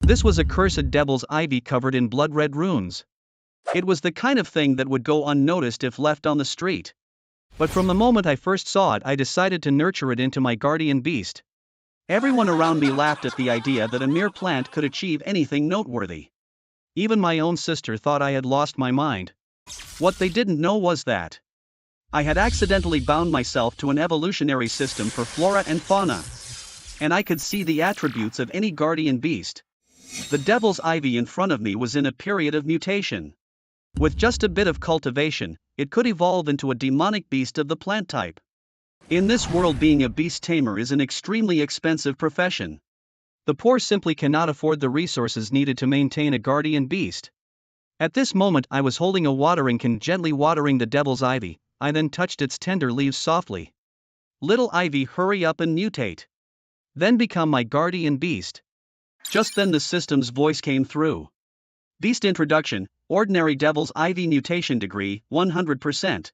This was a cursed devil's ivy covered in blood-red runes. It was the kind of thing that would go unnoticed if left on the street. But from the moment I first saw it, I decided to nurture it into my guardian beast. Everyone around me laughed at the idea that a mere plant could achieve anything noteworthy. Even my own sister thought I had lost my mind. What they didn't know was that I had accidentally bound myself to an evolutionary system for flora and fauna. And I could see the attributes of any guardian beast. The devil's ivy in front of me was in a period of mutation. With just a bit of cultivation, it could evolve into a demonic beast of the plant type. In this world, being a beast tamer is an extremely expensive profession. The poor simply cannot afford the resources needed to maintain a guardian beast. At this moment I was holding a watering can, gently watering the devil's ivy. I then touched its tender leaves softly. Little ivy, hurry up and mutate. Then become my guardian beast. Just then the system's voice came through. Beast introduction, ordinary devil's ivy mutation degree, 100%.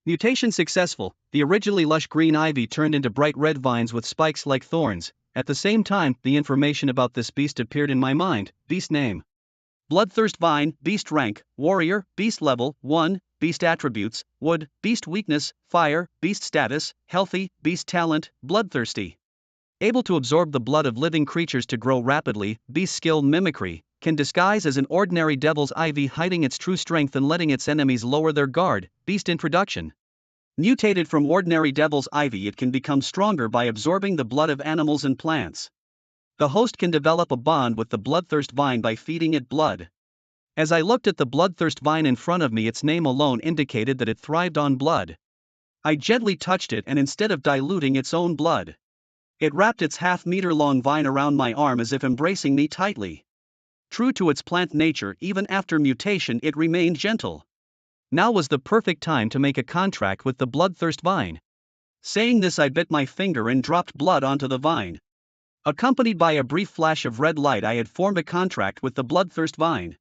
Mutation successful, the originally lush green ivy turned into bright red vines with spikes like thorns. At the same time, the information about this beast appeared in my mind. Beast name: Bloodthirst Vine. Beast rank: Warrior. Beast level: 1. Beast attributes: Wood. Beast weakness: Fire. Beast status: Healthy. Beast talent: Bloodthirsty. Able to absorb the blood of living creatures to grow rapidly. Beast skill: Mimicry. Can disguise as an ordinary devil's ivy, hiding its true strength and letting its enemies lower their guard. Beast introduction. Mutated from ordinary devil's ivy, it can become stronger by absorbing the blood of animals and plants. The host can develop a bond with the bloodthirst vine by feeding it blood. As I looked at the bloodthirst vine in front of me, its name alone indicated that it thrived on blood. I gently touched it, and instead of diluting its own blood, it wrapped its half-meter-long vine around my arm as if embracing me tightly. True to its plant nature, even after mutation it remained gentle. Now was the perfect time to make a contract with the bloodthirst vine. Saying this, I bit my finger and dropped blood onto the vine. Accompanied by a brief flash of red light, I had formed a contract with the bloodthirst vine,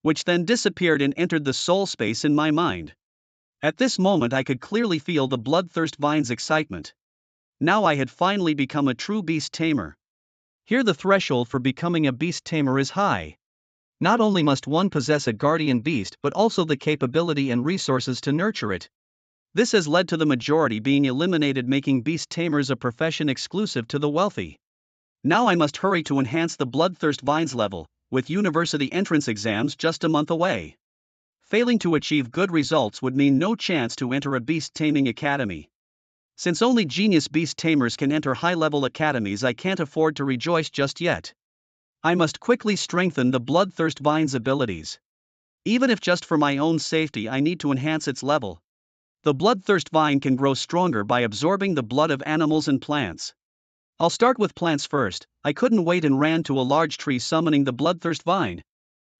which then disappeared and entered the soul space in my mind. At this moment I could clearly feel the bloodthirst vine's excitement. Now I had finally become a true beast tamer. Here the threshold for becoming a beast tamer is high. Not only must one possess a guardian beast, but also the capability and resources to nurture it. This has led to the majority being eliminated, making beast tamers a profession exclusive to the wealthy. Now I must hurry to enhance the bloodthirst vine's level, with university entrance exams just a month away. Failing to achieve good results would mean no chance to enter a beast taming academy. Since only genius beast tamers can enter high-level academies, I can't afford to rejoice just yet. I must quickly strengthen the bloodthirst vine's abilities. Even if just for my own safety, I need to enhance its level. The bloodthirst vine can grow stronger by absorbing the blood of animals and plants. I'll start with plants first. I couldn't wait and ran to a large tree, summoning the bloodthirst vine.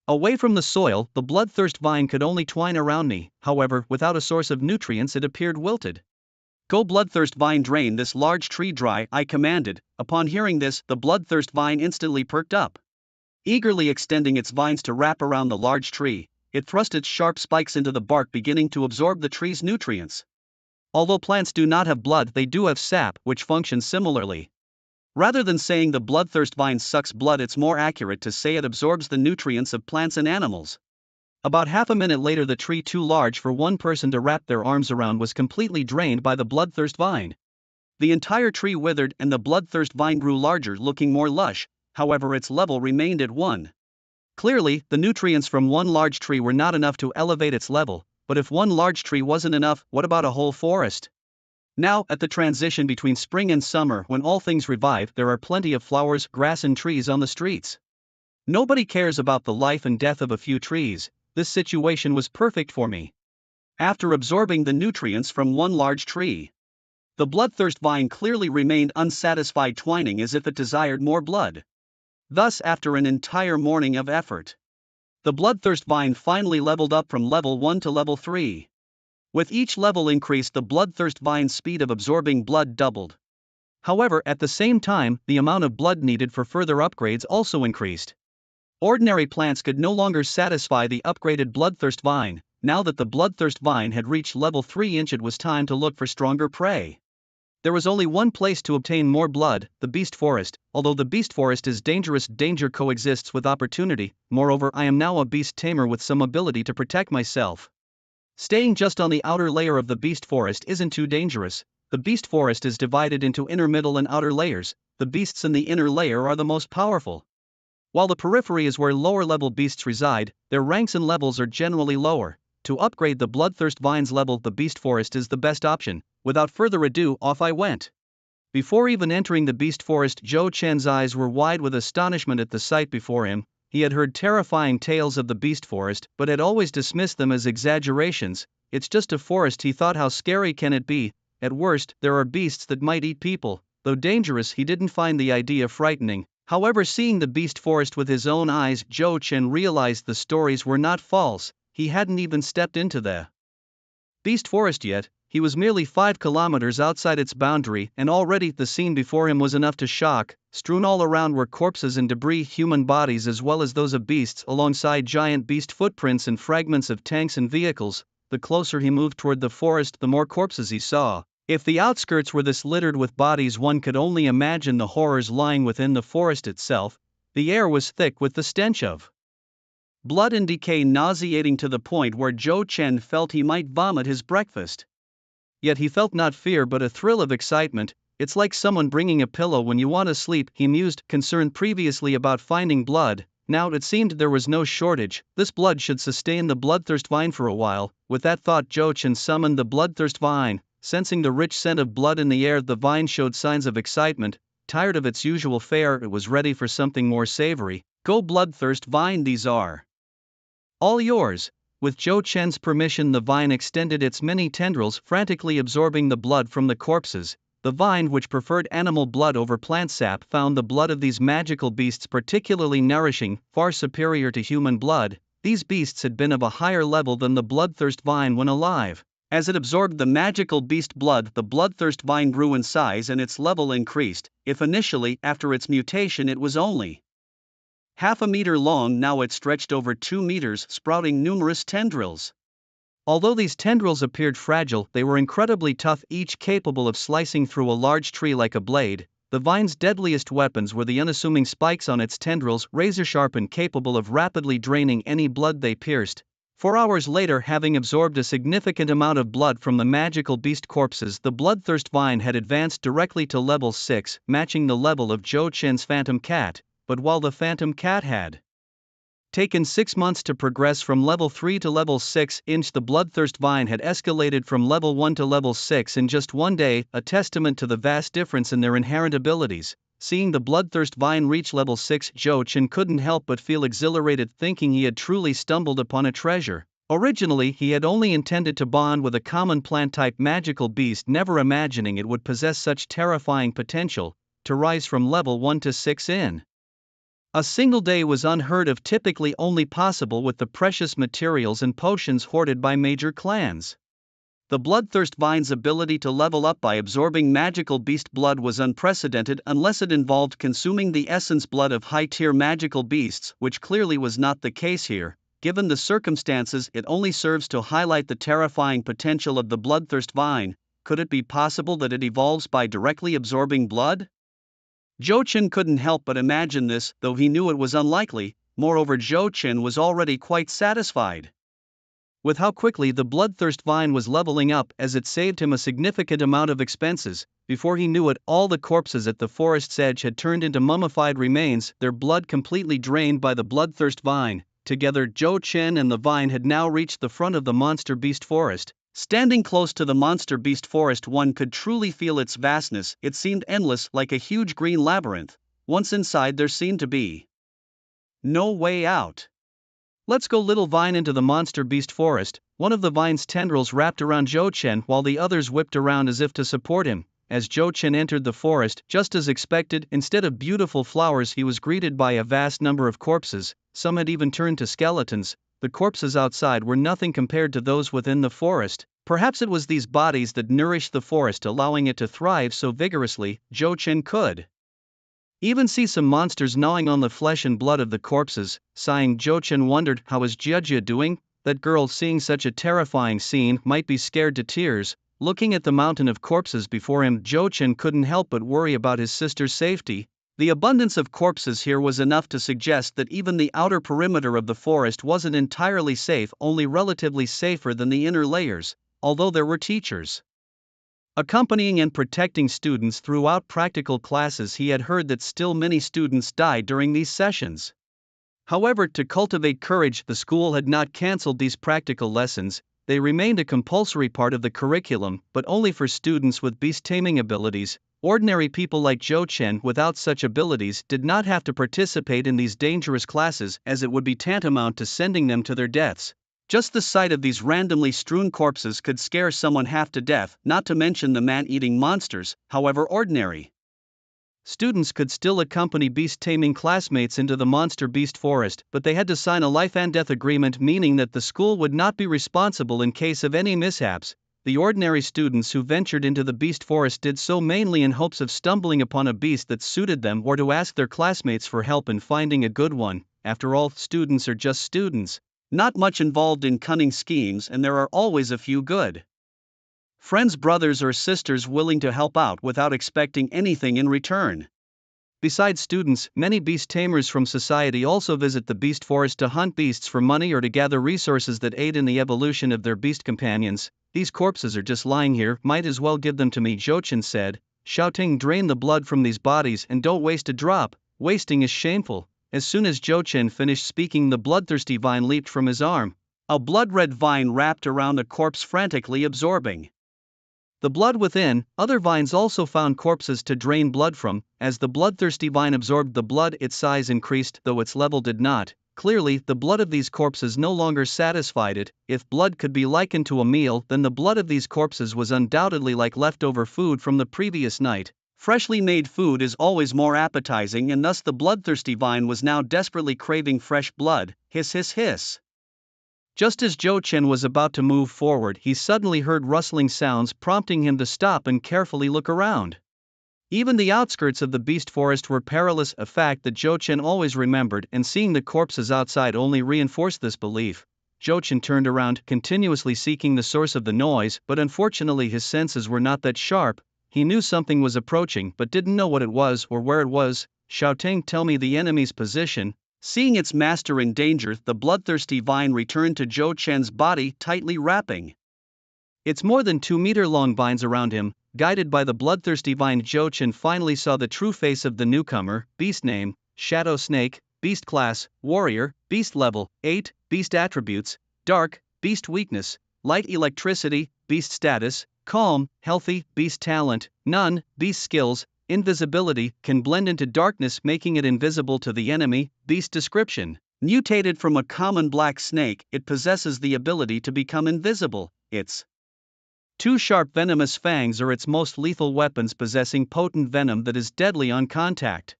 Away from the soil, the bloodthirst vine could only twine around me. However, without a source of nutrients, it appeared wilted. Go bloodthirst vine, drain this large tree dry, I commanded. Upon hearing this, the bloodthirst vine instantly perked up. Eagerly extending its vines to wrap around the large tree, it thrust its sharp spikes into the bark, beginning to absorb the tree's nutrients. Although plants do not have blood, they do have sap, which functions similarly. Rather than saying the bloodthirst vine sucks blood, it's more accurate to say it absorbs the nutrients of plants and animals. About half a minute later, the tree, too large for one person to wrap their arms around, was completely drained by the bloodthirst vine. The entire tree withered and the bloodthirst vine grew larger, looking more lush. However, its level remained at 1. Clearly, the nutrients from one large tree were not enough to elevate its level, but if one large tree wasn't enough, what about a whole forest? Now, at the transition between spring and summer, when all things revive, there are plenty of flowers, grass and trees on the streets. Nobody cares about the life and death of a few trees. This situation was perfect for me. After absorbing the nutrients from one large tree, the bloodthirst vine clearly remained unsatisfied, twining as if it desired more blood. Thus, after an entire morning of effort, the bloodthirst vine finally leveled up from level 1 to level 3. With each level increase, the bloodthirst vine's speed of absorbing blood doubled. However, at the same time, the amount of blood needed for further upgrades also increased. Ordinary plants could no longer satisfy the upgraded bloodthirst vine. Now that the bloodthirst vine had reached level 3, it was time to look for stronger prey. There was only one place to obtain more blood, the beast forest. Although the beast forest is dangerous, danger coexists with opportunity. Moreover, I am now a beast tamer with some ability to protect myself. Staying just on the outer layer of the beast forest isn't too dangerous. The beast forest is divided into inner, middle, and outer layers. The beasts in the inner layer are the most powerful. While the periphery is where lower level beasts reside, their ranks and levels are generally lower. To upgrade the Bloodthirst Vine's level, the beast forest is the best option. Without further ado, off I went. Before even entering the beast forest, Zhou Chen's eyes were wide with astonishment at the sight before him. He had heard terrifying tales of the beast forest, but had always dismissed them as exaggerations. It's just a forest, he thought. How scary can it be? At worst, there are beasts that might eat people. Though dangerous, he didn't find the idea frightening. However, seeing the beast forest with his own eyes, Zhou Chen realized the stories were not false. He hadn't even stepped into the beast forest yet. He was merely 5 kilometers outside its boundary, and already the scene before him was enough to shock. Strewn all around were corpses and debris, human bodies as well as those of beasts, alongside giant beast footprints and fragments of tanks and vehicles. The closer he moved toward the forest, the more corpses he saw. If the outskirts were this littered with bodies, one could only imagine the horrors lying within the forest itself. The air was thick with the stench of blood and decay, nauseating to the point where Zhou Chen felt he might vomit his breakfast. Yet he felt not fear but a thrill of excitement. It's like someone bringing a pillow when you want to sleep, he mused, concerned previously about finding blood. Now it seemed there was no shortage. This blood should sustain the Bloodthirst Vine for a while. With that thought, Zhou Chen summoned the Bloodthirst Vine. Sensing the rich scent of blood in the air, the vine showed signs of excitement. Tired of its usual fare, it was ready for something more savory. Go Bloodthirst Vine, these are all yours. With Zhou Chen's permission, the vine extended its many tendrils, frantically absorbing the blood from the corpses. The vine, which preferred animal blood over plant sap, found the blood of these magical beasts particularly nourishing, far superior to human blood. These beasts had been of a higher level than the Bloodthirst Vine when alive. As it absorbed the magical beast blood, the Bloodthirst Vine grew in size and its level increased. If initially, after its mutation, it was only half a meter long, now it stretched over 2 meters, sprouting numerous tendrils. Although these tendrils appeared fragile, they were incredibly tough, each capable of slicing through a large tree like a blade. The vine's deadliest weapons were the unassuming spikes on its tendrils, razor-sharp and capable of rapidly draining any blood they pierced. 4 hours later, having absorbed a significant amount of blood from the magical beast corpses, the Bloodthirst Vine had advanced directly to level 6, matching the level of Zhou Chen's Phantom Cat. But while the Phantom Cat had taken 6 months to progress from level 3 to level 6, the Bloodthirst Vine had escalated from level 1 to level 6 in just 1 day, a testament to the vast difference in their inherent abilities. Seeing the Bloodthirst Vine reach level 6, Zhou Chen couldn't help but feel exhilarated, thinking he had truly stumbled upon a treasure. Originally, he had only intended to bond with a common plant-type magical beast, never imagining it would possess such terrifying potential. To rise from level 1 to 6 in a single day was unheard of, typically only possible with the precious materials and potions hoarded by major clans. The Bloodthirst Vine's ability to level up by absorbing magical beast blood was unprecedented, unless it involved consuming the essence blood of high-tier magical beasts, which clearly was not the case here. Given the circumstances, it only serves to highlight the terrifying potential of the Bloodthirst Vine. Could it be possible that it evolves by directly absorbing blood? Zhou Chen couldn't help but imagine this, though he knew it was unlikely. Moreover, Zhou Chen was already quite satisfied with how quickly the Bloodthirst Vine was leveling up, as it saved him a significant amount of expenses. Before he knew it, all the corpses at the forest's edge had turned into mummified remains, their blood completely drained by the Bloodthirst Vine. Together, Zhou Chen and the vine had now reached the front of the monster beast forest. Standing close to the monster beast forest, one could truly feel its vastness. It seemed endless, like a huge green labyrinth. Once inside, there seemed to be no way out. Let's go, little vine, into the monster beast forest. One of the vine's tendrils wrapped around Zhou Chen while the others whipped around as if to support him. As Zhou Chen entered the forest, just as expected, instead of beautiful flowers, he was greeted by a vast number of corpses. Some had even turned to skeletons. The corpses outside were nothing compared to those within the forest. Perhaps it was these bodies that nourished the forest, allowing it to thrive so vigorously. Zhou Chen could even see some monsters gnawing on the flesh and blood of the corpses. Sighing, Zhou Chen wondered, how is Jiajia doing? That girl, seeing such a terrifying scene, might be scared to tears. Looking at the mountain of corpses before him, Zhou Chen couldn't help but worry about his sister's safety. The abundance of corpses here was enough to suggest that even the outer perimeter of the forest wasn't entirely safe, only relatively safer than the inner layers, although there were teachers accompanying and protecting students throughout practical classes. He had heard that still many students died during these sessions. However, to cultivate courage, the school had not cancelled these practical lessons. They remained a compulsory part of the curriculum, but only for students with beast-taming abilities. Ordinary people like Zhou Chen without such abilities did not have to participate in these dangerous classes, as it would be tantamount to sending them to their deaths. Just the sight of these randomly strewn corpses could scare someone half to death, not to mention the man-eating monsters, however ordinary. Students could still accompany beast-taming classmates into the monster beast forest, but they had to sign a life-and-death agreement, meaning that the school would not be responsible in case of any mishaps. The ordinary students who ventured into the beast forest did so mainly in hopes of stumbling upon a beast that suited them or to ask their classmates for help in finding a good one. After all, students are just students, not much involved in cunning schemes, and there are always a few good friends, brothers or sisters willing to help out without expecting anything in return. Besides students, many beast tamers from society also visit the beast forest to hunt beasts for money or to gather resources that aid in the evolution of their beast companions. These corpses are just lying here, might as well give them to me, Zhou Chen said, shouting. Drain the blood from these bodies and don't waste a drop. Wasting is shameful. As soon as Zhou Chen finished speaking, the bloodthirsty vine leaped from his arm. A blood-red vine wrapped around a corpse, frantically absorbing the blood within. Other vines also found corpses to drain blood from. As the bloodthirsty vine absorbed the blood, its size increased, though its level did not. Clearly, the blood of these corpses no longer satisfied it. If blood could be likened to a meal, then the blood of these corpses was undoubtedly like leftover food from the previous night. Freshly made food is always more appetizing, and thus the bloodthirsty vine was now desperately craving fresh blood. Hiss, hiss, hiss. Just as Zhou Chen was about to move forward, he suddenly heard rustling sounds, prompting him to stop and carefully look around. Even the outskirts of the beast forest were perilous, a fact that Zhou Chen always remembered, and seeing the corpses outside only reinforced this belief. Zhou Chen turned around, continuously seeking the source of the noise, but unfortunately his senses were not that sharp. He knew something was approaching, but didn't know what it was or where it was. Shouting, "Tell me the enemy's position." Seeing its master in danger, the bloodthirsty vine returned to Zhou Chen's body, tightly wrapping its more than 2-meter-long vines around him. Guided by the bloodthirsty vine, Zhou Chen finally saw the true face of the newcomer. Beast name: Shadow Snake. Beast class: Warrior. Beast level: 8. Beast attributes: Dark. Beast weakness: Light electricity. Beast status: Calm, healthy. Beast talent: None. Beast skills: Invisibility, can blend into darkness, making it invisible to the enemy. Beast description: mutated from a common black snake, it possesses the ability to become invisible. Its 2 sharp venomous fangs are its most lethal weapons, possessing potent venom that is deadly on contact.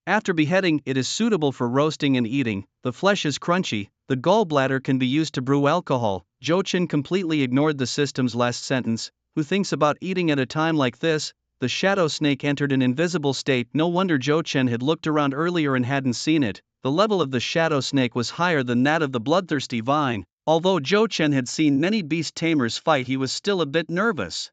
After beheading, it is suitable for roasting and eating. The flesh is crunchy. The gallbladder can be used to brew alcohol. Zhou Chen completely ignored the system's last sentence. Who thinks about eating at a time like this? The shadow snake entered an invisible state. No wonder Zhou Chen had looked around earlier and hadn't seen it. The level of the shadow snake was higher than that of the bloodthirsty vine. Although Zhou Chen had seen many beast tamers fight, he was still a bit nervous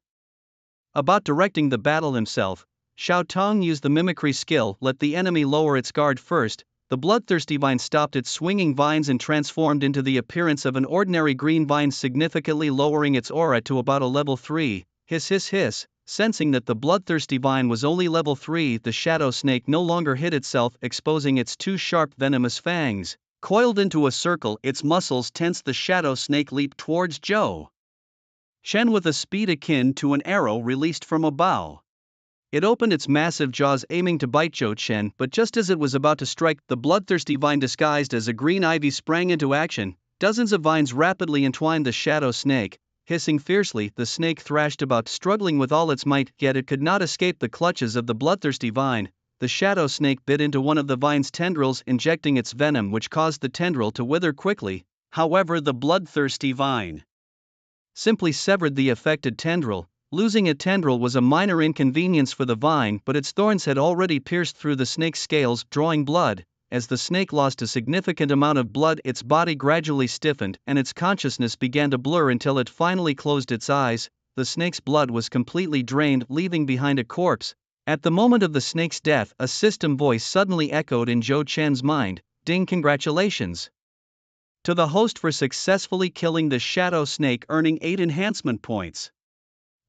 about directing the battle himself. Xiao Tong used the mimicry skill. Let the enemy lower its guard first. The bloodthirsty vine stopped its swinging vines and transformed into the appearance of an ordinary green vine, significantly lowering its aura to about a level 3. Hiss, hiss, hiss. Sensing that the bloodthirsty vine was only level 3, the shadow snake no longer hid itself, exposing its 2 sharp venomous fangs. Coiled into a circle, its muscles tense, the shadow snake leaped towards Zhou Chen with a speed akin to an arrow released from a bow. It opened its massive jaws, aiming to bite Zhou Chen, but just as it was about to strike, the bloodthirsty vine disguised as a green ivy sprang into action. Dozens of vines rapidly entwined the shadow snake. Hissing fiercely, the snake thrashed about, struggling with all its might, yet it could not escape the clutches of the bloodthirsty vine. The shadow snake bit into one of the vine's tendrils, injecting its venom, which caused the tendril to wither quickly. However, the bloodthirsty vine simply severed the affected tendril. Losing a tendril was a minor inconvenience for the vine, but its thorns had already pierced through the snake's scales, drawing blood. As the snake lost a significant amount of blood, its body gradually stiffened, and its consciousness began to blur until it finally closed its eyes. the snake's blood was completely drained, leaving behind a corpse. At the moment of the snake's death, a system voice suddenly echoed in Zhou Chen's mind, "Ding, congratulations to the host for successfully killing the shadow snake, earning 8 enhancement points."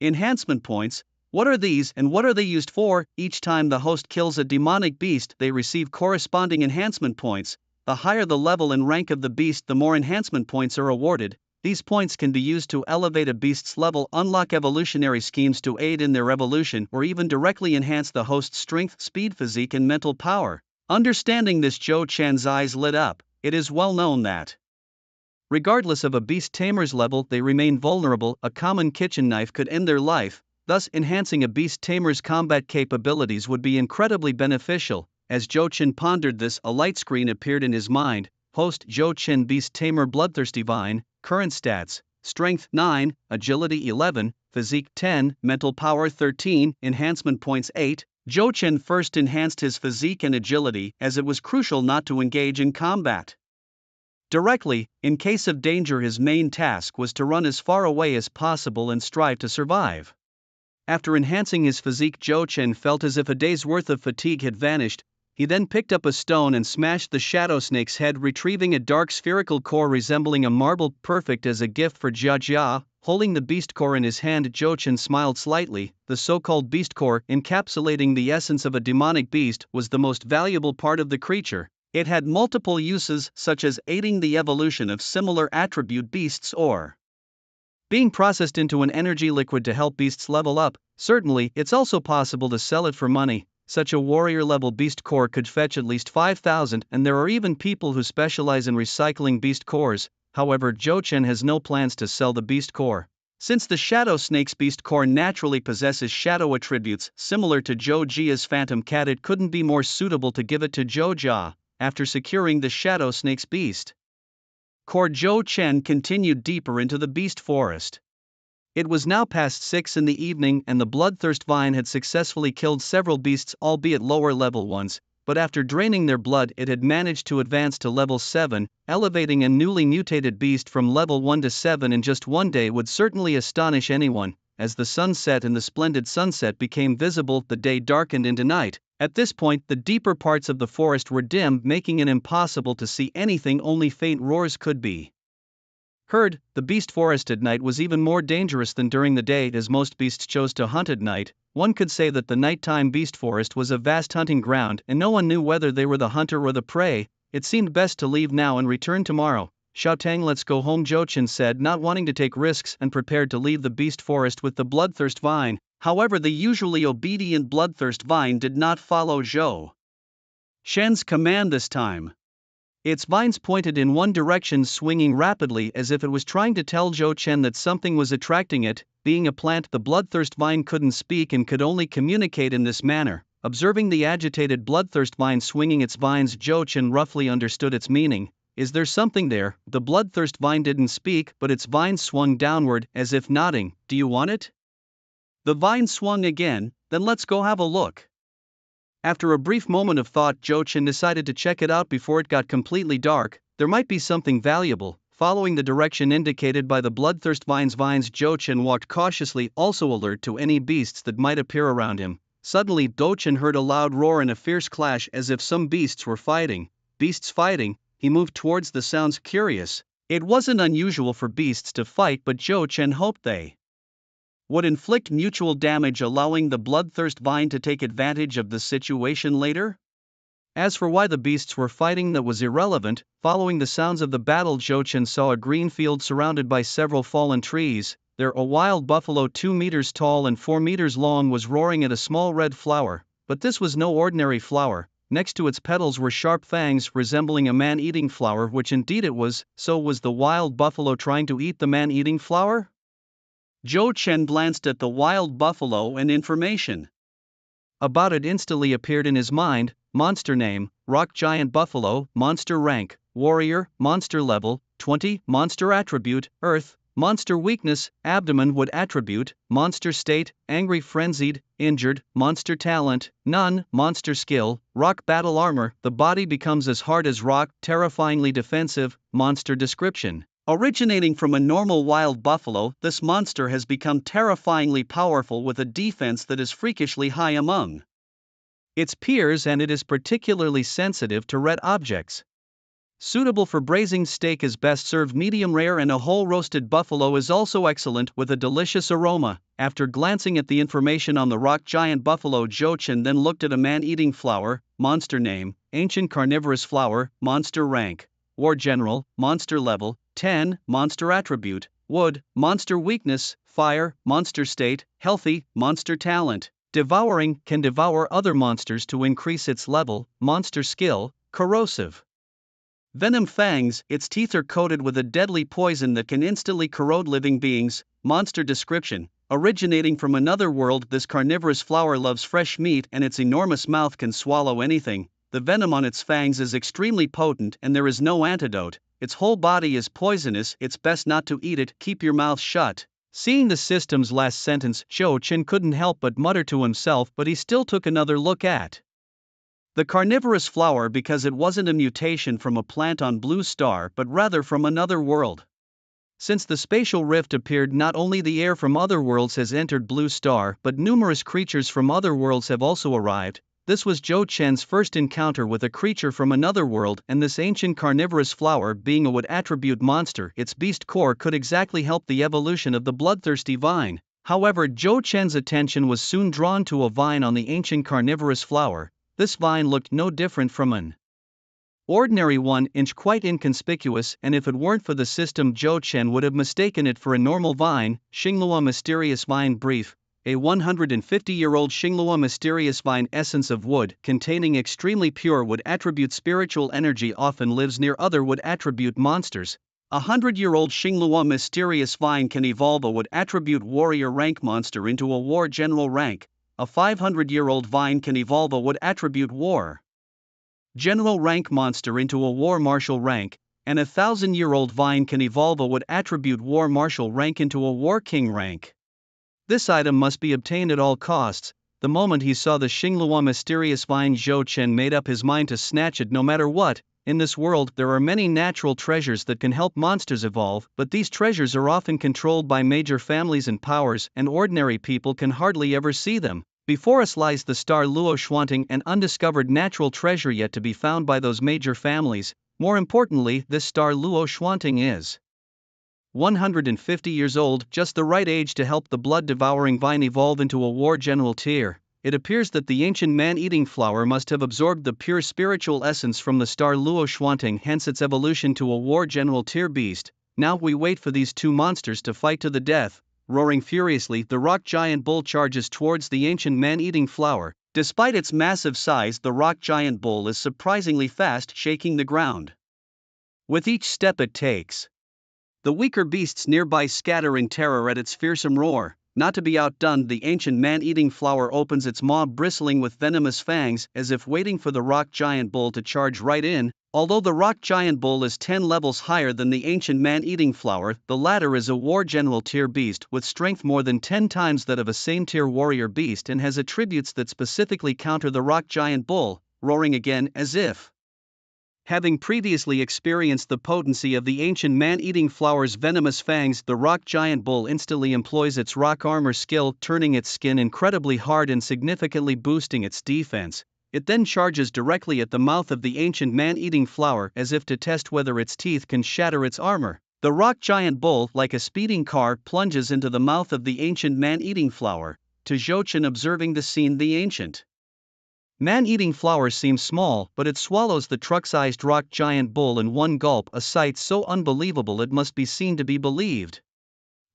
Enhancement points? What are these and what are they used for? Each time the host kills a demonic beast, they receive corresponding enhancement points. The higher the level and rank of the beast, the more enhancement points are awarded. These points can be used to elevate a beast's level, unlock evolutionary schemes to aid in their evolution, or even directly enhance the host's strength, speed, physique, and mental power. Understanding this, Zhou Chen's eyes lit up. It is well known that, regardless of a beast tamer's level, they remain vulnerable. A common kitchen knife could end their life, thus enhancing a beast tamer's combat capabilities would be incredibly beneficial. As Zhou Chen pondered this, a light screen appeared in his mind. Host Zhou Chen, Beast Tamer, Bloodthirsty Vine. Current stats: Strength 9, Agility 11, Physique 10, Mental Power 13, Enhancement Points 8. Zhou Chen first enhanced his physique and agility, as it was crucial not to engage in combat directly. In case of danger, his main task was to run as far away as possible and strive to survive. After enhancing his physique, Zhou Chen felt as if a day's worth of fatigue had vanished. He then picked up a stone and smashed the shadow snake's head, retrieving a dark spherical core resembling a marble, perfect as a gift for Jia Jia. Holding the beast core in his hand, Zhou Chen smiled slightly. The so-called beast core, encapsulating the essence of a demonic beast, was the most valuable part of the creature. It had multiple uses, such as aiding the evolution of similar attribute beasts or being processed into an energy liquid to help beasts level up. Certainly, it's also possible to sell it for money. Such a warrior-level beast core could fetch at least 5,000, and there are even people who specialize in recycling beast cores. However, Zhou Chen has no plans to sell the beast core. Since the shadow snake's beast core naturally possesses shadow attributes similar to Zhou Jia's phantom cat, it couldn't be more suitable to give it to Zhou Jia. After securing the shadow snake's beast core, Zhou Chen continued deeper into the beast forest. It was now past 6 in the evening, and the bloodthirst vine had successfully killed several beasts, albeit lower level ones, but after draining their blood, it had managed to advance to level 7, elevating a newly mutated beast from level 1 to 7 in just one day would certainly astonish anyone. As the sun set and the splendid sunset became visible, the day darkened into night. At this point, the deeper parts of the forest were dim, making it impossible to see anything. Only faint roars could be heard. The beast forest at night was even more dangerous than during the day, as most beasts chose to hunt at night. One could say that the nighttime beast forest was a vast hunting ground, and no one knew whether they were the hunter or the prey. It seemed best to leave now and return tomorrow. Xiaotang, let's go home, Zhou Chen said, not wanting to take risks and prepared to leave the beast forest with the bloodthirst vine. However, the usually obedient bloodthirst vine did not follow Zhou Shen's command this time. Its vines pointed in one direction, swinging rapidly as if it was trying to tell Zhou Chen that something was attracting it. Being a plant, the bloodthirst vine couldn't speak and could only communicate in this manner. Observing the agitated bloodthirst vine swinging its vines, Zhou Chen roughly understood its meaning. Is there something there? The bloodthirst vine didn't speak, but its vines swung downward, as if nodding. Do you want it? The vine swung again. Then let's go have a look. After a brief moment of thought, Zhou Chen decided to check it out before it got completely dark. There might be something valuable. Following the direction indicated by the bloodthirst vine's vines, Zhou Chen walked cautiously, also alert to any beasts that might appear around him. Suddenly, Zhou Chen heard a loud roar and a fierce clash, as if some beasts were fighting. Beasts fighting? He moved towards the sounds, curious. It wasn't unusual for beasts to fight, but Zhou Chen hoped they would inflict mutual damage, allowing the bloodthirst vine to take advantage of the situation later? As for why the beasts were fighting, that was irrelevant. Following the sounds of the battle, Zhou Chen saw a green field surrounded by several fallen trees. There, a wild buffalo 2 meters tall and 4 meters long was roaring at a small red flower. But this was no ordinary flower. Next to its petals were sharp fangs resembling a man-eating flower, which indeed it was. So was the wild buffalo trying to eat the man-eating flower? Zhou Chen glanced at the wild buffalo and information about it instantly appeared in his mind. Monster name: Rock Giant Buffalo. Monster rank: Warrior. Monster level: 20. Monster attribute: Earth. Monster weakness: Abdomen. Wood attribute: Monster state: Angry, frenzied, injured. Monster talent: None. Monster skill: Rock. Battle armor: the body becomes as hard as rock, terrifyingly defensive. Monster description: Originating from a normal wild buffalo, this monster has become terrifyingly powerful with a defense that is freakishly high among its peers, and it is particularly sensitive to red objects. Suitable for braising, steak is best served medium rare, and a whole roasted buffalo is also excellent with a delicious aroma. After glancing at the information on the rock giant buffalo, Zhou Chen then looked at a man-eating flower, monster name, ancient carnivorous flower, monster rank, war general, monster level, 10, monster attribute, wood, monster weakness, fire, monster state, healthy, monster talent, devouring, can devour other monsters to increase its level, monster skill, corrosive. Venom fangs, its teeth are coated with a deadly poison that can instantly corrode living beings. Monster description: originating from another world, this carnivorous flower loves fresh meat and its enormous mouth can swallow anything. The venom on its fangs is extremely potent and there is no antidote. Its whole body is poisonous, it's best not to eat it, keep your mouth shut. Seeing the system's last sentence, Zhou Chen couldn't help but mutter to himself, but he still took another look at the carnivorous flower because it wasn't a mutation from a plant on Blue Star but rather from another world. Since the spatial rift appeared, not only the air from other worlds has entered Blue Star but numerous creatures from other worlds have also arrived. This was Zhou Chen's first encounter with a creature from another world, and this ancient carnivorous flower, being a wood attribute monster, its beast core could exactly help the evolution of the bloodthirsty vine. However, Zhou Chen's attention was soon drawn to a vine on the ancient carnivorous flower. This vine looked no different from an ordinary 1-inch, quite inconspicuous, and if it weren't for the system, Zhou Chen would have mistaken it for a normal vine. Xinglua mysterious vine brief: a 150-year-old Xinglua mysterious vine, essence of wood, containing extremely pure wood attribute spiritual energy, often lives near other wood attribute monsters. A 100-year-old Xinglua mysterious vine can evolve a wood attribute warrior rank monster into a war general rank. A 500-year-old vine can evolve a wood attribute war general rank monster into a war marshal rank, and a 1,000-year-old vine can evolve a wood attribute war marshal rank into a war king rank. This item must be obtained at all costs. The moment he saw the Xinglua mysterious vine, Zhou Chen made up his mind to snatch it no matter what. In this world, there are many natural treasures that can help monsters evolve, but these treasures are often controlled by major families and powers, and ordinary people can hardly ever see them. Before us lies the star Luo Xuanting, an undiscovered natural treasure yet to be found by those major families. More importantly, this star Luo Xuanting is 150 years old, just the right age to help the blood-devouring vine evolve into a war general tier. It appears that the ancient man-eating flower must have absorbed the pure spiritual essence from the star Luo Xuanting, hence its evolution to a war general tier beast. Now we wait for these two monsters to fight to the death. Roaring furiously, the rock giant bull charges towards the ancient man-eating flower. Despite its massive size, the rock giant bull is surprisingly fast, shaking the ground with each step it takes. The weaker beasts nearby scatter in terror at its fearsome roar. Not to be outdone, the ancient man-eating flower opens its maw, bristling with venomous fangs, as if waiting for the rock giant bull to charge right in. Although the rock giant bull is 10 levels higher than the ancient man-eating flower, the latter is a war general tier beast with strength more than 10 times that of a same tier warrior beast and has attributes that specifically counter the rock giant bull. Roaring again, as if having previously experienced the potency of the ancient man-eating flower's venomous fangs, the rock giant bull instantly employs its rock armor skill, turning its skin incredibly hard and significantly boosting its defense. It then charges directly at the mouth of the ancient man-eating flower as if to test whether its teeth can shatter its armor. The rock giant bull, like a speeding car, plunges into the mouth of the ancient man-eating flower. To Zhou Chen observing the scene, the ancient man-eating flower seems small, but it swallows the truck-sized rock giant bull in one gulp, a sight so unbelievable it must be seen to be believed.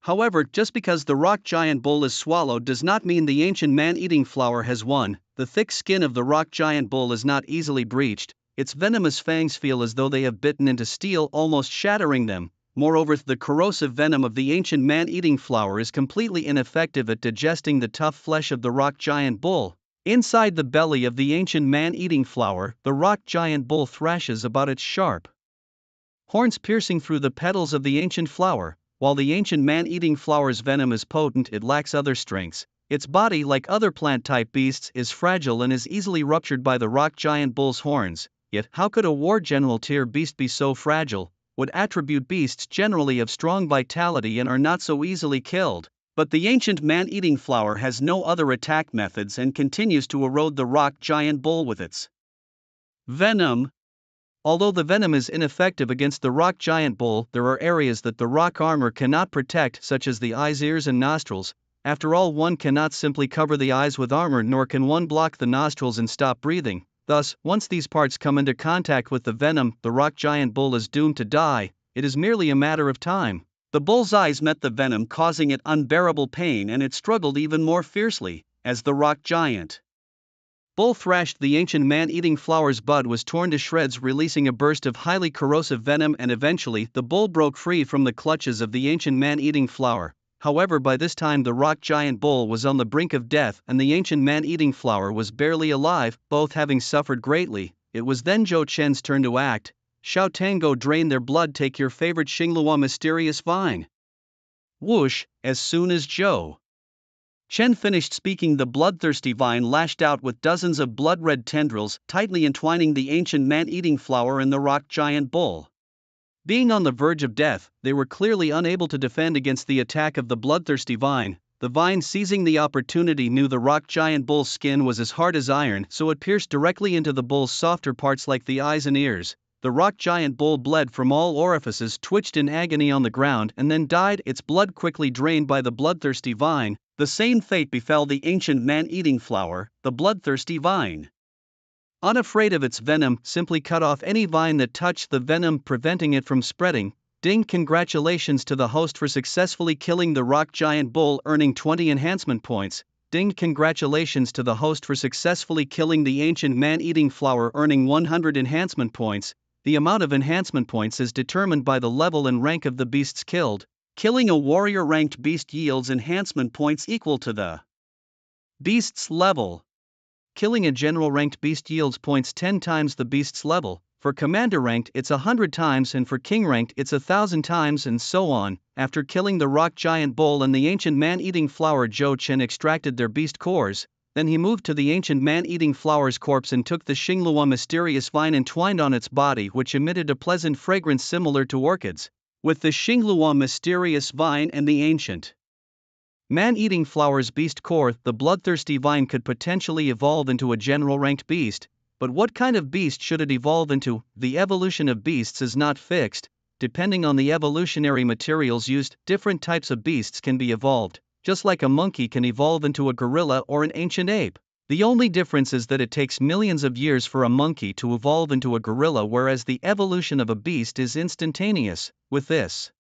However, just because the rock giant bull is swallowed does not mean the ancient man-eating flower has won. The thick skin of the rock giant bull is not easily breached. Its venomous fangs feel as though they have bitten into steel, almost shattering them. Moreover, the corrosive venom of the ancient man-eating flower is completely ineffective at digesting the tough flesh of the rock giant bull. Inside the belly of the ancient man-eating flower, the rock giant bull thrashes about, its sharp horns piercing through the petals of the ancient flower. While the ancient man-eating flower's venom is potent, it lacks other strengths. Its body, like other plant-type beasts, is fragile and is easily ruptured by the rock giant bull's horns. Yet, how could a war general tier beast be so fragile? would attribute beasts generally of strong vitality and are not so easily killed. But the ancient man-eating flower has no other attack methods and continues to erode the rock giant bull with its venom. Although the venom is ineffective against the rock giant bull, there are areas that the rock armor cannot protect, such as the eyes, ears, and nostrils. After all, one cannot simply cover the eyes with armor, nor can one block the nostrils and stop breathing. Thus, once these parts come into contact with the venom, the rock giant bull is doomed to die. It is merely a matter of time. The bull's eyes met the venom, causing it unbearable pain, and it struggled even more fiercely, as the rock giant bull thrashed the ancient man-eating flower's bud was torn to shreds, releasing a burst of highly corrosive venom, and eventually the bull broke free from the clutches of the ancient man-eating flower. However, by this time the rock giant bull was on the brink of death and the ancient man-eating flower was barely alive, both having suffered greatly. It was then Zhou Chen's turn to act. Xiao Tango, drain their blood, take your favorite Xinglua mysterious vine. Whoosh, as soon as Zhou Chen finished speaking, the bloodthirsty vine lashed out with dozens of blood-red tendrils, tightly entwining the ancient man-eating flower and the rock giant bull. Being on the verge of death, they were clearly unable to defend against the attack of the bloodthirsty vine. The vine, seizing the opportunity, knew the rock giant bull's skin was as hard as iron, so it pierced directly into the bull's softer parts like the eyes and ears. The rock giant bull bled from all orifices, twitched in agony on the ground, and then died, its blood quickly drained by the bloodthirsty vine. The same fate befell the ancient man-eating flower, the bloodthirsty vine. Unafraid of its venom, simply cut off any vine that touched the venom, preventing it from spreading. Ding! Congratulations to the host for successfully killing the rock giant bull, earning 20 enhancement points. Ding! Congratulations to the host for successfully killing the ancient man-eating flower, earning 100 enhancement points. The amount of enhancement points is determined by the level and rank of the beasts killed. Killing a warrior-ranked beast yields enhancement points equal to the beast's level. Killing a general-ranked beast yields points 10 times the beast's level. For commander-ranked it's 100 times, and for king-ranked it's 1,000 times, and so on. After killing the rock giant bull and the ancient man-eating flower, Zhou Chen extracted their beast cores. Then he moved to the ancient man-eating flower's corpse and took the Xinglua mysterious vine entwined on its body, which emitted a pleasant fragrance similar to orchids. With the Xinglua mysterious vine and the ancient man-eating flower's beast core, the bloodthirsty vine could potentially evolve into a general-ranked beast. But what kind of beast should it evolve into? The evolution of beasts is not fixed. Depending on the evolutionary materials used, different types of beasts can be evolved. Just like a monkey can evolve into a gorilla or an ancient ape. The only difference is that it takes millions of years for a monkey to evolve into a gorilla, whereas the evolution of a beast is instantaneous. With this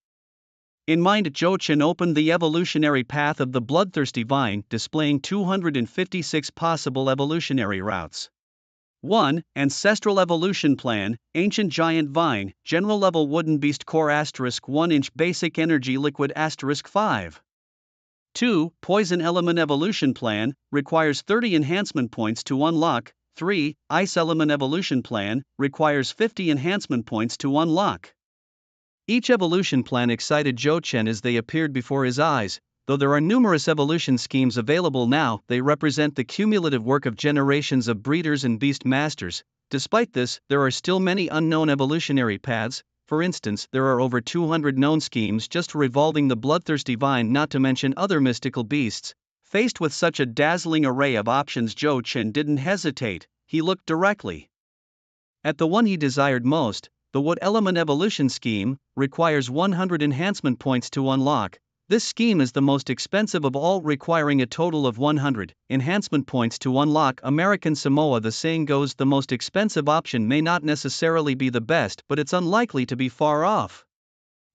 in mind, Zhou Chen opened the evolutionary path of the bloodthirsty vine, displaying 256 possible evolutionary routes. 1. Ancestral Evolution Plan, Ancient Giant Vine, General Level Wooden Beast Core * 1 inch Basic Energy Liquid * 5. 2. Poison Element Evolution Plan, requires 30 enhancement points to unlock. 3. Ice Element Evolution Plan, requires 50 enhancement points to unlock. Each evolution plan excited Zhou Chen as they appeared before his eyes. Though there are numerous evolution schemes available now, they represent the cumulative work of generations of breeders and beast masters. Despite this, there are still many unknown evolutionary paths. For instance, there are over 200 known schemes just for evolving the bloodthirsty vine, not to mention other mystical beasts. Faced with such a dazzling array of options, Zhou Chen didn't hesitate. He looked directly at the one he desired most. The Wood Element Evolution Scheme requires 100 enhancement points to unlock. This scheme is the most expensive of all, requiring a total of 100 enhancement points to unlock. American Samoa. The saying goes, the most expensive option may not necessarily be the best, but it's unlikely to be far off.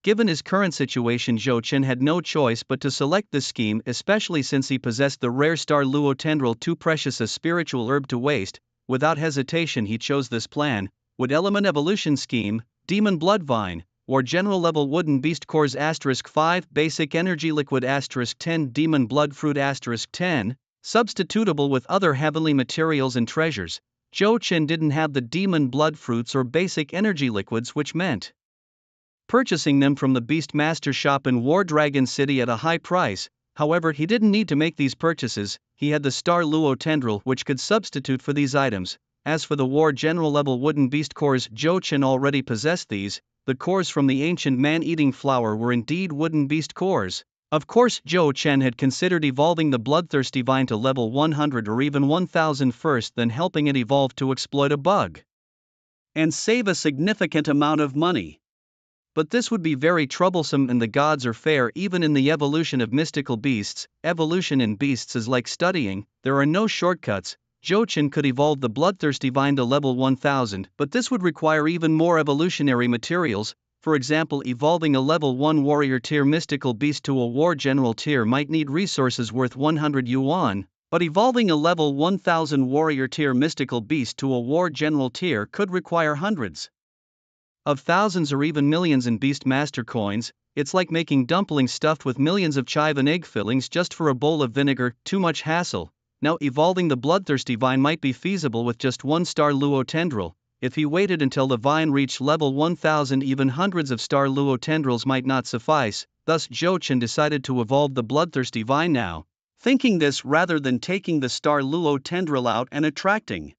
Given his current situation, Zhou Chen had no choice but to select this scheme, especially since he possessed the rare Star Luo Tendril, too precious a spiritual herb to waste. Without hesitation he chose this plan. Wood Element Evolution Scheme, Demon Blood Vine, or General Level Wooden Beast Cores * 5, Basic Energy Liquid * 10, Demon Blood Fruit * 10, substitutable with other heavenly materials and treasures. Zhou Chen didn't have the Demon Blood Fruits or Basic Energy Liquids, which meant purchasing them from the Beastmaster shop in War Dragon City at a high price. However, he didn't need to make these purchases. He had the Star Luo Tendril, which could substitute for these items. As for the War General Level Wooden Beast Cores, Zhou Chen already possessed these. the cores from the ancient man-eating flower were indeed wooden beast cores. Of course, Zhou Chen had considered evolving the bloodthirsty vine to level 100 or even 1000 first, then helping it evolve to exploit a bug and save a significant amount of money. But this would be very troublesome, and the gods are fair even in the evolution of mystical beasts. Evolution in beasts is like studying, there are no shortcuts. Zhou Chen could evolve the bloodthirsty vine to level 1000, but this would require even more evolutionary materials. For example, evolving a level 1 warrior tier mystical beast to a war general tier might need resources worth 100 yuan, but evolving a level 1000 warrior tier mystical beast to a war general tier could require hundreds of thousands or even millions in Beastmaster coins. It's like making dumplings stuffed with millions of chive and egg fillings just for a bowl of vinegar, too much hassle. Now, evolving the bloodthirsty vine might be feasible with just one star luo tendril. If he waited until the vine reached level 1000, even hundreds of star luo tendrils might not suffice. Thus, Zhou Chen decided to evolve the bloodthirsty vine now, thinking this rather than taking the star luo tendril out and attracting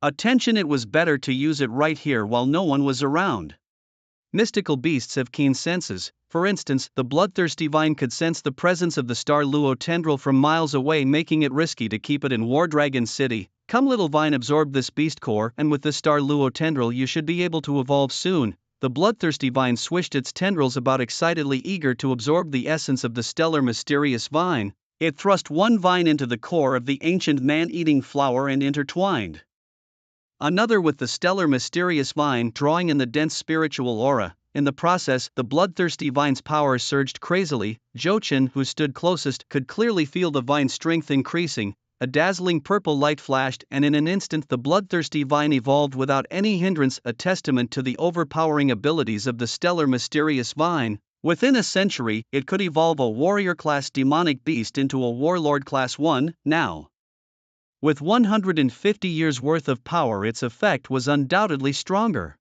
attention. It was better to use it right here while no one was around. Mystical beasts have keen senses. For instance, the bloodthirsty vine could sense the presence of the star luo tendril from miles away, making it risky to keep it in War Dragon City. Come, little vine, absorb this beast core, and with this star luo tendril you should be able to evolve soon. The bloodthirsty vine swished its tendrils about, excitedly eager to absorb the essence of the stellar mysterious vine. It thrust one vine into the core of the ancient man-eating flower and intertwined another with the stellar mysterious vine, drawing in the dense spiritual aura. In the process, the bloodthirsty vine's power surged crazily. Zhou Chen, who stood closest, could clearly feel the vine's strength increasing. A dazzling purple light flashed, and in an instant the bloodthirsty vine evolved without any hindrance, a testament to the overpowering abilities of the stellar mysterious vine. Within a century, it could evolve a warrior-class demonic beast into a warlord class 1. Now, with 150 years' worth of power, its effect was undoubtedly stronger.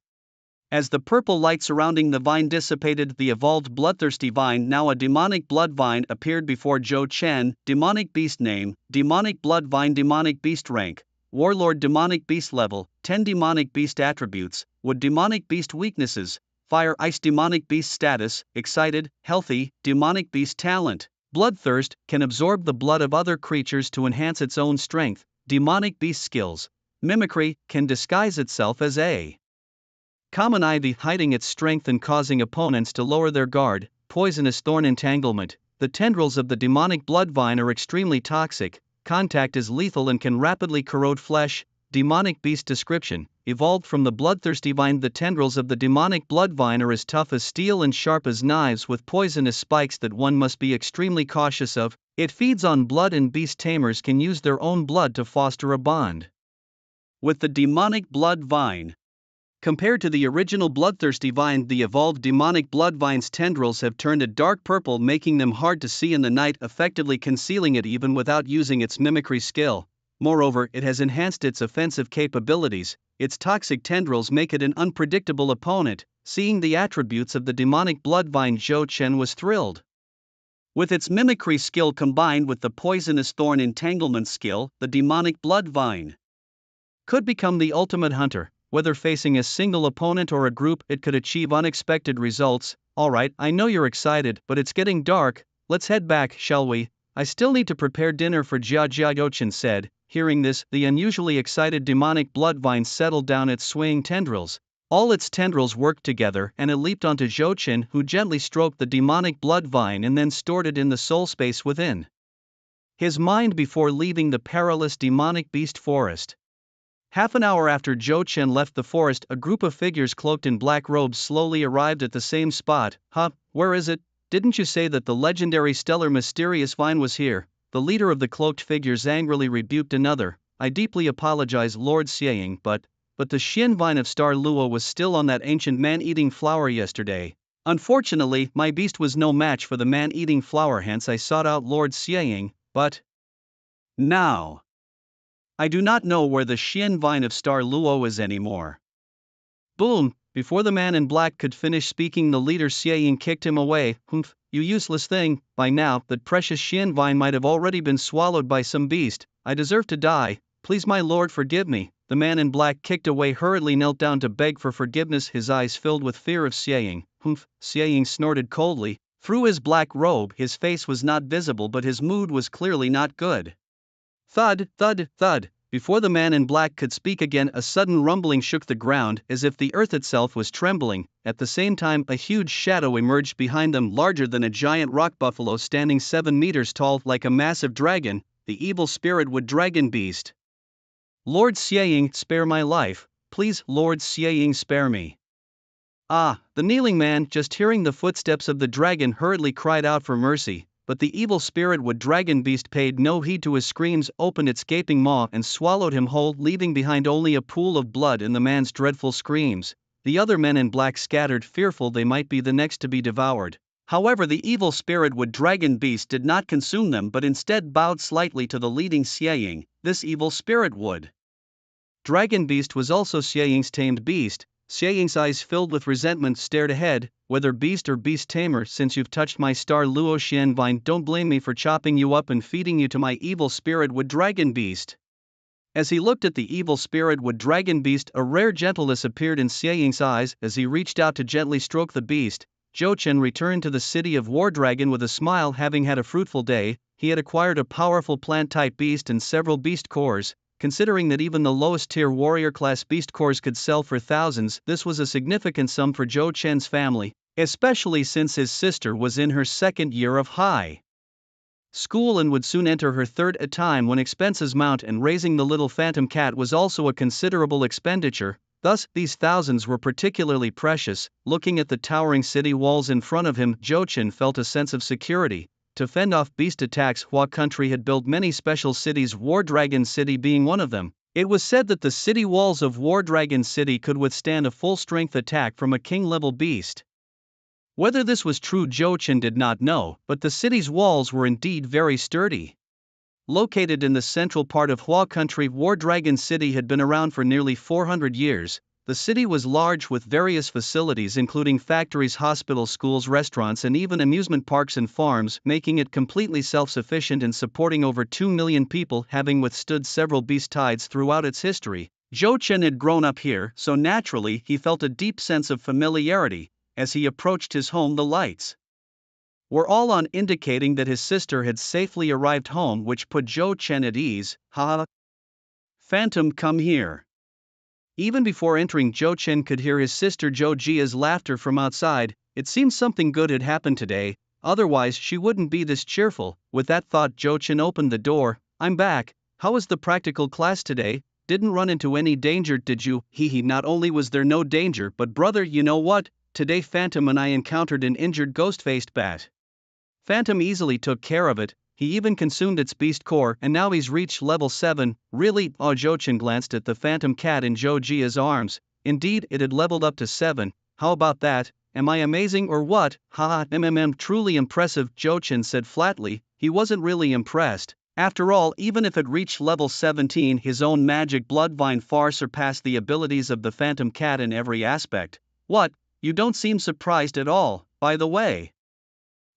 As the purple light surrounding the vine dissipated, the evolved bloodthirsty vine, now a demonic blood vine, appeared before Zhou Chen. Demonic beast name: demonic blood vine. Demonic beast rank: warlord. Demonic beast level: 10. Demonic beast attributes: wood. Demonic beast weaknesses: fire, ice. Demonic beast status: excited, healthy. Demonic beast talent: bloodthirst, can absorb the blood of other creatures to enhance its own strength. Demonic beast skills: mimicry, can disguise itself as a common ivy, hiding its strength and causing opponents to lower their guard. Poisonous thorn entanglement: the tendrils of the demonic blood vine are extremely toxic, contact is lethal and can rapidly corrode flesh. Demonic beast description: evolved from the bloodthirsty vine, the tendrils of the demonic blood vine are as tough as steel and sharp as knives, with poisonous spikes that one must be extremely cautious of. It feeds on blood, and beast tamers can use their own blood to foster a bond with the demonic blood vine. Compared to the original bloodthirsty vine, the evolved demonic blood vine's tendrils have turned a dark purple, making them hard to see in the night, effectively concealing it even without using its mimicry skill. Moreover, it has enhanced its offensive capabilities. Its toxic tendrils make it an unpredictable opponent. Seeing the attributes of the demonic blood vine, Zhou Chen was thrilled. With its mimicry skill combined with the poisonous thorn entanglement skill, the demonic blood vine could become the ultimate hunter. Whether facing a single opponent or a group, it could achieve unexpected results. Alright, I know you're excited, but it's getting dark. Let's head back, shall we? I still need to prepare dinner for Jia. Zhou Chen said. Hearing this, the unusually excited demonic blood vine settled down its swaying tendrils. All its tendrils worked together, and it leaped onto Zhou Chen, who gently stroked the demonic blood vine and then stored it in the soul space within his mind before leaving the perilous demonic beast forest. Half an hour after Zhou Chen left the forest, a group of figures cloaked in black robes slowly arrived at the same spot. Huh, where is it? Didn't you say that the legendary stellar mysterious vine was here? The leader of the cloaked figures angrily rebuked another. I deeply apologize, Lord Xieying, but the Xian vine of Star Luo was still on that ancient man-eating flower yesterday. Unfortunately, my beast was no match for the man-eating flower, hence I sought out Lord Xieying, but now I do not know where the Xian vine of Star Luo is anymore. Boom! Before the man in black could finish speaking, the leader Xieying kicked him away. Humph, you useless thing, by now, that precious Xian vine might have already been swallowed by some beast. I deserve to die. Please, my lord, forgive me. The man in black kicked away hurriedly, knelt down to beg for forgiveness, his eyes filled with fear of Xieying. Humph, Xieying snorted coldly. Through his black robe his face was not visible, but his mood was clearly not good. Thud, thud, thud. Before the man in black could speak again, a sudden rumbling shook the ground, as if the earth itself was trembling. At the same time, a huge shadow emerged behind them, larger than a giant rock buffalo, standing 7 meters tall, like a massive dragon, the evil spirit wood dragon beast. Lord Xieying, spare my life, please, Lord Xieying, spare me. Ah, the kneeling man, just hearing the footsteps of the dragon, hurriedly cried out for mercy. But the evil spirit wood dragon beast paid no heed to his screams, opened its gaping maw and swallowed him whole, leaving behind only a pool of blood and the man's dreadful screams. The other men in black scattered, fearful they might be the next to be devoured. However, the evil spirit wood dragon beast did not consume them, but instead bowed slightly to the leading Xieying. This evil spirit wood dragon beast was also Xieying's tamed beast. Xieying's eyes filled with resentment stared ahead. Whether beast or beast tamer, since you've touched my star Luo Xian vine, don't blame me for chopping you up and feeding you to my evil spirit wood dragon beast. As he looked at the evil spirit wood dragon beast, a rare gentleness appeared in Xieying's eyes. As he reached out to gently stroke the beast, Zhou Chen returned to the city of War Dragon with a smile. Having had a fruitful day, he had acquired a powerful plant-type beast and several beast cores. Considering that even the lowest tier warrior class beast cores could sell for thousands, this was a significant sum for Zhou Chen's family, especially since his sister was in her 2nd year of high school and would soon enter her 3rd. A time when expenses mount, and raising the little phantom cat was also a considerable expenditure. Thus, these thousands were particularly precious. Looking at the towering city walls in front of him, Zhou Chen felt a sense of security. To fend off beast attacks, Hua country had built many special cities, War Dragon City being one of them. It was said that the city walls of War Dragon City could withstand a full-strength attack from a king-level beast. Whether this was true, Zhou Chen did not know, but the city's walls were indeed very sturdy. Located in the central part of Hua country, War Dragon City had been around for nearly 400 years. The city was large, with various facilities including factories, hospitals, schools, restaurants, and even amusement parks and farms, making it completely self-sufficient and supporting over 2 million people. Having withstood several beast tides throughout its history, Zhou Chen had grown up here, so naturally he felt a deep sense of familiarity. As he approached his home, the lights were all on, indicating that his sister had safely arrived home, which put Zhou Chen at ease. Ha! Phantom, come here. Even before entering, Zhou Chen could hear his sister Zhou Jia's laughter from outside. It seemed something good had happened today, otherwise she wouldn't be this cheerful. With that thought, Zhou Chen opened the door. I'm back. How was the practical class today? Didn't run into any danger, did you? Hee. Not only was there no danger, but brother, you know what? Today Phantom and I encountered an injured ghost-faced bat. Phantom easily took care of it. He even consumed its beast core, and now he's reached level 7. Really? Oh, Zhou Chen glanced at the phantom cat in Zhou Jia's arms. Indeed, it had leveled up to 7. How about that? Am I amazing or what? Haha, truly impressive, Zhou Chen said flatly. He wasn't really impressed. After all, even if it reached level 17, his own magic bloodvine far surpassed the abilities of the phantom cat in every aspect. What? You don't seem surprised at all, by the way.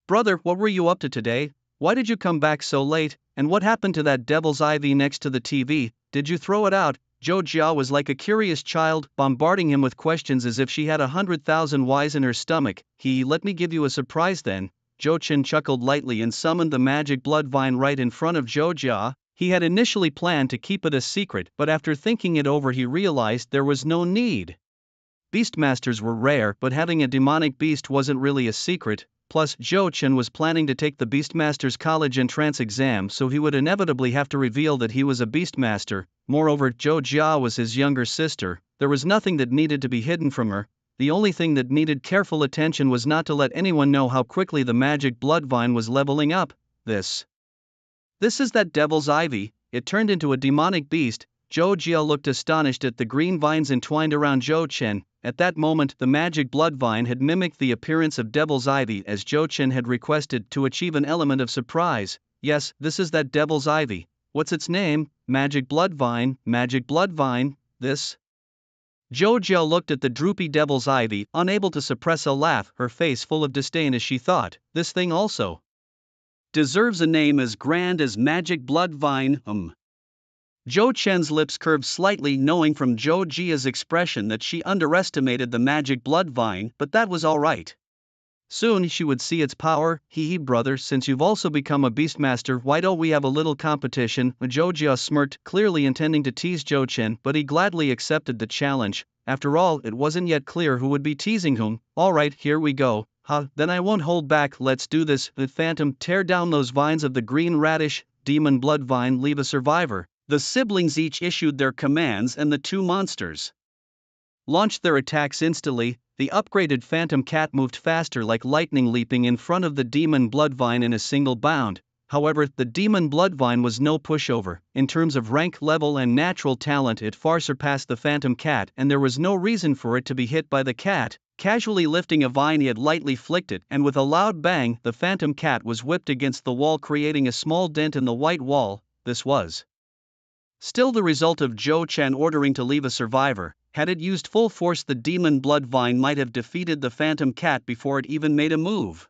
Brother, what were you up to today? Why did you come back so late, and what happened to that devil's ivy next to the TV? Did you throw it out? Zhou Jia was like a curious child, bombarding him with questions as if she had 100,000 whys in her stomach. Let me give you a surprise then. Zhou Chen chuckled lightly and summoned the magic blood vine right in front of Zhou Jia. He had initially planned to keep it a secret, but after thinking it over he realized there was no need. Beastmasters were rare, but having a demonic beast wasn't really a secret. Plus, Zhou Chen was planning to take the Beastmaster's college entrance exam, so he would inevitably have to reveal that he was a Beastmaster. Moreover, Zhou Jia was his younger sister. There was nothing that needed to be hidden from her. The only thing that needed careful attention was not to let anyone know how quickly the magic blood vine was leveling up. This is that devil's ivy. It turned into a demonic beast. Zhou Jia looked astonished at the green vines entwined around Zhou Chen. At that moment, the magic blood vine had mimicked the appearance of devil's ivy as Zhou Chen had requested, to achieve an element of surprise. Yes, this is that devil's ivy. What's its name? Magic blood vine, magic blood vine, this? Zhou Jia looked at the droopy devil's ivy, unable to suppress a laugh, her face full of disdain as she thought, this thing also deserves a name as grand as magic blood vine. Zhou Chen's lips curved slightly, knowing from Zhou Jia's expression that she underestimated the magic blood vine, but that was alright. Soon she would see its power. Hee brother, since you've also become a Beastmaster, why don't we have a little competition? Zhou Jia smirked, clearly intending to tease Zhou Chen, but he gladly accepted the challenge. After all, it wasn't yet clear who would be teasing whom. Alright, here we go. Then I won't hold back, let's do this. The Phantom, tear down those vines of the green radish, demon blood vine, leave a survivor. The siblings each issued their commands and the two monsters launched their attacks instantly. The upgraded Phantom Cat moved faster like lightning, leaping in front of the Demon Bloodvine in a single bound. However, the Demon Bloodvine was no pushover. In terms of rank, level and natural talent, it far surpassed the Phantom Cat, and there was no reason for it to be hit by the cat. Casually lifting a vine, he had lightly flicked it, and with a loud bang, the Phantom Cat was whipped against the wall, creating a small dent in the white wall. This was still the result of Zhou Chen ordering to leave a survivor. Had it used full force, the Demon Blood Vine might have defeated the Phantom Cat before it even made a move.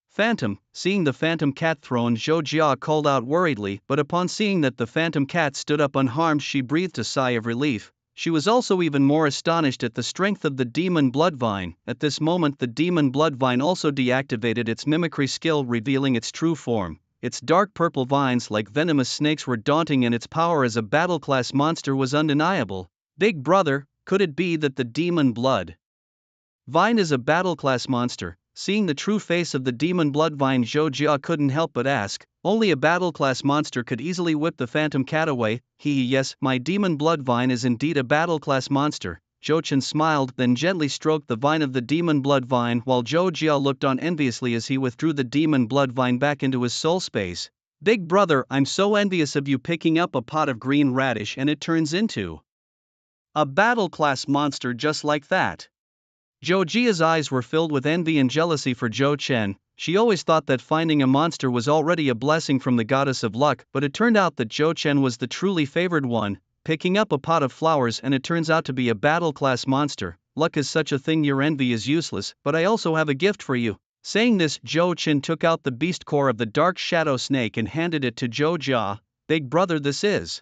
Phantom, seeing the Phantom Cat thrown, Zhou Jia called out worriedly, but upon seeing that the Phantom Cat stood up unharmed, she breathed a sigh of relief. She was also even more astonished at the strength of the Demon Blood Vine. At this moment, the Demon Blood Vine also deactivated its mimicry skill, revealing its true form. Its dark purple vines like venomous snakes were daunting, and its power as a battle-class monster was undeniable. Big brother, could it be that the Demon Blood Vine is a battle-class monster? Seeing the true face of the Demon Blood Vine, Zhou Jia couldn't help but ask. Only a battle-class monster could easily whip the Phantom Cat away. Yes, my Demon Blood Vine is indeed a battle-class monster. Zhou Chen smiled, then gently stroked the vine of the Demon Blood Vine, while Zhou Jia looked on enviously as he withdrew the Demon Blood Vine back into his soul space. Big brother, I'm so envious of you picking up a pot of green radish and it turns into a battle-class monster just like that. Zhou Jia's eyes were filled with envy and jealousy for Zhou Chen. She always thought that finding a monster was already a blessing from the goddess of luck, but it turned out that Zhou Chen was the truly favored one, picking up a pot of flowers and it turns out to be a battle-class monster. Luck is such a thing, your envy is useless, but I also have a gift for you. Saying this, Zhou Chen took out the beast core of the dark shadow snake and handed it to Zhou Jia. Big brother, this is.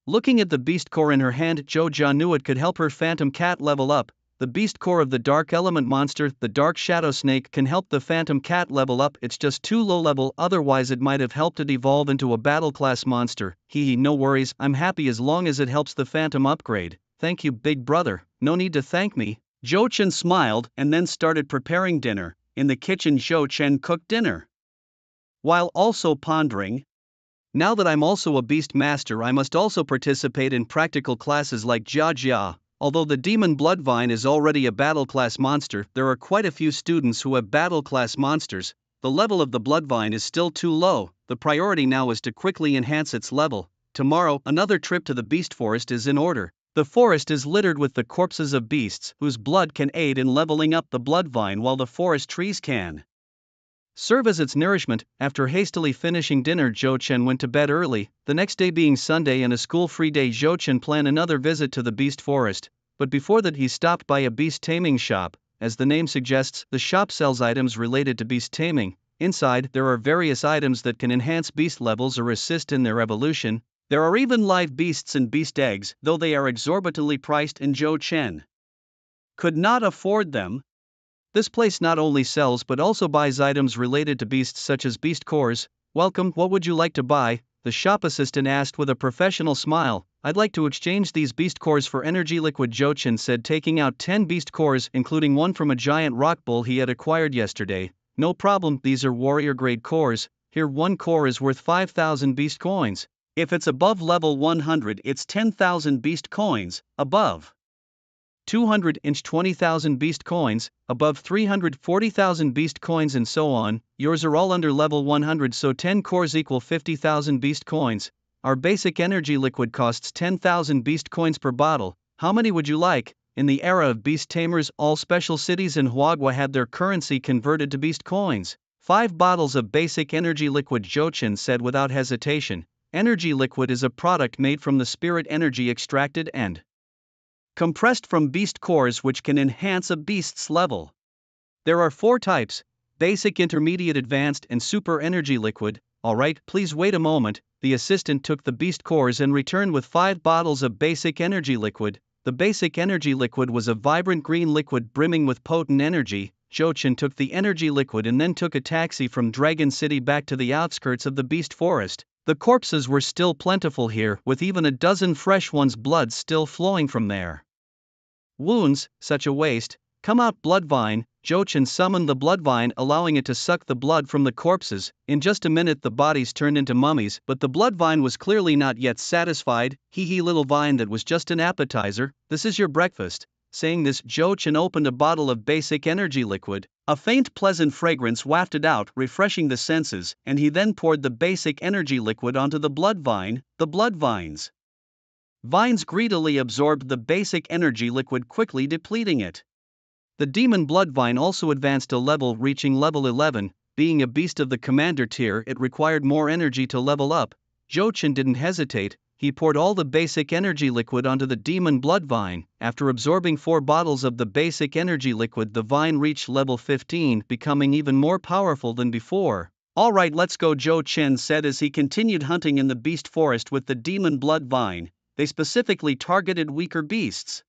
Looking at the beast core in her hand, Zhou Jia knew it could help her Phantom Cat level up. The beast core of the dark element monster, the dark shadow snake, can help the Phantom Cat level up. It's just too low level, otherwise it might have helped it evolve into a battle class monster. No worries, I'm happy as long as it helps the Phantom upgrade. Thank you, big brother. No need to thank me. Zhou Chen smiled and then started preparing dinner. In the kitchen, Zhou Chen cooked dinner while also pondering, now that I'm also a beast master, I must also participate in practical classes like Jia Jia. Although the Demon Blood Vine is already a battle class monster, there are quite a few students who have battle class monsters. The level of the Blood Vine is still too low. The priority now is to quickly enhance its level. Tomorrow, another trip to the Beast Forest is in order. The forest is littered with the corpses of beasts whose blood can aid in leveling up the Blood Vine, while the forest trees can serve as its nourishment. After hastily finishing dinner, Zhou Chen went to bed early. The next day being Sunday and a school-free day, Zhou Chen planned another visit to the Beast Forest. But before that, he stopped by a beast taming shop. As the name suggests, the shop sells items related to beast taming. Inside, there are various items that can enhance beast levels or assist in their evolution. There are even live beasts and beast eggs, though they are exorbitantly priced and Zhou Chen could not afford them. This place not only sells but also buys items related to beasts such as beast cores. Welcome, what would you like to buy? The shop assistant asked with a professional smile. I'd like to exchange these beast cores for energy liquid, Zhou Chen said, taking out 10 beast cores, including one from a giant rock bull he had acquired yesterday. No problem, these are warrior grade cores. Here, one core is worth 5,000 beast coins. If it's above level 100, it's 10,000 beast coins, above 200-inch 20,000 beast coins, above 340,000 beast coins, and so on. Yours are all under level 100, so 10 cores equal 50,000 beast coins. Our basic energy liquid costs 10,000 beast coins per bottle. How many would you like? In the era of beast tamers, all special cities in Huagua had their currency converted to beast coins. 5 bottles of basic energy liquid, Zhou Chen said without hesitation. Energy liquid is a product made from the spirit energy extracted and compressed from beast cores, which can enhance a beast's level. There are 4 types: basic, intermediate, advanced, and super energy liquid. Alright, please wait a moment. The assistant took the beast cores and returned with 5 bottles of basic energy liquid. The basic energy liquid was a vibrant green liquid brimming with potent energy. Jochen took the energy liquid and then took a taxi from Dragon City back to the outskirts of the beast forest. The corpses were still plentiful here, with even a dozen fresh ones' blood still flowing from there. Wounds, such a waste. Come out, Bloodvine. Jochen summoned the Bloodvine, allowing it to suck the blood from the corpses. In just a minute the bodies turned into mummies, but the Bloodvine was clearly not yet satisfied. Hee hee, little vine, that was just an appetizer. This is your breakfast. Saying this, Jochen opened a bottle of basic energy liquid. A faint pleasant fragrance wafted out, refreshing the senses, and he then poured the basic energy liquid onto the Bloodvine. The Bloodvines' vines greedily absorbed the basic energy liquid, quickly depleting it. The demon Bloodvine also advanced a level, reaching level 11. Being a beast of the commander tier, it required more energy to level up. Jochen didn't hesitate. He poured all the basic energy liquid onto the demon Bloodvine. After absorbing 4 bottles of the basic energy liquid, the vine reached level 15, becoming even more powerful than before. Alright, let's go, Jochen said as he continued hunting in the beast forest with the demon Bloodvine. They specifically targeted weaker beasts,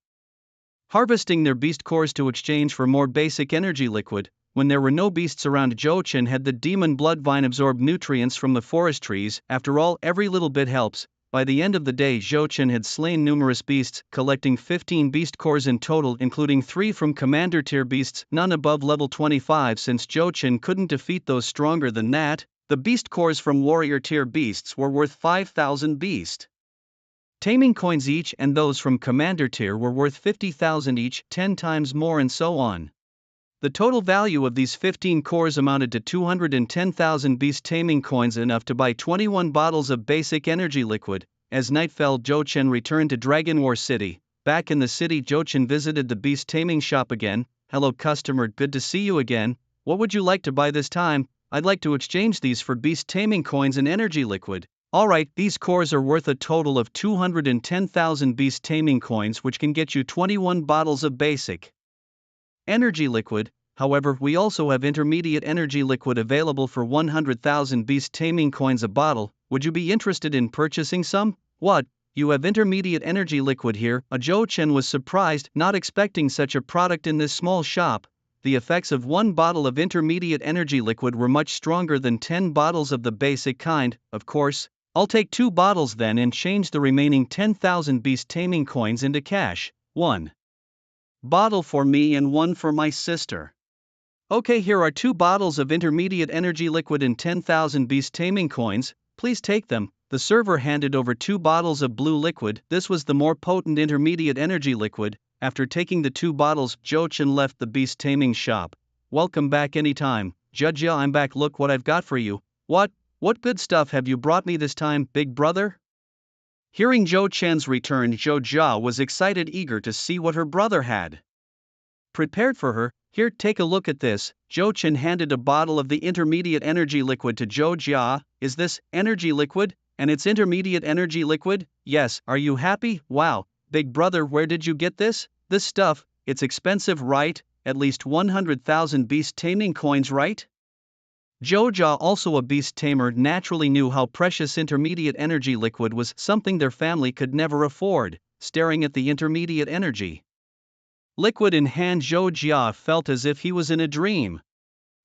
harvesting their beast cores to exchange for more basic energy liquid. When there were no beasts around, Jochen had the demon Bloodvine absorb nutrients from the forest trees. After all, every little bit helps. By the end of the day, Jochen had slain numerous beasts, collecting 15 beast cores in total, including 3 from commander tier beasts, none above level 25 since Jochen couldn't defeat those stronger than that. The beast cores from warrior tier beasts were worth 5,000 beast taming coins each, and those from commander tier were worth 50,000 each, 10 times more, and so on. The total value of these 15 cores amounted to 210,000 beast taming coins, enough to buy 21 bottles of basic energy liquid. As night fell, Jochen returned to Dragon War City. Back in the city, Jochen visited the beast taming shop again. Hello customer, good to see you again. What would you like to buy this time? I'd like to exchange these for beast taming coins and energy liquid. Alright, these cores are worth a total of 210,000 beast taming coins, which can get you 21 bottles of basic energy liquid. However, we also have intermediate energy liquid available for 100,000 beast taming coins a bottle. Would you be interested in purchasing some? What? You have intermediate energy liquid here? Jochen was surprised, not expecting such a product in this small shop. The effects of 1 bottle of intermediate energy liquid were much stronger than 10 bottles of the basic kind. Of course, I'll take 2 bottles then and change the remaining 10,000 beast taming coins into cash. 1 bottle for me and 1 for my sister. Okay, here are 2 bottles of intermediate energy liquid and 10,000 beast taming coins. Please take them. The server handed over 2 bottles of blue liquid. This was the more potent intermediate energy liquid. After taking the 2 bottles, Jochen left the beast taming shop. Welcome back anytime. Judge, I'm back. Look what I've got for you. What good stuff have you brought me this time, big brother? Hearing Jochen's return, Jia was excited, eager to see what her brother had prepared for her. Here, take a look at this. Jochen handed a bottle of the intermediate energy liquid to Jia. Is this energy liquid? And it's intermediate energy liquid? Yes, are you happy? Wow, big brother, where did you get this? This stuff, it's expensive, right? At least 100,000 beast taming coins, right? Jia, also a beast tamer, naturally knew how precious intermediate energy liquid was, something their family could never afford. Staring at the intermediate energy liquid in hand, Jia felt as if he was in a dream.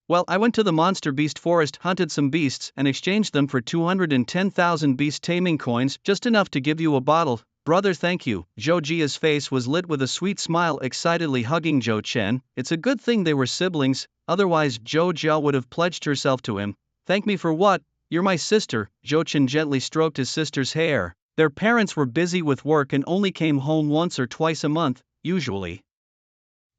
Well, I went to the monster beast forest, hunted some beasts, and exchanged them for 210,000 beast taming coins, just enough to give you a bottle. Brother, thank you. Jia's face was lit with a sweet smile, excitedly hugging Jochen. It's a good thing they were siblings, otherwise Jia would have pledged herself to him. Thank me for what? You're my sister. Jochen gently stroked his sister's hair. Their parents were busy with work and only came home once or twice a month, usually.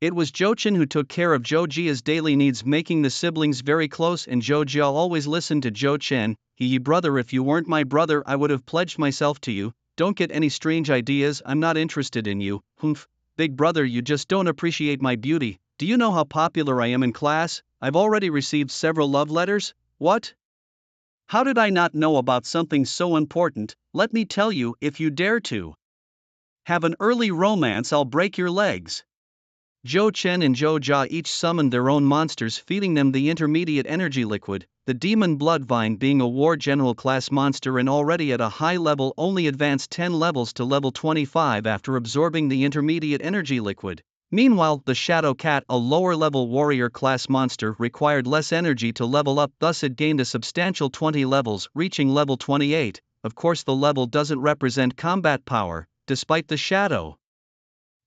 It was Jochen who took care of Jia's daily needs, making the siblings very close, and Jia always listened to Jochen. Brother, if you weren't my brother, I would have pledged myself to you. Don't get any strange ideas, I'm not interested in you. Humph, big brother, you just don't appreciate my beauty. Do you know how popular I am in class? I've already received several love letters. What? How did I not know about something so important? Let me tell you, if you dare to have an early romance, I'll break your legs. Zhou Chen and Zhou Jia each summoned their own monsters, feeding them the intermediate energy liquid, the demon blood vine being a war general class monster and already at a high level, only advanced 10 levels to level 25 after absorbing the intermediate energy liquid. Meanwhile, the Shadow Cat, a lower level warrior class monster, required less energy to level up, thus it gained a substantial 20 levels, reaching level 28. Of course, the level doesn't represent combat power, despite the Shadow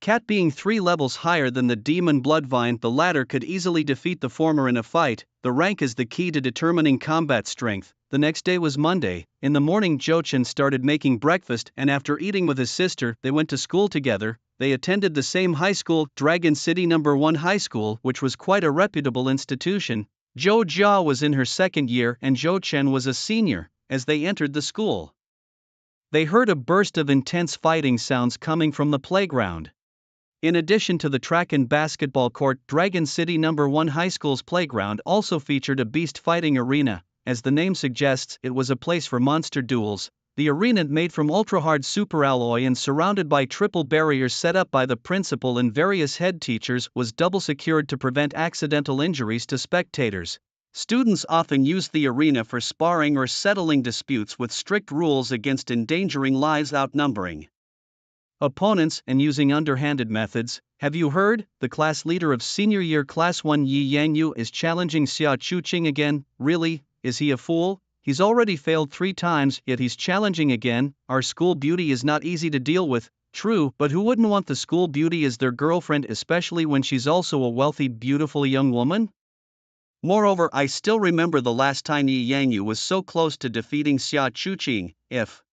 Cat being 3 levels higher than the Demon Bloodvine. The latter could easily defeat the former in a fight. The rank is the key to determining combat strength. The next day was Monday. In the morning, Jochen started making breakfast, and after eating with his sister, they went to school together. They attended the same high school, Dragon City No. 1 High School, which was quite a reputable institution. Zhou Jia was in her second year and Zhou Chen was a senior. As they entered the school, they heard a burst of intense fighting sounds coming from the playground. In addition to the track and basketball court, Dragon City No. 1 High School's playground also featured a beast fighting arena. As the name suggests, it was a place for monster duels. The arena, made from ultra-hard superalloy and surrounded by triple barriers set up by the principal and various head teachers, was double secured to prevent accidental injuries to spectators. Students often used the arena for sparring or settling disputes with strict rules against endangering lives, outnumbering opponents, and using underhanded methods. Have you heard? The class leader of senior year class 1 Yi Yangyu is challenging Xia Chuqing again. Really? Is he a fool? He's already failed 3 times, yet he's challenging again. Our school beauty is not easy to deal with. True, but who wouldn't want the school beauty as their girlfriend, especially when she's also a wealthy, beautiful young woman? Moreover, I still remember the last time Yi Yangyu was so close to defeating Xia Chuqing. If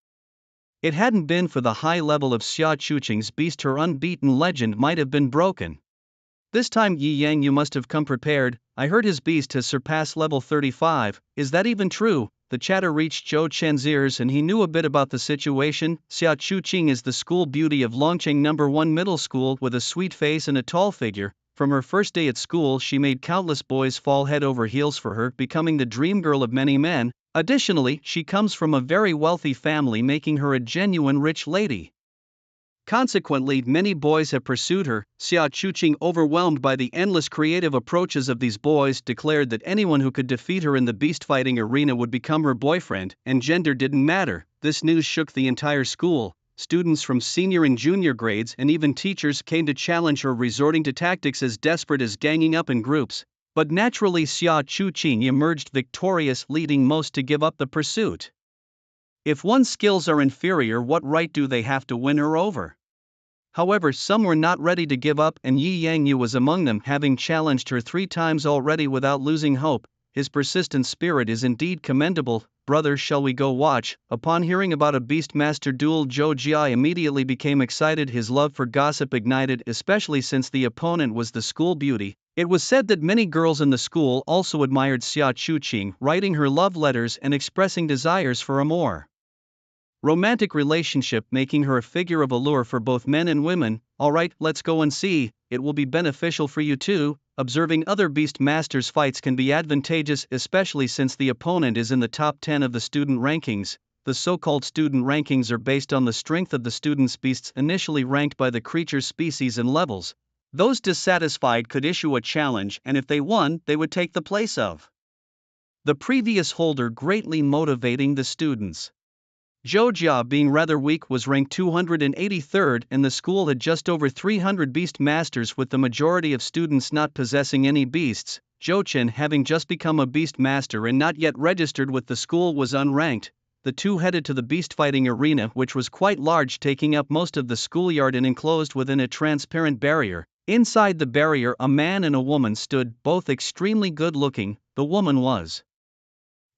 it hadn't been for the high level of Xia Chuqing's beast, her unbeaten legend might have been broken. This time Yi Yangyu must have come prepared. I heard his beast has surpassed level 35. Is that even true? The chatter reached Zhou Chen's ears and he knew a bit about the situation. Xia Chuqing is the school beauty of Longcheng No. 1 Middle School, with a sweet face and a tall figure. From her first day at school, she made countless boys fall head over heels for her, becoming the dream girl of many men. Additionally, she comes from a very wealthy family, making her a genuine rich lady. Consequently, many boys have pursued her. Xia Chuqing, overwhelmed by the endless creative approaches of these boys, declared that anyone who could defeat her in the beast fighting arena would become her boyfriend, and gender didn't matter. This news shook the entire school. Students from senior and junior grades and even teachers came to challenge her, resorting to tactics as desperate as ganging up in groups. But naturally, Xia Chuqing emerged victorious, leading most to give up the pursuit. If one's skills are inferior, what right do they have to win her over? However, some were not ready to give up, and Yi Yangyu was among them, having challenged her 3 times already without losing hope. His persistent spirit is indeed commendable. Brother, shall we go watch? Upon hearing about a Beastmaster duel, Zhou Jia immediately became excited. His love for gossip ignited, especially since the opponent was the school beauty. It was said that many girls in the school also admired Xia Chuqing, writing her love letters and expressing desires for a more romantic relationship, making her a figure of allure for both men and women. Alright, let's go and see. It will be beneficial for you too. Observing other beast masters' fights can be advantageous, especially since the opponent is in the top 10 of the student rankings. The so-called student rankings are based on the strength of the student's beasts, initially ranked by the creature's species and levels. Those dissatisfied could issue a challenge, and if they won, they would take the place of the previous holder, greatly motivating the students. Zhou Jia, being rather weak, was ranked 283rd, and the school had just over 300 beast masters, with the majority of students not possessing any beasts. Zhou Chen, having just become a beast master and not yet registered with the school, was unranked. The two headed to the beast fighting arena, which was quite large, taking up most of the schoolyard and enclosed within a transparent barrier. Inside the barrier, a man and a woman stood, both extremely good looking. The woman was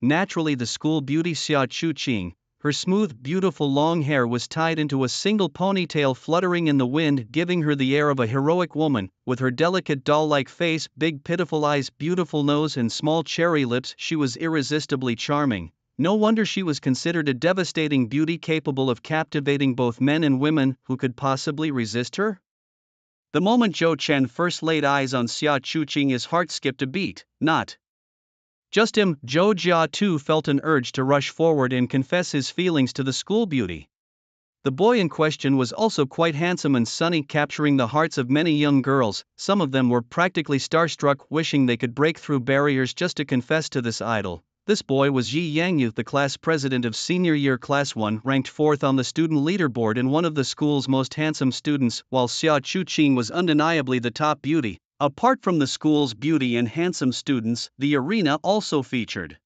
naturally the school beauty Xia Chuqing. Her smooth, beautiful long hair was tied into a single ponytail fluttering in the wind, giving her the air of a heroic woman. With her delicate doll-like face, big pitiful eyes, beautiful nose and small cherry lips, she was irresistibly charming. No wonder she was considered a devastating beauty, capable of captivating both men and women. Who could possibly resist her? The moment Zhou Chen first laid eyes on Xia Chuqing, his heart skipped a beat. Not just him, Zhou Jia too felt an urge to rush forward and confess his feelings to the school beauty. The boy in question was also quite handsome and sunny, capturing the hearts of many young girls. Some of them were practically starstruck, wishing they could break through barriers just to confess to this idol. This boy was Yi Yangyu, the class president of senior year class 1, ranked 4th on the student leaderboard and one of the school's most handsome students, while Xia Chuqing was undeniably the top beauty. Apart from the school's beauty and handsome students, the arena also featured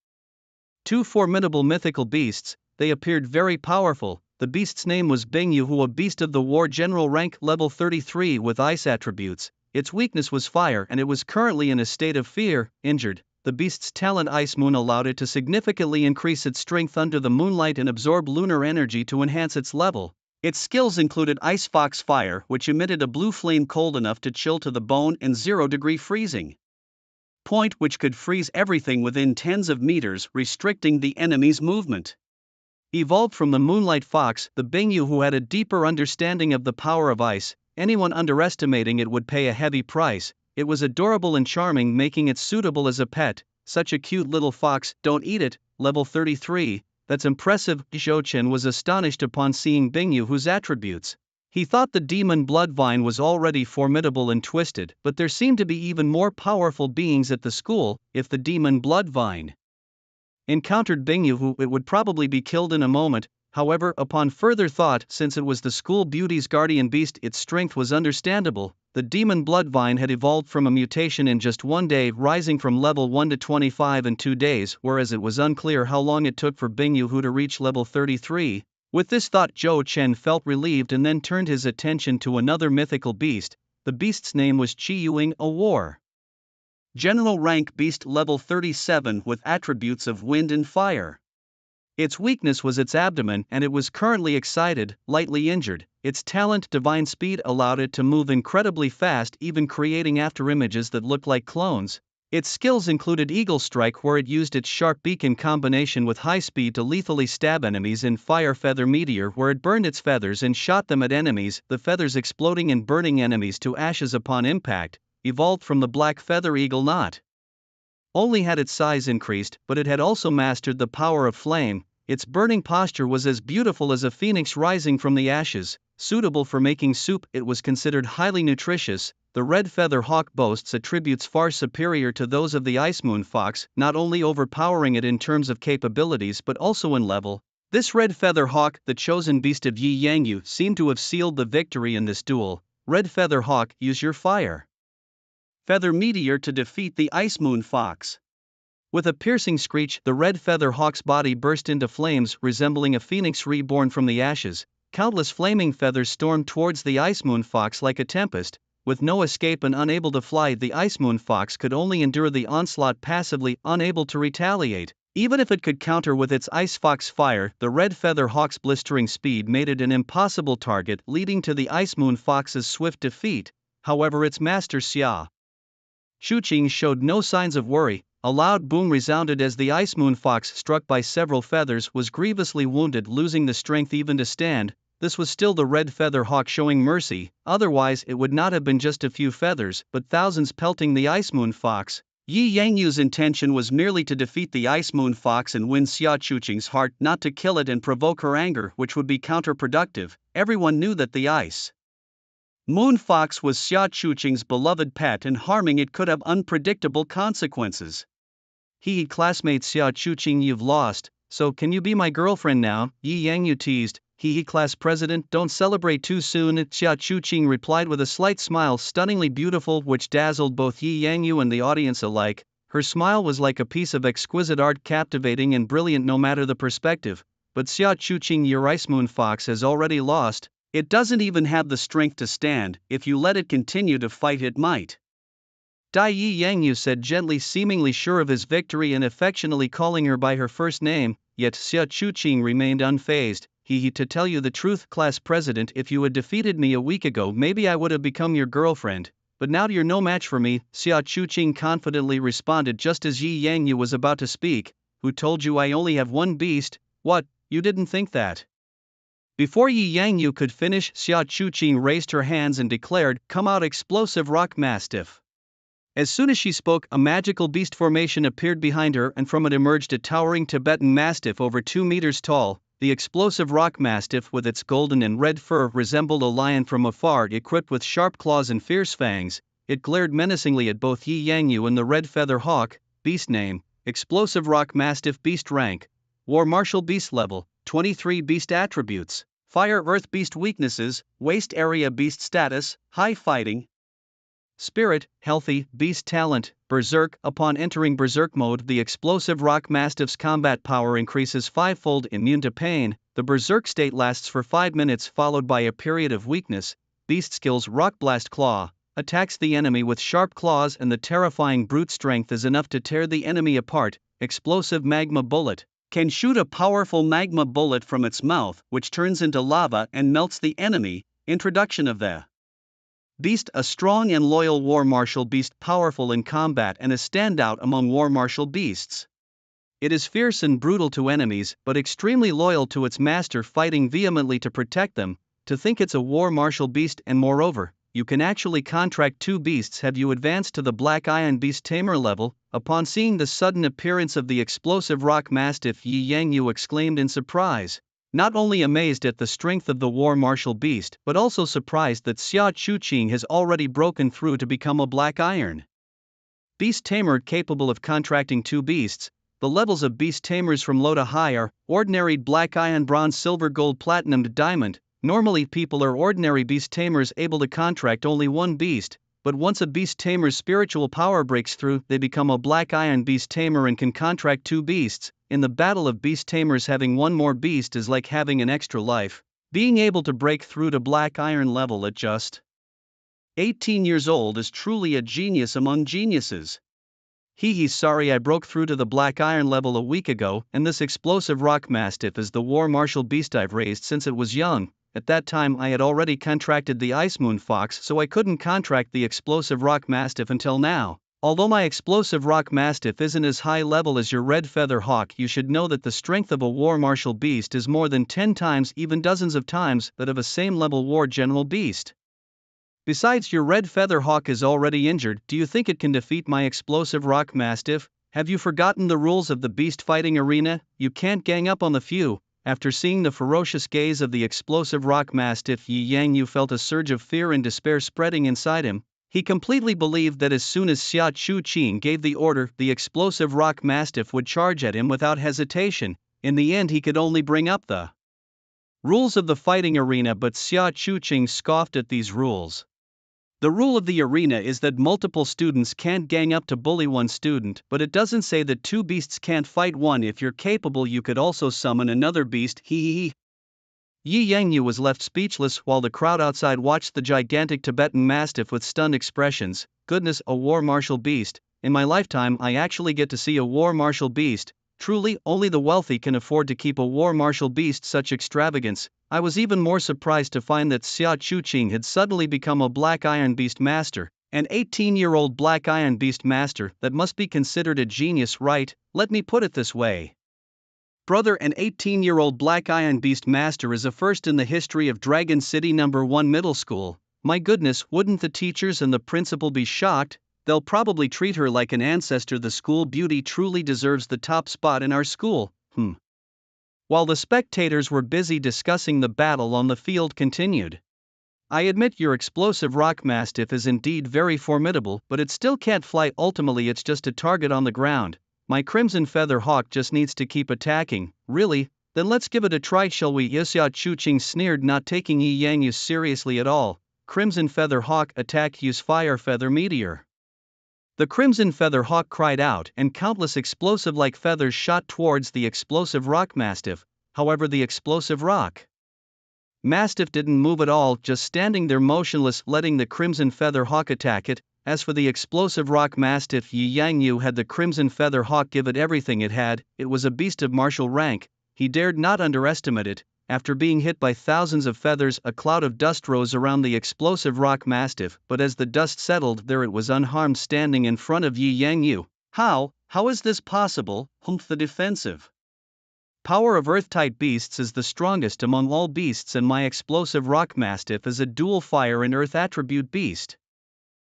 two formidable mythical beasts. They appeared very powerful. The beast's name was Bingyu, who a beast of the war general, rank level 33 with ice attributes. Its weakness was fire and it was currently in a state of fear, injured. The beast's talent Ice Moon allowed it to significantly increase its strength under the moonlight and absorb lunar energy to enhance its level. Its skills included Ice Fox Fire, which emitted a blue flame cold enough to chill to the bone, and 0-degree freezing point, which could freeze everything within tens of meters, restricting the enemy's movement. Evolved from the Moonlight Fox, the Bingyu, who had a deeper understanding of the power of ice, anyone underestimating it would pay a heavy price. It was adorable and charming, making it suitable as a pet. Such a cute little fox, don't eat it. Level 33, that's impressive. Zhou was astonished upon seeing Bingyu, whose attributes. He thought the demon Bloodvine was already formidable and twisted, but there seemed to be even more powerful beings at the school. If the demon Bloodvine encountered Bingyu, who it would probably be killed in a moment. However, upon further thought, since it was the school beauty's guardian beast, its strength was understandable. The demon Bloodvine had evolved from a mutation in just one day, rising from level 1 to 25 in 2 days, whereas it was unclear how long it took for Bingyu to reach level 33. With this thought, Zhou Chen felt relieved and then turned his attention to another mythical beast. The beast's name was Qiyuing, a war general rank beast, level 37, with attributes of wind and fire. Its weakness was its abdomen, and it was currently excited, lightly injured. Its talent Divine Speed allowed it to move incredibly fast, even creating afterimages that looked like clones. Its skills included Eagle Strike, where it used its sharp beak in combination with high speed to lethally stab enemies, and Fire Feather Meteor, where it burned its feathers and shot them at enemies, the feathers exploding and burning enemies to ashes upon impact. Evolved from the Black Feather Eagle, not only had its size increased, but it had also mastered the power of flame. Its burning posture was as beautiful as a phoenix rising from the ashes. Suitable for making soup, it was considered highly nutritious. The Red Feather Hawk boasts attributes far superior to those of the Ice Moon Fox, not only overpowering it in terms of capabilities but also in level. This Red Feather Hawk, the chosen beast of Yi Yangyu, seemed to have sealed the victory in this duel. Red Feather Hawk, use your Fire Feather Meteor to defeat the Ice Moon Fox. With a piercing screech, the Red Feather Hawk's body burst into flames, resembling a phoenix reborn from the ashes. Countless flaming feathers stormed towards the Ice Moon Fox like a tempest. With no escape and unable to fly, the Ice Moon Fox could only endure the onslaught passively, unable to retaliate. Even if it could counter with its Ice Fox Fire, the Red Feather Hawk's blistering speed made it an impossible target, leading to the Ice Moon Fox's swift defeat. However, its master Xia Chuqing showed no signs of worry. A loud boom resounded as the Ice Moon Fox, struck by several feathers, was grievously wounded, losing the strength even to stand. This was still the Red Feather Hawk showing mercy, otherwise it would not have been just a few feathers, but thousands pelting the Ice Moon Fox. Yi Yangyu's intention was merely to defeat the Ice Moon Fox and win Xia Chuqing's heart, not to kill it and provoke her anger, which would be counterproductive. Everyone knew that the Ice Moon Fox was Xia Chuqing's beloved pet, and harming it could have unpredictable consequences. Classmate Xia Chuqing, you've lost, so can you be my girlfriend now? Yi Yangyu teased. Class president, don't celebrate too soon. Xia Chuqing replied with a slight smile, stunningly beautiful, which dazzled both Yi Yangyu and the audience alike. Her smile was like a piece of exquisite art, captivating and brilliant no matter the perspective. But Xia Chuqing, your Ice Moon Fox has already lost. It doesn't even have the strength to stand. If you let it continue to fight, it might die. Yi Yangyu said gently, seemingly sure of his victory and affectionately calling her by her first name. Yet Xia Chuqing remained unfazed. To tell you the truth, class president, if you had defeated me a week ago, maybe I would have become your girlfriend. But now you're no match for me, Xia Chuqing confidently responded just as Yi Yangyu was about to speak. Who told you I only have one beast? What, you didn't think that? Before Yi Yangyu could finish, Xia Chuqing raised her hands and declared, "Come out, explosive rock mastiff." As soon as she spoke, a magical beast formation appeared behind her, and from it emerged a towering Tibetan mastiff over 2 meters tall. The explosive rock mastiff with its golden and red fur resembled a lion from afar, equipped with sharp claws and fierce fangs. It glared menacingly at both Yi Yangyu and the red feather hawk. Beast name: Explosive Rock Mastiff. Beast rank: War Martial. Beast level: 23. Beast attributes: Fire Earth. Beast weaknesses: Waist area. Beast status: High fighting spirit, healthy. Beast talent: Berserk. Upon entering Berserk mode, the explosive rock mastiff's combat power increases fivefold. Immune to pain. The Berserk state lasts for 5 minutes, followed by a period of weakness. Beast skills: Rock Blast Claw. Attacks the enemy with sharp claws, and the terrifying brute strength is enough to tear the enemy apart. Explosive Magma Bullet. Can shoot a powerful magma bullet from its mouth, which turns into lava and melts the enemy. Introduction of the Beast: a strong and loyal war martial beast, powerful in combat and a standout among war martial beasts. It is fierce and brutal to enemies, but extremely loyal to its master, fighting vehemently to protect them. To think it's a war martial beast, and moreover, you can actually contract 2 beasts. Have you advanced to the Black Iron Beast Tamer level? Upon seeing the sudden appearance of the explosive rock mastiff, Yi Yangyu exclaimed in surprise. Not only amazed at the strength of the war martial beast, but also surprised that Xia Chuqing has already broken through to become a Black Iron Beast Tamer capable of contracting 2 beasts. The levels of beast tamers from low to high are: ordinary, black iron, bronze, silver, gold, platinum to diamond. Normally people are ordinary beast tamers able to contract only 1 beast, but once a beast tamer's spiritual power breaks through, they become a black iron beast tamer and can contract 2 beasts. In the battle of beast tamers, having 1 more beast is like having an extra life. Being able to break through to black iron level at just 18 years old is truly a genius among geniuses. Sorry, I broke through to the black iron level a week ago, and this explosive rock mastiff is the war martial beast I've raised since it was young. At that time I had already contracted the Ice Moon Fox, so I couldn't contract the explosive rock mastiff until now. Although my explosive rock mastiff isn't as high level as your red feather hawk, you should know that the strength of a war martial beast is more than 10 times, even dozens of times, that of a same level war general beast. Besides, your red feather hawk is already injured. Do you think it can defeat my explosive rock mastiff? Have you forgotten the rules of the beast fighting arena? You can't gang up on the few. After seeing the ferocious gaze of the explosive rock mastiff, Yi Yangyu felt a surge of fear and despair spreading inside him. He completely believed that as soon as Xia Chuqing gave the order, the explosive rock mastiff would charge at him without hesitation. In the end, he could only bring up the rules of the fighting arena, but Xia Chuqing scoffed at these rules. The rule of the arena is that multiple students can't gang up to bully 1 student, but it doesn't say that 2 beasts can't fight 1. If you're capable, you could also summon another beast. Yi Yangyu was left speechless while the crowd outside watched the gigantic Tibetan mastiff with stunned expressions. Goodness, a war martial beast. In my lifetime I actually get to see a war martial beast. Truly, only the wealthy can afford to keep a war martial beast. Such extravagance. I was even more surprised to find that Xia Chuqing had suddenly become a Black Iron Beast Master, an 18-year-old Black Iron Beast Master. That must be considered a genius, right? Let me put it this way. Brother, an 18-year-old Black Iron Beast Master is a first in the history of Dragon City No. 1 Middle School. My goodness, wouldn't the teachers and the principal be shocked? They'll probably treat her like an ancestor. The school beauty truly deserves the top spot in our school. While the spectators were busy discussing, the battle on the field continued. I admit your explosive rock mastiff is indeed very formidable, but it still can't fly. Ultimately, it's just a target on the ground. My crimson feather hawk just needs to keep attacking. Really? Then let's give it a try, shall we? Xia Chuqing sneered, not taking Yi Yangyu seriously at all. Crimson feather hawk, attack, use fire feather meteor. The crimson feather hawk cried out, and countless explosive-like feathers shot towards the explosive rock mastiff. However, the explosive rock mastiff didn't move at all, just standing there motionless, letting the crimson feather hawk attack it. As for the explosive rock mastiff, Yi Yangyu had the crimson feather hawk give it everything it had. It was a beast of martial rank. He dared not underestimate it. After being hit by thousands of feathers, a cloud of dust rose around the explosive rock mastiff, but as the dust settled, there it was unharmed, standing in front of Yi Yangyu. How is this possible? The defensive power of earth-type beasts is the strongest among all beasts, and my explosive rock mastiff is a dual fire and earth attribute beast.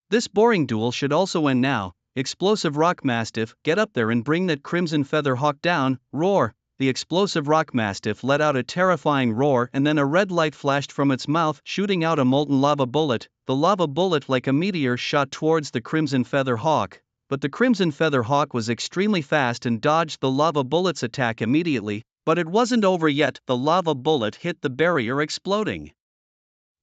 This boring duel should also end now. Explosive rock mastiff, get up there and bring that crimson feather hawk down. Roar! the explosive rock mastiff let out a terrifying roar, and then a red light flashed from its mouth, shooting out a molten lava bullet. The lava bullet, like a meteor, shot towards the Crimson Feather Hawk, but the Crimson Feather Hawk was extremely fast and dodged the lava bullet's attack immediately. But it wasn't over yet. The lava bullet hit the barrier, exploding.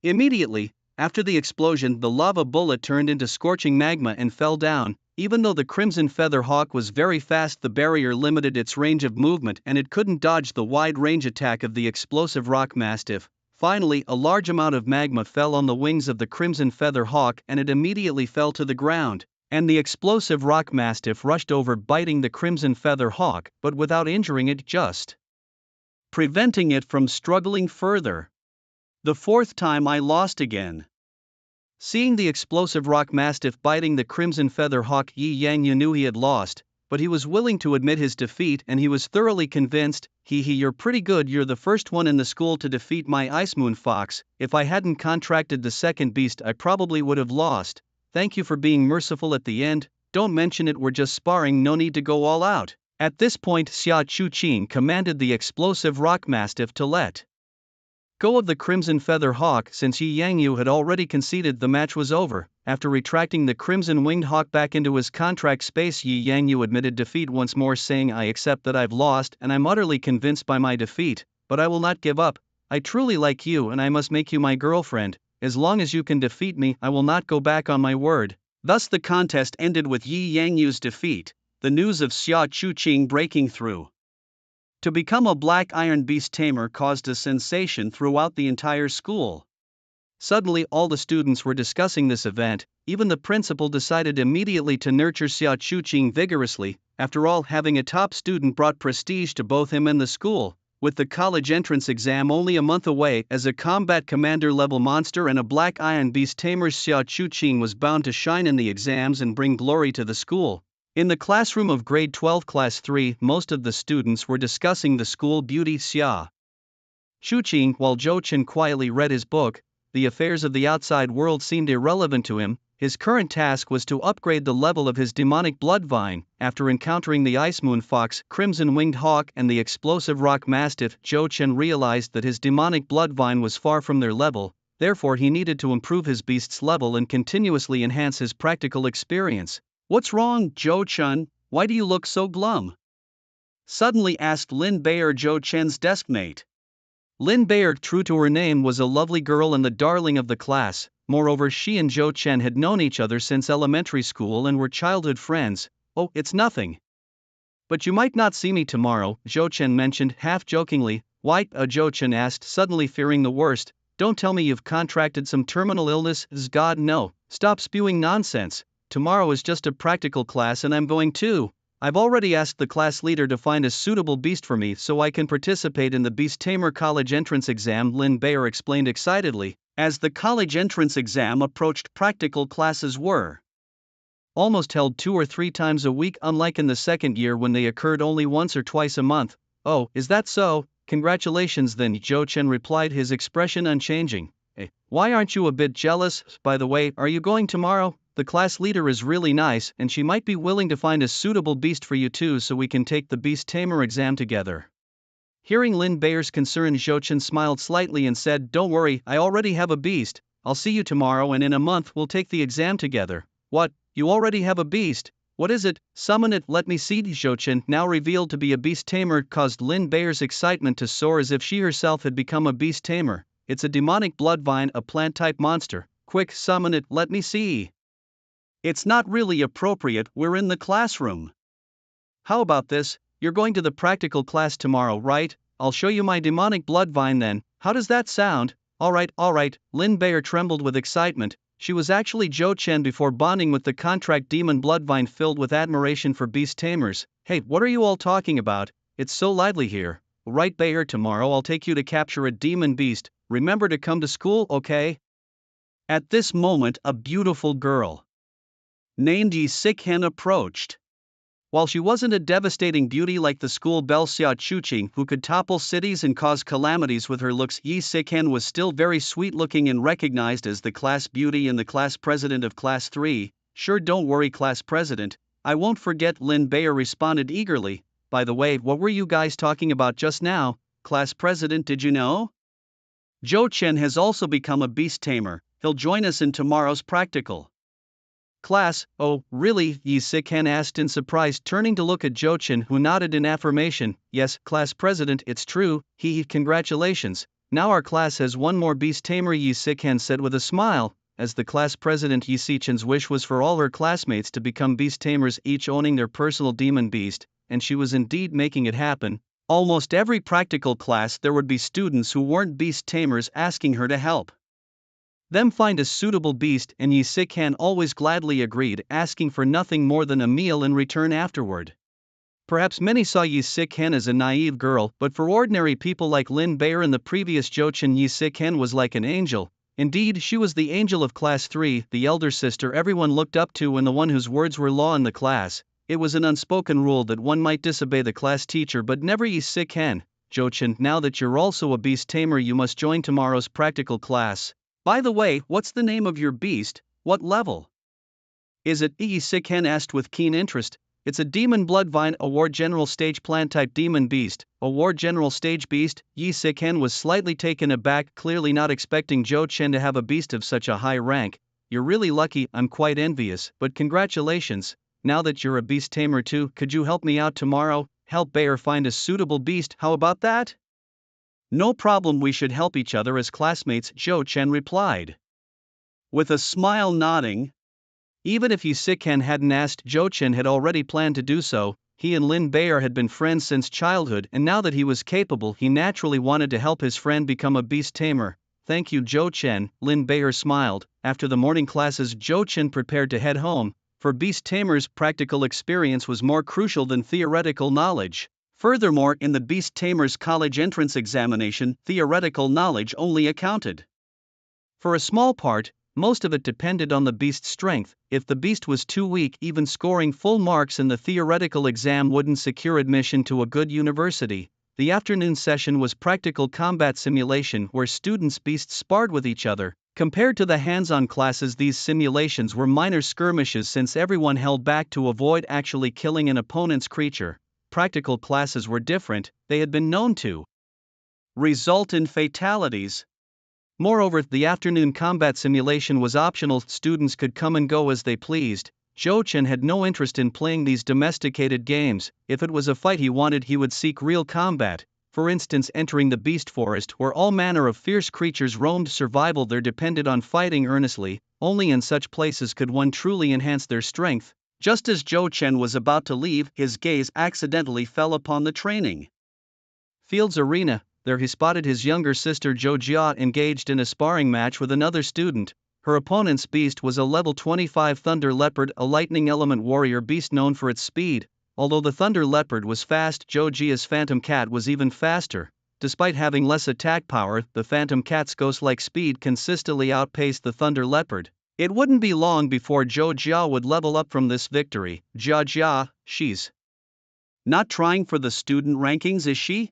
Immediately after the explosion, the lava bullet turned into scorching magma and fell down. Even though the Crimson Feather Hawk was very fast, the barrier limited its range of movement and it couldn't dodge the wide-range attack of the explosive rock mastiff. Finally, a large amount of magma fell on the wings of the Crimson Feather Hawk and it immediately fell to the ground, and the explosive rock mastiff rushed over, biting the Crimson Feather Hawk, but without injuring it, just preventing it from struggling further. The fourth time I lost again. Seeing the explosive rock mastiff biting the Crimson Feather Hawk, Yi Yang knew he had lost, but he was willing to admit his defeat and he was thoroughly convinced. You're pretty good. You're the first one in the school to defeat my Ice Moon Fox. If I hadn't contracted the second beast, I probably would have lost. Thank you for being merciful at the end. Don't mention it, we're just sparring, no need to go all out. At this point, Xia Chuqing commanded the explosive rock mastiff to let go of the Crimson Feather Hawk, since Yi Yangyu had already conceded the match was over. After retracting the Crimson Winged Hawk back into his contract space, Yi Yangyu admitted defeat once more, saying, I accept that I've lost and I'm utterly convinced by my defeat, but I will not give up. I truly like you and I must make you my girlfriend. As long as you can defeat me, I will not go back on my word. Thus the contest ended with Yi Yangyu's defeat, the news of Xia Chuqing breaking through to become a Black Iron Beast tamer caused a sensation throughout the entire school. Suddenly all the students were discussing this event. Even the principal decided immediately to nurture Xia Chuqing vigorously. After all, having a top student brought prestige to both him and the school. With the college entrance exam only a month away, as a combat commander level monster and a Black Iron Beast tamer, Xia Chuqing was bound to shine in the exams and bring glory to the school. In the classroom of grade 12 class 3, most of the students were discussing the school beauty Xia Chuqing, while Zhou Chen quietly read his book. The affairs of the outside world seemed irrelevant to him. His current task was to upgrade the level of his demonic blood vine. After encountering the Ice Moon Fox, Crimson Winged Hawk and the explosive rock mastiff, Zhou Chen realized that his demonic blood vine was far from their level. Therefore he needed to improve his beast's level and continuously enhance his practical experience. What's wrong, Zhou Chen? Why do you look so glum? Suddenly asked Lin Bear, Zhou Chen's deskmate. Lin Bear, true to her name, was a lovely girl and the darling of the class. Moreover, she and Zhou Chen had known each other since elementary school and were childhood friends. Oh, it's nothing. But you might not see me tomorrow, Zhou Chen mentioned, half-jokingly. Why? Zhou Chen asked, suddenly fearing the worst. Don't tell me you've contracted some terminal illness. God, no. Stop spewing nonsense. Tomorrow is just a practical class and I'm going too. I've already asked the class leader to find a suitable beast for me so I can participate in the Beast Tamer College entrance exam, Lin Bear explained excitedly. As the college entrance exam approached, practical classes were almost held 2 or 3 times a week, unlike in the second year when they occurred only once or twice a month. Oh, is that so? Congratulations then, Zhou Chen replied, his expression unchanging. Hey, why aren't you a bit jealous? By the way, are you going tomorrow? The class leader is really nice and she might be willing to find a suitable beast for you too so we can take the Beast Tamer exam together. Hearing Lin Bear's concern, Zhou Chen smiled slightly and said, Don't worry, I already have a beast. I'll see you tomorrow and in a month we'll take the exam together. What, you already have a beast? What is it? Summon it, let me see. Zhou Chen, now revealed to be a beast tamer, caused Lin Bear's excitement to soar as if she herself had become a beast tamer. It's a demonic blood vine, a plant-type monster. Quick, summon it, let me see. It's not really appropriate, we're in the classroom. How about this? You're going to the practical class tomorrow, right? I'll show you my demonic blood vine then. How does that sound? Alright. Lin Bear trembled with excitement. She was actually Zhou Chen before bonding with the contract demon bloodvine, filled with admiration for beast tamers. Hey, what are you all talking about? It's so lively here. Right, Bear, tomorrow I'll take you to capture a demon beast. Remember to come to school, okay? At this moment, a beautiful girl named Yi Sikhen approached. While she wasn't a devastating beauty like the school belle Xia Chuqing, who could topple cities and cause calamities with her looks, Yi Sikhen was still very sweet-looking and recognized as the class beauty and the class president of Class 3. Sure, don't worry, class president. I won't forget, Lin Bear responded eagerly. by the way, what were you guys talking about just now, class president, did you know? Zhou Chen has also become a beast tamer, he'll join us in tomorrow's practical class. Oh, really? Yi Sikan asked in surprise, turning to look at Zhou Chen, who nodded in affirmation. Yes, class president, it's true, congratulations. Now our class has one more beast tamer, Yi Sikan said with a smile. As the class president, Yi Sichan's wish was for all her classmates to become beast tamers, each owning their personal demon beast, and she was indeed making it happen. Almost every practical class there would be students who weren't beast tamers asking her to help them find a suitable beast, and Yi Sikan always gladly agreed, asking for nothing more than a meal in return afterward. Perhaps many saw Yi Sikan as a naive girl, but for ordinary people like Lin Bayer and the previous Zhou Chen, Yi Sikan was like an angel. Indeed, she was the angel of Class 3, the elder sister everyone looked up to and the one whose words were law in the class. It was an unspoken rule that one might disobey the class teacher but never Yi Sikan. Zhou Chen, now that you're also a beast tamer, you must join tomorrow's practical class. By the way, what's the name of your beast, what level is it? Yi Sikan asked with keen interest. It's a Demon Bloodvine Award General Stage Plant Type Demon Beast. Award General Stage Beast? Yi Sikan was slightly taken aback, clearly not expecting Zhou Chen to have a beast of such a high rank. You're really lucky, I'm quite envious, but congratulations. Now that you're a beast tamer too, could you help me out tomorrow? Help Bayer find a suitable beast, how about that? No problem, we should help each other as classmates, Zhou Chen replied. With a smile nodding. Even if Yi Sikan hadn't asked, Zhou Chen had already planned to do so. He and Lin Bayer had been friends since childhood, and now that he was capable, he naturally wanted to help his friend become a beast tamer. Thank you, Zhou Chen, Lin Bayer smiled. After the morning classes, Zhou Chen prepared to head home. For beast tamers, practical experience was more crucial than theoretical knowledge. Furthermore, in the beast tamer's college entrance examination, theoretical knowledge only accounted for a small part. Most of it depended on the beast's strength. If the beast was too weak, even scoring full marks in the theoretical exam wouldn't secure admission to a good university. The afternoon session was practical combat simulation where students' beasts sparred with each other. Compared to the hands-on classes, these simulations were minor skirmishes since everyone held back to avoid actually killing an opponent's creature. Practical classes were different, they had been known to result in fatalities. Moreover, the afternoon combat simulation was optional, students could come and go as they pleased. Zhou Chen had no interest in playing these domesticated games. If it was a fight he wanted, he would seek real combat. For instance, entering the beast forest where all manner of fierce creatures roamed. Survival there depended on fighting earnestly. Only in such places could one truly enhance their strength. Just as Zhou Chen was about to leave, his gaze accidentally fell upon the training field's arena. There he spotted his younger sister Zhou Jia engaged in a sparring match with another student. Her opponent's beast was a level 25 Thunder Leopard, a lightning element warrior beast known for its speed. Although the Thunder Leopard was fast, Zhou Jia's Phantom Cat was even faster. Despite having less attack power, the Phantom Cat's ghost-like speed consistently outpaced the Thunder Leopard. It wouldn't be long before Zhou Jia would level up from this victory. Jia, she's not trying for the student rankings, is she?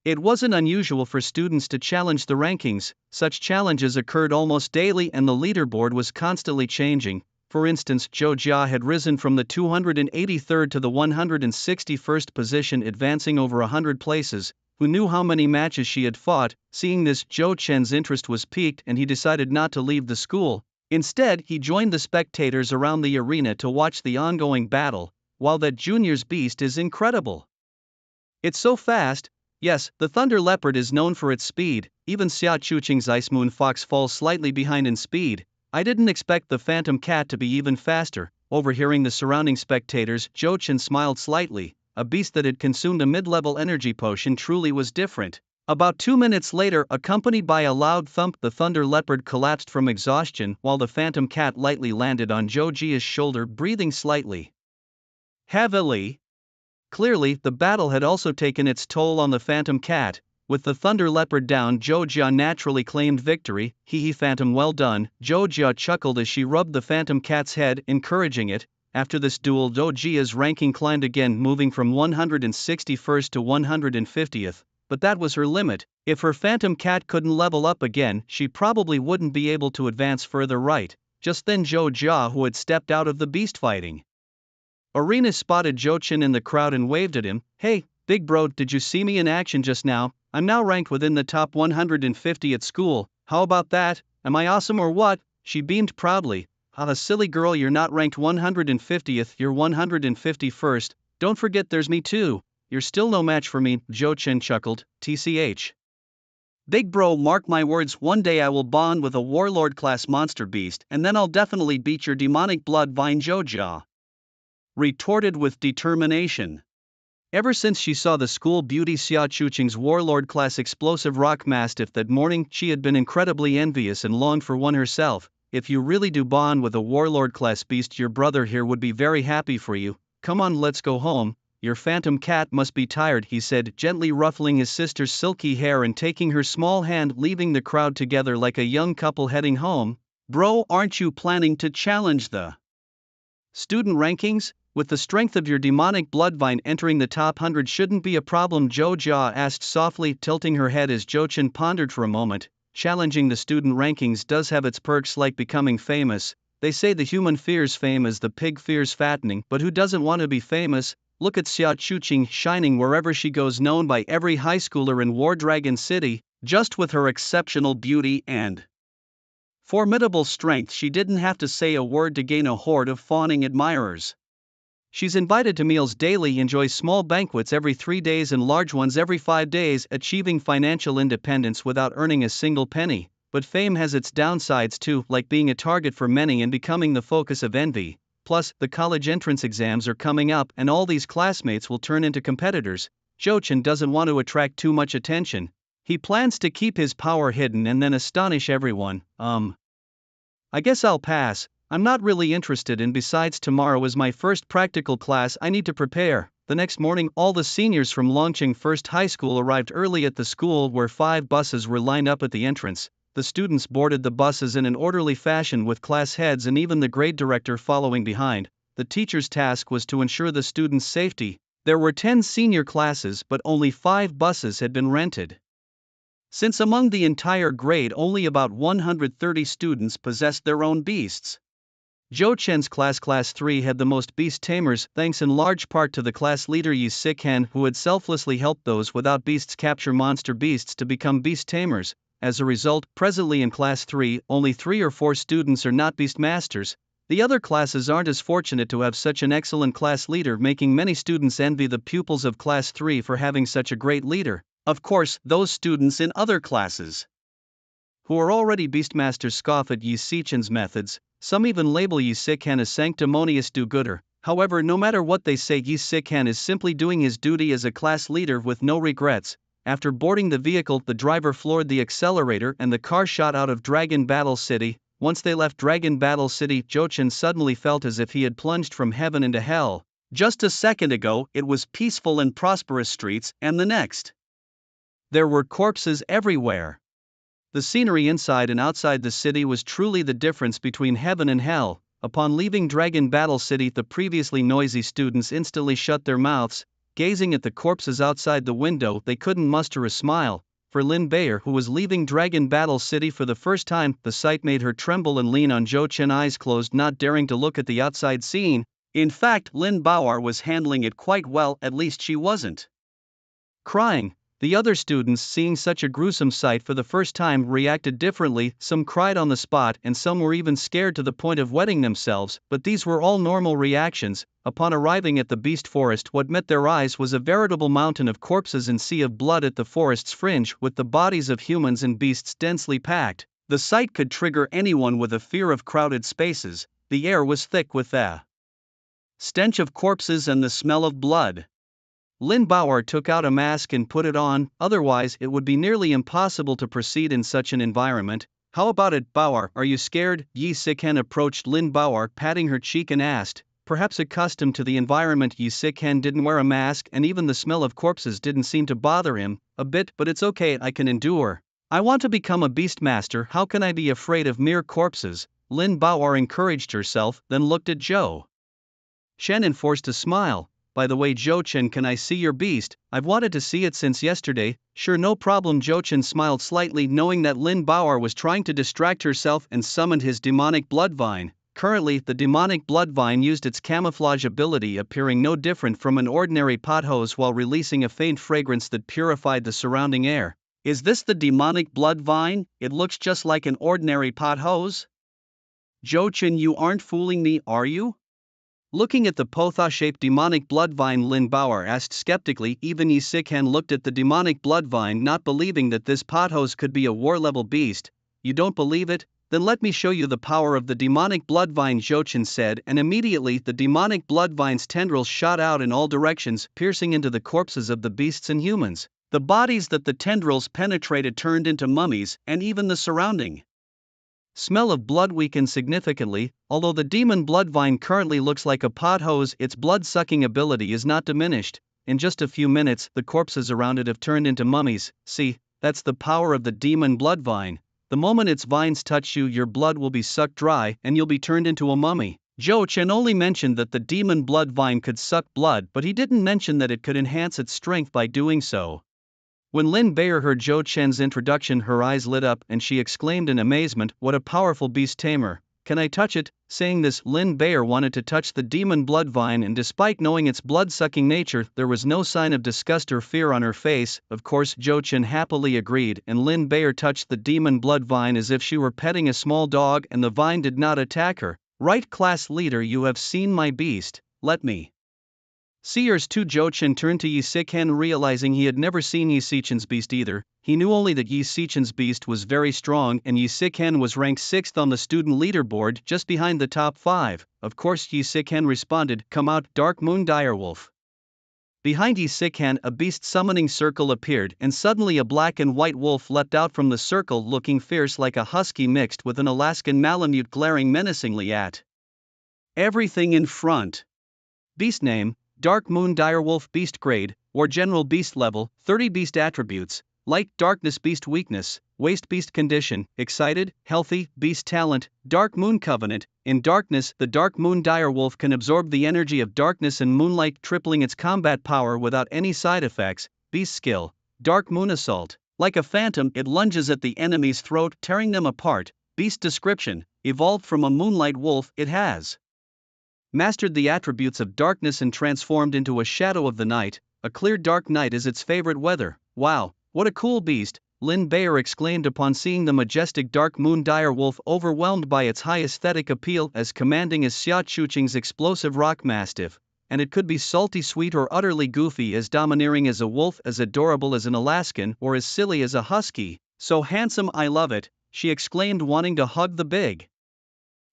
It wasn't unusual for students to challenge the rankings. Such challenges occurred almost daily and the leaderboard was constantly changing. For instance, Zhou Jia had risen from the 283rd to the 161st position, advancing over 100 places. Who knew how many matches she had fought? Seeing this, Zhou Chen's interest was piqued and he decided not to leave the school. Instead, he joined the spectators around the arena to watch the ongoing battle. Wow, that junior's beast is incredible. It's so fast. Yes, the Thunder Leopard is known for its speed. Even Xia Chuqing's Ice Moon Fox falls slightly behind in speed. I didn't expect the Phantom Cat to be even faster. Overhearing the surrounding spectators, Zhou Chen smiled slightly. A beast that had consumed a mid-level energy potion truly was different. About 2 minutes later, accompanied by a loud thump, the Thunder Leopard collapsed from exhaustion while the Phantom Cat lightly landed on Zhou Jia's shoulder, breathing slightly heavily. Clearly, the battle had also taken its toll on the Phantom Cat. With the Thunder Leopard down, Zhou Jia naturally claimed victory. Hee Phantom, well done. Zhou Jia chuckled as she rubbed the Phantom Cat's head, encouraging it. After this duel, Zhou Jia's ranking climbed again, moving from 161st to 150th. But that was her limit. If her Phantom Cat couldn't level up again, she probably wouldn't be able to advance further. Right. Just then Zhou Jia, who had stepped out of the beast fighting Arena spotted Zhou Chen in the crowd and waved at him. "Hey, big bro, did you see me in action just now? I'm now ranked within the top 150 at school. How about that? Am I awesome or what?" She beamed proudly. "Ah, silly girl, you're not ranked 150th, you're 151st. Don't forget there's me too. You're still no match for me," Zhou Chen chuckled. "TCH. Big bro, mark my words, one day I will bond with a warlord-class monster beast and then I'll definitely beat your demonic blood vine," Zhou retorted with determination. Ever since she saw the school beauty Xia Chuqing's warlord-class explosive rock mastiff that morning, she had been incredibly envious and longed for one herself. "If you really do bond with a warlord-class beast, your brother here would be very happy for you. Come on, let's go home. Your phantom cat must be tired," he said, gently ruffling his sister's silky hair and taking her small hand, leaving the crowd together like a young couple heading home. "Bro, aren't you planning to challenge the student rankings? With the strength of your demonic bloodvine, entering the top 100 shouldn't be a problem," Zhou Jia asked softly, tilting her head as Zhou Chen pondered for a moment. "Challenging the student rankings does have its perks, like becoming famous. They say the human fears fame as the pig fears fattening, but who doesn't want to be famous? Look at Xia Chuqing, shining wherever she goes, known by every high schooler in War Dragon City. Just with her exceptional beauty and formidable strength, she didn't have to say a word to gain a horde of fawning admirers. She's invited to meals daily, enjoys small banquets every 3 days and large ones every 5 days, achieving financial independence without earning a single penny. But fame has its downsides too, like being a target for many and becoming the focus of envy. Plus, the college entrance exams are coming up and all these classmates will turn into competitors. Zhou Chen doesn't want to attract too much attention. He plans to keep his power hidden and then astonish everyone. I guess I'll pass. I'm not really interested, and besides, tomorrow is my first practical class I need to prepare." The next morning, all the seniors from Longqing First High School arrived early at the school, where 5 buses were lined up at the entrance. The students boarded the buses in an orderly fashion, with class heads and even the grade director following behind. The teacher's task was to ensure the students' safety. There were 10 senior classes, but only 5 buses had been rented. Since among the entire grade only about 130 students possessed their own beasts. Zhou Chen's class 3 had the most beast tamers, thanks in large part to the class leader Yi Sikan, who had selflessly helped those without beasts capture monster beasts to become beast tamers. As a result, presently in class 3, only 3 or 4 students are not beastmasters. The other classes aren't as fortunate to have such an excellent class leader, making many students envy the pupils of class 3 for having such a great leader. Of course, those students in other classes who are already beastmasters scoff at Yi Sichan's methods. Some even label Yi Sikan a sanctimonious do-gooder. However, no matter what they say, Yi Sikan is simply doing his duty as a class leader with no regrets. After boarding the vehicle, the driver floored the accelerator and the car shot out of Dragon Battle City. Once they left Dragon Battle City, Zhou Chen suddenly felt as if he had plunged from heaven into hell. Just a second ago, it was peaceful and prosperous streets, and the next, there were corpses everywhere. The scenery inside and outside the city was truly the difference between heaven and hell. Upon leaving Dragon Battle City, the previously noisy students instantly shut their mouths. Gazing at the corpses outside the window, they couldn't muster a smile. For Lin Bayer, who was leaving Dragon Battle City for the first time, the sight made her tremble and lean on Zhou Chen, eyes closed, not daring to look at the outside scene. In fact, Lin Baoer was handling it quite well, at least she wasn't crying. The other students, seeing such a gruesome sight for the first time, reacted differently. Some cried on the spot and some were even scared to the point of wetting themselves, but these were all normal reactions. Upon arriving at the beast forest, what met their eyes was a veritable mountain of corpses and sea of blood at the forest's fringe, with the bodies of humans and beasts densely packed. The sight could trigger anyone with a fear of crowded spaces. The air was thick with the stench of corpses and the smell of blood. Lin Baoer took out a mask and put it on, otherwise it would be nearly impossible to proceed in such an environment. "How about it, Baoer, are you scared?" Yi Sikan approached Lin Baoer, patting her cheek, and asked. Perhaps accustomed to the environment, Yi Sikan didn't wear a mask and even the smell of corpses didn't seem to bother him. "A bit, but it's okay, I can endure. I want to become a beastmaster, how can I be afraid of mere corpses?" Lin Baoer encouraged herself, then looked at Zhou Chen and forced a smile. "By the way, Zhou Chen, can I see your beast? I've wanted to see it since yesterday." "Sure, no problem." Zhou Chen smiled slightly, knowing that Lin Baoer was trying to distract herself, and summoned his demonic bloodvine. Currently, the demonic blood vine used its camouflage ability, appearing no different from an ordinary pot hose while releasing a faint fragrance that purified the surrounding air. Is this the demonic blood vine? It looks just like an ordinary pot hose. Jo-chan, you aren't fooling me, are you? Looking at the potha-shaped demonic blood vine, Lin Bauer asked skeptically. Even Yi Sikhan looked at the demonic blood vine, not believing that this pot hose could be a war-level beast. You don't believe it? Then let me show you the power of the demonic blood vine, Jo-chan said, and immediately the demonic blood vine's tendrils shot out in all directions, piercing into the corpses of the beasts and humans. The bodies that the tendrils penetrated turned into mummies, and even the surrounding smell of blood weakened significantly. Although the demon blood vine currently looks like a pot hose, its blood-sucking ability is not diminished. In just a few minutes, the corpses around it have turned into mummies. See, that's the power of the demon blood vine. The moment its vines touch you, your blood will be sucked dry, and you'll be turned into a mummy. Jo-chan only mentioned that the demon blood vine could suck blood, but he didn't mention that it could enhance its strength by doing so. When Lin Bayer heard Jo-chan's introduction, her eyes lit up and she exclaimed in amazement, "What a powerful beast tamer! Can I touch it?" Saying this, Lin Bayer wanted to touch the demon blood vine, and despite knowing its blood-sucking nature, there was no sign of disgust or fear on her face. Of course, Jo-chan happily agreed, and Lin Bayer touched the demon blood vine as if she were petting a small dog, and the vine did not attack her. "Right, class leader, you have seen my beast, let me see yours too." Jo-chan turned to Yi Sikhan, realizing he had never seen Yi Sichan's beast either. He knew only that Yi Sichan's beast was very strong, and Yi Sikhan was ranked 6th on the student leaderboard, just behind the top 5. Of course, Yi Sikhan responded, "Come out, Dark Moon Direwolf." Behind Yi Sikhan, a beast summoning circle appeared, and suddenly a black and white wolf leapt out from the circle, looking fierce like a husky mixed with an Alaskan Malamute, glaring menacingly at everything in front. Beast name: Dark Moon Direwolf. Beast grade, or general beast level, 30. Beast attributes: light, darkness. Beast weakness, waste. Beast condition: excited, healthy. Beast talent: Dark Moon Covenant. In darkness, the Dark Moon Direwolf can absorb the energy of darkness and moonlight, tripling its combat power without any side effects. Beast skill: Dark Moon Assault. Like a phantom, it lunges at the enemy's throat, tearing them apart. Beast description: evolved from a moonlight wolf, it has mastered the attributes of darkness and transformed into a shadow of the night. A clear dark night is its favorite weather. Wow, what a cool beast! Lin Bayer exclaimed upon seeing the majestic Dark Moon Direwolf, overwhelmed by its high aesthetic appeal. As commanding as Xia Chuqing's explosive rock mastiff, and it could be salty sweet or utterly goofy, as domineering as a wolf, as adorable as an Alaskan, or as silly as a husky. So handsome, I love it, she exclaimed, wanting to hug the big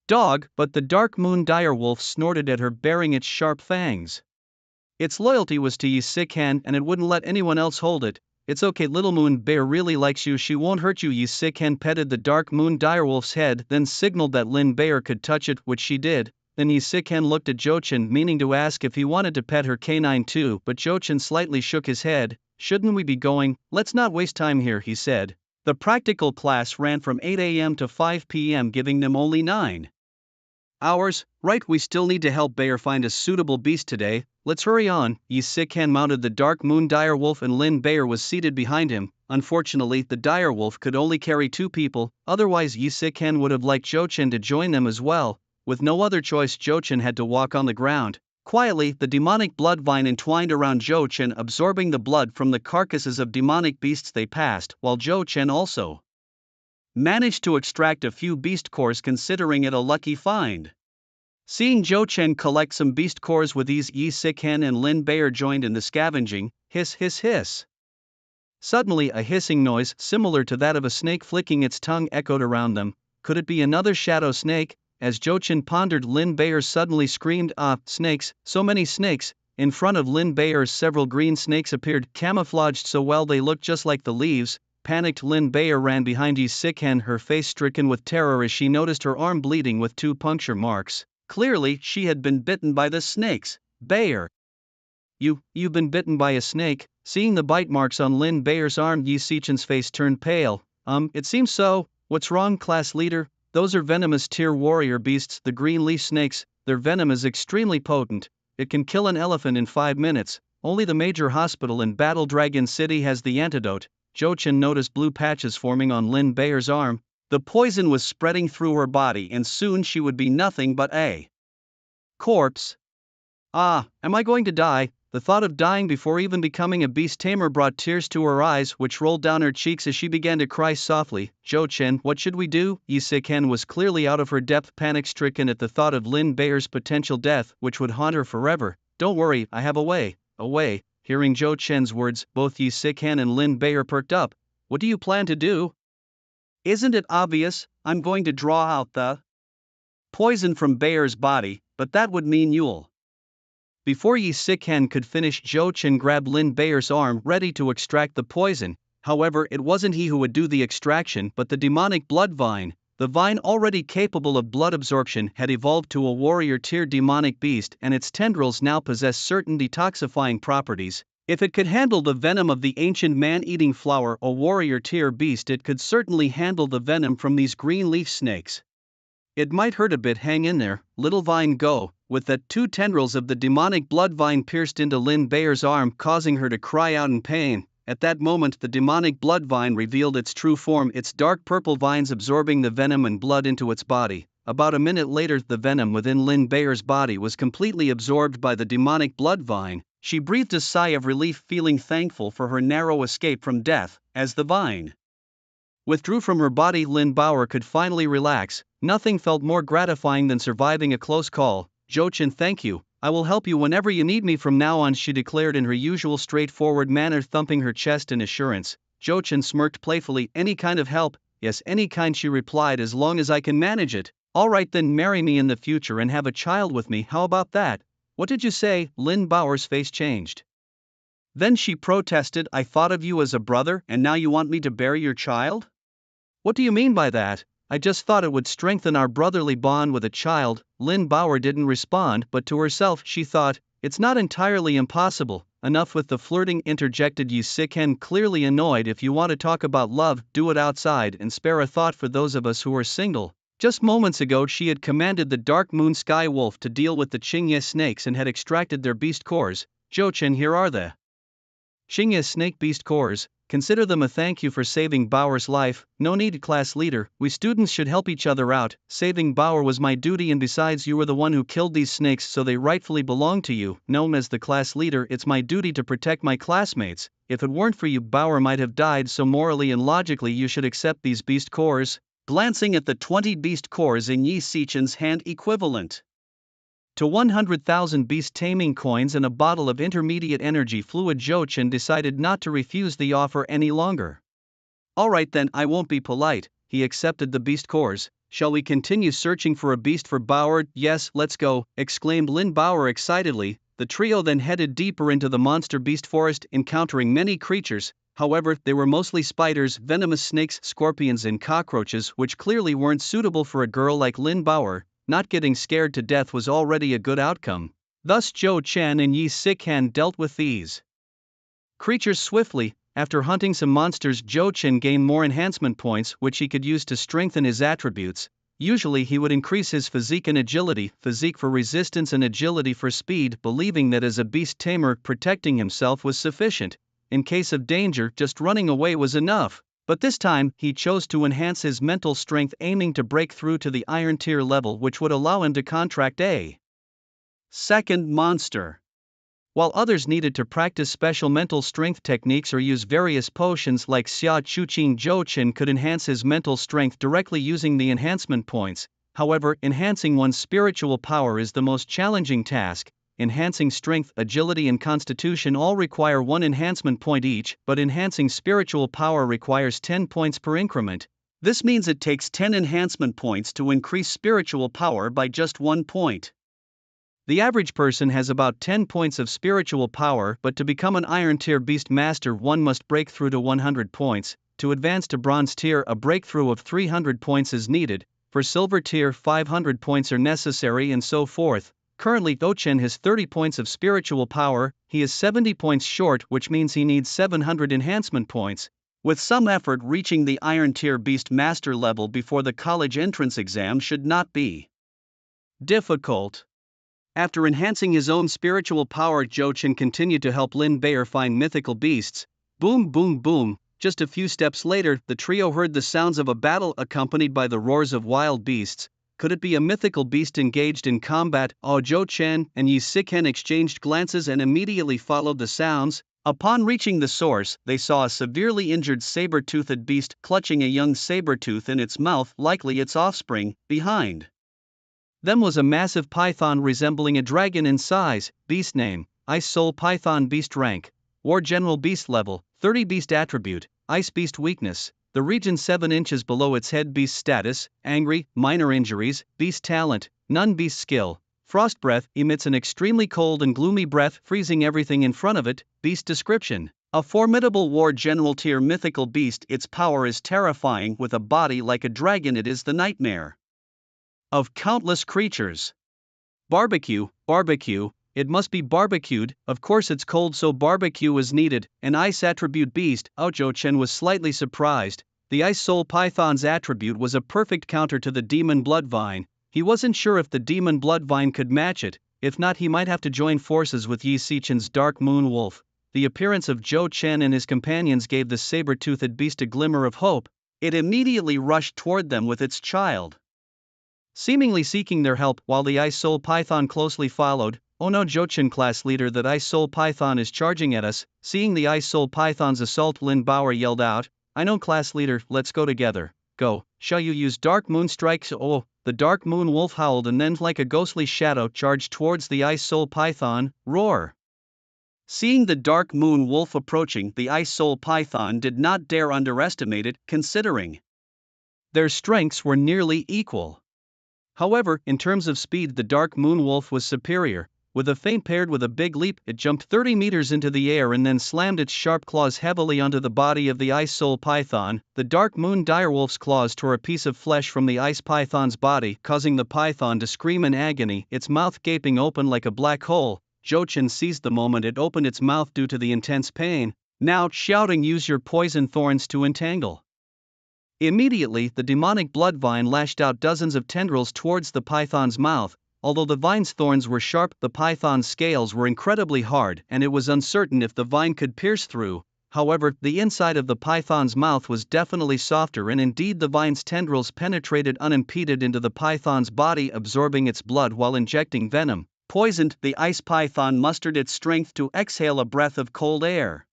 dog, but the Dark Moon Direwolf snorted at her, baring its sharp fangs. Its loyalty was to Yi Sikhan, and it wouldn't let anyone else hold it. "It's okay, Little Moon Bear really likes you, she won't hurt you." Yi Sikhan petted the Dark Moon Direwolf's head, then signaled that Lin Bayer could touch it, which she did. Then Yi Sikhan looked at Jo-chan, meaning to ask if he wanted to pet her canine too, but Jo-chan slightly shook his head. "Shouldn't we be going? Let's not waste time here," he said. The practical class ran from 8 a.m. to 5 p.m., giving them only 9 hours. "Right, we still need to help Bayer find a suitable beast today. Let's hurry on." Yi Sikhan mounted the Dark Moon Direwolf, and Lin Bayer was seated behind him. Unfortunately, the Direwolf could only carry 2 people, otherwise Yi Sikhan would have liked Jo-chan to join them as well. With no other choice, Jo-chan had to walk on the ground. Quietly, the demonic blood vine entwined around Jo-chan, absorbing the blood from the carcasses of demonic beasts they passed, while Jo-chan also managed to extract a few beast cores, considering it a lucky find. Seeing Jo-chan collect some beast cores with ease, Yi Sikhan and Lin Bayer joined in the scavenging. Hiss, hiss, hiss. Suddenly, a hissing noise, similar to that of a snake flicking its tongue, echoed around them. Could it be another shadow snake? As Jo-chan pondered, Lin Bayer suddenly screamed, "Ah, snakes, so many snakes!" In front of Lin Bayer, several green snakes appeared, camouflaged so well they looked just like the leaves. Panicked, Lin Bayer ran behind Yi Sikhan, her face stricken with terror as she noticed her arm bleeding with 2 puncture marks. Clearly, she had been bitten by the snakes. "Bayer, you've been bitten by a snake?" Seeing the bite marks on Lin Bayer's arm, Yi Sichan's face turned pale. It seems so. What's wrong, class leader?" "Those are venomous tier warrior beasts, the green leaf snakes. Their venom is extremely potent. It can kill an elephant in 5 minutes. Only the major hospital in Battle Dragon City has the antidote." Jo-chan noticed blue patches forming on Lin Bayer's arm. The poison was spreading through her body and soon she would be nothing but a corpse. Ah, am I going to die? The thought of dying before even becoming a beast tamer brought tears to her eyes, which rolled down her cheeks as she began to cry softly. Jo-Chen, what should we do? Yi Si-ken was clearly out of her depth, panic-stricken at the thought of Lin Bear's potential death, which would haunt her forever. Don't worry, I have a way. A way. Hearing Jo-Chen's words, both Yi Si-ken and Lin Bear perked up. What do you plan to do? Isn't it obvious? I'm going to draw out the poison from Bear's body, but that would mean you'll. Before Yi Si-ken could finish, Jo-Chen grabbed Lin Bear's arm, ready to extract the poison. However, it wasn't he who would do the extraction but the demonic blood vine. The vine, already capable of blood absorption, had evolved to a warrior-tier demonic beast, and its tendrils now possessed certain detoxifying properties. If it could handle the venom of the ancient man-eating flower, a warrior-tier beast, it could certainly handle the venom from these green leaf snakes. It might hurt a bit, hang in there, little vine, go. With that, 2 tendrils of the demonic blood vine pierced into Lin Bear's arm, causing her to cry out in pain. At that moment, the demonic blood vine revealed its true form, its dark purple vines absorbing the venom and blood into its body. About a minute later, the venom within Lin Bear's body was completely absorbed by the demonic blood vine. She breathed a sigh of relief, feeling thankful for her narrow escape from death. As the vine withdrew from her body, Lin Bauer could finally relax. Nothing felt more gratifying than surviving a close call. Jo-Chen, thank you. I will help you whenever you need me from now on, she declared in her usual straightforward manner, thumping her chest in assurance. Jo-Chen smirked playfully. Any kind of help? Yes, any kind, she replied, as long as I can manage it. Alright then, marry me in the future and have a child with me, how about that? What did you say? Lin Bauer's face changed. Then she protested, I thought of you as a brother and now you want me to bury your child? What do you mean by that? I just thought it would strengthen our brotherly bond with a child. Lin Bauer didn't respond, but to herself she thought, it's not entirely impossible. Enough with the flirting, interjected Yi Si-ken, clearly annoyed. If you want to talk about love, do it outside and spare a thought for those of us who are single. Just moments ago she had commanded the Dark Moon Sky Wolf to deal with the Qingye snakes and had extracted their beast cores. Jo-Chen, here are the Qingye snake beast cores. Consider them a thank you for saving Bauer's life. No need, class leader, we students should help each other out. Saving Bauer was my duty, and besides, you were the one who killed these snakes, so they rightfully belong to you. No, as the class leader, it's my duty to protect my classmates. If it weren't for you, Bauer might have died, so morally and logically you should accept these beast cores. Glancing at the 20 beast cores in Yi Si-chen's hand, equivalent to 100,000 beast taming coins and a bottle of intermediate energy fluid, Jo-Chen decided not to refuse the offer any longer. Alright then, I won't be polite. He accepted the beast cores. Shall we continue searching for a beast for Bauer? Yes, let's go, exclaimed Lin Bauer excitedly. The trio then headed deeper into the monster beast forest, encountering many creatures. However, they were mostly spiders, venomous snakes, scorpions and cockroaches, which clearly weren't suitable for a girl like Lin Bauer. Not getting scared to death was already a good outcome. Thus Jo-Chen and Yi Si-ken dealt with these creatures swiftly. After hunting some monsters, Jo-Chen gained more enhancement points, which he could use to strengthen his attributes. Usually he would increase his physique and agility, physique for resistance and agility for speed, believing that as a beast tamer, protecting himself was sufficient. In case of danger, just running away was enough. But this time, he chose to enhance his mental strength, aiming to break through to the Iron Tier level, which would allow him to contract a second monster. While others needed to practice special mental strength techniques or use various potions like Xia Chuqing, Jo-Chen could enhance his mental strength directly using the enhancement points. However, enhancing one's spiritual power is the most challenging task. Enhancing strength, agility and constitution all require 1 enhancement point each, but enhancing spiritual power requires 10 points per increment. This means it takes 10 enhancement points to increase spiritual power by just 1 point. The average person has about 10 points of spiritual power, but to become an Iron Tier Beast Master one must break through to 100 points. To advance to Bronze Tier, a breakthrough of 300 points is needed. For Silver Tier, 500 points are necessary, and so forth. Currently, Jo-Chen has 30 points of spiritual power. He is 70 points short, which means he needs 700 enhancement points. With some effort, reaching the Iron Tier Beast Master level before the college entrance exam should not be difficult. After enhancing his own spiritual power, Jo-Chen continued to help Lin Bear find mythical beasts. Boom boom boom, Just a few steps later, the trio heard the sounds of a battle accompanied by the roars of wild beasts. Could it be a mythical beast engaged in combat? Zhou Chen and Yi Siken exchanged glances and immediately followed the sounds. Upon reaching the source, they saw a severely injured saber-toothed beast clutching a young saber-tooth in its mouth, likely its offspring. Behind them was a massive python resembling a dragon in size. Beast name: Ice Soul Python. Beast rank: War General. Beast level: 30. Beast attribute: Ice Beast. Weakness: the region 7 inches below its head. Beast status: angry, minor injuries. Beast talent: none. Beast skill: Frost breath, emits an extremely cold and gloomy breath, freezing everything in front of it. Beast description: a formidable war general tier mythical beast. Its power is terrifying. With a body like a dragon, it is the nightmare of countless creatures. Barbecue, it must be barbecued. Of course it's cold, so barbecue is needed. An ice attribute beast. Zhou Chen was slightly surprised. The Ice Soul Python's attribute was a perfect counter to the Demon Bloodvine. He wasn't sure if the Demon Bloodvine could match it. If not, he might have to join forces with Yi Sichen's Dark Moon Wolf. The appearance of Zhou Chen and his companions gave the saber-toothed beast a glimmer of hope. It immediately rushed toward them with its child, seemingly seeking their help, while the Ice Soul Python closely followed. Oh no, Zhou Chen, class leader, that Ice Soul Python is charging at us. Seeing the Ice Soul Python's assault, Lin Bauer yelled out, I know, class leader, let's go together. Go. Shall you use Dark Moon strikes? Oh, the Dark Moon Wolf howled and then, like a ghostly shadow, charged towards the Ice Soul Python. Roar. Seeing the Dark Moon Wolf approaching, the Ice Soul Python did not dare underestimate it, considering their strengths were nearly equal. However, in terms of speed, the Dark Moon Wolf was superior. With a feint paired with a big leap, it jumped 30 meters into the air and then slammed its sharp claws heavily onto the body of the Ice Soul Python. The Dark Moon Direwolf's claws tore a piece of flesh from the Ice Python's body, causing the python to scream in agony, its mouth gaping open like a black hole. Zhou Chen seized the moment it opened its mouth due to the intense pain, now shouting, use your poison thorns to entangle. Immediately, the demonic bloodvine lashed out dozens of tendrils towards the python's mouth. Although the vine's thorns were sharp, the python's scales were incredibly hard, and it was uncertain if the vine could pierce through. However, the inside of the python's mouth was definitely softer, and indeed the vine's tendrils penetrated unimpeded into the python's body, absorbing its blood while injecting venom. Poisoned, the ice python mustered its strength to exhale a breath of cold air,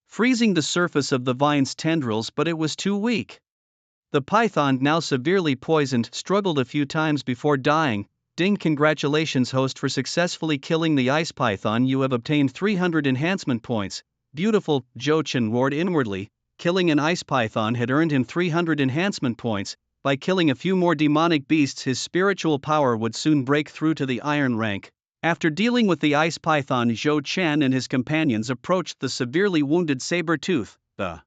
freezing the surface of the vine's tendrils, but it was too weak. The python, now severely poisoned, struggled a few times before dying. Ding! Congratulations, host, for successfully killing the ice python. You have obtained 300 enhancement points. Beautiful, Zhou Chen roared inwardly. Killing an ice python had earned him 300 enhancement points. By killing a few more demonic beasts, his spiritual power would soon break through to the iron rank. After dealing with the ice python, Zhou Chen and his companions approached the severely wounded Saber-tooth. The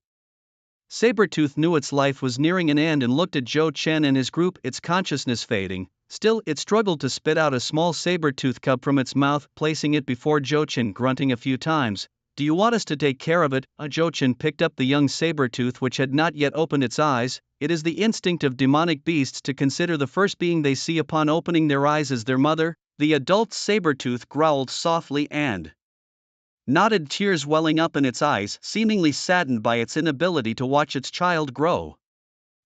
Saber-tooth knew its life was nearing an end and looked at Zhou Chen and his group, its consciousness fading. Still, it struggled to spit out a small saber-tooth cub from its mouth, placing it before Zhou Chen, grunting a few times. Do you want us to take care of it? Zhou Chen picked up the young saber-tooth, which had not yet opened its eyes. It is the instinct of demonic beasts to consider the first being they see upon opening their eyes as their mother. The adult saber-tooth growled softly and nodded, tears welling up in its eyes, seemingly saddened by its inability to watch its child grow.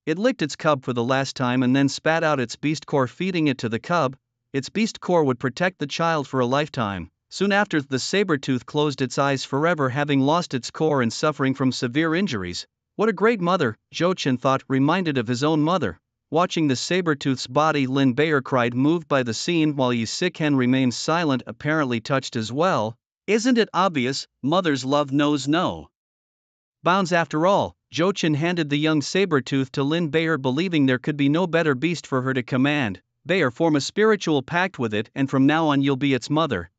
It licked its cub for the last time and then spat out its beast core, feeding it to the cub. Its beast core would protect the child for a lifetime. Soon after, the saber-tooth closed its eyes forever, having lost its core and suffering from severe injuries. What a great mother, Zhou Chen thought, reminded of his own mother. Watching the saber-tooth's body, Lin Bayer cried, moved by the scene, while Yi Siken remained silent, apparently touched as well. Isn't it obvious? Mother's love knows no bounds after all. Zhou Chen handed the young saber-tooth to Lin Bayer, believing there could be no better beast for her to command. Bayer, form a spiritual pact with it, and from now on you'll be its mother.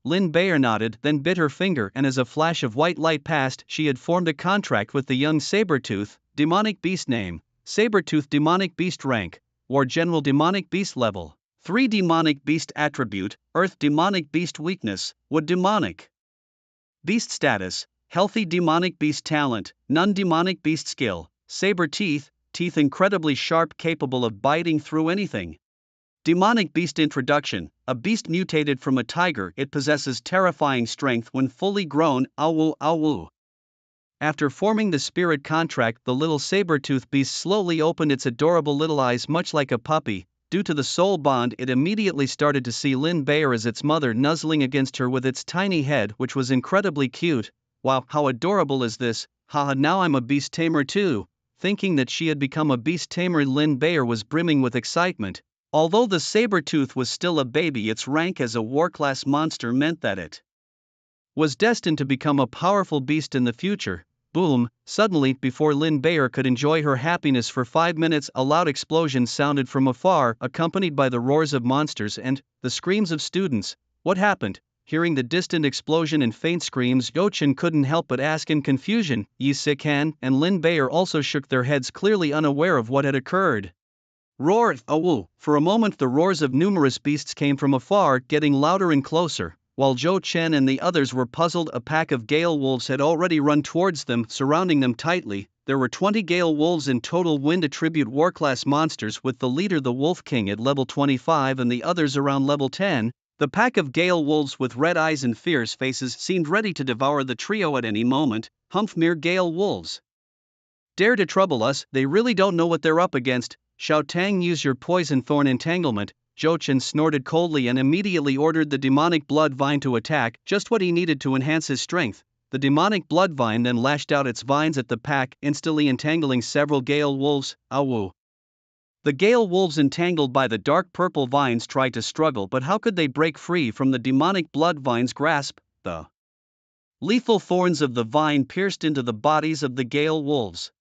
Lin Bayer nodded, then bit her finger, and as a flash of white light passed, she had formed a contract with the young saber-tooth. Demonic beast name: Saber-tooth. Demonic beast rank: War General. Demonic beast level: 3. Demonic beast attribute: Earth. Demonic beast weakness: Wood. Demonic beast status: Healthy. Demonic beast talent: None. Demonic beast skill: Saber teeth, teeth incredibly sharp, capable of biting through anything. Demonic beast introduction: a beast mutated from a tiger. It possesses terrifying strength when fully grown. Awu awu. After forming the spirit contract, the little saber-tooth beast slowly opened its adorable little eyes much like a puppy. Due to the soul bond, it immediately started to see Lin Bear as its mother nuzzling against her with its tiny head, which was incredibly cute. Wow, how adorable is this? Haha, now I'm a beast tamer too. Thinking that she had become a beast tamer, Lin Bear was brimming with excitement. Although the saber-tooth was still a baby, its rank as a war-class monster meant that it was destined to become a powerful beast in the future. Boom! Suddenly, before Lin Bear could enjoy her happiness for 5 minutes, a loud explosion sounded from afar, accompanied by the roars of monsters and the screams of students. What happened? Hearing the distant explosion and faint screams, Yo-chan couldn't help but ask in confusion. Yi Si-kan and Lin Bear also shook their heads, clearly unaware of what had occurred. Roar! Oh! For a moment the roars of numerous beasts came from afar, getting louder and closer. While Zhou Chen and the others were puzzled, a pack of gale wolves had already run towards them, surrounding them tightly. There were 20 gale wolves in total, wind attribute war-class monsters, with the leader the Wolf King at level 25 and the others around level 10. The pack of gale wolves with red eyes and fierce faces seemed ready to devour the trio at any moment. Humph, mere gale wolves dare to trouble us, they really don't know what they're up against. Xiao Tang, use your poison thorn entanglement. Zhou Chen snorted coldly and immediately ordered the demonic blood vine to attack, just what he needed to enhance his strength. The demonic blood vine then lashed out its vines at the pack, instantly entangling several gale wolves. Awu! The gale wolves, entangled by the dark purple vines, tried to struggle, but how could they break free from the demonic blood vine's grasp? The lethal thorns of the vine pierced into the bodies of the gale wolves.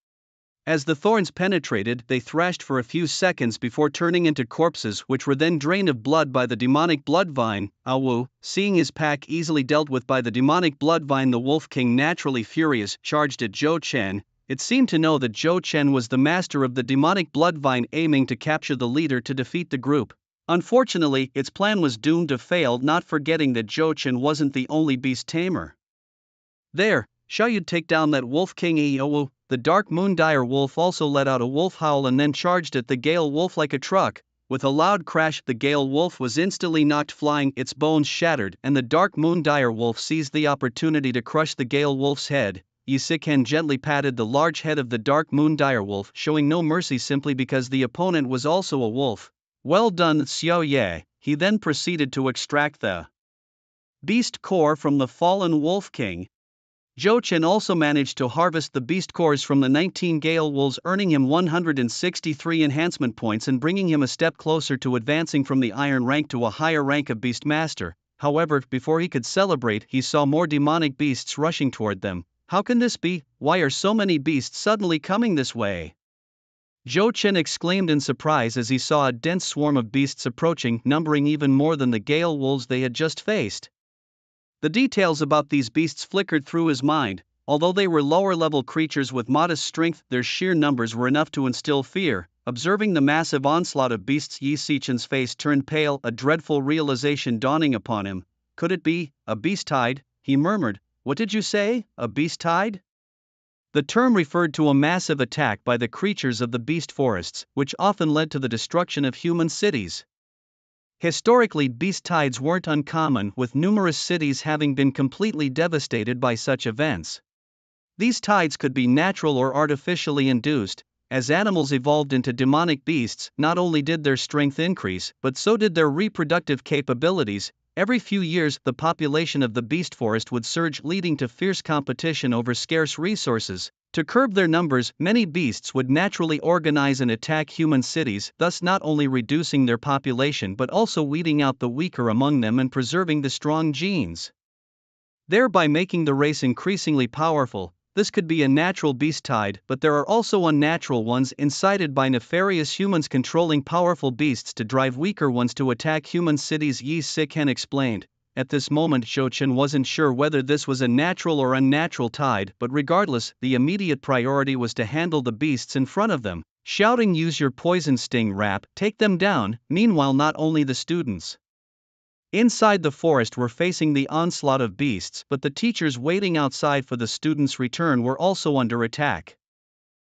As the thorns penetrated, they thrashed for a few seconds before turning into corpses, which were then drained of blood by the demonic blood vine. Awu! Seeing his pack easily dealt with by the demonic blood vine, the Wolf King, naturally furious, charged at Zhou Chen. It seemed to know that Zhou Chen was the master of the demonic blood vine, aiming to capture the leader to defeat the group. Unfortunately, its plan was doomed to fail, not forgetting that Zhou Chen wasn't the only beast tamer. There, shall you take down that Wolf King? Awu! The dark moon dire wolf also let out a wolf howl and then charged at the gale wolf like a truck. With a loud crash, the gale wolf was instantly knocked flying, its bones shattered, and the dark moon dire wolf seized the opportunity to crush the gale wolf's head. Yi Si-kan gently patted the large head of the dark moon dire wolf, showing no mercy simply because the opponent was also a wolf. Well done, Xiao Ye. He then proceeded to extract the beast core from the fallen Wolf King. Zhou Chen also managed to harvest the beast cores from the 19 gale wolves, earning him 163 enhancement points and bringing him a step closer to advancing from the iron rank to a higher rank of Beastmaster. However, before he could celebrate, he saw more demonic beasts rushing toward them. How can this be? Why are so many beasts suddenly coming this way? Zhou Chen exclaimed in surprise as he saw a dense swarm of beasts approaching, numbering even more than the gale wolves they had just faced. The details about these beasts flickered through his mind. Although they were lower-level creatures with modest strength, their sheer numbers were enough to instill fear. Observing the massive onslaught of beasts, Yi Si-chan's face turned pale, a dreadful realization dawning upon him. Could it be a beast tide? He murmured. What did you say? A beast tide? The term referred to a massive attack by the creatures of the beast forests, which often led to the destruction of human cities. Historically, beast tides weren't uncommon, with numerous cities having been completely devastated by such events. These tides could be natural or artificially induced. As animals evolved into demonic beasts, not only did their strength increase, but so did their reproductive capabilities. Every few years, the population of the beast forest would surge, leading to fierce competition over scarce resources. To curb their numbers, many beasts would naturally organize and attack human cities, thus not only reducing their population but also weeding out the weaker among them and preserving the strong genes, thereby making the race increasingly powerful. This could be a natural beast tide, but there are also unnatural ones incited by nefarious humans controlling powerful beasts to drive weaker ones to attack human cities, Yi Si-kan explained. At this moment, Zhou Chen wasn't sure whether this was a natural or unnatural tide, but regardless, the immediate priority was to handle the beasts in front of them. Shouting, use your poison sting rap, take them down. Meanwhile, not only the students inside the forest were facing the onslaught of beasts, but the teachers waiting outside for the students' return were also under attack.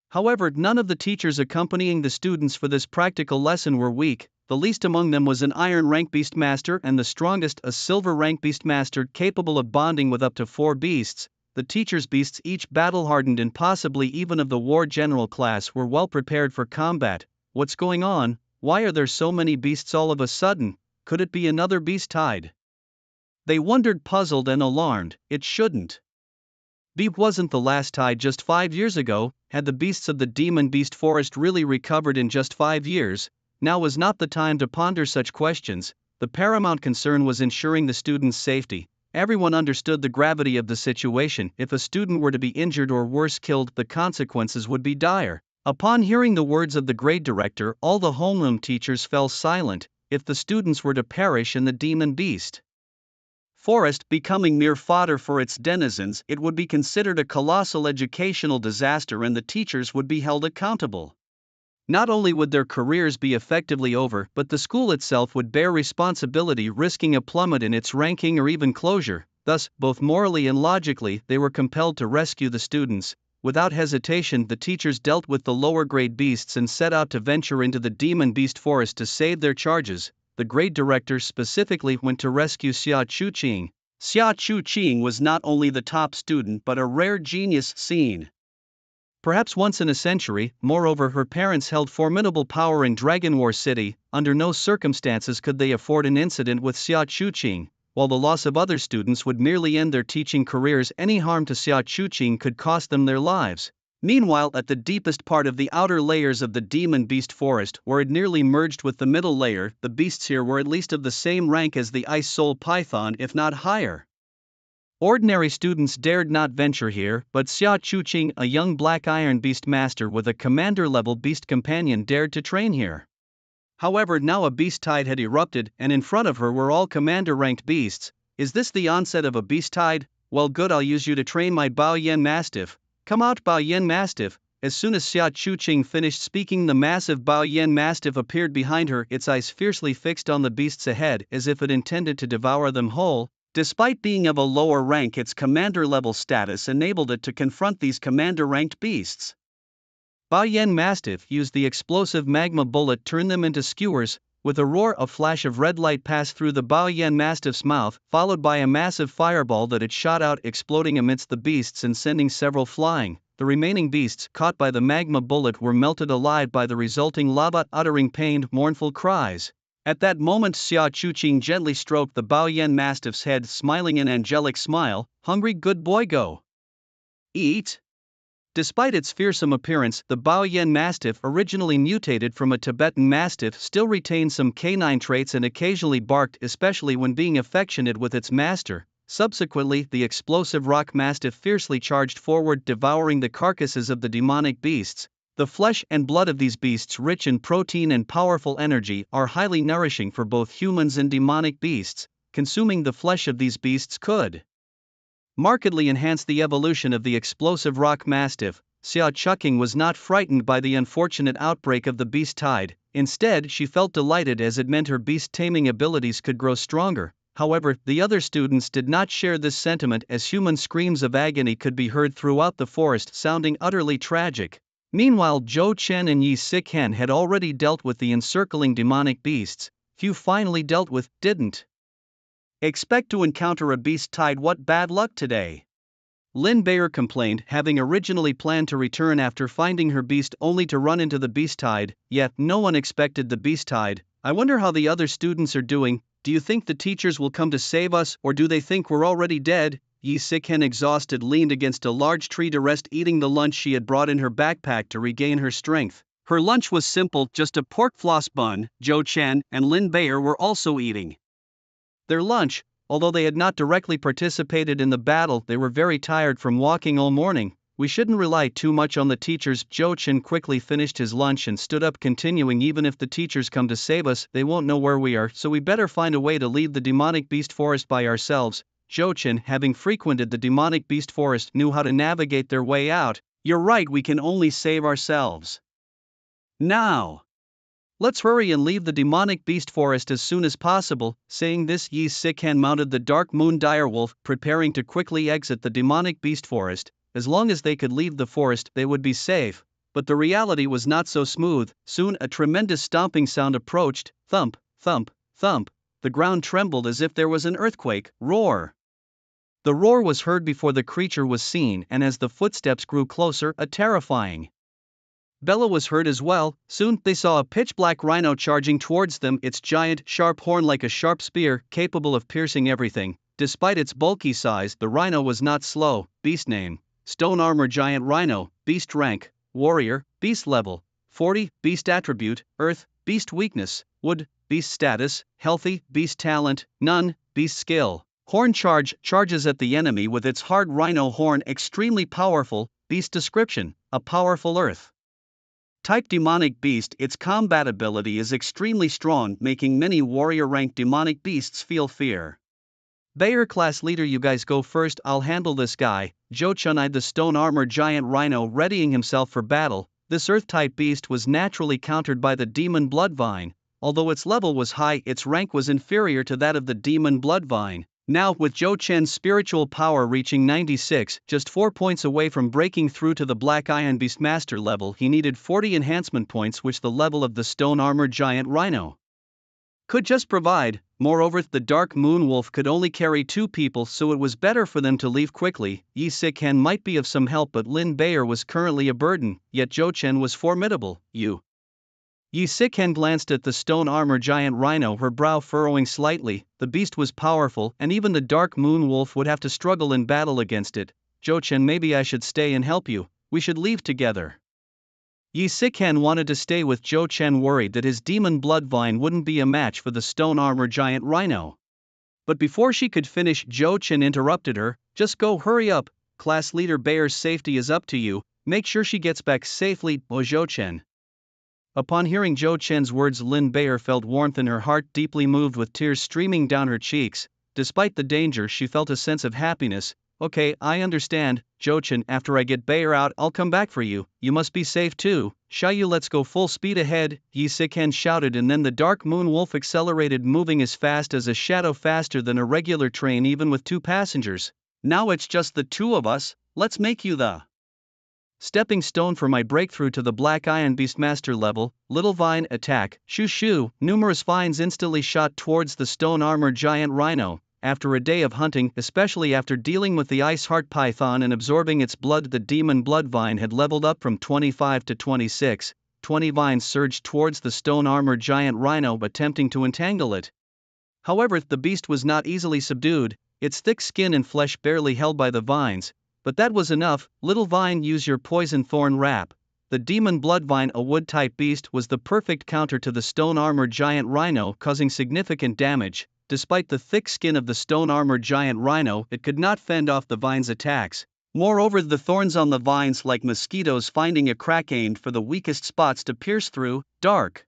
However, none of the teachers accompanying the students for this practical lesson were weak. The least among them was an iron rank beastmaster, and the strongest a silver rank beastmaster capable of bonding with up to 4 beasts. the teacher's beasts, each battle-hardened and possibly even of the war general class, were well prepared for combat. What's going on? Why are there so many beasts all of a sudden? Could it be another beast tide? They wondered, puzzled and alarmed. It shouldn't be. Wasn't the last tide just 5 years ago? Had the beasts of the demon beast forest really recovered in just 5 years? Now was not the time to ponder such questions. The paramount concern was ensuring the students' safety. Everyone understood the gravity of the situation. If a student were to be injured or worse killed, the consequences would be dire. Upon hearing the words of the grade director, all the homeroom teachers fell silent. If the students were to perish in the demon beast forest, becoming mere fodder for its denizens, it would be considered a colossal educational disaster and the teachers would be held accountable. Not only would their careers be effectively over, but the school itself would bear responsibility, risking a plummet in its ranking or even closure. Thus, both morally and logically, they were compelled to rescue the students. Without hesitation, the teachers dealt with the lower grade beasts and set out to venture into the demon beast forest to save their charges. The grade director specifically went to rescue Xia Chuqing. Xia Chuqing was not only the top student but a rare genius seen perhaps once in a century. Moreover, her parents held formidable power in Dragon War City. Under no circumstances could they afford an incident with Xia Chuqing. While the loss of other students would merely end their teaching careers, any harm to Xia Chuqing could cost them their lives. Meanwhile, at the deepest part of the outer layers of the demon beast forest, where it nearly merged with the middle layer, the beasts here were at least of the same rank as the ice soul python, if not higher. Ordinary students dared not venture here, but Xia Chuqing, a young black iron beast master with a commander-level beast companion, dared to train here. However, now a beast tide had erupted, and in front of her were all commander-ranked beasts. Is this the onset of a beast tide? Well, good, I'll use you to train my Bao Yen Mastiff. Come out, Bao Yen Mastiff. As soon as Xia Chuqing finished speaking, the massive Bao Yen Mastiff appeared behind her, its eyes fiercely fixed on the beasts ahead, as if it intended to devour them whole. Despite being of a lower rank, its commander-level status enabled it to confront these commander-ranked beasts. Bao Yen Mastiff used the explosive magma bullet, turned them into skewers. With a roar, a flash of red light passed through the Bao Yen Mastiff's mouth, followed by a massive fireball that it shot out, exploding amidst the beasts and sending several flying. The remaining beasts, caught by the magma bullet, were melted alive by the resulting lava, uttering pained, mournful cries. At that moment, Xia Chuqing gently stroked the Bao Yen Mastiff's head, smiling an angelic smile. Hungry? Good boy, go eat. Despite its fearsome appearance, the Bao Yen Mastiff, originally mutated from a Tibetan Mastiff, still retained some canine traits and occasionally barked, especially when being affectionate with its master. Subsequently, the explosive rock mastiff fiercely charged forward, devouring the carcasses of the demonic beasts. The flesh and blood of these beasts, rich in protein and powerful energy, are highly nourishing for both humans and demonic beasts. Consuming the flesh of these beasts could markedly enhance the evolution of the explosive rock mastiff. Xia Chuqing was not frightened by the unfortunate outbreak of the beast tide. Instead, she felt delighted, as it meant her beast taming abilities could grow stronger. However, the other students did not share this sentiment, as human screams of agony could be heard throughout the forest, sounding utterly tragic. Meanwhile, Zhou Chen and Yi Siken had already dealt with the encircling demonic beasts. Few finally dealt with, didn't expect to encounter a beast tide. What bad luck today. Lin Bayer complained, having originally planned to return after finding her beast only to run into the beast tide. Yet no one expected the beast tide. I wonder how the other students are doing. Do you think the teachers will come to save us, or do they think we're already dead? Yi Siken, exhausted, leaned against a large tree to rest, eating the lunch she had brought in her backpack to regain her strength. Her lunch was simple, just a pork floss bun. Zhou Chen and Lin Bayer were also eating their lunch. Although they had not directly participated in the battle, they were very tired from walking all morning. We shouldn't rely too much on the teachers. Zhou Chen quickly finished his lunch and stood up, continuing, even if the teachers come to save us, they won't know where we are, so we better find a way to leave the demonic beast forest by ourselves. Zhou Chen, having frequented the demonic beast forest, knew how to navigate their way out. You're right, we can only save ourselves now. Let's hurry and leave the demonic beast forest as soon as possible. Saying this, Yi Siken mounted the dark moon direwolf, preparing to quickly exit the demonic beast forest. As long as they could leave the forest, they would be safe. But the reality was not so smooth. Soon a tremendous stomping sound approached. Thump, thump, thump. The ground trembled as if there was an earthquake. Roar! The roar was heard before the creature was seen, and as the footsteps grew closer, a terrifying bellow was heard as well. Soon, they saw a pitch-black rhino charging towards them, its giant, sharp horn like a sharp spear, capable of piercing everything. Despite its bulky size, the rhino was not slow. Beast name: Stone Armor Giant Rhino. Beast rank: Warrior. Beast level: 40. Beast attribute: Earth. Beast weakness: Wood. Beast status: Healthy. Beast talent: None. Beast skill: Horn charge: charges at the enemy with its hard rhino horn, extremely powerful. Beast description: a powerful earth type demonic beast. Its combat ability is extremely strong, making many warrior rank demonic beasts feel fear. Bayer class leader: you guys go first, I'll handle this guy. Jo-chun eyed the stone armor giant rhino, readying himself for battle. This earth type beast was naturally countered by the demon bloodvine. Although its level was high, its rank was inferior to that of the demon bloodvine. Now, with Jo-chun's spiritual power reaching 96, just 4 points away from breaking through to the Black Iron Beastmaster level, he needed 40 enhancement points, which the level of the stone armor giant rhino could just provide. Moreover, the Dark Moon Wolf could only carry 2 people, so it was better for them to leave quickly. Yi Sik-han might be of some help, but Lin Bayer was currently a burden, yet Jo-chun was formidable. Yi Sik-han glanced at the stone armor giant rhino, her brow furrowing slightly. The beast was powerful, and even the Dark Moon Wolf would have to struggle in battle against it. Jo-chun, maybe I should stay and help you. We should leave together. Yi Sik-han wanted to stay with Jo-chun, worried that his demon bloodvine wouldn't be a match for the stone armor giant rhino. But before she could finish, Jo-chun interrupted her. Just go, hurry up. Class leader Bayer's safety is up to you. Make sure she gets back safely. Oh, Jo-chun. Upon hearing Jo-chun's words, Lin Bayer felt warmth in her heart, deeply moved with tears streaming down her cheeks. Despite the danger, she felt a sense of happiness. Okay, I understand, Jo-chun. After I get Bayer out, I'll come back for you. You must be safe too. Xiaoyu, let's go full speed ahead, Yi Sik-han shouted, and then the Dark Moon Wolf accelerated, moving as fast as a shadow, faster than a regular train even with 2 passengers. Now it's just the 2 of us. Let's make you the stepping stone for my breakthrough to the Black Iron Beastmaster level. Little vine attack. Shoo shoo. Numerous vines instantly shot towards the stone armor giant rhino. After a day of hunting, especially after dealing with the ice heart python and absorbing its blood, the demon bloodvine had leveled up from 25 to 26. 20 vines surged towards the stone armor giant rhino, attempting to entangle it. However, the beast was not easily subdued, its thick skin and flesh barely held by the vines. But that was enough. Little vine, use your poison thorn wrap. The demon bloodvine, a wood-type beast, was the perfect counter to the stone armor giant rhino, causing significant damage. Despite the thick skin of the stone armor giant rhino, it could not fend off the vine's attacks. Moreover, the thorns on the vines, like mosquitoes finding a crack, aimed for the weakest spots to pierce through. Dark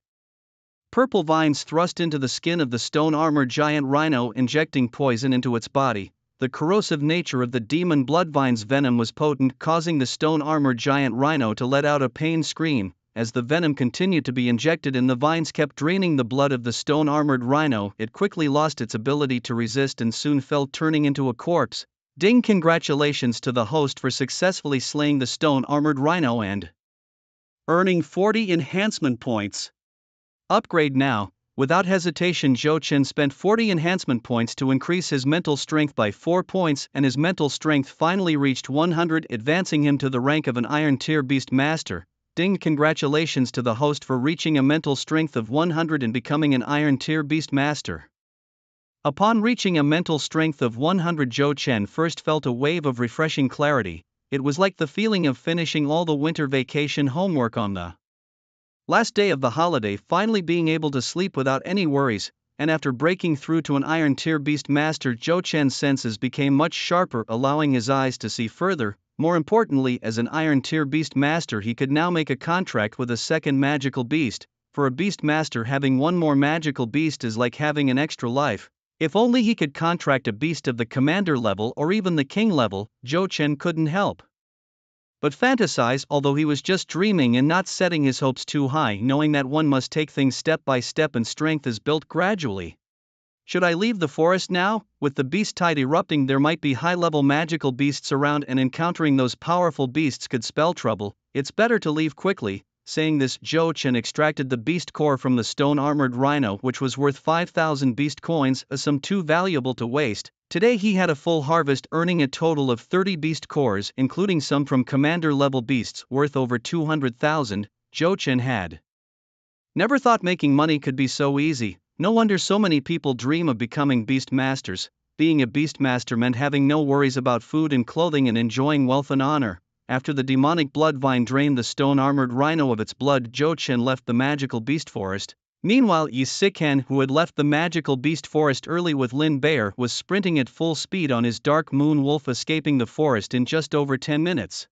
purple vines thrust into the skin of the stone armor giant rhino, injecting poison into its body. The corrosive nature of the demon bloodvine's venom was potent, causing the stone armor giant rhino to let out a pain scream. As the venom continued to be injected and the vines kept draining the blood of the stone armored rhino, it quickly lost its ability to resist and soon fell, turning into a corpse. Ding! Congratulations to the host for successfully slaying the stone armored rhino and earning 40 enhancement points. Upgrade now. Without hesitation, Jo-chun spent 40 enhancement points to increase his mental strength by 4 points, and his mental strength finally reached 100, advancing him to the rank of an Iron Tier Beast Master. Ding! Congratulations to the host for reaching a mental strength of 100 and becoming an Iron Tier Beast Master. Upon reaching a mental strength of 100, Jo-chun first felt a wave of refreshing clarity. It was like the feeling of finishing all the winter vacation homework on the last day of the holiday, finally being able to sleep without any worries. And after breaking through to an Iron Tier Beast Master, Jo-chun's senses became much sharper, allowing his eyes to see further. More importantly, as an Iron Tier Beast Master, he could now make a contract with a second magical beast. For a Beast Master, having one more magical beast is like having an extra life. If only he could contract a beast of the commander level or even the king level. Jo-chun couldn't help but fantasize, although he was just dreaming and not setting his hopes too high, knowing that one must take things step by step and strength is built gradually. Should I leave the forest now? With the beast tide erupting, there might be high-level magical beasts around, and encountering those powerful beasts could spell trouble. It's better to leave quickly. Saying this, Zhou Chen extracted the beast core from the stone-armored rhino, which was worth 5,000 beast coins, a sum too valuable to waste. Today he had a full harvest, earning a total of 30 beast cores, including some from commander-level beasts worth over 200,000. Zhou Chen had never thought making money could be so easy. No wonder so many people dream of becoming Beastmasters. Being a Beastmaster meant having no worries about food and clothing and enjoying wealth and honor. After the demonic blood vine drained the stone-armored rhino of its blood, Zhou Chen left the magical beast forest. Meanwhile, Yi Sikan, who had left the magical beast forest early with Lin Bear, was sprinting at full speed on his dark moon wolf, escaping the forest in just over 10 minutes.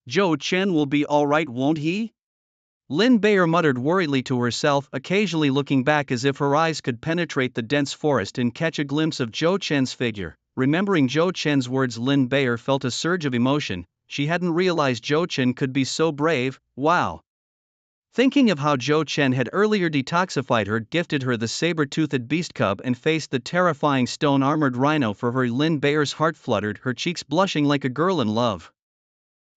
Zhou Chen will be alright, won't he? Lin Bear muttered worriedly to herself, occasionally looking back as if her eyes could penetrate the dense forest and catch a glimpse of Zhou Chen's figure. Remembering Zhou Chen's words, Lin Bear felt a surge of emotion. She hadn't realized Zhou Chen could be so brave. Wow. Thinking of how Zhou Chen had earlier detoxified her, gifted her the saber-toothed beast cub, and faced the terrifying stone-armored rhino for her, Lin Bear's heart fluttered, her cheeks blushing like a girl in love.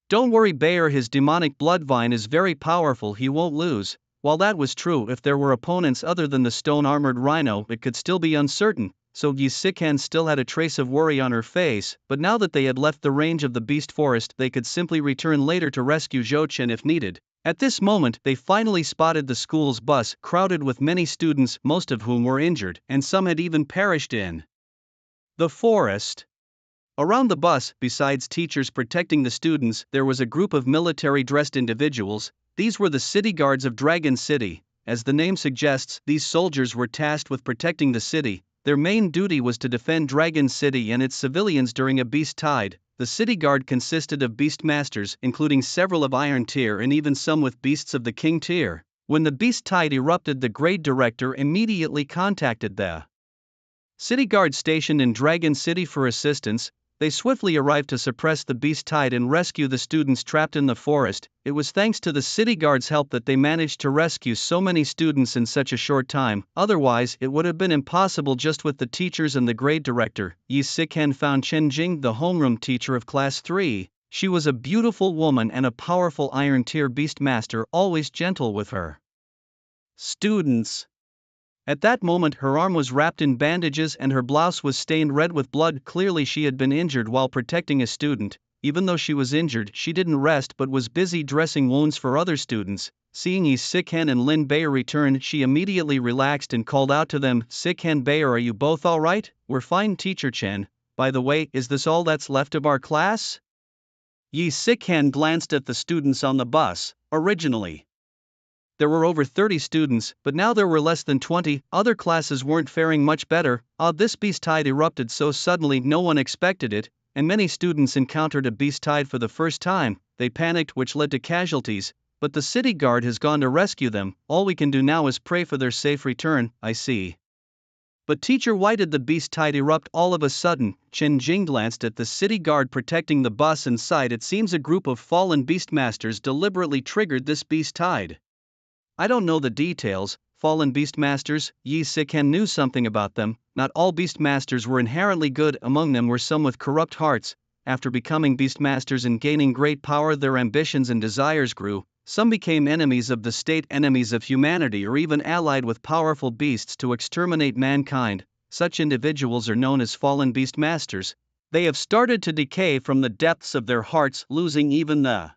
Don't worry, Bear, his demonic blood vine is very powerful, he won't lose. While that was true, if there were opponents other than the stone-armored rhino, it could still be uncertain, so Yi Sikan still had a trace of worry on her face, but now that they had left the range of the beast forest, they could simply return later to rescue Zhou Chen if needed. At this moment, they finally spotted the school's bus, crowded with many students, most of whom were injured, and some had even perished in the forest. Around the bus, besides teachers protecting the students, there was a group of military-dressed individuals. These were the city guards of Dragon City. As the name suggests, these soldiers were tasked with protecting the city. Their main duty was to defend Dragon City and its civilians during a beast tide. The city guard consisted of beastmasters, including several of Iron Tier and even some with beasts of the King Tier. When the beast tide erupted, the grade director immediately contacted the city guard stationed in Dragon City for assistance. They swiftly arrived to suppress the beast tide and rescue the students trapped in the forest. It was thanks to the city guard's help that they managed to rescue so many students in such a short time. Otherwise, it would have been impossible just with the teachers and the grade director. Yi Sikan found Chen Jing, the homeroom teacher of Class 3. She was a beautiful woman and a powerful Iron Tier Beastmaster, always gentle with her students. At that moment, her arm was wrapped in bandages and her blouse was stained red with blood. Clearly she had been injured while protecting a student. Even though she was injured, she didn't rest but was busy dressing wounds for other students. Seeing Yi Sikan and Lin Bear return, she immediately relaxed and called out to them, "Sikan, Bear, are you both alright?" "We're fine, Teacher Chen. By the way, is this all that's left of our class?" Yi Sikan glanced at the students on the bus. Originally, there were over 30 students, but now there were less than 20. Other classes weren't faring much better. This beast tide erupted so suddenly, no one expected it, and many students encountered a beast tide for the first time. They panicked, which led to casualties, but the city guard has gone to rescue them. All we can do now is pray for their safe return. I see. But teacher, why did the beast tide erupt all of a sudden? Chen Jing glanced at the city guard protecting the bus and sighed. It seems a group of fallen beastmasters deliberately triggered this beast tide. I don't know the details. Fallen Beastmasters, Yi Sikan knew something about them. Not all Beastmasters were inherently good, among them were some with corrupt hearts. After becoming Beastmasters and gaining great power, their ambitions and desires grew. Some became enemies of the state, enemies of humanity, or even allied with powerful beasts to exterminate mankind. Such individuals are known as fallen Beastmasters. They have started to decay from the depths of their hearts, losing even the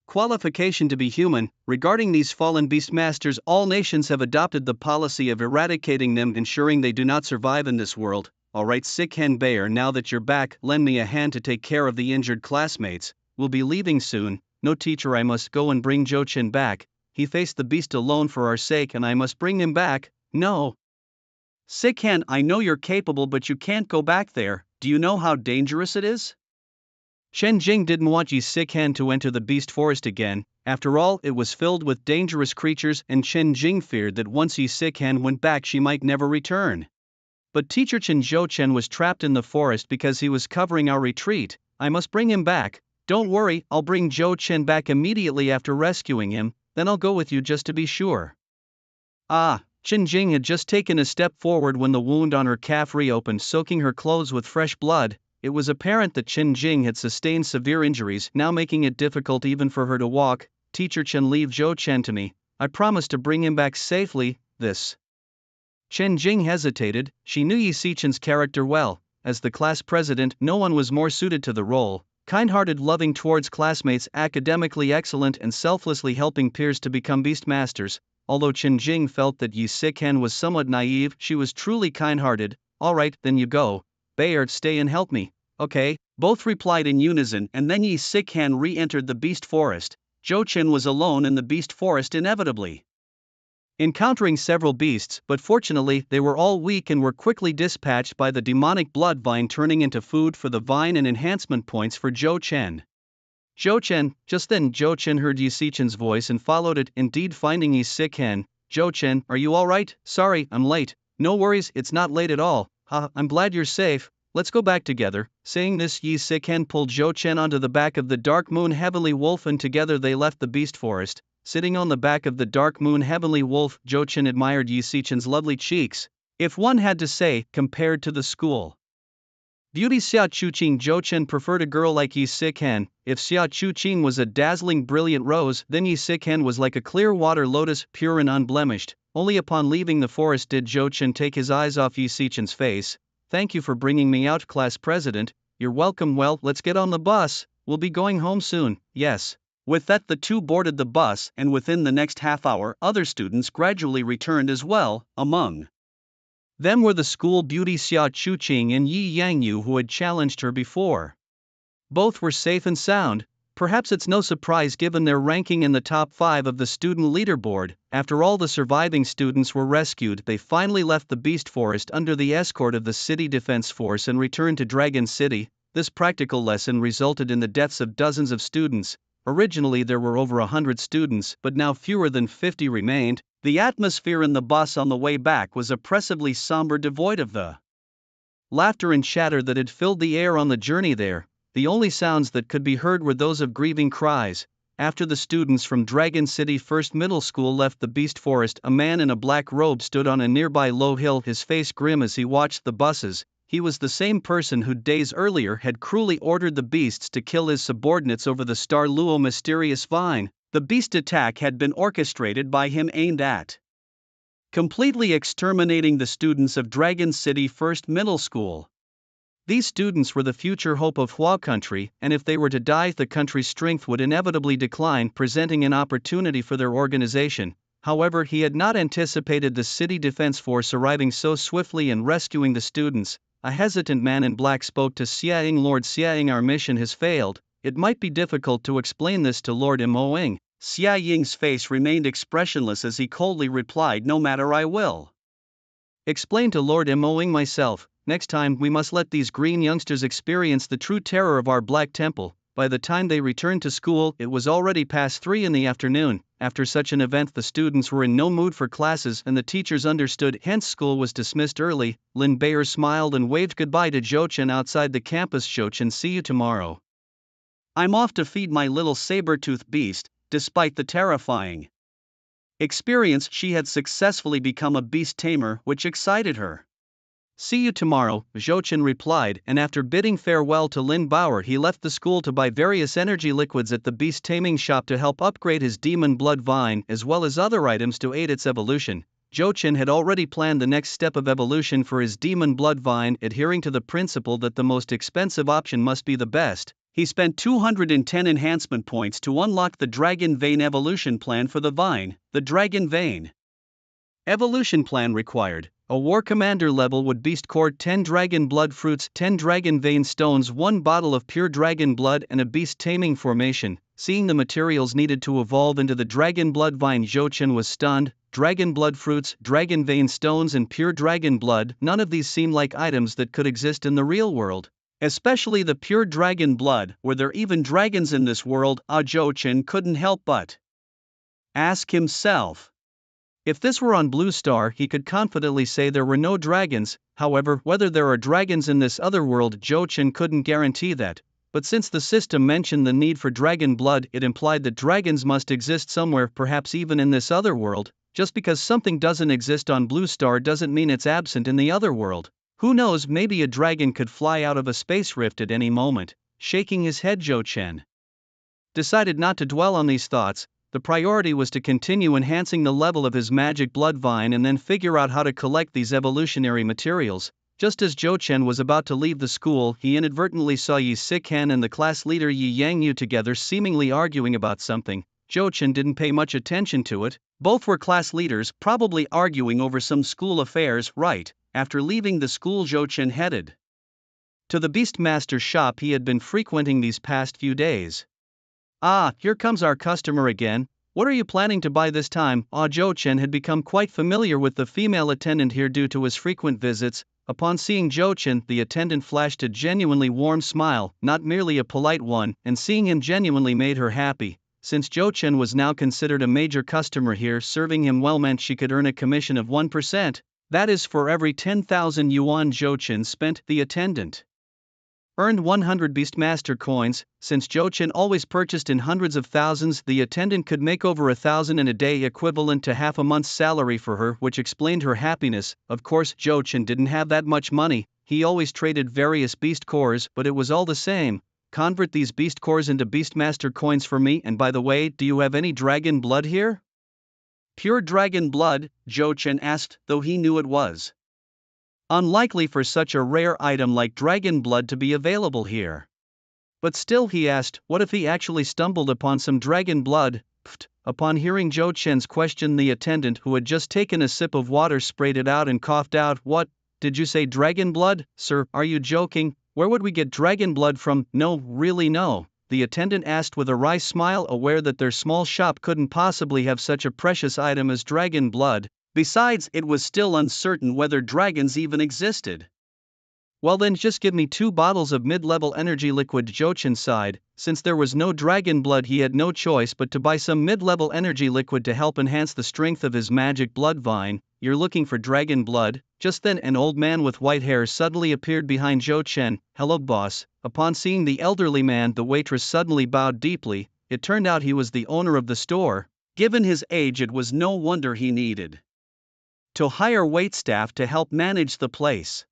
qualification to be human. Regarding these fallen beastmasters, all nations have adopted the policy of eradicating them, ensuring they do not survive in this world. Alright, Sikan Bear, now that you're back, lend me a hand to take care of the injured classmates. We'll be leaving soon. No, teacher, I must go and bring Zhou Chen back. He faced the beast alone for our sake and I must bring him back. No. Sikan, I know you're capable, but you can't go back there. Do you know how dangerous it is? Chen Jing didn't want Yi Sikan to enter the beast forest again. After all, it was filled with dangerous creatures, and Chen Jing feared that once Yi Sikan went back she might never return. But teacher Chen Zhou Chen was trapped in the forest because he was covering our retreat. I must bring him back. Don't worry, I'll bring Zhou Chen back immediately after rescuing him, then I'll go with you just to be sure. Chen Jing had just taken a step forward when the wound on her calf reopened, soaking her clothes with fresh blood. It was apparent that Chen Jing had sustained severe injuries, now making it difficult even for her to walk. Teacher Chen leave Zhou Chen to me, I promise to bring him back safely. This. Chen Jing hesitated. She knew Yi Sichen's character well. As the class president, no one was more suited to the role. Kind-hearted, loving towards classmates, academically excellent and selflessly helping peers to become beastmasters. Although Chen Jing felt that Yi Sichen was somewhat naive, she was truly kind-hearted. Alright, then you go. Bayard, stay and help me. Okay, both replied in unison, and then Yi Sichen re-entered the beast forest. Zhou Chen was alone in the beast forest inevitably, encountering several beasts, but fortunately they were all weak and were quickly dispatched by the demonic blood vine, turning into food for the vine and enhancement points for Zhou Chen. Zhou Chen. Just then Zhou Chen heard Yi Sichen's voice and followed it, indeed finding Yi Sichen. Zhou Chen, are you alright? Sorry, I'm late. No worries, it's not late at all. I'm glad you're safe. Let's go back together. Saying this, Yi Sichen pulled Zhou Chen onto the back of the Dark Moon Heavenly Wolf and together they left the beast forest. Sitting on the back of the Dark Moon Heavenly Wolf, Zhou Chen admired Yi Sichen's lovely cheeks. If one had to say, compared to the school beauty Xia Chuqing, Zhou Chen preferred a girl like Yi Sichen. If Xia Chuqing was a dazzling brilliant rose, then Yi Sichen was like a clear water lotus, pure and unblemished. Only upon leaving the forest did Zhou Chen take his eyes off Yi Sichen's face. Thank you for bringing me out, class president. You're welcome. Well, let's get on the bus. We'll be going home soon. Yes. With that, the two boarded the bus, and within the next half hour, other students gradually returned as well. Among them were the school beauty Xia Chuqing and Yi Yangyu, who had challenged her before. Both were safe and sound. Perhaps it's no surprise given their ranking in the top 5 of the student leaderboard. After all the surviving students were rescued, they finally left the beast forest under the escort of the city defense force and returned to Dragon City. This practical lesson resulted in the deaths of dozens of students. Originally there were over 100 students, but now fewer than 50 remained. The atmosphere in the bus on the way back was oppressively somber, devoid of the laughter and chatter that had filled the air on the journey there. The only sounds that could be heard were those of grieving cries. After the students from Dragon City First Middle School left the beast forest, a man in a black robe stood on a nearby low hill, his face grim as he watched the buses. He was the same person who days earlier had cruelly ordered the beasts to kill his subordinates over the Star Luo mysterious vine. The beast attack had been orchestrated by him, aimed at completely exterminating the students of Dragon City First Middle School. These students were the future hope of Hua country, and if they were to die, the country's strength would inevitably decline, presenting an opportunity for their organization. However, he had not anticipated the city defense force arriving so swiftly and rescuing the students. A hesitant man in black spoke to Xia Ying. Lord Xia Ying, our mission has failed. It might be difficult to explain this to Lord Mo Ying. Xia Ying's face remained expressionless as he coldly replied, no matter, I will explain to Lord Mo Ying myself. Next time we must let these green youngsters experience the true terror of our Black Temple. By the time they returned to school, it was already past 3 in the afternoon. After such an event, the students were in no mood for classes and the teachers understood, hence school was dismissed early. Lin Bayer smiled and waved goodbye to Zhou Chen outside the campus. Zhou Chen, see you tomorrow. I'm off to feed my little saber-toothed beast. Despite the terrifying experience, she had successfully become a beast tamer, which excited her. See you tomorrow, Zhou Chen replied, and after bidding farewell to Lin Bauer, he left the school to buy various energy liquids at the beast taming shop to help upgrade his demon blood vine, as well as other items to aid its evolution. Zhou Chen had already planned the next step of evolution for his demon blood vine, adhering to the principle that the most expensive option must be the best. He spent 210 enhancement points to unlock the Dragon Vein evolution plan for the vine. The Dragon Vein evolution plan required a War Commander level would beast core, 10 Dragon Blood fruits, 10 Dragon Vein stones, 1 bottle of pure Dragon Blood, and a beast taming formation. Seeing the materials needed to evolve into the Dragon Blood vine, Zhou Chen was stunned. Dragon Blood fruits, Dragon Vein stones, and pure Dragon Blood, none of these seemed like items that could exist in the real world. Especially the pure Dragon Blood. Were there even dragons in this world? Zhou Chen couldn't help but ask himself. If this were on Blue Star, he could confidently say there were no dragons. However, whether there are dragons in this other world, Zhou Chen couldn't guarantee that. But since the system mentioned the need for dragon blood, it implied that dragons must exist somewhere, perhaps even in this other world. Just because something doesn't exist on Blue Star doesn't mean it's absent in the other world. Who knows, maybe a dragon could fly out of a space rift at any moment. Shaking his head, Zhou Chen decided not to dwell on these thoughts. the priority was to continue enhancing the level of his magic blood vine and then figure out how to collect these evolutionary materials. Just as Zhou Chen was about to leave the school, he inadvertently saw Yi Sikan and the class leader Yi Yangyu together seemingly arguing about something. Zhou Chen didn't pay much attention to it. Both were class leaders, probably arguing over some school affairs, right? After leaving the school, Zhou Chen headed to the Beastmaster shop he had been frequenting these past few days. Ah, here comes our customer again. What are you planning to buy this time? Zhou Chen had become quite familiar with the female attendant here due to his frequent visits. Upon seeing Zhou Chen, the attendant flashed a genuinely warm smile, not merely a polite one, and seeing him genuinely made her happy. Since Zhou Chen was now considered a major customer here, serving him well meant she could earn a commission of 1%. That is, for every 10,000 yuan Zhou Chen spent, the attendant earned 100 Beastmaster coins. Since Zhou Chen always purchased in hundreds of thousands, the attendant could make over 1,000 in a day, equivalent to half a month's salary for her, which explained her happiness. Of course, Zhou Chen didn't have that much money. He always traded various beast cores, but it was all the same. Convert these beast cores into Beastmaster coins for me, and by the way, do you have any dragon blood here? Pure dragon blood? Zhou Chen asked, though he knew it was unlikely for such a rare item like dragon blood to be available here. But still, he asked, what if he actually stumbled upon some dragon blood? Pfft. Upon hearing Zhou Chen's question, the attendant, who had just taken a sip of water, sprayed it out and coughed out. What? Did you say dragon blood? Sir, are you joking? Where would we get dragon blood from? No, really no. The attendant asked with a wry smile, aware that their small shop couldn't possibly have such a precious item as dragon blood. Besides, it was still uncertain whether dragons even existed. Well then, just give me 2 bottles of mid-level energy liquid, Zhou Chen sighed. Since there was no dragon blood, he had no choice but to buy some mid-level energy liquid to help enhance the strength of his magic blood vine. You're looking for dragon blood? Just then, an old man with white hair suddenly appeared behind Zhou Chen. Hello, boss. Upon seeing the elderly man, the waitress suddenly bowed deeply. It turned out he was the owner of the store. Given his age, it was no wonder he needed to hire waitstaff to help manage the place.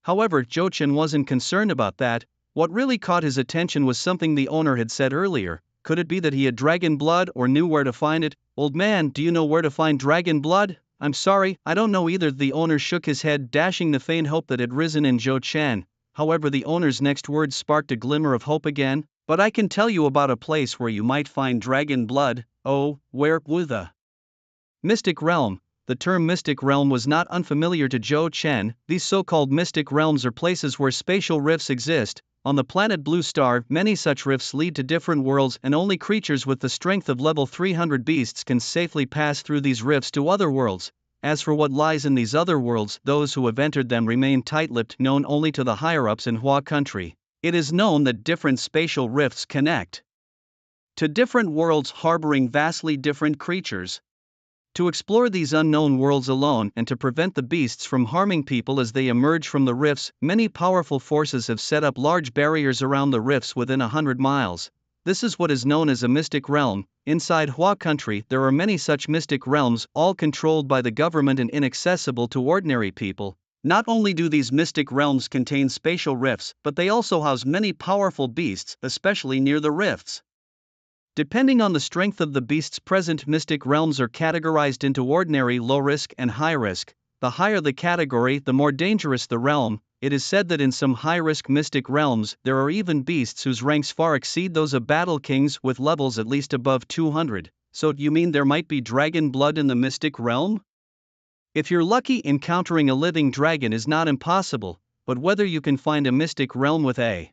However, Zhou Chen wasn't concerned about that. What really caught his attention was something the owner had said earlier. Could it be that he had dragon blood or knew where to find it? Old man, do you know where to find dragon blood? I'm sorry, I don't know either. The owner shook his head, dashing the faint hope that had risen in Zhou Chen. However, the owner's next words sparked a glimmer of hope again. But I can tell you about a place where you might find dragon blood. Oh, where? The Mystic Realm. The term Mystic Realm was not unfamiliar to Zhou Chen. These so-called Mystic Realms are places where spatial rifts exist. On the planet Blue Star, many such rifts lead to different worlds, and only creatures with the strength of level 300 beasts can safely pass through these rifts to other worlds. As for what lies in these other worlds, those who have entered them remain tight-lipped, known only to the higher-ups in Hua country. It is known that different spatial rifts connect to different worlds harboring vastly different creatures. To explore these unknown worlds alone and to prevent the beasts from harming people as they emerge from the rifts, many powerful forces have set up large barriers around the rifts within 100 miles. This is what is known as a mystic realm. Inside Hua country, there are many such mystic realms, all controlled by the government and inaccessible to ordinary people. Not only do these mystic realms contain spatial rifts, but they also house many powerful beasts, especially near the rifts. Depending on the strength of the beasts present, mystic realms are categorized into ordinary, low risk, and high risk. The higher the category, the more dangerous the realm. It is said that in some high-risk mystic realms, there are even beasts whose ranks far exceed those of battle kings, with levels at least above 200. So, you mean there might be dragon blood in the mystic realm? If you're lucky, encountering a living dragon is not impossible, but whether you can find a mystic realm with a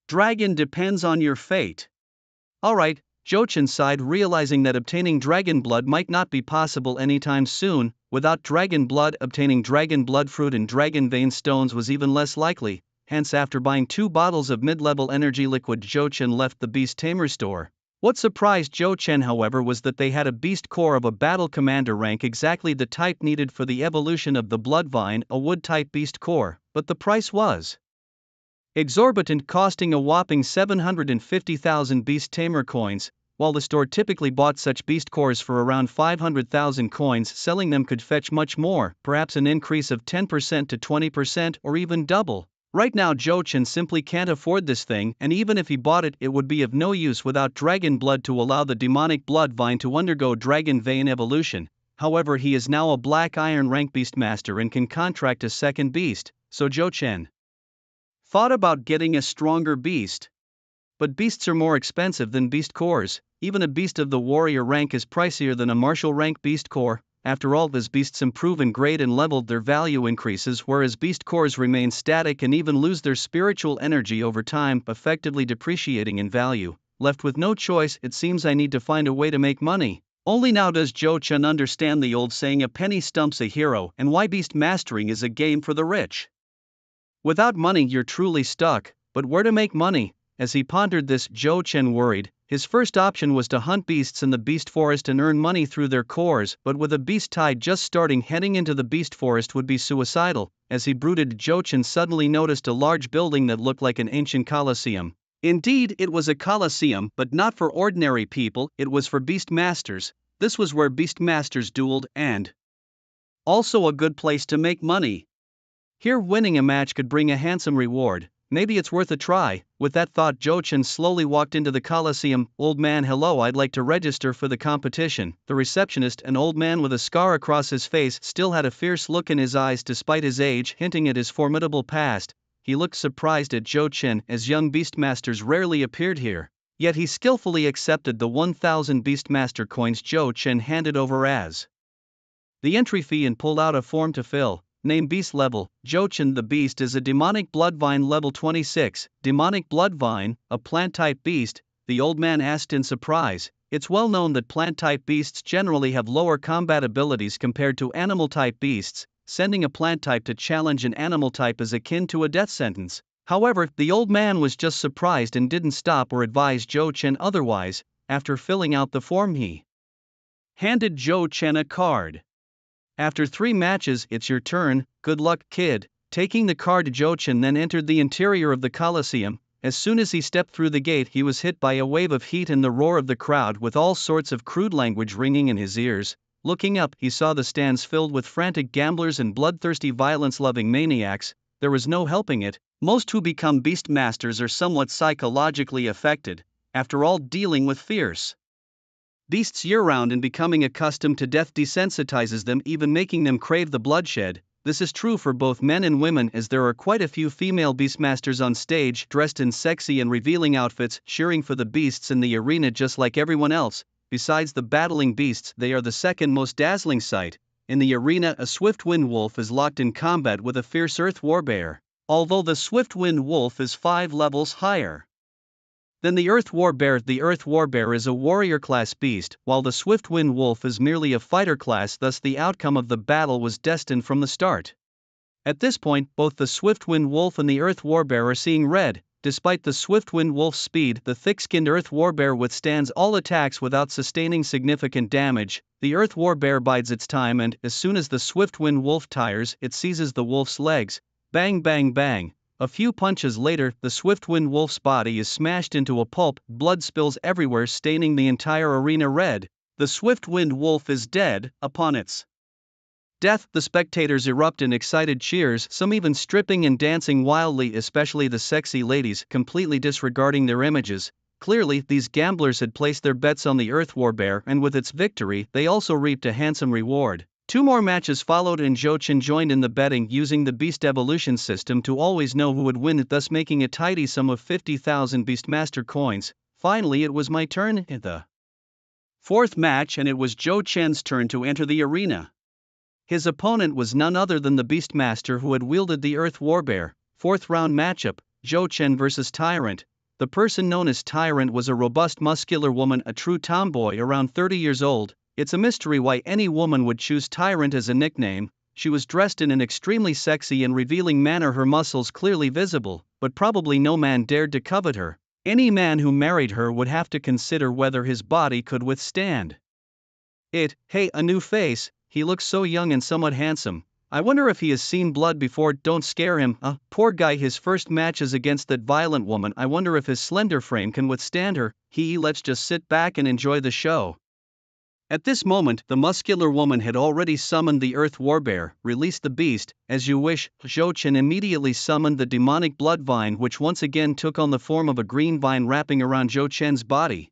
dragon depends on your fate. Alright, Zhou Chen sighed, realizing that obtaining dragon blood might not be possible anytime soon. Without dragon blood, obtaining dragon blood fruit and dragon vein stones was even less likely. Hence, after buying 2 bottles of mid-level energy liquid, Zhou Chen left the beast tamer store. What surprised Zhou Chen, however, was that they had a beast core of a battle commander rank, exactly the type needed for the evolution of the bloodvine, a wood-type beast core. But the price was exorbitant, costing a whopping 750,000 beast tamer coins. While the store typically bought such beast cores for around 500,000 coins, selling them could fetch much more, perhaps an increase of 10% to 20% or even double. Right now Zhou Chen simply can't afford this thing, and even if he bought it, it would be of no use without dragon blood to allow the demonic blood vine to undergo dragon vein evolution. However, he is now a black iron rank beastmaster and can contract a second beast, so Zhou Chen thought about getting a stronger beast. But beasts are more expensive than beast cores. Even a beast of the warrior rank is pricier than a martial rank beast core. After all, as beasts improve in grade and level, their value increases, whereas beast cores remain static and even lose their spiritual energy over time, effectively depreciating in value. Left with no choice, it seems I need to find a way to make money. Only now does Zhou Chen understand the old saying, a penny stumps a hero, and why beast mastering is a game for the rich. Without money you're truly stuck, but where to make money? As he pondered this, Zhou Chen worried. His first option was to hunt beasts in the beast forest and earn money through their cores, but with a beast tide just starting, heading into the beast forest would be suicidal. As he brooded, Zhou Chen suddenly noticed a large building that looked like an ancient coliseum. Indeed, it was a coliseum, but not for ordinary people, it was for beast masters. This was where beast masters dueled, and also a good place to make money. Here winning a match could bring a handsome reward. Maybe it's worth a try. With that thought, Zhou Chen slowly walked into the coliseum. Old man, hello, I'd like to register for the competition. The receptionist, an old man with a scar across his face, still had a fierce look in his eyes despite his age, hinting at his formidable past. He looked surprised at Zhou Chen, as young beastmasters rarely appeared here. Yet he skillfully accepted the 1,000 beastmaster coins Zhou Chen handed over as the entry fee and pulled out a form to fill. Name beast level. Zhou Chen the beast is a demonic blood vine level 26. Demonic blood vine, a plant type beast, the old man asked in surprise. It's well known that plant type beasts generally have lower combat abilities compared to animal type beasts. Sending a plant type to challenge an animal type is akin to a death sentence. However, the old man was just surprised and didn't stop or advise Zhou Chen otherwise. After filling out the form, he handed Zhou Chen a card. After 3 matches, it's your turn, good luck, kid. Taking the card, Zhou Chen then entered the interior of the Colosseum. As soon as he stepped through the gate, he was hit by a wave of heat and the roar of the crowd with all sorts of crude language ringing in his ears. Looking up, he saw the stands filled with frantic gamblers and bloodthirsty violence-loving maniacs. There was no helping it. Most who become beast masters are somewhat psychologically affected. After all, dealing with fierce beasts year-round and becoming accustomed to death desensitizes them, even making them crave the bloodshed. This is true for both men and women, as there are quite a few female beastmasters on stage dressed in sexy and revealing outfits, cheering for the beasts in the arena just like everyone else. Besides the battling beasts, they are the second most dazzling sight. In the arena, a swift-wind wolf is locked in combat with a fierce earth warbear. Although the swift-wind wolf is 5 levels higher than the Earth Warbear is a warrior-class beast, while the Swift-Wind Wolf is merely a fighter class, thus the outcome of the battle was destined from the start. At this point, both the Swift-Wind Wolf and the Earth Warbear are seeing red. Despite the Swift-Wind Wolf's speed, the thick-skinned Earth Warbear withstands all attacks without sustaining significant damage. The Earth Warbear bides its time and, as soon as the Swift-Wind Wolf tires, it seizes the wolf's legs. Bang bang bang. A few punches later, the Swift-Wind Wolf's body is smashed into a pulp, blood spills everywhere, staining the entire arena red. The Swift-Wind Wolf is dead. Upon its death, the spectators erupt in excited cheers, some even stripping and dancing wildly, especially the sexy ladies, completely disregarding their images. Clearly, these gamblers had placed their bets on the Earth Warbear, and with its victory, they also reaped a handsome reward. 2 more matches followed and Zhou Chen joined in the betting, using the beast evolution system to always know who would win, thus making a tidy sum of 50,000 Beastmaster coins. Finally, it was my turn in the 4th match, and it was Zhou Chen's turn to enter the arena. His opponent was none other than the Beastmaster who had wielded the Earth Warbear. 4th round matchup, Zhou Chen vs Tyrant. The person known as Tyrant was a robust muscular woman, a true tomboy around 30 years old. It's a mystery why any woman would choose Tyrant as a nickname. She was dressed in an extremely sexy and revealing manner, her muscles clearly visible, but probably no man dared to covet her. Any man who married her would have to consider whether his body could withstand it. Hey, a new face, he looks so young and somewhat handsome. I wonder if he has seen blood before. Don't scare him. Poor guy, his first match is against that violent woman. I wonder if his slender frame can withstand her. Let's just sit back and enjoy the show. At this moment, the muscular woman had already summoned the earth warbear, released the beast, as you wish. Zhou Chen immediately summoned the demonic blood vine, which once again took on the form of a green vine wrapping around Zhou Chen's body.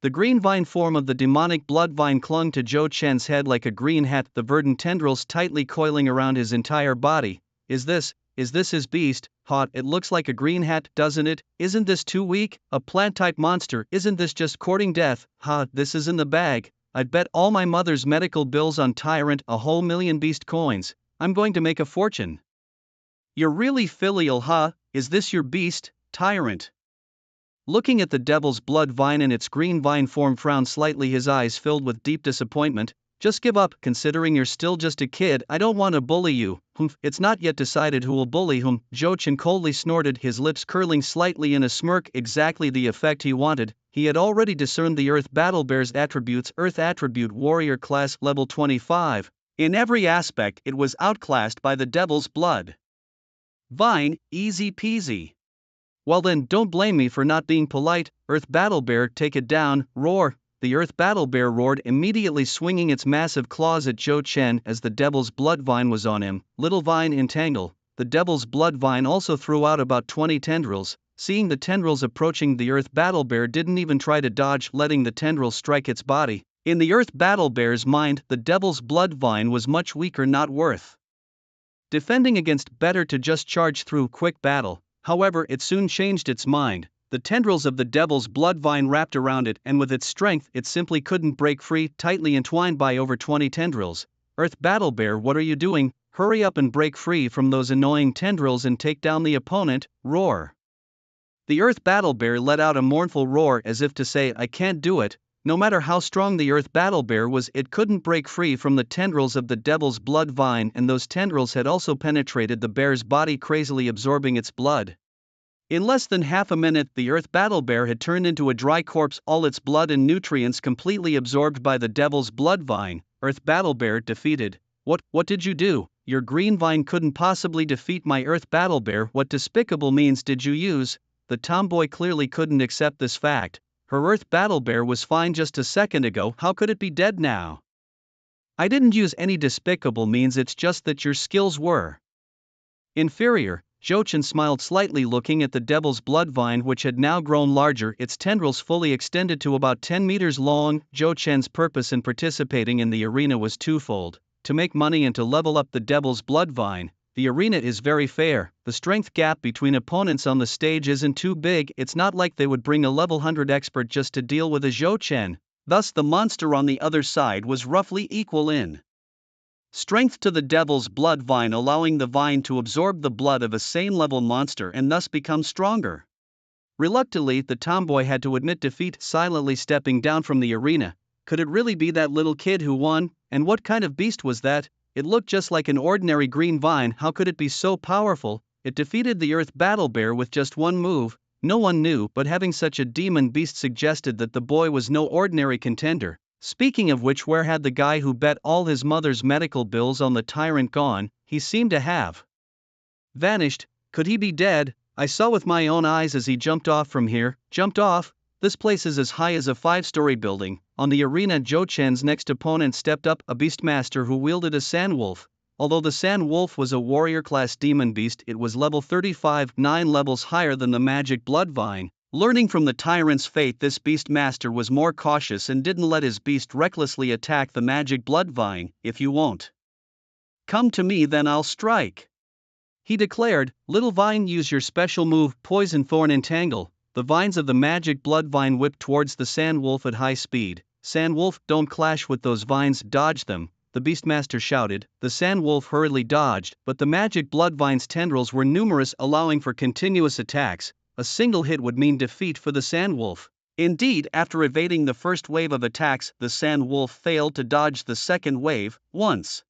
The green vine form of the demonic blood vine clung to Zhou Chen's head like a green hat, the verdant tendrils tightly coiling around his entire body. Is this his beast? Hot, it looks like a green hat, doesn't it? Isn't this too weak? A plant-type monster, isn't this just courting death? Ha, this is in the bag. I'd bet all my mother's medical bills on Tyrant, a whole million beast coins. I'm going to make a fortune. You're really filial, huh? Is this your beast, Tyrant? Looking at the devil's blood vine in its green vine form, frowned slightly, his eyes filled with deep disappointment. Just give up, considering you're still just a kid. I don't want to bully you. Humph, it's not yet decided who will bully whom. Zhou Chen coldly snorted, his lips curling slightly in a smirk, exactly the effect he wanted. He had already discerned the Earth Battle Bear's attributes. Earth attribute warrior class level 25. In every aspect it was outclassed by the devil's blood vine, easy peasy. Well then, don't blame me for not being polite. Earth Battle Bear, take it down, roar. The Earth Battle Bear roared, immediately swinging its massive claws at Zhou Chen as the devil's blood vine was on him. Little vine entangle. The devil's blood vine also threw out about 20 tendrils. Seeing the tendrils approaching, the Earth Battle Bear didn't even try to dodge, letting the tendrils strike its body. In the Earth Battle Bear's mind, the devil's blood vine was much weaker, not worth defending against, better to just charge through quick battle. However, it soon changed its mind. The tendrils of the devil's blood vine wrapped around it, and with its strength it simply couldn't break free, tightly entwined by over 20 tendrils. Earth Battle Bear, what are you doing? Hurry up and break free from those annoying tendrils and take down the opponent, roar. The Earth Battle Bear let out a mournful roar as if to say, I can't do it. No matter how strong the Earth Battle Bear was, it couldn't break free from the tendrils of the devil's blood vine, and those tendrils had also penetrated the bear's body, crazily absorbing its blood. In less than half a minute, the Earth Battle Bear had turned into a dry corpse, all its blood and nutrients completely absorbed by the devil's blood vine. Earth Battle Bear defeated. What did you do? Your green vine couldn't possibly defeat my Earth Battle Bear. What despicable means did you use? The tomboy clearly couldn't accept this fact. Her Earth Battle Bear was fine just a second ago, how could it be dead now? I didn't use any despicable means, it's just that your skills were inferior. Zhou Chen smiled slightly, looking at the devil's blood vine, which had now grown larger, its tendrils fully extended to about 10 meters long. Zhou Chen's purpose in participating in the arena was twofold: to make money and to level up the devil's blood vine. The arena is very fair, the strength gap between opponents on the stage isn't too big, it's not like they would bring a level 100 expert just to deal with a Zhou Chen. Thus the monster on the other side was roughly equal in strength to the devil's blood vine, allowing the vine to absorb the blood of a same level monster and thus become stronger. Reluctantly, the tomboy had to admit defeat, silently stepping down from the arena. Could it really be that little kid who won? And what kind of beast was that? It looked just like an ordinary green vine, how could it be so powerful? It defeated the Earth Battle Bear with just one move. No one knew, but having such a demon beast suggested that the boy was no ordinary contender. Speaking of which, where had the guy who bet all his mother's medical bills on the Tyrant gone? He seemed to have vanished. Could he be dead? I saw with my own eyes as he jumped off from here. Jumped off? This place is as high as a 5-story building. On the arena, Zhou Chen's next opponent stepped up, a beastmaster who wielded a sand wolf. Although the sand wolf was a warrior-class demon beast, it was level 35, 9 levels higher than the magic blood vine. Learning from the tyrant's fate, this beastmaster was more cautious and didn't let his beast recklessly attack the magic blood vine. If you won't come to me, then I'll strike, he declared. Little vine, use your special move, Poison Thorn Entangle. The vines of the magic blood vine whipped towards the sand wolf at high speed. Sand wolf, don't clash with those vines, dodge them, the beastmaster shouted. The sand wolf hurriedly dodged, but the magic blood vine's tendrils were numerous, allowing for continuous attacks. A single hit would mean defeat for the sand wolf. Indeed, after evading the first wave of attacks, the sand wolf failed to dodge the second wave. Once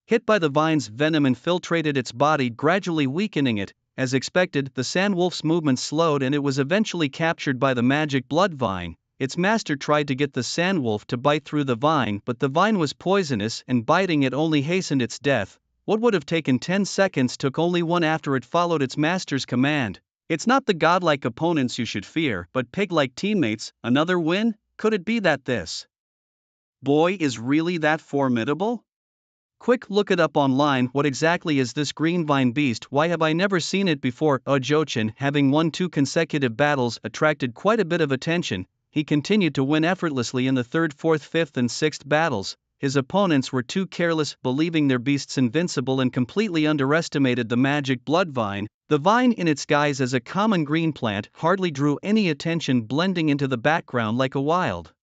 hit by the vine's venom infiltrated its body, gradually weakening it. As expected, the sand wolf's movement slowed and it was eventually captured by the magic blood vine. Its master tried to get the sand wolf to bite through the vine, but the vine was poisonous and biting it only hastened its death. What would have taken 10 seconds took only 1 after it followed its master's command. It's not the godlike opponents you should fear, but pig-like teammates. Another win? Could it be that this Boy, is really that formidable? Quick, look it up online. What exactly is this green vine beast? Why have I never seen it before? Jochin, having won 2 consecutive battles, attracted quite a bit of attention. He continued to win effortlessly in the 3rd, 4th, 5th and 6th battles. His opponents were too careless, believing their beasts invincible, and completely underestimated the magic blood vine. The vine, in its guise as a common green plant, hardly drew any attention, blending into the background like a wild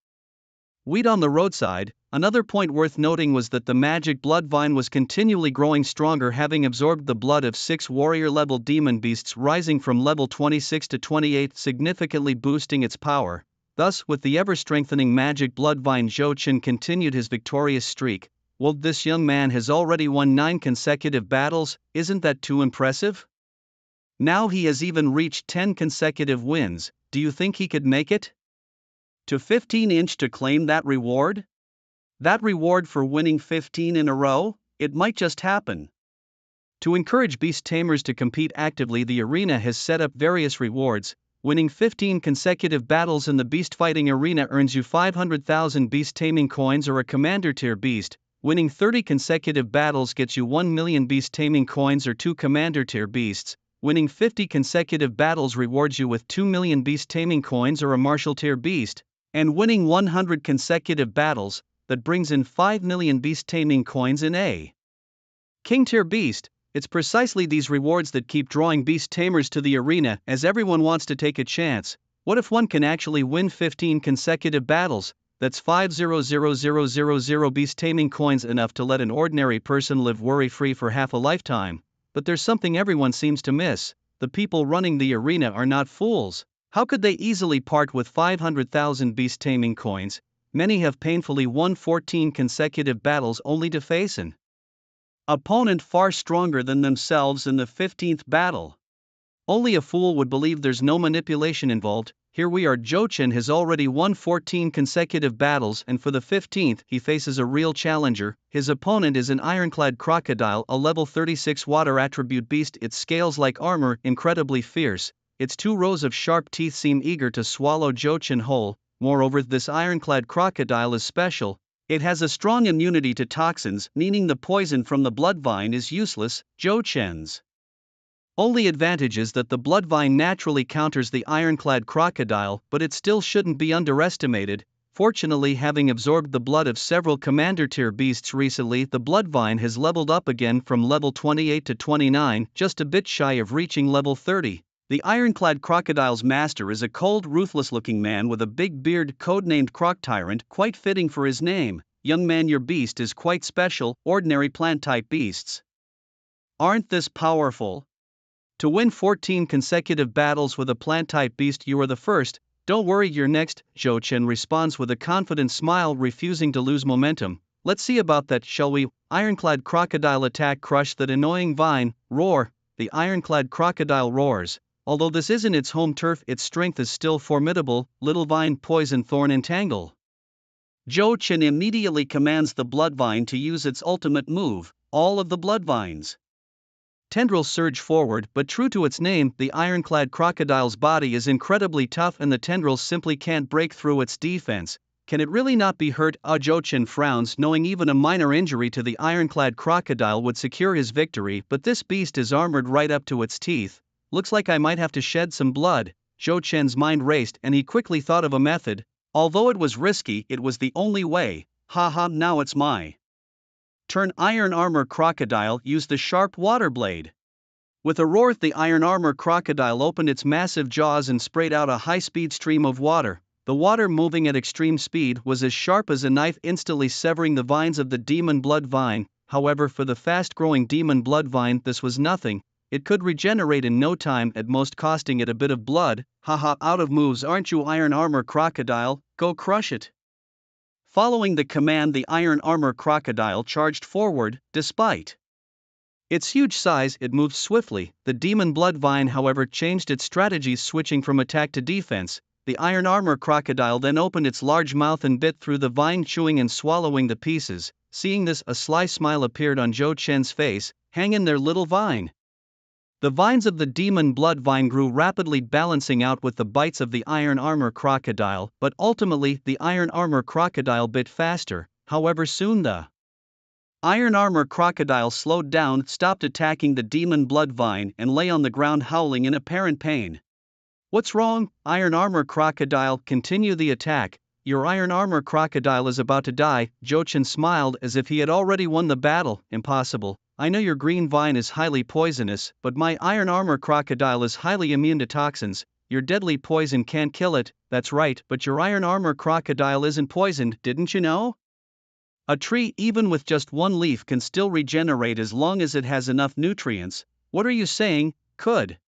weed on the roadside. Another point worth noting was that the magic blood vine was continually growing stronger, having absorbed the blood of 6 warrior-level demon beasts, rising from level 26 to 28, significantly boosting its power. Thus, with the ever-strengthening magic blood vine, Zhou Chen continued his victorious streak. Well, this young man has already won 9 consecutive battles. Isn't that too impressive? Now he has even reached 10 consecutive wins. Do you think he could make it to 15-inch to claim that reward? That reward for winning 15 in a row? It might just happen. To encourage beast tamers to compete actively, the arena has set up various rewards. Winning 15 consecutive battles in the beast fighting arena earns you 500,000 beast taming coins or a commander tier beast. Winning 30 consecutive battles gets you 1 million beast taming coins or 2 commander tier beasts. Winning 50 consecutive battles rewards you with 2 million beast taming coins or a martial tier beast. And winning 100 consecutive battles, that brings in 5 million beast taming coins in a king tier beast. It's precisely these rewards that keep drawing beast tamers to the arena, as everyone wants to take a chance. What if one can actually win 15 consecutive battles? That's 5,000,000 beast taming coins, enough to let an ordinary person live worry-free for half a lifetime. But there's something everyone seems to miss. The people running the arena are not fools. How could they easily part with 500,000 beast taming coins? Many have painfully won 14 consecutive battles only to face an opponent far stronger than themselves in the 15th battle. Only a fool would believe there's no manipulation involved. Here we are. Zhou Chen has already won 14 consecutive battles, and for the 15th he faces a real challenger. His opponent is an ironclad crocodile, a level 36 water attribute beast. It scales like armor, incredibly fierce. Its 2 rows of sharp teeth seem eager to swallow Zhou Chen whole. Moreover, this ironclad crocodile is special. It has a strong immunity to toxins, meaning the poison from the blood vine is useless. Zhou Chen's only advantage is that the blood vine naturally counters the ironclad crocodile, but it still shouldn't be underestimated. Fortunately, having absorbed the blood of several commander tier beasts recently, the blood vine has leveled up again from level 28 to 29, just a bit shy of reaching level 30. The ironclad crocodile's master is a cold, ruthless-looking man with a big beard, codenamed Croc Tyrant, quite fitting for his name. Young man, your beast is quite special. Ordinary plant-type beasts aren't this powerful. To win 14 consecutive battles with a plant-type beast, you are the first. Don't worry, you're next. Zhou Chen responds with a confident smile, refusing to lose momentum. Let's see about that, shall we? Ironclad crocodile attack. Crush that annoying vine. Roar. The ironclad crocodile roars. Although this isn't its home turf, its strength is still formidable. Little vine, poison, thorn, entangle. Zhou Chen immediately commands the blood vine to use its ultimate move. All of the blood vines tendrils surge forward, but true to its name, the ironclad crocodile's body is incredibly tough and the tendrils simply can't break through its defense. Can it really not be hurt? Zhou Chen frowns, knowing even a minor injury to the ironclad crocodile would secure his victory, but this beast is armored right up to its teeth. Looks like I might have to shed some blood. Zhou Chen's mind raced, and he quickly thought of a method. Although it was risky, it was the only way. Haha, now it's my turn. Iron armor crocodile, use the sharp water blade. With a roar, the iron armor crocodile opened its massive jaws and sprayed out a high-speed stream of water. The water, moving at extreme speed, was as sharp as a knife, instantly severing the vines of the demon blood vine. However, for the fast-growing demon blood vine, this was nothing. It could regenerate in no time, at most costing it a bit of blood. Haha, out of moves, aren't you, iron armor crocodile? Go crush it. Following the command, the iron armor crocodile charged forward. Despite its huge size, it moved swiftly. The demon blood vine, however, changed its strategy, switching from attack to defense. The iron armor crocodile then opened its large mouth and bit through the vine, chewing and swallowing the pieces. Seeing this, a sly smile appeared on Zhou Chen's face. Hang in there, little vine. The vines of the demon blood vine grew rapidly, balancing out with the bites of the iron armor crocodile, but ultimately the iron armor crocodile bit faster. However, soon the iron armor crocodile slowed down, stopped attacking the demon blood vine, and lay on the ground howling in apparent pain. "What's wrong, iron armor crocodile? Continue the attack. Your iron armor crocodile is about to die." Jochen smiled as if he had already won the battle. "Impossible. I know your green vine is highly poisonous, but my iron armor crocodile is highly immune to toxins. Your deadly poison can't kill it." "That's right, but your iron armor crocodile isn't poisoned, didn't you know? A tree, even with just one leaf, can still regenerate as long as it has enough nutrients." "What are you saying? Could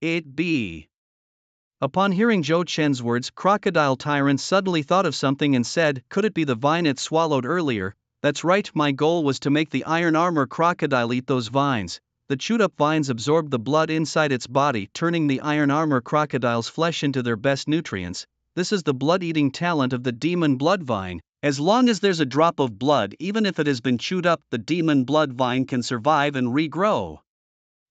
it be?" Upon hearing Zhou Chen's words, Crocodile Tyrant suddenly thought of something and said, "Could it be the vine it swallowed earlier?" "That's right, my goal was to make the iron armor crocodile eat those vines." The chewed up vines absorbed the blood inside its body, turning the iron armor crocodile's flesh into their best nutrients. This is the blood-eating talent of the demon blood vine. As long as there's a drop of blood, even if it has been chewed up, the demon blood vine can survive and regrow.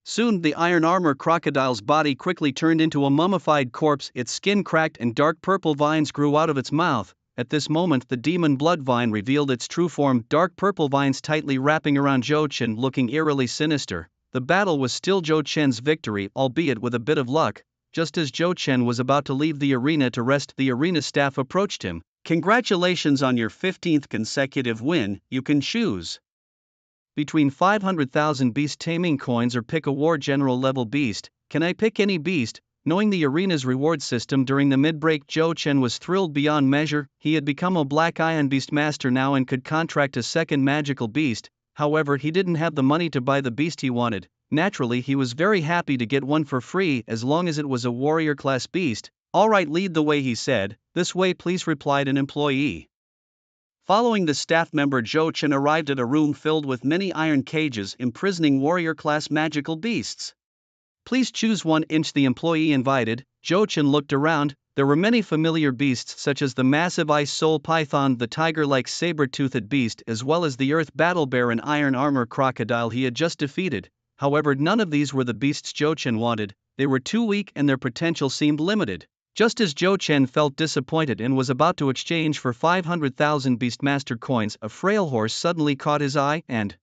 Soon the iron armor crocodile's body quickly turned into a mummified corpse, its skin cracked and dark purple vines grew out of its mouth. At this moment the demon blood vine revealed its true form, dark purple vines tightly wrapping around Zhou Chen, looking eerily sinister. The battle was still Zhou Chen's victory, albeit with a bit of luck. Just as Zhou Chen was about to leave the arena to rest, the arena staff approached him. "Congratulations on your 15th consecutive win. You can choose between 500,000 beast taming coins or pick a war general level beast." "Can I pick any beast?" Knowing the arena's reward system during the mid-break, Zhou Chen was thrilled beyond measure. He had become a Black Iron Beastmaster now and could contract a second magical beast. However, he didn't have the money to buy the beast he wanted. Naturally, he was very happy to get one for free as long as it was a warrior class beast. "All right, lead the way," he said. "This way please," replied an employee. Following the staff member, Zhou Chen arrived at a room filled with many iron cages imprisoning warrior-class magical beasts. "Please choose 1" the employee invited. Zhou Chen looked around. There were many familiar beasts such as the massive ice soul python, the tiger-like saber-toothed beast, as well as the earth battle bear and iron armor crocodile he had just defeated. However, none of these were the beasts Zhou Chen wanted. They were too weak and their potential seemed limited. Just as Zhou Chen felt disappointed and was about to exchange for 500,000 Beastmaster coins, a frail horse suddenly caught his eye, and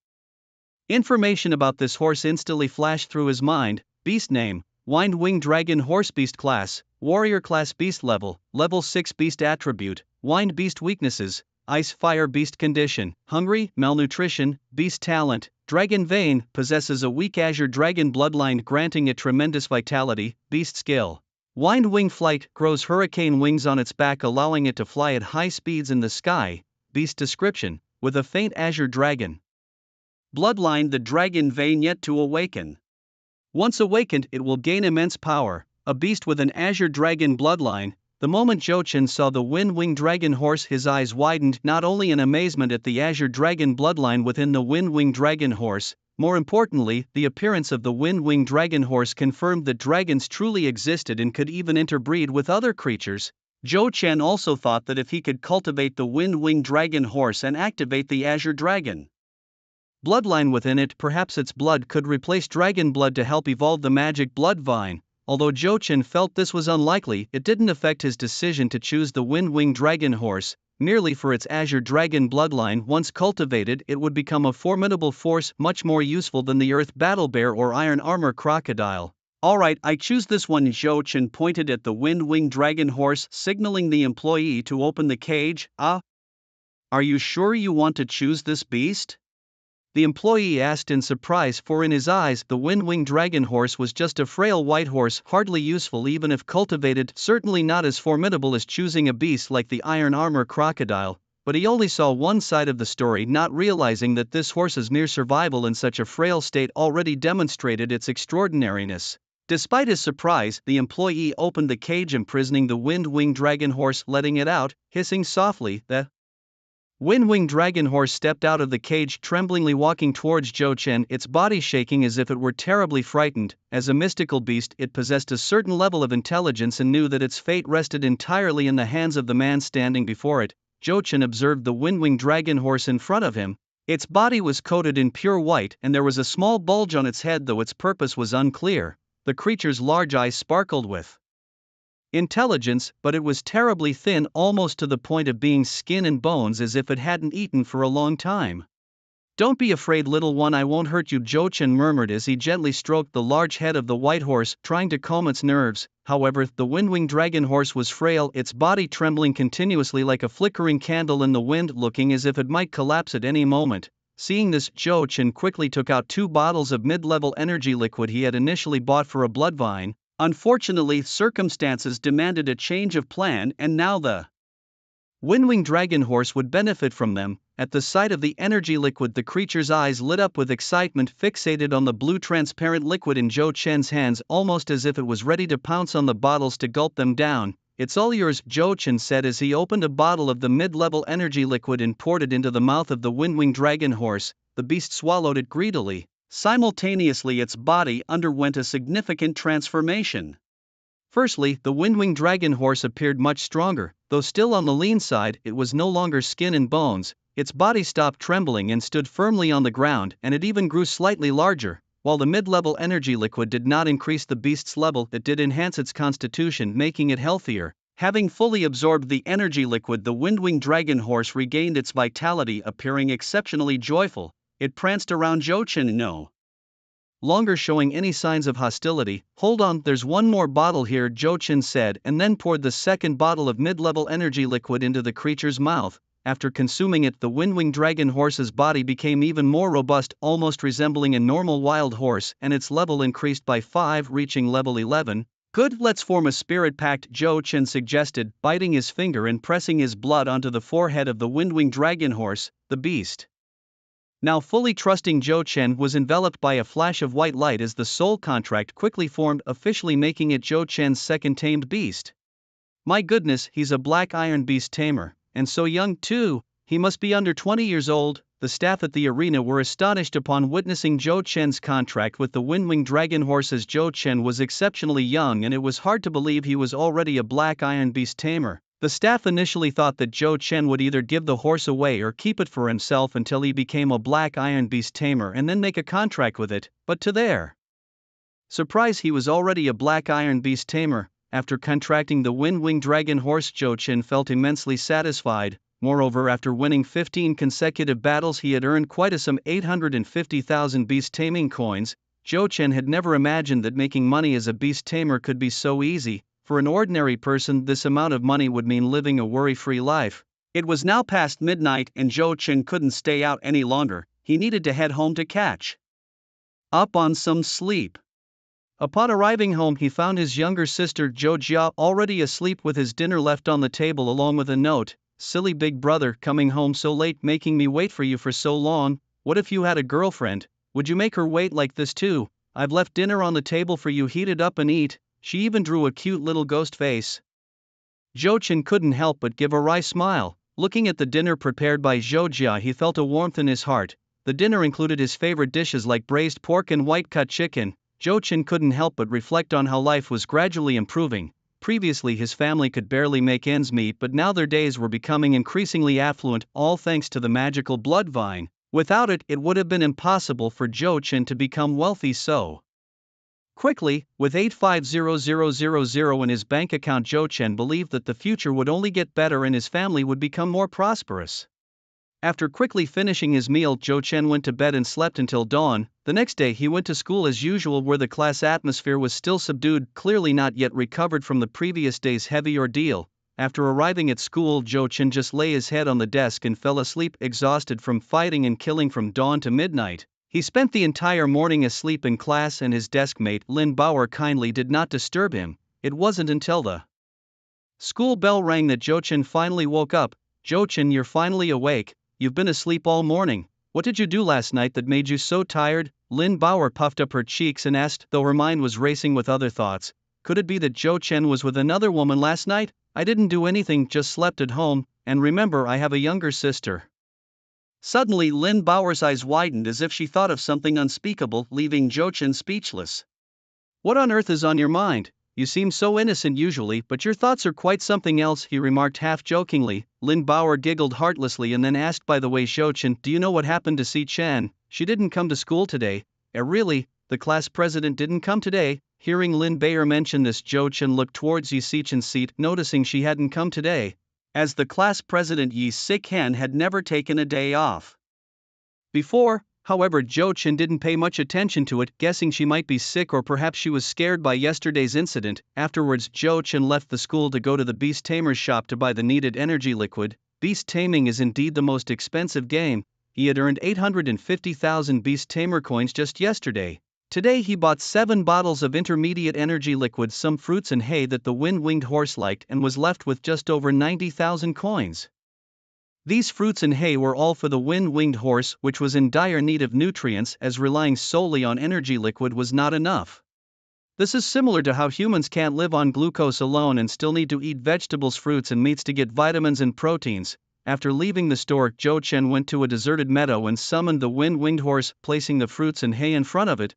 information about this horse instantly flashed through his mind. Beast name: Wind Wing Dragon Horse. Beast class: Warrior class. Beast level: Level 6. Beast attribute: Wind. Beast weaknesses: Ice Fire. Beast condition: Hungry, malnutrition. Beast talent: Dragon Vein, possesses a weak azure dragon bloodline granting it tremendous vitality. Beast skill: Wind Wing Flight, grows hurricane wings on its back allowing it to fly at high speeds in the sky. Beast description: with a faint azure dragon bloodline, the dragon vein yet to awaken. Once awakened, it will gain immense power. A beast with an azure dragon bloodline. The moment Zhou Chen saw the Wind Wing Dragon horse, his eyes widened, not only in amazement at the azure dragon bloodline within the Wind Wing Dragon horse. More importantly, the appearance of the Wind Wing Dragon horse confirmed that dragons truly existed and could even interbreed with other creatures. Zhou Chen also thought that if he could cultivate the Wind Wing Dragon horse and activate the Azure Dragon bloodline within it, perhaps its blood could replace dragon blood to help evolve the magic blood vine. Although Zhou Chen felt this was unlikely, it didn't affect his decision to choose the Wind Wing Dragon horse. Merely for its azure dragon bloodline, once cultivated, it would become a formidable force, much more useful than the earth battle bear or iron armor crocodile. "Alright, I choose this one." Zhou Chen pointed at the Wind Wing Dragon horse, signaling the employee to open the cage. "Ah? Are you sure you want to choose this beast?" the employee asked in surprise, for in his eyes the Wind Wing Dragon horse was just a frail white horse, hardly useful even if cultivated, certainly not as formidable as choosing a beast like the iron armor crocodile. But he only saw one side of the story, not realizing that this horse's mere survival in such a frail state already demonstrated its extraordinariness. Despite his surprise, the employee opened the cage imprisoning the Wind Wing Dragon horse, letting it out, hissing softly. The Wind Wing Dragon horse stepped out of the cage, tremblingly walking towards Zhou Chen, its body shaking as if it were terribly frightened. As a mystical beast, it possessed a certain level of intelligence and knew that its fate rested entirely in the hands of the man standing before it. Zhou Chen observed the Wind Wing Dragon horse in front of him. Its body was coated in pure white and there was a small bulge on its head, though its purpose was unclear. The creature's large eyes sparkled with intelligence, but it was terribly thin, almost to the point of being skin and bones, as if it hadn't eaten for a long time. "Don't be afraid, little one, I won't hurt you," Jochen murmured as he gently stroked the large head of the white horse, trying to calm its nerves. However, the wind-winged dragon horse was frail, its body trembling continuously like a flickering candle in the wind, looking as if it might collapse at any moment. Seeing this, Jochen quickly took out 2 bottles of mid-level energy liquid he had initially bought for a blood vine. Unfortunately, circumstances demanded a change of plan, and now the Windwing Dragon Horse would benefit from them. At the sight of the energy liquid, the creature's eyes lit up with excitement, fixated on the blue transparent liquid in Zhou Chen's hands, almost as if it was ready to pounce on the bottles to gulp them down. "It's all yours," Zhou Chen said as he opened a bottle of the mid-level energy liquid and poured it into the mouth of the Windwing Dragon Horse. The beast swallowed it greedily. Simultaneously, its body underwent a significant transformation. Firstly, the Windwing Dragon Horse appeared much stronger. Though still on the lean side, it was no longer skin and bones. Its body stopped trembling and stood firmly on the ground, and it even grew slightly larger. While the mid-level energy liquid did not increase the beast's level, it did enhance its constitution, making it healthier. Having fully absorbed the energy liquid, the Windwing Dragon Horse regained its vitality, appearing exceptionally joyful. It pranced around Zhou Chen, no longer showing any signs of hostility. "Hold on, there's one more bottle here," Zhou Chen said, and then poured the second bottle of mid-level energy liquid into the creature's mouth. After consuming it, the Windwing Dragon Horse's body became even more robust, almost resembling a normal wild horse, and its level increased by 5, reaching level 11. "Good, let's form a spirit pact," Zhou Chen suggested, biting his finger and pressing his blood onto the forehead of the Windwing Dragon Horse. The beast, now fully trusting Zhou Chen, was enveloped by a flash of white light as the soul contract quickly formed, officially making it Zhou Chen's second tamed beast. "My goodness, he's a black iron beast tamer, and so young too. He must be under 20 years old." The staff at the arena were astonished upon witnessing Zhou Chen's contract with the Windwing Dragon Horse, as Zhou Chen was exceptionally young and it was hard to believe he was already a black iron beast tamer. The staff initially thought that Zhou Chen would either give the horse away or keep it for himself until he became a black iron beast tamer and then make a contract with it, but to their surprise, he was already a black iron beast tamer. After contracting the Windwing Dragon Horse, Zhou Chen felt immensely satisfied. Moreover, after winning 15 consecutive battles, he had earned quite a sum, 850,000 beast taming coins. Zhou Chen had never imagined that making money as a beast tamer could be so easy. For an ordinary person, this amount of money would mean living a worry-free life. It was now past midnight and Zhou Chen couldn't stay out any longer. He needed to head home to catch up on some sleep. Upon arriving home, he found his younger sister Zhou Jia already asleep with his dinner left on the table along with a note. "Silly big brother, coming home so late, making me wait for you for so long. What if you had a girlfriend? Would you make her wait like this too? I've left dinner on the table for you, heat it up and eat." She even drew a cute little ghost face. Zhou Chen couldn't help but give a wry smile. Looking at the dinner prepared by Zhou Jia, he felt a warmth in his heart. The dinner included his favorite dishes like braised pork and white-cut chicken. Zhou Chen couldn't help but reflect on how life was gradually improving. Previously, his family could barely make ends meet, but now their days were becoming increasingly affluent, all thanks to the magical blood vine. Without it, it would have been impossible for Zhou Chen to become wealthy so quickly. With 850000 in his bank account, Zhou Chen believed that the future would only get better and his family would become more prosperous. After quickly finishing his meal, Zhou Chen went to bed and slept until dawn. The next day he went to school as usual, where the class atmosphere was still subdued, clearly not yet recovered from the previous day's heavy ordeal. After arriving at school, Zhou Chen just lay his head on the desk and fell asleep, exhausted from fighting and killing from dawn to midnight. He spent the entire morning asleep in class, and his desk mate Lin Bauer kindly did not disturb him. It wasn't until the school bell rang that Zhou Chen finally woke up. "Zhou Chen, you're finally awake. You've been asleep all morning. What did you do last night that made you so tired?" Lin Bauer puffed up her cheeks and asked, though her mind was racing with other thoughts. Could it be that Zhou Chen was with another woman last night? "I didn't do anything, just slept at home, and remember, I have a younger sister." Suddenly, Lin Bauer's eyes widened as if she thought of something unspeakable, leaving Zhou Chen speechless. "What on earth is on your mind?" you seem so innocent usually, but your thoughts are quite something else, he remarked half-jokingly. Lin Bauer giggled heartlessly and then asked, by the way Zhou-Chen, do you know what happened to Si Chen? She didn't come to school today. Really? The class president didn't come today? Hearing Lin Bauer mention this, Zhou-Chen looked towards Yi Si-Chen's seat, noticing she hadn't come today. As the class president, Yi Si-Chen had never taken a day off before. However, Zhou-Chen didn't pay much attention to it, guessing she might be sick or perhaps she was scared by yesterday's incident. Afterwards, Zhou-Chen left the school to go to the Beast Tamer's shop to buy the needed energy liquid. Beast taming is indeed the most expensive game. He had earned 850,000 Beast Tamer coins just yesterday. Today he bought 7 bottles of intermediate energy liquid, some fruits and hay that the wind-winged horse liked, and was left with just over 90,000 coins. These fruits and hay were all for the wind-winged horse, which was in dire need of nutrients, as relying solely on energy liquid was not enough. This is similar to how humans can't live on glucose alone and still need to eat vegetables, fruits and meats to get vitamins and proteins. After leaving the store, Zhou-Chen went to a deserted meadow and summoned the wind-winged horse, placing the fruits and hay in front of it.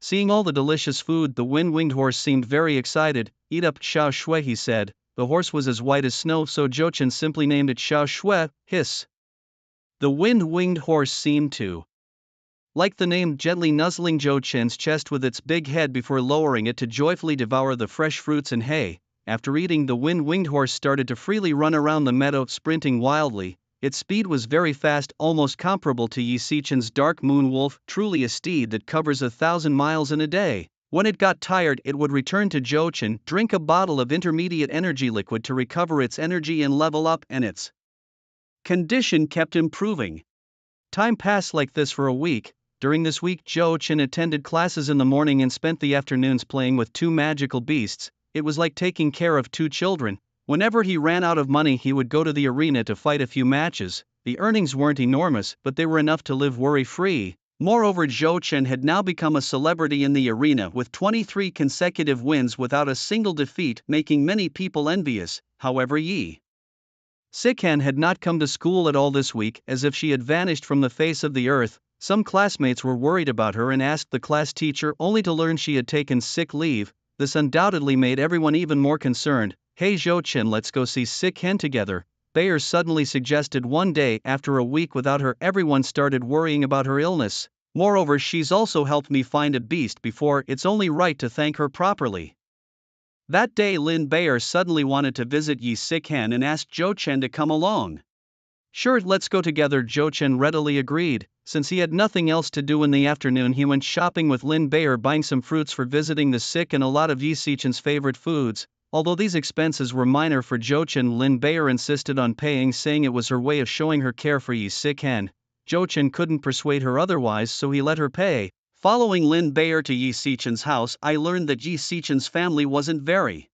Seeing all the delicious food, the wind-winged horse seemed very excited. Eat up, Xiao Shui, he said. The horse was as white as snow, so Zhou-Chen simply named it Xiao Shui. The wind-winged horse seemed to like the name, gently nuzzling Zhou-Chen's chest with its big head before lowering it to joyfully devour the fresh fruits and hay. After eating, the wind-winged horse started to freely run around the meadow, sprinting wildly. Its speed was very fast, almost comparable to Yi Si-Chen's dark moon wolf, truly a steed that covers 1,000 miles in a day. When it got tired, it would return to Zhou-Chen, drink a bottle of intermediate energy liquid to recover its energy and level up, and its condition kept improving. Time passed like this for a week. During this week, Zhou-Chen attended classes in the morning and spent the afternoons playing with 2 magical beasts. It was like taking care of 2 children. Whenever he ran out of money, he would go to the arena to fight a few matches. The earnings weren't enormous, but they were enough to live worry-free. Moreover, Zhou-Chen had now become a celebrity in the arena with 23 consecutive wins without a single defeat, making many people envious. However, Yi Si-Chen had not come to school at all this week, as if she had vanished from the face of the earth. Some classmates were worried about her and asked the class teacher, only to learn she had taken sick leave. This undoubtedly made everyone even more concerned. Hey Zhou-Chen, let's go see Si-Chen together, Bayer suddenly suggested one day. After a week without her, everyone started worrying about her illness. Moreover, she's also helped me find a beast before, it's only right to thank her properly. That day Lin Bayer suddenly wanted to visit Yi Si-Chen and asked Zhou-Chen to come along. Sure, let's go together, Zhou-Chen readily agreed. Since he had nothing else to do in the afternoon, he went shopping with Lin Bayer, buying some fruits for visiting the sick and a lot of Yi Si-Chen's favorite foods. Although these expenses were minor for Zhou-Chen, Lin Bayer insisted on paying, saying it was her way of showing her care for Yi Si-Chen. Zhou-Chen couldn't persuade her otherwise, so he let her pay. Following Lin Bayer to Yi Si-Chen's house, I learned that Yi Si-Chen's family wasn't very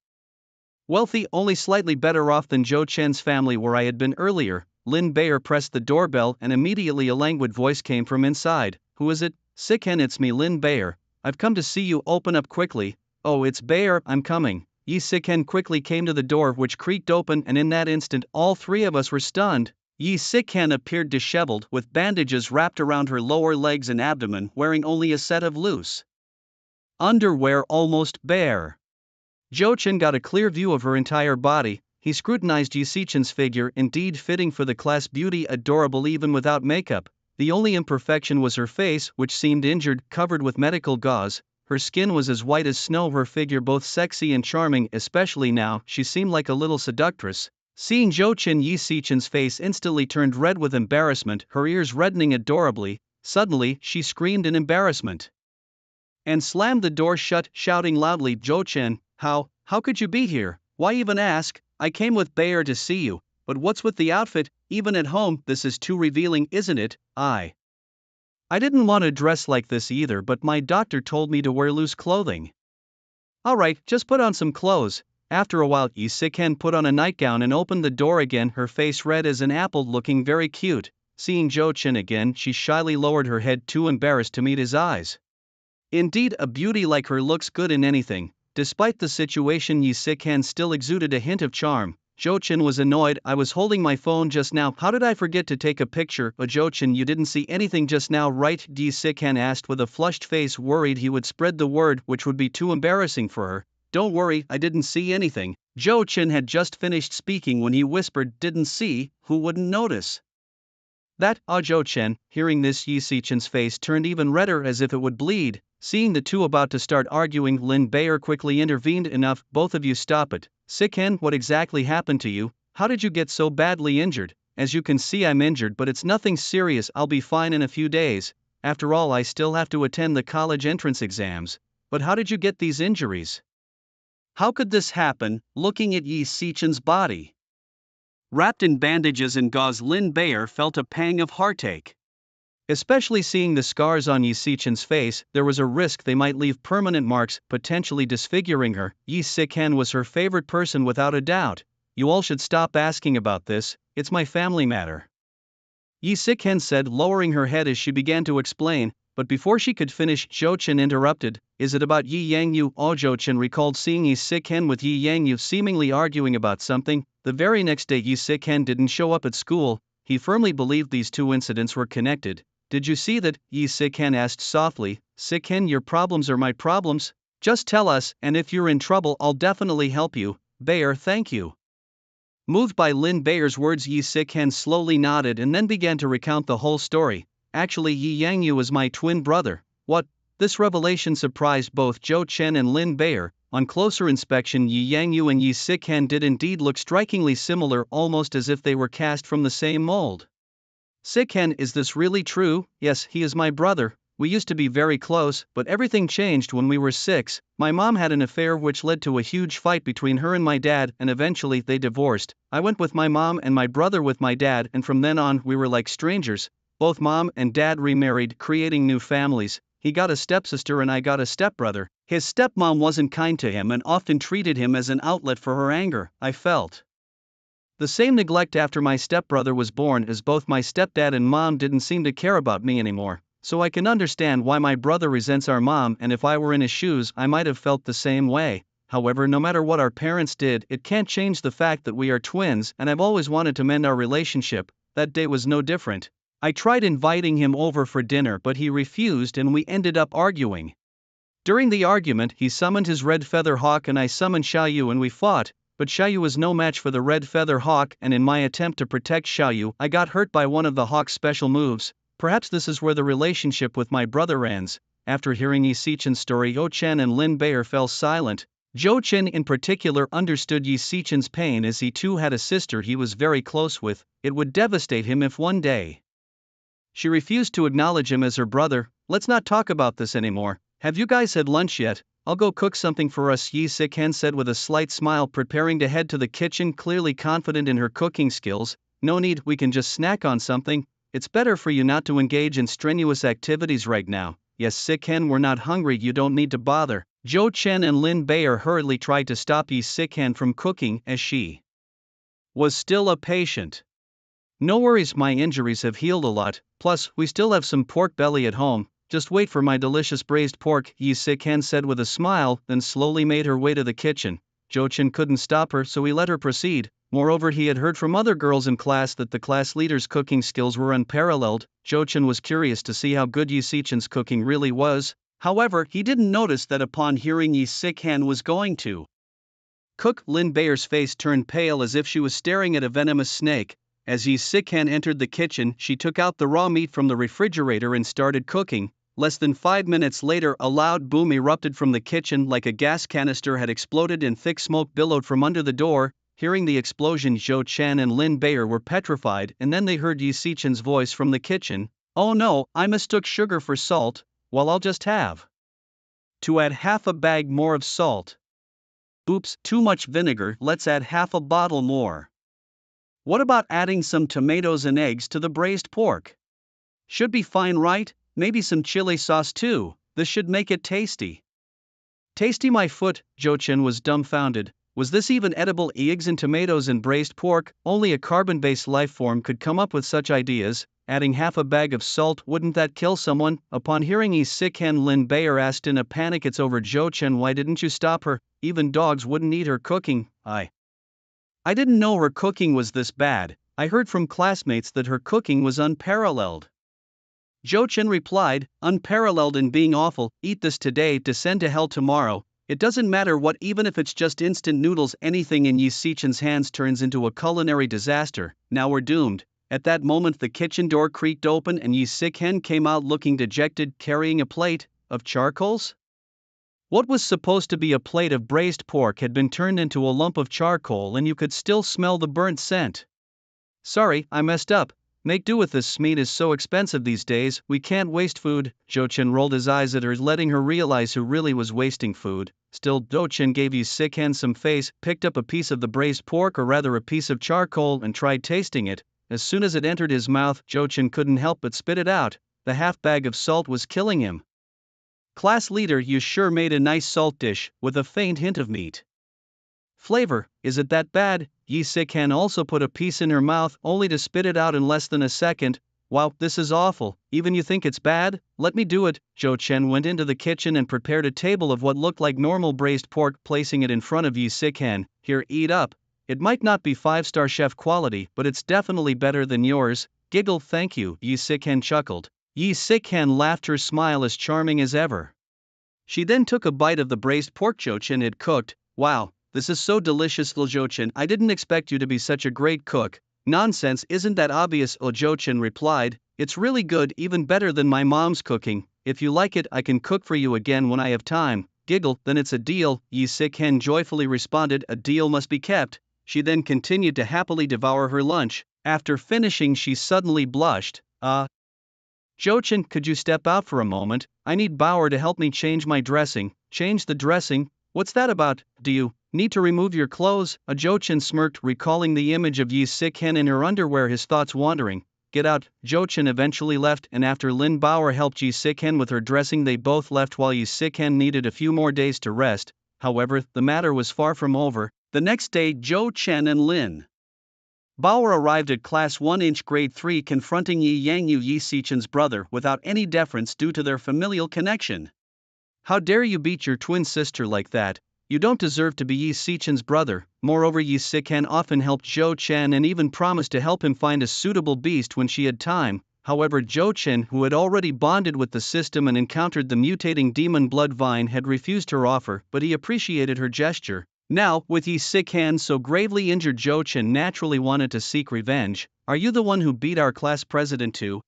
wealthy, only slightly better off than Zhou-Chen's family where I had been earlier. Lin Bayer pressed the doorbell and immediately a languid voice came from inside. Who is it? Si-Chen, it's me, Lin Bayer. I've come to see you, open up quickly. Oh, it's Bayer, I'm coming. Yi Si-Chen quickly came to the door, which creaked open, and in that instant all 3 of us were stunned. Yi Si-Chen appeared disheveled, with bandages wrapped around her lower legs and abdomen, wearing only a set of loose underwear, almost bare. Zhou-Chen got a clear view of her entire body. He scrutinized Yi Si-Chen's figure, indeed fitting for the class beauty, adorable even without makeup. The only imperfection was her face, which seemed injured, covered with medical gauze. Her skin was as white as snow, her figure both sexy and charming, especially now, she seemed like a little seductress. Seeing Zhou-Chen, Yi Si-Chen's face instantly turned red with embarrassment, her ears reddening adorably. Suddenly, she screamed in embarrassment and slammed the door shut, shouting loudly, Zhou-Chen, how could you be here? Why even ask? I came with Bayer to see you, but what's with the outfit? Even at home, this is too revealing, isn't it? I didn't want to dress like this either, but my doctor told me to wear loose clothing. Alright, just put on some clothes. After a while, Yi Si-Chen put on a nightgown and opened the door again, her face red as an apple, looking very cute. Seeing Zhou-Chen again, she shyly lowered her head, too embarrassed to meet his eyes. Indeed, a beauty like her looks good in anything. Despite the situation, Yi Si-Chen still exuded a hint of charm. Zhou-Chen was annoyed. I was holding my phone just now. How did I forget to take a picture? Zhou-Chen, you didn't see anything just now, right? Yi Si-Chen asked with a flushed face, worried he would spread the word, which would be too embarrassing for her. Don't worry, I didn't see anything. Zhou Chen had just finished speaking when he whispered, didn't see, who wouldn't notice? That, Zhou Chen. Hearing this, Yi Sichen's face turned even redder as if it would bleed. Seeing the two about to start arguing, Lin Bayer quickly intervened. Enough, both of you stop it. Sichen, what exactly happened to you? How did you get so badly injured? As you can see, I'm injured, but it's nothing serious. I'll be fine in a few days. After all, I still have to attend the college entrance exams. But how did you get these injuries? How could this happen? Looking at Yi Sichen's body wrapped in bandages and gauze, Lin Bayer felt a pang of heartache. Especially seeing the scars on Yi Sichen's face, there was a risk they might leave permanent marks, potentially disfiguring her. Yi Sichen was her favorite person without a doubt. You all should stop asking about this, it's my family matter. Yi Sichen said, lowering her head as she began to explain, but before she could finish, Zhou Chen interrupted. Is it about Yi Yangyu? Zhou Chen recalled seeing Yi Sichen with Yi Yangyu seemingly arguing about something. The very next day, Yi Sichen didn't show up at school. He firmly believed these two incidents were connected. Did you see that? Yi Sichen asked softly. Sichen, your problems are my problems. Just tell us, and if you're in trouble, I'll definitely help you. Bayer, thank you. Moved by Lin Bayer's words, Yi Sichen slowly nodded and then began to recount the whole story. Actually, Yi Yangyu is my twin brother. What? This revelation surprised both Zhou Chen and Lin Bayer. On closer inspection, Yi Yangyu and Yi Sichen did indeed look strikingly similar, almost as if they were cast from the same mold. Sichen, is this really true? Yes, he is my brother. We used to be very close, but everything changed when we were 6. My mom had an affair which led to a huge fight between her and my dad, and eventually they divorced. I went with my mom and my brother with my dad, and from then on we were like strangers. Both mom and dad remarried, creating new families. He got a stepsister and I got a stepbrother. His stepmom wasn't kind to him and often treated him as an outlet for her anger. I felt the same neglect after my stepbrother was born, as both my stepdad and mom didn't seem to care about me anymore. So I can understand why my brother resents our mom, and if I were in his shoes I might have felt the same way. However, no matter what our parents did, it can't change the fact that we are twins, and I've always wanted to mend our relationship. That day was no different. I tried inviting him over for dinner, but he refused and we ended up arguing. During the argument, he summoned his red feather hawk and I summoned Xiaoyu and we fought, but Xiaoyu was no match for the red feather hawk, and in my attempt to protect Xiaoyu, I got hurt by one of the hawk's special moves. Perhaps this is where the relationship with my brother ends. After hearing Yi Sichen's story, Zhou Chen and Lin Bayer fell silent. Zhou Chen in particular understood Yi Sichen's pain, as he too had a sister he was very close with. It would devastate him if one day she refused to acknowledge him as her brother. Let's not talk about this anymore. Have you guys had lunch yet? I'll go cook something for us, Yi Sichen said with a slight smile, preparing to head to the kitchen, clearly confident in her cooking skills. No need, we can just snack on something. It's better for you not to engage in strenuous activities right now. Yes, Sichen, we're not hungry, you don't need to bother. Zhou Chen and Lin Bayer hurriedly tried to stop Yi Sichen from cooking, as she was still a patient. No worries, my injuries have healed a lot, plus, we still have some pork belly at home. Just wait for my delicious braised pork, Yi Sichen said with a smile, then slowly made her way to the kitchen. Zhou Chen couldn't stop her, so he let her proceed. Moreover, he had heard from other girls in class that the class leader's cooking skills were unparalleled. Zhou Chen was curious to see how good Yi Sichen's cooking really was. However, he didn't notice that upon hearing Yi Sichen was going to cook, Lin Bayer's face turned pale as if she was staring at a venomous snake. As Yi Sichen entered the kitchen, she took out the raw meat from the refrigerator and started cooking. Less than 5 minutes later, a loud boom erupted from the kitchen, like a gas canister had exploded and thick smoke billowed from under the door. Hearing the explosion, Zhou Chen and Lin Bayer were petrified, and then they heard Yi Sichen's voice from the kitchen. Oh no, I mistook sugar for salt. Well, I'll just have to add half a bag more of salt. Oops, too much vinegar, let's add half a bottle more. What about adding some tomatoes and eggs to the braised pork? Should be fine, right? Maybe some chili sauce too, this should make it tasty. Tasty, my foot, Zhou Chen was dumbfounded. Was this even edible? Eggs and tomatoes and braised pork? Only a carbon-based life form could come up with such ideas. Adding half a bag of salt, wouldn't that kill someone? Upon hearing Yi Sichen, Lin Bayer asked in a panic, it's over, Zhou Chen, why didn't you stop her? Even dogs wouldn't eat her cooking. I didn't know her cooking was this bad. I heard from classmates that her cooking was unparalleled. Zhou Chen replied, unparalleled in being awful, eat this today, descend to hell tomorrow. It doesn't matter what, even if it's just instant noodles, anything in Yi Sichen's hands turns into a culinary disaster. Now we're doomed. At that moment the kitchen door creaked open and Yi Sichen came out looking dejected, carrying a plate of charcoals. What was supposed to be a plate of braised pork had been turned into a lump of charcoal and you could still smell the burnt scent. Sorry, I messed up. Make do with this. Meat is so expensive these days, we can't waste food. Zhou Chen rolled his eyes at her, letting her realize who really was wasting food. Still, Zhou Chen gave Yi Sichen some face, picked up a piece of the braised pork, or rather a piece of charcoal, and tried tasting it. As soon as it entered his mouth, Zhou Chen couldn't help but spit it out. The half bag of salt was killing him. Class leader, you sure made a nice salt dish, with a faint hint of meat flavor. Is it that bad? Yi Sichen also put a piece in her mouth, only to spit it out in less than a second. Wow, this is awful. Even you think it's bad? Let me do it. Zhou Chen went into the kitchen and prepared a table of what looked like normal braised pork, placing it in front of Yi Sichen. Here, eat up. It might not be 5-star chef quality, but it's definitely better than yours. Giggle. Thank you, Yi Sichen chuckled. Yi Sichen laughed, her smile as charming as ever. She then took a bite of the braised pork Zhou Chen had cooked. Wow, this is so delicious. Zhou Chen, I didn't expect you to be such a great cook. Nonsense, isn't that obvious? Zhou Chen replied. It's really good, even better than my mom's cooking. If you like it, I can cook for you again when I have time. Giggle. Then it's a deal, Yi Sichen joyfully responded. A deal must be kept. She then continued to happily devour her lunch. After finishing, she suddenly blushed. Zhou Chen, could you step out for a moment? I need Bauer to help me change my dressing. Change the dressing? What's that about? Do you need to remove your clothes? Zhou Chen smirked, recalling the image of Yi Sichen in her underwear, his thoughts wandering. Get out. Zhou Chen eventually left, and after Lin Bauer helped Yi Sichen with her dressing, they both left while Yi Sichen needed a few more days to rest. However, the matter was far from over. The next day, Zhou Chen and Lin Bauer arrived at Class 1 Grade 3, confronting Yi Yangyu, Yi Sichen's brother, without any deference due to their familial connection. How dare you beat your twin sister like that? You don't deserve to be Yi Sichen's brother. Moreover, Yi Sichen often helped Zhou Chen and even promised to help him find a suitable beast when she had time. However, Zhou Chen, who had already bonded with the system and encountered the mutating demon blood vine, had refused her offer, but he appreciated her gesture. Now, with Yi Sichen so gravely injured, Zhou Chen naturally wanted to seek revenge. Are you the one who beat our class president to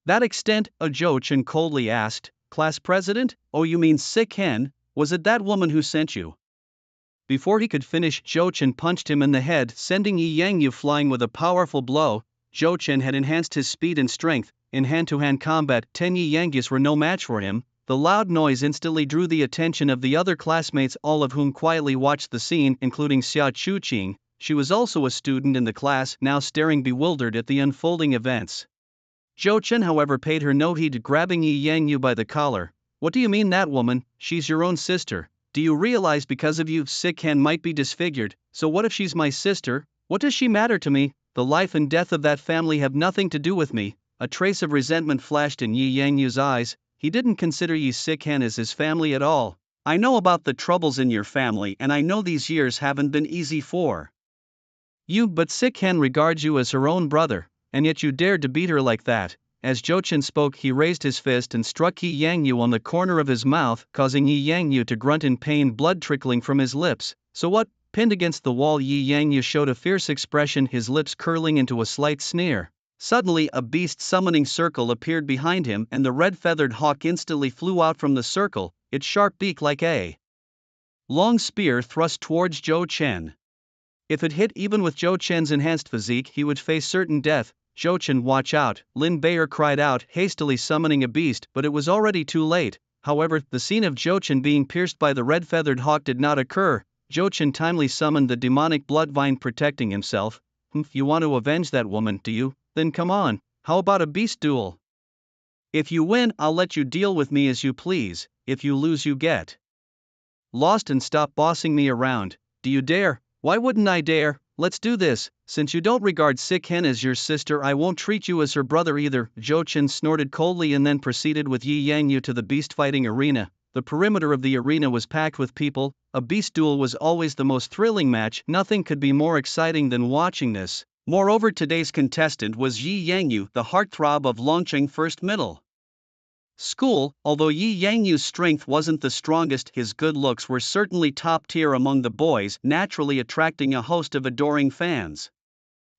that extent? Zhou Chen coldly asked. Class president? Oh, you mean Sichen? Was it that woman who sent you? Before he could finish, Zhou Chen punched him in the head, sending Yi Yangyu flying with a powerful blow. Zhou Chen had enhanced his speed and strength. In hand-to-hand combat, 10 Yi Yangyus were no match for him. The loud noise instantly drew the attention of the other classmates, all of whom quietly watched the scene, including Xia Chuqing. She was also a student in the class, now staring bewildered at the unfolding events. Zhou Chen, however, paid her no heed, grabbing Yi Yangyu by the collar. What do you mean, that woman? She's your own sister. Do you realize because of you, Sichen might be disfigured? So what if she's my sister? What does she matter to me? The life and death of that family have nothing to do with me. A trace of resentment flashed in Yi Yangyu's eyes. He didn't consider Yi Sichen as his family at all. I know about the troubles in your family, and I know these years haven't been easy for you, but Sichen regards you as her own brother, and yet you dared to beat her like that. As Zhou Chen spoke, he raised his fist and struck Yi Yangyu on the corner of his mouth, causing Yi Yangyu to grunt in pain, blood trickling from his lips. So what? Pinned against the wall, Yi Yangyu showed a fierce expression, his lips curling into a slight sneer. Suddenly, a beast summoning circle appeared behind him, and the red-feathered hawk instantly flew out from the circle, its sharp beak like a long spear thrust towards Zhou Chen. If it hit, even with Zhou Chen's enhanced physique, he would face certain death. Zhou Chen, watch out! Lin Bayer cried out, hastily summoning a beast, but it was already too late. However, the scene of Zhou Chen being pierced by the red-feathered hawk did not occur. Zhou Chen timely summoned the demonic blood vine, protecting himself. You want to avenge that woman, do you? Then come on, how about a beast duel? If you win, I'll let you deal with me as you please. If you lose, you get lost and stop bossing me around. Do you dare? Why wouldn't I dare? Let's do this. Since you don't regard Sichen as your sister, I won't treat you as her brother either. Zhou Chen snorted coldly and then proceeded with Yi Yangyu to the beast fighting arena. The perimeter of the arena was packed with people. A beast duel was always the most thrilling match. Nothing could be more exciting than watching this. Moreover, today's contestant was Yi Yangyu, the heartthrob of Longcheng First Middle School, although Yi Yangyu's strength wasn't the strongest, his good looks were certainly top tier among the boys, naturally attracting a host of adoring fans.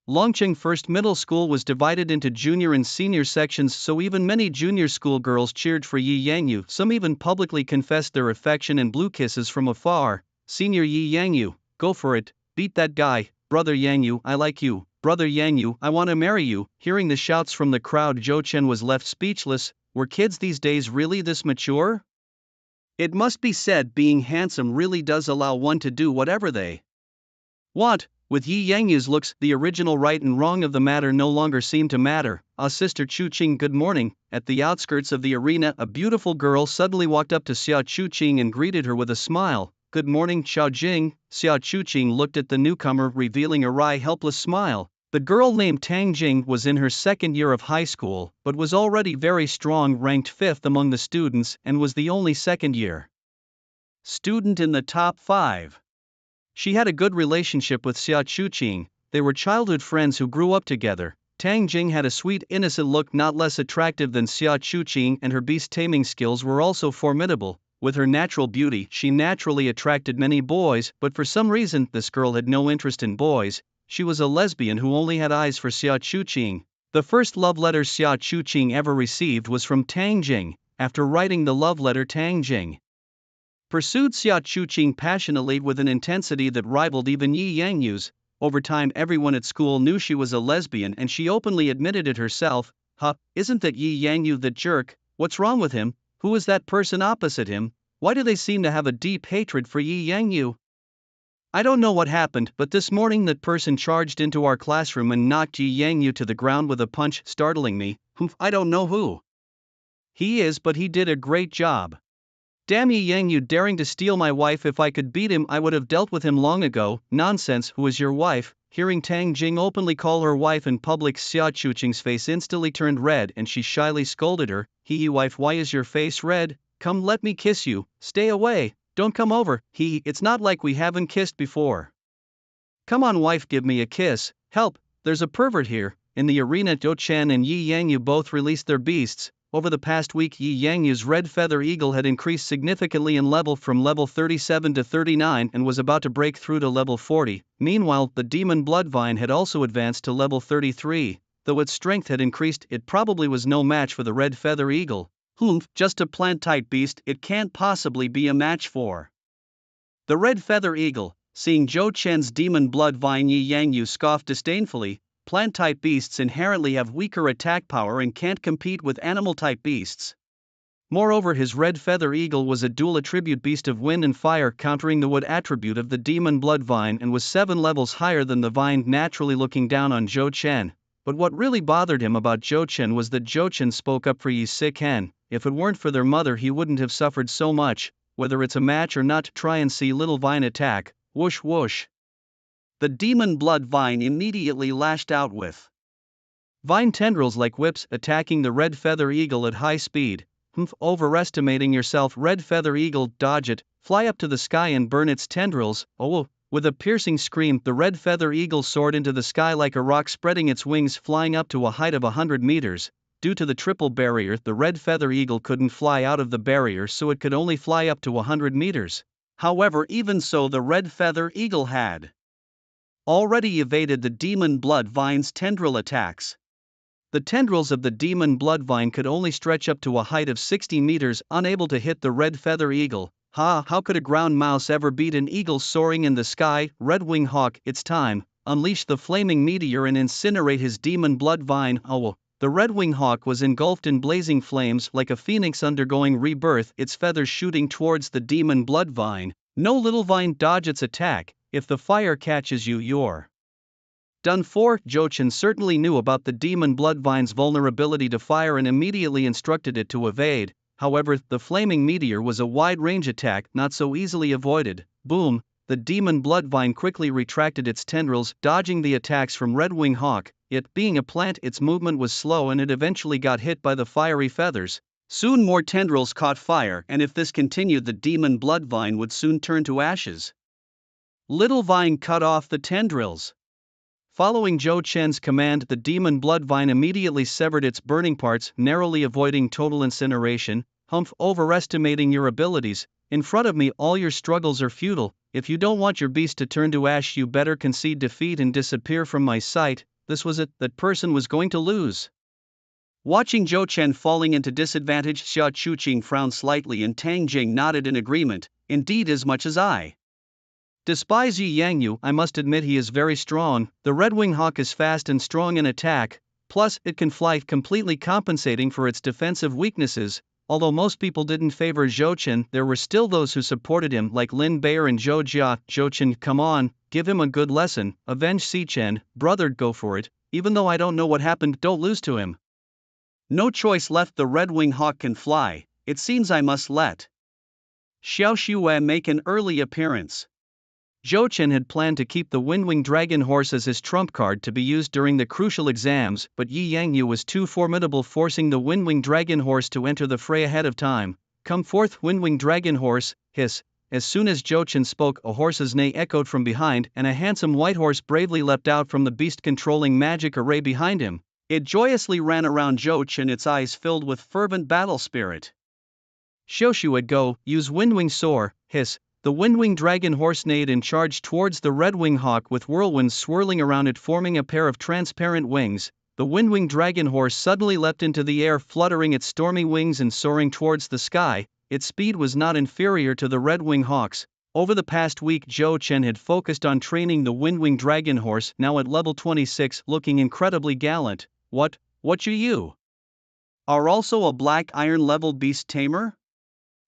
Longcheng First Middle School was divided into junior and senior sections, so even many junior school girls cheered for Yi Yangyu. Some even publicly confessed their affection and blew kisses from afar. Senior Yi Yangyu, go for it, beat that guy. Brother Yangyu, I like you. Brother Yangyu, I want to marry you. Hearing the shouts from the crowd, Zhou Chen was left speechless. Were kids these days really this mature? It must be said, being handsome really does allow one to do whatever they want. With Yi Yangyu's looks, the original right and wrong of the matter no longer seemed to matter. Sister Chuqing, good morning. At the outskirts of the arena, a beautiful girl suddenly walked up to Xiao Chuqing and greeted her with a smile. Good morning, Xiao Jing. Xiao Chuqing looked at the newcomer, revealing a wry, helpless smile. The girl named Tang Jing was in her second year of high school, but was already very strong, ranked 5th among the students, and was the only second-year student in the top 5. She had a good relationship with Xiao Chuqing. They were childhood friends who grew up together. Tang Jing had a sweet, innocent look, not less attractive than Xiao Chuqing, and her beast-taming skills were also formidable. With her natural beauty, she naturally attracted many boys, but for some reason, this girl had no interest in boys. She was a lesbian who only had eyes for Xiao Chuqing. The first love letter Xiao Chuqing ever received was from Tang Jing. After writing the love letter, Tang Jing pursued Xiao Chuqing passionately with an intensity that rivaled even Yi Yangyu's. Over time, everyone at school knew she was a lesbian, and she openly admitted it herself. Isn't that Yi Yangyu that jerk? What's wrong with him? Who is that person opposite him? Why do they seem to have a deep hatred for Yi Yangyu? I don't know what happened, but this morning that person charged into our classroom and knocked Yi Yangyu to the ground with a punch, startling me. I don't know who he is, but he did a great job. Damn Yi Yangyu daring to steal my wife. If I could beat him, I would have dealt with him long ago. Nonsense, who is your wife? Hearing Tang Jing openly call her wife in public, Xiao Chuqing's face instantly turned red and she shyly scolded her. Wife, why is your face red? Come, let me kiss you. Stay away, don't come over. It's not like we haven't kissed before. Come on wife, give me a kiss. Help, there's a pervert here. In the arena, Zhou Chen and Yi Yangyu both released their beasts. Over the past week, Yi Yangyu's red feather eagle had increased significantly in level from level 37 to 39 and was about to break through to level 40. Meanwhile, the demon bloodvine had also advanced to level 33. Though its strength had increased, it probably was no match for the red feather eagle. Just a plant-type beast, it can't possibly be a match for the red feather eagle. Seeing Zhou Chen's demon bloodvine, Yi Yangyu scoffed disdainfully. Plant-type beasts inherently have weaker attack power and can't compete with animal-type beasts. Moreover, his red feather eagle was a dual attribute beast of wind and fire, countering the wood attribute of the demon blood vine, and was 7 levels higher than the vine, naturally looking down on Zhou Chen. But what really bothered him about Zhou Chen was that Zhou Chen spoke up for Yi's sick hen. If it weren't for their mother, he wouldn't have suffered so much. Whether it's a match or not, try and see little vine attack. Whoosh whoosh. The demon blood vine immediately lashed out with vine tendrils like whips, attacking the red feather eagle at high speed. Overestimating yourself, red feather eagle, dodge it, fly up to the sky and burn its tendrils. With a piercing scream, the red feather eagle soared into the sky like a rock, spreading its wings, flying up to a height of 100 meters. Due to the triple barrier, the red feather eagle couldn't fly out of the barrier, so it could only fly up to 100 meters. However, even so, the red feather eagle had already evaded the demon blood vine's tendril attacks. The tendrils of the demon blood vine could only stretch up to a height of 60 meters, unable to hit the red feather eagle. How could a ground mouse ever beat an eagle soaring in the sky? Red wing hawk, it's time. Unleash the flaming meteor and incinerate his demon blood vine. The red wing hawk was engulfed in blazing flames like a phoenix undergoing rebirth, its feathers shooting towards the demon blood vine. No, little vine, dodge its attack. If the fire catches you, you're done for. Zhou Chen certainly knew about the demon bloodvine's vulnerability to fire and immediately instructed it to evade. However, the flaming meteor was a wide-range attack, not so easily avoided. Boom! The demon bloodvine quickly retracted its tendrils, dodging the attacks from Red Wing Hawk. It being a plant, its movement was slow and it eventually got hit by the fiery feathers. Soon more tendrils caught fire, and if this continued, the demon bloodvine would soon turn to ashes. Little Vine cut off the tendrils. Following Zhou Chen's command, the demon blood vine immediately severed its burning parts, narrowly avoiding total incineration. Humph, overestimating your abilities. In front of me, all your struggles are futile. If you don't want your beast to turn to ash, you better concede defeat and disappear from my sight. This was it, that person was going to lose. Watching Zhou Chen falling into disadvantage, Xia Chuqing frowned slightly and Tang Jing nodded in agreement. Indeed, as much as I despise Yi Yangyu, I must admit he is very strong. The red-winged hawk is fast and strong in attack, plus it can fly, completely compensating for its defensive weaknesses. Although most people didn't favor Zhou Chen, there were still those who supported him, like Lin Bayer and Zhou Jia. Zhou Chen, come on, give him a good lesson. Avenge Si Chen, brother, go for it. Even though I don't know what happened, don't lose to him. No choice left, the red-winged hawk can fly. It seems I must let Xiao Xue make an early appearance. Zhou Chen had planned to keep the Wind-Winged Dragon Horse as his trump card to be used during the crucial exams, but Yi Yangyu was too formidable, forcing the Wind-Winged Dragon Horse to enter the fray ahead of time. Come forth, Wind-Winged Dragon Horse, hiss. As soon as Zhou Chen spoke, a horse's neigh echoed from behind, and a handsome white horse bravely leapt out from the beast-controlling magic array behind him. It joyously ran around Zhou Chen, its eyes filled with fervent battle spirit. Xiaoshu would go, use Wind-Wing Soar, hiss. The Wind-Winged Dragon Horse neighed and charged towards the red-winged hawk with whirlwinds swirling around it, forming a pair of transparent wings. The Wind-Winged Dragon Horse suddenly leapt into the air, fluttering its stormy wings and soaring towards the sky. Its speed was not inferior to the red-winged hawk's. Over the past week, Zhou Chen had focused on training the Wind-Winged Dragon Horse, now at level 26, looking incredibly gallant. What you are also a black iron level beast tamer?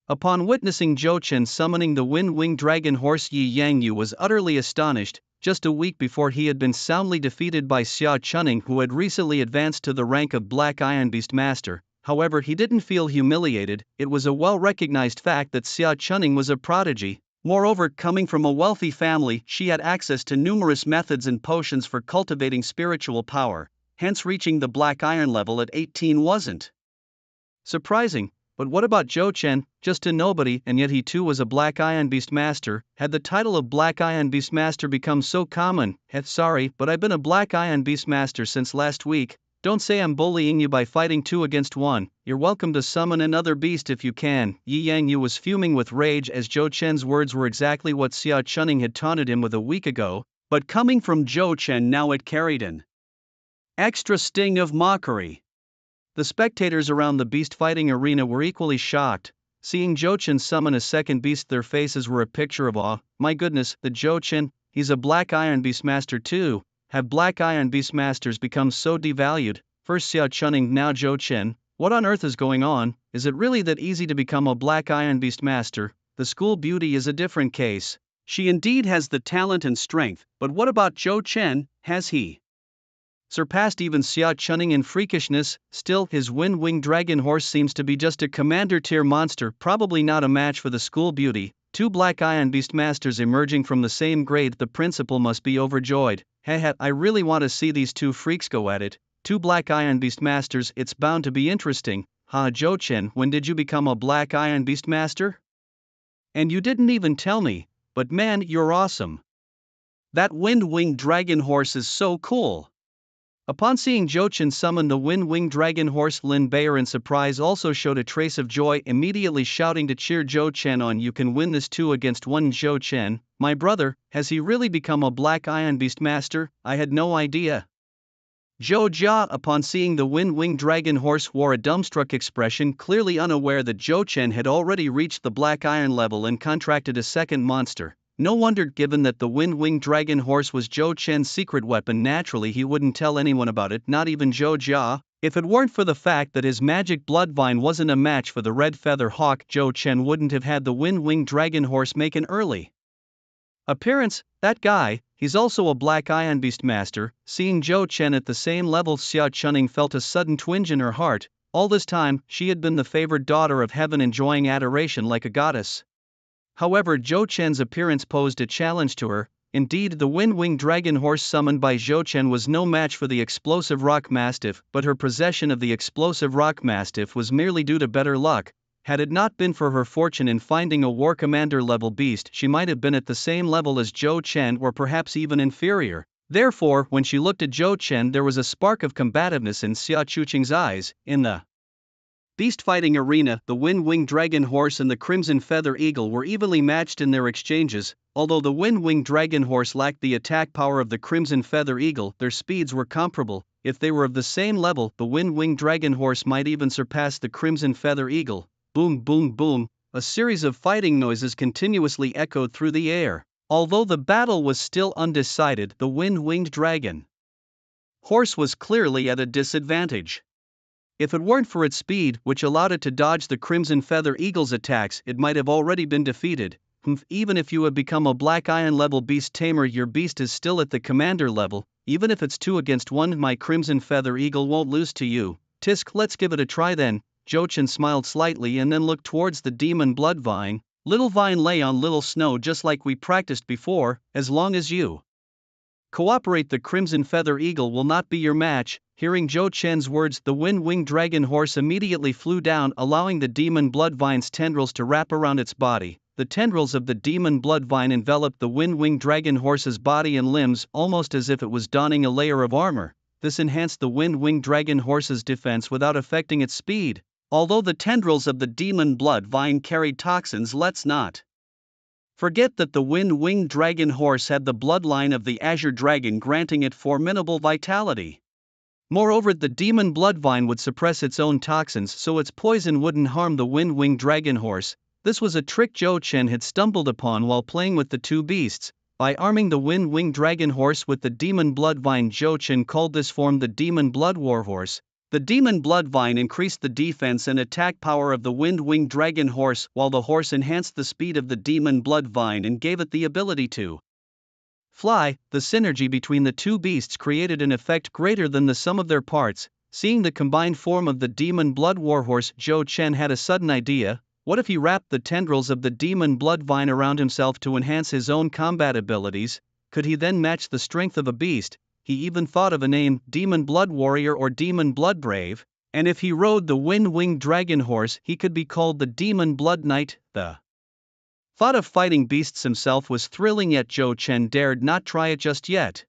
Upon witnessing Zhou Chen summoning the Wind-Winged Dragon Horse, Yi Yangyu was utterly astonished. Just a week before, he had been soundly defeated by Xia Chuning, who had recently advanced to the rank of Black Iron Beastmaster. However, he didn't feel humiliated. It was a well-recognized fact that Xia Chuning was a prodigy. Moreover, coming from a wealthy family, she had access to numerous methods and potions for cultivating spiritual power. Hence, reaching the Black Iron level at 18 wasn't surprising. But what about Zhou Chen, just a nobody, and yet he too was a Black Iron Beastmaster? Had the title of Black Iron Beastmaster become so common? Sorry, but I've been a Black Iron Beastmaster since last week. Don't say I'm bullying you by fighting 2 against 1. You're welcome to summon another beast if you can. Yi Yangyu was fuming with rage, as Zhou Chen's words were exactly what Xia Chuning had taunted him with a week ago, but coming from Zhou Chen now it carried an extra sting of mockery. The spectators around the beast fighting arena were equally shocked. Seeing Zhou Chen summon a second beast, their faces were a picture of awe. My goodness, the Zhou Chen, he's a Black Iron Beastmaster too. Have Black Iron Beastmasters become so devalued? First Xia Chuning, now Zhou Chen. What on earth is going on? Is it really that easy to become a Black Iron Beastmaster? The school beauty is a different case. She indeed has the talent and strength, but what about Zhou Chen? Has he surpassed even Xia Chuning in freakishness? Still, his Wind-Winged Dragon Horse seems to be just a commander-tier monster, probably not a match for the school beauty. 2 Black Iron Beastmasters emerging from the same grade, the principal must be overjoyed. Heh, I really want to see these 2 freaks go at it. 2 Black Iron Beastmasters, it's bound to be interesting. Zhou Chen, when did you become a Black Iron Beastmaster? And you didn't even tell me. But man, you're awesome. That Wind-Winged Dragon Horse is so cool. Upon seeing Zhou Chen summon the Wind-Winged Dragon Horse, Lin Bayer in surprise also showed a trace of joy, immediately shouting to cheer Zhou Chen on. You can win this 2 against 1. Zhou Chen, my brother, has he really become a Black Iron Beastmaster? I had no idea. Zhou Jia, upon seeing the Wind-Winged Dragon Horse, wore a dumbstruck expression, clearly unaware that Zhou Chen had already reached the Black Iron level and contracted a second monster. No wonder, given that the Wind-Winged Dragon Horse was Zhou Chen's secret weapon, naturally he wouldn't tell anyone about it, not even Zhou Jia. If it weren't for the fact that his magic blood vine wasn't a match for the Red Feather Hawk, Zhou Chen wouldn't have had the Wind-Winged Dragon Horse make an early appearance. That guy, he's also a Black Iron Beastmaster. Seeing Zhou Chen at the same level, Xia Chuning felt a sudden twinge in her heart. All this time, she had been the favored daughter of heaven, enjoying adoration like a goddess. However, Zhou Chen's appearance posed a challenge to her. Indeed, the Wind-Winged Dragon Horse summoned by Zhou Chen was no match for the explosive Rock Mastiff, but her possession of the explosive Rock Mastiff was merely due to better luck. Had it not been for her fortune in finding a War Commander level beast, she might have been at the same level as Zhou Chen, or perhaps even inferior. Therefore, when she looked at Zhou Chen, there was a spark of combativeness in Xia Chuqing's eyes. In the beast fighting arena, the Wind-Winged Dragon Horse and the Crimson Feather Eagle were evenly matched in their exchanges. Although the Wind-Winged Dragon Horse lacked the attack power of the Crimson Feather Eagle, their speeds were comparable. If they were of the same level, the Wind-Winged Dragon Horse might even surpass the Crimson Feather Eagle. Boom, boom, boom. A series of fighting noises continuously echoed through the air. Although the battle was still undecided, the Wind-Winged Dragon Horse was clearly at a disadvantage. If it weren't for its speed, which allowed it to dodge the Crimson Feather Eagle's attacks, it might have already been defeated. Even if you have become a Black Iron level beast tamer, your beast is still at the commander level. Even if it's 2 against 1, my Crimson Feather Eagle won't lose to you. Tisk, let's give it a try then. Zhou Chen smiled slightly and then looked towards the demon blood vine. Little vine, lay on little snow just like we practiced before. As long as you cooperate, the Crimson Feather Eagle will not be your match. Hearing Zhou Chen's words, the Wind-Winged Dragon Horse immediately flew down, allowing the demon blood vine's tendrils to wrap around its body. The tendrils of the demon blood vine enveloped the Wind-Winged Dragon Horse's body and limbs, almost as if it was donning a layer of armor. This enhanced the Wind-Winged Dragon Horse's defense without affecting its speed. Although the tendrils of the demon blood vine carried toxins, let's not forget that the Wind-Winged Dragon Horse had the bloodline of the Azure Dragon, granting it formidable vitality. Moreover, the demon blood vine would suppress its own toxins, so its poison wouldn't harm the Wind-Winged Dragon Horse. This was a trick Zhou Chen had stumbled upon while playing with the two beasts. By arming the Wind-Winged Dragon Horse with the demon blood vine, Zhou Chen called this form the Demon Blood Warhorse. The demon blood vine increased the defense and attack power of the Wind-Winged Dragon Horse, while the horse enhanced the speed of the demon blood vine and gave it the ability to fly. The synergy between the two beasts created an effect greater than the sum of their parts. Seeing the combined form of the demon blood warhorse, Zhou Chen had a sudden idea. What if he wrapped the tendrils of the demon blood vine around himself to enhance his own combat abilities? Could he then match the strength of a beast? He even thought of a name, Demon Blood Warrior or Demon Blood Brave, and if he rode the Wind-Winged Dragon Horse, he could be called the Demon Blood Knight. The thought of fighting beasts himself was thrilling, yet Zhou Chen dared not try it just yet.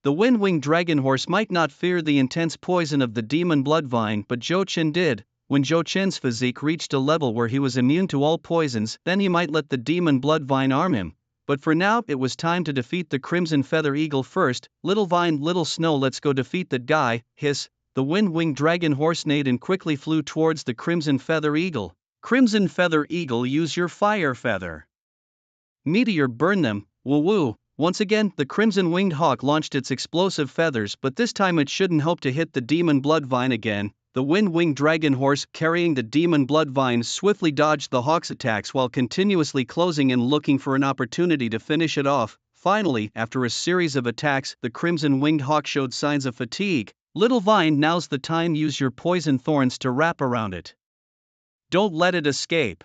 The Wind-Winged Dragon Horse might not fear the intense poison of the Demon Blood Vine, but Zhou Chen did. When Zhou Chen's physique reached a level where he was immune to all poisons, then he might let the Demon Blood Vine arm him. But for now, it was time to defeat the Crimson Feather Eagle first. Little vine, little snow, let's go defeat that guy. Hiss. The Wind-Winged Dragon Horse neighed and quickly flew towards the Crimson Feather Eagle. Crimson Feather Eagle, use your fire feather meteor, burn them. Woo woo. Once again, the Crimson Winged Hawk launched its explosive feathers, but this time it shouldn't hope to hit the Demon Blood Vine again. The Wind-Winged Dragon Horse, carrying the Demon Blood Vine, swiftly dodged the hawk's attacks while continuously closing and looking for an opportunity to finish it off. Finally, after a series of attacks, the Crimson Winged Hawk showed signs of fatigue. Little vine, now's the time, use your poison thorns to wrap around it. Don't let it escape.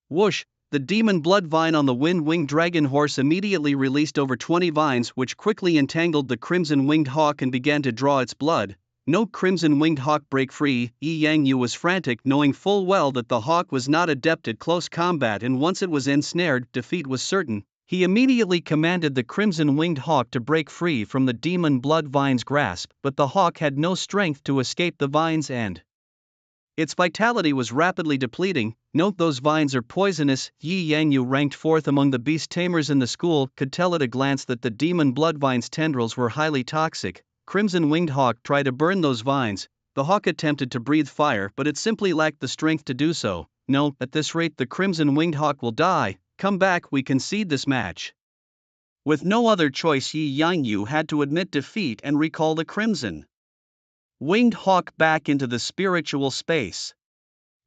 Whoosh! The Demon Blood Vine on the Wind-Winged Dragon Horse immediately released over 20 vines, which quickly entangled the Crimson Winged Hawk and began to draw its blood. No, Crimson Winged Hawk, break free. Yi Yang Yu was frantic, knowing full well that the hawk was not adept at close combat, and once it was ensnared, defeat was certain. He immediately commanded the Crimson Winged Hawk to break free from the Demon Blood Vine's grasp, but the hawk had no strength to escape the vines and its vitality was rapidly depleting. Note, those vines are poisonous. Yi Yang Yu, ranked 4th among the beast tamers in the school, could tell at a glance that the Demon Blood Vine's tendrils were highly toxic. Crimson Winged Hawk tried to burn those vines. The hawk attempted to breathe fire, but it simply lacked the strength to do so. No, at this rate the Crimson Winged Hawk will die. Come back, we concede this match. With no other choice, Yi Yang Yu had to admit defeat and recall the Crimson Winged Hawk back into the spiritual space.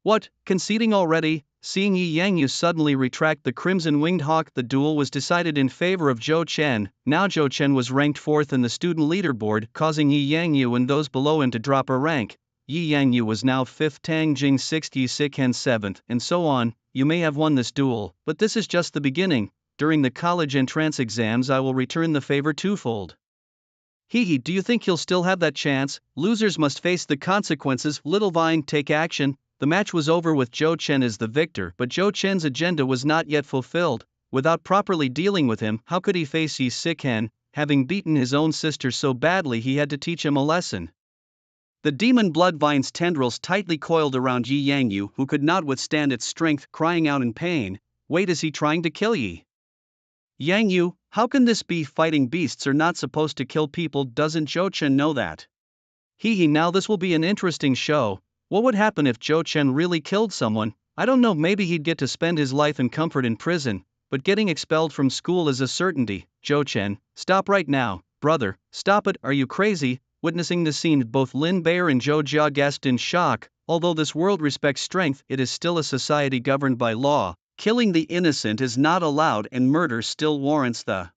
What, conceding already? Seeing Yi Yang Yu suddenly retract the Crimson Winged Hawk, the duel was decided in favor of Zhou Chen. Now Zhou Chen was ranked 4th in the student leaderboard, causing Yi Yang Yu and those below him to drop a rank. Yi Yang Yu was now 5th, Tang Jing 6th, Yi Siken 7th, and so on. You may have won this duel, but this is just the beginning. During the college entrance exams I will return the favor twofold. Hee, do you think he'll still have that chance? Losers must face the consequences. Little vine, take action. The match was over with Zhou Chen as the victor, but Zhou Chen's agenda was not yet fulfilled. Without properly dealing with him, how could he face Yi Siken? having beaten his own sister so badly he had to teach him a lesson. The demon bloodvine's tendrils tightly coiled around Yi Yangyu, who could not withstand its strength, crying out in pain, "Wait, is he trying to kill Yi? Yangyu, how can this be? Fighting beasts are not supposed to kill people, doesn't Zhou Chen know that? Now this will be an interesting show. What would happen if Zhou Chen really killed someone? I don't know, maybe he'd get to spend his life in comfort in prison, but getting expelled from school is a certainty." "Zhou Chen, stop right now, brother, stop it, are you crazy?" Witnessing the scene, both Lin Bear and Zhou Jia gasped in shock. Although this world respects strength, it is still a society governed by law. Killing the innocent is not allowed and murder still warrants the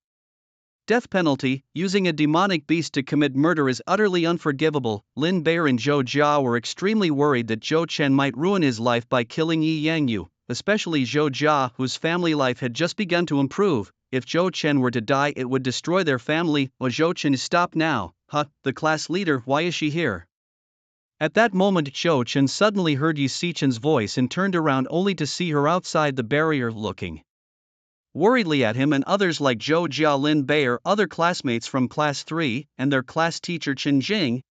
death penalty. Using a demonic beast to commit murder is utterly unforgivable. Lin Bear and Zhou Jia were extremely worried that Zhou Chen might ruin his life by killing Yi Yangyu, especially Zhou Jia, whose family life had just begun to improve. If Zhou Chen were to die, it would destroy their family. "Oh, Zhou Chen, stop now. Huh, the class leader, why is she here?" At that moment, Zhou Chen suddenly heard Yi Sichen's voice and turned around only to see her outside the barrier looking worriedly at him and others like Zhou Jia, Lin Bear, other classmates from class 3, and their class teacher Chen Jing.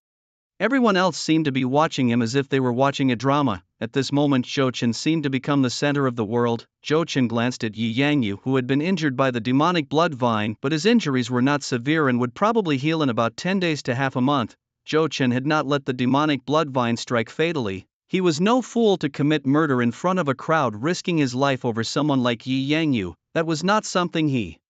Everyone else seemed to be watching him as if they were watching a drama. At this moment, Zhou Chen seemed to become the center of the world. Zhou Chen glanced at Yi Yangyu, who had been injured by the demonic blood vine, but his injuries were not severe and would probably heal in about 10 days to half a month. Zhou Chen had not let the demonic blood vine strike fatally. He was no fool to commit murder in front of a crowd, risking his life over someone like Yi Yangyu. That was not something he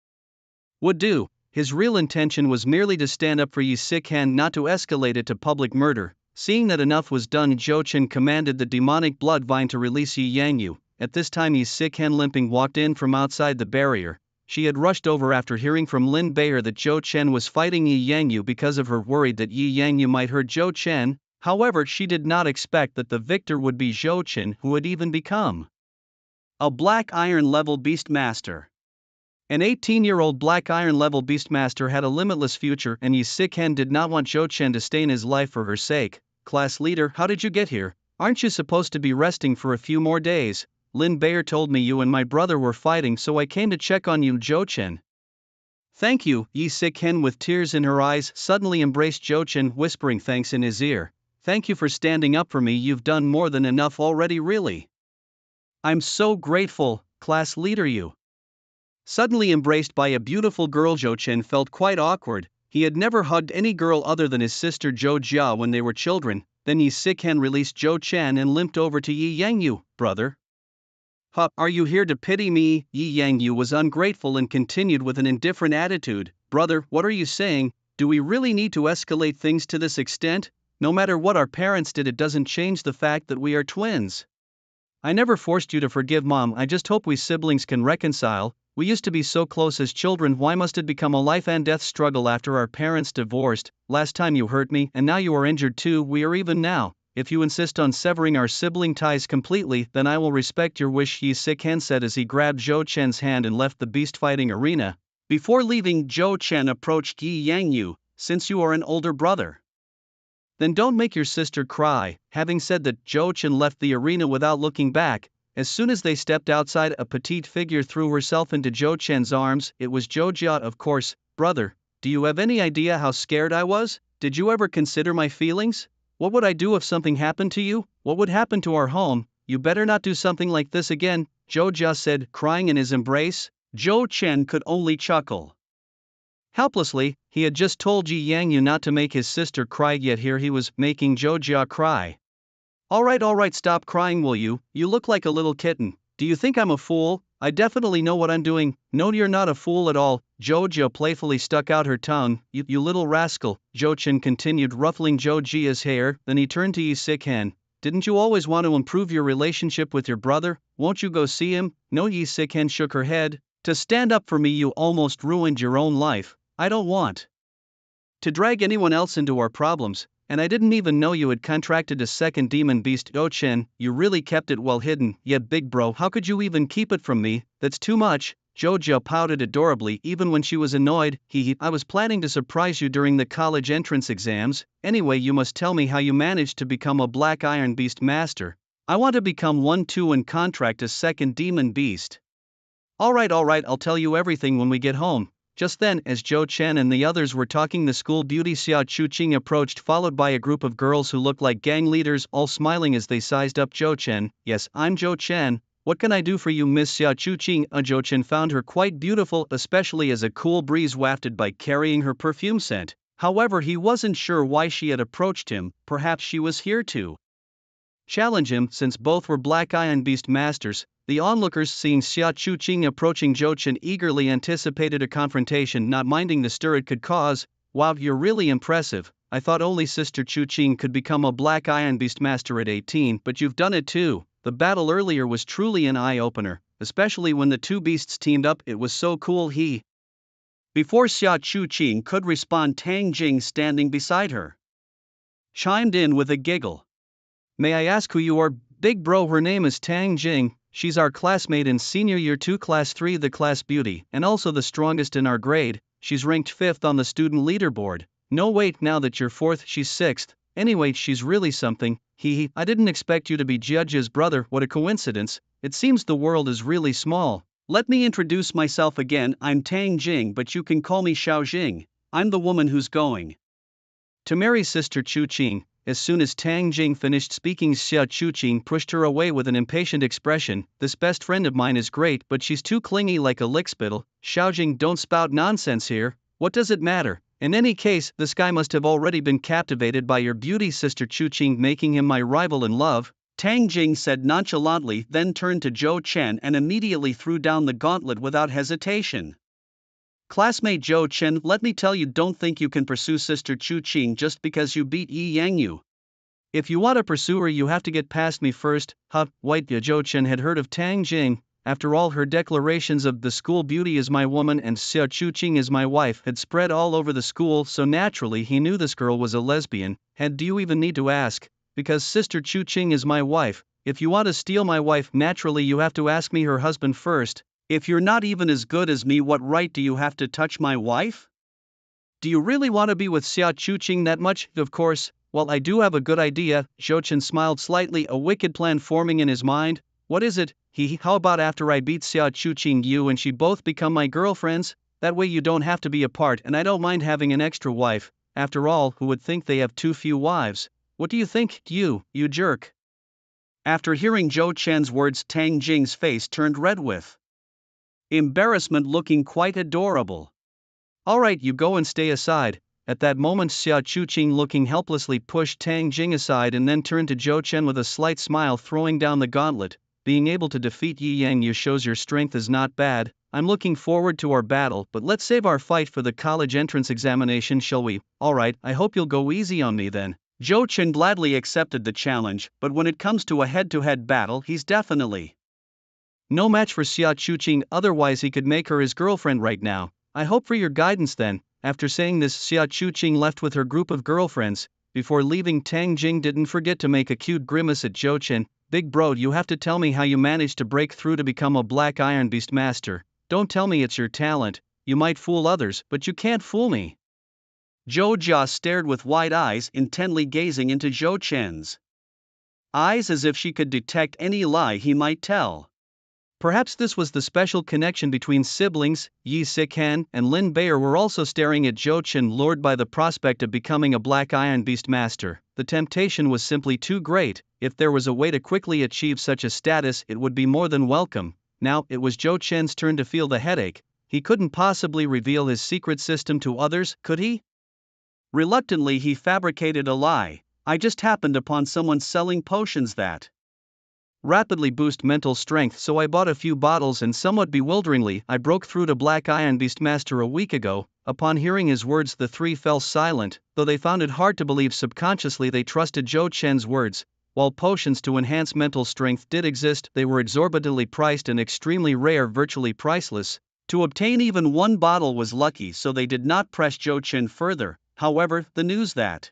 would do. His real intention was merely to stand up for Yi Sichen, not to escalate it to public murder. Seeing that enough was done, Zhou Chen commanded the demonic blood vine to release Yi Yangyu. At this time, Yi Sichen limping walked in from outside the barrier. She had rushed over after hearing from Lin Bear that Zhou Chen was fighting Yi Yangyu because of her worried that Yi Yangyu might hurt Zhou Chen. However, she did not expect that the victor would be Zhou Chen, who had even become a Black Iron level Beastmaster. An 18-year-old Black Iron level Beastmaster had a limitless future, and Yi Sichen did not want Zhou Chen to stain his life for her sake. "Class leader, how did you get here? Aren't you supposed to be resting for a few more days? Lin Bear told me you and my brother were fighting, so I came to check on you." "Zhou Chen, thank you." Yi Sichen, with tears in her eyes, suddenly embraced Zhou Chen, whispering thanks in his ear. "Thank you for standing up for me, you've done more than enough already, really. I'm so grateful, class leader." You suddenly embraced by a beautiful girl, Zhou Chen felt quite awkward. He had never hugged any girl other than his sister Zhou Jia when they were children. Then Yi Sichen released Zhou Chen and limped over to Yi Yangyu. "Brother? Huh, are you here to pity me?" Yi Yangyu was ungrateful and continued with an indifferent attitude. "Brother, what are you saying? Do we really need to escalate things to this extent? No matter what our parents did, it doesn't change the fact that we are twins. I never forced you to forgive Mom, I just hope we siblings can reconcile. We used to be so close as children, why must it become a life and death struggle after our parents divorced? Last time you hurt me, and now you are injured too. We are even now. If you insist on severing our sibling ties completely, then I will respect your wish," Yi Sichen said as he grabbed Zhou Chen's hand and left the beast fighting arena. Before leaving, Zhou Chen approached Yi Yangyu. "Since you are an older brother, then don't make your sister cry." Having said that, Zhou Chen left the arena without looking back. As soon as they stepped outside, a petite figure threw herself into Zhou Chen's arms. It was Zhou Jia, of course. "Brother, do you have any idea how scared I was? Did you ever consider my feelings? What would I do if something happened to you? What would happen to our home? You better not do something like this again," Zhou Jia said, crying in his embrace. Zhou Chen could only chuckle helplessly. He had just told Yi Yangyu not to make his sister cry, yet here he was making Zhou Jia cry. All right, stop crying, will you? You look like a little kitten. Do you think I'm a fool? I definitely know what I'm doing." "No, you're not a fool at all." Zhou Jia playfully stuck out her tongue. You little rascal." Zhou Chen continued ruffling Zhou Jia's hair, then he turned to Yi Sichen. "Didn't you always want to improve your relationship with your brother? Won't you go see him?" "No." Yi Sichen shook her head. "To stand up for me, you almost ruined your own life. I don't want to drag anyone else into our problems, and I didn't even know you had contracted a second demon beast." "Zhou Chen, you really kept it well hidden." "Yet big bro, how could you even keep it from me? That's too much." Zhou Jia pouted adorably even when she was annoyed. I was planning to surprise you during the college entrance exams. Anyway, you must tell me how you managed to become a Black Iron Beast Master. I want to become one too and contract a second demon beast." All right, I'll tell you everything when we get home." Just then, as Zhou Chen and the others were talking, the school beauty Xia Chuqing approached, followed by a group of girls who looked like gang leaders, all smiling as they sized up Zhou Chen. "Yes, I'm Zhou Chen. What can I do for you, Miss Xia Chuqing?" Zhou Chen found her quite beautiful, especially as a cool breeze wafted by carrying her perfume scent. However, he wasn't sure why she had approached him. Perhaps she was here to challenge him, since both were Black Iron Beast masters. The onlookers, seeing Xia Chuqing approaching Zhou Chen, eagerly anticipated a confrontation, not minding the stir it could cause. "Wow, you're really impressive. I thought only Sister Chuqing could become a Black Iron Beast master at 18, but you've done it too." The battle earlier was truly an eye-opener, especially when the two beasts teamed up. It was so cool. Before Xia Chuqing could respond, Tang Jing, standing beside her, chimed in with a giggle. "May I ask who you are, big bro?" Her name is Tang Jing. She's our classmate in senior year 2 class 3, the class beauty, and also the strongest in our grade. She's ranked 5th on the student leaderboard. No wait, now that you're 4th, she's 6th. Anyway, she's really something. I didn't expect you to be Judge's brother. What a coincidence. It seems the world is really small. Let me introduce myself again. I'm Tang Jing, but you can call me Xiao Jing. I'm the woman who's going to marry Sister Chuqing. As soon as Tang Jing finished speaking, Xia Chuqing pushed her away with an impatient expression. "This best friend of mine is great, but she's too clingy, like a lickspittle." "Xiao Jing, don't spout nonsense here. What does it matter? In any case, this guy must have already been captivated by your beauty, Sister Chuqing, making him my rival in love," Tang Jing said nonchalantly, then turned to Zhou Chen and immediately threw down the gauntlet without hesitation. "Classmate Zhou Chen, let me tell you, don't think you can pursue Sister Chuqing just because you beat Yi Yangyu. If you want to pursue her, you have to get past me first." Zhou Chen had heard of Tang Jing. After all, her declarations of "the school beauty is my woman and Xia Chuqing is my wife" had spread all over the school, so naturally he knew this girl was a lesbian. Do you even need to ask? Because Sister Chuqing is my wife. If you want to steal my wife, naturally you have to ask me, her husband, first. If you're not even as good as me, what right do you have to touch my wife? Do you really want to be with Xia Chuqing that much? Of course. Well, I do have a good idea. Zhou Chen smiled slightly, a wicked plan forming in his mind. "What is it?" How about after I beat Xia Chuqing, you and she both become my girlfriends? That way you don't have to be apart, and I don't mind having an extra wife. After all, who would think they have too few wives? What do you think, you jerk?" After hearing Zhou Chen's words, Tang Jing's face turned red with embarrassment, looking quite adorable. "Alright, you go and stay aside." At that moment, Xia Chuqing, looking helplessly, pushed Tang Jing aside and then turned to Zhou Chen with a slight smile, throwing down the gauntlet. "Being able to defeat Yi Yangyu shows your strength is not bad. I'm looking forward to our battle, but let's save our fight for the college entrance examination, shall we?" "Alright, I hope you'll go easy on me then." Zhou Chen gladly accepted the challenge, but when it comes to a head-to-head battle, he's definitely no match for Xia Chuqing, otherwise he could make her his girlfriend right now. "I hope for your guidance then." After saying this, Xia Chuqing left with her group of girlfriends. Before leaving, Tang Jing didn't forget to make a cute grimace at Zhou Chen. "Big bro, you have to tell me how you managed to break through to become a Black Iron Beast master. Don't tell me it's your talent. You might fool others, but you can't fool me." Zhou Jia stared with wide eyes, intently gazing into Zhou Chen's eyes as if she could detect any lie he might tell. Perhaps this was the special connection between siblings. Yi Sikan and Lin Bayer were also staring at Zhou Chen, lured by the prospect of becoming a Black Iron Beast master. The temptation was simply too great. If there was a way to quickly achieve such a status, it would be more than welcome. Now, it was Zhou Chen's turn to feel the headache. He couldn't possibly reveal his secret system to others, could he? Reluctantly, he fabricated a lie. "I just happened upon someone selling potions that rapidly boost mental strength, so I bought a few bottles, and somewhat bewilderingly, I broke through to Black Iron Beast Master a week ago." Upon hearing his words, the three fell silent. Though they found it hard to believe, subconsciously they trusted Zhou Chen's words. While potions to enhance mental strength did exist, they were exorbitantly priced and extremely rare, virtually priceless. To obtain even one bottle was lucky, so they did not press Zhou Chen further. However, the news that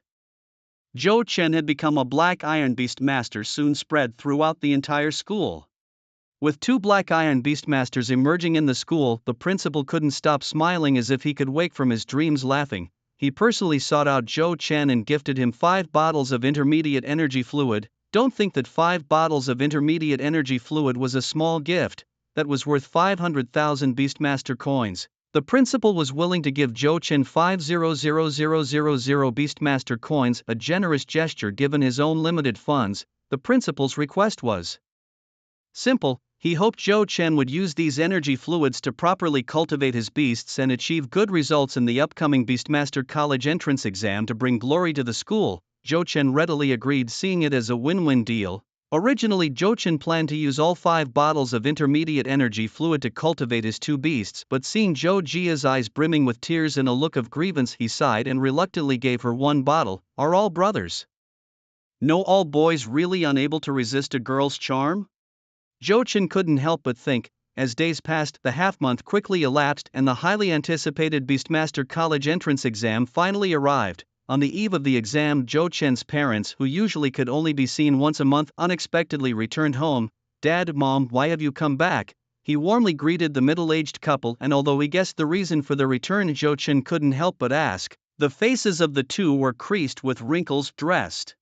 Zhou Chen had become a Black Iron Beast master soon spread throughout the entire school. With two Black Iron Beast masters emerging in the school, the principal couldn't stop smiling as if he could wake from his dreams laughing. He personally sought out Zhou Chen and gifted him 5 bottles of intermediate energy fluid. Don't think that 5 bottles of intermediate energy fluid was a small gift. That was worth 500,000 Beastmaster coins. The principal was willing to give Zhou Chen 5,000,000 Beastmaster coins, a generous gesture given his own limited funds. The principal's request was simple. He hoped Zhou Chen would use these energy fluids to properly cultivate his beasts and achieve good results in the upcoming Beastmaster College entrance exam to bring glory to the school. Zhou Chen readily agreed, seeing it as a win-win deal. Originally, Zhou Chen planned to use all 5 bottles of intermediate energy fluid to cultivate his 2 beasts, but seeing Zhou Jia's eyes brimming with tears and a look of grievance, he sighed and reluctantly gave her 1 bottle. Are all brothers? No, all boys really unable to resist a girl's charm? Zhou Chen couldn't help but think. As days passed, the half-month quickly elapsed and the highly anticipated Beastmaster College entrance exam finally arrived. On the eve of the exam, Zhou Chen's parents, who usually could only be seen once a month, unexpectedly returned home. "Dad, Mom, why have you come back?" He warmly greeted the middle-aged couple, and although he guessed the reason for the return, Zhou Chen couldn't help but ask. The faces of the two were creased with wrinkles, dressed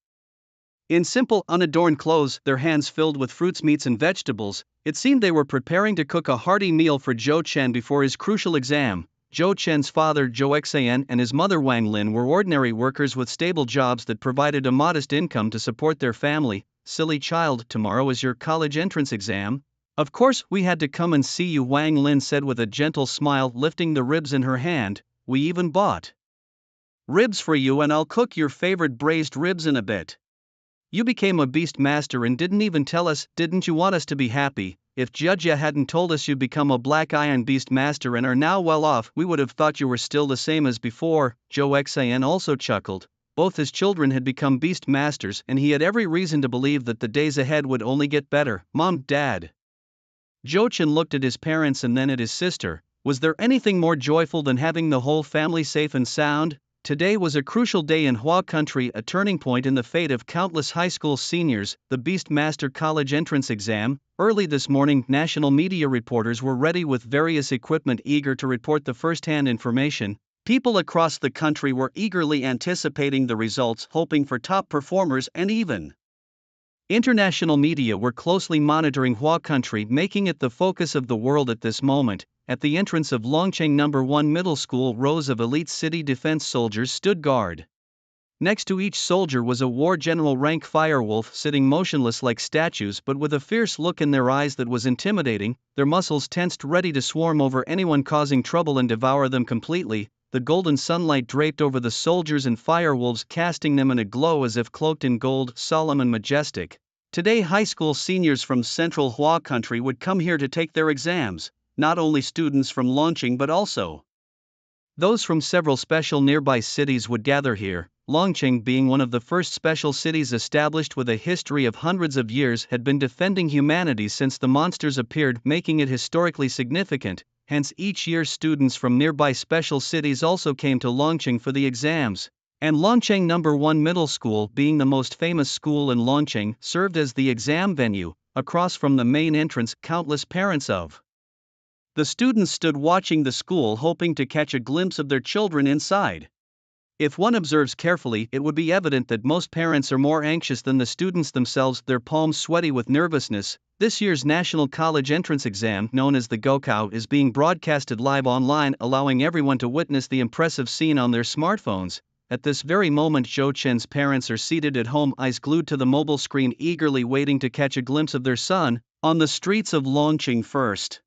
in simple, unadorned clothes, their hands filled with fruits, meats and vegetables. It seemed they were preparing to cook a hearty meal for Zhou Chen before his crucial exam. Zhou Chen's father, Zhou Xian, and his mother, Wang Lin, were ordinary workers with stable jobs that provided a modest income to support their family. "Silly child, tomorrow is your college entrance exam. Of course we had to come and see you," Wang Lin said with a gentle smile, lifting the ribs in her hand. "We even bought ribs for you, and I'll cook your favorite braised ribs in a bit. You became a beast master and didn't even tell us. Didn't you want us to be happy? If Jia hadn't told us you'd become a black iron beast master and are now well off, we would have thought you were still the same as before." Zhou Xian also chuckled. Both his children had become beast masters, and he had every reason to believe that the days ahead would only get better. "Mom, Dad." Zhou Chen looked at his parents and then at his sister. Was there anything more joyful than having the whole family safe and sound? Today was a crucial day in Hua country, a turning point in the fate of countless high school seniors, the Beastmaster College entrance exam. Early this morning, national media reporters were ready with various equipment, eager to report the first-hand information. People across the country were eagerly anticipating the results, hoping for top performers, and even international media were closely monitoring Hua country, making it the focus of the world at this moment. At the entrance of Longcheng No. 1 Middle School, rows of elite city defense soldiers stood guard. Next to each soldier was a war general rank firewolf, sitting motionless like statues but with a fierce look in their eyes that was intimidating, their muscles tensed, ready to swarm over anyone causing trouble and devour them completely. The golden sunlight draped over the soldiers and firewolves, casting them in a glow as if cloaked in gold, solemn and majestic. Today, high school seniors from central Hua country would come here to take their exams. Not only students from Longcheng but also those from several special nearby cities would gather here. Longcheng, being one of the first special cities established with a history of hundreds of years, had been defending humanity since the monsters appeared, making it historically significant. Hence, each year students from nearby special cities also came to Longcheng for the exams. And Longcheng No. 1 Middle School, being the most famous school in Longcheng, served as the exam venue. Across from the main entrance, countless parents of the students stood watching the school, hoping to catch a glimpse of their children inside. If one observes carefully, it would be evident that most parents are more anxious than the students themselves, their palms sweaty with nervousness. This year's National College Entrance Exam, known as the Gokao, is being broadcasted live online, allowing everyone to witness the impressive scene on their smartphones. At this very moment, Zhou Chen's parents are seated at home, eyes glued to the mobile screen, eagerly waiting to catch a glimpse of their son. On the streets of Longcheng, first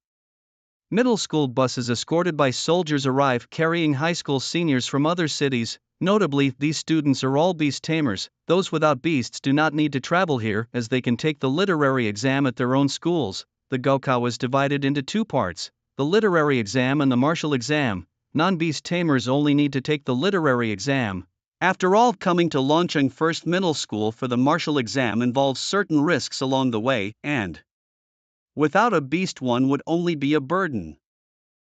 middle school buses escorted by soldiers arrive, carrying high school seniors from other cities. Notably, these students are all beast tamers. Those without beasts do not need to travel here, as they can take the literary exam at their own schools. The Gokao is divided into 2 parts, the literary exam and the martial exam. Non-beast tamers only need to take the literary exam. After all, coming to Longcheng First Middle School for the martial exam involves certain risks along the way, and without a beast one would only be a burden.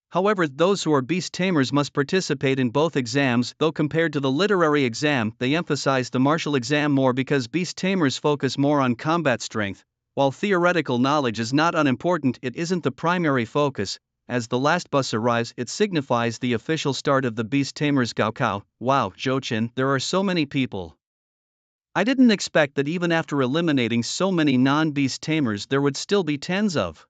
However, those who are beast tamers must participate in both exams, though compared to the literary exam, they emphasize the martial exam more because beast tamers focus more on combat strength. While theoretical knowledge is not unimportant, it isn't the primary focus. As the last bus arrives, it signifies the official start of the beast tamers Gaokao. Wow, Zhou Chen, there are so many people. I didn't expect that even after eliminating so many non-beast tamers there would still be tens of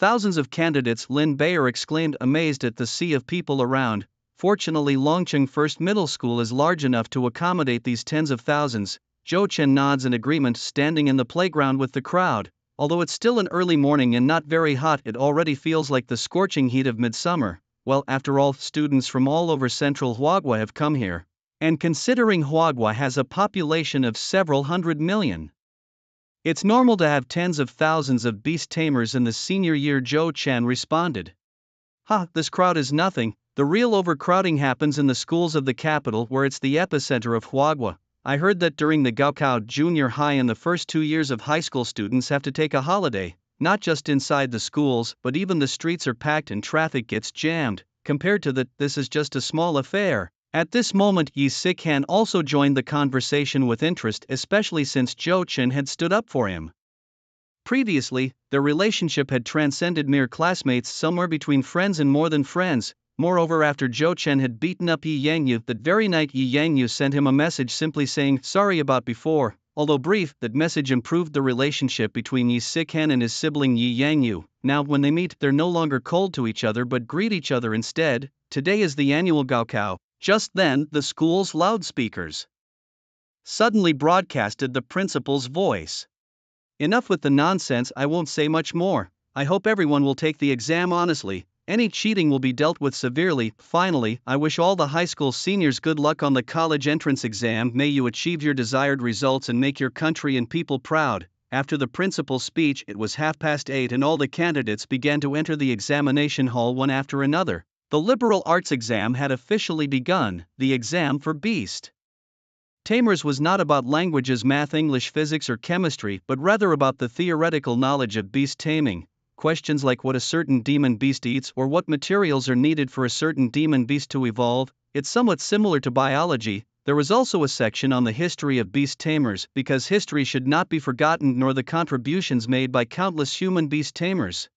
Thousands of candidates, Lin Bayer exclaimed, amazed at the sea of people around. Fortunately, Longcheng First Middle School is large enough to accommodate these tens of thousands. Zhou Chen nods in agreement, standing in the playground with the crowd. Although it's still an early morning and not very hot, it already feels like the scorching heat of midsummer. Well, after all, students from all over central Huaguo have come here. And considering Huaguo has a population of several hundred million, it's normal to have tens of thousands of beast tamers in the senior year, Zhou Chen responded. This crowd is nothing. The real overcrowding happens in the schools of the capital, where it's the epicenter of Huaguo. I heard that during the Gaokao Junior High in the first 2 years of high school, students have to take a holiday. Not just inside the schools, but even the streets are packed and traffic gets jammed. Compared to that, this is just a small affair. At this moment, Yi Sikan also joined the conversation with interest, especially since Zhou Chen had stood up for him. Previously, their relationship had transcended mere classmates, somewhere between friends and more than friends. Moreover, after Zhou Chen had beaten up Yi Yangyu that very night, Yi Yangyu sent him a message simply saying, "Sorry about before." Although brief, that message improved the relationship between Yi Sikan and his sibling Yi Yangyu. Now, when they meet, they're no longer cold to each other but greet each other instead. Today is the annual Gaokao. Just then, the school's loudspeakers suddenly broadcasted the principal's voice. "Enough with the nonsense, I won't say much more. I hope everyone will take the exam honestly. Any cheating will be dealt with severely. Finally, I wish all the high school seniors good luck on the college entrance exam. May you achieve your desired results and make your country and people proud." After the principal's speech, it was 8:30 and all the candidates began to enter the examination hall one after another. The liberal arts exam had officially begun. The exam for Beast Tamers was not about languages, math, English, physics, or chemistry, but rather about the theoretical knowledge of beast taming. Questions like what a certain demon beast eats or what materials are needed for a certain demon beast to evolve. It's somewhat similar to biology. There was also a section on the history of beast tamers, because history should not be forgotten nor the contributions made by countless human beast tamers.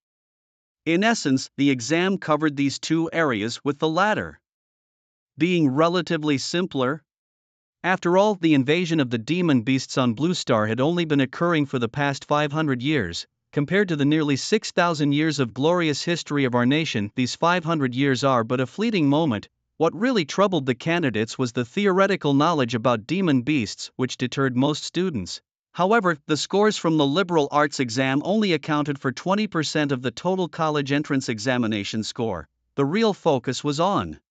In essence, the exam covered these two areas, with the latter being relatively simpler. After all, the invasion of the demon beasts on Blue Star had only been occurring for the past 500 years. Compared to the nearly 6,000 years of glorious history of our nation, these 500 years are but a fleeting moment. What really troubled the candidates was the theoretical knowledge about demon beasts, which deterred most students. However, the scores from the liberal arts exam only accounted for 20% of the total college entrance examination score. The real focus was on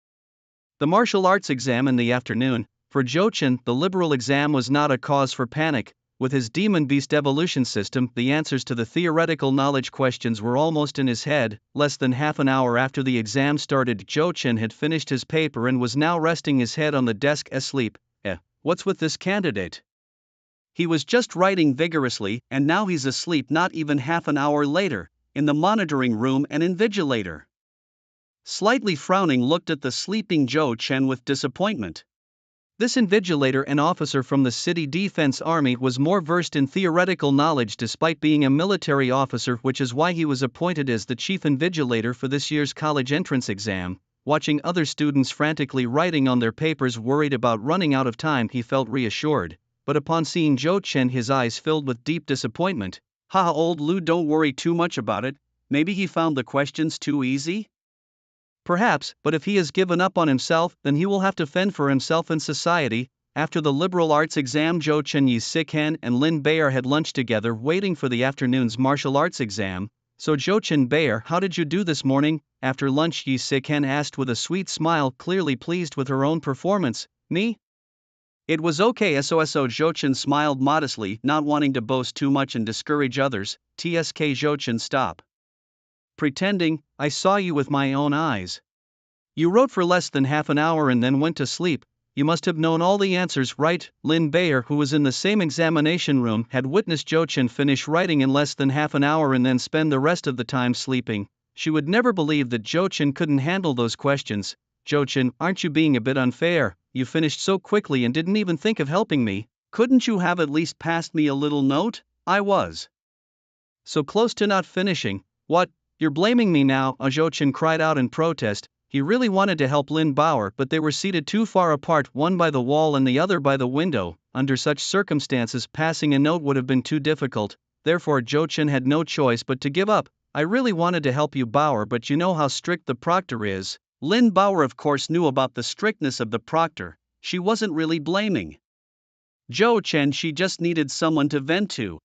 the martial arts exam in the afternoon. For Zhou Chen, the liberal exam was not a cause for panic. With his demon beast evolution system, the answers to the theoretical knowledge questions were almost in his head. Less than half an hour after the exam started, Zhou Chen had finished his paper and was now resting his head on the desk asleep. What's with this candidate? He was just writing vigorously, and now he's asleep not even half an hour later. In the monitoring room, an invigilator, slightly frowning, looked at the sleeping Zhou Chen with disappointment. This invigilator, an officer from the City Defense Army, was more versed in theoretical knowledge despite being a military officer, which is why he was appointed as the chief invigilator for this year's college entrance exam. Watching other students frantically writing on their papers, worried about running out of time, he felt reassured. But upon seeing Zhou Chen, his eyes filled with deep disappointment. Old Lu, don't worry too much about it. Maybe he found the questions too easy? Perhaps, but if he has given up on himself, then he will have to fend for himself in society. After the liberal arts exam, Zhou Chen, Yi Sikan, and Lin Bayer had lunch together, waiting for the afternoon's martial arts exam. "So Zhou Chen, Bayer, how did you do this morning?" After lunch, Yi Sikan asked with a sweet smile, clearly pleased with her own performance. "Me? It was okay, so." Zhou Chen smiled modestly, not wanting to boast too much and discourage others. "Tsk Zhou Chen, stop pretending. I saw you with my own eyes. You wrote for less than half an hour and then went to sleep. You must have known all the answers, right?" Lin Bayer, who was in the same examination room, had witnessed Zhou Chen finish writing in less than half an hour and then spend the rest of the time sleeping. She would never believe that Zhou Chen couldn't handle those questions. "Zhou Chen, aren't you being a bit unfair? You finished so quickly and didn't even think of helping me. Couldn't you have at least passed me a little note? I was so close to not finishing." "What? You're blaming me now?" Zhou Chen cried out in protest. He really wanted to help Lin Bayer, but they were seated too far apart, one by the wall and the other by the window. Under such circumstances, passing a note would have been too difficult. Therefore, Zhou Chen had no choice but to give up. I really wanted to help you, Bauer, but you know how strict the proctor is. Lin Bauer, of course, knew about the strictness of the proctor. She wasn't really blaming Zhou Chen, she just needed someone to vent to.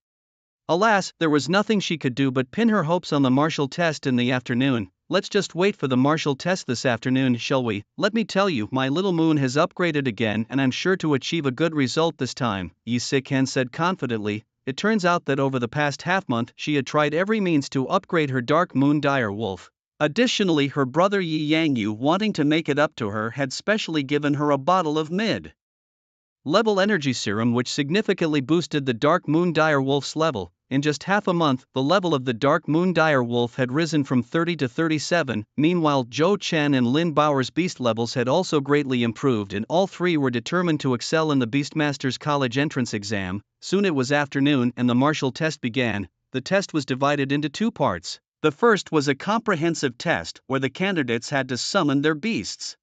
Alas, there was nothing she could do but pin her hopes on the martial test in the afternoon. Let's just wait for the martial test this afternoon, shall we? Let me tell you, my little moon has upgraded again and I'm sure to achieve a good result this time, Yi Sikan said confidently. It turns out that over the past half-month she had tried every means to upgrade her dark moon dire wolf. Additionally, her brother Yi Yangyu, wanting to make it up to her, had specially given her a bottle of mid-level energy serum which significantly boosted the dark moon dire wolf's level. In just half a month, the level of the Dark Moon Dire Wolf had risen from 30 to 37, meanwhile Zhou Chen and Lin Bauer's beast levels had also greatly improved and all three were determined to excel in the Beastmaster's college entrance exam. Soon it was afternoon and the martial test began. The test was divided into two parts. The first was a comprehensive test where the candidates had to summon their beasts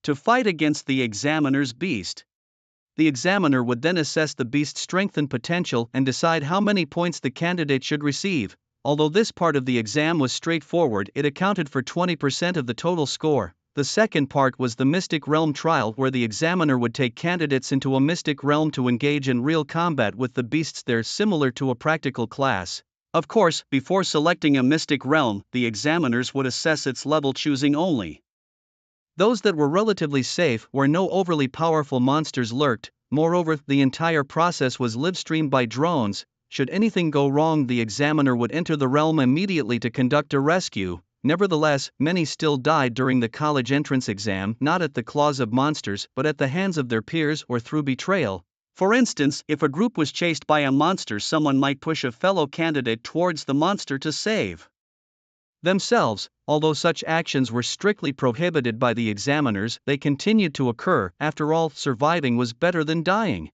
to fight against the examiner's beast. The examiner would then assess the beast's strength and potential and decide how many points the candidate should receive. Although this part of the exam was straightforward, it accounted for 20% of the total score. The second part was the Mystic Realm trial, where the examiner would take candidates into a mystic realm to engage in real combat with the beasts there, similar to a practical class. Of course, before selecting a mystic realm, the examiners would assess its level, choosing only those that were relatively safe, where no overly powerful monsters lurked. Moreover, the entire process was live-streamed by drones. Should anything go wrong, the examiner would enter the realm immediately to conduct a rescue. Nevertheless, many still died during the college entrance exam, not at the claws of monsters, but at the hands of their peers or through betrayal. For instance, if a group was chased by a monster, someone might push a fellow candidate towards the monster to save themselves. Although such actions were strictly prohibited by the examiners, they continued to occur. After all, surviving was better than dying.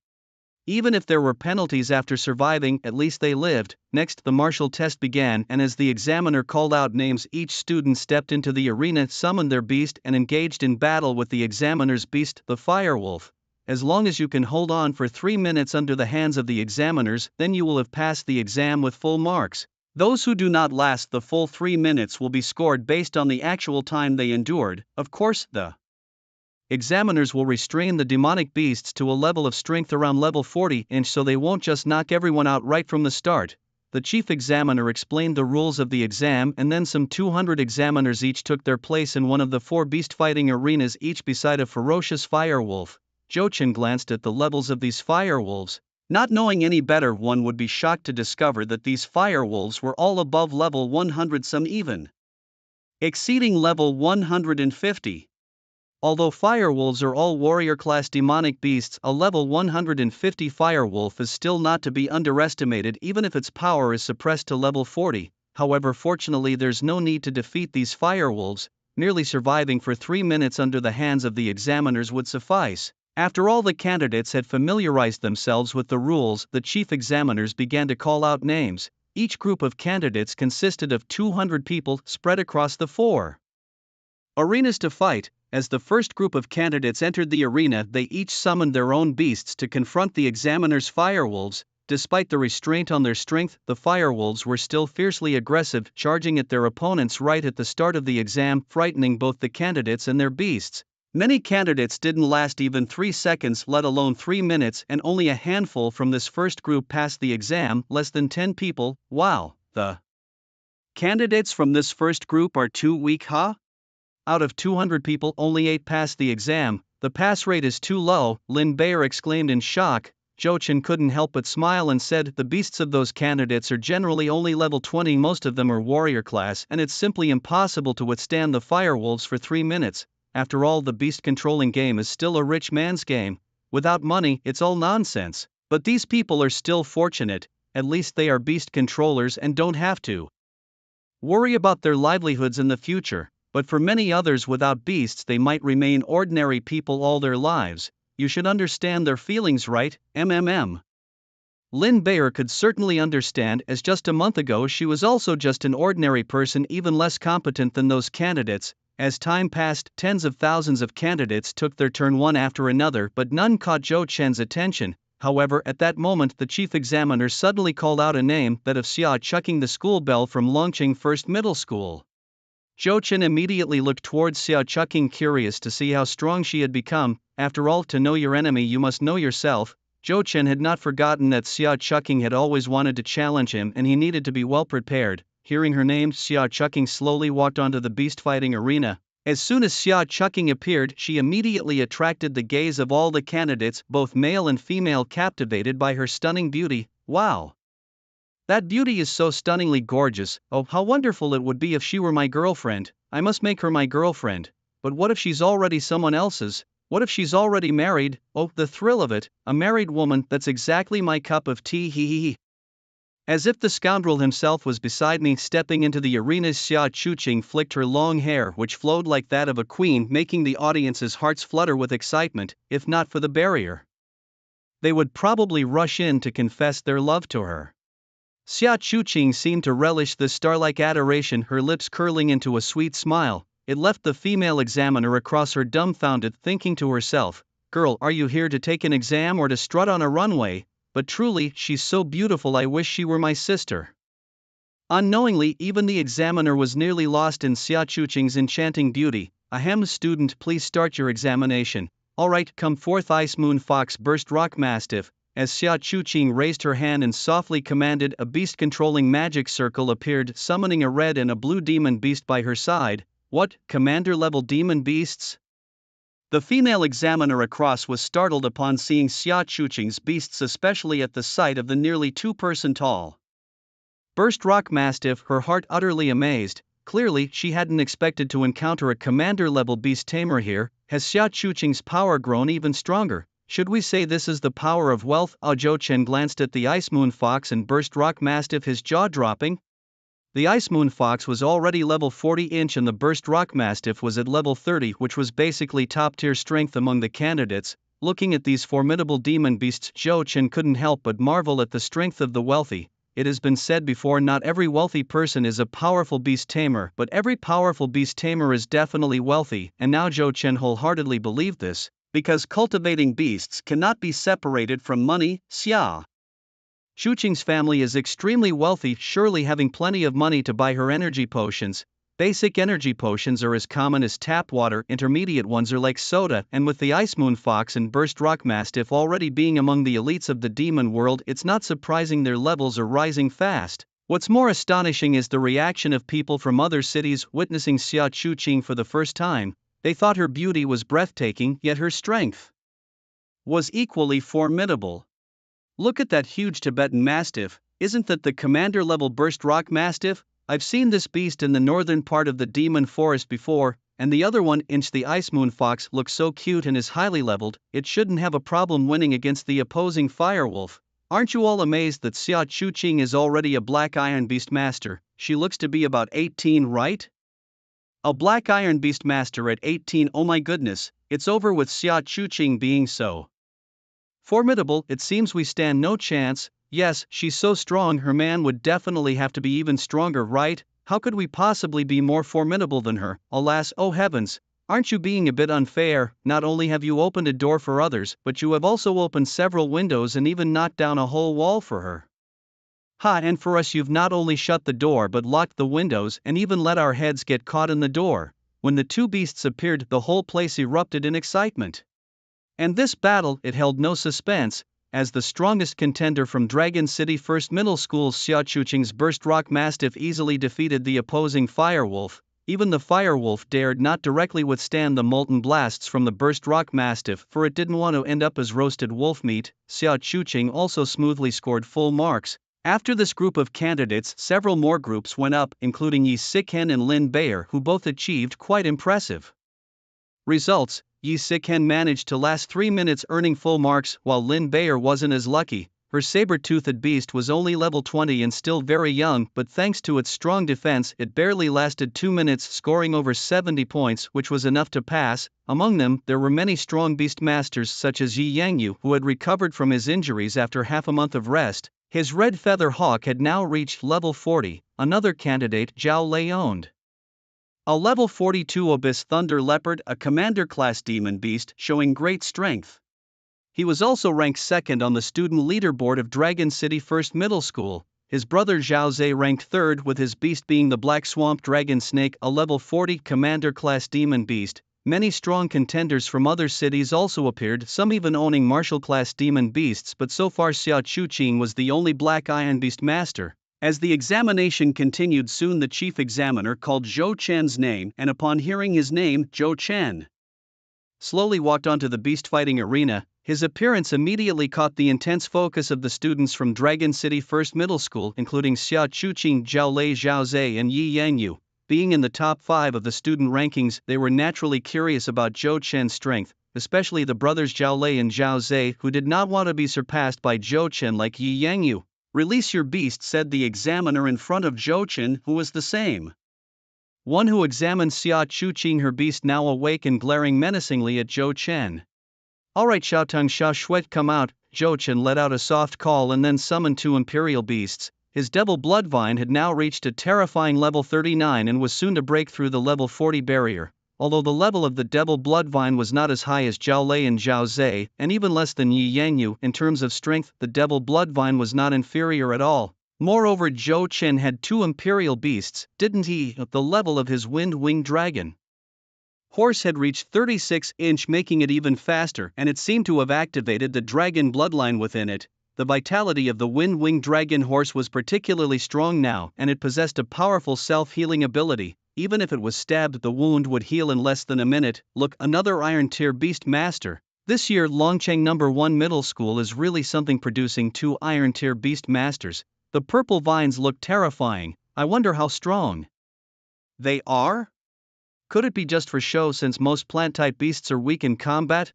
Even if there were penalties after surviving, at least they lived. Next, the martial test began, and as the examiner called out names, each student stepped into the arena, summoned their beast, and engaged in battle with the examiner's beast, the firewolf. As long as you can hold on for 3 minutes under the hands of the examiners, then you will have passed the exam with full marks. Those who do not last the full 3 minutes will be scored based on the actual time they endured. Of course, the examiners will restrain the demonic beasts to a level of strength around level 40, so they won't just knock everyone out right from the start. The chief examiner explained the rules of the exam, and then some 200 examiners each took their place in one of the 4 beast fighting arenas, each beside a ferocious firewolf. Zhou Chen glanced at the levels of these firewolves. Not knowing any better, one would be shocked to discover that these firewolves were all above level 100, some even exceeding level 150. Although firewolves are all warrior-class demonic beasts, a level 150 firewolf is still not to be underestimated, even if its power is suppressed to level 40. However, fortunately there's no need to defeat these firewolves. Merely surviving for 3 minutes under the hands of the examiners would suffice. After all the candidates had familiarized themselves with the rules, the chief examiners began to call out names. Each group of candidates consisted of 200 people spread across the 4 arenas to fight. As the first group of candidates entered the arena, they each summoned their own beasts to confront the examiners' firewolves. Despite the restraint on their strength, the firewolves were still fiercely aggressive, charging at their opponents right at the start of the exam, frightening both the candidates and their beasts. Many candidates didn't last even 3 seconds, let alone 3 minutes, and only a handful from this first group passed the exam, less than 10 people. Wow, the candidates from this first group are too weak, huh? Out of 200 people, only 8 passed the exam. The pass rate is too low, Lin Bayer exclaimed in shock. Zhou Chen couldn't help but smile and said, the beasts of those candidates are generally only level 20, most of them are warrior class, and it's simply impossible to withstand the firewolves for 3 minutes. After all, the beast controlling game is still a rich man's game. Without money, it's all nonsense. But these people are still fortunate, at least they are beast controllers and don't have to worry about their livelihoods in the future. But for many others without beasts, they might remain ordinary people all their lives. You should understand their feelings, right? Lin Bayer could certainly understand, as just a month ago she was also just an ordinary person, even less competent than those candidates. As time passed, tens of thousands of candidates took their turn one after another, but none caught Zhou Chen's attention. However, at that moment the chief examiner suddenly called out a name, that of Xia Chucking, the school belle from Longqing First Middle School. Zhou Chen immediately looked towards Xia Chucking, curious to see how strong she had become. After all, to know your enemy you must know yourself. Zhou Chen had not forgotten that Xia Chucking had always wanted to challenge him and he needed to be well prepared. Hearing her name, Xia Chucking slowly walked onto the beast fighting arena. As soon as Xia Chucking appeared, she immediately attracted the gaze of all the candidates, both male and female, captivated by her stunning beauty. Wow! That beauty is so stunningly gorgeous. Oh, how wonderful it would be if she were my girlfriend. I must make her my girlfriend. But what if she's already someone else's? What if she's already married? Oh, the thrill of it, a married woman, that's exactly my cup of tea, hee hee hee. As if the scoundrel himself was beside me, stepping into the arena, Xia Chuqing flicked her long hair, which flowed like that of a queen, making the audience's hearts flutter with excitement. If not for the barrier, they would probably rush in to confess their love to her. Xia Chuqing seemed to relish this star-like adoration, her lips curling into a sweet smile. It left the female examiner across her dumbfounded, thinking to herself, "Girl, are you here to take an exam or to strut on a runway? But truly, she's so beautiful, I wish she were my sister." Unknowingly, even the examiner was nearly lost in Xia Chuqing's enchanting beauty. "Ahem, student, please start your examination." "Alright, come forth, Ice Moon Fox, Burst Rock Mastiff." As Xia Chuqing raised her hand and softly commanded, a beast-controlling magic circle appeared, summoning a red and a blue demon beast by her side. What, commander-level demon beasts? The female examiner across was startled upon seeing Xia Chuqing's beasts, especially at the sight of the nearly 2-person tall Burst Rock Mastiff, her heart utterly amazed. Clearly, she hadn't expected to encounter a commander-level beast tamer here. Has Xia Chuqing's power grown even stronger? Should we say this is the power of wealth? Zhou Chen glanced at the Ice Moon Fox and Burst Rock Mastiff, his jaw dropping. The Ice Moon Fox was already level 40-inch and the Burst Rock Mastiff was at level 30, which was basically top-tier strength among the candidates. Looking at these formidable demon beasts, Zhou Chen couldn't help but marvel at the strength of the wealthy. It has been said before, not every wealthy person is a powerful beast tamer, but every powerful beast tamer is definitely wealthy, and now Zhou Chen wholeheartedly believed this, because cultivating beasts cannot be separated from money. Xia Chuqing's family is extremely wealthy, surely having plenty of money to buy her energy potions. Basic energy potions are as common as tap water, intermediate ones are like soda, and with the Ice Moon Fox and Burst Rock Mastiff already being among the elites of the demon world, it's not surprising their levels are rising fast. What's more astonishing is the reaction of people from other cities witnessing Xia Chuqing for the first time. They thought her beauty was breathtaking, yet her strength was equally formidable. Look at that huge Tibetan Mastiff, isn't that the commander-level Burst Rock Mastiff? I've seen this beast in the northern part of the demon forest before, and the other one, the Ice Moon Fox, looks so cute and is highly leveled, it shouldn't have a problem winning against the opposing Firewolf. Aren't you all amazed that Xia Chuqing is already a Black Iron Beast Master? She looks to be about 18, right? A Black Iron Beast Master at 18, oh my goodness, it's over with Xia Chuqing being so formidable, it seems we stand no chance. Yes, she's so strong, her man would definitely have to be even stronger, right? How could we possibly be more formidable than her? Alas, oh heavens, aren't you being a bit unfair? Not only have you opened a door for others, but you have also opened several windows and even knocked down a whole wall for her. Ha, and for us you've not only shut the door but locked the windows and even let our heads get caught in the door. When the two beasts appeared, the whole place erupted in excitement. And this battle, it held no suspense, as the strongest contender from Dragon City First Middle School, Xia Chuqing's Burst Rock Mastiff easily defeated the opposing Firewolf. Even the Firewolf dared not directly withstand the molten blasts from the Burst Rock Mastiff, for it didn't want to end up as roasted wolf meat. Xia Chuqing also smoothly scored full marks. After this group of candidates, several more groups went up, including Yi Siken and Lin Bayer, who both achieved quite impressive results. Yi Siken managed to last 3 minutes earning full marks, while Lin Bayer wasn't as lucky. Her saber-toothed beast was only level 20 and still very young, but thanks to its strong defense, it barely lasted 2 minutes, scoring over 70 points, which was enough to pass. Among them, there were many strong beast masters such as Yi Yangyu, who had recovered from his injuries after half a month of rest. His red feather hawk had now reached level 40. Another candidate, Zhao Lei, owned a level 42 Abyss Thunder Leopard, a commander-class demon beast showing great strength. He was also ranked second on the student leaderboard of Dragon City First Middle School. His brother Zhao Zhe ranked third, with his beast being the Black Swamp Dragon Snake, a level 40 commander class demon beast. Many strong contenders from other cities also appeared, some even owning martial class demon beasts, but so far Xia Chuqing was the only Black Iron Beast master. As the examination continued, soon the chief examiner called Zhou Chen's name, and upon hearing his name, Zhou Chen slowly walked onto the beast fighting arena. His appearance immediately caught the intense focus of the students from Dragon City First Middle School, including Xia Chuqing, Zhao Lei, Zhao Zhe, and Yi Yangyu. Being in the top 5 of the student rankings, they were naturally curious about Zhou Chen's strength, especially the brothers Zhao Lei and Zhao Zhe, who did not want to be surpassed by Zhou Chen like Yi Yangyu. "Release your beast," said the examiner in front of Zhou Chen, who was the same one who examined Xia Chuqing, her beast now awake and glaring menacingly at Zhou Chen. "Alright, Xiaotong Xia Shuet, come out." Zhou Chen let out a soft call and then summoned 2 imperial beasts. His devil bloodvine had now reached a terrifying level 39 and was soon to break through the level 40 barrier. Although the level of the devil bloodvine was not as high as Zhao Lei and Zhao Zhe, and even less than Yi Yangyu, in terms of strength, the devil bloodvine was not inferior at all. Moreover, Zhou Chen had 2 imperial beasts, didn't he? At the level of his wind-winged dragon horse had reached 36-inch, making it even faster, and it seemed to have activated the dragon bloodline within it. The vitality of the wind-winged dragon horse was particularly strong now, and it possessed a powerful self-healing ability. Even if it was stabbed, the wound would heal in less than a minute. Look, another Iron Tier Beast Master. This year Longcheng No. 1 Middle School is really something, producing 2 Iron Tier Beast Masters. The purple vines look terrifying. I wonder how strong they are? Could it be just for show, since most plant-type beasts are weak in combat?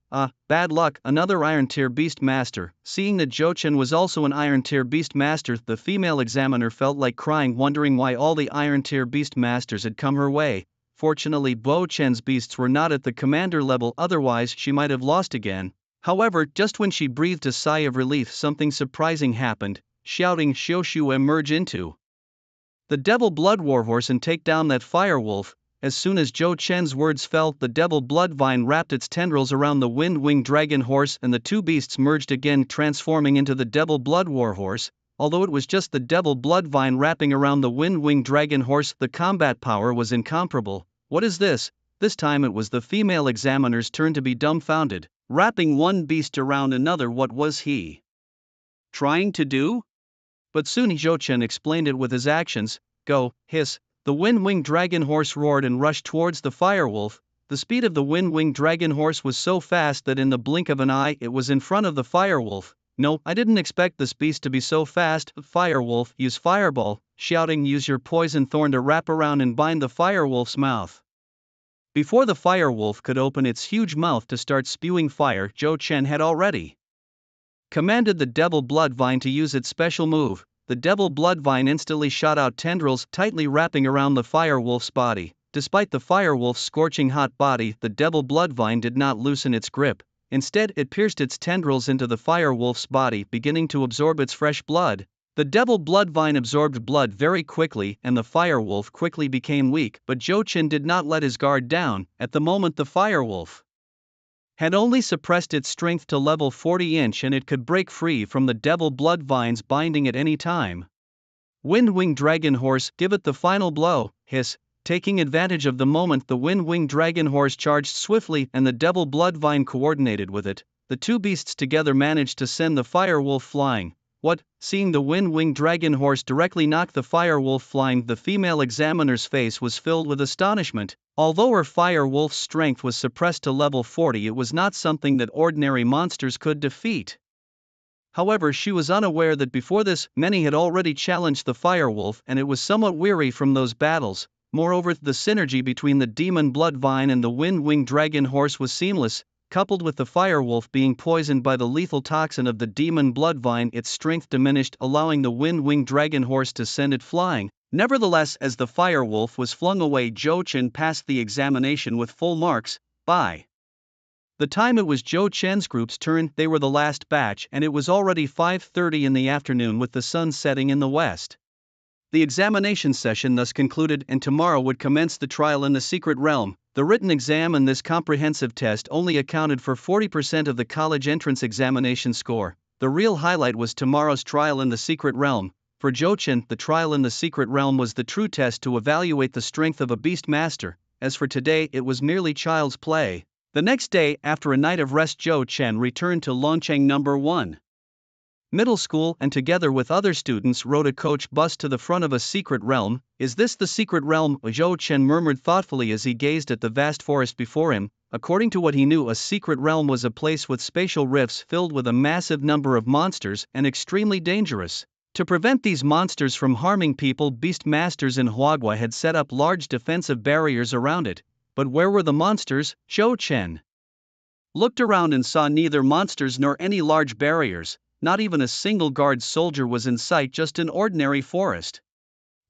Bad luck. Another Iron Tier Beast Master. Seeing that Zhou Chen was also an Iron Tier Beast Master, the female examiner felt like crying, wondering why all the Iron Tier Beast Masters had come her way. Fortunately, Zhou Chen's beasts were not at the commander level, otherwise she might have lost again. However, just when she breathed a sigh of relief, something surprising happened. Shouting Xiushu emerge into the Devil Blood Warhorse and take down that fire wolf. As soon as Zhou Chen's words fell, the devil bloodvine wrapped its tendrils around the wind-winged dragon horse, and the 2 beasts merged again, transforming into the devil blood warhorse. Although it was just the devil bloodvine wrapping around the wind-winged dragon horse, the combat power was incomparable. What is this? This time it was the female examiner's turn to be dumbfounded. Wrapping one beast around another, what was he trying to do? But soon Zhou Chen explained it with his actions. Go, hiss. The wind-winged dragon horse roared and rushed towards the firewolf. The speed of the wind-winged dragon horse was so fast that in the blink of an eye it was in front of the firewolf. No, I didn't expect this beast to be so fast. Firewolf, use fireball. Shouting, use your poison thorn to wrap around and bind the firewolf's mouth. Before the firewolf could open its huge mouth to start spewing fire, Zhou Chen had already commanded the devil bloodvine to use its special move. The devil bloodvine instantly shot out tendrils, tightly wrapping around the firewolf's body. Despite the firewolf's scorching hot body, the devil bloodvine did not loosen its grip. Instead, it pierced its tendrils into the firewolf's body, beginning to absorb its fresh blood. The devil bloodvine absorbed blood very quickly, and the firewolf quickly became weak, but Zhou Chen did not let his guard down. At the moment, the firewolf had only suppressed its strength to level 40-inch, and it could break free from the devil bloodvine's binding at any time. Wind-winged dragon horse, give it the final blow. Hiss. Taking advantage of the moment, the wind-winged dragon horse charged swiftly, and the devil bloodvine coordinated with it. The 2 beasts together managed to send the firewolf flying. What? Seeing the wind-winged dragon horse directly knock the firewolf flying, the female examiner's face was filled with astonishment. Although her firewolf's strength was suppressed to level 40, it was not something that ordinary monsters could defeat. However, she was unaware that before this, many had already challenged the firewolf, and it was somewhat weary from those battles. Moreover, the synergy between the demon bloodvine and the wind-winged dragon horse was seamless. Coupled with the firewolf being poisoned by the lethal toxin of the demon bloodvine, its strength diminished, allowing the wind-winged dragon horse to send it flying. Nevertheless, as the firewolf was flung away, Zhou Chen passed the examination with full marks. By the time it was Zhou Chen's group's turn, they were the last batch, and it was already 5:30 in the afternoon with the sun setting in the west. The examination session thus concluded, and tomorrow would commence the trial in the secret realm. The written exam and this comprehensive test only accounted for 40% of the college entrance examination score. The real highlight was tomorrow's trial in the secret realm. For Jochen, the trial in the secret realm was the true test to evaluate the strength of a Beastmaster. As for today, it was merely child's play. The next day, after a night of rest, Zhou Chen returned to Longcheng No. 1 Middle School and together with other students rode a coach bus to the front of a secret realm. Is this the secret realm? Zhou Chen murmured thoughtfully as he gazed at the vast forest before him. According to what he knew, a secret realm was a place with spatial rifts filled with a massive number of monsters and extremely dangerous. To prevent these monsters from harming people, Beastmasters in Huagua had set up large defensive barriers around it. But where were the monsters? Zhou Chen looked around and saw neither monsters nor any large barriers. Not even a single guard soldier was in sight, just an ordinary forest.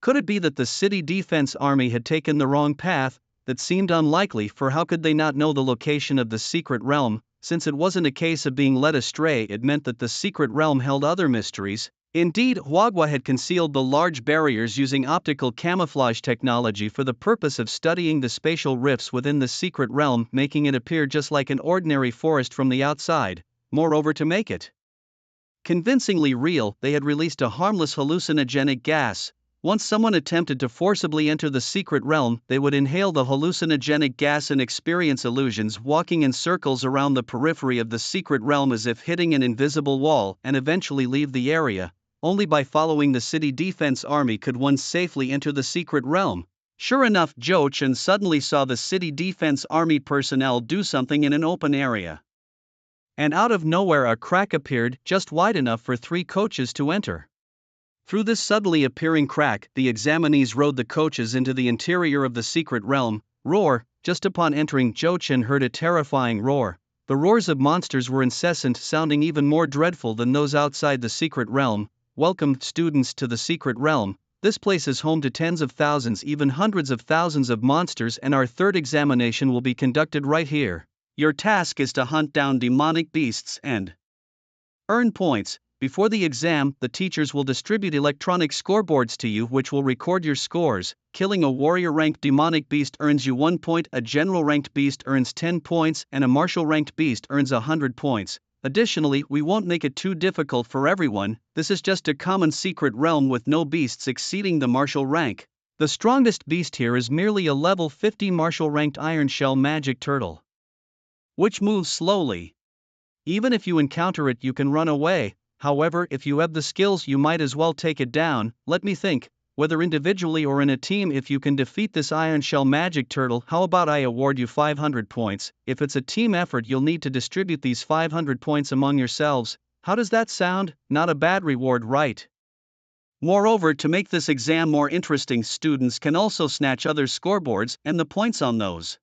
Could it be that the city defense army had taken the wrong path? That seemed unlikely, for how could they not know the location of the secret realm? Since it wasn't a case of being led astray, it meant that the secret realm held other mysteries. Indeed, Huagua had concealed the large barriers using optical camouflage technology for the purpose of studying the spatial rifts within the secret realm, making it appear just like an ordinary forest from the outside. Moreover, to make it convincingly real, they had released a harmless hallucinogenic gas. Once someone attempted to forcibly enter the secret realm, they would inhale the hallucinogenic gas and experience illusions, walking in circles around the periphery of the secret realm as if hitting an invisible wall, and eventually leave the area. Only by following the city defense army could one safely enter the secret realm. Sure enough, Zhou Chen suddenly saw the city defense army personnel do something in an open area. And out of nowhere a crack appeared, just wide enough for 3 coaches to enter. Through this suddenly appearing crack, the examinees rode the coaches into the interior of the secret realm. Roar! Just upon entering, Zhou Chen heard a terrifying roar. The roars of monsters were incessant, sounding even more dreadful than those outside the secret realm. Welcome, students, to the secret realm. This place is home to tens of thousands, even hundreds of thousands of monsters, and our third examination will be conducted right here. Your task is to hunt down demonic beasts and earn points. Before the exam, the teachers will distribute electronic scoreboards to you which will record your scores. Killing a warrior-ranked demonic beast earns you 1 point, a general-ranked beast earns 10 points, and a martial-ranked beast earns 100 points. Additionally, we won't make it too difficult for everyone. This is just a common secret realm with no beasts exceeding the martial rank. The strongest beast here is merely a level 50 martial-ranked iron shell magic turtle, which moves slowly. Even if you encounter it, you can run away. However, if you have the skills, you might as well take it down. Let me think. Whether individually or in a team, if you can defeat this iron shell magic turtle, how about I award you 500 points? If it's a team effort, you'll need to distribute these 500 points among yourselves. How does that sound? Not a bad reward, right? Moreover, to make this exam more interesting, students can also snatch other scoreboards, and the points on those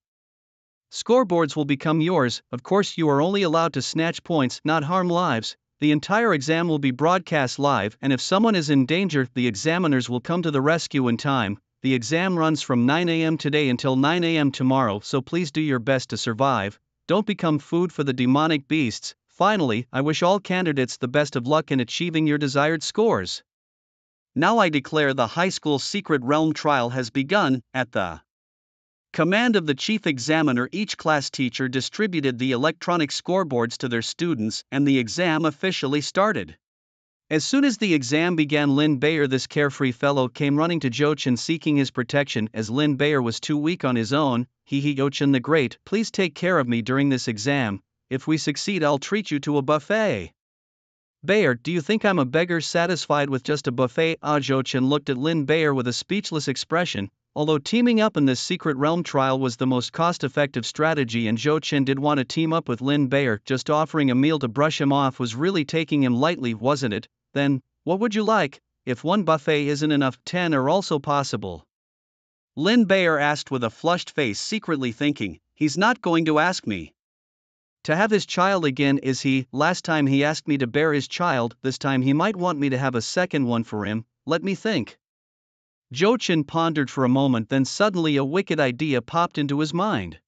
scoreboards will become yours. Of course, you are only allowed to snatch points, not harm lives. The entire exam will be broadcast live, and if someone is in danger, the examiners will come to the rescue in time. The exam runs from 9 a.m. today until 9 a.m. tomorrow, so please do your best to survive. Don't become food for the demonic beasts. Finally, I wish all candidates the best of luck in achieving your desired scores. Now I declare the high school secret realm trial has begun. At the command of the chief examiner, each class teacher distributed the electronic scoreboards to their students, and the exam officially started. As soon as the exam began, Lin Bayer, this carefree fellow, came running to Zhou Chen seeking his protection, as Lin Bayer was too weak on his own. Zhou Chen the Great, please take care of me during this exam. If we succeed, I'll treat you to a buffet. Bayer, do you think I'm a beggar satisfied with just a buffet? Zhou Chen looked at Lin Bayer with a speechless expression. Although teaming up in this secret realm trial was the most cost-effective strategy, and Zhou Chen did want to team up with Lin Bayer, just offering a meal to brush him off was really taking him lightly, wasn't it? Then, what would you like? If one buffet isn't enough, 10 are also possible. Lin Bayer asked with a flushed face, secretly thinking, he's not going to ask me to have his child again, is he? Last time he asked me to bear his child, this time he might want me to have a second one for him. Let me think. Zhou Chen pondered for a moment, then suddenly a wicked idea popped into his mind.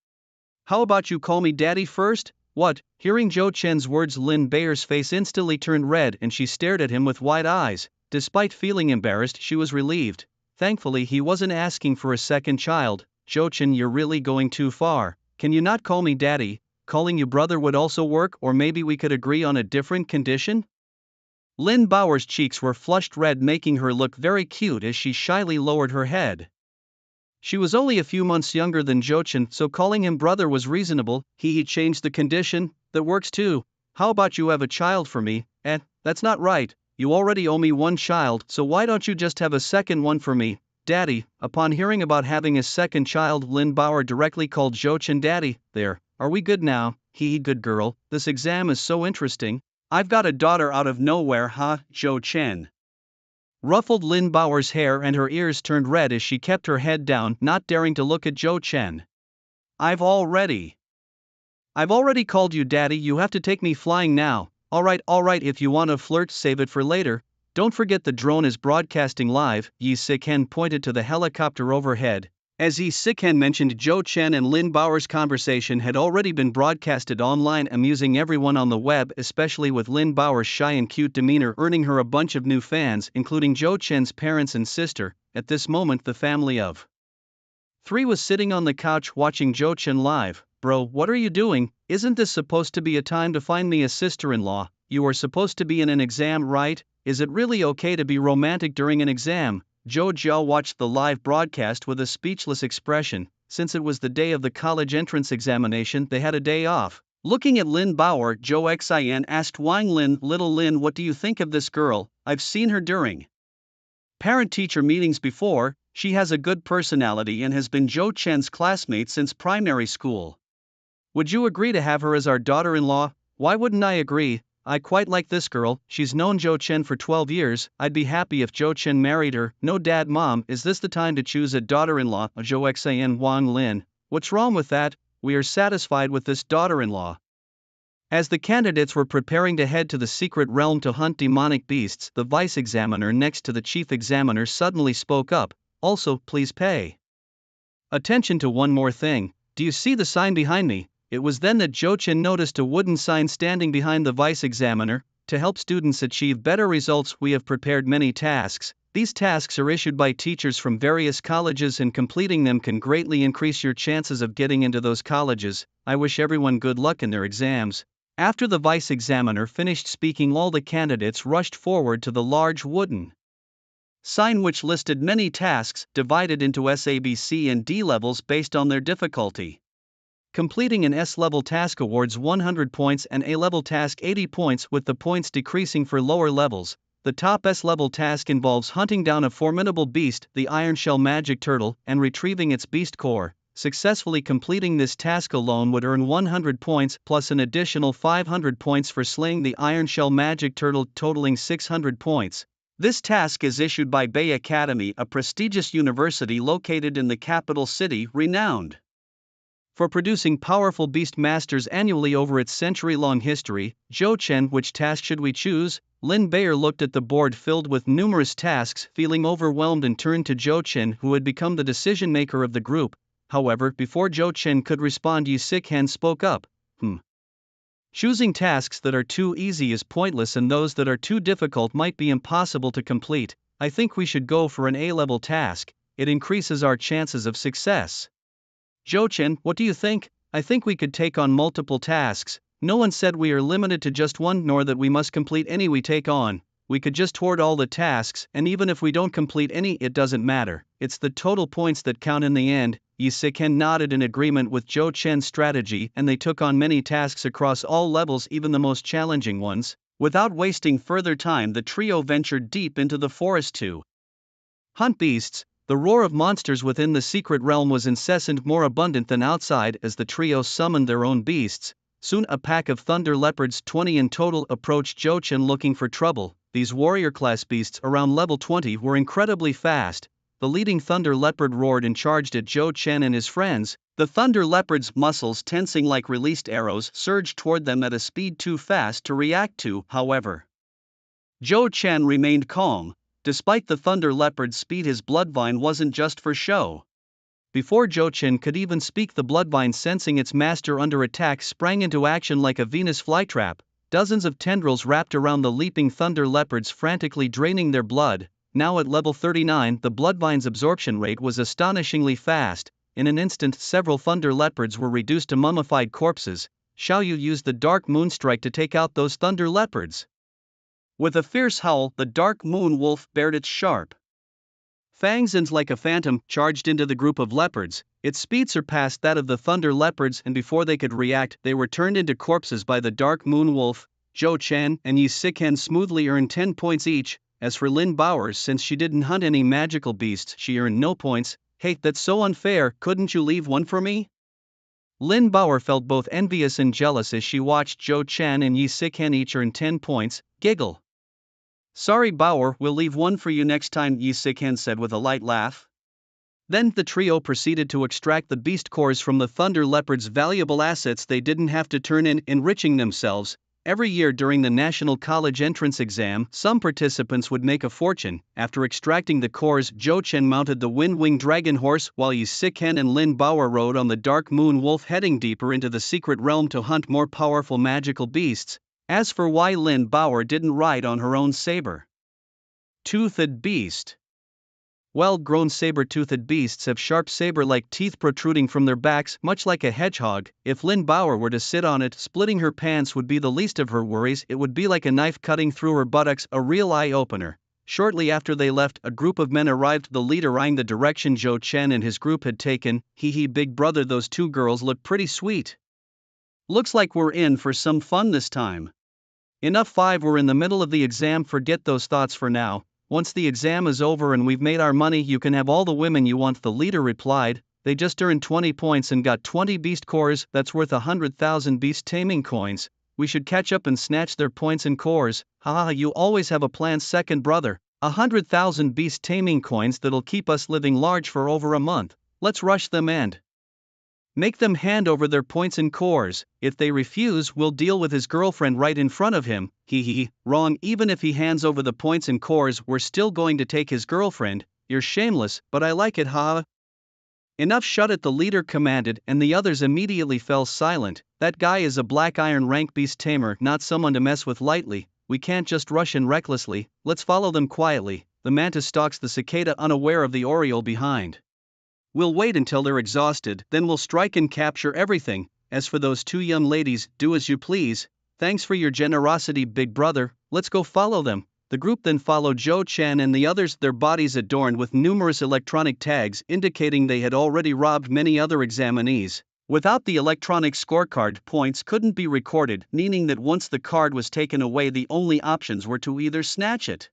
How about you call me Daddy first? What? Hearing Zhou Chen's words, Lin Bayer's face instantly turned red and she stared at him with wide eyes. Despite feeling embarrassed, she was relieved. Thankfully, he wasn't asking for a second child. "Jo-chan, you're really going too far. Can you not call me daddy? Calling you brother would also work, or maybe we could agree on a different condition?" Lin Bauer's cheeks were flushed red, making her look very cute as she shyly lowered her head. She was only a few months younger than Jo-chan, so calling him brother was reasonable. He changed the condition. "That works too. How about you have a child for me?" That's not right. You already owe me one child, so why don't you just have a second one for me, daddy?" Upon hearing about having a second child, Lin Bauer directly called Jo-chan daddy. "There, are we good now? Good girl, this exam is so interesting. I've got a daughter out of nowhere, huh, Jo-chan?" Ruffled Lin Bauer's hair and her ears turned red as she kept her head down, not daring to look at Jo-chan. I've already called you daddy, you have to take me flying now." Alright, if you want to flirt, save it for later. Don't forget the drone is broadcasting live." Yi Sik-hen pointed to the helicopter overhead. As Yi Sik-hen mentioned, Jo-chan and Lin Bauer's conversation had already been broadcasted online, amusing everyone on the web, especially with Lin Bauer's shy and cute demeanor earning her a bunch of new fans, including Jo-chan's parents and sister. At this moment, the family of 3 was sitting on the couch watching Jo-chan live. "Bro, what are you doing? Isn't this supposed to be a time to find me a sister-in-law? You are supposed to be in an exam, right? Is it really okay to be romantic during an exam?" Jo Jiao watched the live broadcast with a speechless expression. Since it was the day of the college entrance examination, they had a day off. Looking at Lin Bauer, Jo Xin asked Wang Lin, "Little Lin, what do you think of this girl? I've seen her during parent-teacher meetings before. She has a good personality and has been Jo-chan's classmate since primary school. Would you agree to have her as our daughter-in-law?" "Why wouldn't I agree? I quite like this girl. She's known Jo-chan for 12 years. I'd be happy if Jo-chan married her." "No, Dad, Mom, is this the time to choose a daughter-in-law?" Jo Xin Wang Lin. "What's wrong with that? We are satisfied with this daughter-in-law." As the candidates were preparing to head to the secret realm to hunt demonic beasts, the vice examiner next to the chief examiner suddenly spoke up. "Also, please pay attention to one more thing. Do you see the sign behind me?" It was then that Jo-chan noticed a wooden sign standing behind the vice examiner. "To help students achieve better results, we have prepared many tasks. These tasks are issued by teachers from various colleges, and completing them can greatly increase your chances of getting into those colleges. I wish everyone good luck in their exams." After the vice examiner finished speaking, all the candidates rushed forward to the large wooden sign which listed many tasks, divided into S, A, B, C, and D levels based on their difficulty. Completing an S-level task awards 100 points and A-level task 80 points, with the points decreasing for lower levels. The top S-level task involves hunting down a formidable beast, the Iron Shell Magic Turtle, and retrieving its beast core. Successfully completing this task alone would earn 100 points, plus an additional 500 points for slaying the Iron Shell Magic Turtle, totaling 600 points. This task is issued by Bay Academy, a prestigious university located in the capital city, renowned for producing powerful Beastmasters annually over its century-long history. Jo-chan, which task should we choose? Lin Bayer looked at the board filled with numerous tasks, feeling overwhelmed, and turned to Jo-chan, who had become the decision-maker of the group. However, before Jo-chan could respond, Yi Sik-hen spoke up. Choosing tasks that are too easy is pointless, and those that are too difficult might be impossible to complete. I think we should go for an A-level task. It increases our chances of success." "Jo-chan, what do you think?" "I think we could take on multiple tasks. No one said we are limited to just one, nor that we must complete any we take on. We could just hoard all the tasks, and even if we don't complete any, it doesn't matter. It's the total points that count in the end." Yi Sik-hen nodded in agreement with Jo-chan's strategy, and they took on many tasks across all levels, even the most challenging ones. Without wasting further time, the trio ventured deep into the forest to hunt beasts. The roar of monsters within the secret realm was incessant, more abundant than outside, as the trio summoned their own beasts. Soon a pack of thunder leopards, 20 in total, approached Jo-chan looking for trouble. These warrior-class beasts, around level 20, were incredibly fast. The leading thunder leopard roared and charged at Jo-chan and his friends. The thunder leopard's muscles, tensing like released arrows, surged toward them at a speed too fast to react to. However, Jo-chan remained calm. Despite the thunder leopard's speed, his bloodvine wasn't just for show. Before Jo-chan could even speak, the bloodvine, sensing its master under attack, sprang into action like a Venus flytrap. dozens of tendrils wrapped around the leaping thunder leopards, frantically draining their blood. Now at level 39, the bloodvine's absorption rate was astonishingly fast. In an instant, several thunder leopards were reduced to mummified corpses. Xiaoyu used the dark moonstrike to take out those thunder leopards. With a fierce howl, the dark moon wolf bared its sharp fangs and, like a phantom, charged into the group of leopards. Its speed surpassed that of the thunder leopards, and before they could react, they were turned into corpses by the dark moon wolf. Zhou Chen and Yi Sikan smoothly earned 10 points each. As for Lin Bowers, since she didn't hunt any magical beasts, she earned no points. Hey, that's so unfair, couldn't you leave one for me? Lin Bauer felt both envious and jealous as she watched Zhou Chen and Yi Sikan each earn 10 points. Giggle. Sorry Bauer, we'll leave one for you next time, Yi Sikan said with a light laugh. Then the trio proceeded to extract the beast cores from the thunder leopards, valuable assets they didn't have to turn in, enriching themselves. Every year during the National College Entrance Exam, some participants would make a fortune. After extracting the cores, Zhou Chen mounted the Wind-Winged Dragon Horse, while Yi Sikan and Lin Bauer rode on the Dark Moon Wolf, heading deeper into the secret realm to hunt more powerful magical beasts. As for why Lin Bauer didn't ride on her own saber-toothed beast. Well-grown saber-toothed beasts have sharp saber-like teeth protruding from their backs, much like a hedgehog. If Lin Bauer were to sit on it, splitting her pants would be the least of her worries. It would be like a knife cutting through her buttocks, a real eye-opener. Shortly after they left, a group of men arrived, the leader eyeing the direction Zhou Chen and his group had taken. Hee big brother, those two girls look pretty sweet. Looks like we're in for some fun this time. Enough, 5 were in the middle of the exam, forget those thoughts for now. Once the exam is over and we've made our money, you can have all the women you want, the leader replied. They just earned 20 points and got 20 beast cores, that's worth 100,000 beast taming coins. We should catch up and snatch their points and cores. Haha, you always have a plan, second brother. 100,000 beast taming coins that'll keep us living large for over a month. Let's rush them and make them hand over their points and cores. If they refuse, we'll deal with his girlfriend right in front of him. Wrong, even if he hands over the points and cores, we're still going to take his girlfriend. You're shameless, but I like it, ha. Enough, shut it, the leader commanded, and the others immediately fell silent. That guy is a black iron rank beast tamer, not someone to mess with lightly. We can't just rush in recklessly, let's follow them quietly. The mantis stalks the cicada, unaware of the oriole behind. We'll wait until they're exhausted, then we'll strike and capture everything. As for those two young ladies, do as you please. Thanks for your generosity, big brother, let's go follow them. The group then followed Zhou Chen and the others, their bodies adorned with numerous electronic tags indicating they had already robbed many other examinees. Without the electronic scorecard, points couldn't be recorded, meaning that once the card was taken away, the only options were to either snatch it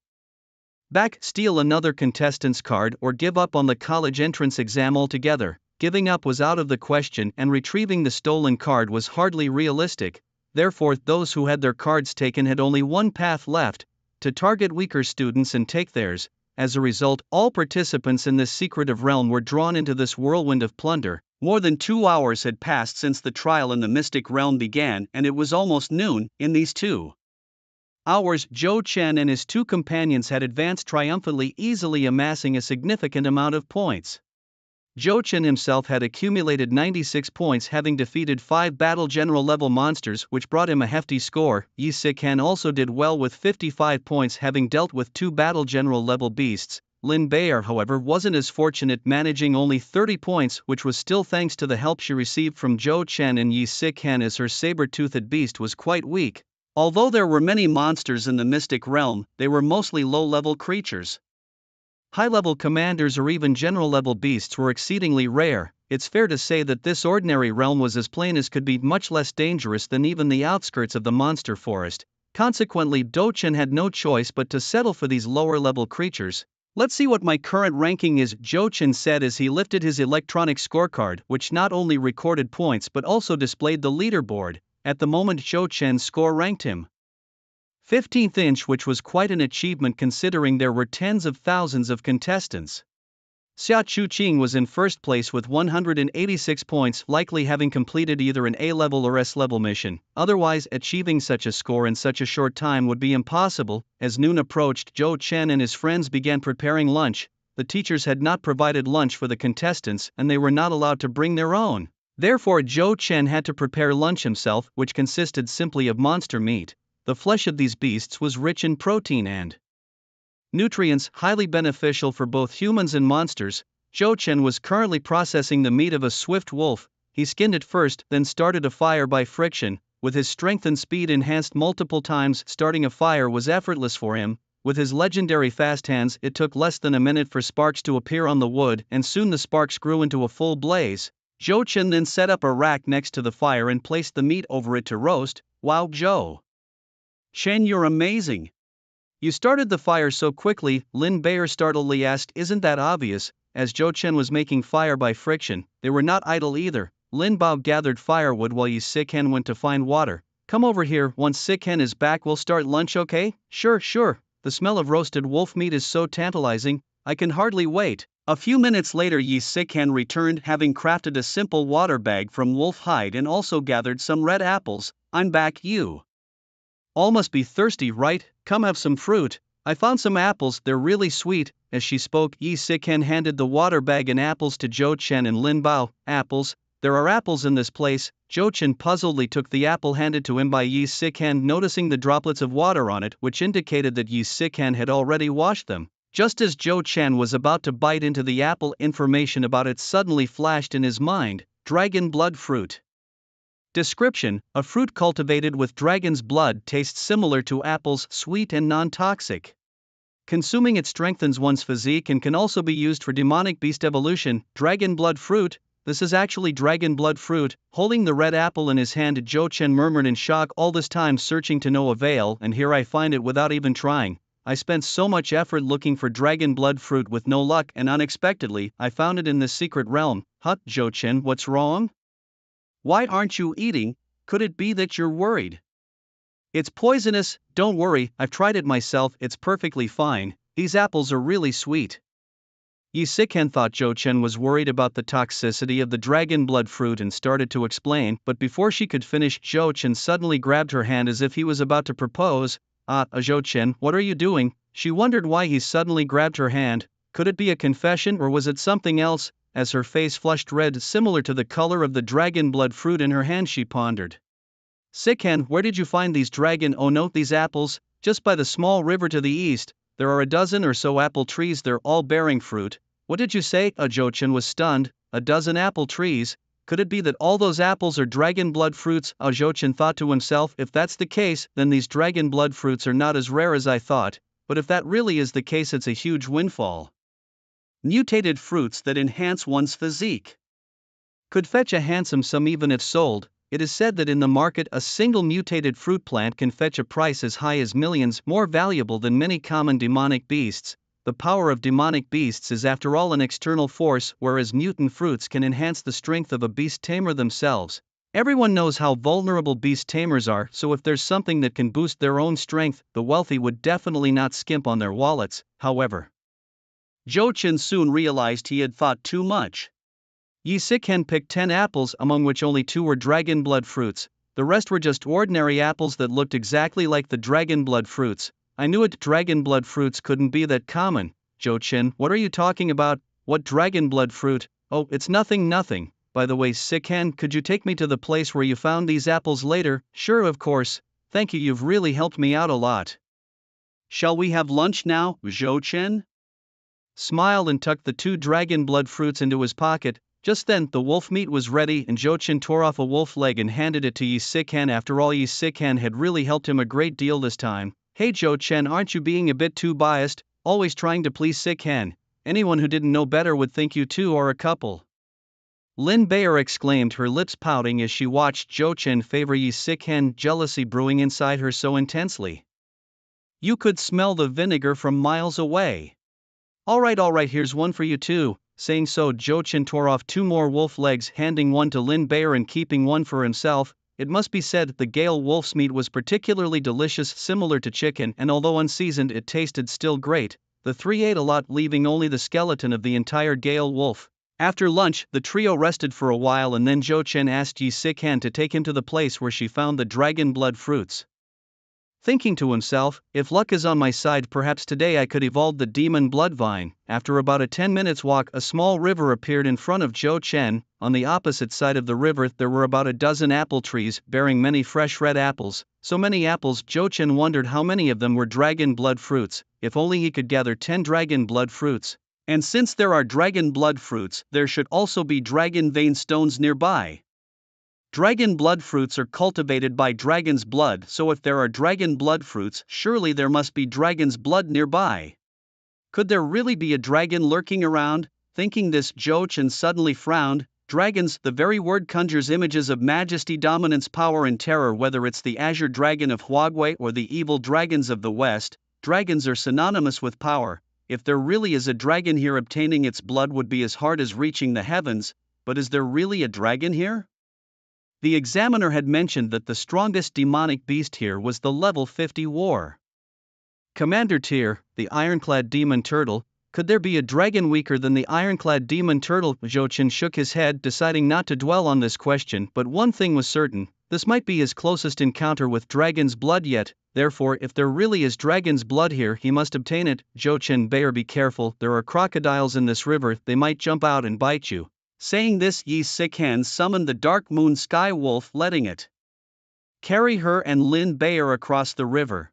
back, steal another contestant's card, or give up on the college entrance exam altogether. Giving up was out of the question, and retrieving the stolen card was hardly realistic. Therefore, those who had their cards taken had only one path left: to target weaker students and take theirs. As a result, all participants in this secretive realm were drawn into this whirlwind of plunder. More than 2 hours had passed since the trial in the mystic realm began, and it was almost noon. In these 2 hours, Zhou Chen and his 2 companions had advanced triumphantly, easily amassing a significant amount of points. Zhou Chen himself had accumulated 96 points, having defeated 5 battle general level monsters, which brought him a hefty score. Yi Sikan also did well with 55 points, having dealt with 2 battle general level beasts. Lin Bauer, however, wasn't as fortunate, managing only 30 points, which was still thanks to the help she received from Zhou Chen and Yi Sikan, as her saber-toothed beast was quite weak. Although there were many monsters in the mystic realm, they were mostly low-level creatures. High-level commanders or even general-level beasts were exceedingly rare. It's fair to say that this ordinary realm was as plain as could be, much less dangerous than even the outskirts of the monster forest. Consequently, Zhou Chen had no choice but to settle for these lower-level creatures. Let's see what my current ranking is, Zhou Chen said as he lifted his electronic scorecard, which not only recorded points but also displayed the leaderboard. At the moment, Zhou Chen's score ranked him 15th inch, which was quite an achievement considering there were tens of thousands of contestants. Xia Chuqing was in first place with 186 points, likely having completed either an A-level or S-level mission. Otherwise, achieving such a score in such a short time would be impossible. As noon approached, Zhou Chen and his friends began preparing lunch. The teachers had not provided lunch for the contestants, and they were not allowed to bring their own. Therefore, Zhou Chen had to prepare lunch himself, which consisted simply of monster meat. The flesh of these beasts was rich in protein and nutrients highly beneficial for both humans and monsters. Zhou Chen was currently processing the meat of a swift wolf. He skinned it first, then started a fire by friction. With his strength and speed enhanced multiple times, starting a fire was effortless for him. With his legendary fast hands, it took less than a minute for sparks to appear on the wood, and soon the sparks grew into a full blaze. Zhou Chen then set up a rack next to the fire and placed the meat over it to roast. Wow, Zhou Chen, you're amazing! You started the fire so quickly, Lin Bayer startledly asked. Isn't that obvious? As Zhou Chen was making fire by friction, they were not idle either. Lin Bao gathered firewood while Yi Siken went to find water. Come over here, once Siken is back we'll start lunch, okay? Sure. The smell of roasted wolf meat is so tantalizing, I can hardly wait. A few minutes later Yi Siken returned, having crafted a simple water bag from wolf hide and also gathered some red apples. I'm back, you all must be thirsty, right? Come have some fruit. I found some apples, they're really sweet. As she spoke, Yi Siken handed the water bag and apples to Zhou Chen and Lin Bao. Apples? There are apples in this place. Zhou Chen puzzledly took the apple handed to him by Yi Siken, noticing the droplets of water on it, which indicated that Yi Siken had already washed them. Just as Zhou Chen was about to bite into the apple, information about it suddenly flashed in his mind. Dragon blood fruit. Description: a fruit cultivated with dragon's blood, tastes similar to apples, sweet and non-toxic. Consuming it strengthens one's physique and can also be used for demonic beast evolution. Dragon blood fruit? This is actually dragon blood fruit. Holding the red apple in his hand, Zhou Chen murmured in shock, all this time searching to no avail, and here I find it without even trying. I spent so much effort looking for dragon blood fruit with no luck, and unexpectedly, I found it in this secret realm. Zhou Chen, what's wrong? Why aren't you eating? Could it be that you're worried? It's poisonous. Don't worry, I've tried it myself, it's perfectly fine. These apples are really sweet. Yi Siken thought Zhou Chen was worried about the toxicity of the dragon blood fruit and started to explain, but before she could finish, Zhou Chen suddenly grabbed her hand as if he was about to propose. Zhou Chen, what are you doing? She wondered why he suddenly grabbed her hand. Could it be a confession or was it something else? As her face flushed red, similar to the color of the dragon blood fruit in her hand, she pondered. Siken, where did you find these dragon? Oh no, these apples? Just by the small river to the east. There are a dozen or so apple trees, they're all bearing fruit. What did you say? Zhou Chen was stunned. A dozen apple trees? Could it be that all those apples are dragon blood fruits? Zhou Chen thought to himself, if that's the case, then these dragon blood fruits are not as rare as I thought. But if that really is the case, it's a huge windfall. Mutated fruits that enhance one's physique could fetch a handsome sum even if sold. It is said that in the market a single mutated fruit plant can fetch a price as high as millions, more valuable than many common demonic beasts. The power of demonic beasts is after all an external force, whereas mutant fruits can enhance the strength of a beast tamer themselves. Everyone knows how vulnerable beast tamers are, so if there's something that can boost their own strength, the wealthy would definitely not skimp on their wallets. However, Zhou Chen soon realized he had thought too much. Yi Siken picked 10 apples, among which only 2 were dragon blood fruits. The rest were just ordinary apples that looked exactly like the dragon blood fruits. I knew it, dragon blood fruits couldn't be that common. Zhou Chen, what are you talking about? What dragon blood fruit? Oh, it's nothing. By the way, Siken, could you take me to the place where you found these apples later? Sure, of course. Thank you, you've really helped me out a lot. Shall we have lunch now? Zhou Chen smiled and tucked the 2 dragon blood fruits into his pocket. Just then, the wolf meat was ready and Zhou Chen tore off a wolf leg and handed it to Yi Siken. After all, Yi Siken had really helped him a great deal this time. Hey Zhou Chen, aren't you being a bit too biased, always trying to please Siken? Anyone who didn't know better would think you two are a couple. Lin Bayer exclaimed, her lips pouting as she watched Zhou Chen favor Yi Siken, jealousy brewing inside her so intensely. You could smell the vinegar from miles away. Alright, here's one for you too. Saying so, Zhou Chen tore off 2 more wolf legs, handing one to Lin Bayer and keeping one for himself. It must be said, the Gale wolf's meat was particularly delicious, similar to chicken, and although unseasoned it tasted still great. The 3 ate a lot, leaving only the skeleton of the entire Gale wolf. After lunch, the trio rested for a while and then Zhou Chen asked Yi Siken to take him to the place where she found the dragon blood fruits. Thinking to himself, if luck is on my side, perhaps today I could evolve the demon blood vine. After about a 10 minutes walk, a small river appeared in front of Zhou Chen. On the opposite side of the river there were about a dozen apple trees, bearing many fresh red apples. So many apples, Zhou Chen wondered how many of them were dragon blood fruits. If only he could gather 10 dragon blood fruits. And since there are dragon blood fruits, there should also be dragon vein stones nearby. Dragon blood fruits are cultivated by dragon's blood, so if there are dragon blood fruits, surely there must be dragon's blood nearby. Could there really be a dragon lurking around? Thinking this, Zhou Chen suddenly frowned. Dragons, the very word conjures images of majesty, dominance, power and terror. Whether it's the azure dragon of Huaguai or the evil dragons of the West, dragons are synonymous with power. If there really is a dragon here, obtaining its blood would be as hard as reaching the heavens. But is there really a dragon here? The examiner had mentioned that the strongest demonic beast here was the level 50 war Commander tier, the ironclad demon turtle. Could there be a dragon weaker than the ironclad demon turtle? Zhou Chen shook his head, deciding not to dwell on this question, but one thing was certain, this might be his closest encounter with dragon's blood yet. Therefore, if there really is dragon's blood here, he must obtain it. Zhou Chen, bear, be careful, there are crocodiles in this river, they might jump out and bite you. Saying this, Yi Sikan summoned the dark moon sky wolf, letting it carry her and Lin Bayer across the river.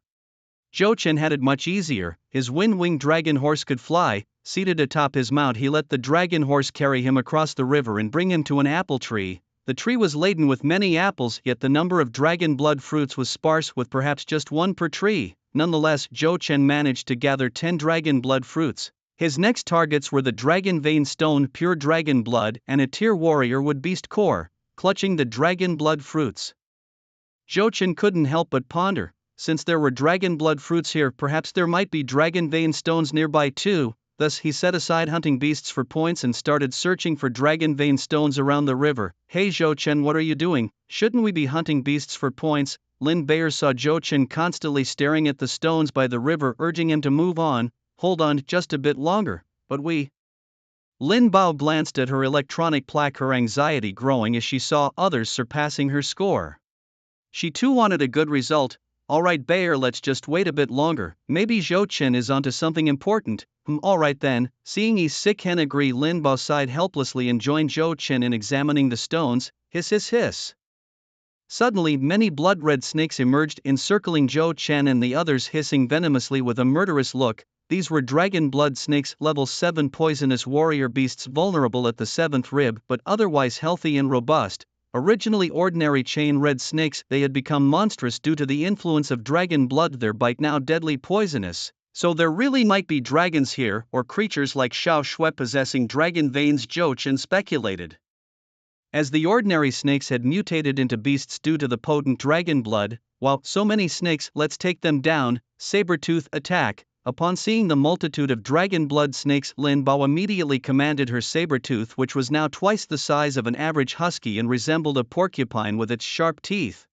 Zhou Chen had it much easier. His wind-winged dragon horse could fly. Seated atop his mount, he let the dragon horse carry him across the river and bring him to an apple tree. The tree was laden with many apples, yet the number of dragon blood fruits was sparse, with perhaps just one per tree. Nonetheless, Zhou Chen managed to gather 10 dragon blood fruits. His next targets were the dragon vein stone, pure dragon blood, and a tier warrior would beast core, clutching the dragon blood fruits. Zhou Chen couldn't help but ponder, since there were dragon blood fruits here, perhaps there might be dragon vein stones nearby too. Thus he set aside hunting beasts for points and started searching for dragon vein stones around the river. Hey Zhou Chen, what are you doing? Shouldn't we be hunting beasts for points? Lin Bayer saw Zhou Chen constantly staring at the stones by the river, urging him to move on. Hold on just a bit longer, but we. Lin Bao glanced at her electronic plaque, her anxiety growing as she saw others surpassing her score. She too wanted a good result. Alright Bayer, let's just wait a bit longer, maybe Zhou Chen is onto something important. Alright then. Seeing Yi Sikan agree, Lin Bao sighed helplessly and joined Zhou Chen in examining the stones. Hiss hiss hiss. Suddenly many blood-red snakes emerged, encircling Zhou Chen and the others, hissing venomously with a murderous look. These were dragon blood snakes, level 7 poisonous warrior beasts, vulnerable at the 7th rib but otherwise healthy and robust. Originally ordinary chain red snakes, they had become monstrous due to the influence of dragon blood, their bite now deadly poisonous. So there really might be dragons here, or creatures like Xiao Shui possessing dragon veins, Zhou Chen speculated. As the ordinary snakes had mutated into beasts due to the potent dragon blood, wow, so many snakes, let's take them down. Saber-tooth, attack. Upon seeing the multitude of dragon blood snakes, Lin Bao immediately commanded her saber-tooth, which was now twice the size of an average husky and resembled a porcupine with its sharp teeth.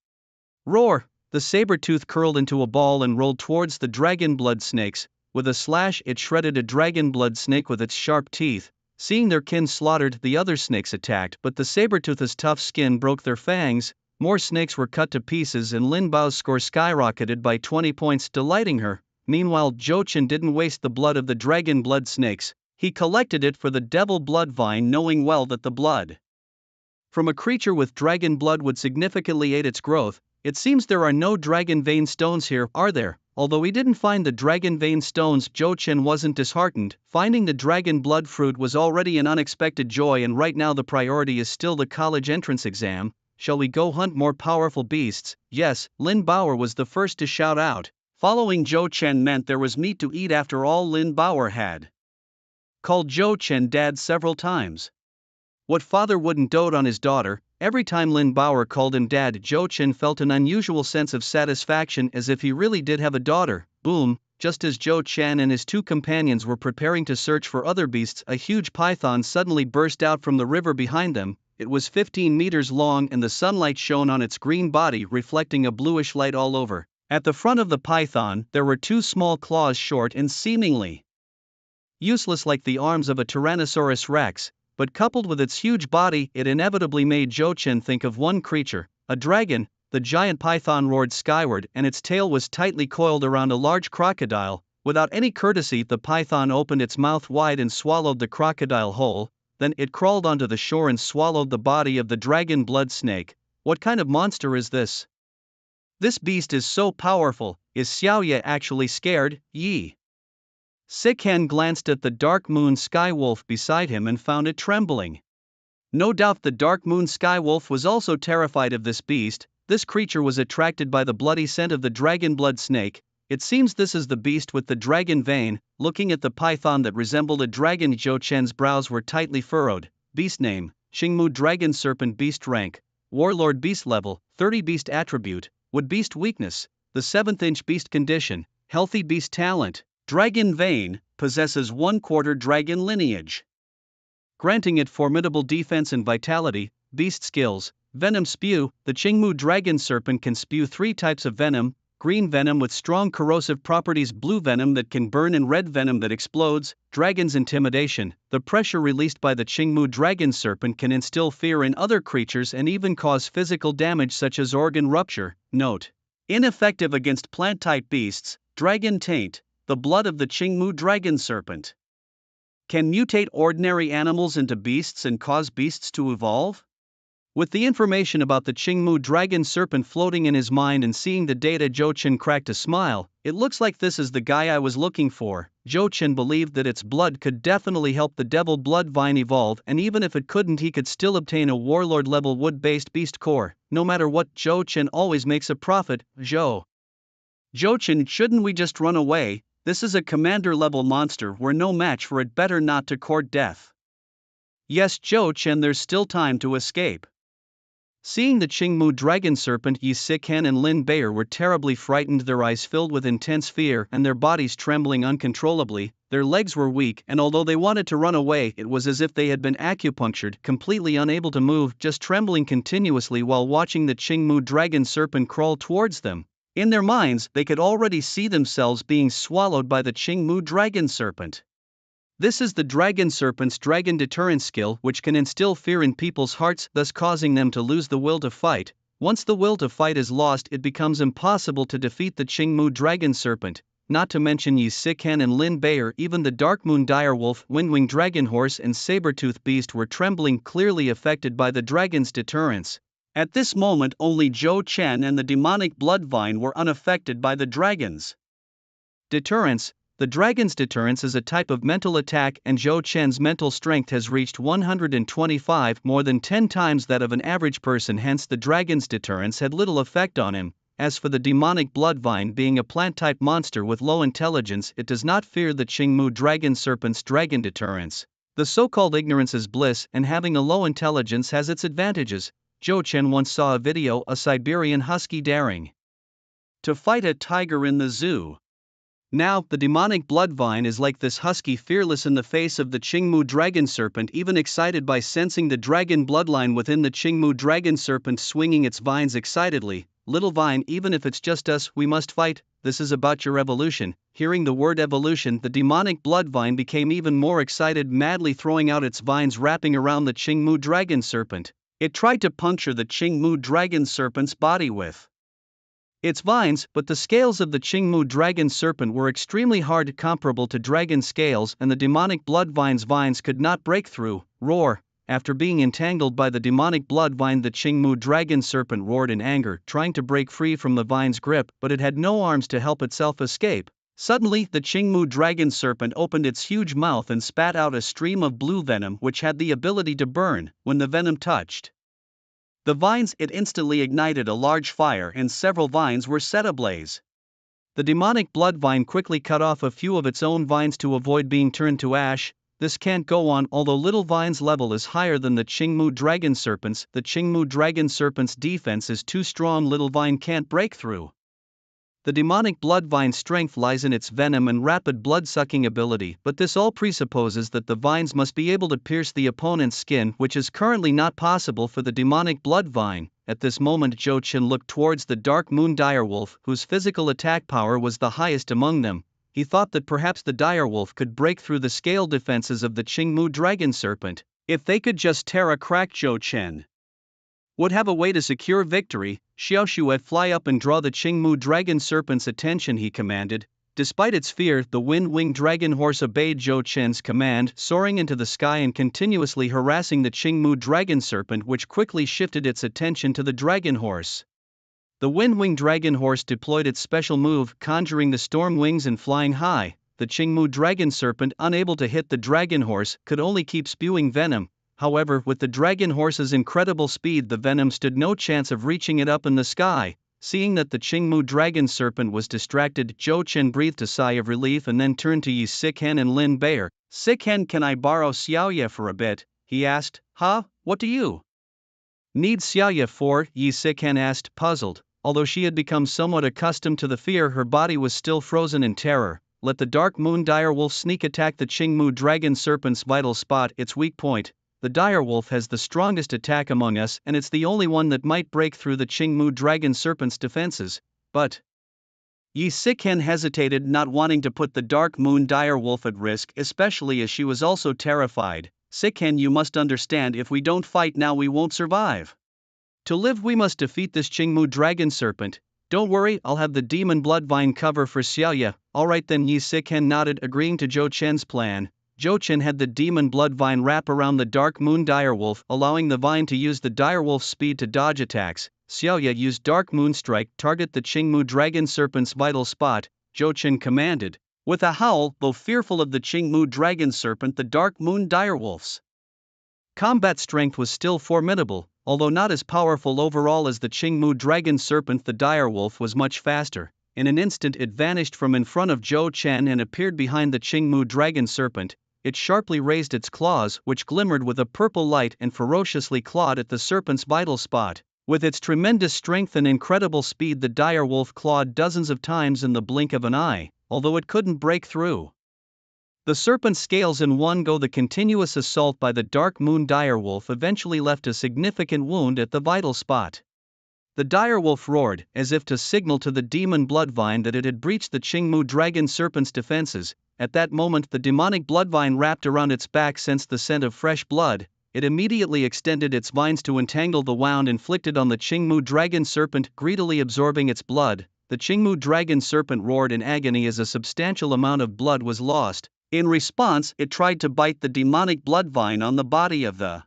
Roar! The saber-tooth curled into a ball and rolled towards the dragon blood snakes. With a slash, it shredded a dragon blood snake with its sharp teeth. Seeing their kin slaughtered, the other snakes attacked, but the saber-tooth's tough skin broke their fangs. More snakes were cut to pieces and Lin Bao's score skyrocketed by 20 points, delighting her. Meanwhile, Zhou Chen didn't waste the blood of the dragon blood snakes. He collected it for the devil blood vine, knowing well that the blood from a creature with dragon blood would significantly aid its growth. It seems there are no dragon vein stones here, are there? Although he didn't find the dragon vein stones, Zhou Chen wasn't disheartened. Finding the dragon blood fruit was already an unexpected joy, and right now the priority is still the college entrance exam. Shall we go hunt more powerful beasts? Yes, Lin Bauer was the first to shout out. Following Zhou Chen meant there was meat to eat. After all, Lin Bauer had called Zhou Chen dad several times. What father wouldn't dote on his daughter? Every time Lin Bauer called him dad, Zhou Chen felt an unusual sense of satisfaction, as if he really did have a daughter. Boom! Just as Zhou Chen and his two companions were preparing to search for other beasts, a huge python suddenly burst out from the river behind them. It was 15 meters long and the sunlight shone on its green body, reflecting a bluish light all over. At the front of the python, there were two small claws, short and seemingly useless like the arms of a Tyrannosaurus rex, but coupled with its huge body, it inevitably made Zhou Chen think of one creature, a dragon. the giant python roared skyward and its tail was tightly coiled around a large crocodile. Without any courtesy, the python opened its mouth wide and swallowed the crocodile whole, then it crawled onto the shore and swallowed the body of the dragon blood snake. What kind of monster is this? This beast is so powerful. Is Xiaoye actually scared? Yi Sikan glanced at the dark moon sky wolf beside him and found it trembling. No doubt the dark moon sky wolf was also terrified of this beast. This creature was attracted by the bloody scent of the dragon blood snake. It seems this is the beast with the dragon vein. Looking at the python that resembled a dragon, Zhou Chen's brows were tightly furrowed. Beast name: Qingmu dragon serpent. Beast rank: warlord. Beast level: 30. Beast attribute: wood. Beast weakness: the 7th inch. Beast condition: healthy. Beast talent: dragon vein, possesses 1/4 dragon lineage, granting it formidable defense and vitality. Beast skills: venom spew: the Qingmu dragon serpent can spew 3 types of venom: green venom with strong corrosive properties, blue venom that can burn, and red venom that explodes. Dragon's intimidation: the pressure released by the Qingmu dragon serpent can instill fear in other creatures and even cause physical damage such as organ rupture. Note: ineffective against plant-type beasts. Dragon taint: the blood of the Qingmu dragon serpent can mutate ordinary animals into beasts and cause beasts to evolve. With the information about the Qingmu dragon serpent floating in his mind and seeing the data, Zhou Chen cracked a smile. It looks like this is the guy I was looking for. Zhou Chen believed that its blood could definitely help the devil blood vine evolve, and even if it couldn't, he could still obtain a warlord level wood-based beast core. No matter what, Zhou Chen always makes a profit. Zhou Chen, shouldn't we just run away? This is a commander level monster, we're no match for it, better not to court death. Yes, Zhou Chen, there's still time to escape. Seeing the Qingmu dragon serpent, Yi Sikan and Lin Bayer were terribly frightened, their eyes filled with intense fear and their bodies trembling uncontrollably. Their legs were weak, and although they wanted to run away, it was as if they had been acupunctured, completely unable to move, just trembling continuously while watching the Qingmu dragon serpent crawl towards them. In their minds, they could already see themselves being swallowed by the Qingmu dragon serpent. This is the dragon serpent's dragon deterrence skill, which can instill fear in people's hearts, thus causing them to lose the will to fight. Once the will to fight is lost, it becomes impossible to defeat the Qingmu dragon serpent. Not to mention Yi Sikan and Lin Bayer, even the Dark Moon Direwolf, Windwing Dragon Horse, and Sabertooth Beast were trembling, clearly affected by the dragon's deterrence. At this moment, only Zhou Chen and the demonic bloodvine were unaffected by the dragon's deterrence. The dragon's deterrence is a type of mental attack, and Zhou Chen's mental strength has reached 125, more than 10 times that of an average person, hence the dragon's deterrence had little effect on him. As for the demonic bloodvine, being a plant-type monster with low intelligence, it does not fear the Qingmu dragon serpent's dragon deterrence. The so-called ignorance is bliss, and having a low intelligence has its advantages. Zhou Chen once saw a video, a Siberian husky daring to fight a tiger in the zoo. Now, the demonic bloodvine is like this husky, fearless in the face of the Qingmu dragon serpent, even excited by sensing the dragon bloodline within the Qingmu dragon serpent, swinging its vines excitedly. Little vine, even if it's just us, we must fight. This is about your evolution. Hearing the word evolution, the demonic bloodvine became even more excited, madly throwing out its vines wrapping around the Qingmu dragon serpent. It tried to puncture the Qingmu dragon serpent's body with its vines, but the scales of the Qingmu dragon serpent were extremely hard, comparable to dragon scales, and the demonic bloodvine's vines could not break through. Roar! After being entangled by the demonic bloodvine, the Qingmu dragon serpent roared in anger, trying to break free from the vine's grip, but it had no arms to help itself escape. Suddenly, the Qingmu dragon serpent opened its huge mouth and spat out a stream of blue venom, which had the ability to burn. When the venom touched the vines, it instantly ignited a large fire, and several vines were set ablaze. The demonic bloodvine quickly cut off a few of its own vines to avoid being turned to ash. This can't go on. Although Little Vine's level is higher than the Qingmu dragon serpent's, the Qingmu dragon serpent's defense is too strong. Little Vine can't break through. The demonic bloodvine's strength lies in its venom and rapid blood-sucking ability, but this all presupposes that the vines must be able to pierce the opponent's skin, which is currently not possible for the demonic bloodvine. At this moment, Zhou Chen looked towards the Dark Moon Direwolf, whose physical attack power was the highest among them. He thought that perhaps the direwolf could break through the scale defenses of the Qingmu dragon serpent. If they could just tear a crack, Zhou Chen would have a way to secure victory. Xiao Shuai, fly up and draw the Qingmu dragon serpent's attention, he commanded. Despite its fear, the wind-winged dragon horse obeyed Zhou Chen's command, soaring into the sky and continuously harassing the Qingmu dragon serpent, which quickly shifted its attention to the dragon horse. The wind-winged dragon horse deployed its special move, conjuring the storm wings and flying high. The Qingmu dragon serpent, unable to hit the dragon horse, could only keep spewing venom. However, with the dragon horse's incredible speed, the venom stood no chance of reaching it up in the sky. Seeing that the Qingmu dragon serpent was distracted, Zhou Chen breathed a sigh of relief and then turned to Yi Siken and Lin Bei'er. "Siken, can I borrow Xiaoye for a bit?" he asked. "Huh? What do you need Xiaoye for?" Yi Siken asked, puzzled. Although she had become somewhat accustomed to the fear, her body was still frozen in terror. "Let the Dark Moon Direwolf sneak attack the Qingmu dragon serpent's vital spot, its weak point. The direwolf has the strongest attack among us, and it's the only one that might break through the Qingmu dragon serpent's defenses." But Yi Siken hesitated, not wanting to put the Dark Moon direwolf at risk, especially as she was also terrified. "Siken, you must understand, if we don't fight now we won't survive. To live we must defeat this Qingmu dragon serpent. Don't worry, I'll have the demon bloodvine cover for Xiaoye." "Alright then," Yi Siken nodded, agreeing to Zhou Chen's plan. Zhou Chen had the demon bloodvine wrap around the Dark Moon direwolf, allowing the vine to use the direwolf's speed to dodge attacks. Xiaoye used Dark Moon Strike, target the Qingmu dragon serpent's vital spot, Zhou Chen commanded. With a howl, though fearful of the Qingmu dragon serpent, the Dark Moon direwolf's combat strength was still formidable. Although not as powerful overall as the Qingmu dragon serpent, the direwolf was much faster. In an instant it vanished from in front of Zhou Chen and appeared behind the Qingmu dragon serpent. It sharply raised its claws, which glimmered with a purple light, and ferociously clawed at the serpent's vital spot. With its tremendous strength and incredible speed, the direwolf clawed dozens of times in the blink of an eye, although it couldn't break through the serpent's scales in one go. The continuous assault by the Dark Moon direwolf eventually left a significant wound at the vital spot. The direwolf roared, as if to signal to the demon bloodvine that it had breached the Qingmu dragon serpent's defenses. At that moment, the demonic bloodvine wrapped around its back sensed the scent of fresh blood. It immediately extended its vines to entangle the wound inflicted on the Qingmu dragon serpent, greedily absorbing its blood. The Qingmu dragon serpent roared in agony as a substantial amount of blood was lost. In response, it tried to bite the demonic bloodvine on the body of the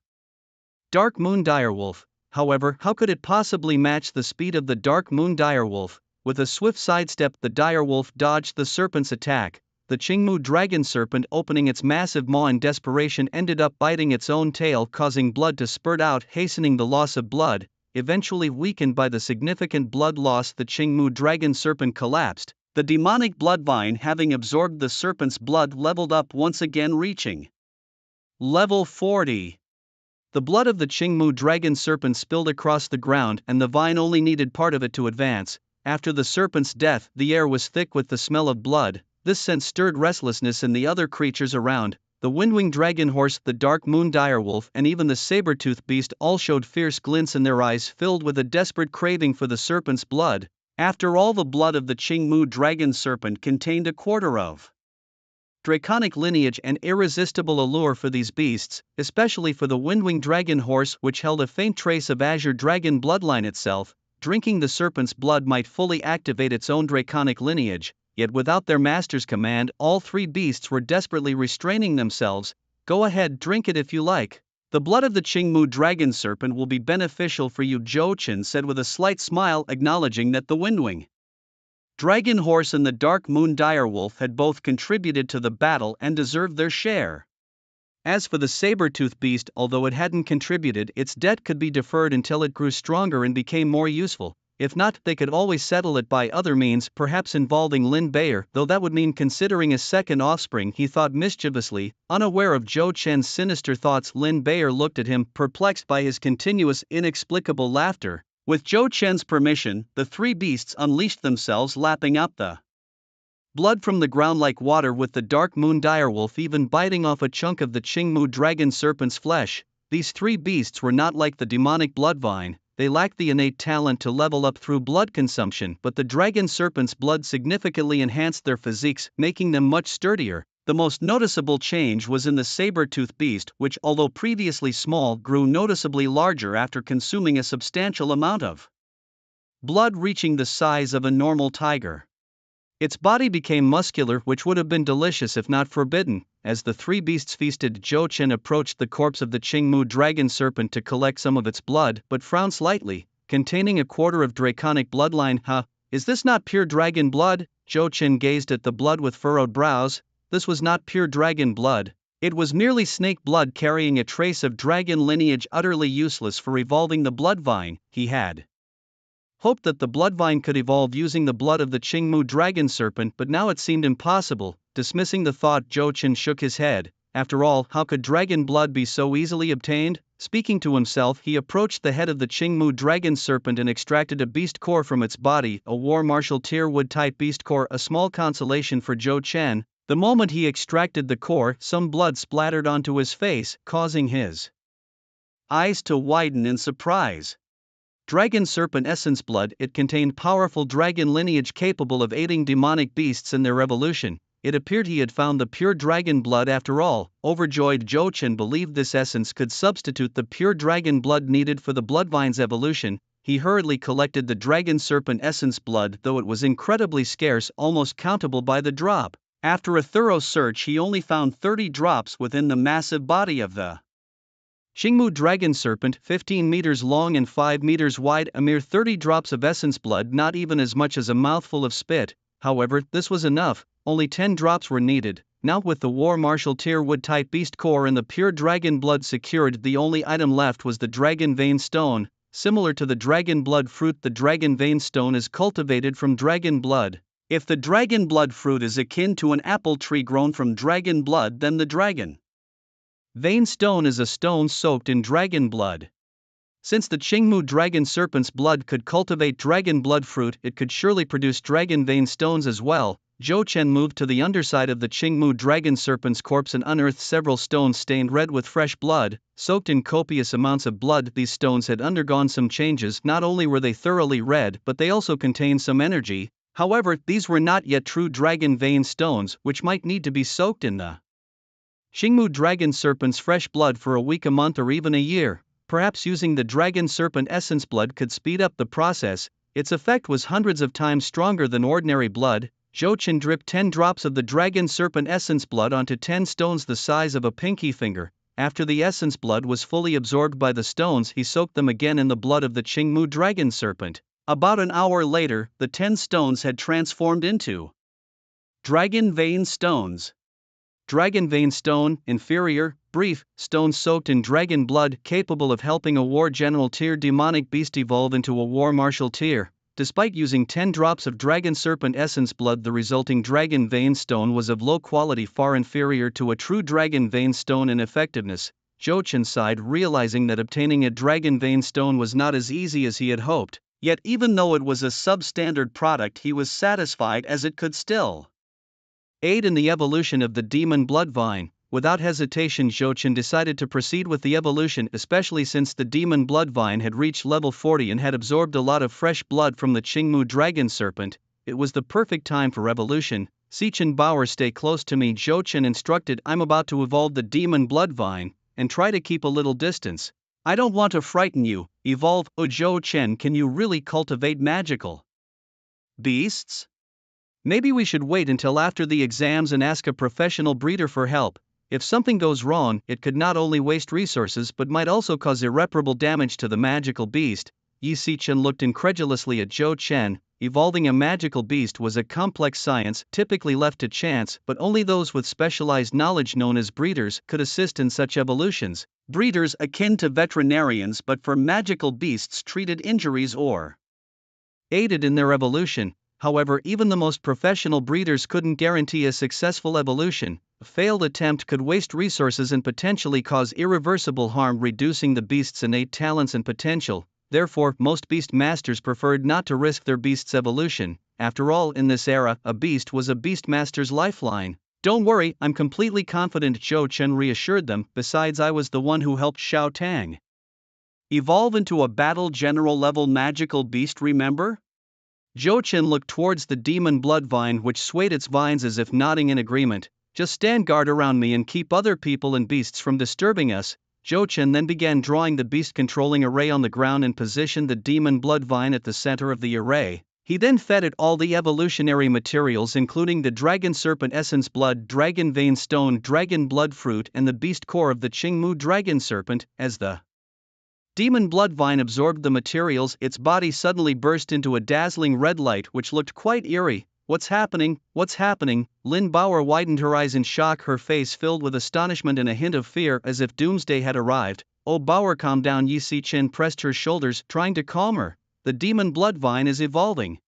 Dark Moon direwolf. However, how could it possibly match the speed of the Dark Moon direwolf? With a swift sidestep, the direwolf dodged the serpent's attack. The Qingmu dragon serpent, opening its massive maw in desperation, ended up biting its own tail, causing blood to spurt out, hastening the loss of blood. Eventually weakened by the significant blood loss, the Qingmu dragon serpent collapsed. The demonic bloodvine, having absorbed the serpent's blood, leveled up once again, reaching level 40. The blood of the Qingmu dragon serpent spilled across the ground, and the vine only needed part of it to advance. After the serpent's death, the air was thick with the smell of blood. This scent stirred restlessness in the other creatures around. The windwing dragon horse, the Dark Moon direwolf, and even the saber-toothed beast all showed fierce glints in their eyes, filled with a desperate craving for the serpent's blood. After all, the blood of the Qingmu dragon serpent contained a quarter of draconic lineage and irresistible allure for these beasts, especially for the windwing dragon horse, which held a faint trace of azure dragon bloodline itself. Drinking the serpent's blood might fully activate its own draconic lineage, yet without their master's command, all three beasts were desperately restraining themselves. "Go ahead, drink it if you like. The blood of the Qingmu dragon serpent will be beneficial for you," Zhou Chen said with a slight smile, acknowledging that the windwing dragon horse and the Dark Moon direwolf had both contributed to the battle and deserved their share. As for the saber-toothed beast, although it hadn't contributed, its debt could be deferred until it grew stronger and became more useful. If not, they could always settle it by other means, perhaps involving Lin Bei'er, though that would mean considering a second offspring, he thought mischievously. Unaware of Zhou Chen's sinister thoughts, Lin Bei'er looked at him, perplexed by his continuous, inexplicable laughter. With Zhou Chen's permission, the three beasts unleashed themselves, lapping up the blood from the ground like water, with the Dark Moon direwolf even biting off a chunk of the Qingmu dragon serpent's flesh. These three beasts were not like the demonic bloodvine. They lacked the innate talent to level up through blood consumption, but the dragon serpent's blood significantly enhanced their physiques, making them much sturdier. The most noticeable change was in the saber-toothed beast, which, although previously small, grew noticeably larger after consuming a substantial amount of blood, reaching the size of a normal tiger. Its body became muscular, which would have been delicious if not forbidden. As the three beasts feasted, Zhou Chen approached the corpse of the Qingmu dragon serpent to collect some of its blood, but frowned slightly. Containing a quarter of draconic bloodline, huh? Is this not pure dragon blood? Zhou Chen gazed at the blood with furrowed brows. This was not pure dragon blood. It was merely snake blood carrying a trace of dragon lineage, utterly useless for evolving the blood vine. He had hoped that the blood vine could evolve using the blood of the Qingmu dragon serpent, but now it seemed impossible. Dismissing the thought, Zhou Chen shook his head. After all, how could dragon blood be so easily obtained? Speaking to himself, he approached the head of the Qingmu dragon serpent and extracted a beast core from its body, a war martial tier wood-type beast core, a small consolation for Zhou Chen. The moment he extracted the core, some blood splattered onto his face, causing his eyes to widen in surprise. Dragon serpent essence blood. It contained powerful dragon lineage capable of aiding demonic beasts in their evolution. It appeared he had found the pure dragon blood after all. Overjoyed, Zhou Chen believed this essence could substitute the pure dragon blood needed for the bloodvine's evolution. He hurriedly collected the dragon serpent essence blood, though it was incredibly scarce, almost countable by the drop. After a thorough search, he only found 30 drops within the massive body of the Qingmu dragon serpent, 15 meters long and 5 meters wide, a mere 30 drops of essence blood, not even as much as a mouthful of spit. However, this was enough. Only 10 drops were needed. Now, with the war martial tier wood-type beast core and the pure dragon blood secured, the only item left was the dragon vein stone. Similar to the dragon blood fruit, the dragon vein stone is cultivated from dragon blood. If the dragon blood fruit is akin to an apple tree grown from dragon blood, then the dragon vein stone is a stone soaked in dragon blood. Since the Qingmu dragon serpent's blood could cultivate dragon blood fruit, it could surely produce dragon vein stones as well. Zhou Chen moved to the underside of the Qingmu dragon serpent's corpse and unearthed several stones stained red with fresh blood, soaked in copious amounts of blood. These stones had undergone some changes. Not only were they thoroughly red, but they also contained some energy. However, these were not yet true dragon vein stones, which might need to be soaked in the Qingmu dragon serpent's fresh blood for a week, a month, or even a year. Perhaps using the dragon serpent essence blood could speed up the process. Its effect was hundreds of times stronger than ordinary blood. Zhou Chen dripped 10 drops of the dragon serpent essence blood onto 10 stones the size of a pinky finger. After the essence blood was fully absorbed by the stones, he soaked them again in the blood of the Qingmu dragon serpent. About an hour later, the 10 stones had transformed into dragon vein stones. Dragon vein stone, inferior, brief, stone soaked in dragon blood, capable of helping a war general tier demonic beast evolve into a war martial tier. Despite using 10 drops of dragon serpent essence blood, the resulting dragon vein stone was of low quality, far inferior to a true dragon vein stone in effectiveness. Zhou Chen sighed, realizing that obtaining a dragon vein stone was not as easy as he had hoped. Yet even though it was a substandard product, he was satisfied, as it could still aid in the evolution of the demon blood vine. Without hesitation, Zhou Chen decided to proceed with the evolution, especially since the demon blood vine had reached level 40 and had absorbed a lot of fresh blood from the Qingmu dragon serpent. It was the perfect time for evolution. Sichen Bauer, stay close to me, Zhou Chen instructed. I'm about to evolve the demon blood vine, and try to keep a little distance. I don't want to frighten you. Evolve. Oh, Zhou Chen, can you really cultivate magical beasts? Maybe we should wait until after the exams and ask a professional breeder for help. If something goes wrong, it could not only waste resources but might also cause irreparable damage to the magical beast. Yi Sichen looked incredulously at Zhou Chen. Evolving a magical beast was a complex science, typically left to chance, but only those with specialized knowledge known as breeders could assist in such evolutions. Breeders akin to veterinarians, but for magical beasts, treated injuries or aided in their evolution. However, even the most professional breeders couldn't guarantee a successful evolution. A failed attempt could waste resources and potentially cause irreversible harm, reducing the beast's innate talents and potential. Therefore, most beast masters preferred not to risk their beast's evolution. After all, in this era, a beast was a beastmaster's lifeline. Don't worry, I'm completely confident, Zhou Chen reassured them. Besides, I was the one who helped Xiao Tang evolve into a battle general level magical beast, remember? Zhou Chen looked towards the demon blood vine, which swayed its vines as if nodding in agreement. Just stand guard around me and keep other people and beasts from disturbing us. Zhou Chen then began drawing the beast-controlling array on the ground and positioned the demon blood vine at the center of the array. He then fed it all the evolutionary materials including the dragon serpent essence blood, dragon vein stone, dragon blood fruit and the beast core of the Qingmu dragon serpent. As the demon blood vine absorbed the materials, its body suddenly burst into a dazzling red light which looked quite eerie. What's happening? What's happening? Lin Bauer widened her eyes in shock, her face filled with astonishment and a hint of fear as if doomsday had arrived. Oh Bauer, calm down. Yi Sichen pressed her shoulders, trying to calm her. The demon blood vine is evolving.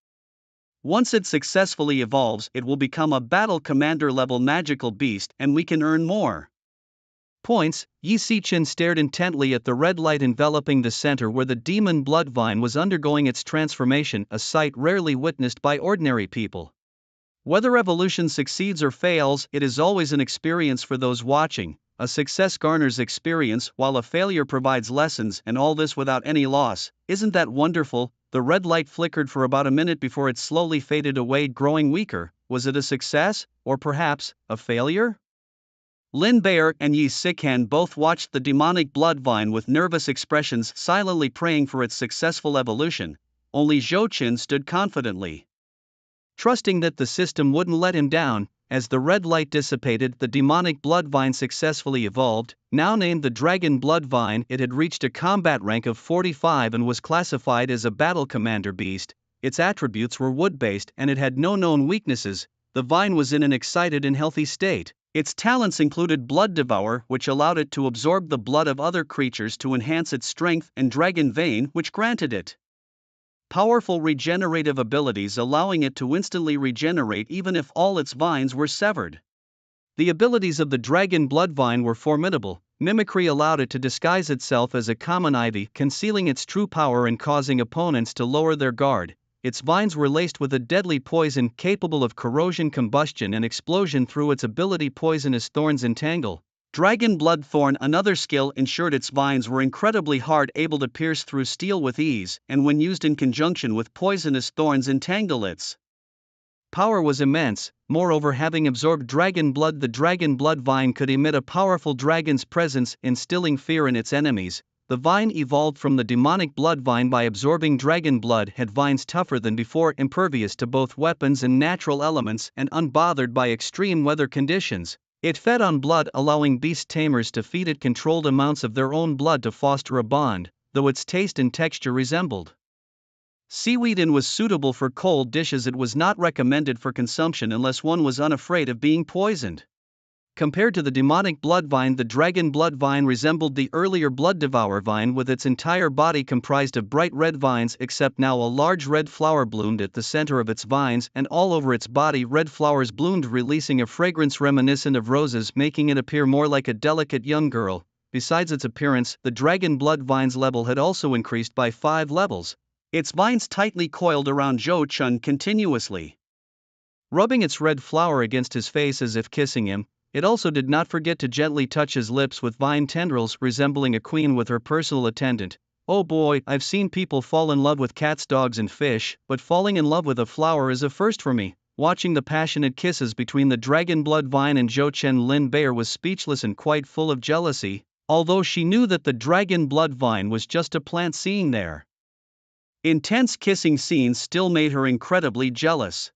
Once it successfully evolves, it will become a battle commander level magical beast and we can earn more points. Yi Sichen stared intently at the red light enveloping the center where the demon blood vine was undergoing its transformation, a sight rarely witnessed by ordinary people. Whether evolution succeeds or fails, it is always an experience for those watching. A success garners experience while a failure provides lessons, and all this without any loss. Isn't that wonderful? The red light flickered for about a minute before it slowly faded away, growing weaker. Was it a success, or perhaps a failure? Lin Baer and Yi Sikan both watched the demonic blood vine with nervous expressions, silently praying for its successful evolution. Only Zhou Chen stood confidently, trusting that the system wouldn't let him down. As the red light dissipated, the demonic blood vine successfully evolved. Now named the Dragon Blood Vine, it had reached a combat rank of 45 and was classified as a battle commander beast. Its attributes were wood-based and it had no known weaknesses. The vine was in an excited and healthy state. Its talents included Blood Devour, which allowed it to absorb the blood of other creatures to enhance its strength, and Dragon Vein, which granted it powerful regenerative abilities, allowing it to instantly regenerate even if all its vines were severed. The abilities of the Dragon Blood Vine were formidable. Mimicry allowed it to disguise itself as a common ivy, concealing its true power and causing opponents to lower their guard. Its vines were laced with a deadly poison capable of corrosion, combustion and explosion through its ability Poisonous Thorns Entangle. Dragon Blood Thorn, another skill, ensured its vines were incredibly hard, able to pierce through steel with ease, and when used in conjunction with Poisonous Thorns Entangle, its power was immense. Moreover, having absorbed dragon blood, the Dragon Blood Vine could emit a powerful dragon's presence, instilling fear in its enemies. The vine evolved from the demonic blood vine by absorbing dragon blood, had vines tougher than before, impervious to both weapons and natural elements, and unbothered by extreme weather conditions. It fed on blood, allowing beast tamers to feed it controlled amounts of their own blood to foster a bond, though its taste and texture resembled seaweed and was suitable for cold dishes. It was not recommended for consumption unless one was unafraid of being poisoned. Compared to the demonic blood vine, the Dragon Blood Vine resembled the earlier Blood Devour vine, with its entire body comprised of bright red vines, except now a large red flower bloomed at the center of its vines, and all over its body red flowers bloomed, releasing a fragrance reminiscent of roses, making it appear more like a delicate young girl. Besides its appearance, the Dragon Blood Vine's level had also increased by 5 levels. Its vines tightly coiled around Zhou Chen continuously, rubbing its red flower against his face as if kissing him. It also did not forget to gently touch his lips with vine tendrils, resembling a queen with her personal attendant. Oh boy, I've seen people fall in love with cats, dogs and fish, but falling in love with a flower is a first for me. Watching the passionate kisses between the Dragon Blood Vine and Zhou Chen, Lin Baer was speechless and quite full of jealousy, although she knew that the Dragon Blood Vine was just a plant. Seeing their intense kissing scenes still made her incredibly jealous.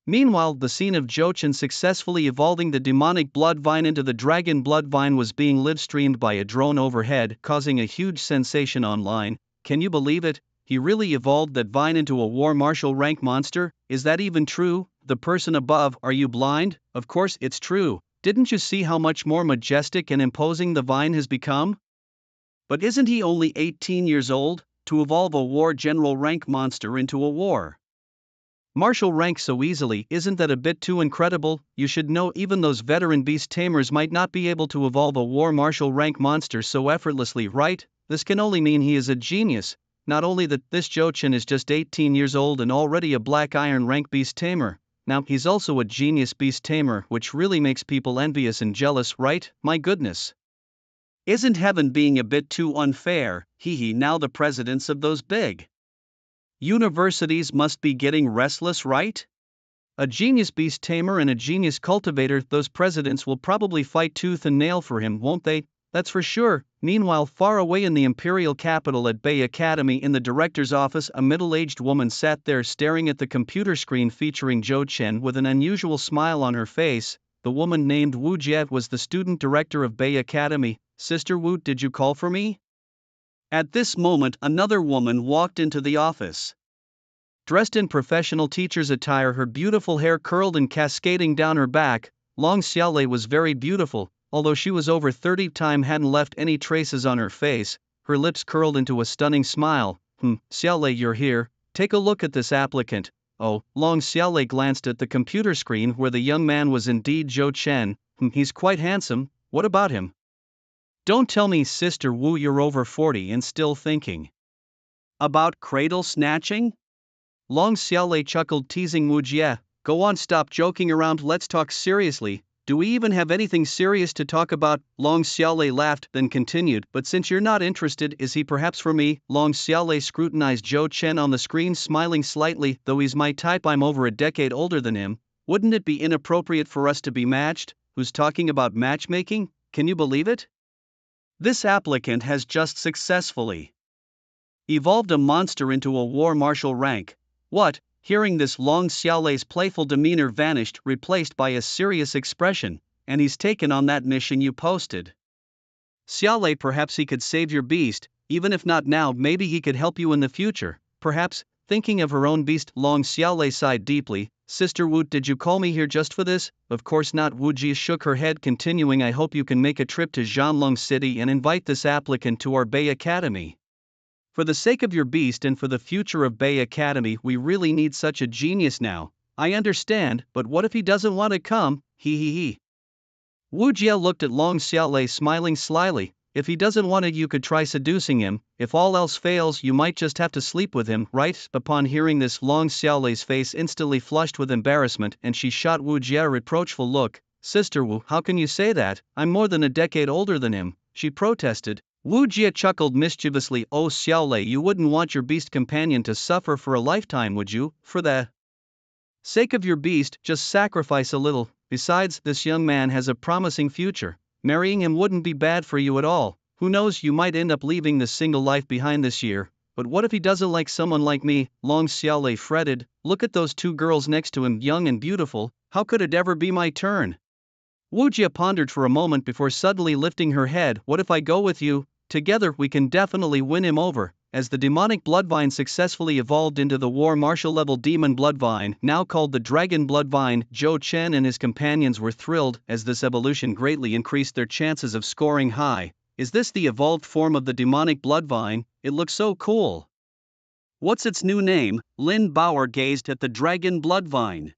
Meanwhile, the scene of Zhou Chen successfully evolving the demonic blood vine into the Dragon Blood Vine was being live-streamed by a drone overhead, causing a huge sensation online. Can you believe it? He really evolved that vine into a war marshal rank monster? Is that even true? The person above, are you blind? Of course it's true. Didn't you see how much more majestic and imposing the vine has become? But isn't he only 18 years old? To evolve a war general rank monster into a war marshal rank so easily, isn't that a bit too incredible? You should know even those veteran beast tamers might not be able to evolve a war marshal rank monster so effortlessly, right? This can only mean he is a genius. Not only that, this Zhou Chen is just 18 years old and already a black iron rank beast tamer. Now, he's also a genius beast tamer, which really makes people envious and jealous, right? My goodness. Isn't heaven being a bit too unfair? Now the presidents of those big universities must be getting restless, right? A genius beast tamer and a genius cultivator, those presidents will probably fight tooth and nail for him, won't they? That's for sure. Meanwhile, far away in the imperial capital at Bay Academy in the director's office, a middle-aged woman sat there staring at the computer screen featuring Zhou Chen with an unusual smile on her face. The woman named Wu Jie was the student director of Bay Academy. Sister Wu, did you call for me? At this moment, another woman walked into the office. Dressed in professional teacher's attire, her beautiful hair curled and cascading down her back, Long Xiaolei was very beautiful, although she was over 30, time hadn't left any traces on her face. Her lips curled into a stunning smile. Xiaolei, you're here, take a look at this applicant. Oh, Long Xiaolei glanced at the computer screen where the young man was indeed Zhou Chen. He's quite handsome, what about him? Don't tell me, Sister Wu, you're over 40 and still thinking about cradle snatching? Long Xiaolei chuckled, teasing Wu Jie. Go on, stop joking around, let's talk seriously. Do we even have anything serious to talk about? Long Xiaolei laughed, then continued, but since you're not interested, is he perhaps for me? Long Xiaolei scrutinized Zhou Chen on the screen, smiling slightly. Though he's my type, I'm over a decade older than him. Wouldn't it be inappropriate for us to be matched? Who's talking about matchmaking? Can you believe it? This applicant has just successfully evolved a monster into a war marshal rank. What? Hearing this, Long Xiaolei's playful demeanor vanished, replaced by a serious expression. And he's taken on that mission you posted. Xiaolei, perhaps he could save your beast, even if not now, maybe he could help you in the future. Perhaps, thinking of her own beast, Long Xiaolei sighed deeply. Sister Wu, did you call me here just for this? Of course not. Wu Ji shook her head, continuing, I hope you can make a trip to Zhanlong City and invite this applicant to our Bay Academy. For the sake of your beast and for the future of Bay Academy, we really need such a genius now. I understand, but what if he doesn't want to come? He. Wu Jie looked at Long Xiaolei, smiling slyly. If he doesn't want it, you could try seducing him. If all else fails, you might just have to sleep with him, right? Upon hearing this, Long Xiaolei's face instantly flushed with embarrassment, and she shot Wu Jie a reproachful look. Sister Wu, how can you say that? I'm more than a decade older than him, she protested. Wu Jie chuckled mischievously. Oh Xiaolei, you wouldn't want your beast companion to suffer for a lifetime, would you? For the sake of your beast, just sacrifice a little. Besides, this young man has a promising future. Marrying him wouldn't be bad for you at all. Who knows, you might end up leaving this single life behind this year. But what if he doesn't like someone like me? Long Xiaolei fretted. Look at those two girls next to him, young and beautiful. How could it ever be my turn? Wu Jie pondered for a moment before suddenly lifting her head. What if I go with you? Together we can definitely win him over. As the demonic bloodvine successfully evolved into the war marshal level demon bloodvine, now called the dragon bloodvine, Zhou Chen and his companions were thrilled, as this evolution greatly increased their chances of scoring high. Is this the evolved form of the demonic bloodvine? It looks so cool. What's its new name? Lin Bauer gazed at the dragon bloodvine,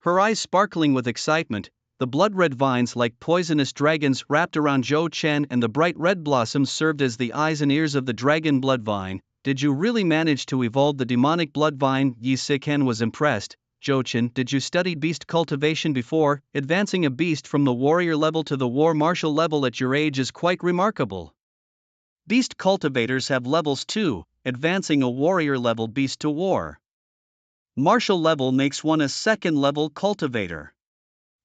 her eyes sparkling with excitement. The blood-red vines, like poisonous dragons, wrapped around Zhou Chen, and the bright red blossoms served as the eyes and ears of the dragon bloodvine. Did you really manage to evolve the demonic bloodvine? Yi Siken was impressed. Zhou Chen, did you study beast cultivation before? Advancing a beast from the warrior level to the war marshal level at your age is quite remarkable. Beast cultivators have levels too, advancing a warrior level beast to war marshal level makes one a second level cultivator.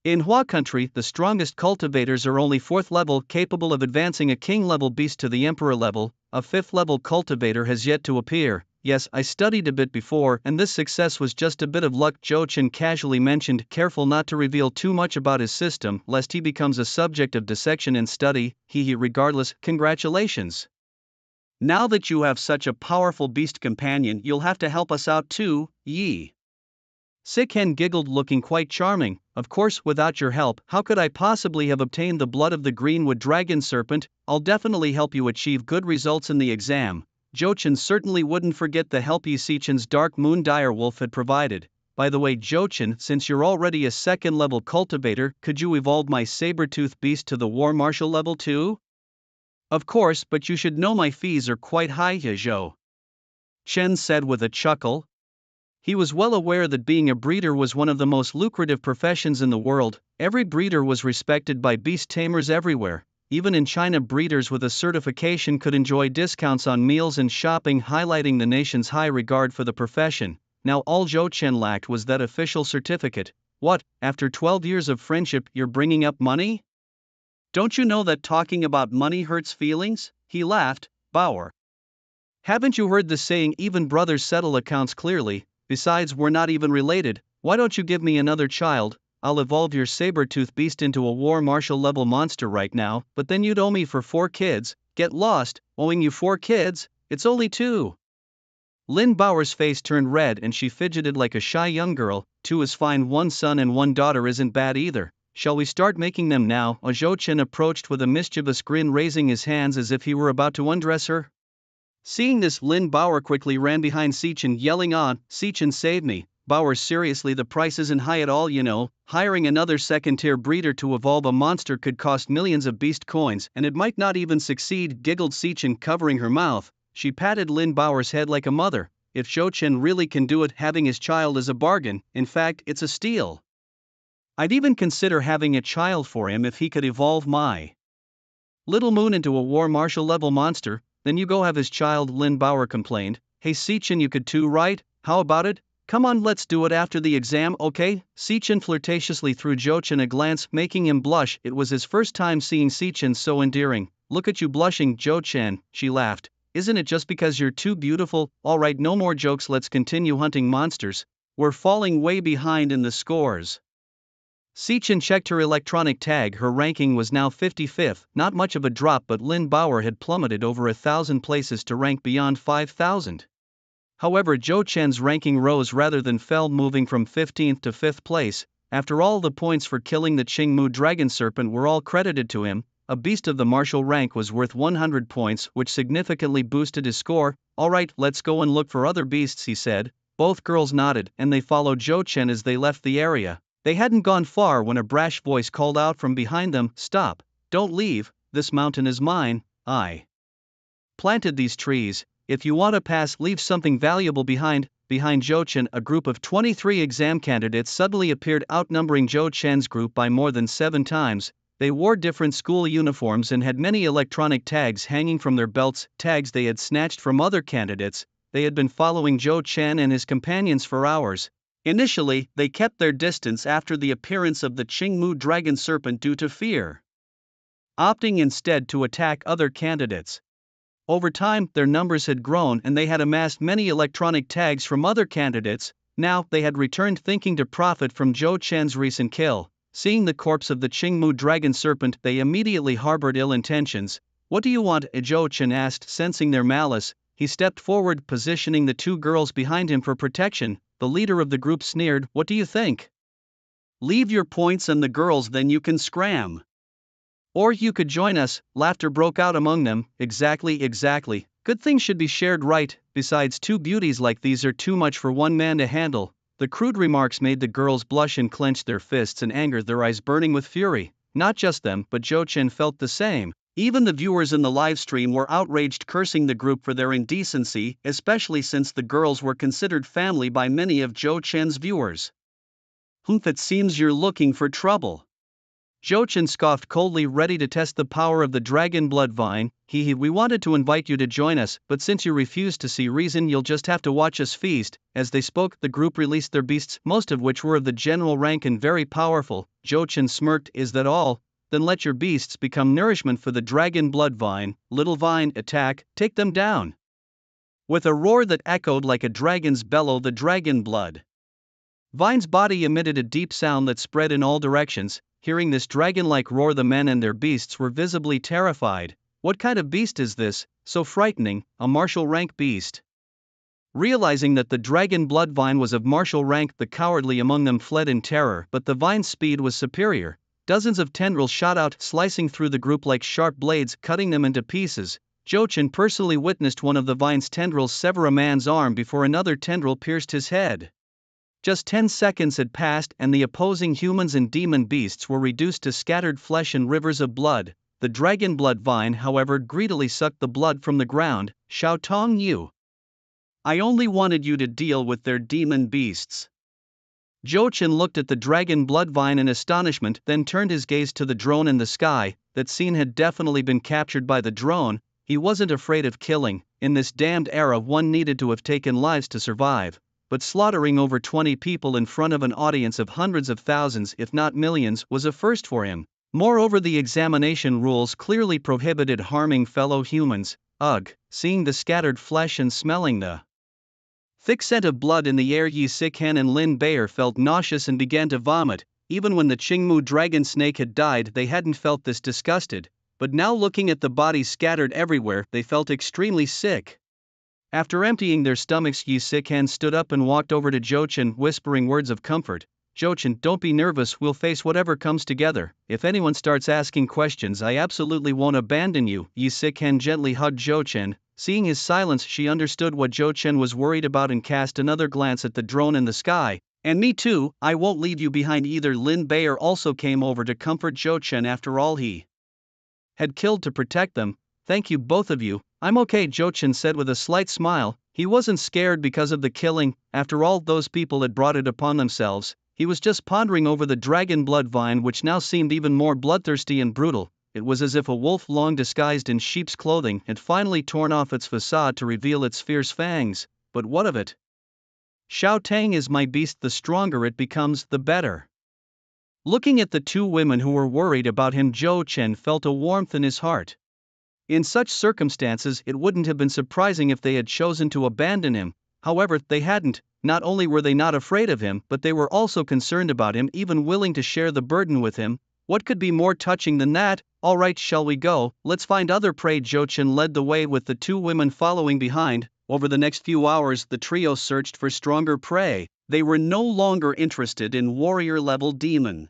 In Hua country, the strongest cultivators are only 4th level, capable of advancing a king-level beast to the emperor level. A 5th level cultivator has yet to appear. Yes, I studied a bit before, and this success was just a bit of luck, Zhou Chen casually mentioned, careful not to reveal too much about his system, lest he becomes a subject of dissection and study. Regardless, congratulations. Now that you have such a powerful beast companion, you'll have to help us out too, Yi Siken giggled, looking quite charming. Of course, without your help, how could I possibly have obtained the blood of the greenwood dragon serpent? I'll definitely help you achieve good results in the exam. Zhou Chen certainly wouldn't forget the help Yi Sichen's dark moon direwolf had provided. By the way, Zhou Chen, since you're already a second-level cultivator, could you evolve my saber-tooth beast to the war marshal level too? Of course, but you should know my fees are quite high, Zhou Chen said with a chuckle. He was well aware that being a breeder was one of the most lucrative professions in the world. Every breeder was respected by beast tamers everywhere. Even in China, breeders with a certification could enjoy discounts on meals and shopping, highlighting the nation's high regard for the profession. Now all Zhou Chen lacked was that official certificate. What, after 12 years of friendship you're bringing up money? Don't you know that talking about money hurts feelings? He laughed. Bauer. Haven't you heard the saying even brothers settle accounts clearly? Besides, we're not even related. Why don't you give me another child? I'll evolve your saber-tooth beast into a war marshal level monster right now, but then you'd owe me for 4 kids. Get lost, owing you 4 kids? It's only 2. Lin Bauer's face turned red and she fidgeted like a shy young girl. 2 is fine, 1 son and 1 daughter isn't bad either. Shall we start making them now? Zhou Chen approached with a mischievous grin, raising his hands as if he were about to undress her. Seeing this, Lin Bauer quickly ran behind Sichen, yelling on, "Sichen, save me." Bauer, seriously, the price isn't high at all, you know. Hiring another second-tier breeder to evolve a monster could cost millions of beast coins, and it might not even succeed, giggled Sichen, covering her mouth. She patted Lin Bauer's head like a mother. If Zhou Chen really can do it, having his child is a bargain. In fact, it's a steal. I'd even consider having a child for him if he could evolve my Little Moon into a war marshal level monster. Then you go have his child, Lin Bauer complained. Hey Sichen, you could too, right? How about it? Come on, let's do it after the exam, okay? Sichen flirtatiously threw Zhou Chen a glance, making him blush. It was his first time seeing Sichen so endearing. Look at you blushing, Zhou Chen, she laughed. Isn't it just because you're too beautiful? Alright, no more jokes, let's continue hunting monsters. We're falling way behind in the scores. Sichen checked her electronic tag. Her ranking was now 55th, not much of a drop, but Lin Bauer had plummeted over 1,000 places to rank beyond 5,000. However, Zhou Chen's ranking rose rather than fell, moving from 15th to 5th place. After all, the points for killing the Qingmu dragon serpent were all credited to him. A beast of the martial rank was worth 100 points, which significantly boosted his score. Alright, let's go and look for other beasts, he said. Both girls nodded, and they followed Zhou Chen as they left the area. They hadn't gone far when a brash voice called out from behind them, "Stop, don't leave, this mountain is mine, I planted these trees, if you want to pass, leave something valuable behind." Behind Zhou Chen, a group of 23 exam candidates suddenly appeared, outnumbering Zhou Chen's group by more than 7 times. They wore different school uniforms and had many electronic tags hanging from their belts, tags they had snatched from other candidates. They had been following Zhou Chen and his companions for hours. Initially, they kept their distance after the appearance of the Qingmu dragon serpent due to fear, opting instead to attack other candidates. Over time, their numbers had grown and they had amassed many electronic tags from other candidates. Now, they had returned thinking to profit from Zhou Chen's recent kill. Seeing the corpse of the Qingmu dragon serpent, they immediately harbored ill intentions. "What do you want?" Zhou Chen asked, sensing their malice. He stepped forward, positioning the 2 girls behind him for protection. The leader of the group sneered, "What do you think? Leave your points and the girls, then you can scram. Or you could join us." Laughter broke out among them. Exactly. Good things should be shared, right? Besides, 2 beauties like these are too much for one man to handle. The crude remarks made the girls blush and clench their fists in anger, their eyes burning with fury. Not just them, but Zhou Chen felt the same. Even the viewers in the live stream were outraged, cursing the group for their indecency, especially since the girls were considered family by many of Zhou Chen's viewers. It seems you're looking for trouble." Zhou Chen scoffed coldly, ready to test the power of the dragon blood vine. We wanted to invite you to join us, but since you refuse to see reason, you'll just have to watch us feast." As they spoke, the group released their beasts, most of which were of the general rank and very powerful. Zhou Chen smirked. "Is that all? Then let your beasts become nourishment for the dragon blood vine. Little vine, attack, take them down." With a roar that echoed like a dragon's bellow, the dragon blood vine's body emitted a deep sound that spread in all directions. Hearing this dragon-like roar, the men and their beasts were visibly terrified. What kind of beast is this, so frightening? A martial rank beast? Realizing that the dragon blood vine was of martial rank, the cowardly among them fled in terror, but the vine's speed was superior. Dozens of tendrils shot out, slicing through the group like sharp blades, cutting them into pieces. Zhou Chen personally witnessed one of the vine's tendrils sever a man's arm before another tendril pierced his head. Just 10 seconds had passed and the opposing humans and demon beasts were reduced to scattered flesh and rivers of blood. The dragon blood vine, however, greedily sucked the blood from the ground. "Xiao Tong Yu, I only wanted you to deal with their demon beasts." Zhou Chen looked at the dragon blood vine in astonishment, then turned his gaze to the drone in the sky. That scene had definitely been captured by the drone. He wasn't afraid of killing. In this damned era, one needed to have taken lives to survive. but slaughtering over 20 people in front of an audience of hundreds of thousands if not millions was a first for him. Moreover, the examination rules clearly prohibited harming fellow humans. Ugh, seeing the scattered flesh and smelling the thick scent of blood in the air, Yi Sikhan and Lin Bayer felt nauseous and began to vomit. Even when the Qingmu dragon snake had died, they hadn't felt this disgusted, but now looking at the bodies scattered everywhere, they felt extremely sick. After emptying their stomachs, Yi Sikhan stood up and walked over to Jochen, whispering words of comfort. Jochen, don't be nervous, we'll face whatever comes together. If anyone starts asking questions, I absolutely won't abandon you. Yi Sikhan gently hugged Jochen. Seeing his silence, she understood what Jochen was worried about and cast another glance at the drone in the sky. And me too, I won't leave you behind either. Lin Bayer also came over to comfort Jochen. After all, he had killed to protect them. Thank you, both of you. I'm okay, Jochen said with a slight smile. He wasn't scared because of the killing, after all, those people had brought it upon themselves. He was just pondering over the dragon blood vine, which now seemed even more bloodthirsty and brutal. It was as if a wolf long disguised in sheep's clothing had finally torn off its facade to reveal its fierce fangs. But what of it? Xiao Tang is my beast, the stronger it becomes, the better. Looking at the two women who were worried about him, Zhou Chen felt a warmth in his heart. In such circumstances, it wouldn't have been surprising if they had chosen to abandon him. However, they hadn't. Not only were they not afraid of him, but they were also concerned about him, even willing to share the burden with him. What could be more touching than that? Alright, shall we go? Let's find other prey. Zhou Chen led the way with the two women following behind. Over the next few hours, the trio searched for stronger prey. They were no longer interested in warrior-level demon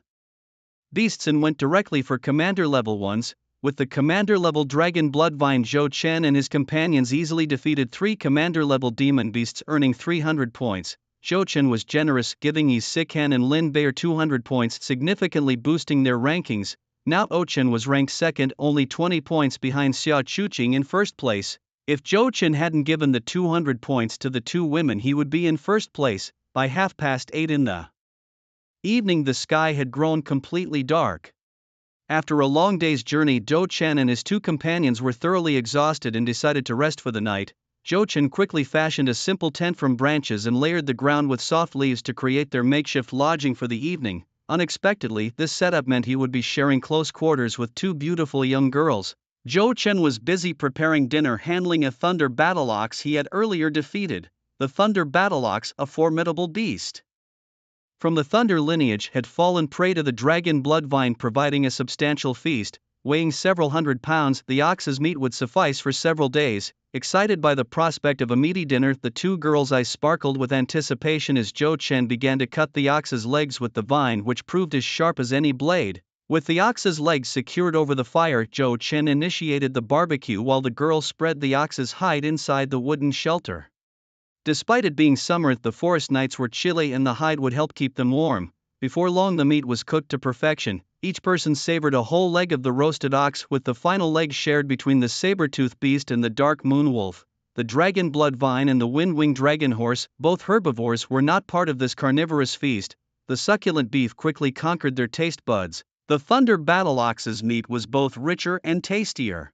beasts and went directly for commander-level ones. With the commander-level dragon blood vine, Zhou Chen and his companions easily defeated 3 commander-level demon beasts, earning 300 points. Zhou Chen was generous, giving Yi Sikhan and Lin Bayer 200 points, significantly boosting their rankings. Now Zhou was ranked second, only 20 points behind Xia Chuqing in first place. If Zhou Chen hadn't given the 200 points to the two women, he would be in first place. By 8:30 in the evening, the sky had grown completely dark. After a long day's journey, Zhou Chen and his two companions were thoroughly exhausted and decided to rest for the night. Zhou Chen quickly fashioned a simple tent from branches and layered the ground with soft leaves to create their makeshift lodging for the evening. Unexpectedly, this setup meant he would be sharing close quarters with two beautiful young girls. Zhou Chen was busy preparing dinner, handling a thunder battle ox he had earlier defeated. The thunder battle ox, a formidable beast from the thunder lineage, had fallen prey to the dragon blood vine, providing a substantial feast. Weighing several hundred pounds, the ox's meat would suffice for several days. Excited by the prospect of a meaty dinner, the two girls' eyes sparkled with anticipation as Zhou Chen began to cut the ox's legs with the vine, which proved as sharp as any blade. With the ox's legs secured over the fire, Zhou Chen initiated the barbecue while the girls spread the ox's hide inside the wooden shelter. Despite it being summer, the forest nights were chilly and the hide would help keep them warm. Before long, the meat was cooked to perfection. Each person savored a whole leg of the roasted ox, with the final leg shared between the saber-toothed beast and the dark moon wolf. The dragon blood vine and the wind-winged dragon horse, both herbivores, were not part of this carnivorous feast. The succulent beef quickly conquered their taste buds. The thunder battle ox's meat was both richer and tastier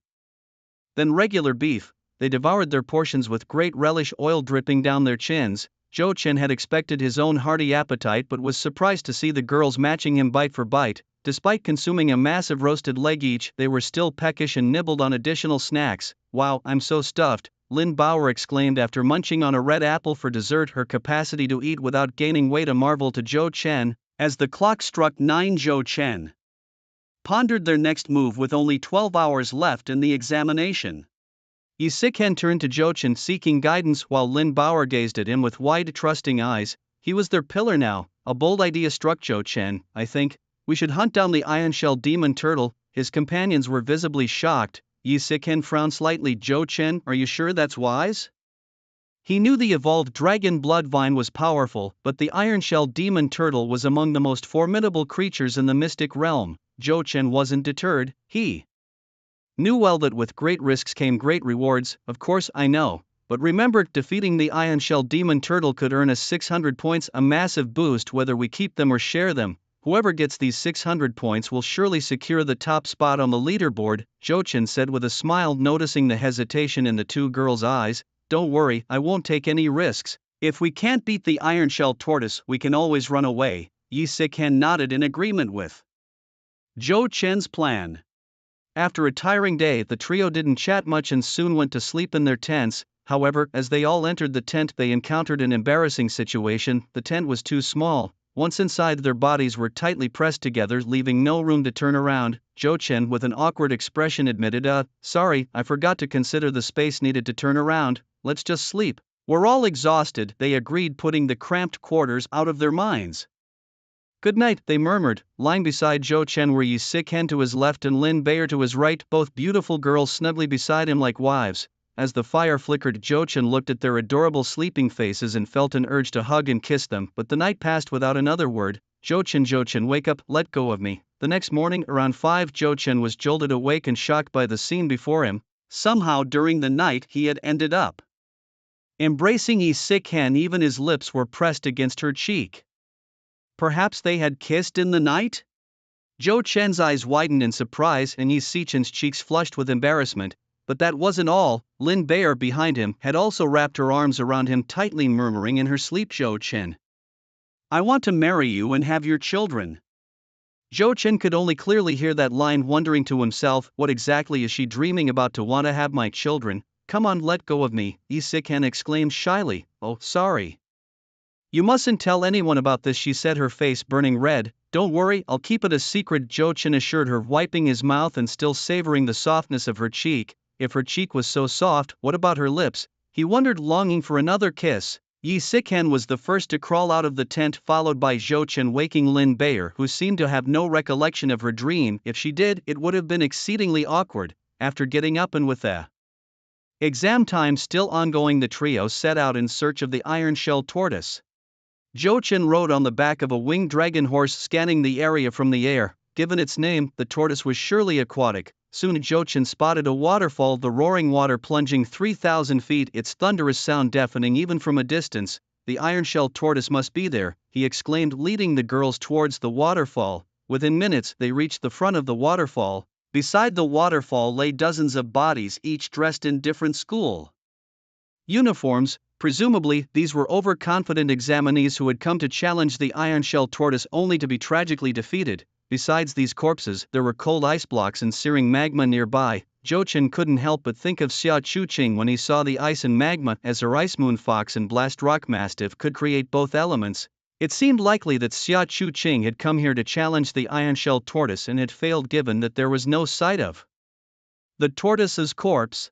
than regular beef. They devoured their portions with great relish, oil dripping down their chins. Zhou Chen had expected his own hearty appetite but was surprised to see the girls matching him bite for bite. Despite consuming a massive roasted leg each, they were still peckish and nibbled on additional snacks. Wow, I'm so stuffed, Lin Bauer exclaimed after munching on a red apple for dessert. Her capacity to eat without gaining weight a marvel to Zhou Chen. As the clock struck 9, Zhou Chen pondered their next move with only 12 hours left in the examination. Yi Sikhan turned to Zhou Chen seeking guidance while Lin Bauer gazed at him with wide, trusting eyes. He was their pillar now. A bold idea struck Zhou Chen. I think we should hunt down the iron shell demon turtle. His companions were visibly shocked. Yi Sikhan frowned slightly. Zhou Chen, are you sure that's wise? He knew the evolved dragon blood vine was powerful, but the iron shell demon turtle was among the most formidable creatures in the mystic realm. Zhou Chen wasn't deterred. He knew well that with great risks came great rewards. Of course I know, but remember, defeating the iron shell demon turtle could earn us 600 points, a massive boost whether we keep them or share them. Whoever gets these 600 points will surely secure the top spot on the leaderboard, Zhou Chen said with a smile, noticing the hesitation in the two girls' eyes. Don't worry, I won't take any risks. If we can't beat the iron shell tortoise, we can always run away, Yi Sikhen nodded in agreement with Zhou Chen's plan. After a tiring day, the trio didn't chat much and soon went to sleep in their tents. However, as they all entered the tent, they encountered an embarrassing situation. The tent was too small. Once inside, their bodies were tightly pressed together, leaving no room to turn around. Zhou Chen, with an awkward expression, admitted, sorry, I forgot to consider the space needed to turn around. Let's just sleep. We're all exhausted, they agreed, putting the cramped quarters out of their minds. Good night, they murmured. Lying beside Zhou Chen were Yi Sikhen to his left and Lin Bayer to his right, both beautiful girls snugly beside him like wives. As the fire flickered, Zhou Chen looked at their adorable sleeping faces and felt an urge to hug and kiss them, but the night passed without another word. Zhou Chen, wake up, let go of me. The next morning, around 5, Zhou Chen was jolted awake and shocked by the scene before him. Somehow during the night he had ended up embracing Yi Sikhen, even his lips were pressed against her cheek. Perhaps they had kissed in the night? Zhou Chen's eyes widened in surprise and Yi Sikhen's cheeks flushed with embarrassment. But that wasn't all. Lin Bayer behind him had also wrapped her arms around him tightly, murmuring in her sleep, Zhou Chen, I want to marry you and have your children. Zhou Chen could only clearly hear that line, wondering to himself, what exactly is she dreaming about to want to have my children? Come on, let go of me, Yi Sikhen exclaimed shyly. Oh, sorry. You mustn't tell anyone about this, she said, her face burning red. Don't worry, I'll keep it a secret, Zhou Chen assured her, wiping his mouth and still savoring the softness of her cheek. If her cheek was so soft, what about her lips? He wondered, longing for another kiss. Yi Sikhen was the first to crawl out of the tent, followed by Zhou Chen, waking Lin Bayer, who seemed to have no recollection of her dream. If she did, it would have been exceedingly awkward. After getting up and with the exam time still ongoing, the trio set out in search of the iron shell tortoise. Zhou Chen rode on the back of a winged dragon horse, scanning the area from the air. Given its name, the tortoise was surely aquatic. Soon Zhou Chen spotted a waterfall, the roaring water plunging 3,000 feet, its thunderous sound deafening even from a distance. The iron shell tortoise must be there, he exclaimed, leading the girls towards the waterfall. Within minutes, they reached the front of the waterfall. Beside the waterfall lay dozens of bodies, each dressed in different school uniforms. Presumably, these were overconfident examinees who had come to challenge the iron shell tortoise only to be tragically defeated. Besides these corpses, there were cold ice blocks and searing magma nearby. Zhou Chen couldn't help but think of Xia Chuqing when he saw the ice and magma, as her ice moon fox and blast rock mastiff could create both elements. It seemed likely that Xia Chuqing had come here to challenge the iron shell tortoise and had failed, given that there was no sight of the tortoise's corpse.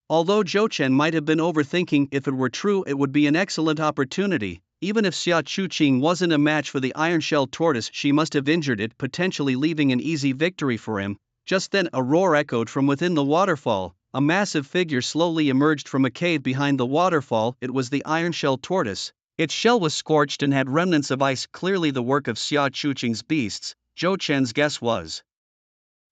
Although Zhou Chen might have been overthinking, if it were true, it would be an excellent opportunity. Even if Xia Chuqing wasn't a match for the iron shell tortoise, she must have injured it, potentially leaving an easy victory for him. Just then, a roar echoed from within the waterfall. A massive figure slowly emerged from a cave behind the waterfall. It was the iron shell tortoise. Its shell was scorched and had remnants of ice, clearly the work of Xia Chuqing's beasts. Zhou Chen's guess was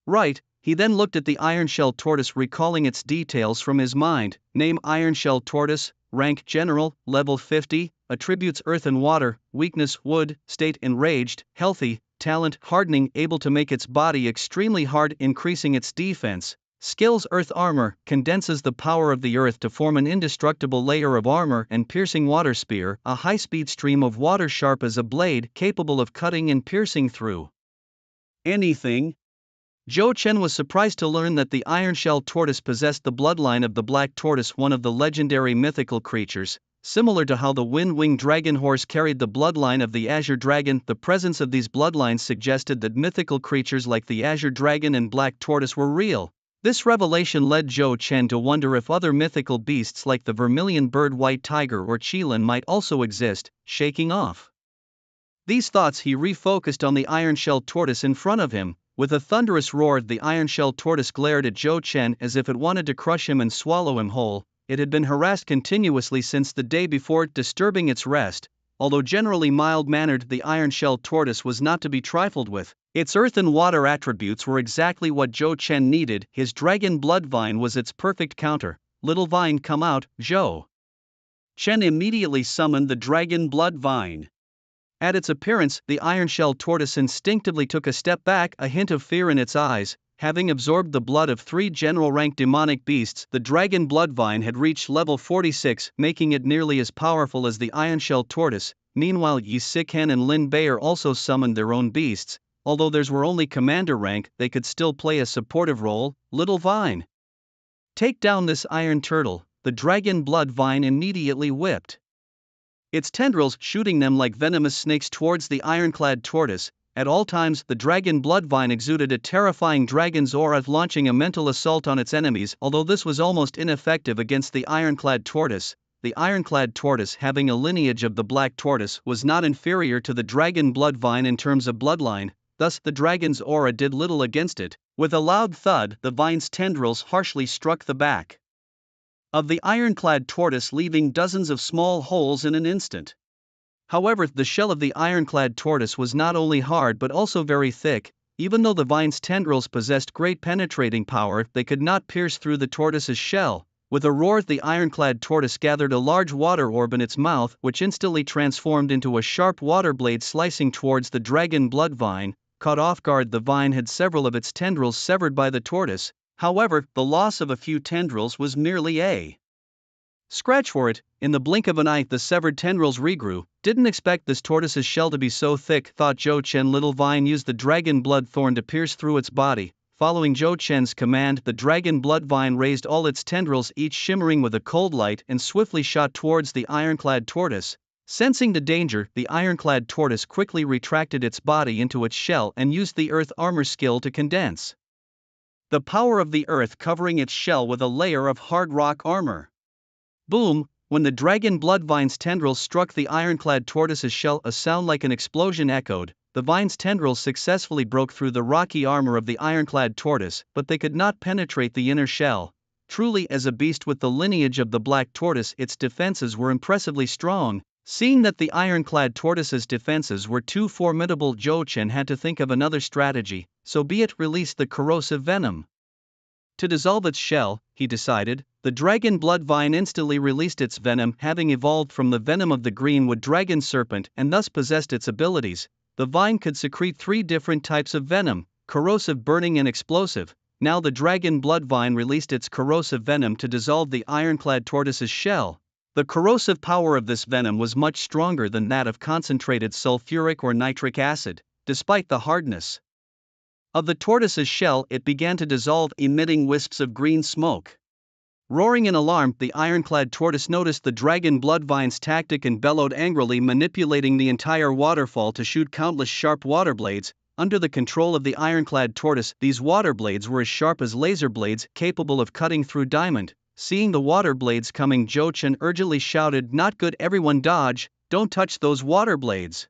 right. He then looked at the iron shell tortoise, recalling its details from his mind. Name: iron shell tortoise. Rank: general, level 50. Attributes: earth and water. Weakness: wood. State: enraged. Healthy. Talent: hardening, able to make its body extremely hard, increasing its defense. Skills: earth armor, condenses the power of the earth to form an indestructible layer of armor, and piercing water spear, a high-speed stream of water sharp as a blade, capable of cutting and piercing through anything. Zhou Chen was surprised to learn that the iron shell tortoise possessed the bloodline of the black tortoise, one of the legendary mythical creatures. Similar to how the wind-winged dragon horse carried the bloodline of the azure dragon, the presence of these bloodlines suggested that mythical creatures like the azure dragon and black tortoise were real. This revelation led Zhou Chen to wonder if other mythical beasts like the vermilion bird, white tiger, or qilin might also exist. Shaking off these thoughts, he refocused on the iron shell tortoise in front of him. With a thunderous roar, the iron shell tortoise glared at Zhou Chen as if it wanted to crush him and swallow him whole. It had been harassed continuously since the day before, disturbing its rest. Although generally mild-mannered, the iron shell tortoise was not to be trifled with. Its earth and water attributes were exactly what Zhou Chen needed. His dragon blood vine was its perfect counter. Little vine, come out. Zhou Chen immediately summoned the dragon blood vine. At its appearance, the iron shell tortoise instinctively took a step back, a hint of fear in its eyes. having absorbed the blood of 3 general-rank demonic beasts. The dragon blood vine had reached level 46, making it nearly as powerful as the iron-shell tortoise. Meanwhile, Yi Siken and Lin Bayer also summoned their own beasts. Although theirs were only commander rank, they could still play a supportive role. Little vine, take down this iron turtle, the dragon blood vine immediately whipped its tendrils, shooting them like venomous snakes towards the ironclad tortoise. At all times, the dragon blood vine exuded a terrifying dragon's aura, launching a mental assault on its enemies. Although this was almost ineffective against the ironclad tortoise, the ironclad tortoise, having a lineage of the black tortoise, was not inferior to the dragon blood vine in terms of bloodline. Thus, the dragon's aura did little against it. With a loud thud, the vine's tendrils harshly struck the back of the ironclad tortoise, leaving dozens of small holes in an instant. However, the shell of the ironclad tortoise was not only hard but also very thick. Even though the vine's tendrils possessed great penetrating power, they could not pierce through the tortoise's shell. With a roar, the ironclad tortoise gathered a large water orb in its mouth, which instantly transformed into a sharp water blade slicing towards the dragon blood vine. Caught off guard, the vine had several of its tendrils severed by the tortoise. However, the loss of a few tendrils was merely a scratch for it. In the blink of an eye, the severed tendrils regrew. Didn't expect this tortoise's shell to be so thick, thought Zhou Chen. Little vine used the dragon blood thorn to pierce through its body. Following Zhou Chen's command, the dragon blood vine raised all its tendrils, each shimmering with a cold light, and swiftly shot towards the ironclad tortoise. Sensing the danger, the ironclad tortoise quickly retracted its body into its shell and used the earth armor skill to condense the power of the earth, covering its shell with a layer of hard rock armor. Boom! When the dragon blood vine's tendrils struck the ironclad tortoise's shell, a sound like an explosion echoed. The vine's tendrils successfully broke through the rocky armor of the ironclad tortoise, but they could not penetrate the inner shell. Truly, as a beast with the lineage of the black tortoise, its defenses were impressively strong. Seeing that the ironclad tortoise's defenses were too formidable, Zhou Chen had to think of another strategy. So be it, release the corrosive venom to dissolve its shell, he decided. The dragon blood vine instantly released its venom, having evolved from the venom of the greenwood dragon serpent and thus possessed its abilities. The vine could secrete 3 different types of venom: corrosive, burning, and explosive. Now the dragon blood vine released its corrosive venom to dissolve the ironclad tortoise's shell. The corrosive power of this venom was much stronger than that of concentrated sulfuric or nitric acid. Despite the hardness of the tortoise's shell, it began to dissolve, emitting wisps of green smoke. Roaring in alarm, the ironclad tortoise noticed the dragon blood vine's tactic and bellowed angrily, manipulating the entire waterfall to shoot countless sharp water blades. Under the control of the ironclad tortoise, these water blades were as sharp as laser blades, capable of cutting through diamond. Seeing the water blades coming, Zhou Chen urgently shouted, "Not good, everyone dodge, don't touch those water blades."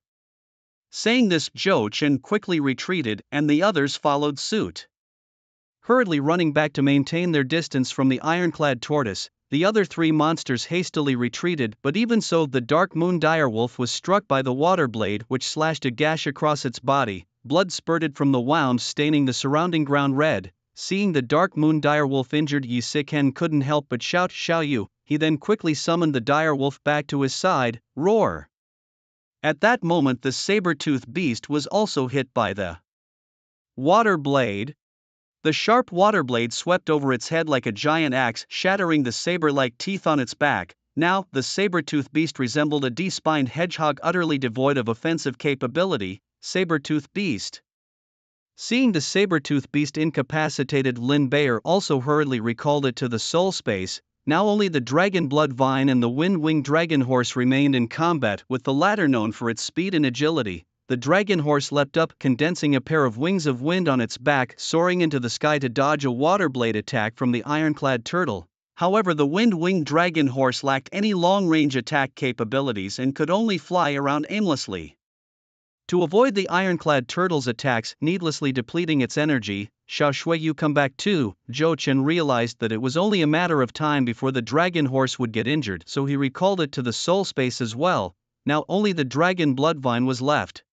Saying this, Zhou Chen quickly retreated, and the others followed suit. Hurriedly running back to maintain their distance from the ironclad tortoise, the other 3 monsters hastily retreated, but even so, the dark moon direwolf was struck by the water blade, which slashed a gash across its body. Blood spurted from the wound, staining the surrounding ground red. Seeing the dark moon direwolf injured, Yi Siken couldn't help but shout, "Xiao Yu!" He then quickly summoned the direwolf back to his side. Roar! At that moment, the saber-toothed beast was also hit by the water blade. The sharp water blade swept over its head like a giant axe, shattering the saber-like teeth on its back. Now, the saber-toothed beast resembled a de-spined hedgehog utterly devoid of offensive capability. Saber-toothed beast. Seeing the saber-toothed beast incapacitated, Lin Bayer also hurriedly recalled it to the soul space. Now only the dragon blood vine and the wind-winged dragon horse remained in combat, with the latter known for its speed and agility. The dragon horse leapt up, condensing a pair of wings of wind on its back, soaring into the sky to dodge a water blade attack from the ironclad turtle. However, the wind-winged dragon horse lacked any long-range attack capabilities and could only fly around aimlessly. To avoid the ironclad turtle's attacks, needlessly depleting its energy, "Xiao Shui, you come back too." Zhou Chen realized that it was only a matter of time before the dragon horse would get injured, so he recalled it to the soul space as well. Now only the dragon blood vine was left.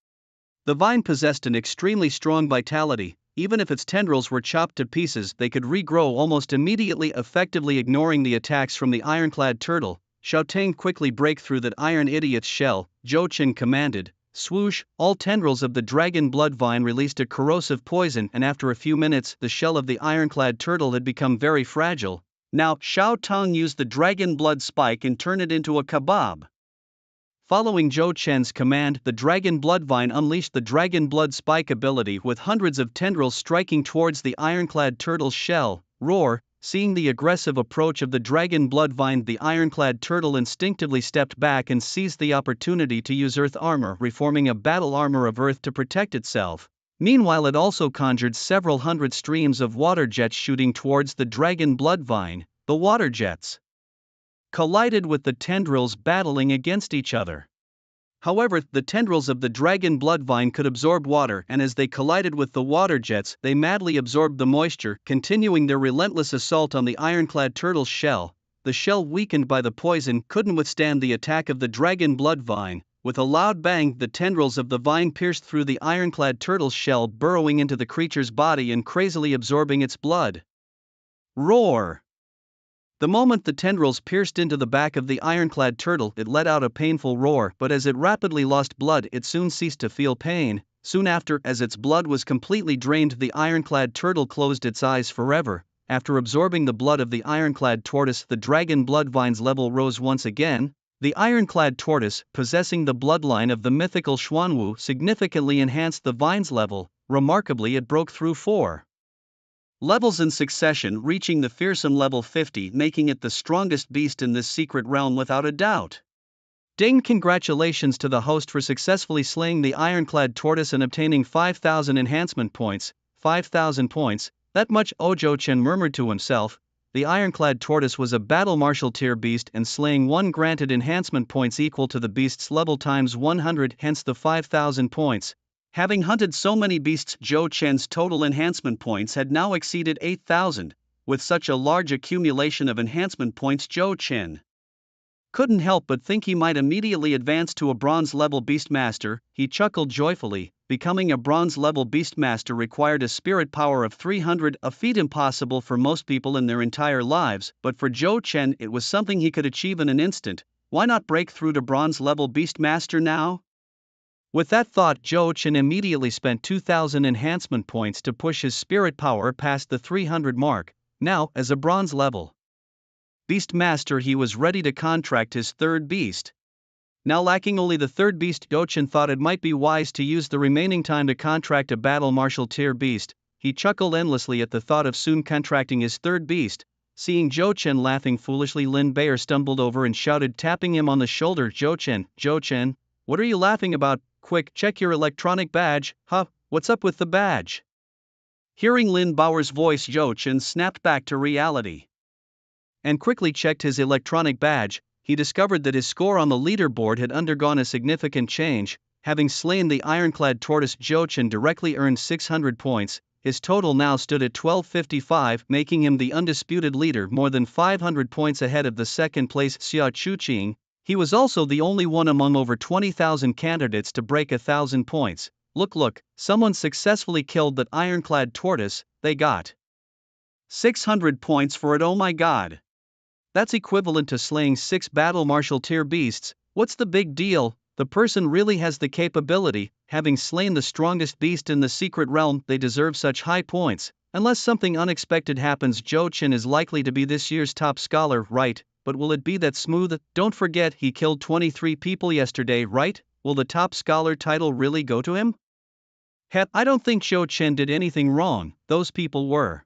The vine possessed an extremely strong vitality. Even if its tendrils were chopped to pieces, they could regrow almost immediately, effectively ignoring the attacks from the ironclad turtle. "Xiao Tang, quickly break through that iron idiot's shell," Zhou Chen commanded. Swoosh, all tendrils of the dragon blood vine released a corrosive poison, and after a few minutes, the shell of the ironclad turtle had become very fragile. Now, Xiao Tong used the dragon blood spike and turned it into a kebab. Following Zhou Chen's command, the dragon blood vine unleashed the dragon blood spike ability with hundreds of tendrils striking towards the ironclad turtle's shell. Roar! Seeing the aggressive approach of the dragon blood vine, the ironclad turtle instinctively stepped back and seized the opportunity to use earth armor, reforming a battle armor of earth to protect itself. Meanwhile, it also conjured several hundred streams of water jets shooting towards the dragon blood vine. The water jets collided with the tendrils, battling against each other. However, the tendrils of the dragon blood vine could absorb water, and as they collided with the water jets, they madly absorbed the moisture, continuing their relentless assault on the ironclad turtle's shell. The shell, weakened by the poison, couldn't withstand the attack of the dragon blood vine. With a loud bang, the tendrils of the vine pierced through the ironclad turtle's shell, burrowing into the creature's body and crazily absorbing its blood. Roar! The moment the tendrils pierced into the back of the ironclad turtle, it let out a painful roar, but as it rapidly lost blood, it soon ceased to feel pain. Soon after, as its blood was completely drained, the ironclad turtle closed its eyes forever. After absorbing the blood of the ironclad tortoise, the dragon blood vine's level rose once again. The ironclad tortoise, possessing the bloodline of the mythical Xuanwu, significantly enhanced the vine's level. Remarkably, it broke through 4 levels in succession, reaching the fearsome level 50, making it the strongest beast in this secret realm without a doubt. Ding! Congratulations to the host for successfully slaying the ironclad tortoise and obtaining 5,000 enhancement points. 5,000 points, that much? Zhou Chen murmured to himself. The ironclad tortoise was a battle martial tier beast, and slaying one granted enhancement points equal to the beast's level times 100, hence the 5,000 points. Having hunted so many beasts, Zhou Chen's total enhancement points had now exceeded 8,000. With such a large accumulation of enhancement points, Zhou Chen couldn't help but think he might immediately advance to a bronze-level Beastmaster. He chuckled joyfully. Becoming a bronze-level Beastmaster required a spirit power of 300, a feat impossible for most people in their entire lives, but for Zhou Chen it was something he could achieve in an instant. Why not break through to bronze-level Beastmaster now? With that thought, Zhou Chen immediately spent 2,000 enhancement points to push his spirit power past the 300 mark. Now, as a bronze-level Beastmaster, he was ready to contract his third beast. Now lacking only the third beast, Zhou Chen thought it might be wise to use the remaining time to contract a battle martial tier beast. He chuckled endlessly at the thought of soon contracting his third beast. Seeing Zhou Chen laughing foolishly, Lin Bayer stumbled over and shouted, tapping him on the shoulder, Zhou Chen, what are you laughing about? Quick, check your electronic badge. Huh, what's up with the badge? Hearing Lin Bao's voice, Zhou Chen snapped back to reality and quickly checked his electronic badge. He discovered that his score on the leaderboard had undergone a significant change. Having slain the ironclad tortoise, Zhou Chen directly earned 600 points. His total now stood at 1255, making him the undisputed leader, more than 500 points ahead of the second place Xia Chuqing. He was also the only one among over 20,000 candidates to break 1,000 points. Look, someone successfully killed that ironclad tortoise. They got 600 points for it. Oh my god. That's equivalent to slaying 6 battle martial tier beasts. What's the big deal? The person really has the capability. Having slain the strongest beast in the secret realm, they deserve such high points. Unless something unexpected happens, Zhou Chen is likely to be this year's top scholar, right? But will it be that smooth? Don't forget, he killed 23 people yesterday, right? Will the top scholar title really go to him? Heck, I don't think Zhou Chen did anything wrong. Those people were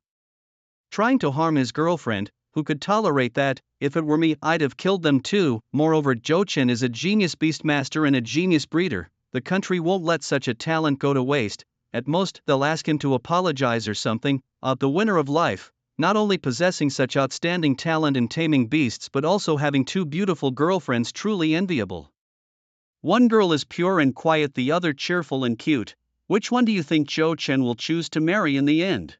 trying to harm his girlfriend. Who could tolerate that? If it were me, I'd have killed them too. Moreover, Zhou Chen is a genius beastmaster and a genius breeder. The country won't let such a talent go to waste. At most, they'll ask him to apologize or something. The winner of life. Not only possessing such outstanding talent in taming beasts but also having 2 beautiful girlfriends, truly enviable. One girl is pure and quiet, the other cheerful and cute. Which one do you think Zhou Chen will choose to marry in the end?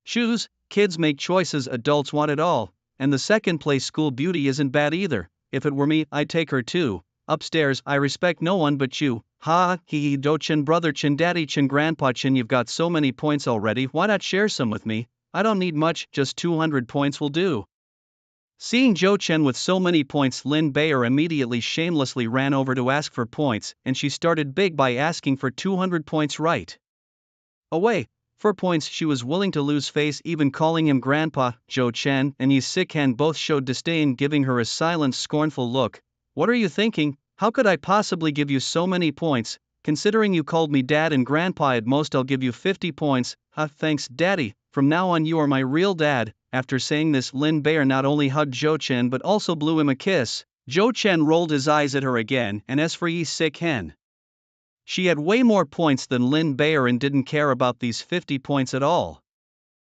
Choose, kids make choices, adults want it all, and the second place school beauty isn't bad either. If it were me, I'd take her too. Upstairs, I respect no one but you. Ha, hee, Zhou Chen, brother Chen, daddy Chen, grandpa Chen, you've got so many points already, why not share some with me? I don't need much, just 200 points will do. Seeing Zhou Chen with so many points, Lin Bayer immediately shamelessly ran over to ask for points, and she started big by asking for 200 points right away. For points she was willing to lose face, even calling him grandpa. Zhou Chen and Yi Sikan both showed disdain, giving her a silent, scornful look. What are you thinking? How could I possibly give you so many points? Considering you called me dad and grandpa, at most I'll give you 50 points. Thanks, daddy. From now on you are my real dad. After saying this, Lin Bayer not only hugged Zhou Chen but also blew him a kiss. Zhou Chen rolled his eyes at her again, and as for Yi Sikan, she had way more points than Lin Bayer and didn't care about these 50 points at all.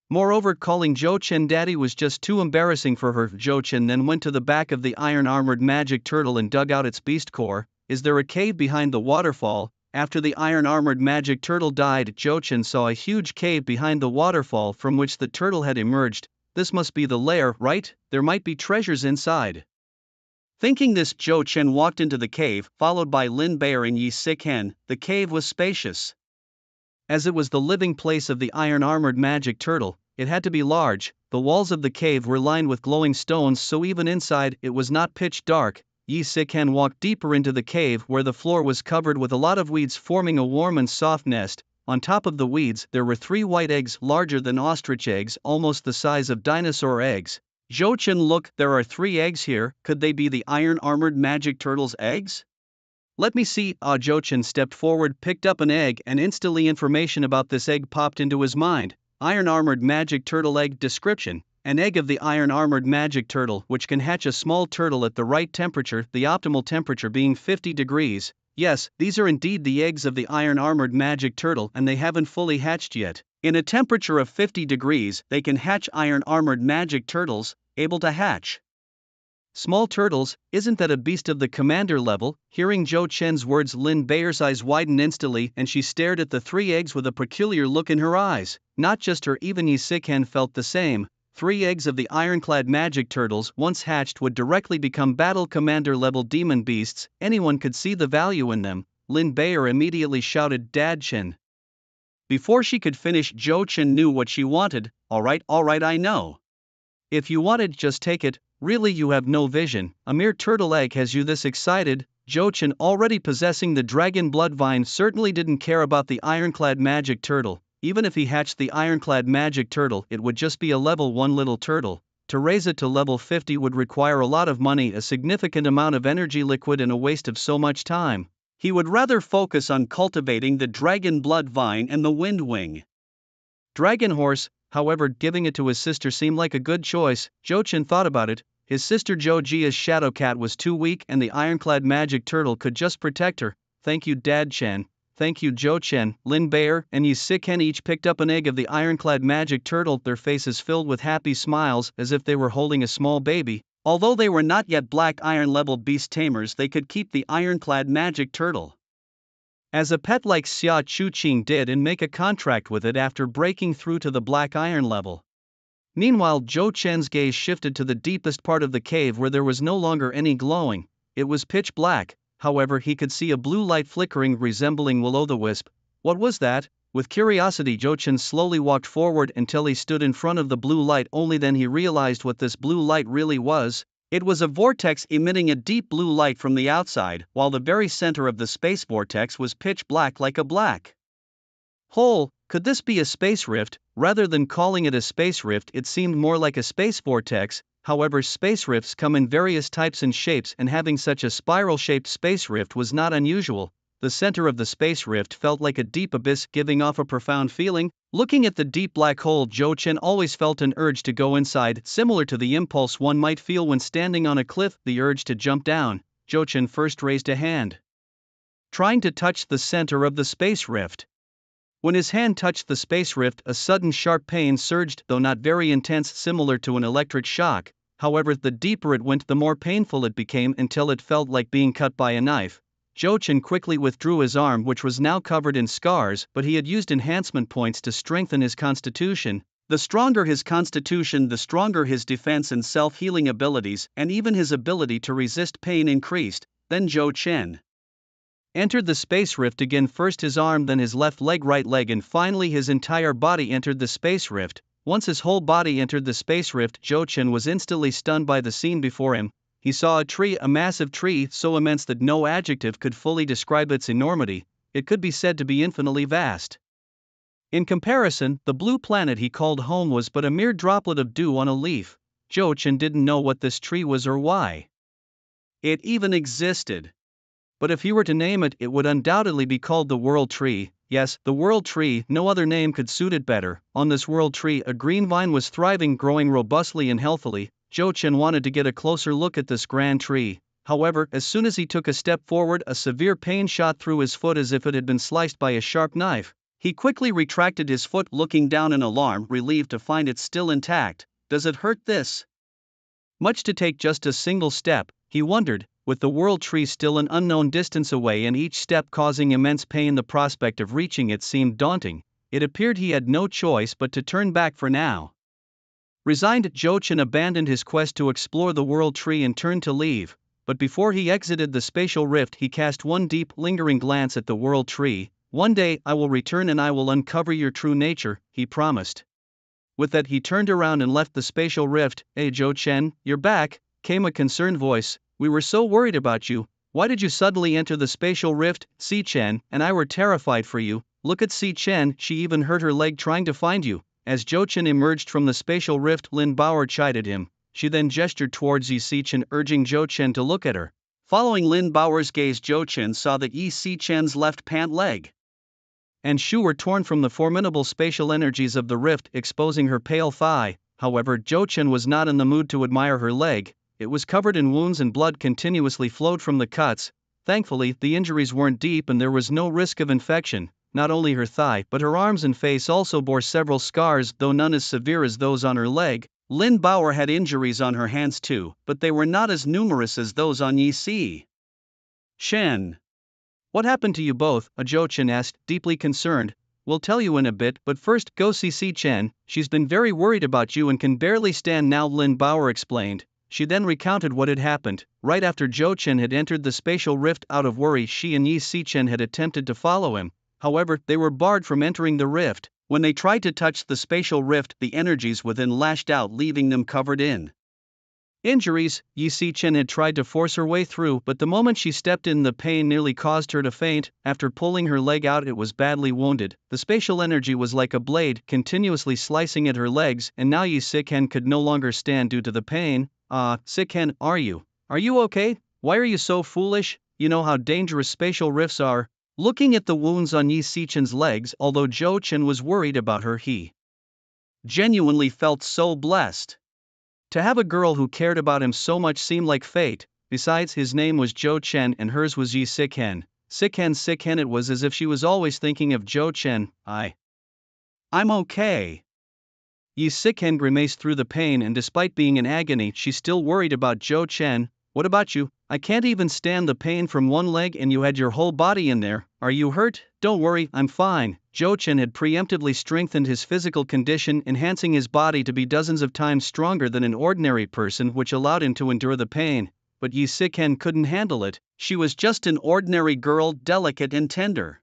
Moreover, calling Zhou Chen daddy was just too embarrassing for her. Zhou Chen then went to the back of the iron-armored magic turtle and dug out its beast core. Is there a cave behind the waterfall? After the iron-armored magic turtle died, Zhou Chen saw a huge cave behind the waterfall from which the turtle had emerged. This must be the lair, right? There might be treasures inside. Thinking this, Zhou Chen walked into the cave, followed by Lin Bayer and Yi Sikan. The cave was spacious. As it was the living place of the iron-armored magic turtle, it had to be large. The walls of the cave were lined with glowing stones, so even inside it was not pitch dark. Yi Sikan walked deeper into the cave, where the floor was covered with a lot of weeds, forming a warm and soft nest. On top of the weeds there were 3 white eggs, larger than ostrich eggs, almost the size of dinosaur eggs. Zhou Chen, look, there are 3 eggs here. Could they be the iron-armored magic turtle's eggs? Let me see. Zhou Chen stepped forward, picked up an egg, and instantly information about this egg popped into his mind. Iron-armored magic turtle egg description. An egg of the iron-armored magic turtle, which can hatch a small turtle at the right temperature, the optimal temperature being 50 degrees. Yes, these are indeed the eggs of the iron-armored magic turtle, and they haven't fully hatched yet. In a temperature of 50 degrees, they can hatch iron-armored magic turtles, able to hatch small turtles. Isn't that a beast of the commander level? Hearing Zhou Chen's words, Lin Bayer's eyes widened instantly, and she stared at the 3 eggs with a peculiar look in her eyes. Not just her, even Yi Sikan felt the same. 3 eggs of the ironclad magic turtles, once hatched, would directly become battle commander level demon beasts. Anyone could see the value in them. Lin Bayer immediately shouted, Dad Chen. Before she could finish, Zhou Chen knew what she wanted. All right, I know. If you want it, just take it. Really, you have no vision. A mere turtle egg has you this excited. Zhou Chen, already possessing the dragon blood vine, certainly didn't care about the ironclad magic turtle. Even if he hatched the ironclad magic turtle, it would just be a level 1 little turtle. To raise it to level 50 would require a lot of money, a significant amount of energy liquid, and a waste of so much time. He would rather focus on cultivating the dragon blood vine and the wind wing dragon horse. However, giving it to his sister seemed like a good choice. Zhou Chen thought about it. His sister Zhou Jia's shadow cat was too weak, and the ironclad magic turtle could just protect her. Thank you, Dad Chen. Thank you, Zhou Chen. Lin Bayer and Yi Sikan each picked up an egg of the ironclad magic turtle, their faces filled with happy smiles, as if they were holding a small baby. Although they were not yet black iron level beast tamers, they could keep the ironclad magic turtle as a pet like Xia Chuqing did, and make a contract with it after breaking through to the black iron level. Meanwhile, Zhou Chen's gaze shifted to the deepest part of the cave, where there was no longer any glowing. It was pitch black. However, he could see a blue light flickering, resembling will-o'-the-wisp. What was that? With curiosity, Zhou Chen slowly walked forward until he stood in front of the blue light. Only then he realized what this blue light really was. It was a vortex emitting a deep blue light from the outside, while the very center of the space vortex was pitch black like a black hole. Could this be a space rift? Rather than calling it a space rift, it seemed more like a space vortex. However, space rifts come in various types and shapes, and having such a spiral-shaped space rift was not unusual. The center of the space rift felt like a deep abyss, giving off a profound feeling. Looking at the deep black hole, Zhou Chen always felt an urge to go inside, similar to the impulse one might feel when standing on a cliff, the urge to jump down. Zhou Chen first raised a hand, trying to touch the center of the space rift. When his hand touched the space rift, a sudden sharp pain surged, though not very intense, similar to an electric shock. However, the deeper it went, the more painful it became, until it felt like being cut by a knife. Zhou Chen quickly withdrew his arm, which was now covered in scars, but he had used enhancement points to strengthen his constitution. The stronger his constitution, the stronger his defense and self-healing abilities, and even his ability to resist pain increased. Then Zhou Chen entered the space rift again, first his arm, then his left leg, right leg, and finally his entire body entered the space rift. Once his whole body entered the space rift, Jochen was instantly stunned by the scene before him. He saw a massive tree so immense that no adjective could fully describe its enormity. It could be said to be infinitely vast. In comparison, the blue planet he called home was but a mere droplet of dew on a leaf. Jochen didn't know what this tree was or why it even existed. But if he were to name it, it would undoubtedly be called the World Tree. Yes, the World Tree, no other name could suit it better. On this World Tree, a green vine was thriving, growing robustly and healthily. Jochen wanted to get a closer look at this grand tree. However, as soon as he took a step forward, a severe pain shot through his foot as if it had been sliced by a sharp knife. He quickly retracted his foot, looking down in alarm, relieved to find it still intact. Does it hurt this much to take just a single step? He wondered, with the World Tree still an unknown distance away and each step causing immense pain. The prospect of reaching it seemed daunting. It appeared he had no choice but to turn back for now. Resigned, Jochen abandoned his quest to explore the World Tree and turned to leave. But before he exited the spatial rift, he cast one deep, lingering glance at the World Tree. "One day I will return and I will uncover your true nature," he promised. With that, he turned around and left the spatial rift. "Hey Jochen, you're back," came a concerned voice. "We were so worried about you. Why did you suddenly enter the spatial rift? Si-Chen and I were terrified for you. Look at Si-Chen, she even hurt her leg trying to find you." As Jochen emerged from the spatial rift, Lin Bauer chided him. She then gestured towards Yi Si-Chen, urging Jochen to look at her. Following Lin Bauer's gaze, Jochen saw that Yi Si-Chen's left pant leg and shoe were torn from the formidable spatial energies of the rift, exposing her pale thigh. However, Jochen was not in the mood to admire her leg. It was covered in wounds and blood continuously flowed from the cuts. Thankfully, the injuries weren't deep and there was no risk of infection. Not only her thigh, but her arms and face also bore several scars, though none as severe as those on her leg. Lin Bauer had injuries on her hands too, but they were not as numerous as those on Yi Si-Chen. "What happened to you both?" Jochen asked, deeply concerned. "We'll tell you in a bit, but first go see Si-Chen. She's been very worried about you and can barely stand now," Lin Bauer explained. She then recounted what had happened. Right after Jochen had entered the spatial rift, out of worry, she and Yi Si-Chen had attempted to follow him. However, they were barred from entering the rift. When they tried to touch the spatial rift, the energies within lashed out, leaving them covered in injuries. Yi Si-Chen had tried to force her way through, but the moment she stepped in, the pain nearly caused her to faint. After pulling her leg out, it was badly wounded. The spatial energy was like a blade, continuously slicing at her legs, and now Yi Si-Chen could no longer stand due to the pain. Si-Chen, are you okay? Why are you so foolish? You know how dangerous spatial rifts are." Looking at the wounds on Yi Si-Chen's legs, although Jochen was worried about her, he genuinely felt so blessed. To have a girl who cared about him so much seemed like fate. Besides, his name was Jochen and hers was Yi Si-Chen. Si-Chen, it was as if she was always thinking of Jochen. I'm okay." Yi Si-Chen grimaced through the pain, and despite being in agony, she still worried about Jochen. "What about you? I can't even stand the pain from one leg and you had your whole body in there. Are you hurt?" "Don't worry, I'm fine." Jochen had preemptively strengthened his physical condition, enhancing his body to be dozens of times stronger than an ordinary person, which allowed him to endure the pain. But Yi Si-Chen couldn't handle it. She was just an ordinary girl, delicate and tender.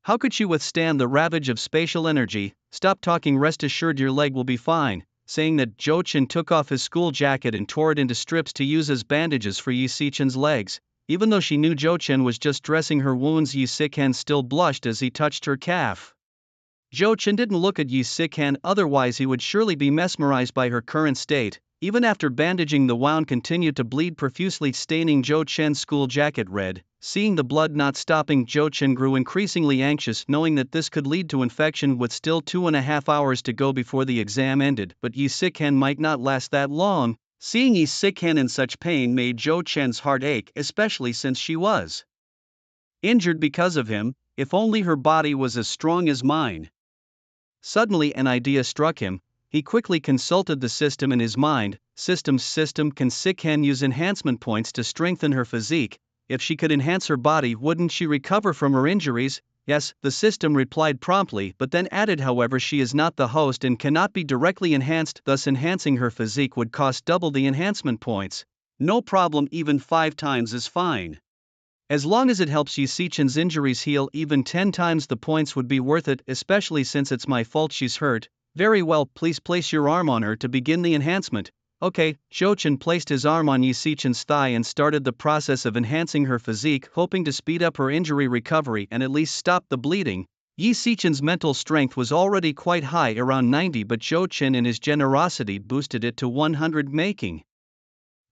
How could she withstand the ravage of spatial energy? "Stop talking, rest assured your leg will be fine." Saying that, Jochen took off his school jacket and tore it into strips to use as bandages for Yi Si-Chen's legs. Even though she knew Jochen was just dressing her wounds, Yi Si-Chen still blushed as he touched her calf. Jochen didn't look at Yi Si-Chen, otherwise he would surely be mesmerized by her current state. Even after bandaging, the wound continued to bleed profusely, staining Jochen's school jacket red. Seeing the blood not stopping, Jochen grew increasingly anxious, knowing that this could lead to infection. With still 2.5 hours to go before the exam ended, but Yi Si-Chen might not last that long. Seeing Yi Si-Chen in such pain made Jochen's heart ache, especially since she was injured because of him. If only her body was as strong as mine. Suddenly an idea struck him. He quickly consulted the system in his mind. System, can Si-Chen use enhancement points to strengthen her physique? If she could enhance her body, wouldn't she recover from her injuries? Yes, the system replied promptly, but then added, however, she is not the host and cannot be directly enhanced, thus enhancing her physique would cost double the enhancement points. No problem, even 5 times is fine. As long as it helps Yi Si-Chen's injuries heal, even 10 times the points would be worth it, especially since it's my fault she's hurt. Very well, please place your arm on her to begin the enhancement. Okay, Zhou Chen placed his arm on Yi Sichen's thigh and started the process of enhancing her physique, hoping to speed up her injury recovery and at least stop the bleeding. Yi Sichen's mental strength was already quite high, around 90, but Zhou Chen in his generosity boosted it to 100, making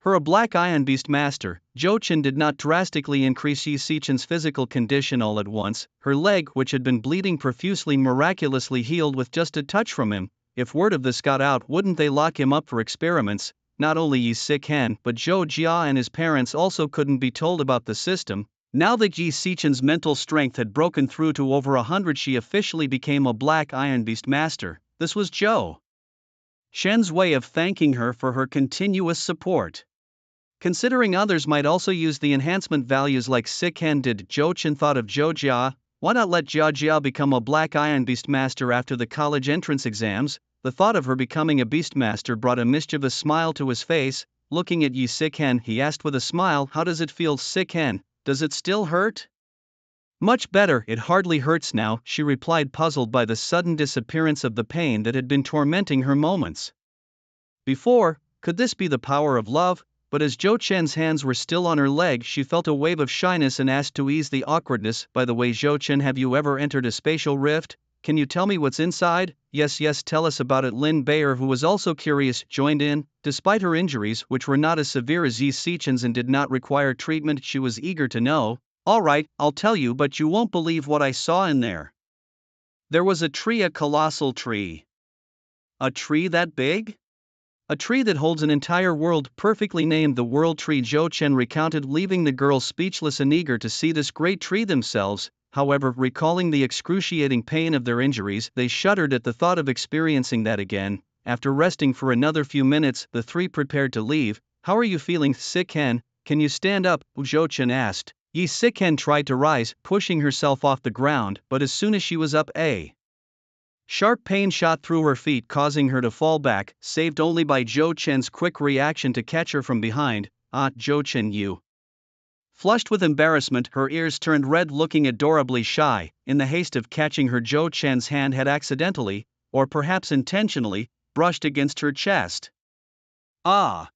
her a black iron beastmaster. Zhou Chen did not drastically increase Yi Sichen's physical condition all at once. Her leg, which had been bleeding profusely, miraculously healed with just a touch from him. If word of this got out, wouldn't they lock him up for experiments? Not only Yi Sichen, but Zhou Jia and his parents also couldn't be told about the system. Now that Yi Sichen's mental strength had broken through to over 100, she officially became a black iron beastmaster. This was Zhou Shen's way of thanking her for her continuous support. Considering others might also use the enhancement values like Sichen did, Zhou Chen thought of Zhou Jia. Why not let Jia Jia become a black iron beastmaster after the college entrance exams? The thought of her becoming a beastmaster brought a mischievous smile to his face. Looking at Yi Sichen, he asked with a smile, "How does it feel, Sichen? Does it still hurt?" "Much better, it hardly hurts now," she replied, puzzled by the sudden disappearance of the pain that had been tormenting her moments before. Could this be the power of love? But as Zhou Chen's hands were still on her leg, she felt a wave of shyness and asked to ease the awkwardness, "By the way, Zhou Chen, have you ever entered a spatial rift? Can you tell me what's inside?" Yes, tell us about it." Lin Bayer, who was also curious, joined in. Despite her injuries, which were not as severe as Yi Sichen's and did not require treatment, she was eager to know. "Alright, I'll tell you, but you won't believe what I saw in there. There was a tree, a colossal tree." "A tree that big?" "A tree that holds an entire world, perfectly named the World Tree," Zhou Chen recounted, leaving the girls speechless and eager to see this great tree themselves. However, recalling the excruciating pain of their injuries, they shuddered at the thought of experiencing that again. After resting for another few minutes, the three prepared to leave. "How are you feeling, Sichen? Can you stand up?" Zhou Chen asked. Yi Sichen tried to rise, pushing herself off the ground, but as soon as she was up, a sharp pain shot through her feet, causing her to fall back, saved only by Zhou Chen's quick reaction to catch her from behind. "Ah, Zhou Chen, you." Flushed with embarrassment, her ears turned red, looking adorably shy. In the haste of catching her, Zhou Chen's hand had accidentally, or perhaps intentionally, brushed against her chest. "Ah.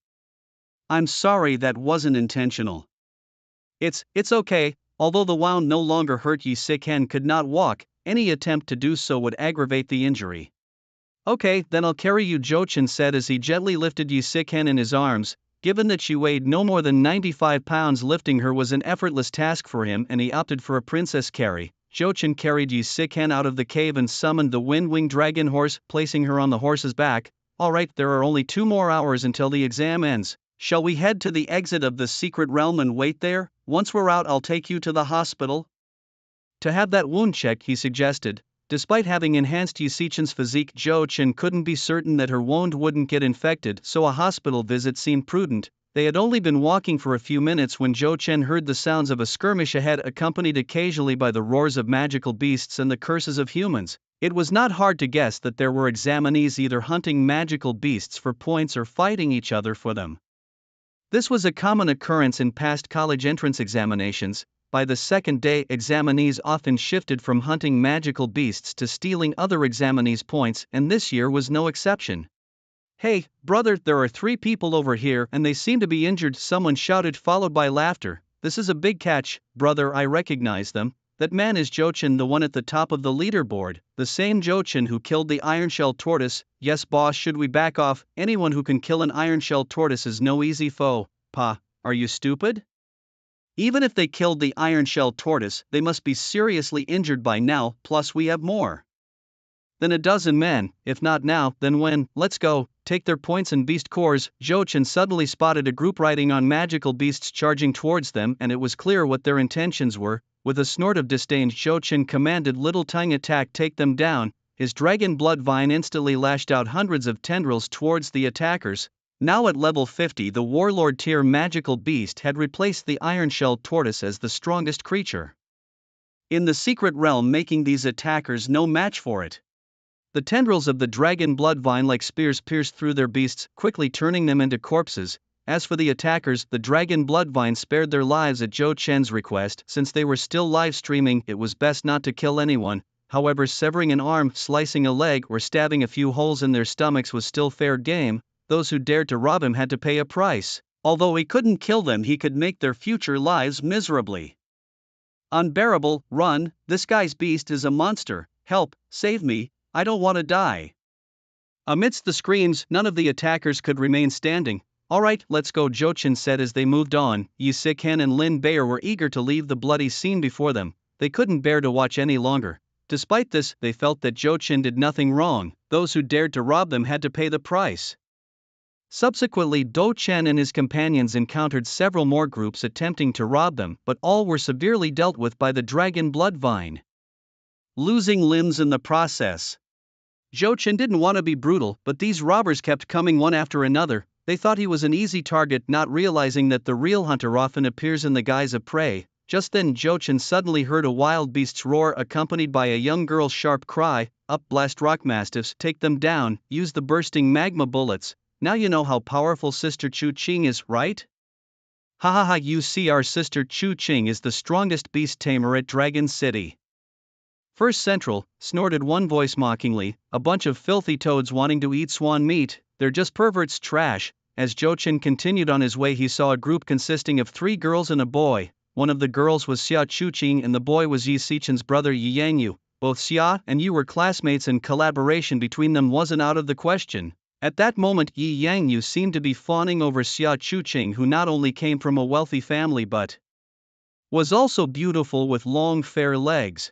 I'm sorry, that wasn't intentional." It's okay." Although the wound no longer hurt, Yi Sichen could not walk. Any attempt to do so would aggravate the injury. "Okay, then I'll carry you," Zhou Chen said as he gently lifted Yi Sichen in his arms. Given that she weighed no more than 95 pounds, lifting her was an effortless task for him, and he opted for a princess carry. Zhou Chen carried Yi Sichen out of the cave and summoned the wind-winged dragon horse, placing her on the horse's back. "Alright, there are only 2 more hours until the exam ends. Shall we head to the exit of the secret realm and wait there? Once we're out, I'll take you to the hospital to have that wound checked," he suggested. Despite having enhanced Yi Sichen's physique, Zhou Chen couldn't be certain that her wound wouldn't get infected, so a hospital visit seemed prudent. They had only been walking for a few minutes when Zhou Chen heard the sounds of a skirmish ahead, accompanied occasionally by the roars of magical beasts and the curses of humans. It was not hard to guess that there were examinees either hunting magical beasts for points or fighting each other for them. This was a common occurrence in past college entrance examinations. By the second day, examinees often shifted from hunting magical beasts to stealing other examinees' points, and this year was no exception. "Hey, brother, there are 3 people over here and they seem to be injured," someone shouted, followed by laughter. "This is a big catch, brother, I recognize them. That man is Zhou Chen, the one at the top of the leaderboard, the same Zhou Chen who killed the iron-shell tortoise." "Yes, boss, should we back off? Anyone who can kill an iron-shell tortoise is no easy foe." "Pa, are you stupid? Even if they killed the iron-shell tortoise, they must be seriously injured by now, plus we have more than a dozen men. If not now, then when? Let's go, take their points and beast cores." Zhou Chen suddenly spotted a group riding on magical beasts charging towards them, and it was clear what their intentions were. With a snort of disdain, Zhou Chen commanded Little Tongue, "Attack, take them down." His dragon blood vine instantly lashed out hundreds of tendrils towards the attackers. Now at level 50, the warlord tier magical beast had replaced the iron-shell tortoise as the strongest creature in the secret realm, making these attackers no match for it. The tendrils of the dragon blood vine like spears pierced through their beasts, quickly turning them into corpses. As for the attackers, the dragon blood vine spared their lives at Zhou Chen's request. Since they were still live streaming, it was best not to kill anyone. however severing an arm, slicing a leg or stabbing a few holes in their stomachs was still fair game. Those who dared to rob him had to pay a price. Although he couldn't kill them, he could make their future lives miserably unbearable. Run, this guy's beast is a monster, help, save me, I don't want to die. Amidst the screams, none of the attackers could remain standing. Alright, let's go, Jochin said as they moved on. Yi Si-ken and Lin Bayer were eager to leave the bloody scene before them. They couldn't bear to watch any longer. Despite this, they felt that Jochin did nothing wrong. Those who dared to rob them had to pay the price. Subsequently, Do Chen and his companions encountered several more groups attempting to rob them, but all were severely dealt with by the dragon blood vine, losing limbs in the process. Jochin didn't want to be brutal, but these robbers kept coming one after another. They thought he was an easy target, not realizing that the real hunter often appears in the guise of prey. Just then Jochin suddenly heard a wild beast's roar accompanied by a young girl's sharp cry, "Up, blast rock mastiffs, take them down, use the bursting magma bullets. Now you know how powerful Sister Chu Ching is, right? Ha ha ha, you see, our sister Chu Ching is the strongest beast tamer at Dragon City." First Central, snorted one voice mockingly, "A bunch of filthy toads wanting to eat swan meat, they're just perverts, trash." As Jochin continued on his way, he saw a group consisting of 3 girls and a boy. One of the girls was Xia Chuqing and the boy was Yi Sichen's brother Yi Yangyu. Both Xia and Yi were classmates and collaboration between them wasn't out of the question. At that moment Yi Yangyu seemed to be fawning over Xia Chuqing, who not only came from a wealthy family but was also beautiful with long fair legs.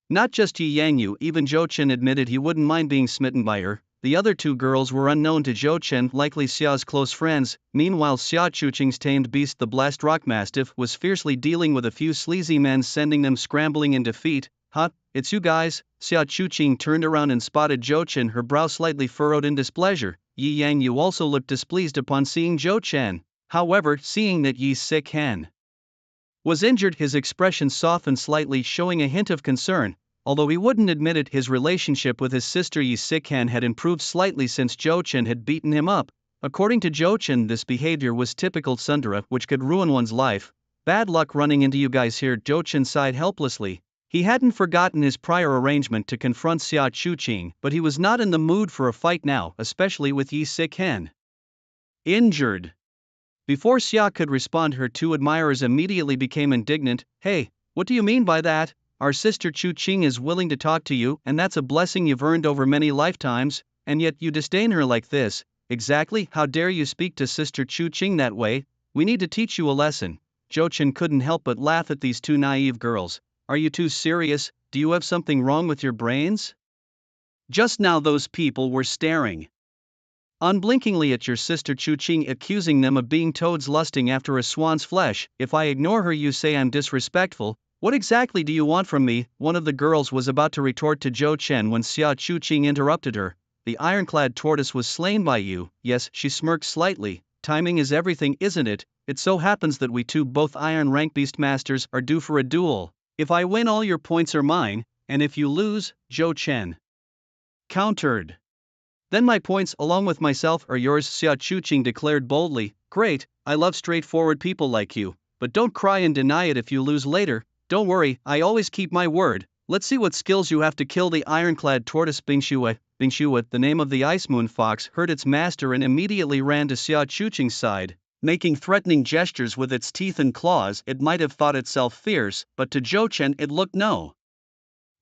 Not just Yi Yangyu, even Jochin admitted he wouldn't mind being smitten by her. The other 2 girls were unknown to Jochin, likely Xia's close friends. Meanwhile, Xia Chuqing's tamed beast, the Blast Rock Mastiff, was fiercely dealing with a few sleazy men, sending them scrambling in defeat. "Huh, it's you guys?" Xia Chuqing turned around and spotted Jochin, her brow slightly furrowed in displeasure. Yi Yangyu also looked displeased upon seeing Jochin. However, seeing that Yi Si-ken was injured, his expression softened slightly, showing a hint of concern. Although he wouldn't admit it, his relationship with his sister Yi Si-ken had improved slightly since Jochin had beaten him up. According to Jochin, this behavior was typical tsundere, which could ruin one's life. "Bad luck running into you guys here," Jochin sighed helplessly. He hadn't forgotten his prior arrangement to confront Xia Chuqing, but he was not in the mood for a fight now, especially with Yi Si-ken injured. Before Xia could respond, her 2 admirers immediately became indignant. "Hey, what do you mean by that? Our sister Chuqing is willing to talk to you, and that's a blessing you've earned over many lifetimes, and yet you disdain her like this. Exactly, how dare you speak to Sister Chuqing that way? We need to teach you a lesson." Jochin couldn't help but laugh at these 2 naive girls. "Are you too serious? Do you have something wrong with your brains?" Just now those people were staring unblinkingly at your sister Chuqing, accusing them of being toads lusting after a swan's flesh. "If I ignore her, you say I'm disrespectful. What exactly do you want from me?" One of the girls was about to retort to Jochin when Xia Chuqing interrupted her. "The ironclad tortoise was slain by you." "Yes," she smirked slightly. "Timing is everything, isn't it? It so happens that we 2, both iron rank beastmasters, are due for a duel. If I win, all your points are mine, and if you lose," Jochin countered, "then my points, along with myself, are yours," Xia Chuqing declared boldly. "Great, I love straightforward people like you. But don't cry and deny it if you lose later. Don't worry, I always keep my word. Let's see what skills you have to kill the ironclad tortoise." Bingxue, the name of the ice moon fox, heard its master and immediately ran to Xia Chuqing's side, making threatening gestures with its teeth and claws. It might have thought itself fierce, but to Jochin it looked no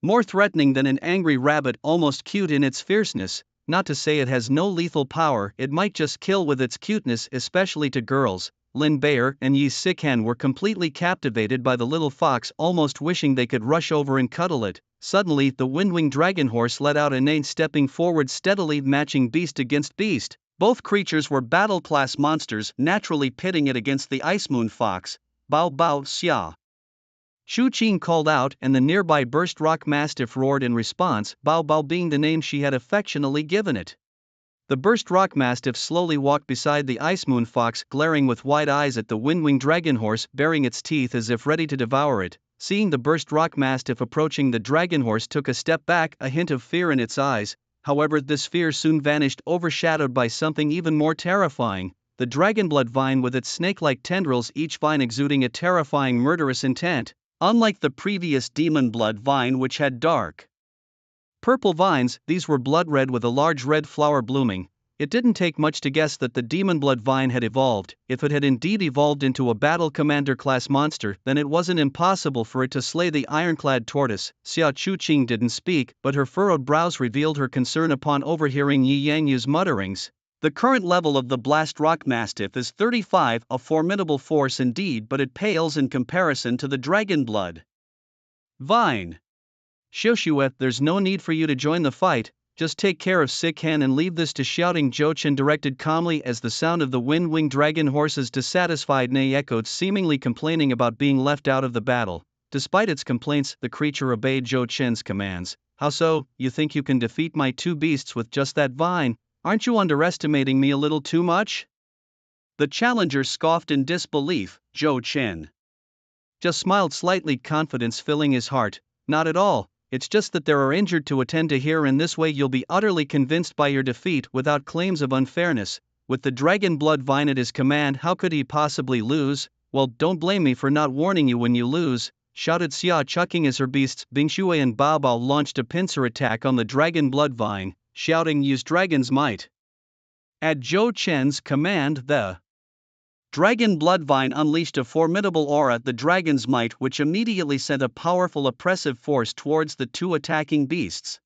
more threatening than an angry rabbit, almost cute in its fierceness. Not to say it has no lethal power, it might just kill with its cuteness, especially to girls. Lin Bayer and Yi Si-ken were completely captivated by the little fox, almost wishing they could rush over and cuddle it. Suddenly, the windwing dragon horse let out a neigh, stepping forward steadily, matching beast against beast. Both creatures were battle-class monsters, naturally pitting it against the ice moon fox. "Bao bao Xia!" Chuqing called out, and the nearby burst rock mastiff roared in response, Bao Bao being the name she had affectionately given it. The burst rock mastiff slowly walked beside the ice moon fox, glaring with wide eyes at the windwing dragon horse, baring its teeth as if ready to devour it. Seeing the burst rock mastiff approaching, the dragon horse took a step back, a hint of fear in its eyes. However, this fear soon vanished, overshadowed by something even more terrifying: the dragonblood vine with its snake-like tendrils, each vine exuding a terrifying murderous intent. Unlike the previous demon blood vine, which had dark Purple vines, these were blood red with a large red flower blooming. It didn't take much to guess that the demon blood vine had evolved. If it had indeed evolved into a battle commander class monster, then it wasn't impossible for it to slay the ironclad tortoise. Xia Chuqing didn't speak, but her furrowed brows revealed her concern upon overhearing Yi Yangyu's mutterings. The current level of the Blast Rock Mastiff is 35, a formidable force indeed, but it pales in comparison to the dragon blood vine. Xiuxue, there's no need for you to join the fight. Just take care of Sikhan and leave this to shouting. Zhou Chen directed calmly as the sound of the wind-winged dragon horse's dissatisfied neigh echoed, seemingly complaining about being left out of the battle. Despite its complaints, the creature obeyed Zhou Chen's commands. How so? You think you can defeat my two beasts with just that vine? Aren't you underestimating me a little too much? The challenger scoffed in disbelief. Zhou Chen just smiled slightly, confidence filling his heart. Not at all. It's just that there are injured to attend to here, and this way you'll be utterly convinced by your defeat without claims of unfairness. With the dragon blood vine at his command, how could he possibly lose? Well, don't blame me for not warning you when you lose, shouted Xia Chuqing as her beasts Bingshui and Baobao launched a pincer attack on the dragon blood vine, shouting, use dragon's might. At Zhou Chen's command, the dragon bloodvine unleashed a formidable aura, the dragon's might, which immediately sent a powerful oppressive force towards the two attacking beasts.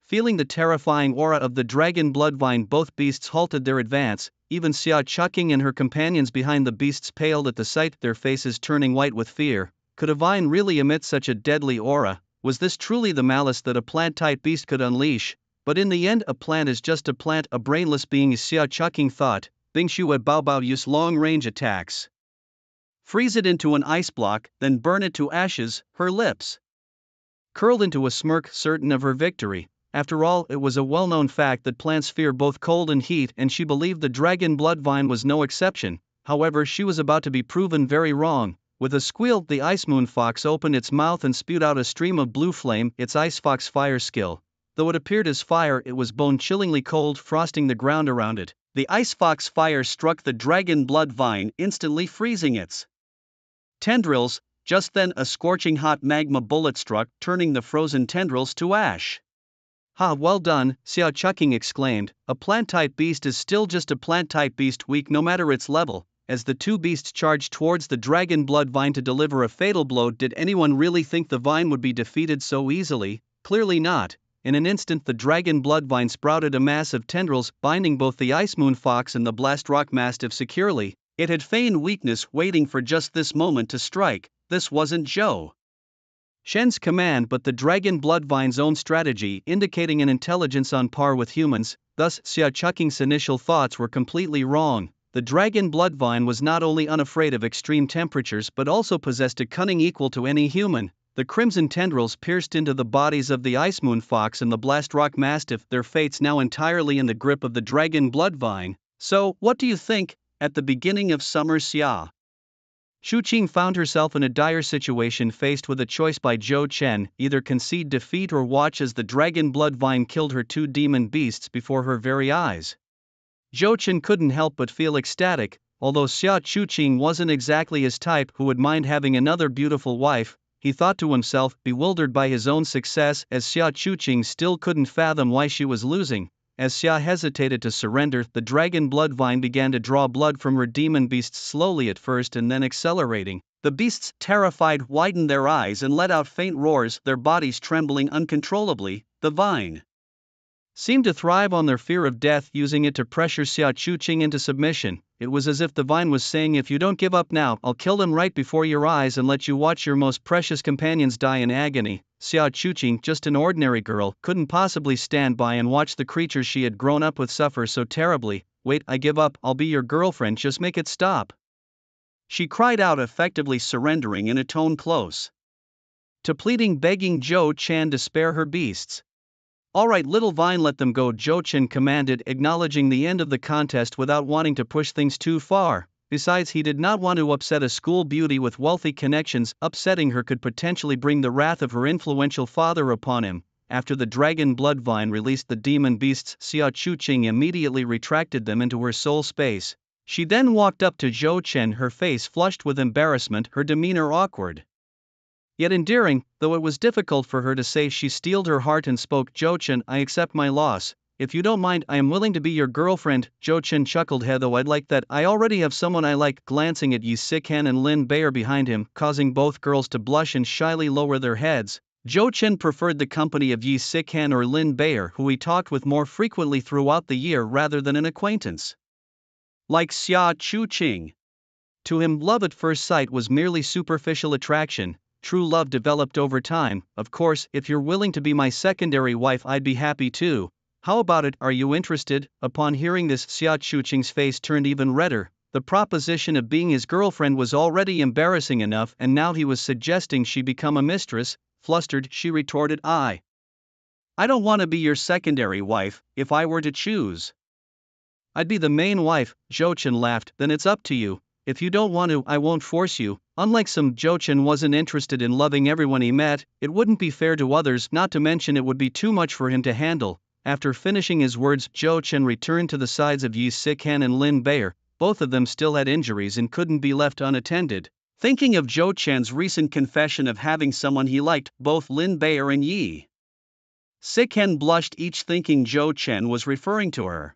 Feeling the terrifying aura of the dragon bloodvine, both beasts halted their advance. Even Xia Chuqing and her companions behind the beasts paled at the sight, their faces turning white with fear. Could a vine really emit such a deadly aura? Was this truly the malice that a plant-type beast could unleash? But in the end, a plant is just a plant, a brainless being, Xia Chuqing thought. Bingshui Baobao use long-range attacks. Freeze it into an ice block, then burn it to ashes. Her lips curled into a smirk, certain of her victory. After all, it was a well-known fact that plants fear both cold and heat, and she believed the dragon blood vine was no exception. However, she was about to be proven very wrong. With a squeal, the ice moon fox opened its mouth and spewed out a stream of blue flame, its ice fox fire skill. Though it appeared as fire, it was bone-chillingly cold, frosting the ground around it. The ice fox fire struck the dragon blood vine, instantly freezing its tendrils. Just then, a scorching hot magma bullet struck, turning the frozen tendrils to ash. Ha, well done, Xia Chuqing exclaimed. A plant-type beast is still just a plant-type beast, weak no matter its level. As the two beasts charged towards the dragon blood vine to deliver a fatal blow, did anyone really think the vine would be defeated so easily? Clearly not. In an instant, the dragon blood vine sprouted a mass of tendrils, binding both the ice moon fox and the blast rock mastiff securely. It had feigned weakness, waiting for just this moment to strike. This wasn't Zhou Shen's command, but the dragon blood vine's own strategy, indicating an intelligence on par with humans. Thus, Xia Chuqing's initial thoughts were completely wrong. The dragon blood vine was not only unafraid of extreme temperatures but also possessed a cunning equal to any human. The crimson tendrils pierced into the bodies of the ice moon fox and the blast rock mastiff, their fates now entirely in the grip of the dragon blood vine. So, what do you think? At the beginning of summer, Xia Chuqing found herself in a dire situation, faced with a choice by Zhou Chen: either concede defeat or watch as the dragon blood vine killed her two demon beasts before her very eyes. Zhou Chen couldn't help but feel ecstatic. Although Xia Chuqing wasn't exactly his type, who would mind having another beautiful wife, he thought to himself, bewildered by his own success, as Xia Chuqing still couldn't fathom why she was losing. As Xia hesitated to surrender, the dragon blood vine began to draw blood from her demon beasts, slowly at first and then accelerating. The beasts, terrified, widened their eyes and let out faint roars, their bodies trembling uncontrollably. The vine seemed to thrive on their fear of death, using it to pressure Xia Chuqing into submission. It was as if the vine was saying, if you don't give up now, I'll kill them right before your eyes and let you watch your most precious companions die in agony. Xia Chuqing, just an ordinary girl, couldn't possibly stand by and watch the creatures she had grown up with suffer so terribly. Wait, I give up, I'll be your girlfriend, just make it stop, she cried out, effectively surrendering in a tone close to pleading, begging Zhou Chen to spare her beasts. All right, little vine, let them go, Zhou Chen commanded, acknowledging the end of the contest without wanting to push things too far. Besides, he did not want to upset a school beauty with wealthy connections. Upsetting her could potentially bring the wrath of her influential father upon him. After the dragon blood vine released the demon beasts, Xia Chuqing immediately retracted them into her soul space. She then walked up to Zhou Chen, her face flushed with embarrassment, her demeanor awkward. Yet endearing, though it was difficult for her to say. She steeled her heart and spoke. Jo-chan, I accept my loss. If you don't mind, I am willing to be your girlfriend. Jo-chan chuckled. Hey, though I'd like that. I already have someone I like. Glancing at Yi Si-kan and Lin Bayer behind him, causing both girls to blush and shyly lower their heads, Jo-chan preferred the company of Yi Si-kan or Lin Bayer, who he talked with more frequently throughout the year rather than an acquaintance like Xia Chu-ching. To him, love at first sight was merely superficial attraction. True love developed over time. Of course, if you're willing to be my secondary wife, I'd be happy too. How about it, are you interested? Upon hearing this, Xia Chu-ching's face turned even redder. The proposition of being his girlfriend was already embarrassing enough, and now he was suggesting she become a mistress. Flustered, she retorted, I don't want to be your secondary wife. If I were to choose, I'd be the main wife. Jo-chan laughed. Then it's up to you. If you don't want to, I won't force you. Unlike some, Jo-chan wasn't interested in loving everyone he met. It wouldn't be fair to others, not to mention it would be too much for him to handle. After finishing his words, Jo-chan returned to the sides of Yi Si-kan and Lin Bayer. Both of them still had injuries and couldn't be left unattended. Thinking of Jo-chan's recent confession of having someone he liked, both Lin Bayer and Yi Si-kan blushed, each thinking Jo-chan was referring to her.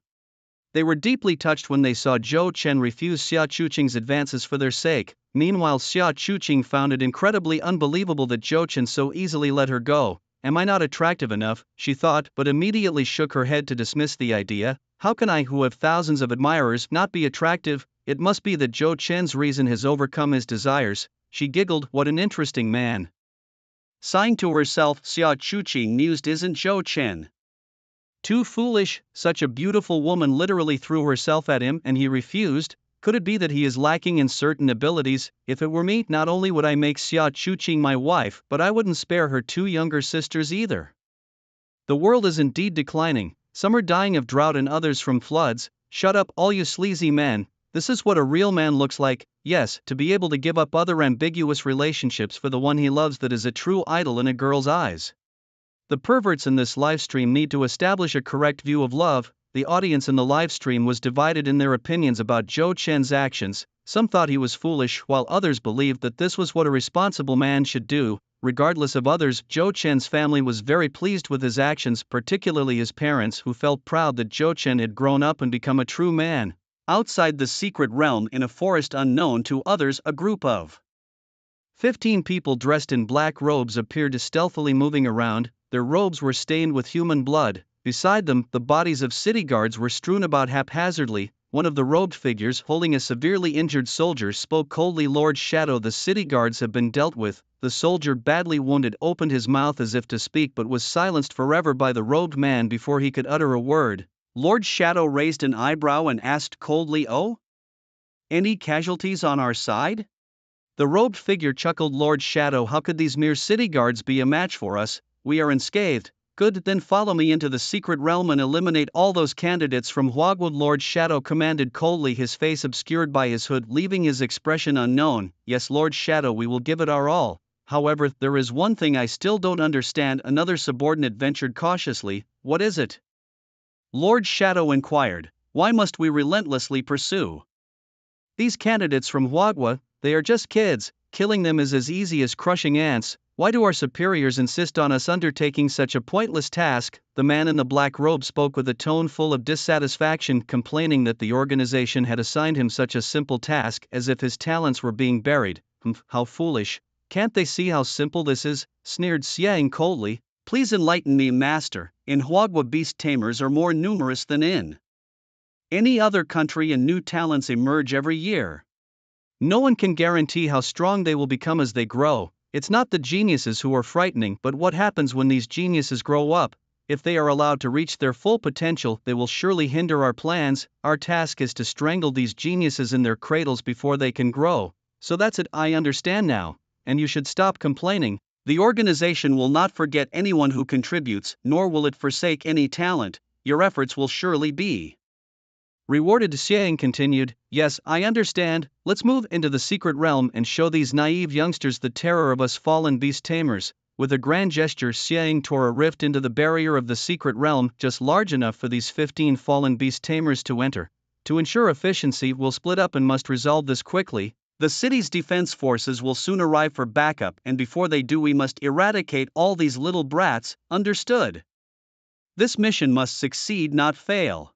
They were deeply touched when they saw Jo-chan refuse Xia Chu-ching's advances for their sake. Meanwhile, Xia Chu-ching found it incredibly unbelievable that Jo-chan so easily let her go. Am I not attractive enough, she thought, but immediately shook her head to dismiss the idea. How can I, who have thousands of admirers, not be attractive? It must be that Jo-chan's reason has overcome his desires. She giggled. What an interesting man. Sighing to herself, Xia Chu-ching mused, isn't Jo-chan too foolish? Such a beautiful woman literally threw herself at him and he refused. Could it be that he is lacking in certain abilities? If it were me, not only would I make Xia Chu-ching my wife, but I wouldn't spare her two younger sisters either. The world is indeed declining. Some are dying of drought and others from floods. Shut up, all you sleazy men. This is what a real man looks like. Yes, to be able to give up other ambiguous relationships for the one he loves, that is a true idol in a girl's eyes. The perverts in this livestream need to establish a correct view of love. The audience in the livestream was divided in their opinions about Jo-chan's actions. Some thought he was foolish, while others believed that this was what a responsible man should do. Regardless of others, Jo-chan's family was very pleased with his actions, particularly his parents, who felt proud that Jo-chan had grown up and become a true man. Outside the secret realm, in a forest unknown to others, a group of 15 people dressed in black robes appeared stealthily moving around. Their robes were stained with human blood. Beside them, the bodies of city guards were strewn about haphazardly. One of the robed figures, holding a severely injured soldier, spoke coldly. Lord Shadow, the city guards have been dealt with. The soldier, badly wounded, opened his mouth as if to speak but was silenced forever by the robed man before he could utter a word. Lord Shadow raised an eyebrow and asked coldly, Oh? Any casualties on our side? The robed figure chuckled. Lord Shadow, how could these mere city guards be a match for us? We are unscathed. Good, then follow me into the secret realm and eliminate all those candidates from Hogwood. Lord Shadow commanded coldly, his face obscured by his hood, leaving his expression unknown. Yes, Lord Shadow, we will give it our all. However, there is one thing I still don't understand. Another subordinate ventured cautiously. What is it? Lord Shadow inquired. Why must we relentlessly pursue these candidates from Hogwarts? They are just kids. Killing them is as easy as crushing ants. Why do our superiors insist on us undertaking such a pointless task? The man in the black robe spoke with a tone full of dissatisfaction, complaining that the organization had assigned him such a simple task, as if his talents were being buried. How foolish. Can't they see how simple this is? Sneered Xiang coldly. Please enlighten me, master. In Hogwarts, beast tamers are more numerous than in any other country, and new talents emerge every year. No one can guarantee how strong they will become as they grow. It's not the geniuses who are frightening, but what happens when these geniuses grow up. If they are allowed to reach their full potential, they will surely hinder our plans. Our task is to strangle these geniuses in their cradles before they can grow. So that's it, I understand now. And you should stop complaining. The organization will not forget anyone who contributes, nor will it forsake any talent. Your efforts will surely be rewarded. Xiang continued. Yes, I understand. Let's move into the secret realm and show these naive youngsters the terror of us fallen beast tamers. With a grand gesture, Xiang tore a rift into the barrier of the secret realm, just large enough for these 15 fallen beast tamers to enter. To ensure efficiency, we'll split up and must resolve this quickly. The city's defense forces will soon arrive for backup, and before they do, we must eradicate all these little brats, understood? This mission must succeed, not fail.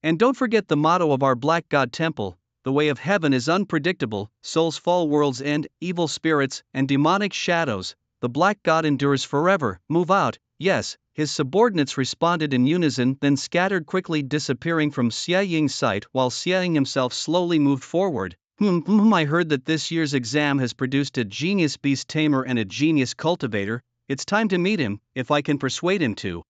And don't forget the motto of our Black God Temple: the way of heaven is unpredictable, souls fall, worlds end, evil spirits and demonic shadows, the Black God endures forever. Move out. Yes, his subordinates responded in unison, then scattered quickly, disappearing from Xia Ying's sight while Xia Ying himself slowly moved forward. I heard that this year's exam has produced a genius beast tamer and a genius cultivator. It's time to meet him, if I can persuade him to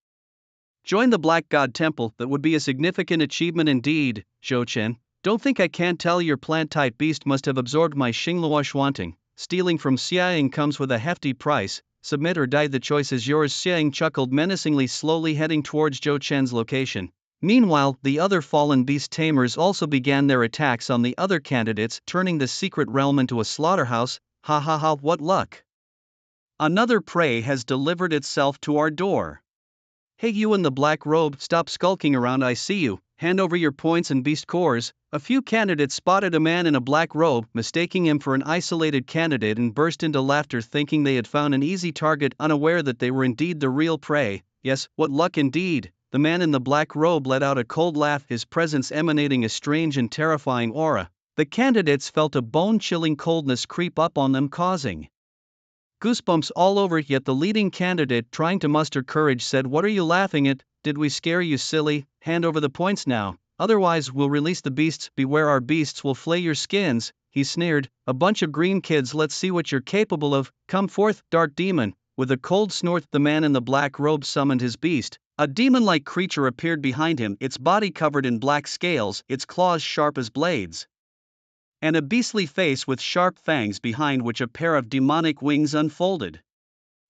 join the Black God Temple. That would be a significant achievement indeed, Zhou Chen. Don't think I can't tell your plant-type beast must have absorbed my Xinglua Xuanting. Stealing from Xia Ying comes with a hefty price. Submit or die, the choice is yours. Xia Ying chuckled menacingly, slowly heading towards Zhou Chen's location. Meanwhile, the other fallen beast tamers also began their attacks on the other candidates, turning the secret realm into a slaughterhouse. Ha ha ha, what luck! Another prey has delivered itself to our door. Hey, you in the black robe, stop skulking around, I see you. Hand over your points and beast cores. A few candidates spotted a man in a black robe, mistaking him for an isolated candidate, and burst into laughter, thinking they had found an easy target, unaware that they were indeed the real prey. Yes, what luck indeed! The man in the black robe let out a cold laugh, his presence emanating a strange and terrifying aura. The candidates felt a bone-chilling coldness creep up on them, causing goosebumps all over. Yet the leading candidate, trying to muster courage, said, "What are you laughing at? Did we scare you, silly? Hand over the points now. Otherwise we'll release the beasts. Beware, our beasts will flay your skins." He sneered. "A bunch of green kids, let's see what you're capable of. Come forth, dark demon." With a cold snort, the man in the black robe summoned his beast. A demon-like creature appeared behind him, its body covered in black scales, its claws sharp as blades, and a beastly face with sharp fangs behind which a pair of demonic wings unfolded.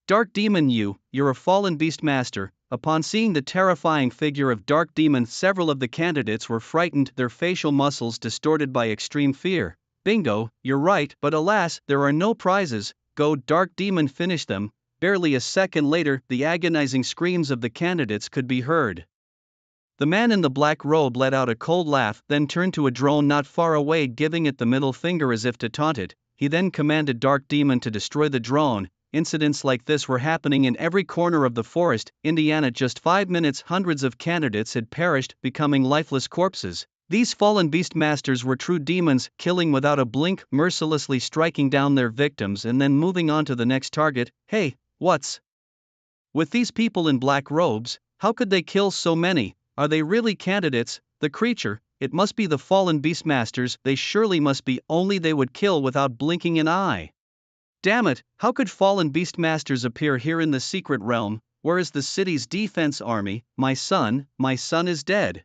"Dark Demon, you're a fallen Beastmaster." Upon seeing the terrifying figure of Dark Demon, several of the candidates were frightened, their facial muscles distorted by extreme fear. "Bingo, you're right, but alas, there are no prizes. Go, Dark Demon, finish them." Barely a second later, the agonizing screams of the candidates could be heard. The man in the black robe let out a cold laugh, then turned to a drone not far away, giving it the middle finger as if to taunt it. He then commanded Dark Demon to destroy the drone. Incidents like this were happening in every corner of the forest. Indiana, just 5 minutes, hundreds of candidates had perished, becoming lifeless corpses. These fallen beastmasters were true demons, killing without a blink, mercilessly striking down their victims and then moving on to the next target. Hey, what's with these people in black robes? How could they kill so many? Are they really candidates? The creature, it must be the fallen beastmasters. They surely must be, only they would kill without blinking an eye. Damn it, how could fallen beastmasters appear here in the secret realm? Where is the city's defense army? My son is dead.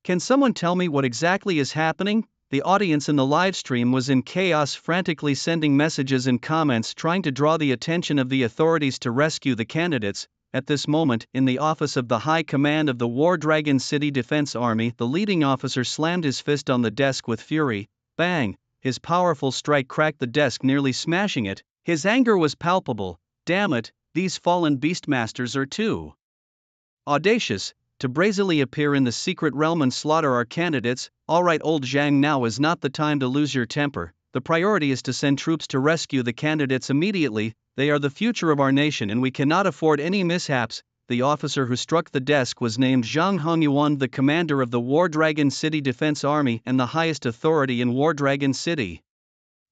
Can someone tell me what exactly is happening? The audience in the live stream was in chaos, frantically sending messages and comments trying to draw the attention of the authorities to rescue the candidates. At this moment, in the office of the High Command of the War Dragon City Defense Army, the leading officer slammed his fist on the desk with fury. Bang! His powerful strike cracked the desk, nearly smashing it. His anger was palpable. Damn it, these fallen beastmasters are too audacious to brazenly appear in the secret realm and slaughter our candidates. Alright, old Zhang, now is not the time to lose your temper. The priority is to send troops to rescue the candidates immediately. They are the future of our nation and we cannot afford any mishaps. The officer who struck the desk was named Zhang Hongyuan, the commander of the War Dragon City Defense Army and the highest authority in War Dragon City.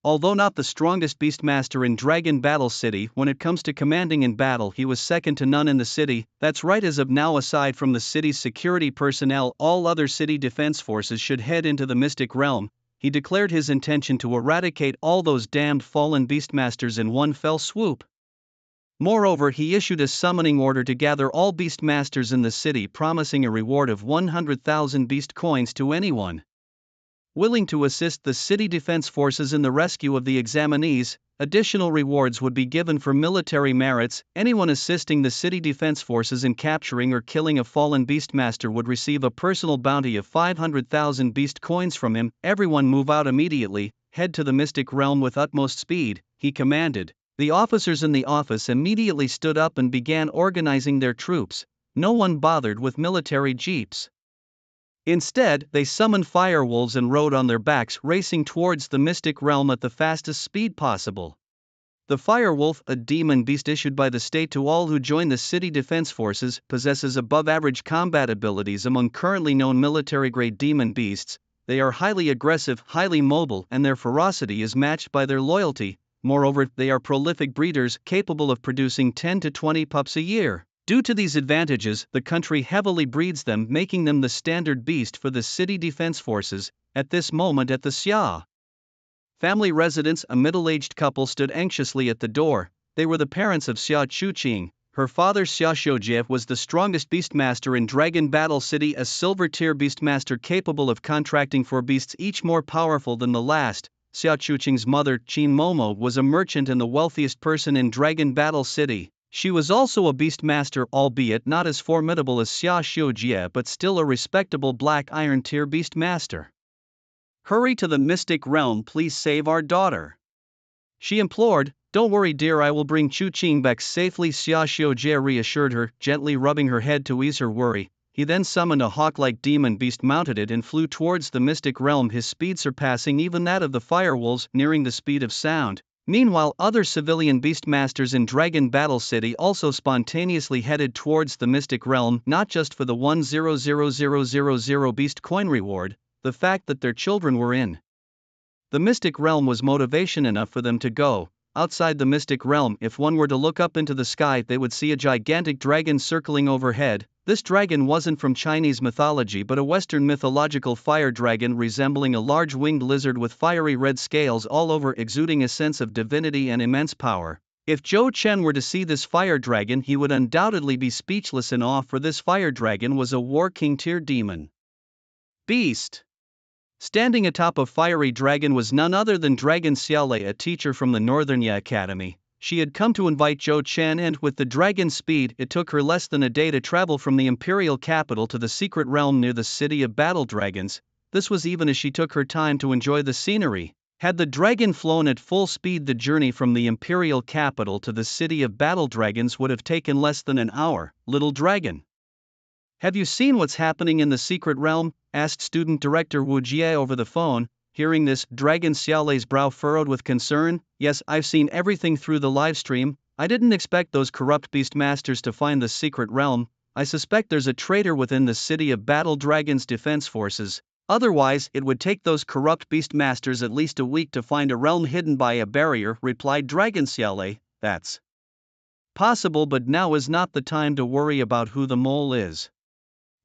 Although not the strongest beastmaster in Dragon Battle City, when it comes to commanding in battle he was second to none in the city. That's right, as of now, aside from the city's security personnel, all other city defense forces should head into the Mystic Realm. He declared his intention to eradicate all those damned fallen beastmasters in one fell swoop. Moreover, he issued a summoning order to gather all beastmasters in the city, promising a reward of 100,000 beast coins to anyone willing to assist the city defense forces in the rescue of the examinees. Additional rewards would be given for military merits. Anyone assisting the city defense forces in capturing or killing a fallen beastmaster would receive a personal bounty of 500,000 beast coins from him. Everyone move out immediately, head to the Mystic Realm with utmost speed, he commanded. The officers in the office immediately stood up and began organizing their troops. No one bothered with military jeeps. Instead, they summoned firewolves and rode on their backs, racing towards the mystic realm at the fastest speed possible. The firewolf, a demon beast issued by the state to all who join the city defense forces, possesses above-average combat abilities among currently known military-grade demon beasts. They are highly aggressive, highly mobile, and their ferocity is matched by their loyalty. Moreover, they are prolific breeders, capable of producing 10 to 20 pups a year. Due to these advantages, the country heavily breeds them, making them the standard beast for the city defense forces. At this moment at the Xia family residence, a middle-aged couple stood anxiously at the door. They were the parents of Xia Chuqing. Her father Xia Xiujie was the strongest beastmaster in Dragon Battle City, a silver-tier beastmaster capable of contracting for beasts each more powerful than the last. Xia Chuqing's mother, Qin Momo, was a merchant and the wealthiest person in Dragon Battle City. She was also a beastmaster, albeit not as formidable as Xia Xiujie, but still a respectable black iron tier beastmaster. "Hurry to the mystic realm, please save our daughter," she implored. "Don't worry dear, I will bring Chuqing back safely," Xia Xiujie reassured her, gently rubbing her head to ease her worry. He then summoned a hawk-like demon beast, mounted it, and flew towards the mystic realm, his speed surpassing even that of the firewolves, nearing the speed of sound. Meanwhile, other civilian beastmasters in Dragon Battle City also spontaneously headed towards the mystic realm, not just for the 100,000 beast coin reward. The fact that their children were in the mystic realm was motivation enough for them to go. Outside the mystic realm, if one were to look up into the sky, they would see a gigantic dragon circling overhead. This dragon wasn't from Chinese mythology but a Western mythological fire dragon resembling a large winged lizard with fiery red scales all over, exuding a sense of divinity and immense power. If Zhou Chen were to see this fire dragon, he would undoubtedly be speechless in awe, for this fire dragon was a war king tier demon beast. Standing atop a fiery dragon was none other than Dragon Xiaolei, a teacher from the Northern Ya Academy. She had come to invite Zhou Chen, and with the dragon's speed, it took her less than a day to travel from the imperial capital to the secret realm near the city of battle dragons. This was even as she took her time to enjoy the scenery. Had the dragon flown at full speed, the journey from the imperial capital to the city of battle dragons would have taken less than an hour. "Little dragon, have you seen what's happening in the secret realm?" asked student director Wu Jie over the phone. Hearing this, Dragon Xiaolei's brow furrowed with concern. "Yes, I've seen everything through the livestream. I didn't expect those corrupt beastmasters to find the secret realm. I suspect there's a traitor within the city of battle dragons defense forces. Otherwise, it would take those corrupt beastmasters at least a week to find a realm hidden by a barrier," replied Dragon Xiaolei. "That's possible, but now is not the time to worry about who the mole is.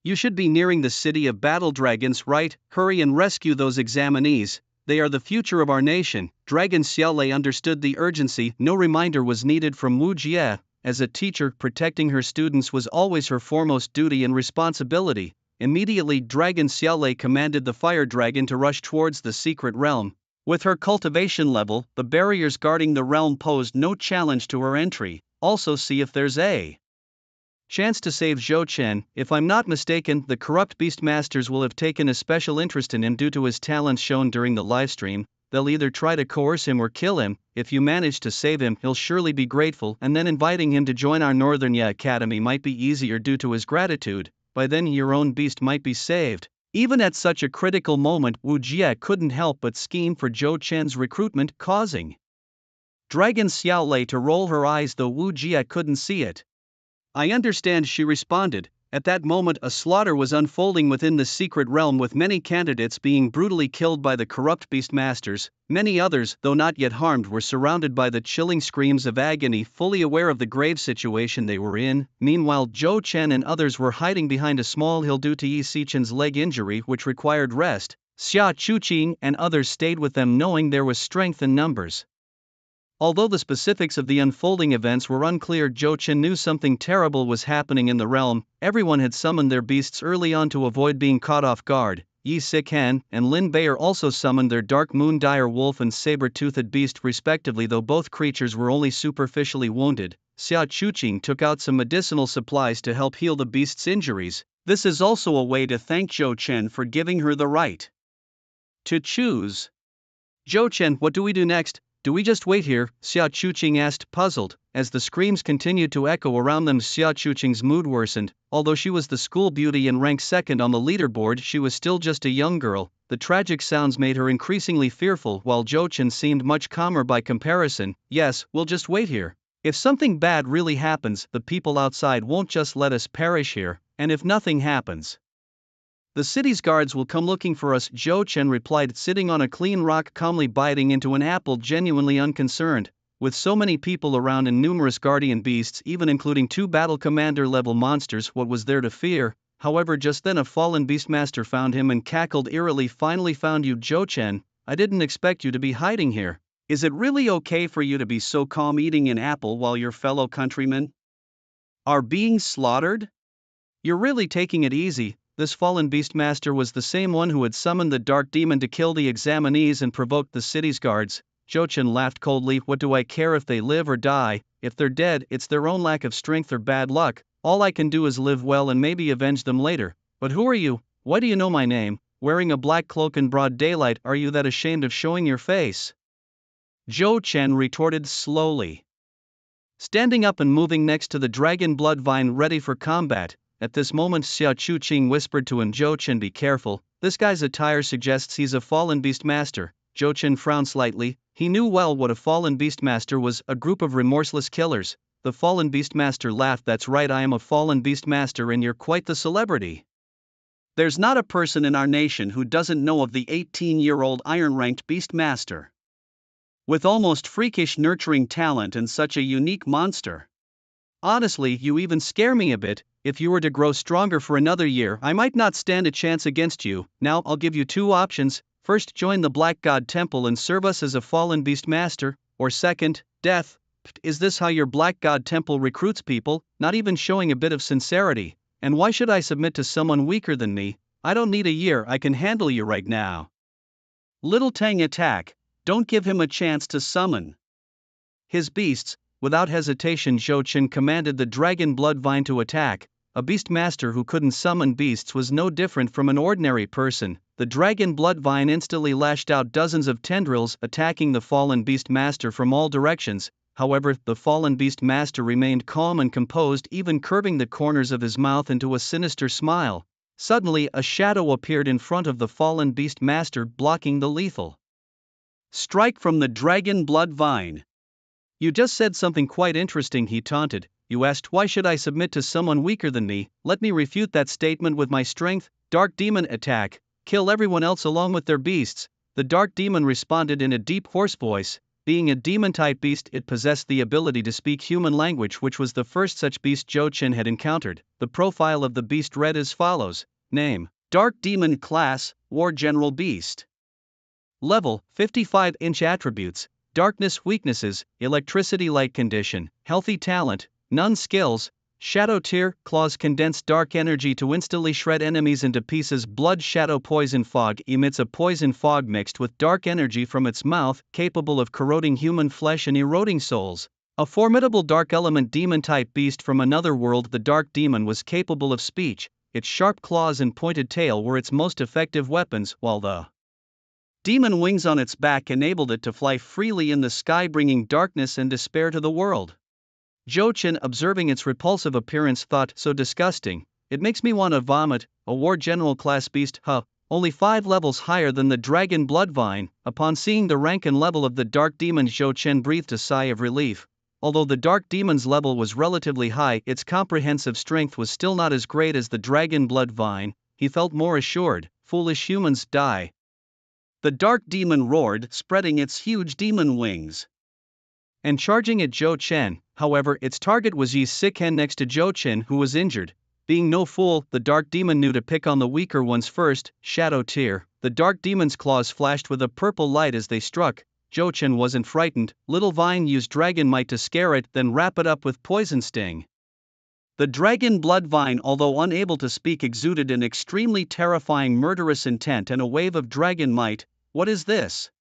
You should be nearing the city of battle dragons, right? Hurry and rescue those examinees. They are the future of our nation." Dragon Xiaolei understood the urgency. No reminder was needed from Wu Jie. As a teacher, protecting her students was always her foremost duty and responsibility. Immediately, Dragon Xiaolei commanded the fire dragon to rush towards the secret realm. With her cultivation level, the barriers guarding the realm posed no challenge to her entry. "Also see if there's a chance to save Zhou Chen. If I'm not mistaken, the corrupt beastmasters will have taken a special interest in him due to his talents shown during the livestream. They'll either try to coerce him or kill him. If you manage to save him, he'll surely be grateful, and then inviting him to join our Northern Ya Academy might be easier due to his gratitude. By then your own beast might be saved." Even at such a critical moment, Wu Jie couldn't help but scheme for Zhou Chen's recruitment, causing Dragon Xiaolei to roll her eyes, though Wu Jie couldn't see it. "I understand," she responded. At that moment, a slaughter was unfolding within the secret realm, with many candidates being brutally killed by the corrupt beastmasters. Many others, though not yet harmed, were surrounded by the chilling screams of agony, fully aware of the grave situation they were in. Meanwhile, Zhou Chen and others were hiding behind a small hill due to Yi Xichen's leg injury, which required rest. Xia Chuqing and others stayed with them, knowing there was strength in numbers. Although the specifics of the unfolding events were unclear, Zhou Chen knew something terrible was happening in the realm. Everyone had summoned their beasts early on to avoid being caught off guard. Yi Sikan and Lin Bayer also summoned their Dark Moon Dire Wolf and Saber-Toothed Beast respectively, though both creatures were only superficially wounded. Xia Chuqing took out some medicinal supplies to help heal the beast's injuries. This is also a way to thank Zhou Chen for giving her the right to choose. "Zhou Chen, what do we do next?" Do we just wait here? Xia Chuqing asked, puzzled. As the screams continued to echo around them, Xia Chuqing's mood worsened. Although she was the school beauty and ranked second on the leaderboard, she was still just a young girl. The tragic sounds made her increasingly fearful, while Zhou Chen seemed much calmer by comparison. Yes, we'll just wait here. If something bad really happens, the people outside won't just let us perish here. And if nothing happens, the city's guards will come looking for us, Zhou Chen replied, sitting on a clean rock calmly biting into an apple, genuinely unconcerned. With so many people around and numerous guardian beasts, even including 2 battle commander level monsters, what was there to fear? However, just then a fallen beastmaster found him and cackled eerily. Finally found you, Zhou Chen. I didn't expect you to be hiding here. Is it really okay for you to be so calm eating an apple while your fellow countrymen are being slaughtered? You're really taking it easy. This fallen beastmaster was the same one who had summoned the dark demon to kill the examinees and provoked the city's guards. Zhou Chen laughed coldly. What do I care if they live or die? If they're dead, it's their own lack of strength or bad luck. All I can do is live well and maybe avenge them later. But who are you? Why do you know my name? Wearing a black cloak in broad daylight, are you that ashamed of showing your face? Zhou Chen retorted slowly, standing up and moving next to the dragon blood vine ready for combat. At this moment, Xia Chuqing whispered to him, Zhou Chen, be careful, this guy's attire suggests he's a fallen beastmaster. Zhou Chen frowned slightly. He knew well what a fallen beastmaster was, a group of remorseless killers. The fallen beastmaster laughed. That's right, I am a fallen beastmaster and you're quite the celebrity. There's not a person in our nation who doesn't know of the 18-year-old iron-ranked beastmaster, with almost freakish nurturing talent and such a unique monster. Honestly, you even scare me a bit. If you were to grow stronger for another year, I might not stand a chance against you. Now, I'll give you 2 options. First, join the Black God Temple and serve us as a fallen beastmaster, or second, death. Is this how your Black God Temple recruits people? Not even showing a bit of sincerity. And why should I submit to someone weaker than me? I don't need a year, I can handle you right now. Little Tang attack. Don't give him a chance to summon his beasts. Without hesitation, Zhou Chen commanded the dragon blood vine to attack. A beastmaster who couldn't summon beasts was no different from an ordinary person. The dragon blood vine instantly lashed out dozens of tendrils, attacking the fallen beastmaster from all directions. However, the fallen beastmaster remained calm and composed, even curving the corners of his mouth into a sinister smile. Suddenly, a shadow appeared in front of the fallen beastmaster, blocking the lethal strike from the dragon blood vine. You just said something quite interesting, he taunted. You asked, why should I submit to someone weaker than me? Let me refute that statement with my strength. Dark demon attack. Kill everyone else along with their beasts. The dark demon responded in a deep hoarse voice. Being a demon-type beast, it possessed the ability to speak human language, which was the first such beast Zhou Chen had encountered. The profile of the beast read as follows. Name: Dark Demon. Class: War General Beast. Level: 55-inch. Attributes: Darkness. Weaknesses: Electricity. Light condition: Healthy talent: None. Skills: Shadow Tier. Claws condense dark energy to instantly shred enemies into pieces. Blood Shadow. Poison Fog emits a poison fog mixed with dark energy from its mouth, capable of corroding human flesh and eroding souls. A formidable dark element demon-type beast from another world. The dark demon was capable of speech. Its sharp claws and pointed tail were its most effective weapons, while the demon wings on its back enabled it to fly freely in the sky, bringing darkness and despair to the world. Zhou Chen, observing its repulsive appearance, thought, so disgusting, it makes me want to vomit. A war general class beast, only 5 levels higher than the dragon blood vine. Upon seeing the rank and level of the dark demon, Zhou Chen breathed a sigh of relief. Although the dark demon's level was relatively high, its comprehensive strength was still not as great as the dragon blood vine. He felt more assured. Foolish humans, die. The dark demon roared, spreading its huge demon wings and charging at Zhou Chen. However, its target was Yi Siken next to Zhou Chen, who was injured. Being no fool, the dark demon knew to pick on the weaker ones first. Shadow Tier. The dark demon's claws flashed with a purple light as they struck. Zhou Chen wasn't frightened. Little Vine used dragon might to scare it, then wrap it up with poison sting. The dragon blood vine, although unable to speak, exuded an extremely terrifying murderous intent and a wave of dragon might. What is this?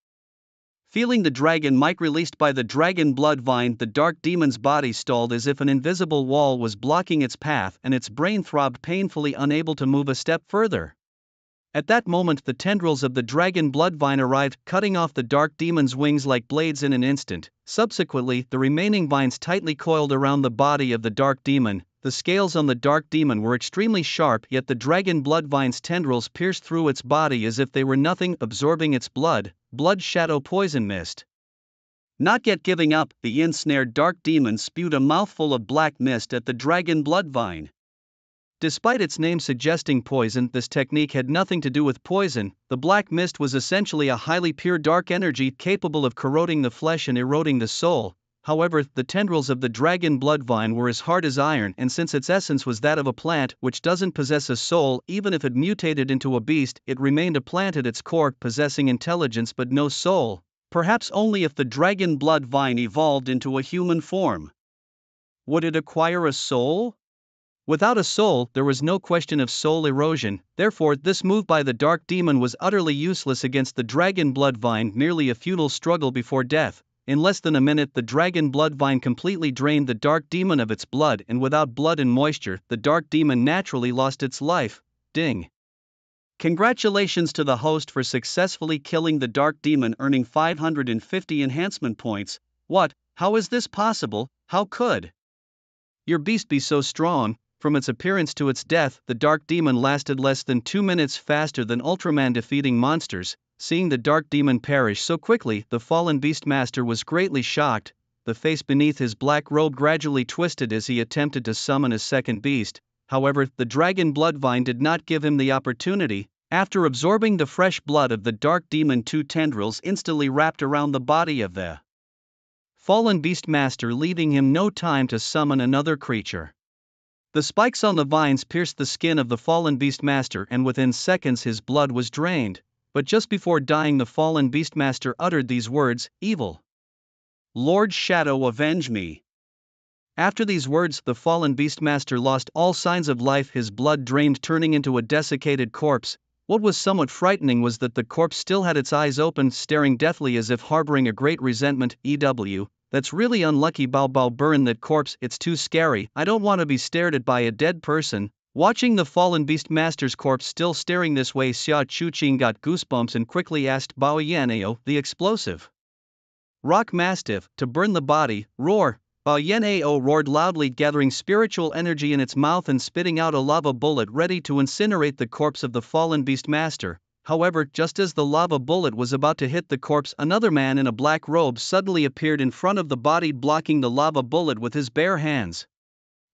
Feeling the dragon might released by the dragon blood vine, the dark demon's body stalled as if an invisible wall was blocking its path, and its brain throbbed painfully, unable to move a step further. At that moment the tendrils of the dragon blood vine arrived, cutting off the dark demon's wings like blades in an instant. Subsequently, the remaining vines tightly coiled around the body of the dark demon. The scales on the dark demon were extremely sharp, yet the dragon blood vine's tendrils pierced through its body as if they were nothing, absorbing its blood shadow poison mist. Not yet giving up, the ensnared dark demon spewed a mouthful of black mist at the dragon blood vine. Despite its name suggesting poison, this technique had nothing to do with poison. The black mist was essentially a highly pure dark energy capable of corroding the flesh and eroding the soul. However, the tendrils of the dragon blood vine were as hard as iron, and since its essence was that of a plant which doesn't possess a soul, even if it mutated into a beast, it remained a plant at its core, possessing intelligence but no soul. Perhaps only if the dragon blood vine evolved into a human form. Would it acquire a soul? Without a soul, there was no question of soul erosion, therefore this move by the dark demon was utterly useless against the dragon blood vine, merely a futile struggle before death. In less than a minute the dragon blood vine completely drained the dark demon of its blood, and without blood and moisture, the dark demon naturally lost its life. Ding. Congratulations to the host for successfully killing the dark demon, earning 550 enhancement points. What? How is this possible? How could your beast be so strong? From its appearance to its death, the dark demon lasted less than 2 minutes, faster than Ultraman defeating monsters. Seeing the dark demon perish so quickly, the fallen Beastmaster was greatly shocked. The face beneath his black robe gradually twisted as he attempted to summon a second beast. However, the dragon blood vine did not give him the opportunity. After absorbing the fresh blood of the dark demon, 2 tendrils instantly wrapped around the body of the fallen Beastmaster, leaving him no time to summon another creature. The spikes on the vines pierced the skin of the fallen Beastmaster, and within seconds his blood was drained. But just before dying, the fallen Beastmaster uttered these words: "Evil Lord Shadow, avenge me." After these words, the fallen Beastmaster lost all signs of life, his blood drained, turning into a desiccated corpse. What was somewhat frightening was that the corpse still had its eyes open, staring deathly as if harboring a great resentment. That's really unlucky. Bao burn that corpse, it's too scary. I don't want to be stared at by a dead person. Watching the fallen Beastmaster's corpse still staring this way, Xia Chuqing got goosebumps and quickly asked Bao Yanao, the explosive rock mastiff, to burn the body. Roar! Bao Yanao roared loudly, gathering spiritual energy in its mouth and spitting out a lava bullet ready to incinerate the corpse of the fallen Beastmaster. However, just as the lava bullet was about to hit the corpse, another man in a black robe suddenly appeared in front of the body, blocking the lava bullet with his bare hands.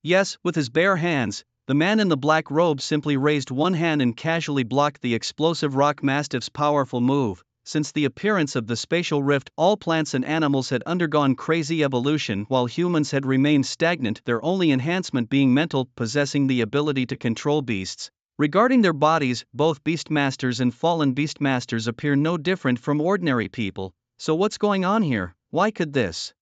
Yes, with his bare hands. The man in the black robe simply raised one hand and casually blocked the explosive rock mastiff's powerful move. Since the appearance of the spatial rift, all plants and animals had undergone crazy evolution, while humans had remained stagnant, their only enhancement being mental, possessing the ability to control beasts. Regarding their bodies, both Beastmasters and fallen Beastmasters appear no different from ordinary people. So what's going on here? Why could this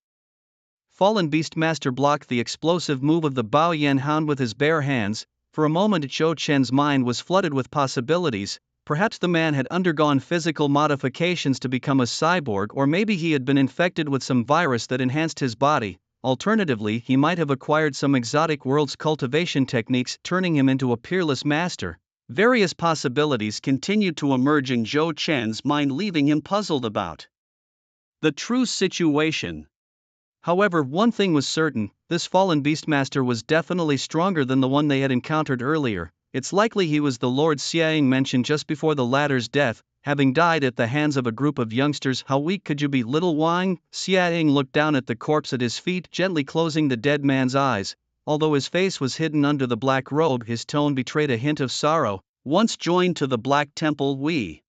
fallen Beastmaster block the explosive move of the Bao Yan Hound with his bare hands? For a moment Zhou Chen's mind was flooded with possibilities. Perhaps the man had undergone physical modifications to become a cyborg, or maybe he had been infected with some virus that enhanced his body. Alternatively, he might have acquired some exotic world's cultivation techniques, turning him into a peerless master. Various possibilities continued to emerge in Zhou Chen's mind, leaving him puzzled about the true situation. However, one thing was certain: this fallen Beastmaster was definitely stronger than the one they had encountered earlier. It's likely he was the Lord Xiaoying mentioned just before the latter's death, having died at the hands of a group of youngsters. How weak could you be, little Wang? Xiaoying looked down at the corpse at his feet, gently closing the dead man's eyes. Although his face was hidden under the black robe, his tone betrayed a hint of sorrow. Once joined to the Black Temple, we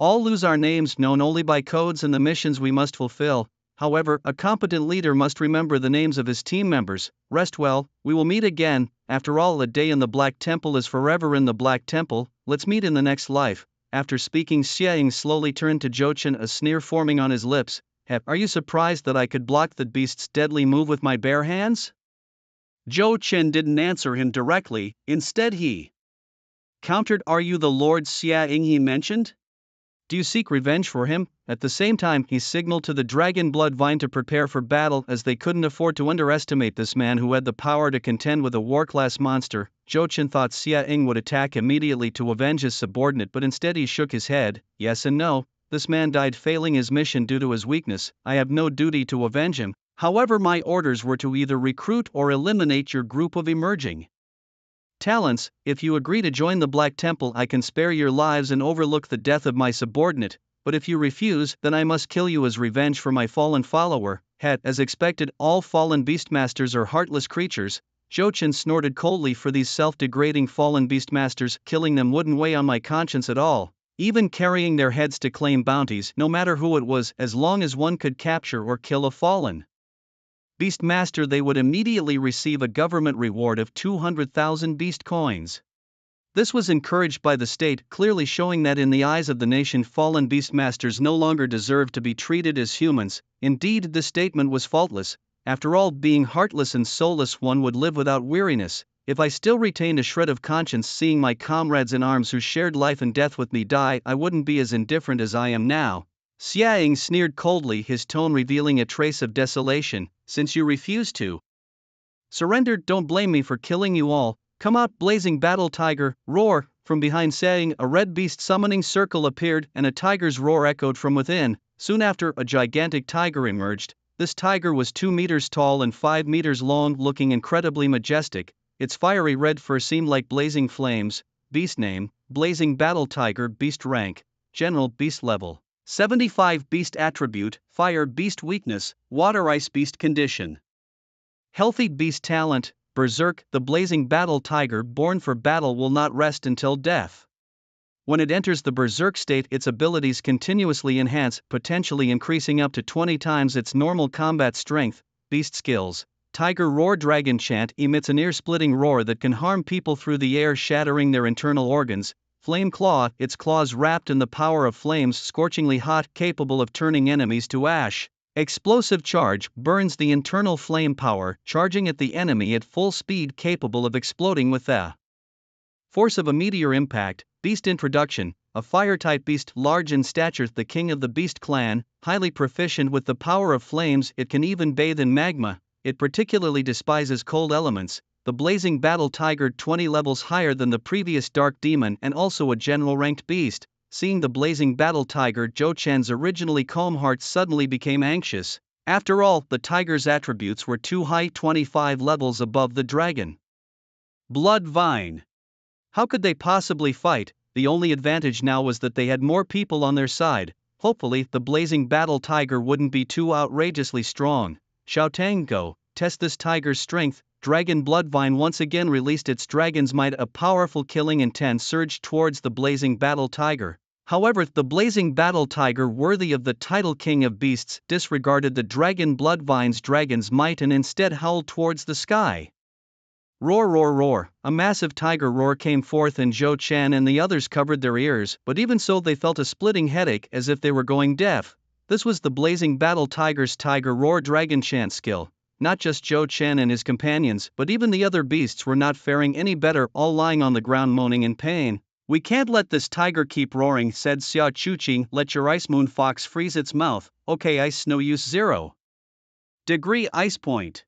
all lose our names, known only by codes and the missions we must fulfill. However, a competent leader must remember the names of his team members. Rest well, we will meet again. After all, a day in the Black Temple is forever in the Black Temple. Let's meet in the next life. After speaking, Xiaoying slowly turned to Zhou Chen, a sneer forming on his lips. Are you surprised that I could block the beast's deadly move with my bare hands? Zhou Chen didn't answer him directly, instead he countered, are you the Lord Xiaoying he mentioned? Do you seek revenge for him? At the same time, he signaled to the dragon blood vine to prepare for battle, as they couldn't afford to underestimate this man who had the power to contend with a war-class monster. Zhou Chen thought Xia Ying would attack immediately to avenge his subordinate, but instead he shook his head. Yes and no. This man died failing his mission due to his weakness. I have no duty to avenge him. However, my orders were to either recruit or eliminate your group of emerging talents. If you agree to join the Black Temple, I can spare your lives and overlook the death of my subordinate, but if you refuse, then I must kill you as revenge for my fallen follower. As expected, all fallen beastmasters are heartless creatures. Zhou Chen snorted coldly. For these self-degrading fallen beastmasters, killing them wouldn't weigh on my conscience at all. Even carrying their heads to claim bounties, no matter who it was, as long as one could capture or kill a fallen Beastmaster, they would immediately receive a government reward of 200,000 beast coins. This was encouraged by the state, clearly showing that in the eyes of the nation, fallen beastmasters no longer deserved to be treated as humans. Indeed, this statement was faultless. After all, being heartless and soulless, one would live without weariness. If I still retained a shred of conscience, seeing my comrades in arms who shared life and death with me die, I wouldn't be as indifferent as I am now. Xia Ying sneered coldly, his tone revealing a trace of desolation. Since you refuse to surrender, don't blame me for killing you all. Come out, blazing battle tiger, roar! From behind Xia Ying, a red beast summoning circle appeared, and a tiger's roar echoed from within. Soon after, a gigantic tiger emerged. This tiger was 2 meters tall and 5 meters long, looking incredibly majestic. Its fiery red fur seemed like blazing flames. Beast name: Blazing Battle Tiger. Beast rank: General. Beast level: 75. Beast attribute: Fire. Beast weakness: Water. Ice. Beast condition: Healthy. Beast talent: Berserk. The blazing battle tiger, born for battle, will not rest until death. When it enters the berserk state, its abilities continuously enhance, potentially increasing up to 20 times its normal combat strength. Beast skills: Tiger Roar. Dragon chant: emits an ear-splitting roar that can harm people through the air, shattering their internal organs. Flame claw: its claws wrapped in the power of flames, scorchingly hot, capable of turning enemies to ash. Explosive charge: burns the internal flame power, charging at the enemy at full speed, capable of exploding with the force of a meteor impact. Beast introduction: a fire-type beast, large in stature, the king of the beast clan, highly proficient with the power of flames. It can even bathe in magma. It particularly despises cold elements. The blazing battle tiger, 20 levels higher than the previous dark demon and also a general ranked beast. Seeing the blazing battle tiger, Zhou Chen's originally calm heart suddenly became anxious. After all, the tiger's attributes were too high, 25 levels above the dragon blood vine. How could they possibly fight? The only advantage now was that they had more people on their side. Hopefully, the blazing battle tiger wouldn't be too outrageously strong. Xiaotang, go, test this tiger's strength. Dragon Bloodvine once again released its dragon's might. A powerful killing intent surged towards the blazing battle tiger. However, the blazing battle tiger, worthy of the title king of beasts, disregarded the dragon Bloodvine's dragon's might and instead howled towards the sky. Roar, roar, roar! A massive tiger roar came forth, and Zhou Chen and the others covered their ears, but even so they felt a splitting headache, as if they were going deaf. This was the blazing battle tiger's tiger roar dragon chant skill. Not just Zhou Chen and his companions, but even the other beasts were not faring any better, all lying on the ground moaning in pain. We can't let this tiger keep roaring, said Xia Chuqing. Let your ice moon fox freeze its mouth. Okay, ice, no use. 0 degree ice point.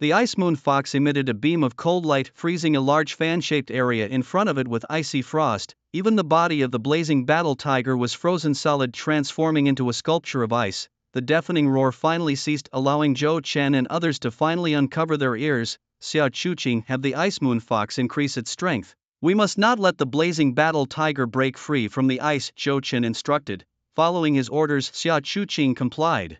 The ice moon fox emitted a beam of cold light, freezing a large fan-shaped area in front of it with icy frost. Even the body of the blazing battle tiger was frozen solid, transforming into a sculpture of ice. The deafening roar finally ceased, allowing Zhou Chen and others to finally uncover their ears. Xia Chuqing, have the ice moon fox increase its strength. We must not let the blazing battle tiger break free from the ice, Zhou Chen instructed. Following his orders, Xia Chuqing complied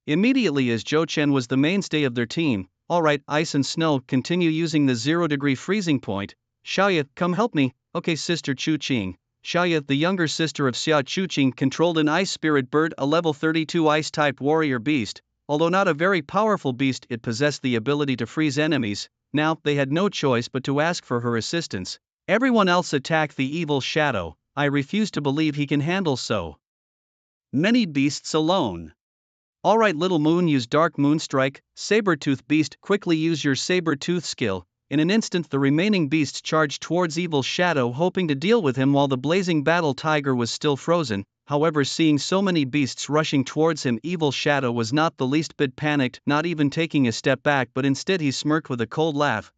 immediately, as Zhou Chen was the mainstay of their team. Alright, ice and snow, continue using the 0 degree freezing point. Xiaoya, come help me. Okay, Sister Chuqing. Xiaoya, the younger sister of Xia Chuqing, controlled an ice spirit bird, a level 32 ice-type warrior beast. Although not a very powerful beast, it possessed the ability to freeze enemies. Now, they had no choice but to ask for her assistance. Everyone else attacked the evil shadow. I refuse to believe he can handle so many beasts alone. Alright, little moon, use dark moon strike. Saber-tooth beast, quickly use your saber-tooth skill. In an instant the remaining beasts charged towards Evil Shadow, hoping to deal with him while the blazing battle tiger was still frozen. However, seeing so many beasts rushing towards him, Evil Shadow was not the least bit panicked, not even taking a step back, but instead he smirked with a cold laugh.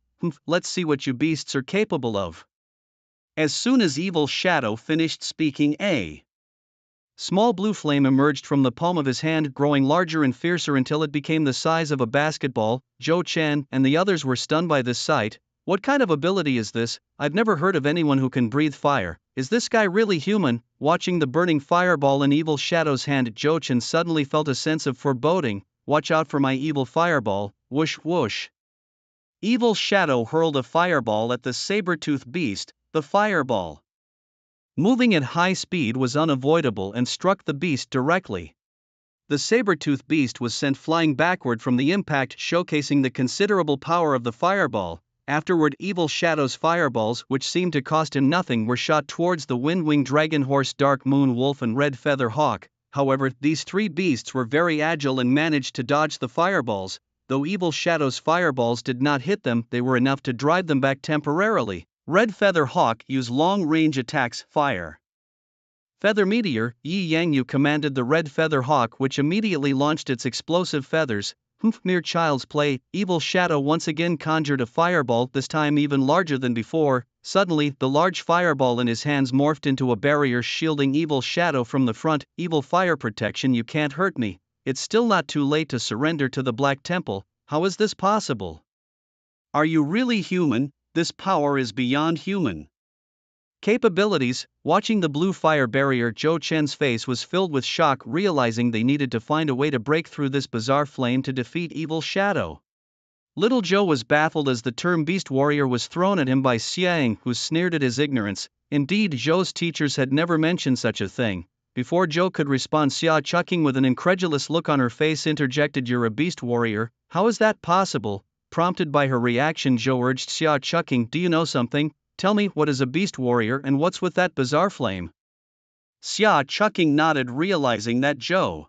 Let's see what you beasts are capable of." As soon as Evil Shadow finished speaking, a small blue flame emerged from the palm of his hand, growing larger and fiercer until it became the size of a basketball. Zhou Chen and the others were stunned by this sight. "What kind of ability is this? I've never heard of anyone who can breathe fire. Is this guy really human?" Watching the burning fireball in Evil Shadow's hand, Zhou Chen suddenly felt a sense of foreboding. "Watch out for my evil fireball." Whoosh whoosh. Evil Shadow hurled a fireball at the saber-toothed beast. The fireball, moving at high speed, was unavoidable and struck the beast directly. The saber-toothed beast was sent flying backward from the impact, showcasing the considerable power of the fireball. Afterward, Evil Shadow's fireballs, which seemed to cost him nothing, were shot towards the Wind-Winged Dragon Horse, Dark Moon Wolf and Red Feather Hawk. However, these three beasts were very agile and managed to dodge the fireballs. Though Evil Shadow's fireballs did not hit them, they were enough to drive them back temporarily. Red Feather Hawk used long-range attacks. Fire Feather Meteor. Yi Yangyu commanded the Red Feather Hawk, which immediately launched its explosive feathers. Mere child's play. Evil Shadow once again conjured a fireball, this time even larger than before. Suddenly, the large fireball in his hands morphed into a barrier, shielding Evil Shadow from the front. "Evil fire protection, you can't hurt me. It's still not too late to surrender to the Black Temple. How is this possible? Are you really human? This power is beyond human capabilities." Watching the blue fire barrier, Zhou Chen's face was filled with shock, realizing they needed to find a way to break through this bizarre flame to defeat Evil Shadow. Little Zhou was baffled as the term Beast Warrior was thrown at him by Xiang, who sneered at his ignorance. Indeed, Zhou's teachers had never mentioned such a thing. Before Zhou could respond, Xia Chucking, with an incredulous look on her face, interjected, "You're a Beast Warrior? How is that possible?" Prompted by her reaction, Zhou urged Xia Chucking, "Do you know something? Tell me, what is a Beast Warrior and what's with that bizarre flame?" Xia Chucking nodded, realizing that Zhou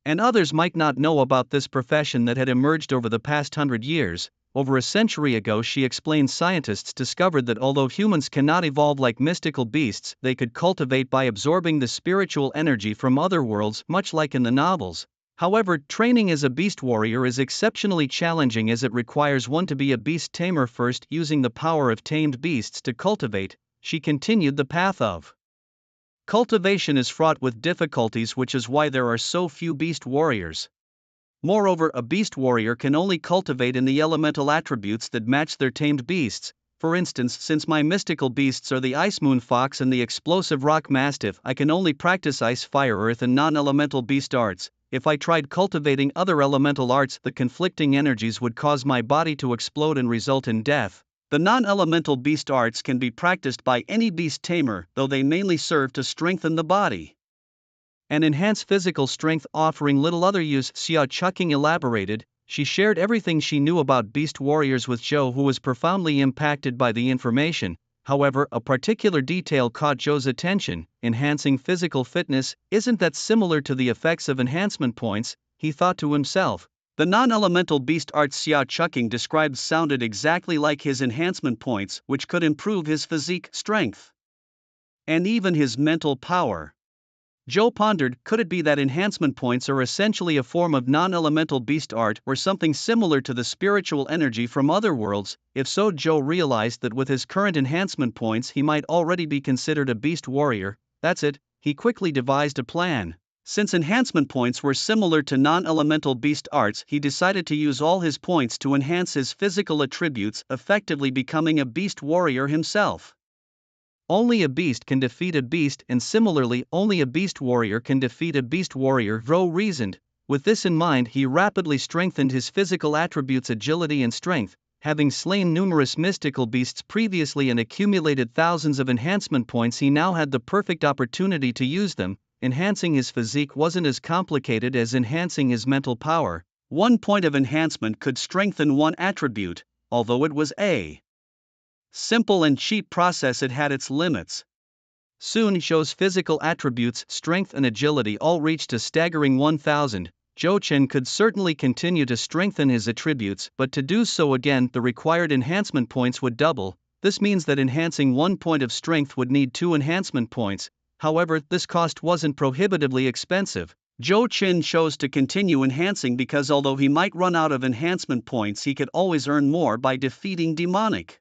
and others might not know about this profession that had emerged over the past 100 years. Over a century ago, she explained, scientists discovered that although humans cannot evolve like mystical beasts, they could cultivate by absorbing the spiritual energy from other worlds, much like in the novels. However, training as a beast warrior is exceptionally challenging, as it requires one to be a beast tamer first, using the power of tamed beasts to cultivate. She continued, "The path of cultivation is fraught with difficulties, which is why there are so few beast warriors. Moreover, a beast warrior can only cultivate in the elemental attributes that match their tamed beasts. For instance, since my mystical beasts are the Ice Moon Fox and the explosive Rock Mastiff, I can only practice ice, fire, earth and non-elemental beast arts. If I tried cultivating other elemental arts, the conflicting energies would cause my body to explode and result in death. The non-elemental beast arts can be practiced by any beast tamer, though they mainly serve to strengthen the body and enhance physical strength, offering little other use," Xia Chucking elaborated. She shared everything she knew about beast warriors with Zhou, who was profoundly impacted by the information. However, a particular detail caught Zhou's attention: enhancing physical fitness. "Isn't that similar to the effects of enhancement points?" he thought to himself. The non-elemental beast arts Xia Chucking described sounded exactly like his enhancement points, which could improve his physique, strength, and even his mental power. Zhou pondered, could it be that enhancement points are essentially a form of non-elemental beast art, or something similar to the spiritual energy from other worlds? If so, Zhou realized that with his current enhancement points he might already be considered a beast warrior. That's it, he quickly devised a plan. Since enhancement points were similar to non-elemental beast arts, he decided to use all his points to enhance his physical attributes, effectively becoming a beast warrior himself. Only a beast can defeat a beast, and similarly, only a beast warrior can defeat a beast warrior, Zhou reasoned. With this in mind, he rapidly strengthened his physical attributes, agility and strength. Having slain numerous mystical beasts previously and accumulated thousands of enhancement points, he now had the perfect opportunity to use them. Enhancing his physique wasn't as complicated as enhancing his mental power. One point of enhancement could strengthen one attribute. Although it was a simple and cheap process, it had its limits. Soon Zhou's physical attributes, strength and agility, all reached a staggering 1,000. Zhou Chen could certainly continue to strengthen his attributes, but to do so again, the required enhancement points would double. This means that enhancing 1 point of strength would need 2 enhancement points. However, this cost wasn't prohibitively expensive. Zhou Chen chose to continue enhancing because although he might run out of enhancement points, he could always earn more by defeating demonic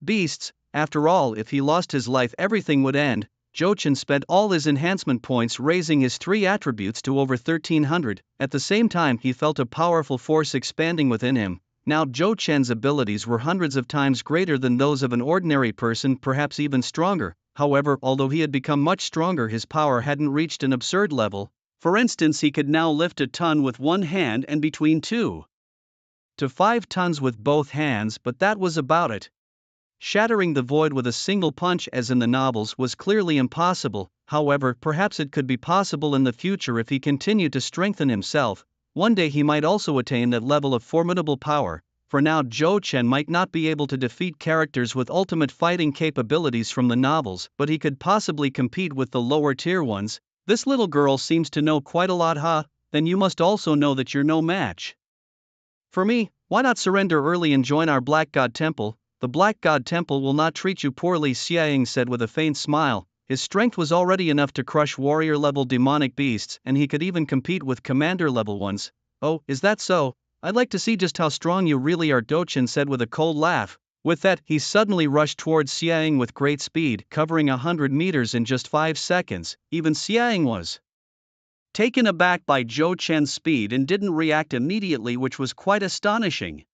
beasts. After all, if he lost his life, everything would end. Zhou Chen spent all his enhancement points raising his 3 attributes to over 1300. At the same time, he felt a powerful force expanding within him. Now Zhou Chen's abilities were hundreds of times greater than those of an ordinary person, perhaps even stronger. However, although he had become much stronger, his power hadn't reached an absurd level. For instance, he could now lift a ton with one hand and between 2 to 5 tons with both hands, but that was about it. Shattering the void with a single punch, as in the novels, was clearly impossible. However, perhaps it could be possible in the future if he continued to strengthen himself. One day he might also attain that level of formidable power. For now, Zhou Chen might not be able to defeat characters with ultimate fighting capabilities from the novels, but he could possibly compete with the lower tier ones. This little girl seems to know quite a lot, huh? Then you must also know that you're no match for me. Why not surrender early and join our Black God Temple? The Black God Temple will not treat you poorly, Xiaoying said with a faint smile. His strength was already enough to crush warrior-level demonic beasts, and he could even compete with commander-level ones. Oh, is that so? I'd like to see just how strong you really are, Zhou Chen said with a cold laugh. With that, he suddenly rushed towards Xiaoying with great speed, covering 100 meters in just 5 seconds. Even Xiaoying was taken aback by Zhou Chen's speed and didn't react immediately, which was quite astonishing.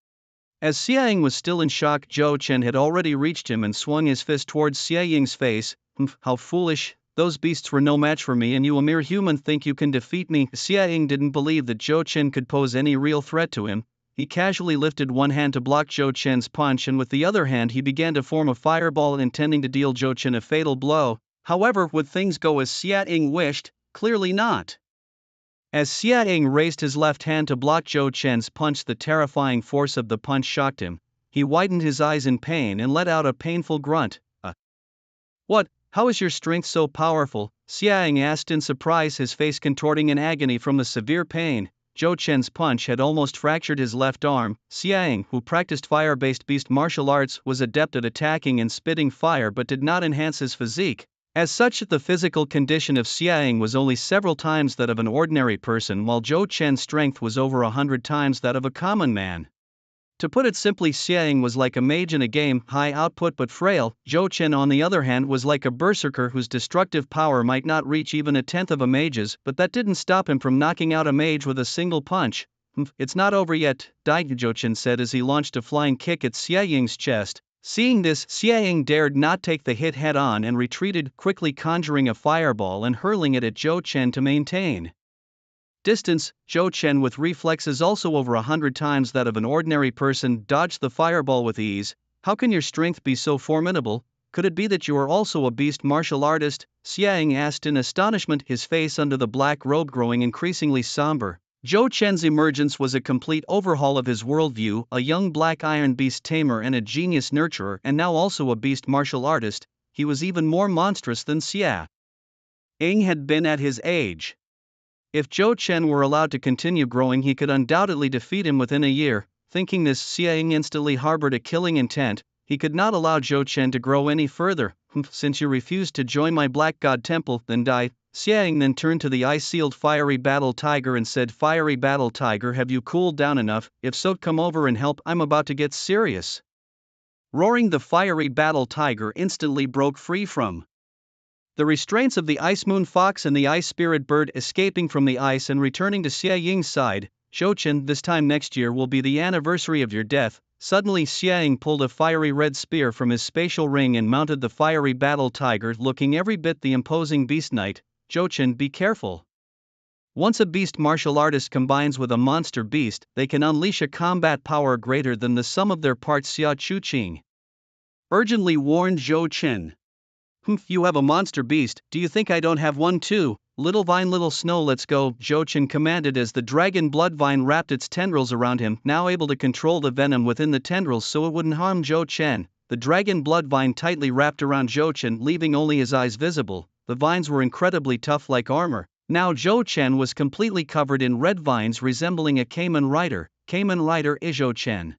As Xiaoying was still in shock, Zhou Chen had already reached him and swung his fist towards Xiaoying's face. How foolish! Those beasts were no match for me, and you, a mere human, think you can defeat me? Xiaoying didn't believe that Zhou Chen could pose any real threat to him. He casually lifted one hand to block Zhou Chen's punch, and with the other hand he began to form a fireball, intending to deal Zhou Chen a fatal blow. However, would things go as Xiaoying wished? Clearly not. As Xiaoying raised his left hand to block Zhou Chen's punch, the terrifying force of the punch shocked him. He widened his eyes in pain and let out a painful grunt. What? How is your strength so powerful? Xiaoying asked in surprise, his face contorting in agony from the severe pain. Zhou Chen's punch had almost fractured his left arm. Xiaoying, who practiced fire-based beast martial arts, was adept at attacking and spitting fire but did not enhance his physique. As such, the physical condition of Xiaoying was only several times that of an ordinary person, while Zhou Chen's strength was over 100 times that of a common man. To put it simply, Xiaoying was like a mage in a game, high output but frail. Zhou Chen, on the other hand, was like a berserker whose destructive power might not reach even a tenth of a mage's, but that didn't stop him from knocking out a mage with a single punch. It's not over yet, Zhou Chen said as he launched a flying kick at Xiaoying's chest. Seeing this, Xiaoying dared not take the hit head-on and retreated, quickly conjuring a fireball and hurling it at Zhou Chen to maintain distance. Zhou Chen, with reflexes also over 100 times that of an ordinary person, dodged the fireball with ease. How can your strength be so formidable? Could it be that you are also a beast martial artist? Xiaoying asked in astonishment, his face under the black robe growing increasingly somber. Zhou Chen's emergence was a complete overhaul of his worldview, a young black iron beast tamer and a genius nurturer, and now also a beast martial artist. He was even more monstrous than Xiaoying had been at his age. If Zhou Chen were allowed to continue growing, he could undoubtedly defeat him within a year. Thinking this, Xiaoying instantly harbored a killing intent. He could not allow Zhou Chen to grow any further. Since you refused to join my Black God Temple, then die. Xiaoying then turned to the ice-sealed Fiery Battle Tiger and said, Fiery Battle Tiger, have you cooled down enough? If so, come over and help, I'm about to get serious. Roaring, the Fiery Battle Tiger instantly broke free from the restraints of the Ice Moon Fox and the Ice Spirit Bird, escaping from the ice and returning to Xiaoying's side. Zhou Chen, this time next year will be the anniversary of your death. Suddenly Xiaoying pulled a fiery red spear from his spatial ring and mounted the Fiery Battle Tiger, looking every bit the imposing Beast Knight. Zhou Chen, be careful. Once a beast martial artist combines with a monster beast, they can unleash a combat power greater than the sum of their parts, Xia Chuqing urgently warned Zhou Chen. You have a monster beast, do you think I don't have one too? Little vine, little snow, let's go, Zhou Chen commanded as the dragon blood vine wrapped its tendrils around him, now able to control the venom within the tendrils so it wouldn't harm Zhou Chen. The dragon blood vine tightly wrapped around Zhou Chen, leaving only his eyes visible. The vines were incredibly tough, like armor. Now Zhou Chen was completely covered in red vines resembling a Cayman rider, is Zhou Chen.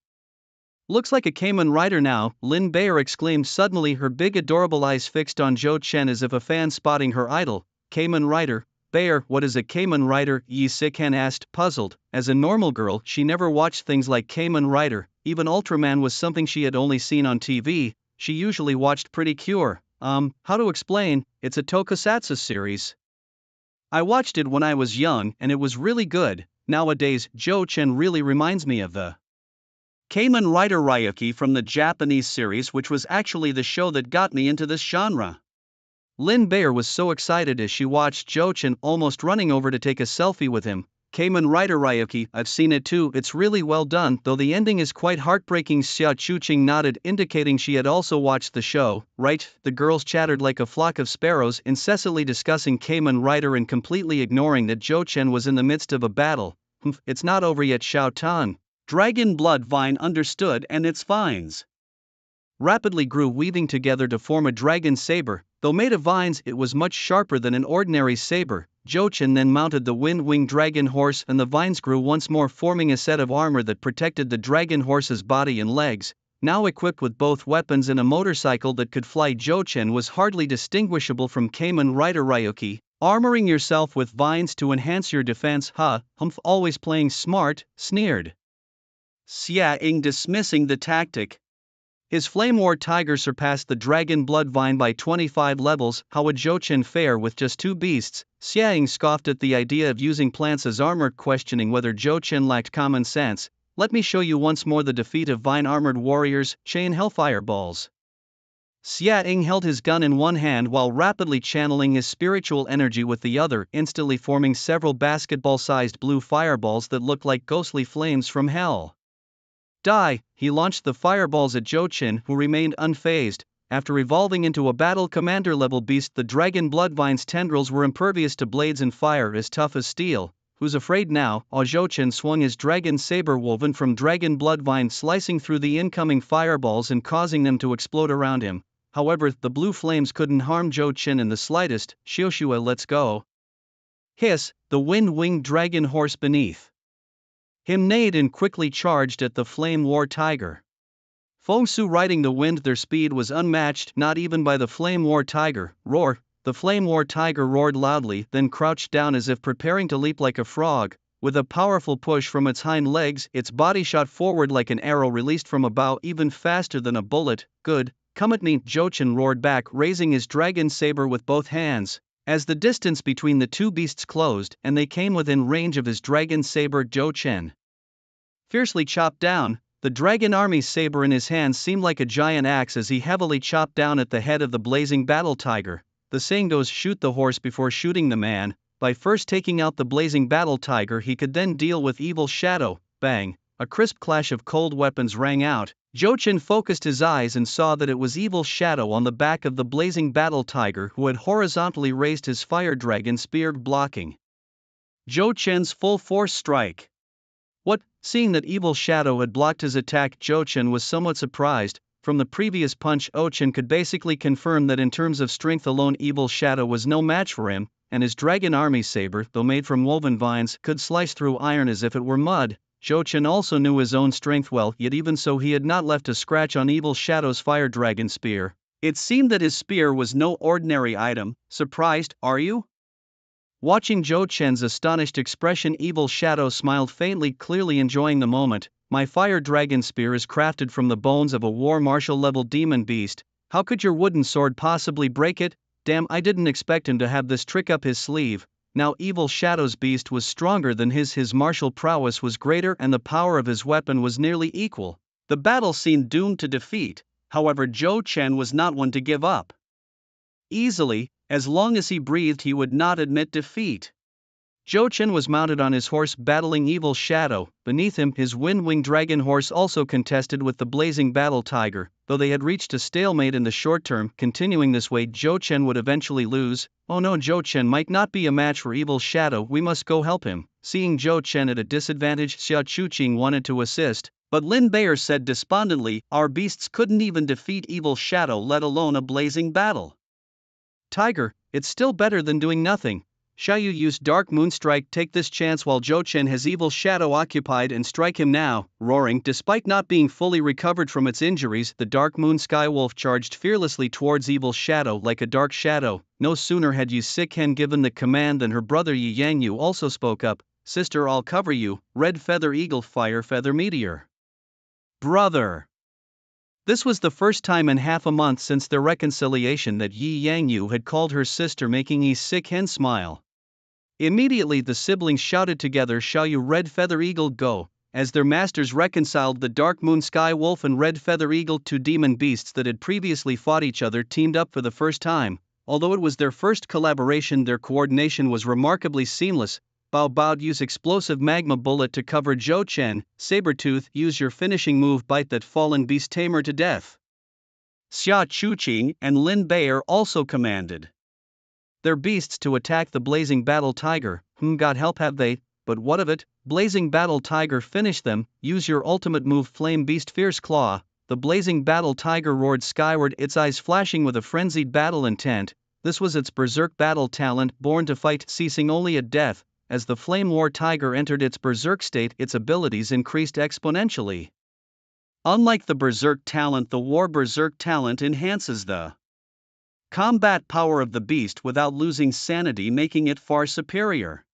Looks like a Cayman rider now, Lin Bayer exclaimed suddenly, her big adorable eyes fixed on Zhou Chen as if a fan spotting her idol. Cayman rider? Bayer, what is a Cayman rider? Yi Sikan asked, puzzled. As a normal girl, she never watched things like Cayman rider, even Ultraman was something she had only seen on TV, she usually watched Pretty Cure. How to explain, it's a tokusatsu series. I watched it when I was young and it was really good. Nowadays, Zhou Chen really reminds me of the Kamen Rider Ryuki from the Japanese series, which was actually the show that got me into this genre. Lin Bayer was so excited as she watched Zhou Chen, almost running over to take a selfie with him. Kamen Rider Ryuki, I've seen it too, it's really well done, though the ending is quite heartbreaking. Xia Chuqing nodded, indicating she had also watched the show. Right, the girls chattered like a flock of sparrows, incessantly discussing Kamen Rider and completely ignoring that Zhou Chen was in the midst of a battle. It's not over yet, Xiao Tan. Dragon Blood Vine understood, and its vines rapidly grew, weaving together to form a dragon saber. Though made of vines, it was much sharper than an ordinary saber. Zhou Chen then mounted the wind-winged dragon horse, and the vines grew once more, forming a set of armor that protected the dragon horse's body and legs. Now equipped with both weapons and a motorcycle that could fly, Zhou Chen was hardly distinguishable from Kamen Rider Ryuki. Armoring yourself with vines to enhance your defense, always playing smart, sneered Xia Ying, dismissing the tactic. His Flame War Tiger surpassed the Dragon Blood Vine by 25 levels. How would Zhou Chen fare with just two beasts? Xia Ying scoffed at the idea of using plants as armor, questioning whether Zhou Chen lacked common sense. Let me show you once more the defeat of vine-armored warriors, chain hellfire balls. Xia Ying held his gun in one hand while rapidly channeling his spiritual energy with the other, instantly forming several basketball-sized blue fireballs that looked like ghostly flames from hell. Die! He launched the fireballs at Zhou Chen, who remained unfazed. After evolving into a battle commander level beast, the Dragon Blood Vine's tendrils were impervious to blades and fire as tough as steel. Who's afraid now? Zhou Chen swung his dragon saber woven from Dragon Blood Vine, slicing through the incoming fireballs and causing them to explode around him. However, the blue flames couldn't harm Zhou Chen in the slightest. Xiuxue, let's go. Hiss, the wind-winged dragon horse beneath him neighed and quickly charged at the Flame War Tiger. Feng Su riding the wind, their speed was unmatched, not even by the Flame War Tiger. Roar! The Flame War Tiger roared loudly, then crouched down as if preparing to leap like a frog. With a powerful push from its hind legs, its body shot forward like an arrow released from a bow, even faster than a bullet. Good, come at me, Zhou Chen roared back, raising his dragon saber with both hands. As the distance between the two beasts closed and they came within range of his dragon saber, Zhou Chen fiercely chopped down. The dragon army's saber in his hands seemed like a giant axe as he heavily chopped down at the head of the blazing battle tiger. The saying goes, shoot the horse before shooting the man. By first taking out the blazing battle tiger, he could then deal with Evil Shadow. Bang! A crisp clash of cold weapons rang out. Zhou Chen focused his eyes and saw that it was Evil Shadow on the back of the blazing battle tiger, who had horizontally raised his fire dragon spear, blocking Zhou Chen's full force strike. What? Seeing that Evil Shadow had blocked his attack, Zhou Chen was somewhat surprised. From the previous punch, Zhou Chen could basically confirm that in terms of strength alone, Evil Shadow was no match for him, and his dragon army saber, though made from woven vines, could slice through iron as if it were mud. Zhou Chen also knew his own strength well, yet even so he had not left a scratch on Evil Shadow's fire dragon spear. It seemed that his spear was no ordinary item. Surprised, are you? Watching Zhou Chen's astonished expression, Evil Shadow smiled faintly, clearly enjoying the moment. My fire dragon spear is crafted from the bones of a war martial level demon beast. How could your wooden sword possibly break it? Damn, I didn't expect him to have this trick up his sleeve. Now Evil Shadow's beast was stronger than his martial prowess was greater, and the power of his weapon was nearly equal. The battle seemed doomed to defeat. However, Zhou Chen was not one to give up easily. As long as he breathed, he would not admit defeat. Zhou Chen was mounted on his horse, battling Evil Shadow. Beneath him, his wind-winged dragon horse also contested with the blazing battle tiger. Though they had reached a stalemate in the short term, continuing this way, Zhou Chen would eventually lose. Oh no, Zhou Chen might not be a match for Evil Shadow, we must go help him. Seeing Zhou Chen at a disadvantage, Xia Chuqing wanted to assist, but Lin Bayer said despondently, our beasts couldn't even defeat Evil Shadow, let alone a blazing battle tiger. It's still better than doing nothing. Xiaoyu used Dark Moon Strike. Take this chance while Zhou Chen has Evil Shadow occupied and strike him now. Roaring, despite not being fully recovered from its injuries, the Dark Moon Skywolf charged fearlessly towards Evil Shadow like a dark shadow. No sooner had Yu Siken given the command than her brother Yi Yangyu also spoke up. Sister, I'll cover you. Red Feather Eagle, Fire Feather Meteor. Brother. This was the first time in half a month since their reconciliation that Yi Yangyu had called her sister, making Yi Siken smile. Immediately the siblings shouted together, Xiaoyu, Red Feather Eagle, go! As their masters reconciled, the Dark Moon Sky Wolf and Red Feather Eagle, two demon beasts that had previously fought each other, teamed up for the first time. Although it was their first collaboration, their coordination was remarkably seamless. Bao Bao, use explosive magma bullet to cover Zhou Chen. Sabretooth, use your finishing move, bite that fallen beast tamer to death. Xia Chuqing and Lin Bei'er also commanded their beasts to attack the Blazing Battle Tiger. God help have they, but what of it? Blazing Battle Tiger, finish them. Use your ultimate move, Flame Beast Fierce Claw. The Blazing Battle Tiger roared skyward, its eyes flashing with a frenzied battle intent. This was its berserk battle talent, born to fight, ceasing only at death. As the Flame War Tiger entered its berserk state, its abilities increased exponentially. Unlike the berserk talent, the War Berserk talent enhances the combat power of the beast without losing sanity, making it far superior.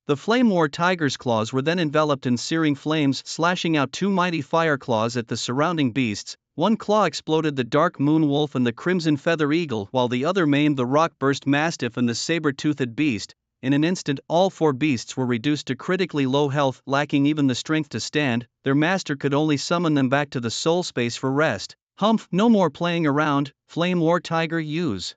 The Flame War Tiger's claws were then enveloped in searing flames, slashing out two mighty fire claws at the surrounding beasts. One claw exploded the Dark Moon Wolf and the Crimson Feather Eagle, while the other maimed the Rock Burst Mastiff and the Saber-Toothed Beast. In an instant, all four beasts were reduced to critically low health, lacking even the strength to stand. Their master could only summon them back to the soul space for rest. Humph, no more playing around. Flame War Tiger, use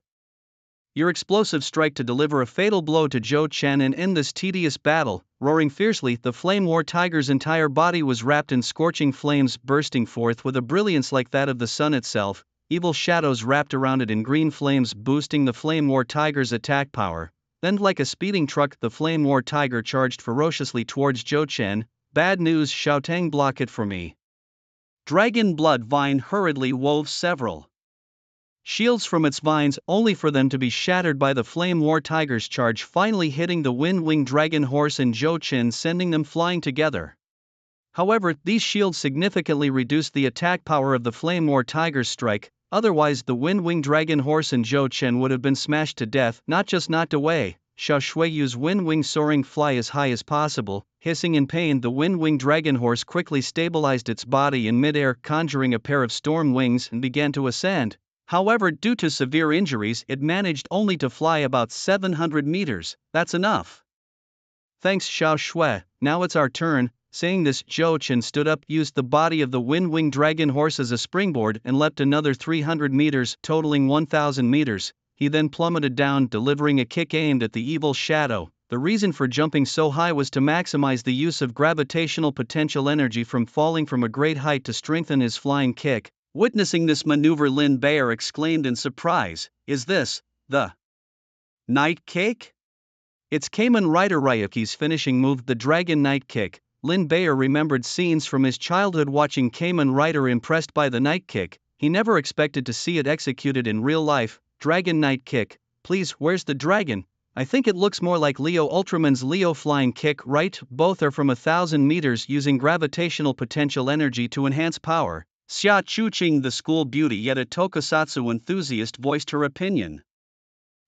your explosive strike to deliver a fatal blow to Zhou Chen and end this tedious battle. Roaring fiercely, the Flame War Tiger's entire body was wrapped in scorching flames, bursting forth with a brilliance like that of the sun itself. Evil shadows wrapped around it in green flames, boosting the Flame War Tiger's attack power. Then, like a speeding truck, the Flame War Tiger charged ferociously towards Zhou Chen. Bad news, Xiaotang, block it for me. Dragon Blood Vine hurriedly wove several shields from its vines, only for them to be shattered by the Flame War Tiger's charge, finally hitting the Wind-Winged Dragon Horse and Zhou Chen, sending them flying together. However, these shields significantly reduced the attack power of the Flame War Tiger's strike. Otherwise, the Wind-Winged Dragon Horse and Zhou Chen would have been smashed to death, not just knocked away. Xiao Shuiyu's Wind-Wing soaring fly as high as possible. Hissing in pain, the Wind-Winged Dragon Horse quickly stabilized its body in midair, conjuring a pair of storm wings, and began to ascend. However, due to severe injuries, it managed only to fly about 700 meters. That's enough. Thanks, Xiao Shui. Now it's our turn. Saying this, Zhou Chen stood up, used the body of the Wind-Winged Dragon Horse as a springboard, and leapt another 300 meters, totaling 1,000 meters. He then plummeted down, delivering a kick aimed at the Evil Shadow. The reason for jumping so high was to maximize the use of gravitational potential energy from falling from a great height to strengthen his flying kick. Witnessing this maneuver, Lin Bei'er exclaimed in surprise, "Is this the Night Kick?" It's Kamen Rider Ryuki's finishing move, the Dragon Night Kick. Lin Bei'er remembered scenes from his childhood watching Kamen Rider, impressed by the Night Kick. He never expected to see it executed in real life. Dragon Night Kick. Please, where's the dragon? I think it looks more like Leo Ultraman's Leo Flying Kick, right? Both are from 1,000 meters, using gravitational potential energy to enhance power. Xia Chuqing, the school beauty yet a tokusatsu enthusiast, voiced her opinion.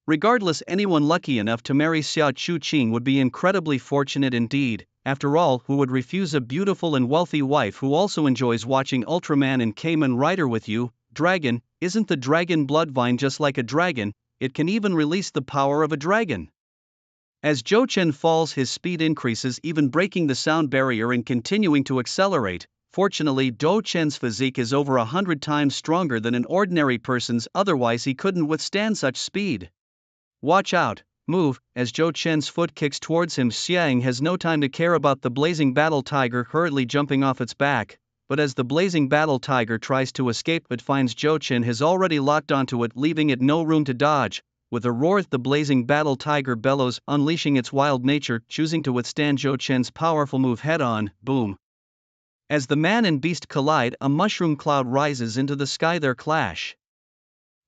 Regardless, anyone lucky enough to marry Xia Chuqing would be incredibly fortunate indeed. After all, who would refuse a beautiful and wealthy wife who also enjoys watching Ultraman and Kamen Rider with you? Dragon, isn't the Dragon Bloodvine just like a dragon? It can even release the power of a dragon. As Zhou Chen falls, his speed increases, even breaking the sound barrier and continuing to accelerate. Fortunately, Zhou Chen's physique is over 100 times stronger than an ordinary person's, otherwise he couldn't withstand such speed. Watch out, move. As Zhou Chen's foot kicks towards him, Xiang has no time to care about the Blazing Battle Tiger hurriedly jumping off its back. But as the Blazing Battle Tiger tries to escape, it finds Zhou Chen has already locked onto it, leaving it no room to dodge. With a roar, the Blazing Battle Tiger bellows, unleashing its wild nature, choosing to withstand Zhou Chen's powerful move head-on. Boom. As the man and beast collide, a mushroom cloud rises into the sky. Their clash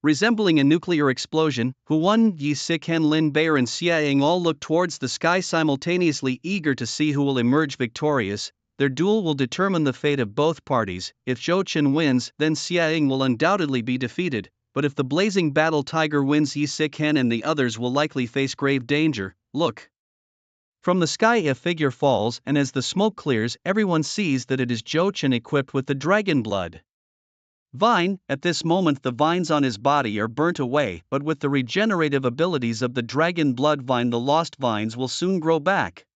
resembling a nuclear explosion. Huan Yi Sikhen Lin Bear and Xiaoying all look towards the sky simultaneously, eager to see who will emerge victorious. Their duel will determine the fate of both parties. If Zhou Chen wins, then Xiaoying will undoubtedly be defeated, but if the blazing battle tiger wins, Yi Sikhen and the others will likely face grave danger. Look! From the sky a figure falls, and as the smoke clears, everyone sees that it is Zhou Chen equipped with the dragon blood vine. At this moment the vines on his body are burnt away, but with the regenerative abilities of the dragon blood vine the lost vines will soon grow back.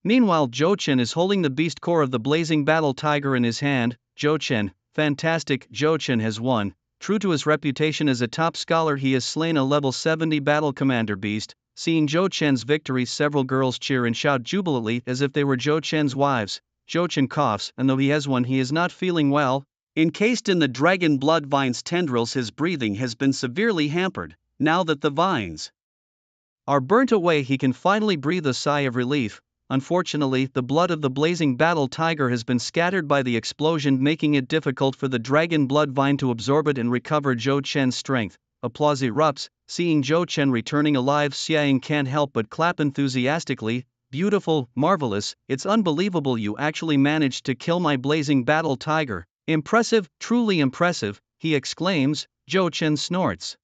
Meanwhile Zhou Chen is holding the beast core of the blazing battle tiger in his hand. Zhou Chen, fantastic, Zhou Chen has won. True to his reputation as a top scholar, he has slain a level 70 battle commander beast. Seeing Zhou Chen's victory, several girls cheer and shout jubilantly as if they were Zhou Chen's wives. Zhou Chen coughs, and though he has won, he is not feeling well. Encased in the dragon blood vine's tendrils, his breathing has been severely hampered. Now that the vines are burnt away, he can finally breathe a sigh of relief. Unfortunately, the blood of the blazing battle tiger has been scattered by the explosion, making it difficult for the dragon blood vine to absorb it and recover Zhou Chen's strength. Applause erupts. Seeing Zhou Chen returning alive, Xiaoying can't help but clap enthusiastically. Beautiful, marvelous, it's unbelievable, you actually managed to kill my blazing battle tiger. Impressive, truly impressive, he exclaims. Zhou Chen snorts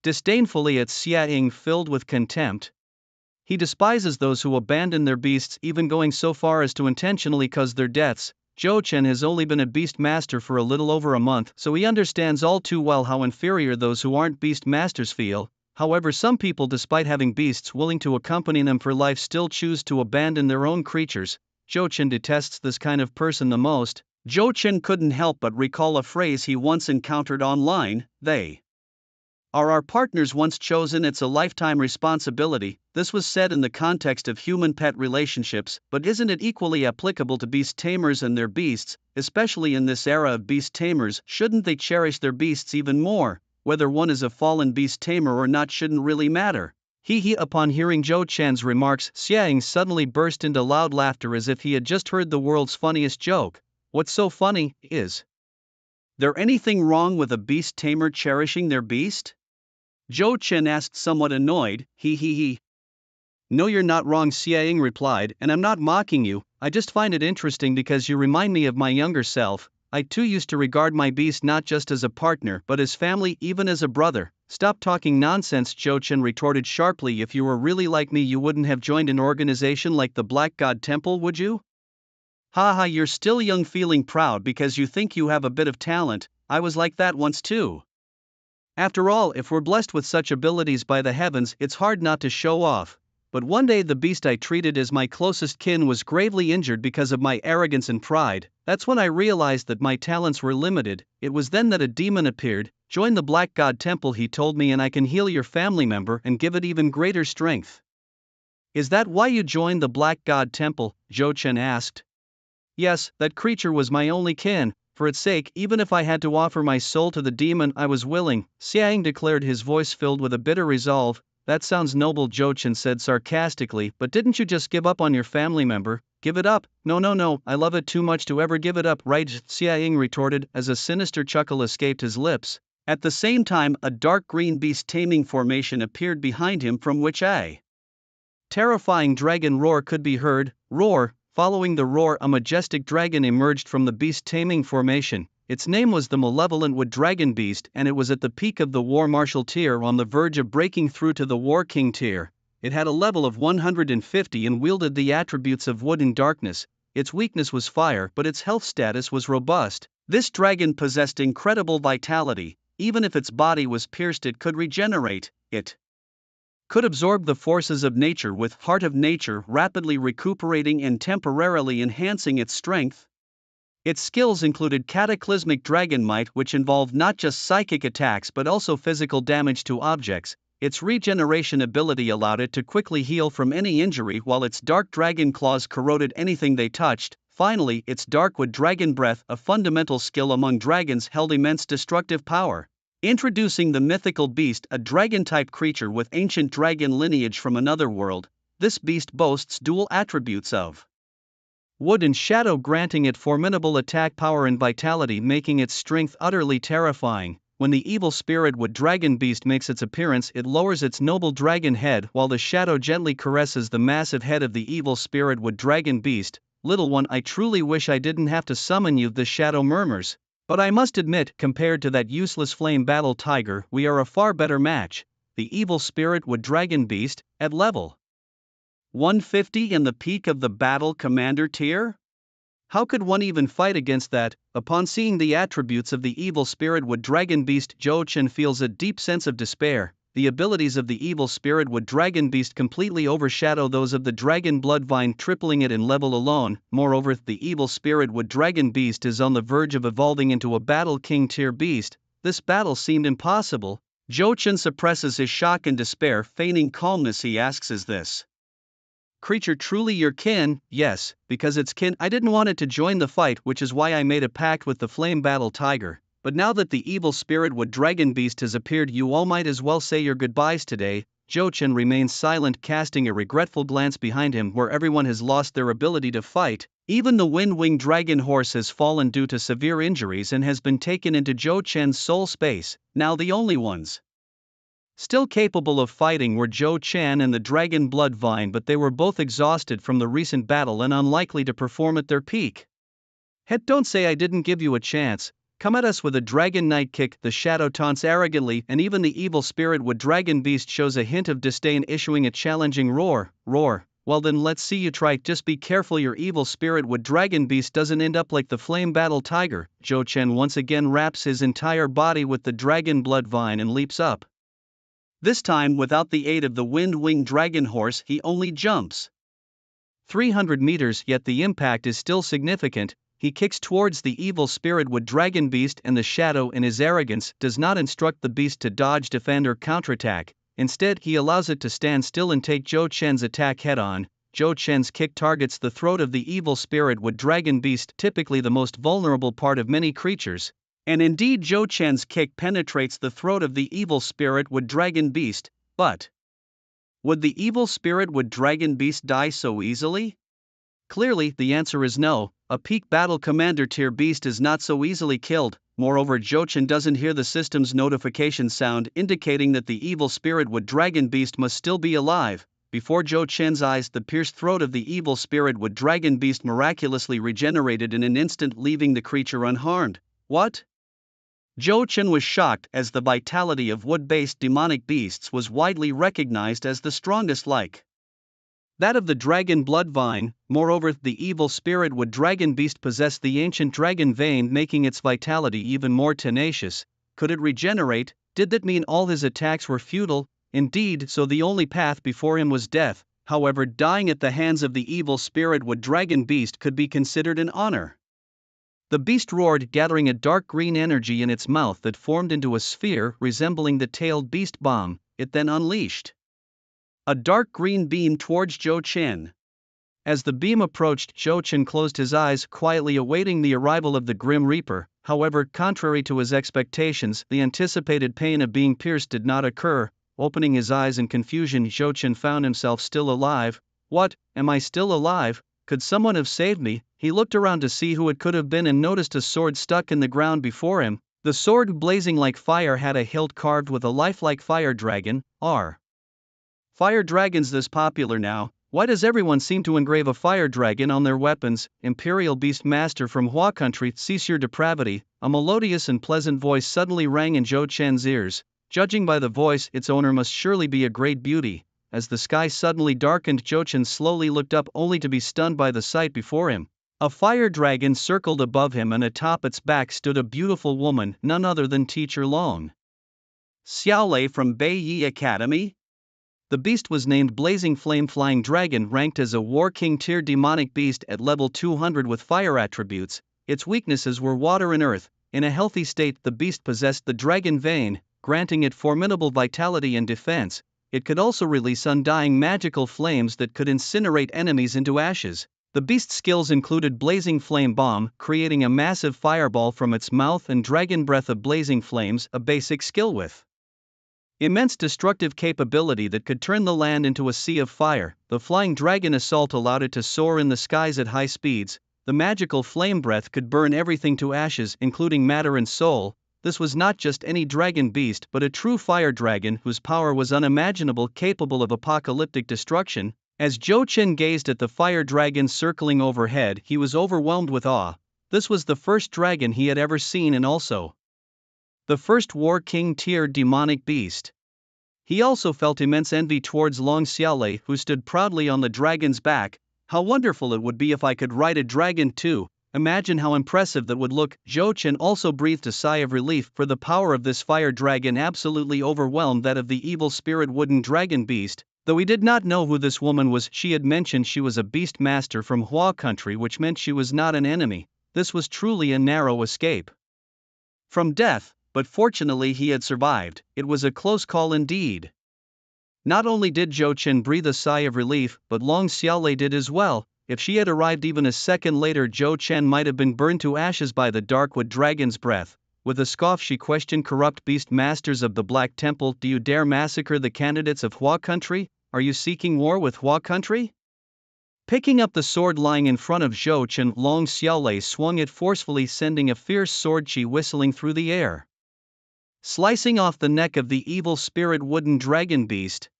disdainfully at Xiaoying, filled with contempt. He despises those who abandon their beasts, even going so far as to intentionally cause their deaths. Zhou Chen has only been a beast master for a little over a month, so he understands all too well how inferior those who aren't beast masters feel. However, some people, despite having beasts willing to accompany them for life, still choose to abandon their own creatures. Zhou Chen detests this kind of person the most. Zhou Chen couldn't help but recall a phrase he once encountered online: they are our partners once chosen, it's a lifetime responsibility. This was said in the context of human-pet relationships, but isn't it equally applicable to beast tamers and their beasts? Especially in this era of beast tamers, shouldn't they cherish their beasts even more? Whether one is a fallen beast tamer or not shouldn't really matter. Upon hearing Zhou Chen's remarks, Xiaoying suddenly burst into loud laughter as if he had just heard the world's funniest joke. What's so funny? Is there anything wrong with a beast tamer cherishing their beast? Zhou Chen asked, somewhat annoyed. No, you're not wrong, Xiaoying replied, and I'm not mocking you, I just find it interesting because you remind me of my younger self. I too used to regard my beast not just as a partner but as family, even as a brother. Stop talking nonsense, Zhou Chen retorted sharply. If you were really like me, you wouldn't have joined an organization like the Black God Temple, would you? Haha, you're still young, feeling proud because you think you have a bit of talent. I was like that once too. After all, if we're blessed with such abilities by the heavens, it's hard not to show off. But one day the beast I treated as my closest kin was gravely injured because of my arrogance and pride. That's when I realized that my talents were limited. It was then that a demon appeared. Join the Black God Temple, he told me, and I can heal your family member and give it even greater strength. Is that why you joined the Black God Temple? Zhou Chen asked. Yes, that creature was my only kin. For its sake, even if I had to offer my soul to the demon, I was willing, Xiaoying declared, his voice filled with a bitter resolve. That sounds noble, Zhou Chen said sarcastically, but didn't you just give up on your family member? Give it up? No, I love it too much to ever give it up, right? Xiaoying retorted as a sinister chuckle escaped his lips. At the same time, a dark green beast taming formation appeared behind him, from which a terrifying dragon roar could be heard. Roar. Following the roar, a majestic dragon emerged from the beast taming formation. Its name was the malevolent wood dragon beast, and it was at the peak of the war marshal tier, on the verge of breaking through to the war king tier. It had a level of 150 and wielded the attributes of wood and darkness. Its weakness was fire, but its health status was robust. This dragon possessed incredible vitality. Even if its body was pierced, it could regenerate. It could absorb the forces of nature, with Heart of Nature, rapidly recuperating and temporarily enhancing its strength. Its skills included Cataclysmic Dragon Might, which involved not just psychic attacks but also physical damage to objects. Its regeneration ability allowed it to quickly heal from any injury, while its Dark Dragon Claws corroded anything they touched. Finally, its Darkwood Dragon Breath, a fundamental skill among dragons, held immense destructive power. Introducing the mythical beast, a dragon-type creature with ancient dragon lineage from another world. This beast boasts dual attributes of wood and shadow, granting it formidable attack power and vitality, making its strength utterly terrifying. When the evil spirit wood dragon beast makes its appearance, it lowers its noble dragon head while the shadow gently caresses the massive head of the evil spirit wood dragon beast. Little one, I truly wish I didn't have to summon you, the shadow murmurs. But I must admit, compared to that useless flame battle tiger, we are a far better match. The evil spirit wood dragon beast, at level 150 in the peak of the battle commander tier? How could one even fight against that? Upon seeing the attributes of the evil spirit wood dragon beast, Zhou Chen feels a deep sense of despair. The abilities of the evil spirit wood dragon beast completely overshadow those of the dragon bloodvine, tripling it in level alone. Moreover, the evil spirit wood dragon beast is on the verge of evolving into a battle king tier beast. This battle seemed impossible. Zhou Chen suppresses his shock and despair, feigning calmness. He asks, is this creature truly your kin? Yes, because it's kin. I didn't want it to join the fight, which is why I made a pact with the flame battle tiger. But now that the evil spirit wood dragon beast has appeared, you all might as well say your goodbyes today. Zhou Chen remains silent, casting a regretful glance behind him where everyone has lost their ability to fight. Even the wind-winged dragon horse has fallen due to severe injuries and has been taken into Zhou Chen's soul space. Now the only ones still capable of fighting were Zhou Chen and the dragon bloodvine, but they were both exhausted from the recent battle and unlikely to perform at their peak. Het, don't say I didn't give you a chance. Come at us with a dragon knight kick, the shadow taunts arrogantly, and even the evil spirit wood dragon beast shows a hint of disdain, issuing a challenging roar. Roar. Well then, let's see you try. Just be careful your evil spirit wood dragon beast doesn't end up like the flame battle tiger. Zhou Chen once again wraps his entire body with the dragon bloodvine and leaps up. This time without the aid of the wind-winged dragon horse, he only jumps 300 meters, yet the impact is still significant. He kicks towards the evil spirit wood dragon beast, and the shadow, in his arrogance, does not instruct the beast to dodge, defend or counterattack. Instead, he allows it to stand still and take Zhou Chen's attack head-on. Zhou Chen's kick targets the throat of the evil spirit wood dragon beast, typically the most vulnerable part of many creatures. And indeed, Zhou Chen's kick penetrates the throat of the evil spirit wood dragon beast. But would the evil spirit wood dragon beast die so easily? Clearly, the answer is no. A peak battle commander tier beast is not so easily killed. Moreover, Zhou Chen doesn't hear the system's notification sound indicating that the evil spirit wood dragon beast must still be alive. Before Zhou Chen's eyes, the pierced throat of the evil spirit wood dragon beast miraculously regenerated in an instant, leaving the creature unharmed. What? Zhou Chen was shocked, as the vitality of wood-based demonic beasts was widely recognized as the strongest, like that of the dragon bloodvine. Moreover, the evil spirit wood dragon beast possessed the ancient dragon vein, making its vitality even more tenacious. Could it regenerate? Did that mean all his attacks were futile? Indeed, so the only path before him was death. However, dying at the hands of the evil spirit wood dragon beast could be considered an honor. The beast roared, gathering a dark green energy in its mouth that formed into a sphere resembling the tailed beast bomb. It then unleashed a dark green beam towards Zhou Chen. As the beam approached, Zhou Chen closed his eyes, quietly awaiting the arrival of the Grim Reaper. However, contrary to his expectations, the anticipated pain of being pierced did not occur. Opening his eyes in confusion, Zhou Chen found himself still alive. What? Am I still alive? Could someone have saved me? He looked around to see who it could have been and noticed a sword stuck in the ground before him. The sword, blazing like fire, had a hilt carved with a lifelike fire dragon. Are fire dragons this popular now? Why does everyone seem to engrave a fire dragon on their weapons? Imperial Beastmaster from Hua Country, cease your depravity. A melodious and pleasant voice suddenly rang in Zhou Chen's ears. Judging by the voice, its owner must surely be a great beauty. As the sky suddenly darkened, Zhou Chen slowly looked up, only to be stunned by the sight before him. A fire dragon circled above him, and atop its back stood a beautiful woman, none other than Teacher Long Xiaolei from Beiyi Academy. The beast was named Blazing Flame Flying Dragon, ranked as a War King tier demonic beast at level 200 with fire attributes. Its weaknesses were water and earth. In a healthy state, the beast possessed the dragon vein, granting it formidable vitality and defense. It could also release undying magical flames that could incinerate enemies into ashes. The beast's skills included Blazing Flame Bomb, creating a massive fireball from its mouth, and Dragon Breath of Blazing Flames, a basic skill with immense destructive capability that could turn the land into a sea of fire. The Flying Dragon Assault allowed it to soar in the skies at high speeds. The magical Flame Breath could burn everything to ashes, including matter and soul. this was not just any dragon beast but a true fire dragon whose power was unimaginable, capable of apocalyptic destruction. As Zhou Chen gazed at the fire dragon circling overhead, he was overwhelmed with awe. This was the first dragon he had ever seen and also the first War King tier demonic beast. He also felt immense envy towards Long Xiaolei, who stood proudly on the dragon's back. How wonderful it would be if I could ride a dragon too. Imagine how impressive that would look. Zhou Chen also breathed a sigh of relief, for the power of this fire dragon absolutely overwhelmed that of the evil spirit wooden dragon beast. Though he did not know who this woman was, she had mentioned she was a Beastmaster from Hua country, which meant she was not an enemy. This was truly a narrow escape from death, but fortunately he had survived. It was a close call indeed. Not only did Zhou Chen breathe a sigh of relief, but Long Xiaolei did as well. If she had arrived even a second later, Zhou Chen might have been burned to ashes by the Darkwood dragon's breath. With a scoff she questioned, corrupt beast masters of the Black Temple, do you dare massacre the candidates of Hua country? Are you seeking war with Hua country? Picking up the sword lying in front of Zhou Chen, Long Xiaolei swung it forcefully, sending a fierce sword chi whistling through the air, slicing off the neck of the evil spirit wooden dragon beast.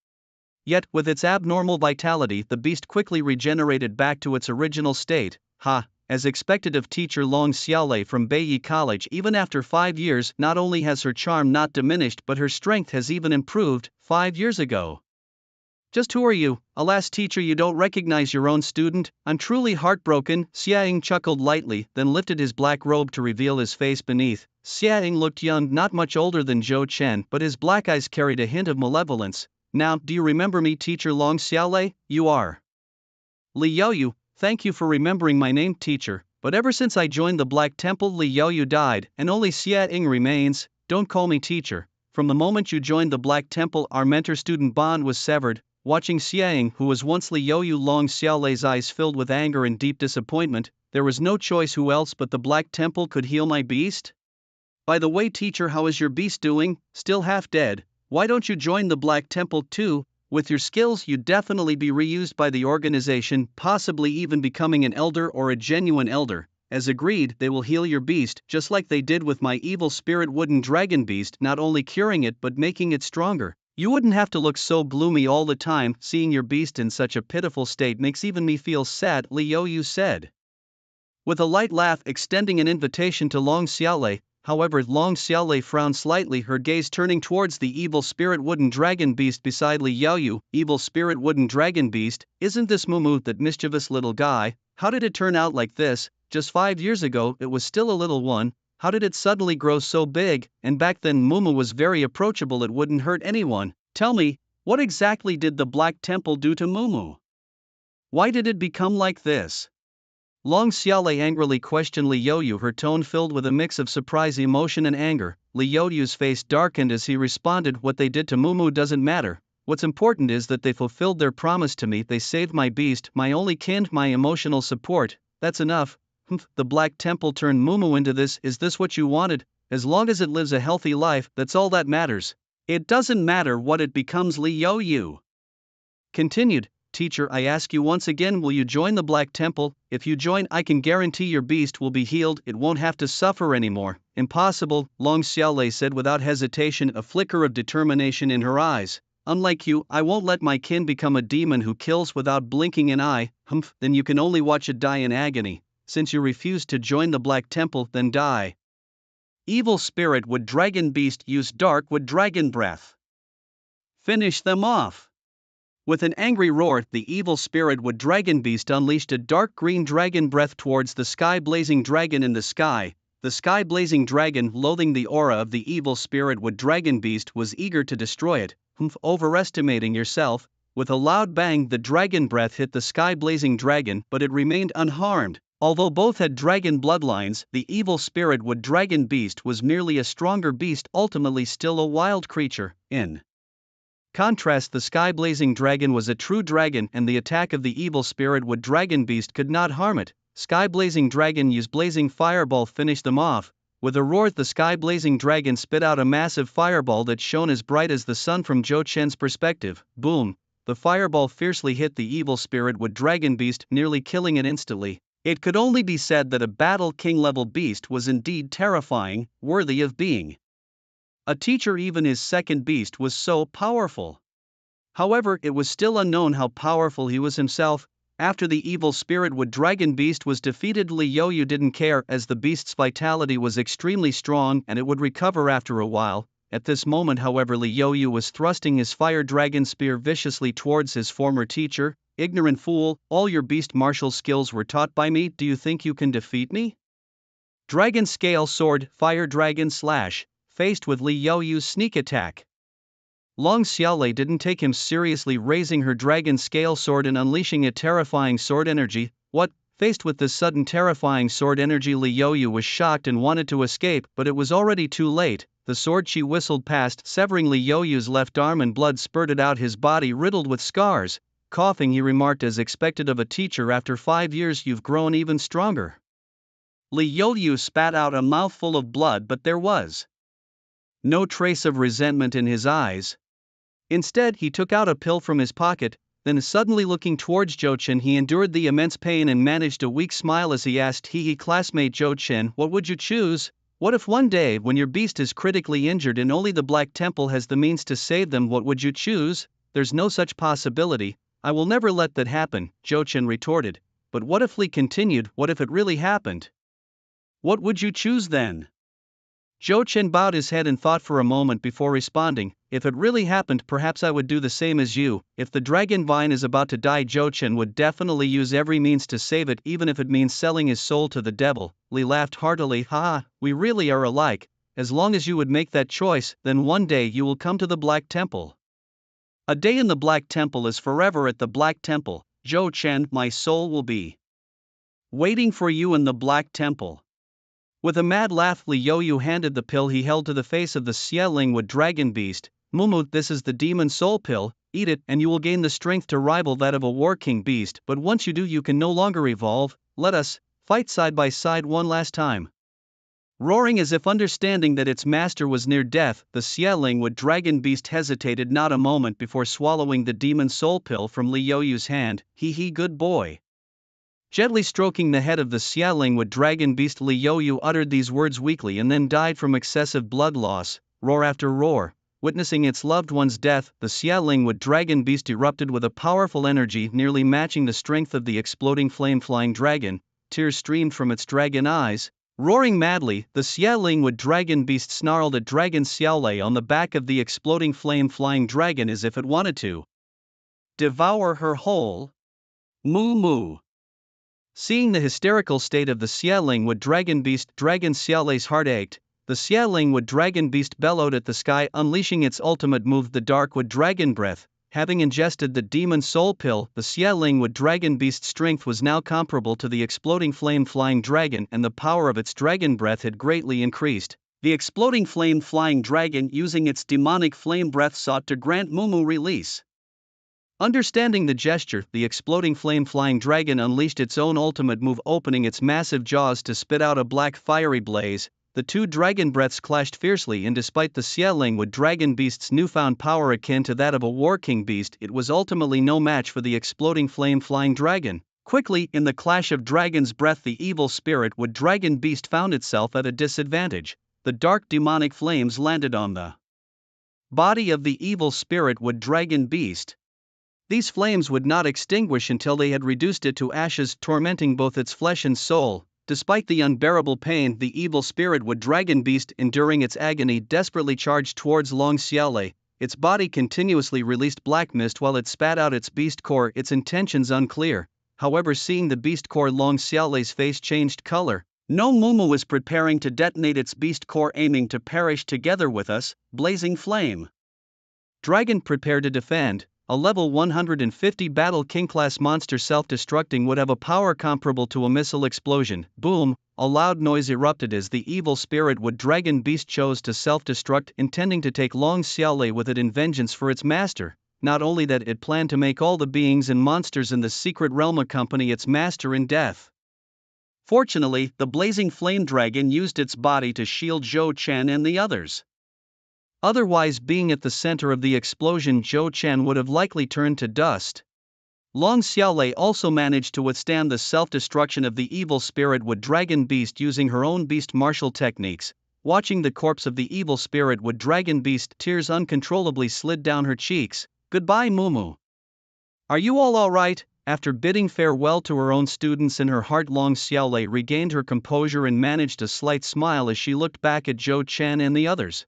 Yet, with its abnormal vitality, the beast quickly regenerated back to its original state. As expected of teacher Long Xiaolei from Beiyi College, even after 5 years, not only has her charm not diminished but her strength has even improved. 5 years ago. Just who are you? Alas teacher, you don't recognize your own student? I'm truly heartbroken. Xiaoying chuckled lightly, then lifted his black robe to reveal his face beneath. Xiaoying looked young, not much older than Zhou Chen, but his black eyes carried a hint of malevolence. Now, do you remember me, teacher Long Xiaolei? You are Li Youyu. Thank you for remembering my name, teacher, but ever since I joined the Black Temple, Li Youyu died, and only Xiaoying remains. Don't call me teacher. From the moment you joined the Black Temple, our mentor-student bond was severed. Watching Xiaoying, who was once Li Youyu, Long Xiaolei's eyes filled with anger and deep disappointment. There was no choice. Who else but the Black Temple could heal my beast? By the way, teacher, how is your beast doing? Still half dead. Why don't you join the Black Temple too? With your skills, you'd definitely be reused by the organization, possibly even becoming an elder or a genuine elder. As agreed, they will heal your beast, just like they did with my evil spirit wooden dragon beast, not only curing it but making it stronger. You wouldn't have to look so gloomy all the time. Seeing your beast in such a pitiful state makes even me feel sad, Li Youyu said, with a light laugh, extending an invitation to Long Xiaolei. However, Long Xiaolei frowned slightly, her gaze turning towards the evil spirit wooden dragon beast beside Li Youyu. Evil spirit wooden dragon beast, isn't this Mumu, that mischievous little guy? How did it turn out like this? Just 5 years ago it was still a little one. How did it suddenly grow so big? And back then Mumu was very approachable, it wouldn't hurt anyone. Tell me, what exactly did the Black Temple do to Mumu? Why did it become like this? Long Xiaolei angrily questioned Li Youyu, her tone filled with a mix of surprise, emotion and anger. Li Youyu's face darkened as he responded, what they did to Mumu doesn't matter. What's important is that they fulfilled their promise to me. They saved my beast, my only kin, my emotional support. That's enough. The Black Temple turned Mumu into this. Is this what you wanted? As long as it lives a healthy life, that's all that matters. It doesn't matter what it becomes, Li Youyu continued. Teacher, I ask you once again, will you join the Black Temple? If you join, I can guarantee your beast will be healed, it won't have to suffer anymore. Impossible, Long Xiaolei said without hesitation, a flicker of determination in her eyes. Unlike you, I won't let my kin become a demon who kills without blinking an eye. Then you can only watch it die in agony. Since you refuse to join the Black Temple, then die. Evil spirit would dragon beast, use dark wood dragon breath. Finish them off. With an angry roar, the evil spirit wood dragon beast unleashed a dark green dragon breath towards the sky blazing dragon in the sky. The sky blazing dragon, loathing the aura of the evil spirit wood dragon beast, was eager to destroy it. Overestimating yourself. With a loud bang, the dragon breath hit the sky blazing dragon, but it remained unharmed. Although both had dragon bloodlines, the evil spirit wood dragon beast was merely a stronger beast, ultimately still a wild creature. In contrast, the sky-blazing dragon was a true dragon, and the attack of the evil spirit wood dragon beast could not harm it. Sky-blazing dragon used blazing fireball, finish them off. With a roar, the sky-blazing dragon spit out a massive fireball that shone as bright as the sun from Zhou Chen's perspective. Boom! The fireball fiercely hit the evil spirit wood dragon beast, nearly killing it instantly. It could only be said that a Battle King level beast was indeed terrifying, worthy of being a teacher. Even his second beast was so powerful. However, it was still unknown how powerful he was himself. After the evil spirit wood dragon beast was defeated, Li Youyu didn't care, as the beast's vitality was extremely strong and it would recover after a while. At this moment, however, Li Youyu was thrusting his fire dragon spear viciously towards his former teacher. "Ignorant fool, all your beast martial skills were taught by me. Do you think you can defeat me?" Dragon scale sword, fire dragon slash, faced with Li Youyu's sneak attack. Long Xiaolei didn't take him seriously, raising her dragon scale sword and unleashing a terrifying sword energy. What? Faced with this sudden terrifying sword energy, Li Youyu was shocked and wanted to escape, but it was already too late. The sword she whistled past, severing Li Youyu's left arm, and blood spurted out his body, riddled with scars. Coughing, he remarked, as expected of a teacher, "After 5 years you've grown even stronger." Li Youyu spat out a mouthful of blood, but there was no trace of resentment in his eyes. Instead, he took out a pill from his pocket, then suddenly looking towards Zhou Chen, he endured the immense pain and managed a weak smile as he asked, "He classmate Zhou Chen, what would you choose? What if one day, when your beast is critically injured and only the Black Temple has the means to save them, what would you choose?" "There's no such possibility, I will never let that happen," Zhou Chen retorted. "But what if," Li continued, "what if it really happened? What would you choose then?" Zhou Chen bowed his head and thought for a moment before responding, "If it really happened, perhaps I would do the same as you. If the dragon vine is about to die, Zhou Chen would definitely use every means to save it, even if it means selling his soul to the devil." Li laughed heartily. "Ha, we really are alike. As long as you would make that choice, then one day you will come to the Black Temple. A day in the Black Temple is forever at the Black Temple. Zhou Chen, my soul will be waiting for you in the Black Temple." With a mad laugh, Li Youyu handed the pill he held to the face of the Xie Wood dragon beast. "Mumu, this is the demon soul pill. Eat it and you will gain the strength to rival that of a war king beast, but once you do, you can no longer evolve. Let us fight side by side one last time." Roaring as if understanding that its master was near death, the Xie Wood dragon beast hesitated not a moment before swallowing the demon soul pill from Li Youyu's hand. "He, good boy." Gently stroking the head of the Xie Wood dragon beast, Li Youyu uttered these words weakly and then died from excessive blood loss. Roar after roar. Witnessing its loved one's death, the Xie Wood dragon beast erupted with a powerful energy nearly matching the strength of the exploding flame-flying dragon. Tears streamed from its dragon eyes. Roaring madly, the Xie Wood dragon beast snarled at Dragon Xiaolei on the back of the exploding flame-flying dragon as if it wanted to devour her whole. Moo moo. Seeing the hysterical state of the Xie Wood dragon beast, Dragon Xiaolei's heart ached. The Xie Wood dragon beast bellowed at the sky, unleashing its ultimate move, the Dark Wood Dragon Breath. Having ingested the demon soul pill, the Xie Wood dragon beast's strength was now comparable to the exploding flame-flying dragon, and the power of its dragon breath had greatly increased. The exploding flame-flying dragon, using its demonic flame breath, sought to grant Mumu release. Understanding the gesture, the exploding flame-flying dragon unleashed its own ultimate move, opening its massive jaws to spit out a black fiery blaze. The two dragon breaths clashed fiercely, and despite the Xie Wood dragon beast's newfound power akin to that of a war king beast, it was ultimately no match for the exploding flame-flying dragon. Quickly, in the clash of dragon's breath, the evil spirit wood dragon beast found itself at a disadvantage. The dark demonic flames landed on the body of the evil spirit wood dragon beast. These flames would not extinguish until they had reduced it to ashes, tormenting both its flesh and soul. Despite the unbearable pain, the evil spirit wood dragon beast, enduring its agony, desperately charged towards Long Xiaolei. Its body continuously released black mist while it spat out its beast core, its intentions unclear. However, seeing the beast core, Long Xiaolei's face changed color. "No, Mumu is preparing to detonate its beast core, aiming to perish together with us." Blazing flame dragon, prepare to defend. A level 150 Battle King class monster self-destructing would have a power comparable to a missile explosion. Boom! A loud noise erupted as the evil spirit wood dragon beast chose to self-destruct, intending to take Long Xiaolei with it in vengeance for its master. Not only that, it planned to make all the beings and monsters in the secret realm accompany its master in death. Fortunately, the blazing flame dragon used its body to shield Zhou Chen and the others. Otherwise, being at the center of the explosion, Zhou Chen would have likely turned to dust. Long Xiaolei also managed to withstand the self-destruction of the evil spirit wood dragon beast using her own beast martial techniques. Watching the corpse of the evil spirit wood dragon beast, tears uncontrollably slid down her cheeks. Goodbye, Mumu. Are you all alright? After bidding farewell to her own students in her heart, Long Xiaolei regained her composure and managed a slight smile as she looked back at Zhou Chen and the others.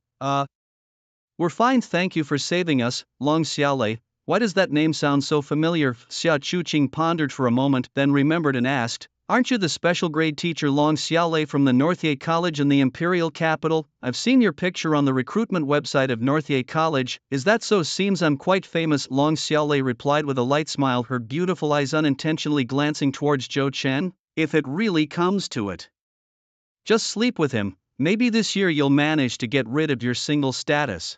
We're fine, thank you for saving us, Long Xiaolei. Why does that name sound so familiar? Xia Chuqing pondered for a moment, then remembered and asked, aren't you the special grade teacher Long Xiaolei from the Northye College in the Imperial Capital? I've seen your picture on the recruitment website of Northye College. Is that so? Seems I'm quite famous, Long Xiaolei replied with a light smile, her beautiful eyes unintentionally glancing towards Zhou Chen. If it really comes to it, just sleep with him. Maybe this year you'll manage to get rid of your single status.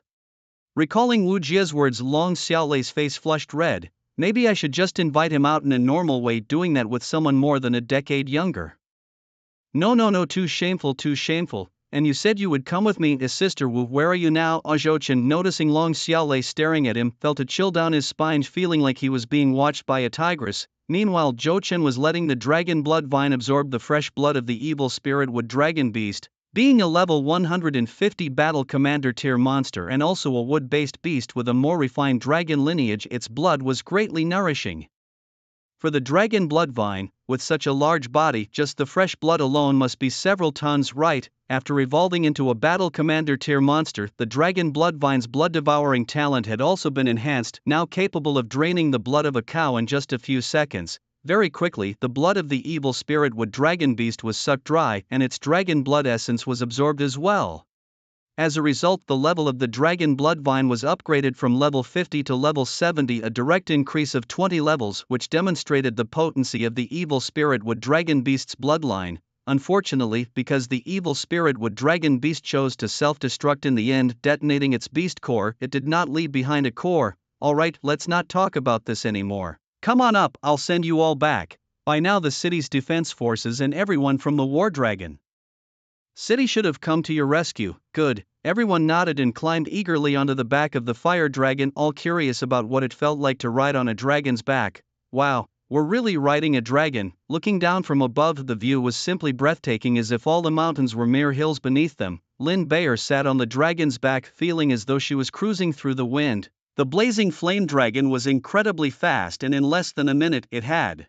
Recalling Wu Jie's words, Long Xiaolei's face flushed red. Maybe I should just invite him out in a normal way, doing that with someone more than a decade younger. No, too shameful. And you said you would come with me, Sister Wu, where are you now? Zhou Chen, noticing Long Xiaolei staring at him, felt a chill down his spine, feeling like he was being watched by a tigress. Meanwhile, Zhou Chen was letting the dragon blood vine absorb the fresh blood of the evil spirit wood dragon beast. Being a level 150 battle commander tier monster and also a wood-based beast with a more refined dragon lineage, its blood was greatly nourishing. For the dragon blood vine, with such a large body, just the fresh blood alone must be several tons, right? After evolving into a battle commander tier monster, the dragon blood vine's blood-devouring talent had also been enhanced, now capable of draining the blood of a cow in just a few seconds. Very quickly, the blood of the evil spirit wood dragon beast was sucked dry, and its dragon blood essence was absorbed as well. As a result, the level of the dragon blood vine was upgraded from level 50 to level 70, a direct increase of 20 levels, which demonstrated the potency of the evil spirit wood dragon beast's bloodline. Unfortunately, because the evil spirit wood dragon beast chose to self-destruct in the end, detonating its beast core, it did not leave behind a core. Alright, let's not talk about this anymore. Come on up, I'll send you all back. By now the city's defense forces and everyone from the War Dragon City should have come to your rescue. Good. Everyone nodded and climbed eagerly onto the back of the fire dragon, all curious about what it felt like to ride on a dragon's back. Wow, we're really riding a dragon. Looking down from above, the view was simply breathtaking, as if all the mountains were mere hills beneath them. Lin Bayer sat on the dragon's back, feeling as though she was cruising through the wind. The blazing flame dragon was incredibly fast, and in less than a minute it had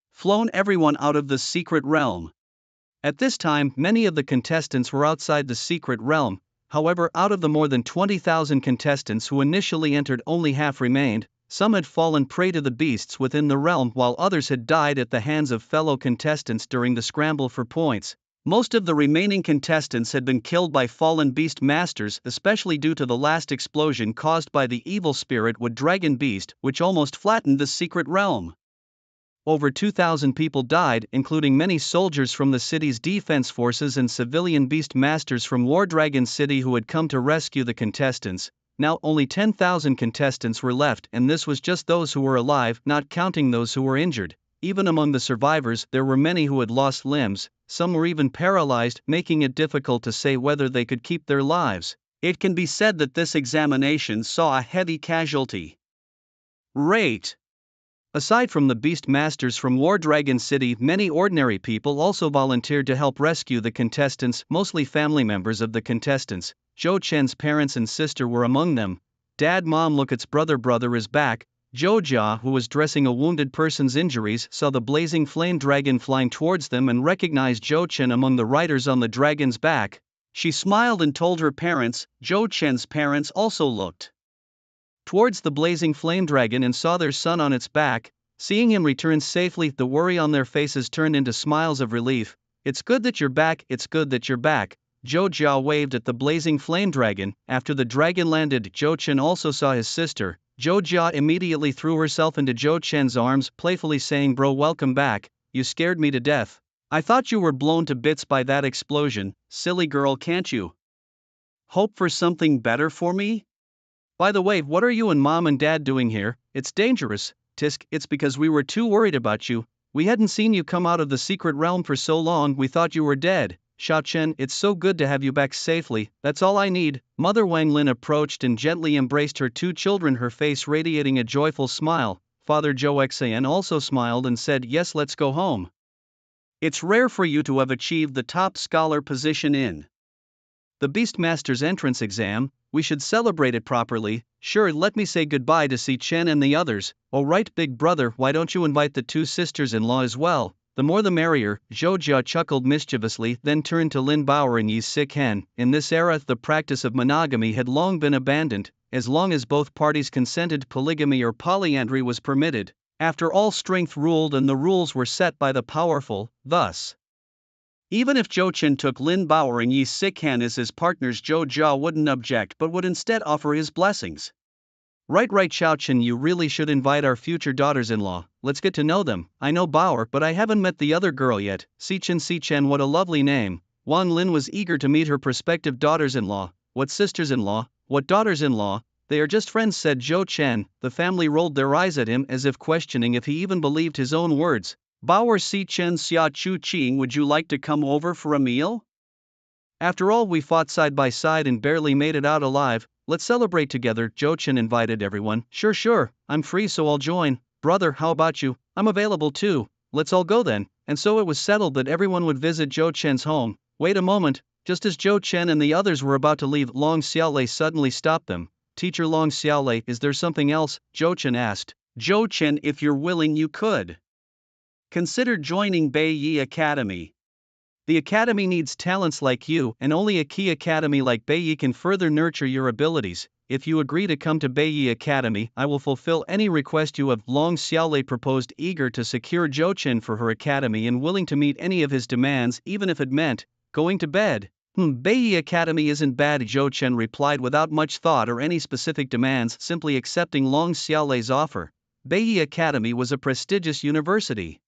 flown everyone out of the secret realm. At this time, many of the contestants were outside the secret realm. However, out of the more than 20,000 contestants who initially entered, only half remained. Some had fallen prey to the beasts within the realm, while others had died at the hands of fellow contestants during the scramble for points. Most of the remaining contestants had been killed by fallen beast masters, especially due to the last explosion caused by the evil spirit wood dragon beast, which almost flattened the secret realm. Over 2,000 people died, including many soldiers from the city's defense forces and civilian beast masters from War Dragon City who had come to rescue the contestants. Now only 10,000 contestants were left, and this was just those who were alive, not counting those who were injured. Even among the survivors, there were many who had lost limbs. Some were even paralyzed, making it difficult to say whether they could keep their lives. It can be said that this examination saw a heavy casualty rate. Aside from the beast masters from War Dragon City, many ordinary people also volunteered to help rescue the contestants, mostly family members of the contestants. Zhou Chen's parents and sister were among them. Dad, Mom, look, its brother is back. Zhou Jia, who was dressing a wounded person's injuries, saw the blazing flame dragon flying towards them and recognized Zhou Chen among the riders on the dragon's back. She smiled and told her parents. Zhou Chen's parents also looked towards the blazing flame dragon and saw their son on its back. Seeing him return safely, the worry on their faces turned into smiles of relief. It's good that you're back, it's good that you're back. Zhou Jia waved at the blazing flame dragon. After the dragon landed, Zhou Chen also saw his sister. Zhou Jia immediately threw herself into Zhou Chen's arms, playfully saying, "Bro, welcome back. You scared me to death. I thought you were blown to bits by that explosion. Silly girl, can't you hope for something better for me? By the way, what are you and Mom and Dad doing here? It's dangerous." "Tisk, it's because we were too worried about you. We hadn't seen you come out of the secret realm for so long, we thought you were dead." "Sha Chen, it's so good to have you back safely, that's all I need." Mother Wang Lin approached and gently embraced her two children, her face radiating a joyful smile. Father Zhou Xian also smiled and said, "Yes, let's go home. It's rare for you to have achieved the top scholar position in the Beastmaster's entrance exam. We should celebrate it properly. Sure, let me say goodbye to Si Chen and the others." "Oh right, big brother, why don't you invite the two sisters-in-law as well? The more the merrier." Zhou Jia chuckled mischievously, then turned to Lin Baoer and Yi Sikan. In this era, the practice of monogamy had long been abandoned. As long as both parties consented, polygamy or polyandry was permitted. After all, strength ruled, and the rules were set by the powerful. Thus, even if Zhou Chen took Lin Baoer and Yi Sikan as his partners, Zhou Jia wouldn't object but would instead offer his blessings. Right, Xiao Chen, you really should invite our future daughters-in-law. Let's get to know them. I know Baoer, but I haven't met the other girl yet. Si Chen, what a lovely name." Wang Lin was eager to meet her prospective daughters-in-law. "What sisters-in-law? What daughters-in-law? They are just friends," said Zhou Chen. The family rolled their eyes at him as if questioning if he even believed his own words. "Baoer, Si Chen, Xia Chu Qing, would you like to come over for a meal? After all, we fought side by side and barely made it out alive. Let's celebrate together." Zhou Chen invited everyone. Sure, I'm free, so I'll join." "Brother, how about you? I'm available too. Let's all go then." And so it was settled that everyone would visit Zhou Chen's home. Wait a moment. Just as Zhou Chen and the others were about to leave, Long Xiaolei suddenly stopped them. "Teacher Long Xiaolei, is there something else?" Zhou Chen asked. "Zhou Chen, if you're willing, you could consider joining Bei Yi Academy. The academy needs talents like you, and only a key academy like Bei Yi can further nurture your abilities. If you agree to come to Bei Yi Academy, I will fulfill any request you have." Long Xiaolei proposed, eager to secure Zhou Chen for her academy and willing to meet any of his demands, even if it meant going to bed. Bei Yi Academy isn't bad," Zhou Chen replied without much thought or any specific demands, simply accepting Long Xiaolei's offer. Bei Yi Academy was a prestigious university,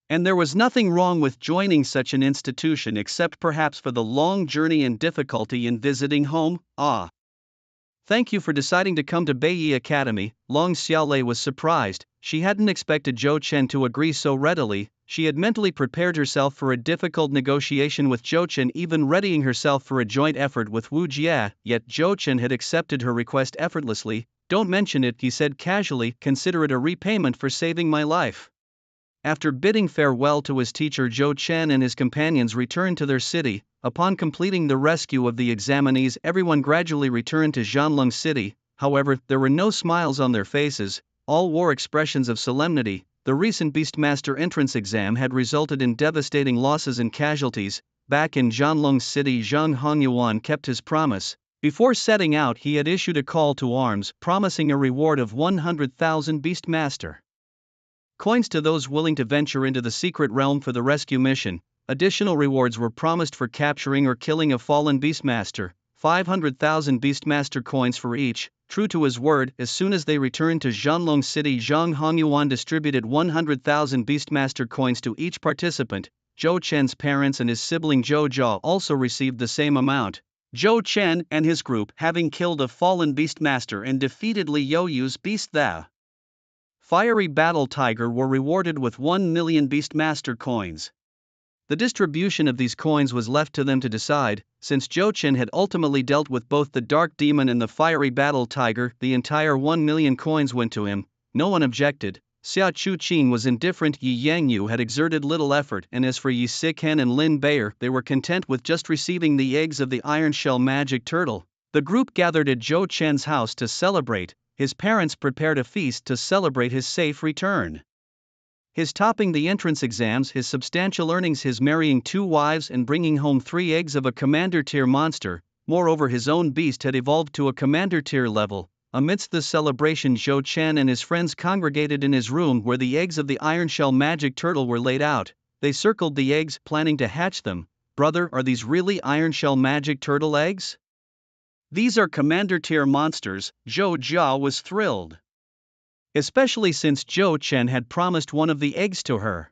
and there was nothing wrong with joining such an institution except perhaps for the long journey and difficulty in visiting home. Thank you for deciding to come to Bei Yi Academy." Long Xiaolei was surprised. She hadn't expected Zhou Chen to agree so readily. She had mentally prepared herself for a difficult negotiation with Zhou Chen, even readying herself for a joint effort with Wu Jia, yet Zhou Chen had accepted her request effortlessly. "Don't mention it," he said casually, "consider it a repayment for saving my life." After bidding farewell to his teacher, Zhou Chen and his companions returned to their city. Upon completing the rescue of the examinees, everyone gradually returned to Zhanlong City. However, there were no smiles on their faces. All wore expressions of solemnity. The recent Beastmaster entrance exam had resulted in devastating losses and casualties. Back in Zhanlong City, Zhang Hongyuan kept his promise. Before setting out, he had issued a call to arms, promising a reward of 100,000 Beastmaster coins to those willing to venture into the secret realm for the rescue mission. Additional rewards were promised for capturing or killing a fallen Beastmaster, 500,000 Beastmaster coins for each. True to his word, as soon as they returned to Zhanlong City, Zhang Hongyuan distributed 100,000 Beastmaster coins to each participant. Zhou Chen's parents and his sibling Zhou Jia also received the same amount. Zhou Chen and his group, having killed a fallen Beastmaster and defeated Li Youyu's beast, the Fiery Battle Tiger, were rewarded with 1 million Beastmaster coins. The distribution of these coins was left to them to decide. Since Zhou Chen had ultimately dealt with both the Dark Demon and the Fiery Battle Tiger, the entire 1 million coins went to him. No one objected. Xia Chu Qing was indifferent. Yi Yangyu had exerted little effort, and as for Yi Sikan and Lin Baoer, they were content with just receiving the eggs of the Iron Shell Magic Turtle. The group gathered at Zhou Chen's house to celebrate. His parents prepared a feast to celebrate his safe return. His topping the entrance exams, his substantial earnings, his marrying 2 wives and bringing home 3 eggs of a commander-tier monster. Moreover, his own beast had evolved to a commander-tier level. Amidst this celebration, Zhou Chen and his friends congregated in his room where the eggs of the Iron Shell Magic Turtle were laid out. They circled the eggs, planning to hatch them. "Brother, are these really Iron Shell Magic Turtle eggs?" "These are commander-tier monsters." Zhou Jia was thrilled, especially since Zhou Chen had promised one of the eggs to her.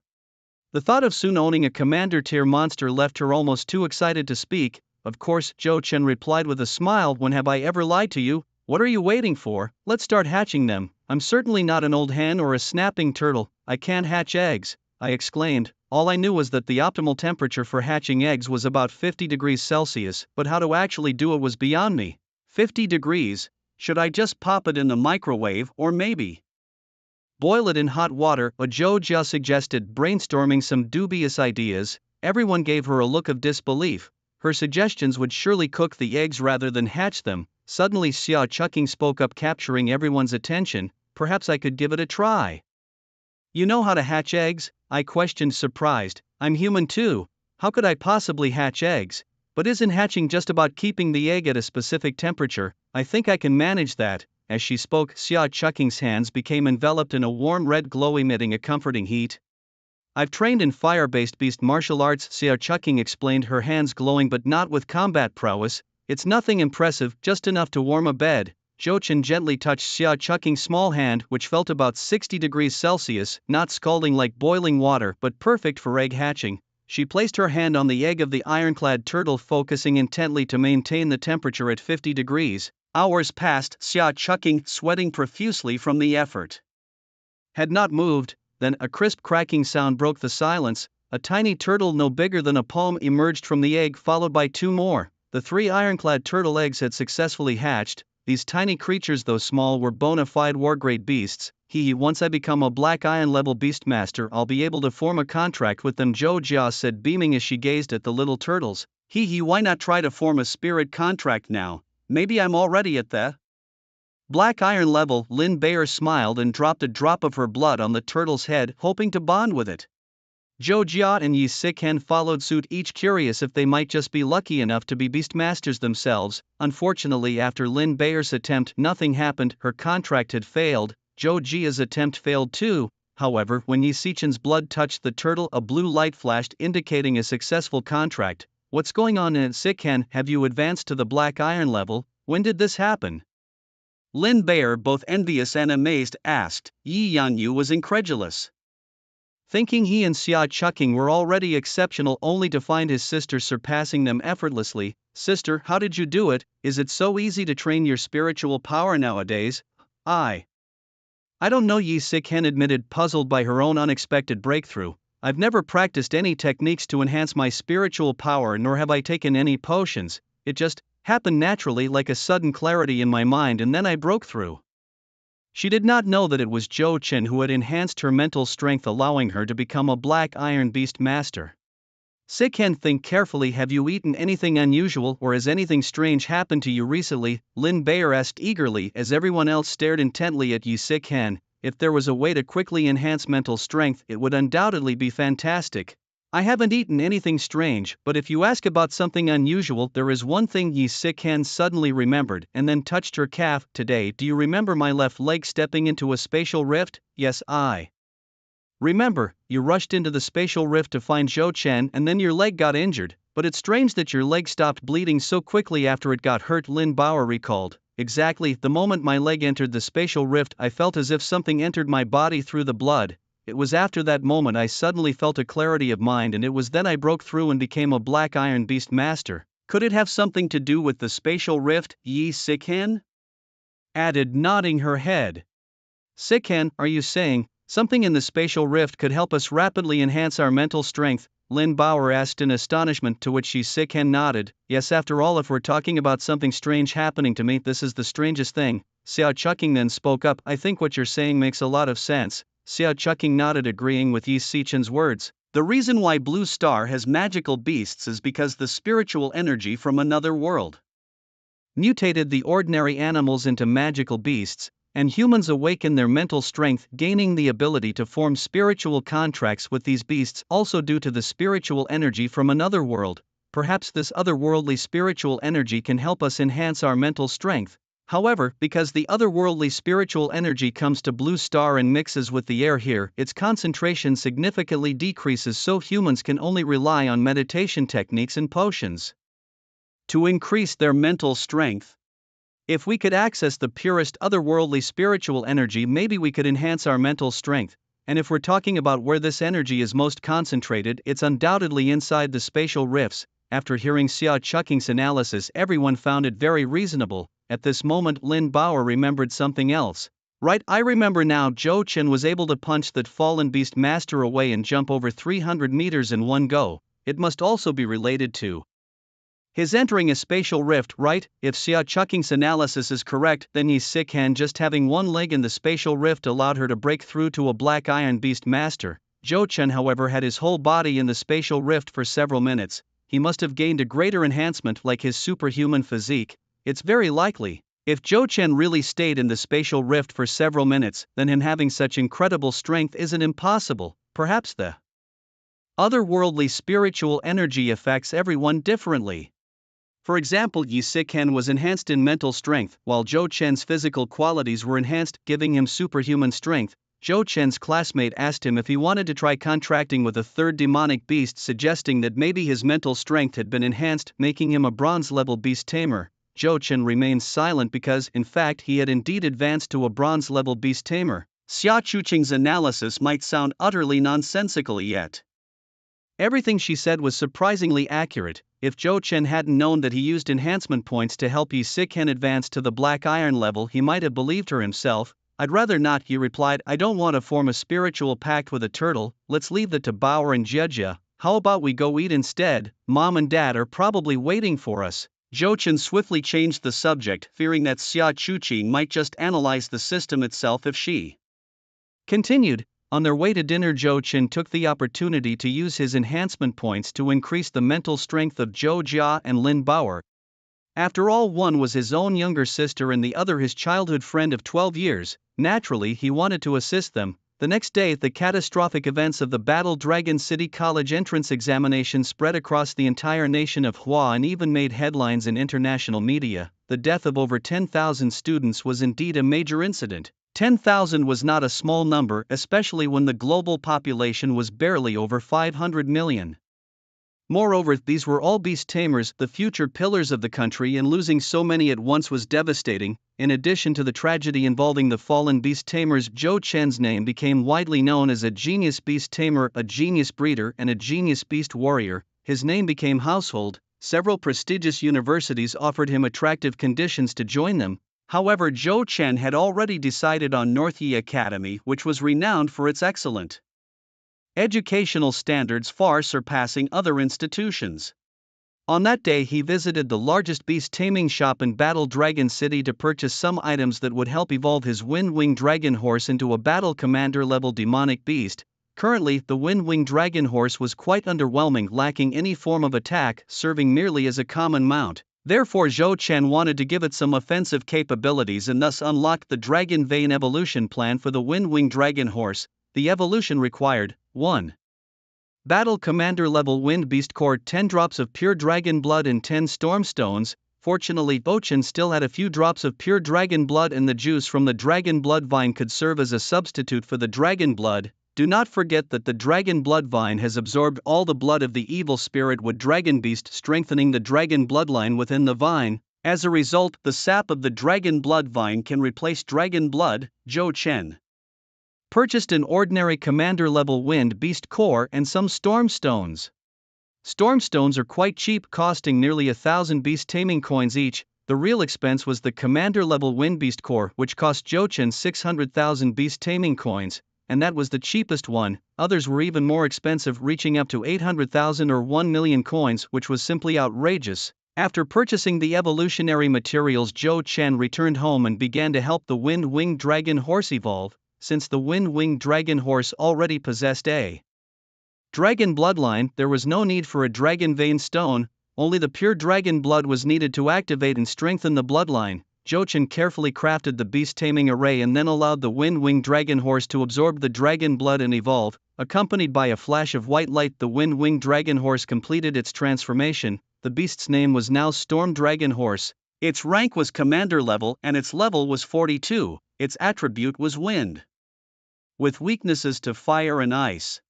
The thought of soon owning a commander-tier monster left her almost too excited to speak. "Of course," Zhou Chen replied with a smile, "when have I ever lied to you? What are you waiting for? Let's start hatching them." "I'm certainly not an old hen or a snapping turtle, I can't hatch eggs," I exclaimed. All I knew was that the optimal temperature for hatching eggs was about 50 degrees Celsius, but how to actually do it was beyond me. 50 degrees? Should I just pop it in the microwave, or maybe Boil it in hot water, Zhou Jia suggested, brainstorming some dubious ideas. Everyone gave her a look of disbelief. Her suggestions would surely cook the eggs rather than hatch them. Suddenly Xia Chucking spoke up, capturing everyone's attention. Perhaps I could give it a try. You know how to hatch eggs? I questioned, surprised. I'm human too. How could I possibly hatch eggs? But isn't hatching just about keeping the egg at a specific temperature? I think I can manage that. As she spoke, Xia Chucking's hands became enveloped in a warm red glow emitting a comforting heat. I've trained in fire-based beast martial arts, Xia Chucking explained, her hands glowing but not with combat prowess. It's nothing impressive, just enough to warm a bed. Zhou Chen gently touched Xia Chucking's small hand, which felt about 60 degrees Celsius, not scalding like boiling water but perfect for egg hatching. She placed her hand on the egg of the ironclad turtle, focusing intently to maintain the temperature at 50 degrees. Hours passed, Xia Chucking, sweating profusely from the effort, had not moved. Then a crisp cracking sound broke the silence. A tiny turtle no bigger than a palm emerged from the egg, followed by 2 more. The 3 ironclad turtle eggs had successfully hatched. These tiny creatures, though small, were bona fide war-grade beasts. Once I become a Black Iron-level Beastmaster, I'll be able to form a contract with them, Zhou Jia said, beaming as she gazed at the little turtles. Why not try to form a spirit contract now? Maybe I'm already at the Black Iron level. Lin Bayer smiled and dropped a drop of her blood on the turtle's head, hoping to bond with it. Zhou Jia and Yi Siken followed suit, each curious if they might just be lucky enough to be Beastmasters themselves. Unfortunately, after Lin Bayer's attempt, nothing happened. Her contract had failed. Zhou Jia's attempt failed too. However, when Yi Sichen's blood touched the turtle, a blue light flashed, indicating a successful contract. What's going on in Siken? Have you advanced to the Black Iron level? When did this happen? Lin Bayer, both envious and amazed, asked. Yi Yangyu was incredulous, thinking he and Xia Chucking were already exceptional, only to find his sister surpassing them effortlessly. Sister, how did you do it? Is it so easy to train your spiritual power nowadays? I don't know, Yi Siken admitted, puzzled by her own unexpected breakthrough. I've never practiced any techniques to enhance my spiritual power, nor have I taken any potions. It just happened naturally, like a sudden clarity in my mind, and then I broke through. She did not know that it was Zhou Chen who had enhanced her mental strength, allowing her to become a Black Iron Beast Master. Siken, think carefully. Have you eaten anything unusual, or has anything strange happened to you recently? Lin Bayer asked eagerly, as everyone else stared intently at Yi Siken. If there was a way to quickly enhance mental strength, it would undoubtedly be fantastic. I haven't eaten anything strange, but if you ask about something unusual, there is one thing. Yi Siken suddenly remembered, and then touched her calf. Today, do you remember my left leg stepping into a spatial rift? Yes, I remember. You rushed into the spatial rift to find Zhou Chen, and then your leg got injured. But it's strange that your leg stopped bleeding so quickly after it got hurt, Lin Bayer recalled. Exactly, the moment my leg entered the spatial rift, I felt as if something entered my body through the blood. It was after that moment I suddenly felt a clarity of mind, and it was then I broke through and became a Black Iron Beast Master. Could it have something to do with the spatial rift? Yi Siken added, nodding her head. Siken, are you saying something in the spatial rift could help us rapidly enhance our mental strength? Lin Bayer asked in astonishment, to which Yi Siken nodded. Yes, after all, if we're talking about something strange happening to me, this is the strangest thing. Xia Chucking then spoke up. I think what you're saying makes a lot of sense. Xia Chucking nodded, agreeing with Yi Sichen's words. The reason why Blue Star has magical beasts is because the spiritual energy from another world mutated the ordinary animals into magical beasts, and humans awaken their mental strength, gaining the ability to form spiritual contracts with these beasts, also due to the spiritual energy from another world. Perhaps this otherworldly spiritual energy can help us enhance our mental strength. However, because the otherworldly spiritual energy comes to Blue Star and mixes with the air here, its concentration significantly decreases, so humans can only rely on meditation techniques and potions to increase their mental strength. If we could access the purest otherworldly spiritual energy, maybe we could enhance our mental strength. And if we're talking about where this energy is most concentrated, it's undoubtedly inside the spatial rifts. After hearing Xia Chucking's analysis, everyone found it very reasonable. At this moment, Lin Bayer remembered something else. Right, I remember now. Zhou Chen was able to punch that fallen beast master away and jump over 300 meters in one go. It must also be related to His entering a spatial rift, right? If Xia Chucking's analysis is correct, then Yi Sikan just having one leg in the spatial rift allowed her to break through to a black iron beast master. Zhou Chen, however, had his whole body in the spatial rift for several minutes. He must have gained a greater enhancement like his superhuman physique. It's very likely. If Zhou Chen really stayed in the spatial rift for several minutes, then him having such incredible strength isn't impossible. Perhaps the otherworldly spiritual energy affects everyone differently. For example, Yi Sikan was enhanced in mental strength, while Zhou Chen's physical qualities were enhanced, giving him superhuman strength. Zhou Chen's classmate asked him if he wanted to try contracting with a third demonic beast, suggesting that maybe his mental strength had been enhanced, making him a bronze-level beast tamer. Zhou Chen remained silent because, in fact, he had indeed advanced to a bronze-level beast tamer. Xia Chuqing's analysis might sound utterly nonsensical, yet everything she said was surprisingly accurate. If Zhou Chen hadn't known that he used enhancement points to help Yi Sikan advance to the black iron level, he might have believed her himself. I'd rather not, he replied. I don't want to form a spiritual pact with a turtle. Let's leave that to Bauer and Jejia. How about we go eat instead? Mom and Dad are probably waiting for us. Zhou Chen swiftly changed the subject, fearing that Xia Chuqing might just analyze the system itself if she continued. On their way to dinner, Zhou Chen took the opportunity to use his enhancement points to increase the mental strength of Zhou Jia and Lin Bauer. After all, one was his own younger sister and the other his childhood friend of 12 years. Naturally, he wanted to assist them. The next day, the catastrophic events of the Battle Dragon City College entrance examination spread across the entire nation of Hua and even made headlines in international media. The death of over 10,000 students was indeed a major incident. 10,000 was not a small number, especially when the global population was barely over 500 million. Moreover, these were all beast tamers, the future pillars of the country, and losing so many at once was devastating. In addition to the tragedy involving the fallen beast tamers, Zhou Chen's name became widely known as a genius beast tamer, a genius breeder, and a genius beast warrior. His name became household. Several prestigious universities offered him attractive conditions to join them. However, Zhou Chen had already decided on North Yi Academy, which was renowned for its excellent educational standards far surpassing other institutions. On that day, he visited the largest beast taming shop in Battle Dragon City to purchase some items that would help evolve his Wind-Wing Dragon Horse into a battle commander level demonic beast. Currently, the Wind-Wing Dragon Horse was quite underwhelming, lacking any form of attack, serving merely as a common mount. Therefore, Zhou Chen wanted to give it some offensive capabilities and thus unlocked the Dragon Vein evolution plan for the Wind-Wing Dragon Horse. The evolution required 1. Battle Commander level Wind Beast Core, 10 drops of pure dragon blood and 10 storm stones. Fortunately, Zhou Chen still had a few drops of pure dragon blood, and the juice from the dragon blood vine could serve as a substitute for the dragon blood. Do not forget that the dragon blood vine has absorbed all the blood of the evil spirit Wood Dragon Beast, strengthening the dragon bloodline within the vine. As a result, the sap of the dragon blood vine can replace dragon blood. Zhou Chen purchased an ordinary commander level Wind Beast Core and some storm stones. Storm stones are quite cheap, costing nearly 1,000 beast taming coins each. The real expense was the commander level Wind Beast Core, which cost Zhou Chen 600,000 beast taming coins, and that was the cheapest one. Others were even more expensive, reaching up to 800,000 or 1 million coins, which was simply outrageous. After purchasing the evolutionary materials, Zhou Chen returned home and began to help the Wind-Winged Dragon Horse evolve. Since the Wind-Winged Dragon Horse already possessed a dragon bloodline, there was no need for a dragon vein stone. Only the pure dragon blood was needed to activate and strengthen the bloodline. Zhou Chen carefully crafted the beast taming array and then allowed the Wind-Winged Dragon Horse to absorb the dragon blood and evolve. Accompanied by a flash of white light, the Wind-Winged Dragon Horse completed its transformation. The beast's name was now Storm Dragon Horse. Its rank was commander level and its level was 42. Its attribute was wind, with weaknesses to fire and ice.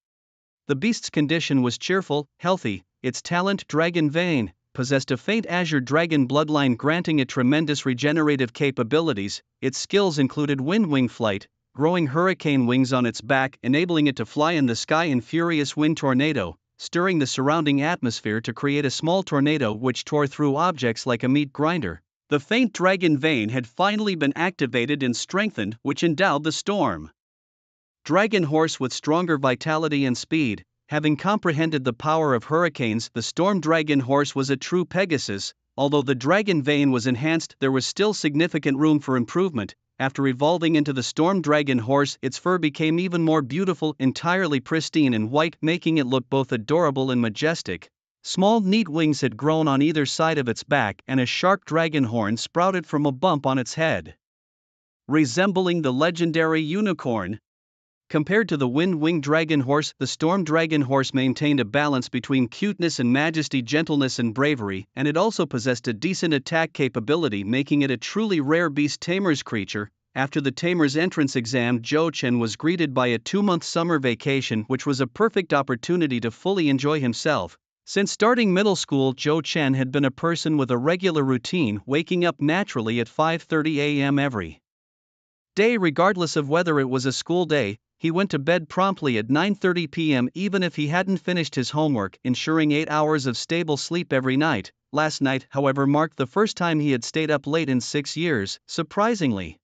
The beast's condition was cheerful, healthy. Its talent, Dragon Vein, possessed a faint azure dragon bloodline, granting it tremendous regenerative capabilities. Its skills included wind-wing flight, growing hurricane wings on its back, enabling it to fly in the sky in furious wind tornado, stirring the surrounding atmosphere to create a small tornado which tore through objects like a meat grinder. The faint Dragon Vein had finally been activated and strengthened, which endowed the Storm Dragon Horse with stronger vitality and speed. having comprehended the power of hurricanes, the storm dragon horse was a true Pegasus. Although the dragon vein was enhanced, there was still significant room for improvement. After evolving into the storm dragon horse, its fur became even more beautiful, entirely pristine and white, making it look both adorable and majestic. Small neat wings had grown on either side of its back, and a sharp dragon horn sprouted from a bump on its head, resembling the legendary unicorn. Compared to the wind-winged dragon horse, the storm dragon horse maintained a balance between cuteness and majesty, gentleness and bravery, and it also possessed a decent attack capability, making it a truly rare beast tamer's creature. After the tamer's entrance exam, Zhou Chen was greeted by a 2-month summer vacation, which was a perfect opportunity to fully enjoy himself. Since starting middle school, Zhou Chen had been a person with a regular routine, waking up naturally at 5:30 a.m. every day regardless of whether it was a school day. He went to bed promptly at 9:30 p.m. even if he hadn't finished his homework, ensuring 8 hours of stable sleep every night. Last night, however, marked the first time he had stayed up late in 6 years, surprisingly.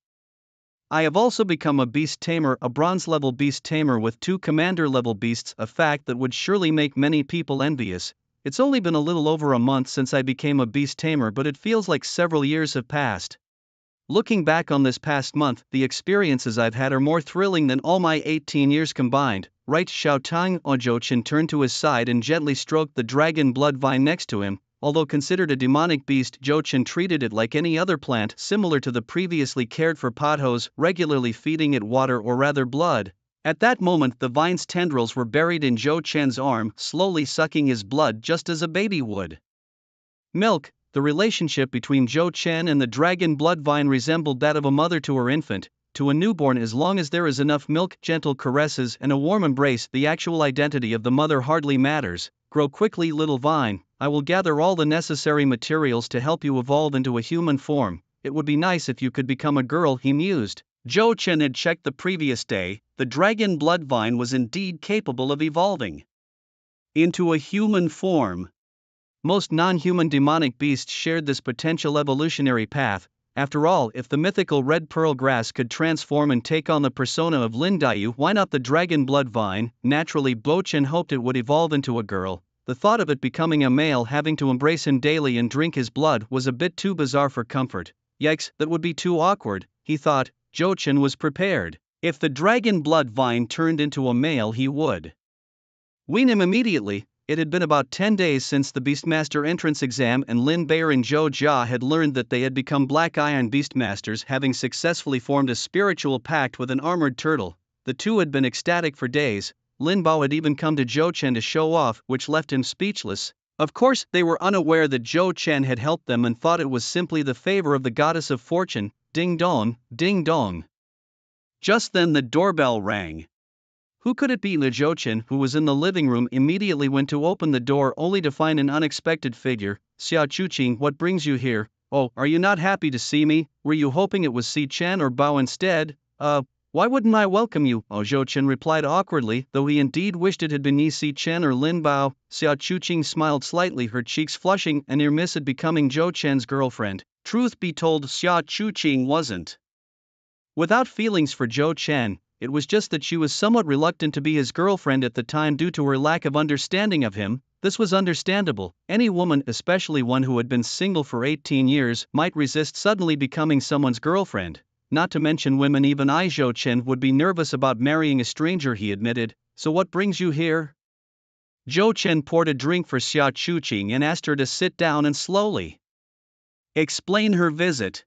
I have also become a beast tamer, a bronze-level beast tamer with 2 commander-level beasts, a fact that would surely make many people envious. It's only been a little over a month since I became a beast tamer, but it feels like several years have passed. Looking back on this past month, the experiences I've had are more thrilling than all my 18 years combined, right? Xiaotang. Zhou Chen turned to his side and gently stroked the dragon blood vine next to him. Although considered a demonic beast, Zhou Chen treated it like any other plant, similar to the previously cared for pothos, regularly feeding it water or rather blood. At that moment, the vine's tendrils were buried in Zhou Chen's arm, slowly sucking his blood just as a baby would. Milk. The relationship between Zhou Chen and the dragon blood vine resembled that of a mother to her infant. To a newborn, as long as there is enough milk, gentle caresses, and a warm embrace, the actual identity of the mother hardly matters. Grow quickly, little vine. I will gather all the necessary materials to help you evolve into a human form. It would be nice if you could become a girl, he mused. Zhou Chen had checked the previous day. The dragon blood vine was indeed capable of evolving into a human form. Most non-human demonic beasts shared this potential evolutionary path. After all, if the mythical red pearl grass could transform and take on the persona of Lin Daiyu, why not the dragon blood vine? Naturally, Zhou Chen hoped it would evolve into a girl. The thought of it becoming a male, having to embrace him daily and drink his blood, was a bit too bizarre for comfort. Yikes, that would be too awkward, he thought. Zhou Chen was prepared. If the dragon blood vine turned into a male, he would wean him immediately. It had been about 10 days since the Beastmaster entrance exam, and Lin Bear and Zhou Jia had learned that they had become Black Iron Beastmasters, having successfully formed a spiritual pact with an armored turtle. The two had been ecstatic for days. Lin Bao had even come to Zhou Chen to show off, which left him speechless. Of course, they were unaware that Zhou Chen had helped them and thought it was simply the favor of the goddess of fortune. Ding dong, ding dong. Just then the doorbell rang. Who could it be? Zhou Chen, who was in the living room, immediately went to open the door only to find an unexpected figure. Xia Chuqing, what brings you here? Oh, are you not happy to see me? Were you hoping it was Si Chen or Bao instead? Why wouldn't I welcome you? Zhou Chen replied awkwardly, though he indeed wished it had been Si Chen or Lin Bao. Xia Chuqing smiled slightly, her cheeks flushing, a near miss at becoming Zhou Chen's girlfriend. Truth be told, Xia Chuqing wasn't without feelings for Zhou Chen. It was just that she was somewhat reluctant to be his girlfriend at the time due to her lack of understanding of him. This was understandable. Any woman, especially one who had been single for 18 years, might resist suddenly becoming someone's girlfriend. Not to mention women, even Zhou Chen would be nervous about marrying a stranger, he admitted. So what brings you here? Zhou Chen poured a drink for Xia Chuqing and asked her to sit down and slowly explain her visit.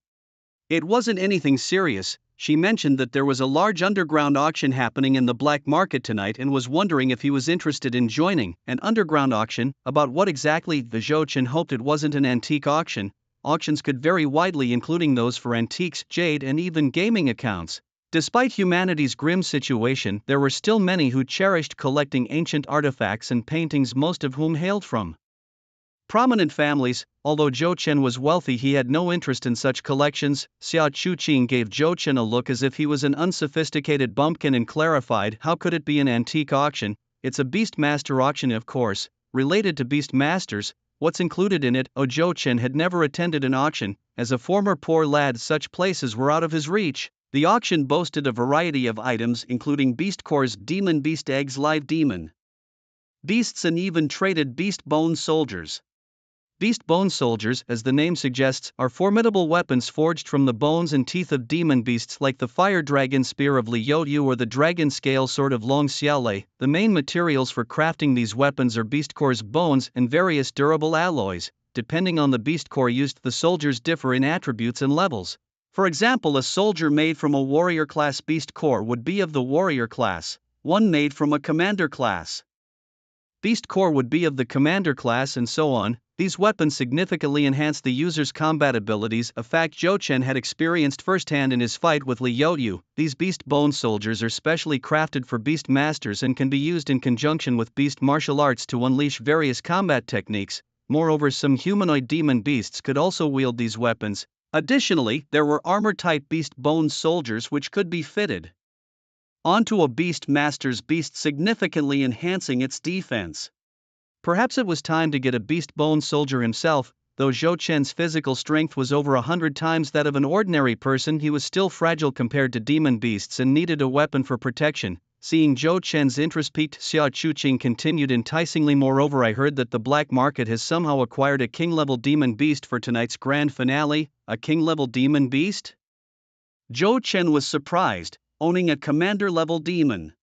It wasn't anything serious. She mentioned that there was a large underground auction happening in the black market tonight and was wondering if he was interested in joining. An underground auction? About what exactly? The Zhou Chen hoped it wasn't an antique auction. Auctions could vary widely, including those for antiques, jade, and even gaming accounts. Despite humanity's grim situation, there were still many who cherished collecting ancient artifacts and paintings, most of whom hailed from prominent families. Although Zhou Chen was wealthy, he had no interest in such collections. Xia Chuqing gave Zhou Chen a look as if he was an unsophisticated bumpkin and clarified, how could it be an antique auction? It's a Beastmaster auction, of course. Related to Beastmasters, what's included in it? Zhou Chen had never attended an auction. As a former poor lad, such places were out of his reach. The auction boasted a variety of items, including beast cores, demon beast eggs, live demon beasts and even traded beast bone soldiers. Beast bone soldiers, as the name suggests, are formidable weapons forged from the bones and teeth of demon beasts like the fire dragon spear of Liu or the dragon scale sword of Long Xiaolei. The main materials for crafting these weapons are beast core's bones and various durable alloys. Depending on the beast core used, the soldiers differ in attributes and levels. For example, a soldier made from a warrior class beast core would be of the warrior class, one made from a commander class beast core would be of the commander class, and so on. These weapons significantly enhance the user's combat abilities, a fact Zhou Chen had experienced firsthand in his fight with Liu. These beast bone soldiers are specially crafted for beast masters and can be used in conjunction with beast martial arts to unleash various combat techniques. Moreover, some humanoid demon beasts could also wield these weapons. Additionally, there were armor-type beast bone soldiers which could be fitted onto a beast master's beast, significantly enhancing its defense. Perhaps it was time to get a beast bone soldier himself. Though Zhou Chen's physical strength was over 100 times that of an ordinary person, he was still fragile compared to demon beasts and needed a weapon for protection. Seeing Zhou Chen's interest piqued, Xia Chuqing continued enticingly. Moreover, I heard that the black market has somehow acquired a king-level demon beast for tonight's grand finale. A king-level demon beast? Zhou Chen was surprised. Owning a commander-level demon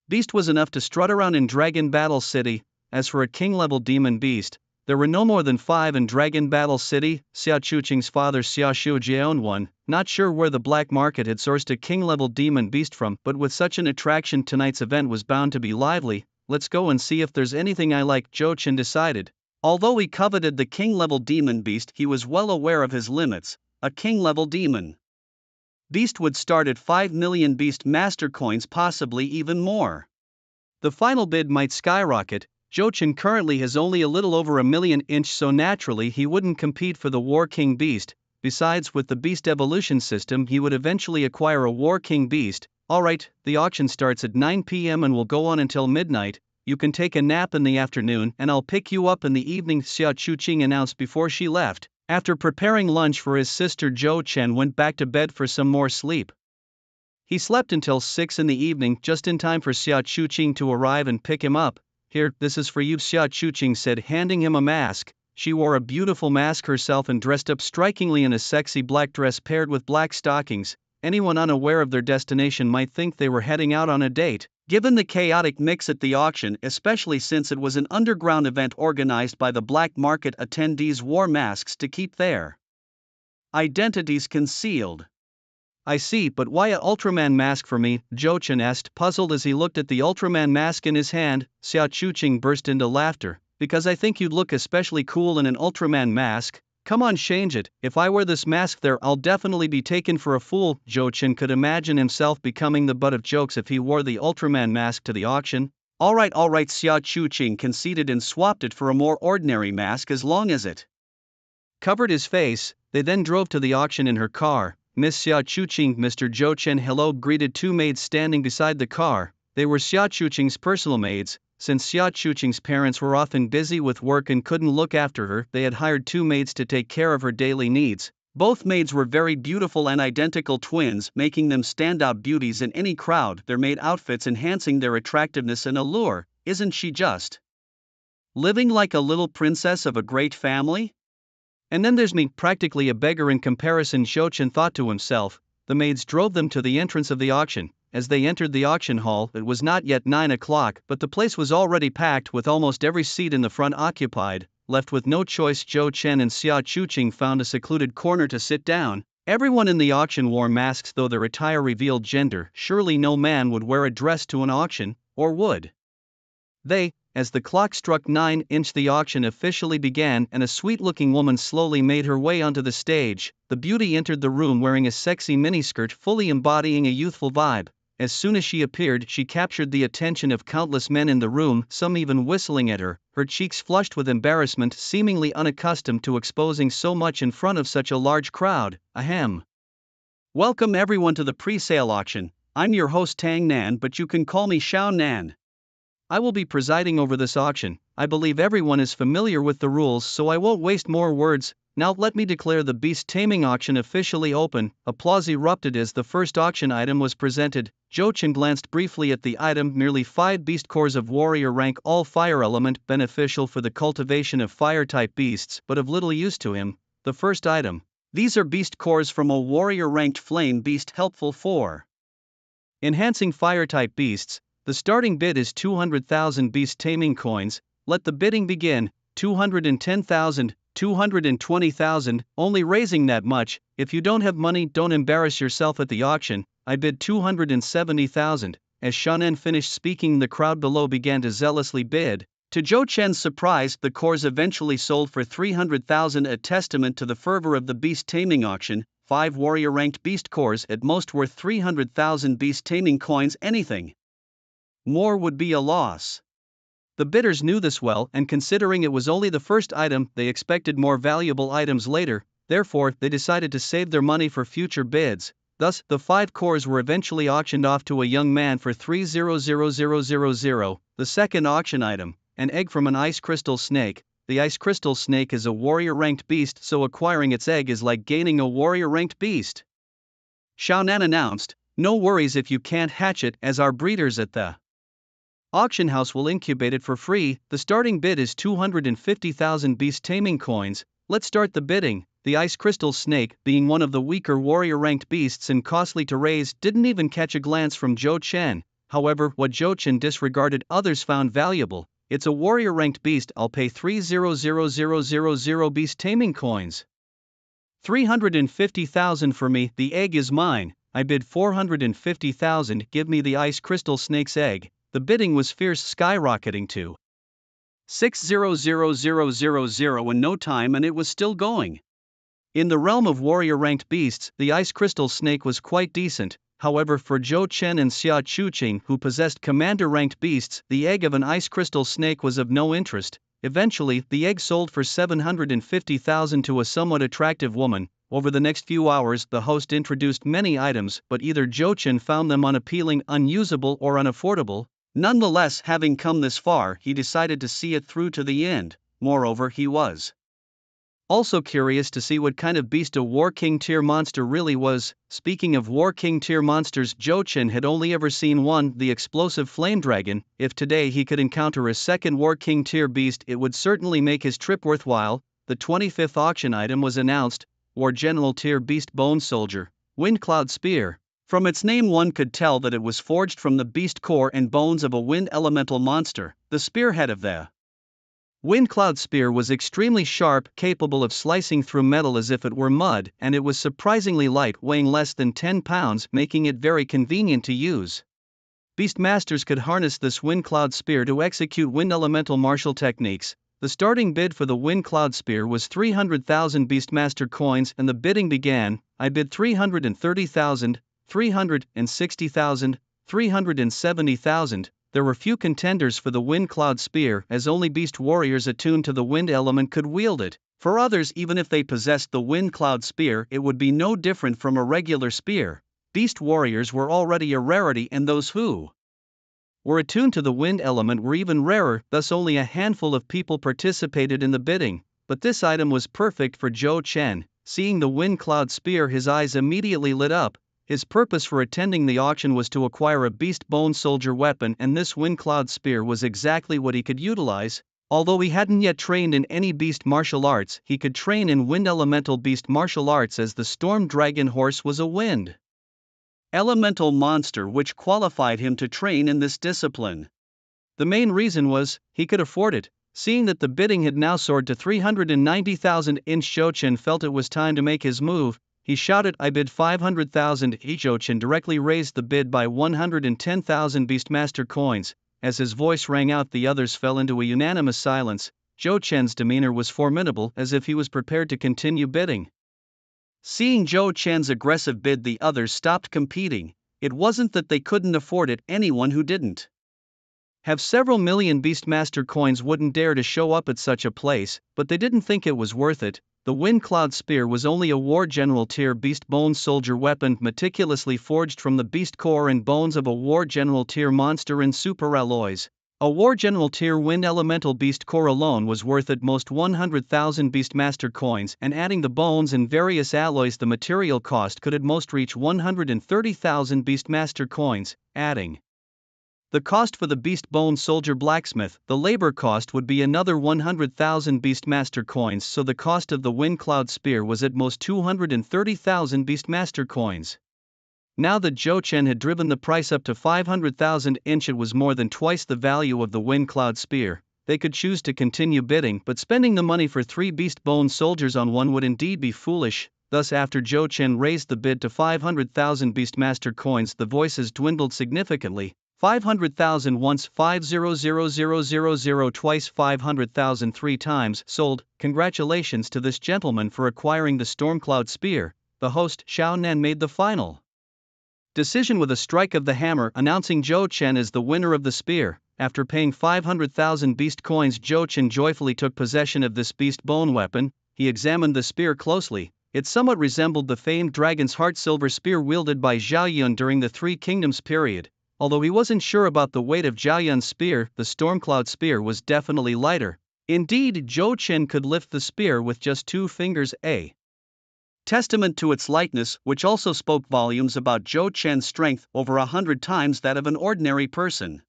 beast was enough to strut around in Dragon Battle City. As for a king-level demon beast, there were no more than 5 in Dragon Battle City. Xia Chuqing's father Xia Shuji owned one. Not sure where the black market had sourced a king-level demon beast from, but with such an attraction, tonight's event was bound to be lively. Let's go and see if there's anything I like, Zhou Chen decided. Although he coveted the king-level demon beast, he was well aware of his limits. A king-level demon beast would start at 5 million beast master coins, possibly even more. The final bid might skyrocket. Zhou Chen currently has only a little over 1 million, so naturally he wouldn't compete for the War King beast. Besides, with the beast evolution system, he would eventually acquire a War King beast. Alright, the auction starts at 9 p.m. and will go on until midnight. You can take a nap in the afternoon and I'll pick you up in the evening, Xia Chuqing announced before she left. After preparing lunch for his sister, Zhou Chen went back to bed for some more sleep. He slept until 6 in the evening, just in time for Xia Chuqing to arrive and pick him up. Here, this is for you, Xia Chuqing said, handing him a mask. She wore a beautiful mask herself and dressed up strikingly in a sexy black dress paired with black stockings. Anyone unaware of their destination might think they were heading out on a date. Given the chaotic mix at the auction, especially since it was an underground event organized by the black market, attendees wore masks to keep their identities concealed. I see, but why a Ultraman mask for me? Zhou Chen asked, puzzled as he looked at the Ultraman mask in his hand. Xia Chuqing burst into laughter. Because I think you'd look especially cool in an Ultraman mask. Come on, change it. If I wear this mask there, I'll definitely be taken for a fool. Zhou Chen could imagine himself becoming the butt of jokes if he wore the Ultraman mask to the auction. Alright, Xia Chuqing conceded and swapped it for a more ordinary mask as long as it covered his face. They then drove to the auction in her car. Miss Xia Chuqing, Mr. Zhou Chen hello greeted 2 maids standing beside the car. They were Xia Chuqing's personal maids. Since Xia Chuqing's parents were often busy with work and couldn't look after her, they had hired 2 maids to take care of her daily needs. Both maids were very beautiful and identical twins, making them standout beauties in any crowd, their maid outfits enhancing their attractiveness and allure. Isn't she just living like a little princess of a great family? And then there's me, practically a beggar in comparison, Zhou Chen thought to himself. The maids drove them to the entrance of the auction. As they entered the auction hall, it was not yet 9 o'clock, but the place was already packed with almost every seat in the front occupied. Left with no choice, Zhou Chen and Xia Chuqing found a secluded corner to sit down. Everyone in the auction wore masks, though their attire revealed gender. Surely no man would wear a dress to an auction, or would they? As the clock struck 9, the auction officially began and a sweet-looking woman slowly made her way onto the stage. The beauty entered the room wearing a sexy miniskirt fully embodying a youthful vibe. As soon as she appeared, she captured the attention of countless men in the room, some even whistling at her, her cheeks flushed with embarrassment, seemingly unaccustomed to exposing so much in front of such a large crowd. Ahem. Welcome everyone to the pre-sale auction. I'm your host Tang Nan, but you can call me Xiao Nan. I will be presiding over this auction. I believe everyone is familiar with the rules, so I won't waste more words. Now let me declare the beast taming auction officially open. Applause erupted as the first auction item was presented. Jochen glanced briefly at the item. Merely 5 beast cores of warrior rank, all fire element, beneficial for the cultivation of fire-type beasts, but of little use to him. The first item. These are beast cores from a warrior ranked flame beast, helpful for enhancing fire-type beasts. The starting bid is 200,000 beast taming coins. Let the bidding begin. 210,000, 220,000, only raising that much. If you don't have money, don't embarrass yourself at the auction. I bid 270,000. As Shannon finished speaking, the crowd below began to zealously bid. To Zhou Chen's surprise, the cores eventually sold for 300,000, a testament to the fervor of the beast taming auction. 5 warrior ranked beast cores, at most worth 300,000 beast taming coins. Anything more would be a loss. The bidders knew this well, and considering it was only the first item, they expected more valuable items later. Therefore, they decided to save their money for future bids. Thus, the 5 cores were eventually auctioned off to a young man for 300,000. The second auction item, an egg from an ice crystal snake. The ice crystal snake is a warrior ranked beast, so acquiring its egg is like gaining a warrior ranked beast. Xiaonan announced, "No worries if you can't hatch it, as our breeders at the auction house will incubate it for free." The starting bid is 250,000 beast taming coins. Let's start the bidding. The ice crystal snake, being one of the weaker warrior ranked beasts and costly to raise, didn't even catch a glance from Zhou Chen. However, what Zhou Chen disregarded, others found valuable. It's a warrior ranked beast. I'll pay 300,000 beast taming coins. 350,000 for me. The egg is mine. I bid 450,000. Give me the ice crystal snake's egg. The bidding was fierce, skyrocketing to 600,000 in no time, and it was still going. In the realm of warrior ranked beasts, the ice crystal snake was quite decent. However, for Zhou Chen and Xia Chuqing, who possessed commander ranked beasts, the egg of an ice crystal snake was of no interest. Eventually, the egg sold for 750,000 to a somewhat attractive woman. Over the next few hours, the host introduced many items, but either Zhou Chen found them unappealing, unusable, or unaffordable. Nonetheless, having come this far, he decided to see it through to the end. Moreover, he was also curious to see what kind of beast a War King tier monster really was. Speaking of War King tier monsters, Zhou Chen had only ever seen one, the explosive flame dragon. If today he could encounter a second War King tier beast, it would certainly make his trip worthwhile. The 25th auction item was announced: War General tier beast bone soldier, Wind Cloud Spear. From its name one could tell that it was forged from the beast core and bones of a wind elemental monster. The spearhead of the Wind Cloud Spear was extremely sharp, capable of slicing through metal as if it were mud, and it was surprisingly light, weighing less than 10 pounds, making it very convenient to use. Beastmasters could harness this Wind Cloud Spear to execute wind elemental martial techniques. The starting bid for the Wind Cloud Spear was 300,000 Beastmaster coins, and the bidding began. I bid 330,000, 360,000, 370,000. There were few contenders for the Wind Cloud Spear, as only beast warriors attuned to the wind element could wield it. For others, even if they possessed the Wind Cloud Spear, it would be no different from a regular spear. Beast warriors were already a rarity, and those who were attuned to the wind element were even rarer, thus only a handful of people participated in the bidding. But this item was perfect for Zhou Chen. Seeing the Wind Cloud Spear, his eyes immediately lit up. His purpose for attending the auction was to acquire a beast bone soldier weapon, and this Wind Cloud Spear was exactly what he could utilize. Although he hadn't yet trained in any beast martial arts, he could train in wind elemental beast martial arts, as the Storm Dragon horse was a wind elemental monster, which qualified him to train in this discipline. The main reason was, he could afford it. Seeing that the bidding had now soared to 390,000, Zhou Chen felt it was time to make his move. He shouted, "I bid 500,000. Zhou Chen directly raised the bid by 110,000 Beastmaster coins. As his voice rang out, the others fell into a unanimous silence. Zhou Chen's demeanor was formidable, as if he was prepared to continue bidding. Seeing Zhou Chen's aggressive bid, the others stopped competing. It wasn't that they couldn't afford it, anyone who didn't have several million Beastmaster coins wouldn't dare to show up at such a place, but they didn't think it was worth it. The Wind Cloud Spear was only a War General tier beast bone soldier weapon, meticulously forged from the beast core and bones of a War General tier monster in super alloys. A War General tier Wind Elemental Beast core alone was worth at most 100,000 Beastmaster coins, and adding the bones and various alloys the material cost could at most reach 130,000 Beastmaster coins, adding the cost for the Beast Bone Soldier Blacksmith, the labor cost would be another 100,000 Beastmaster coins, so the cost of the Wind Cloud Spear was at most 230,000 Beastmaster coins. Now that Zhou Chen had driven the price up to 500,000 each, it was more than twice the value of the Wind Cloud Spear. They could choose to continue bidding, but spending the money for 3 Beast Bone Soldiers on one would indeed be foolish. Thus, after Zhou Chen raised the bid to 500,000 Beastmaster coins, the voices dwindled significantly. 500,000 once, 500,000 twice, 500,000 3 times, sold. Congratulations to this gentleman for acquiring the Stormcloud Spear. The host, Xiao Nan, made the final decision with a strike of the hammer, announcing Zhou Chen as the winner of the spear. After paying 500,000 beast coins, Zhou Chen joyfully took possession of this beast bone weapon. He examined the spear closely. It somewhat resembled the famed Dragon's Heart silver spear wielded by Zhao Yun during the Three Kingdoms period. Although he wasn't sure about the weight of Zhao Yun's spear, the Stormcloud spear was definitely lighter. Indeed, Zhou Chen could lift the spear with just 2 fingers, a testament to its lightness, which also spoke volumes about Zhou Chen's strength, over 100 times that of an ordinary person.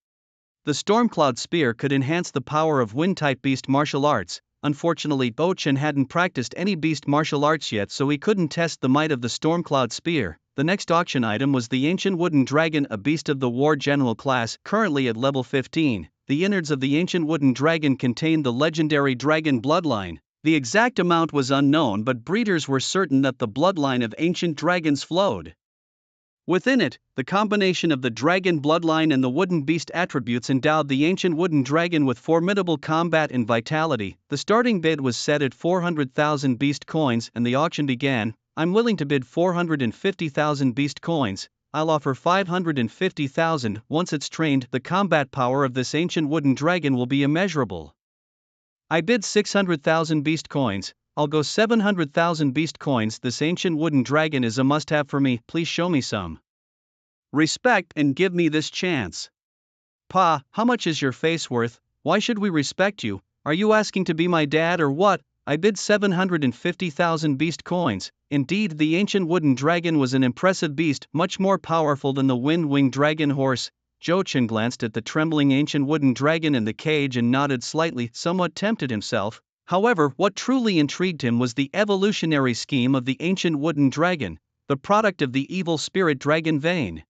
The Stormcloud Spear could enhance the power of Wind-type beast martial arts. Unfortunately, Zhou Chen hadn't practiced any beast martial arts yet, so he couldn't test the might of the Stormcloud Spear. The next auction item was the Ancient Wooden Dragon, a beast of the War General class, currently at level 15. The innards of the Ancient Wooden Dragon contained the legendary dragon bloodline. The exact amount was unknown, but breeders were certain that the bloodline of ancient dragons flowed within it. The combination of the dragon bloodline and the wooden beast attributes endowed the ancient wooden dragon with formidable combat and vitality. The starting bid was set at 400,000 beast coins, and the auction began. I'm willing to bid 450,000 beast coins. I'll offer 550,000. Once it's trained, the combat power of this ancient wooden dragon will be immeasurable. I bid 600,000 beast coins. I'll go 700,000 beast coins. This ancient wooden dragon is a must-have for me. Please show me some respect and give me this chance. Pa, how much is your face worth? Why should we respect you? Are you asking to be my dad or what? I bid 750,000 beast coins. Indeed, the ancient wooden dragon was an impressive beast, much more powerful than the wind-winged dragon horse. Zhou Chen glanced at the trembling ancient wooden dragon in the cage and nodded slightly, somewhat tempted himself. However, what truly intrigued him was the evolutionary scheme of the ancient wooden dragon, the product of the evil spirit dragon vein.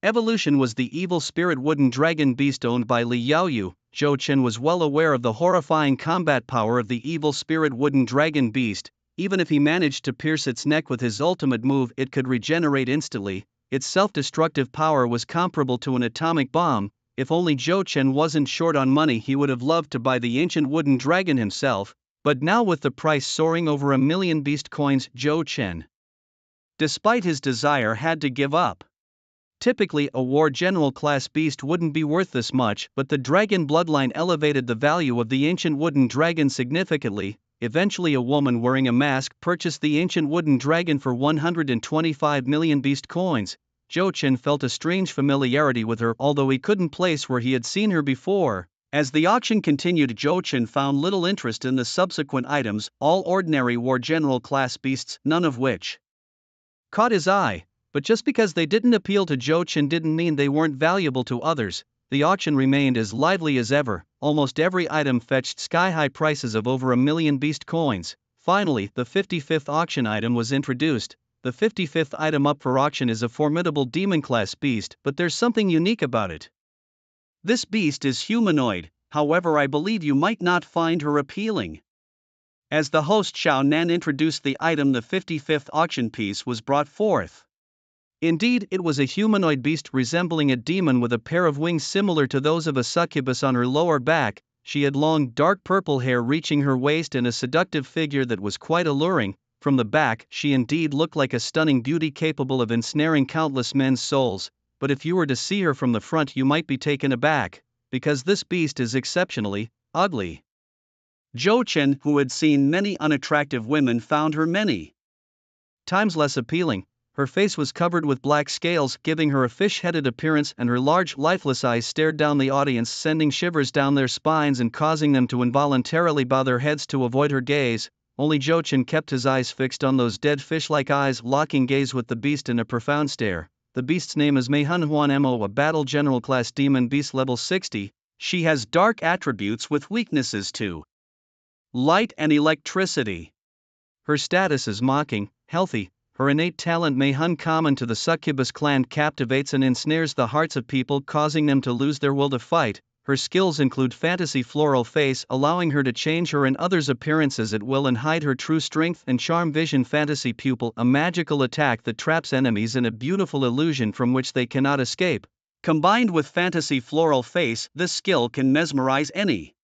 Evolution was the evil spirit wooden dragon beast owned by Li Yaoyu. Zhou Chen was well aware of the horrifying combat power of the evil spirit wooden dragon beast. Even if he managed to pierce its neck with his ultimate move, it could regenerate instantly. Its self-destructive power was comparable to an atomic bomb. If only Zhou Chen wasn't short on money, he would have loved to buy the ancient wooden dragon himself. But now, with the price soaring over 1 million beast coins, Zhou Chen, despite his desire, had to give up. Typically, a War General class beast wouldn't be worth this much, but the dragon bloodline elevated the value of the ancient wooden dragon significantly. Eventually, a woman wearing a mask purchased the ancient wooden dragon for 125 million beast coins. Zhou Chen felt a strange familiarity with her, although he couldn't place where he had seen her before. As the auction continued, Zhou Chen found little interest in the subsequent items, all ordinary War General class beasts, none of which caught his eye. But just because they didn't appeal to Zhou Chen didn't mean they weren't valuable to others. The auction remained as lively as ever. Almost every item fetched sky-high prices of over 1 million beast coins. Finally, the 55th auction item was introduced. The 55th item up for auction is a formidable demon-class beast, but there's something unique about it. This beast is humanoid, however I believe you might not find her appealing. As the host Xiao Nan introduced the item, the 55th auction piece was brought forth. Indeed, it was a humanoid beast resembling a demon with a pair of wings similar to those of a succubus on her lower back. She had long, dark purple hair reaching her waist and a seductive figure that was quite alluring. From the back, she indeed looked like a stunning beauty capable of ensnaring countless men's souls. But if you were to see her from the front, you might be taken aback, because this beast is exceptionally ugly. Zhou Chen, who had seen many unattractive women, found her many times less appealing. Her face was covered with black scales, giving her a fish-headed appearance, and her large, lifeless eyes stared down the audience, sending shivers down their spines and causing them to involuntarily bow their heads to avoid her gaze. Only Zhou Chen kept his eyes fixed on those dead fish-like eyes, locking gaze with the beast in a profound stare. The beast's name is Mei Hun Huan Mo, a battle general class demon beast level 60. She has dark attributes with weaknesses to light and electricity. Her status is mocking, healthy. Her innate talent Mei Hun, common to the succubus clan, captivates and ensnares the hearts of people, causing them to lose their will to fight. Her skills include fantasy floral face, allowing her to change her and others' appearances at will and hide her true strength, and charm vision fantasy pupil, a magical attack that traps enemies in a beautiful illusion from which they cannot escape. Combined with fantasy floral face, this skill can mesmerize any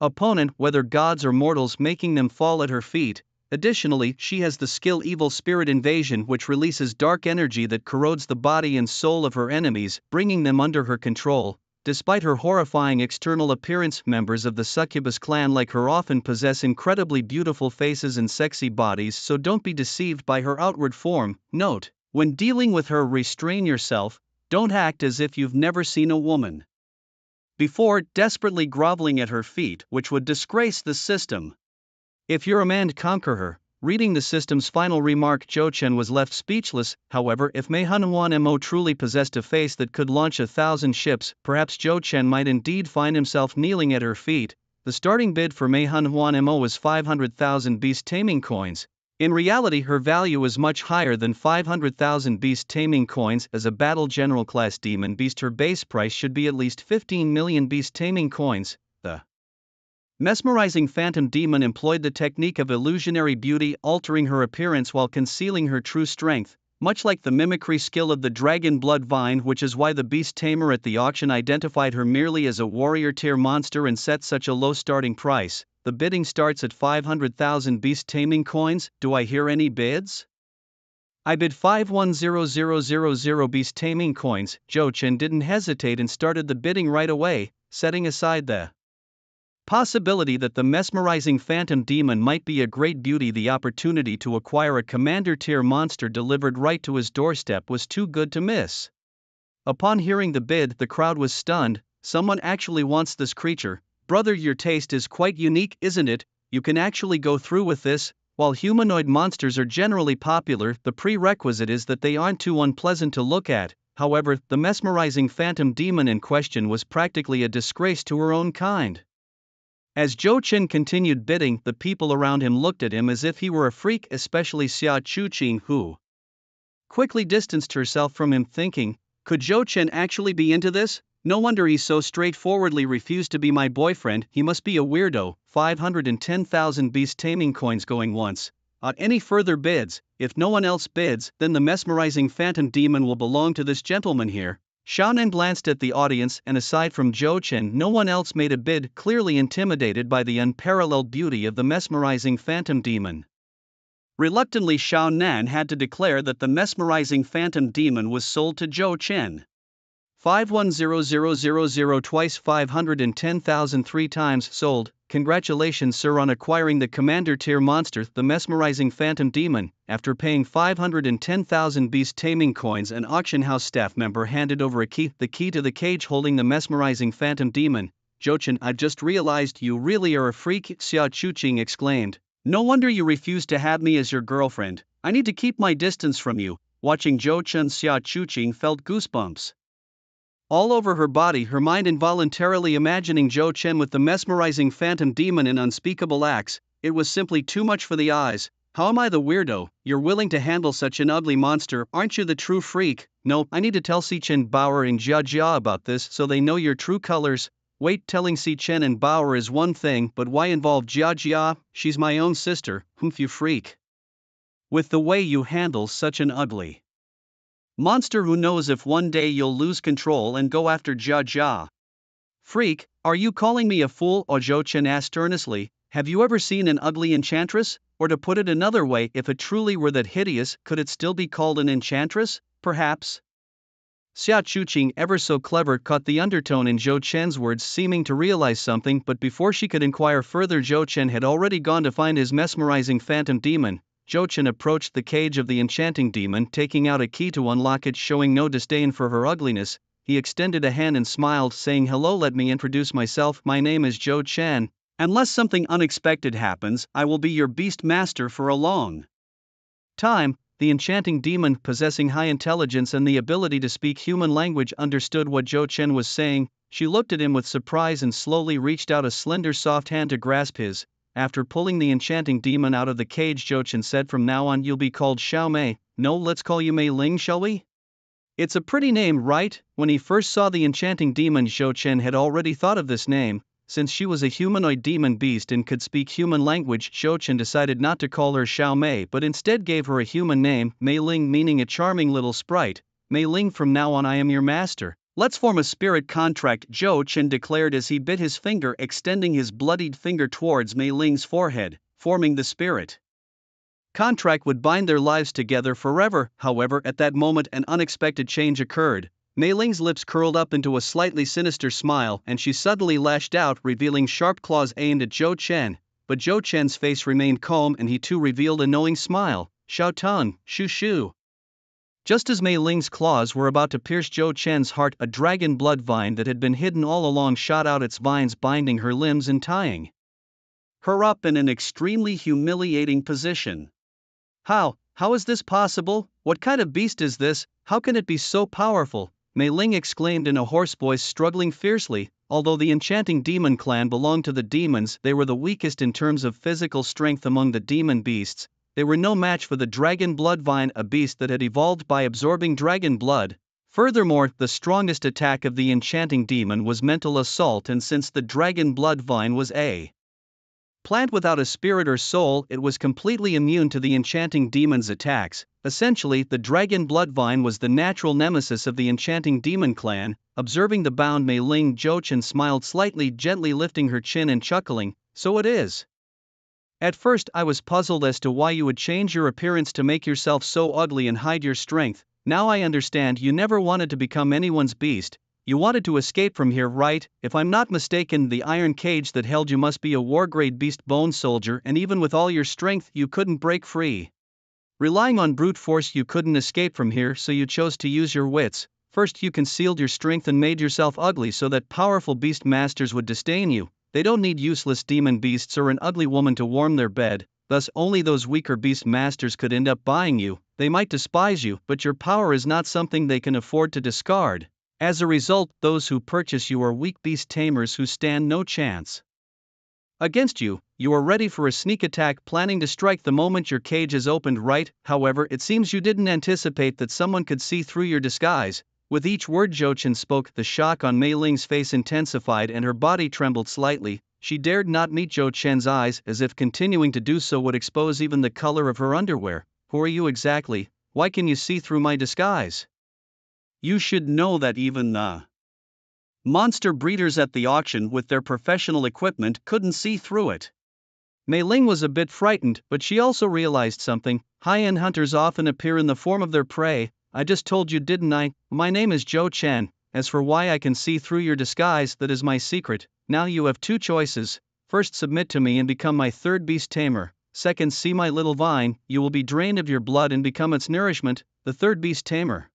opponent, whether gods or mortals, making them fall at her feet. Additionally, she has the skill Evil Spirit Invasion, which releases dark energy that corrodes the body and soul of her enemies, bringing them under her control. Despite her horrifying external appearance, members of the succubus clan like her often possess incredibly beautiful faces and sexy bodies, so don't be deceived by her outward form. Note: when dealing with her, restrain yourself, don't act as if you've never seen a woman before, desperately groveling at her feet, which would disgrace the system. If you're a man, conquer her. Reading the system's final remark, Zhou Chen was left speechless. However, if Mei Hun Huan Mo truly possessed a face that could launch 1,000 ships, perhaps Zhou Chen might indeed find himself kneeling at her feet. The starting bid for Mei Hun Huan Mo was 500,000 beast taming coins. In reality, her value is much higher than 500,000 beast taming coins. As a battle general class demon beast, her base price should be at least 15 million beast taming coins. The mesmerizing phantom demon employed the technique of illusionary beauty, altering her appearance while concealing her true strength, much like the mimicry skill of the dragon blood vine, which is why the beast tamer at the auction identified her merely as a warrior tier monster and set such a low starting price. The bidding starts at 500,000 beast taming coins. Do I hear any bids? I bid 510000 beast taming coins. Zhou Chen didn't hesitate and started the bidding right away, setting aside the possibility that the mesmerizing phantom demon might be a great beauty. The opportunity to acquire a commander tier monster delivered right to his doorstep was too good to miss. Upon hearing the bid, the crowd was stunned. Someone actually wants this creature. Brother, your taste is quite unique, isn't it? You can actually go through with this. While humanoid monsters are generally popular, the prerequisite is that they aren't too unpleasant to look at. However, the mesmerizing phantom demon in question was practically a disgrace to her own kind. As Zhou Chen continued bidding, the people around him looked at him as if he were a freak, especially Xia Chuqing, who quickly distanced herself from him, thinking, could Zhou Chen actually be into this? No wonder he so straightforwardly refused to be my boyfriend. He must be a weirdo. 510,000 beast taming coins going once. On any further bids, if no one else bids, then the mesmerizing phantom demon will belong to this gentleman here. Xiaonan glanced at the audience, and aside from Zhou Chen, no one else made a bid, clearly intimidated by the unparalleled beauty of the mesmerizing phantom demon. Reluctantly, Xiaonan had to declare that the mesmerizing phantom demon was sold to Zhou Chen. 510000 twice 510,000 3 times sold. Congratulations, sir, on acquiring the commander tier monster, the mesmerizing phantom demon. After paying 510,000 beast taming coins, an auction house staff member handed over a key, the key to the cage holding the mesmerizing phantom demon. Zhou Chen, I've just realized you really are a freak, Xia Chuqing exclaimed. No wonder you refused to have me as your girlfriend. I need to keep my distance from you. Watching Zhou Chen, Xia Chuqing felt goosebumps all over her body, her mind involuntarily imagining Zhou Chen with the mesmerizing phantom demon in unspeakable acts. It was simply too much for the eyes. How am I the weirdo? You're willing to handle such an ugly monster, aren't you the true freak? No, I need to tell Si Chen, Bauer and Jia Jia about this so they know your true colors. Wait, telling Si Chen and Bauer is one thing, but why involve Jia Jia? She's my own sister. Humph, you freak. With the way you handle such an ugly monster, who knows if one day you'll lose control and go after Jia Jia. Freak, are you calling me a fool? Zhou Chen asked earnestly. Have you ever seen an ugly enchantress? Or to put it another way, if it truly were that hideous, could it still be called an enchantress? Perhaps. Xia Chuqing, ever so clever, caught the undertone in Zhou Chen's words, seeming to realize something, but before she could inquire further, Zhou Chen had already gone to find his mesmerizing phantom demon. Zhou Chen approached the cage of the enchanting demon, taking out a key to unlock it. Showing no disdain for her ugliness, he extended a hand and smiled, saying, "Hello, let me introduce myself. My name is Zhou Chen. Unless something unexpected happens, I will be your Beastmaster for a long time." The enchanting demon, possessing high intelligence and the ability to speak human language, understood what Zhou Chen was saying. She looked at him with surprise and slowly reached out a slender soft hand to grasp his. After pulling the enchanting demon out of the cage, Zhou Chen said, "From now on you'll be called Xiao Mei. No, let's call you Mei Ling, shall we? It's a pretty name, right?" When he first saw the enchanting demon, Zhou Chen had already thought of this name. Since she was a humanoid demon beast and could speak human language, Zhou Chen decided not to call her Xiao Mei but instead gave her a human name, Mei Ling, meaning a charming little sprite. "Mei Ling, from now on I am your master. Let's form a spirit contract," Zhou Chen declared as he bit his finger, extending his bloodied finger towards Mei Ling's forehead. Forming the spirit contract would bind their lives together forever. However, at that moment an unexpected change occurred. Mei Ling's lips curled up into a slightly sinister smile and she suddenly lashed out, revealing sharp claws aimed at Zhou Chen. But Zhou Chen's face remained calm and he too revealed a knowing smile. "Xiao Tun, shoo shoo." Just as Mei Ling's claws were about to pierce Zhou Chen's heart, a dragon blood vine that had been hidden all along shot out, its vines binding her limbs and tying her up in an extremely humiliating position. How is this possible? What kind of beast is this? How can it be so powerful?" Mei Ling exclaimed in a hoarse voice, struggling fiercely. Although the enchanting demon clan belonged to the demons, they were the weakest in terms of physical strength among the demon beasts. They were no match for the dragon blood vine, a beast that had evolved by absorbing dragon blood. Furthermore, the strongest attack of the enchanting demon was mental assault, and since the dragon blood vine was a plant without a spirit or soul, it was completely immune to the enchanting demon's attacks. Essentially, the dragon blood vine was the natural nemesis of the enchanting demon clan. Observing the bound Mei Ling, Zhou Chen smiled slightly, gently lifting her chin and chuckling. "So it is. At first I was puzzled as to why you would change your appearance to make yourself so ugly and hide your strength. Now I understand. You never wanted to become anyone's beast. You wanted to escape from here, right? If I'm not mistaken, the iron cage that held you must be a war-grade beast bone soldier, and even with all your strength you couldn't break free. Relying on brute force, you couldn't escape from here, so you chose to use your wits. First you concealed your strength and made yourself ugly so that powerful beast masters would disdain you. They don't need useless demon beasts or an ugly woman to warm their bed, thus only those weaker beast masters could end up buying you. They might despise you, but your power is not something they can afford to discard. As a result, those who purchase you are weak beast tamers who stand no chance against you. You are ready for a sneak attack, planning to strike the moment your cage is opened, right? However, it seems you didn't anticipate that someone could see through your disguise." With each word Zhou Chen spoke, the shock on Mei Ling's face intensified and her body trembled slightly. She dared not meet Zhou Chen's eyes, as if continuing to do so would expose even the color of her underwear. "Who are you exactly? Why can you see through my disguise? You should know that even the monster breeders at the auction with their professional equipment couldn't see through it." Mei Ling was a bit frightened, but she also realized something. High-end hunters often appear in the form of their prey. "I just told you, didn't I? My name is Zhou Chen. As for why I can see through your disguise, that is my secret. Now you have two choices. First, submit to me and become my third beast tamer. Second, see my little vine. You will be drained of your blood and become its nourishment, the third beast tamer."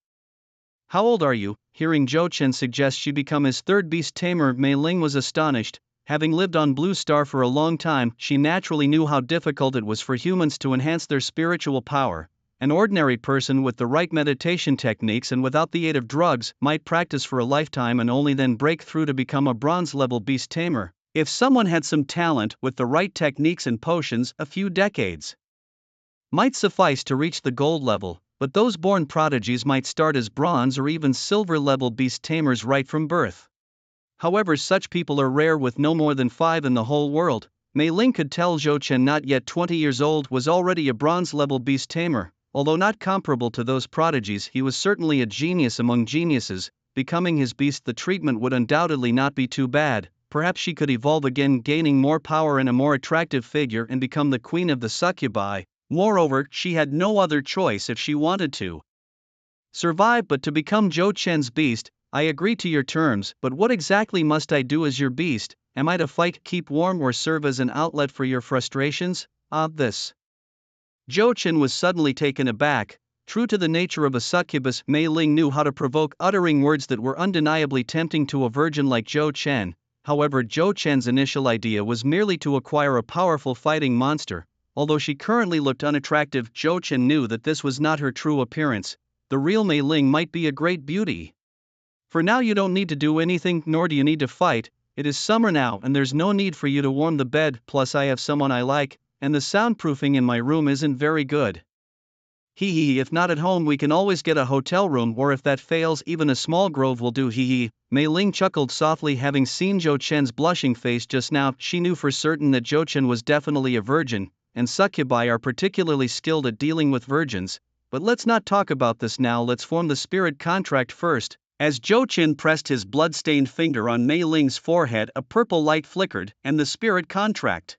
"How old are you?" Hearing Zhou Chen suggest she become his third beast tamer, Mei Ling was astonished. Having lived on Blue Star for a long time, she naturally knew how difficult it was for humans to enhance their spiritual power. An ordinary person with the right meditation techniques and without the aid of drugs might practice for a lifetime and only then break through to become a bronze-level beast tamer. If someone had some talent with the right techniques and potions, a few decades might suffice to reach the gold level. But those born prodigies might start as bronze or even silver-level beast tamers right from birth. However, such people are rare, with no more than 5 in the whole world. Mei Ling could tell Zhou Chen, not yet 20 years old, was already a bronze-level beast tamer. Although not comparable to those prodigies, he was certainly a genius among geniuses. Becoming his beast, the treatment would undoubtedly not be too bad. Perhaps she could evolve again, gaining more power and a more attractive figure, and become the queen of the succubi. Moreover, she had no other choice if she wanted to survive but to become Zhou Chen's beast. "I agree to your terms, but what exactly must I do as your beast? Am I to fight, keep warm, or serve as an outlet for your frustrations?" This Zhou Chen was suddenly taken aback. True to the nature of a succubus, Mei Ling knew how to provoke, uttering words that were undeniably tempting to a virgin like Zhou Chen. However, Zhou Chen's initial idea was merely to acquire a powerful fighting monster. Although she currently looked unattractive, Zhou Chen knew that this was not her true appearance. The real Mei Ling might be a great beauty. For now you don't need to do anything, nor do you need to fight. It is summer now and there's no need for you to warm the bed, plus I have someone I like, and the soundproofing in my room isn't very good. Hee hee, if not at home we can always get a hotel room, or if that fails even a small grove will do, hee hee. Mei Ling chuckled softly. Having seen Zhou Chen's blushing face just now, she knew for certain that Zhou Chen was definitely a virgin, and succubi are particularly skilled at dealing with virgins. But let's not talk about this now, let's form the spirit contract first. As Zhou Chen pressed his blood-stained finger on Mei Ling's forehead, a purple light flickered, and the spirit contract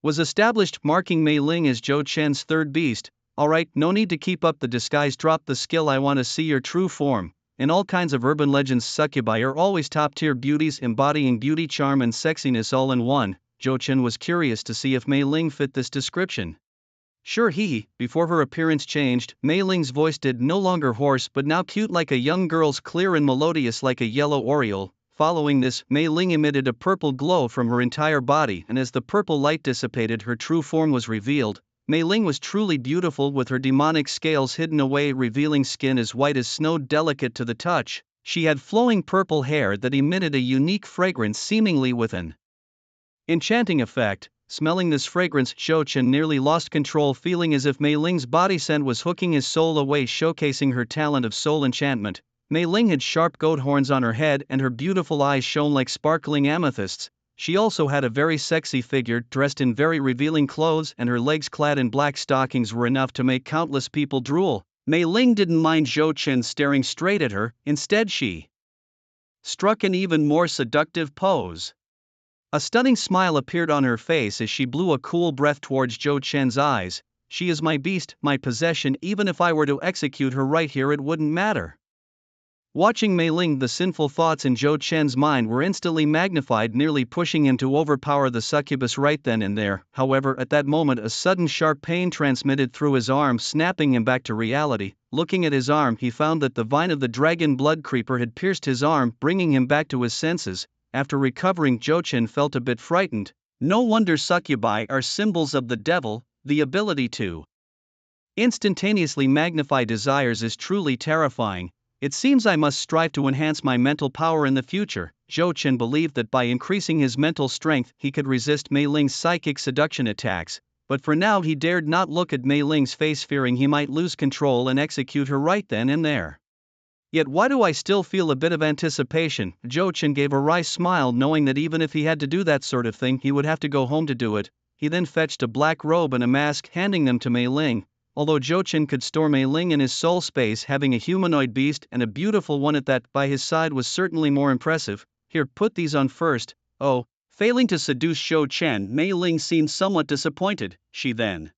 was established, marking Mei Ling as Zhou Chen's third beast. Alright, no need to keep up the disguise, drop the skill, I want to see your true form. In all kinds of urban legends, succubi are always top-tier beauties, embodying beauty, charm and sexiness all in one. Zhou Chen was curious to see if Mei Ling fit this description. Sure, hee. Before her appearance changed, Mei Ling's voice did no longer hoarse but now cute like a young girl's, clear and melodious like a yellow oriole. Following this, Mei Ling emitted a purple glow from her entire body, and as the purple light dissipated, her true form was revealed. Mei Ling was truly beautiful, with her demonic scales hidden away, revealing skin as white as snow, delicate to the touch. She had flowing purple hair that emitted a unique fragrance, seemingly with an enchanting effect. Smelling this fragrance, Zhou Chen nearly lost control, feeling as if Mei Ling's body scent was hooking his soul away, showcasing her talent of soul enchantment. Mei Ling had sharp goat horns on her head, and her beautiful eyes shone like sparkling amethysts. She also had a very sexy figure, dressed in very revealing clothes, and her legs clad in black stockings were enough to make countless people drool. Mei Ling didn't mind Zhou Chen staring straight at her, instead she struck an even more seductive pose. A stunning smile appeared on her face as she blew a cool breath towards Zhou Chen's eyes. She is my beast, my possession, even if I were to execute her right here it wouldn't matter. Watching Mei Ling, the sinful thoughts in Zhou Chen's mind were instantly magnified, nearly pushing him to overpower the succubus right then and there. However, at that moment a sudden sharp pain transmitted through his arm, snapping him back to reality. Looking at his arm, he found that the vine of the dragon blood creeper had pierced his arm, bringing him back to his senses. After recovering, Zhou Chen felt a bit frightened. No wonder succubi are symbols of the devil. The ability to instantaneously magnify desires is truly terrifying. It seems I must strive to enhance my mental power in the future. Zhou Chen believed that by increasing his mental strength he could resist Mei Ling's psychic seduction attacks, but for now he dared not look at Mei Ling's face, fearing he might lose control and execute her right then and there. Yet why do I still feel a bit of anticipation? Zhou Chen gave a wry smile, knowing that even if he had to do that sort of thing he would have to go home to do it. He then fetched a black robe and a mask, handing them to Mei Ling. Although Zhou Chen could store Mei Ling in his soul space, having a humanoid beast and a beautiful one at that by his side was certainly more impressive. Here, put these on first. Oh, failing to seduce Zhou Chen, Mei Ling seemed somewhat disappointed. She then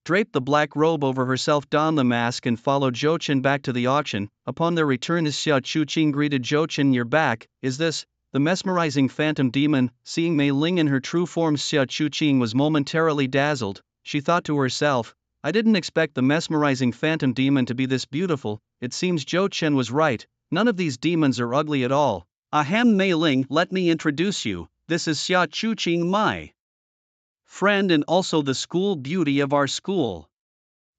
draped the black robe over herself, donned the mask and followed Zhou Chen back to the auction. Upon their return, Xia Chuqing greeted Zhou Chen. You're back, is this the mesmerizing phantom demon? Seeing Mei Ling in her true form, Xia Chuqing was momentarily dazzled. She thought to herself, I didn't expect the mesmerizing phantom demon to be this beautiful. It seems Zhou Chen was right, none of these demons are ugly at all. Ahem, Mei Ling, let me introduce you. This is Xia Chuqing, my friend and also the school beauty of our school.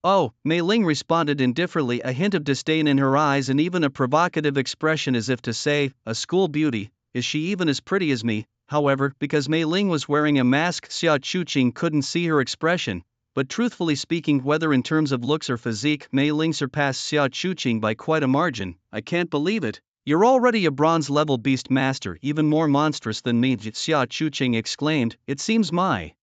Oh, Mei Ling responded indifferently, a hint of disdain in her eyes and even a provocative expression as if to say, a school beauty, is she even as pretty as me? However, because Mei Ling was wearing a mask, Xia Chuqing couldn't see her expression. But truthfully speaking, whether in terms of looks or physique, Mei Ling surpassed Xia Chuqing by quite a margin. I can't believe it. You're already a bronze-level Beastmaster, even more monstrous than me, Xia Chuqing exclaimed. It seems my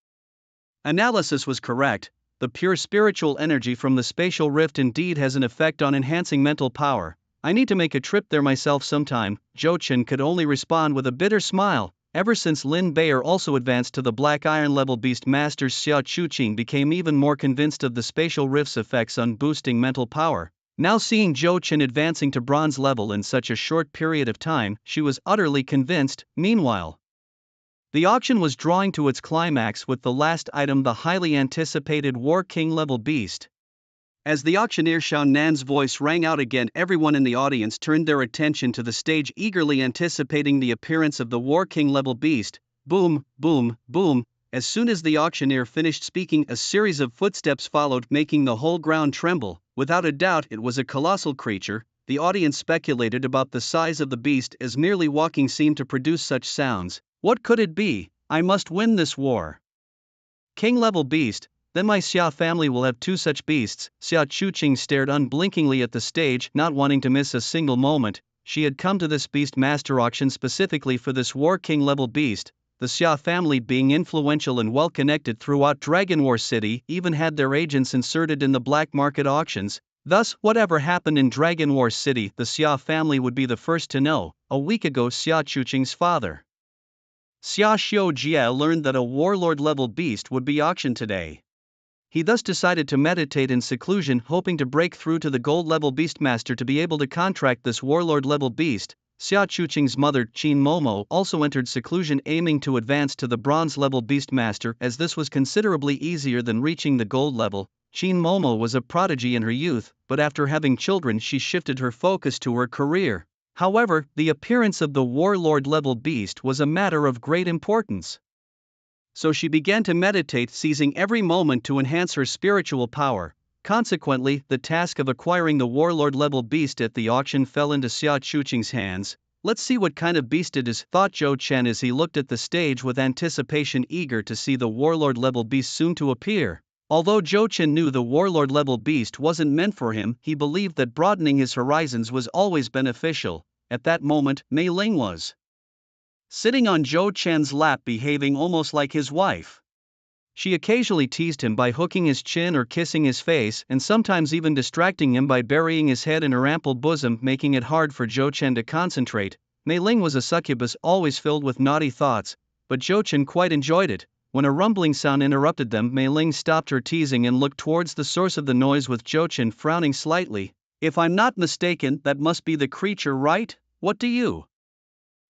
analysis was correct. The pure spiritual energy from the spatial rift indeed has an effect on enhancing mental power. I need to make a trip there myself sometime. Zhou Chen could only respond with a bitter smile. Ever since Lin Bayer also advanced to the Black Iron level, Beastmaster Xia Chuqing became even more convinced of the spatial rift's effects on boosting mental power. Now seeing Zhou Chen advancing to bronze level in such a short period of time, she was utterly convinced. Meanwhile, The auction was drawing to its climax with the last item, the highly anticipated War King level beast. As the auctioneer Xiao Nan's voice rang out again, everyone in the audience turned their attention to the stage, eagerly anticipating the appearance of the War King level beast. Boom, boom, boom. As soon as the auctioneer finished speaking, a series of footsteps followed, making the whole ground tremble. Without a doubt, it was a colossal creature. The audience speculated about the size of the beast, as merely walking seemed to produce such sounds. What could it be? I must win this war. King level beast. Then my Xia family will have 2 such beasts. Xia Chuqing stared unblinkingly at the stage, not wanting to miss a single moment. She had come to this Beastmaster auction specifically for this War King level beast. The Xia family, being influential and well connected throughout Dragon War City, even had their agents inserted in the black market auctions. Thus, whatever happened in Dragon War City, the Xia family would be the first to know. A week ago, Xia Chuqing's father, Xia Xiujie, learned that a warlord level beast would be auctioned today. He thus decided to meditate in seclusion, hoping to break through to the gold level Beastmaster to be able to contract this warlord level beast. Xia Chuqing's mother, Qin Momo, also entered seclusion, aiming to advance to the bronze level Beastmaster, as this was considerably easier than reaching the gold level. Qin Momo was a prodigy in her youth, but after having children she shifted her focus to her career. However, the appearance of the warlord level beast was a matter of great importance. So she began to meditate, seizing every moment to enhance her spiritual power. Consequently, the task of acquiring the warlord level beast at the auction fell into Xia Chuqing's hands. Let's see what kind of beast it is, thought Zhou Chen as he looked at the stage with anticipation, eager to see the warlord level beast soon to appear. Although Zhou Chen knew the warlord level beast wasn't meant for him, he believed that broadening his horizons was always beneficial. At that moment, Mei Ling was sitting on Zhou Chen's lap, behaving almost like his wife. She occasionally teased him by hooking his chin or kissing his face, and sometimes even distracting him by burying his head in her ample bosom, making it hard for Zhou Chen to concentrate. Mei Ling was a succubus, always filled with naughty thoughts, but Zhou Chen quite enjoyed it. When a rumbling sound interrupted them, Mei Ling stopped her teasing and looked towards the source of the noise, with Zhou Chen frowning slightly. If I'm not mistaken, that must be the creature, right? What do you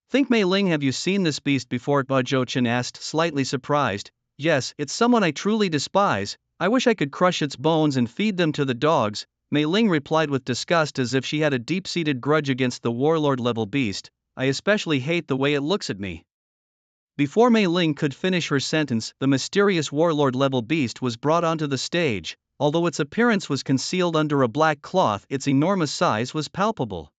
think, Mei Ling? Have you seen this beast before? Zhou Chen asked, slightly surprised. Yes, it's someone I truly despise. I wish I could crush its bones and feed them to the dogs, Mei Ling replied with disgust, as if she had a deep-seated grudge against the warlord level beast. I especially hate the way it looks at me. Before Mei Ling could finish her sentence, the mysterious warlord level beast was brought onto the stage. Although its appearance was concealed under a black cloth, its enormous size was palpable.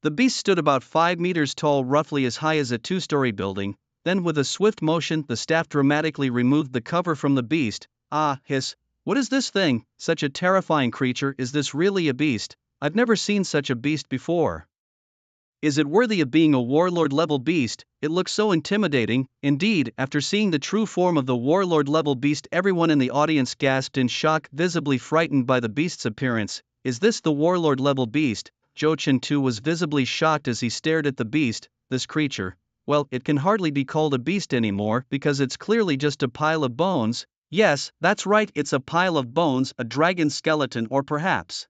The beast stood about 5 meters tall, roughly as high as a 2-story building. Then, with a swift motion, the staff dramatically removed the cover from the beast. Ah, hiss, what is this thing? Such a terrifying creature. Is this really a beast? I've never seen such a beast before. Is it worthy of being a warlord level beast? It looks so intimidating. Indeed, after seeing the true form of the warlord level beast, everyone in the audience gasped in shock, visibly frightened by the beast's appearance. Is this the warlord level beast? Zhou Chen too was visibly shocked as he stared at the beast. This creature, well, it can hardly be called a beast anymore, because it's clearly just a pile of bones. Yes, that's right, it's a pile of bones, a dragon skeleton, or perhaps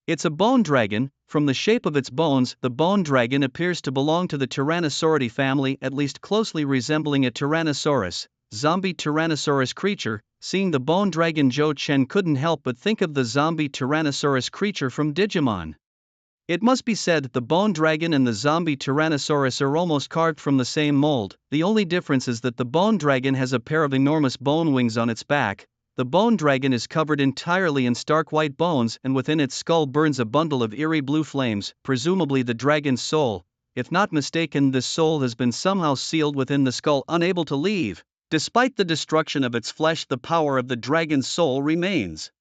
it's a bone dragon. From the shape of its bones, the bone dragon appears to belong to the Tyrannosauridae family, at least closely resembling a Tyrannosaurus. Zombie Tyrannosaurus creature. Seeing the bone dragon, Zhou Chen couldn't help but think of the zombie Tyrannosaurus creature from Digimon. It must be said, the bone dragon and the zombie Tyrannosaurus are almost carved from the same mold. The only difference is that the bone dragon has a pair of enormous bone wings on its back. The bone dragon is covered entirely in stark white bones, and within its skull burns a bundle of eerie blue flames, presumably the dragon's soul. If not mistaken, this soul has been somehow sealed within the skull, unable to leave. Despite the destruction of its flesh, the power of the dragon's soul remains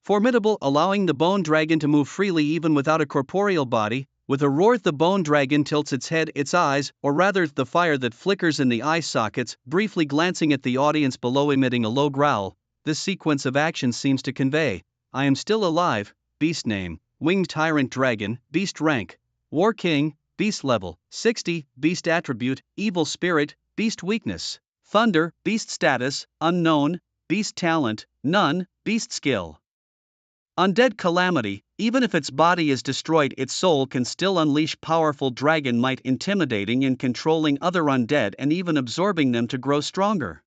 formidable, allowing the bone dragon to move freely even without a corporeal body. With a roar, the bone dragon tilts its head, its eyes, or rather the fire that flickers in the eye sockets, briefly glancing at the audience below, emitting a low growl. This sequence of action seems to convey, I am still alive. Beast name, Winged Tyrant Dragon. Beast rank, War King. Beast level, 60. Beast attribute, Evil Spirit. Beast weakness, Thunder. Beast status, unknown. Beast talent, none. Beast skill, Undead calamity, even if its body is destroyed, its soul can still unleash powerful dragon might, intimidating and controlling other undead and even absorbing them to grow stronger.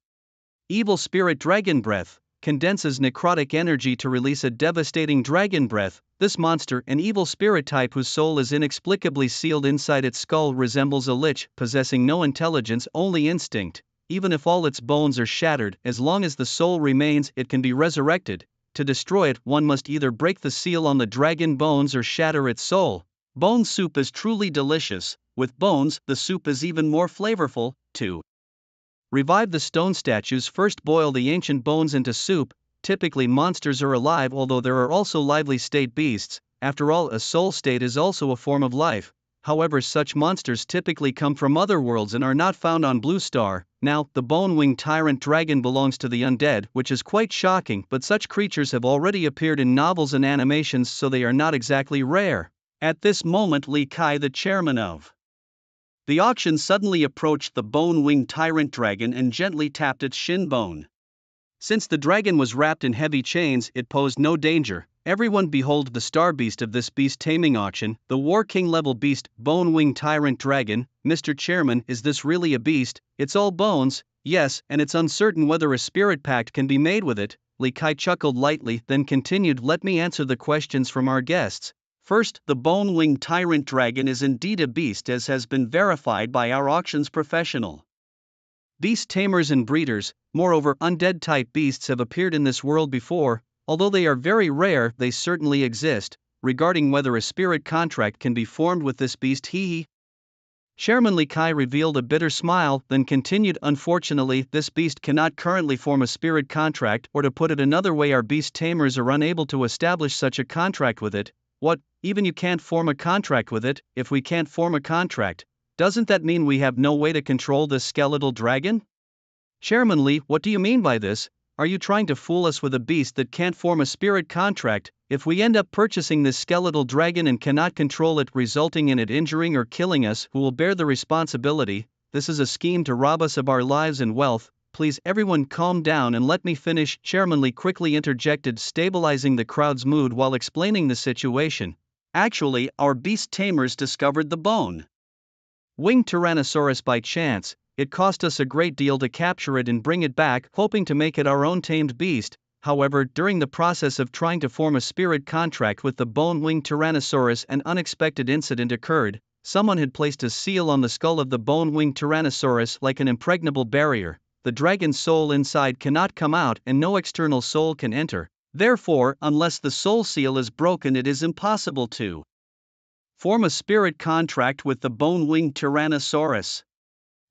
Evil spirit dragon breath condenses necrotic energy to release a devastating dragon breath. This monster, an evil spirit type whose soul is inexplicably sealed inside its skull, resembles a lich, possessing no intelligence, only instinct. Even if all its bones are shattered, as long as the soul remains, it can be resurrected. To destroy it, one must either break the seal on the dragon bones or shatter its soul. Bone soup is truly delicious. With bones, the soup is even more flavorful. 2. Revive the stone statues. First, boil the ancient bones into soup. Typically, monsters are alive, although there are also lively state beasts. After all, a soul state is also a form of life. However, such monsters typically come from other worlds and are not found on Blue Star. Now, the bone-winged tyrant dragon belongs to the undead, which is quite shocking, but such creatures have already appeared in novels and animations, so they are not exactly rare. At this moment, Li Kai, the chairman of the auction, suddenly approached the bone-winged tyrant dragon and gently tapped its shin bone. Since the dragon was wrapped in heavy chains, it posed no danger. Everyone behold the star beast of this beast taming auction, the War King level beast, bone-winged tyrant dragon. Mr. Chairman, is this really a beast? It's all bones. Yes, and it's uncertain whether a spirit pact can be made with it. Li Kai chuckled lightly, then continued, let me answer the questions from our guests. First, the bone-winged tyrant dragon is indeed a beast, as has been verified by our auctions professional beast tamers and breeders. Moreover, undead-type beasts have appeared in this world before. Although they are very rare, they certainly exist. Regarding whether a spirit contract can be formed with this beast, Chairman Li Kai revealed a bitter smile, then continued, unfortunately, this beast cannot currently form a spirit contract, or to put it another way, our beast tamers are unable to establish such a contract with it. What, even you can't form a contract with it? If we can't form a contract, doesn't that mean we have no way to control this skeletal dragon? Chairman Li, what do you mean by this? Are you trying to fool us with a beast that can't form a spirit contract? If we end up purchasing this skeletal dragon and cannot control it, resulting in it injuring or killing us, who will bear the responsibility? This is a scheme to rob us of our lives and wealth. Please everyone calm down and let me finish. Chairman Li quickly interjected, stabilizing the crowd's mood while explaining the situation. Actually, our beast tamers discovered the bone-winged Tyrannosaurus by chance. It cost us a great deal to capture it and bring it back, hoping to make it our own tamed beast. However, during the process of trying to form a spirit contract with the bone-winged Tyrannosaurus, an unexpected incident occurred. Someone had placed a seal on the skull of the bone-winged Tyrannosaurus like an impregnable barrier. The dragon's soul inside cannot come out and no external soul can enter. Therefore, unless the soul seal is broken, it is impossible to form a spirit contract with the bone-winged Tyrannosaurus.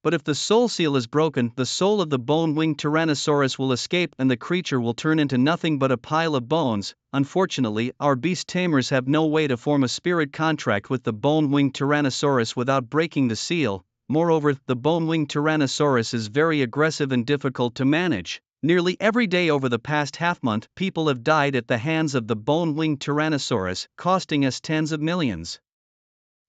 But if the soul seal is broken, the soul of the bone-winged Tyrannosaurus will escape and the creature will turn into nothing but a pile of bones. Unfortunately, our beast tamers have no way to form a spirit contract with the bone-winged Tyrannosaurus without breaking the seal. Moreover, the bone-winged Tyrannosaurus is very aggressive and difficult to manage. Nearly every day over the past half-month, people have died at the hands of the bone-winged Tyrannosaurus, costing us tens of millions.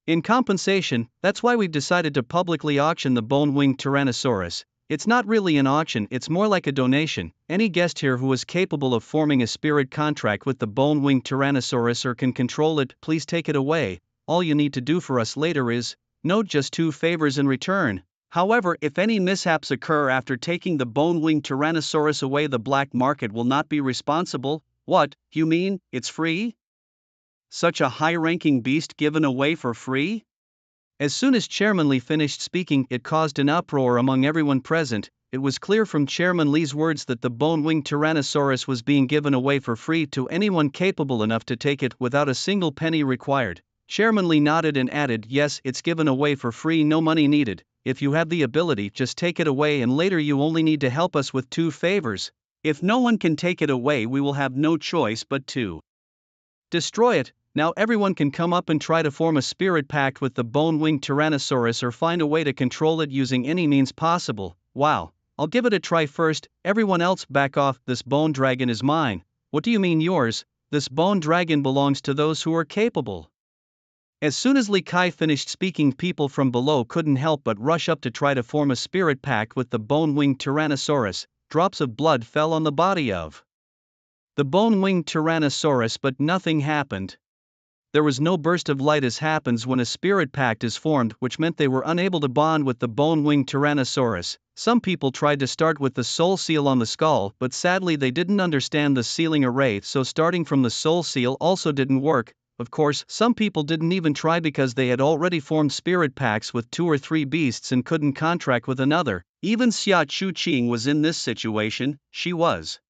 In compensation, that's why we've decided to publicly auction the bone-winged Tyrannosaurus. It's not really an auction, it's more like a donation. Any guest here who is capable of forming a spirit contract with the bone-winged Tyrannosaurus or can control it, please take it away. All you need to do for us later is note just 2 favors in return. However, if any mishaps occur after taking the bone-winged Tyrannosaurus away, the black market will not be responsible. What, you mean, it's free? Such a high-ranking beast given away for free? As soon as Chairman Li finished speaking, it caused an uproar among everyone present. It was clear from Chairman Li's words that the bone-winged Tyrannosaurus was being given away for free to anyone capable enough to take it without a single penny required. Chairman Li nodded and added, yes, it's given away for free, no money needed. If you have the ability, just take it away, and later you only need to help us with 2 favors. If no one can take it away, we will have no choice but to destroy it. Now everyone can come up and try to form a spirit pact with the bone-winged Tyrannosaurus or find a way to control it using any means possible. Wow, I'll give it a try first. Everyone else back off, this bone dragon is mine. What do you mean yours? This bone dragon belongs to those who are capable. As soon as Li Kai finished speaking, people from below couldn't help but rush up to try to form a spirit pact with the bone-winged Tyrannosaurus. Drops of blood fell on the body of the bone-winged Tyrannosaurus, but nothing happened. There was no burst of light as happens when a spirit pact is formed, which meant they were unable to bond with the bone-winged Tyrannosaurus. Some people tried to start with the soul seal on the skull, but sadly they didn't understand the sealing array, so starting from the soul seal also didn't work. Of course, some people didn't even try because they had already formed spirit pacts with 2 or 3 beasts and couldn't contract with another. Even Xia Chuqing was in this situation. She was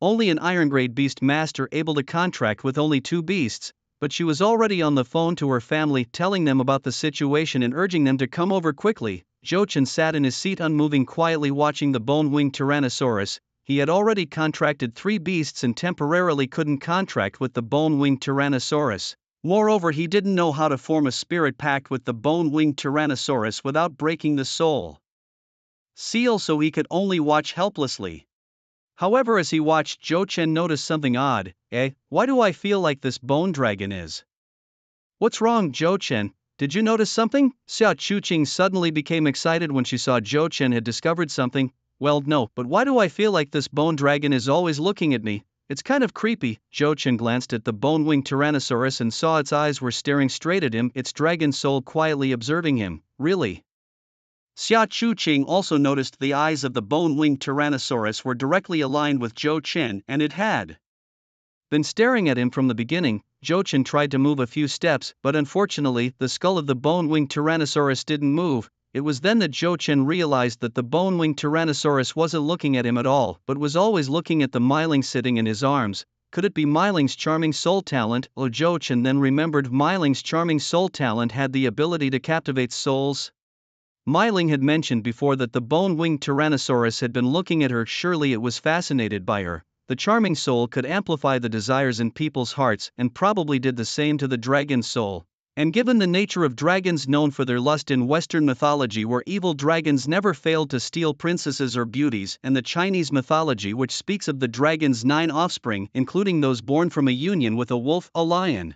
only an iron-grade beast master able to contract with only 2 beasts, but she was already on the phone to her family telling them about the situation and urging them to come over quickly. Zhou Chen sat in his seat unmoving, quietly watching the bone-winged Tyrannosaurus. He had already contracted 3 beasts and temporarily couldn't contract with the bone-winged Tyrannosaurus. Moreover, he didn't know how to form a spirit pact with the bone-winged Tyrannosaurus without breaking the soul seal, so he could only watch helplessly. However, as he watched, Zhou Chen noticed something odd. Why do I feel like this bone dragon is? What's wrong, Zhou Chen? Did you notice something? Xia Chuqing suddenly became excited when she saw Zhou Chen had discovered something. Well, no, but why do I feel like this bone dragon is always looking at me? It's kind of creepy. Zhou Chen glanced at the bone-winged Tyrannosaurus and saw its eyes were staring straight at him, its dragon soul quietly observing him. Really? Xia Chuqing also noticed the eyes of the bone-winged Tyrannosaurus were directly aligned with Zhou Chen, and it had been staring at him from the beginning. Zhou Chen tried to move a few steps, but unfortunately, the skull of the bone-winged Tyrannosaurus didn't move. It was then that Zhou Chen realized that the bone-winged Tyrannosaurus wasn't looking at him at all, but was always looking at the Myling sitting in his arms. Could it be Myling's charming soul talent? Zhou Chen then remembered Myling's charming soul talent had the ability to captivate souls. Myling had mentioned before that the bone-winged Tyrannosaurus had been looking at her. Surely it was fascinated by her. The charming soul could amplify the desires in people's hearts and probably did the same to the dragon's soul. And given the nature of dragons known for their lust in Western mythology, where evil dragons never failed to steal princesses or beauties, and the Chinese mythology, which speaks of the dragon's 9 offspring, including those born from a union with a wolf, a lion,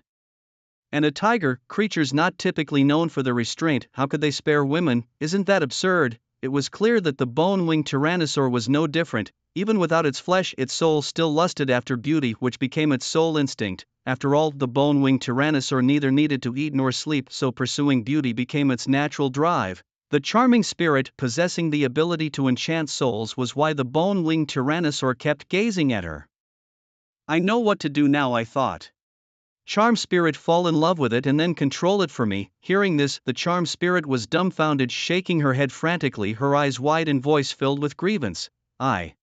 and a tiger, creatures not typically known for their restraint, how could they spare women? Isn't that absurd? It was clear that the bone-winged Tyrannosaur was no different. Even without its flesh, its soul still lusted after beauty, which became its sole instinct. After all, the bone-winged Tyrannosaur neither needed to eat nor sleep, so pursuing beauty became its natural drive. The charming spirit, possessing the ability to enchant souls, was why the bone-winged Tyrannosaur kept gazing at her. I know what to do now, I thought. Charm spirit, fall in love with it and then control it for me. Hearing this, the charm spirit was dumbfounded, shaking her head frantically, her eyes wide and voice filled with grievance. I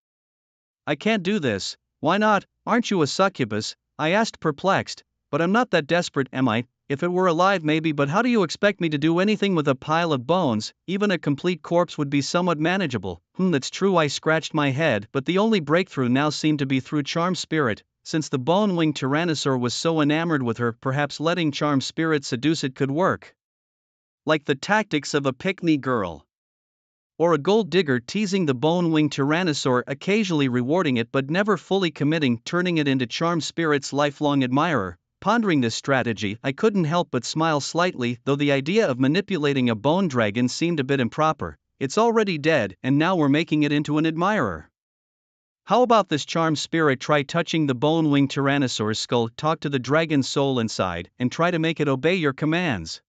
can't do this. Why not? Aren't you a succubus? I asked, perplexed. But I'm not that desperate, am I? If it were alive maybe, but how do you expect me to do anything with a pile of bones? Even a complete corpse would be somewhat manageable. That's true, I scratched my head, but the only breakthrough now seemed to be through charm spirit. Since the bone-winged Tyrannosaur was so enamored with her, perhaps letting charm spirit seduce it could work. Like the tactics of a pick-me girl or a gold digger, teasing the bone-winged Tyrannosaur, occasionally rewarding it but never fully committing, turning it into charm spirit's lifelong admirer. Pondering this strategy, I couldn't help but smile slightly, though the idea of manipulating a bone dragon seemed a bit improper. It's already dead, and now we're making it into an admirer. How about this, charm spirit? Try touching the bone-winged Tyrannosaur's skull, talk to the dragon's soul inside, and try to make it obey your commands.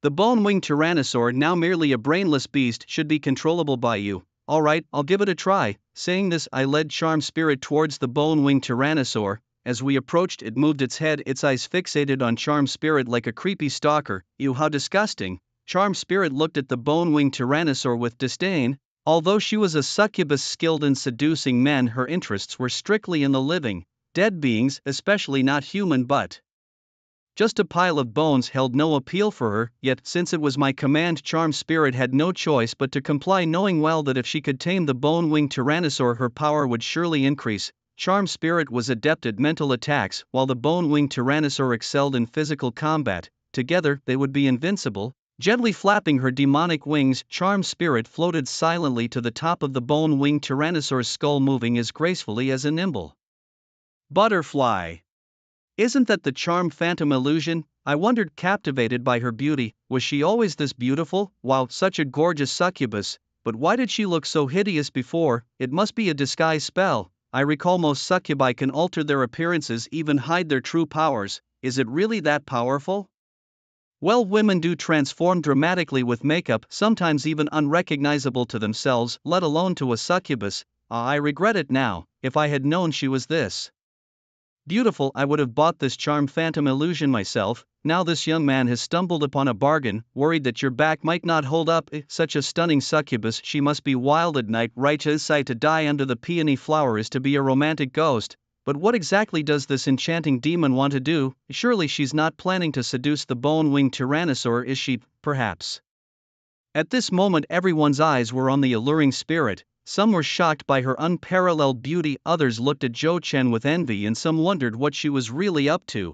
The bone-winged Tyrannosaur, now merely a brainless beast, should be controllable by you. Alright, I'll give it a try. Saying this, I led charm spirit towards the bone-winged Tyrannosaur. As we approached, it moved its head, its eyes fixated on charm spirit like a creepy stalker. Ew, how disgusting. Charm spirit looked at the bone-winged Tyrannosaur with disdain. Although she was a succubus skilled in seducing men, her interests were strictly in the living. Dead beings, especially not human, but just a pile of bones, held no appeal for her. Yet, since it was my command, charm spirit had no choice but to comply, knowing well that if she could tame the bone-winged Tyrannosaur, her power would surely increase. Charm spirit was adept at mental attacks, while the bone-winged Tyrannosaur excelled in physical combat. Together, they would be invincible. Gently flapping her demonic wings, charm spirit floated silently to the top of the bone-winged Tyrannosaur's skull, moving as gracefully as a nimble butterfly. Isn't that the charm phantom illusion? I wondered, captivated by her beauty. Was she always this beautiful? Wow, such a gorgeous succubus. But why did she look so hideous before? It must be a disguise spell. I recall most succubi can alter their appearances, even hide their true powers. Is it really that powerful? Well, women do transform dramatically with makeup, sometimes even unrecognizable to themselves, let alone to a succubus. I regret it now. If I had known she was this beautiful, I would have bought this charm phantom illusion myself. Now this young man has stumbled upon a bargain, worried that your back might not hold up. Such a stunning succubus, she must be wild at night. Righteous sight to die under the peony flower is to be a romantic ghost. But what exactly does this enchanting demon want to do? Surely she's not planning to seduce the bone-winged tyrannosaur, is she? Perhaps. At this moment everyone's eyes were on the alluring spirit. Some were shocked by her unparalleled beauty, others looked at Zhou Chen with envy, and some wondered what she was really up to.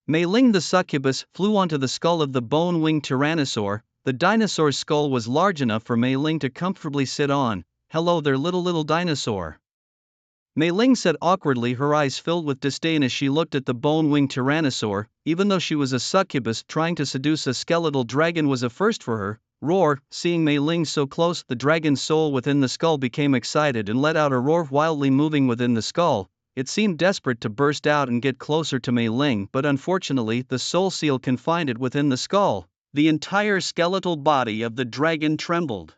Mei Ling the succubus flew onto the skull of the bone-winged tyrannosaur. The dinosaur's skull was large enough for Mei Ling to comfortably sit on. "Hello there, little dinosaur," Mei Ling said awkwardly, her eyes filled with disdain as she looked at the bone-winged tyrannosaur. Even though she was a succubus, trying to seduce a skeletal dragon was a first for her. Roar! Seeing Mei Ling so close, the dragon's soul within the skull became excited and let out a roar wildly moving within the skull. It seemed desperate to burst out and get closer to Mei Ling, but unfortunately the soul seal confined it within the skull. The entire skeletal body of the dragon trembled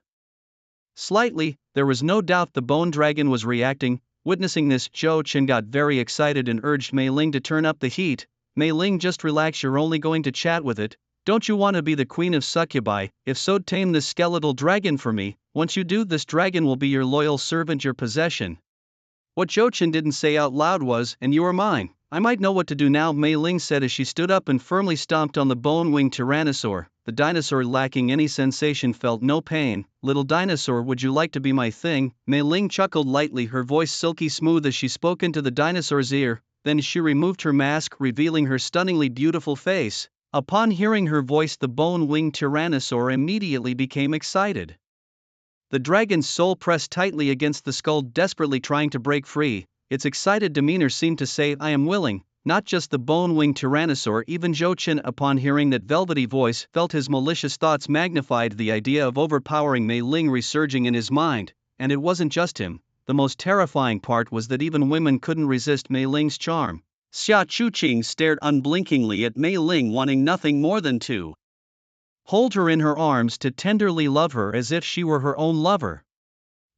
slightly. There was no doubt the bone dragon was reacting. Witnessing this, Zhou Chen got very excited and urged Mei Ling to turn up the heat. "Mei Ling, just relax, you're only going to chat with it. Don't you want to be the queen of succubi? If so, tame this skeletal dragon for me. Once you do, this dragon will be your loyal servant, your possession." What Zhou Chen didn't say out loud was, "And you are mine. I might know what to do now," Mei Ling said as she stood up and firmly stomped on the bone-winged tyrannosaur. The dinosaur, lacking any sensation, felt no pain. "Little dinosaur, would you like to be my thing?" Mei Ling chuckled lightly, her voice silky smooth as she spoke into the dinosaur's ear. Then she removed her mask, revealing her stunningly beautiful face. Upon hearing her voice, the bone-winged tyrannosaur immediately became excited. The dragon's soul pressed tightly against the skull, desperately trying to break free. Its excited demeanor seemed to say, "I am willing." Not just the bone-winged tyrannosaur, even Zhou Chen, upon hearing that velvety voice, felt his malicious thoughts magnified, the idea of overpowering Mei Ling resurging in his mind. And it wasn't just him. The most terrifying part was that even women couldn't resist Mei Ling's charm. Xia Chuqing stared unblinkingly at Mei Ling, wanting nothing more than to hold her in her arms, to tenderly love her as if she were her own lover.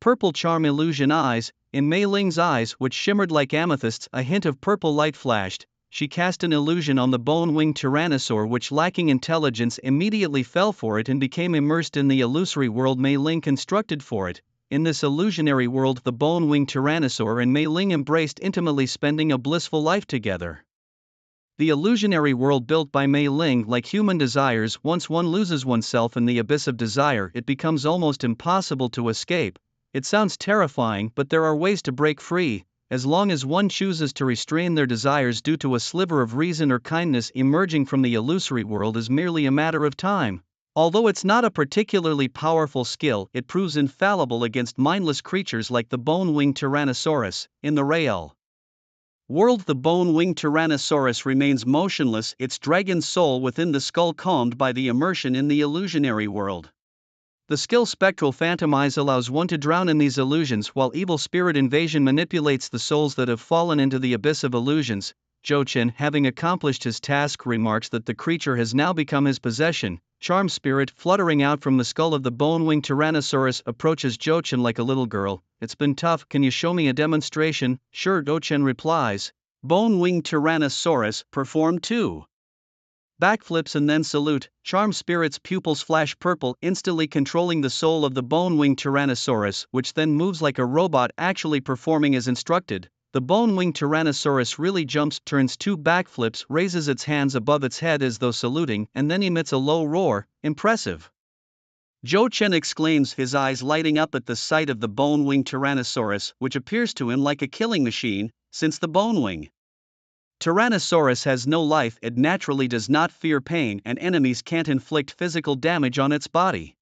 Purple charm illusion eyes. In Mei Ling's eyes, which shimmered like amethysts, a hint of purple light flashed. She cast an illusion on the bone-winged tyrannosaur, which, lacking intelligence, immediately fell for it and became immersed in the illusory world Mei Ling constructed for it. In this illusionary world, the bone-winged tyrannosaur and Mei Ling embraced intimately, spending a blissful life together. The illusionary world built by Mei Ling, like human desires, once one loses oneself in the abyss of desire, it becomes almost impossible to escape. It sounds terrifying, but there are ways to break free. As long as one chooses to restrain their desires due to a sliver of reason or kindness, emerging from the illusory world is merely a matter of time. Although it's not a particularly powerful skill, it proves infallible against mindless creatures like the bone-winged Tyrannosaurus. In the real world, the bone-winged Tyrannosaurus remains motionless, its dragon soul within the skull calmed by the immersion in the illusionary world. The skill Spectral Phantomize allows one to drown in these illusions, while Evil Spirit Invasion manipulates the souls that have fallen into the abyss of illusions. Zhou Chen, having accomplished his task, remarks that the creature has now become his possession. Charm Spirit, fluttering out from the skull of the bone-winged Tyrannosaurus, approaches Zhou Chen like a little girl. "It's been tough, can you show me a demonstration?" "Sure," Zhou Chen replies. Bone-winged Tyrannosaurus, perform 2 backflips and then salute. Charm Spirit's pupils flash purple, instantly controlling the soul of the bone-winged Tyrannosaurus, which then moves like a robot, actually performing as instructed. The bone-winged Tyrannosaurus really jumps, turns 2 backflips, raises its hands above its head as though saluting, and then emits a low roar. "Impressive!" Zhou Chen exclaims, his eyes lighting up at the sight of the bone-winged Tyrannosaurus, which appears to him like a killing machine. Since the bone-winged Tyrannosaurus has no life, it naturally does not fear pain, and enemies can't inflict physical damage on its body.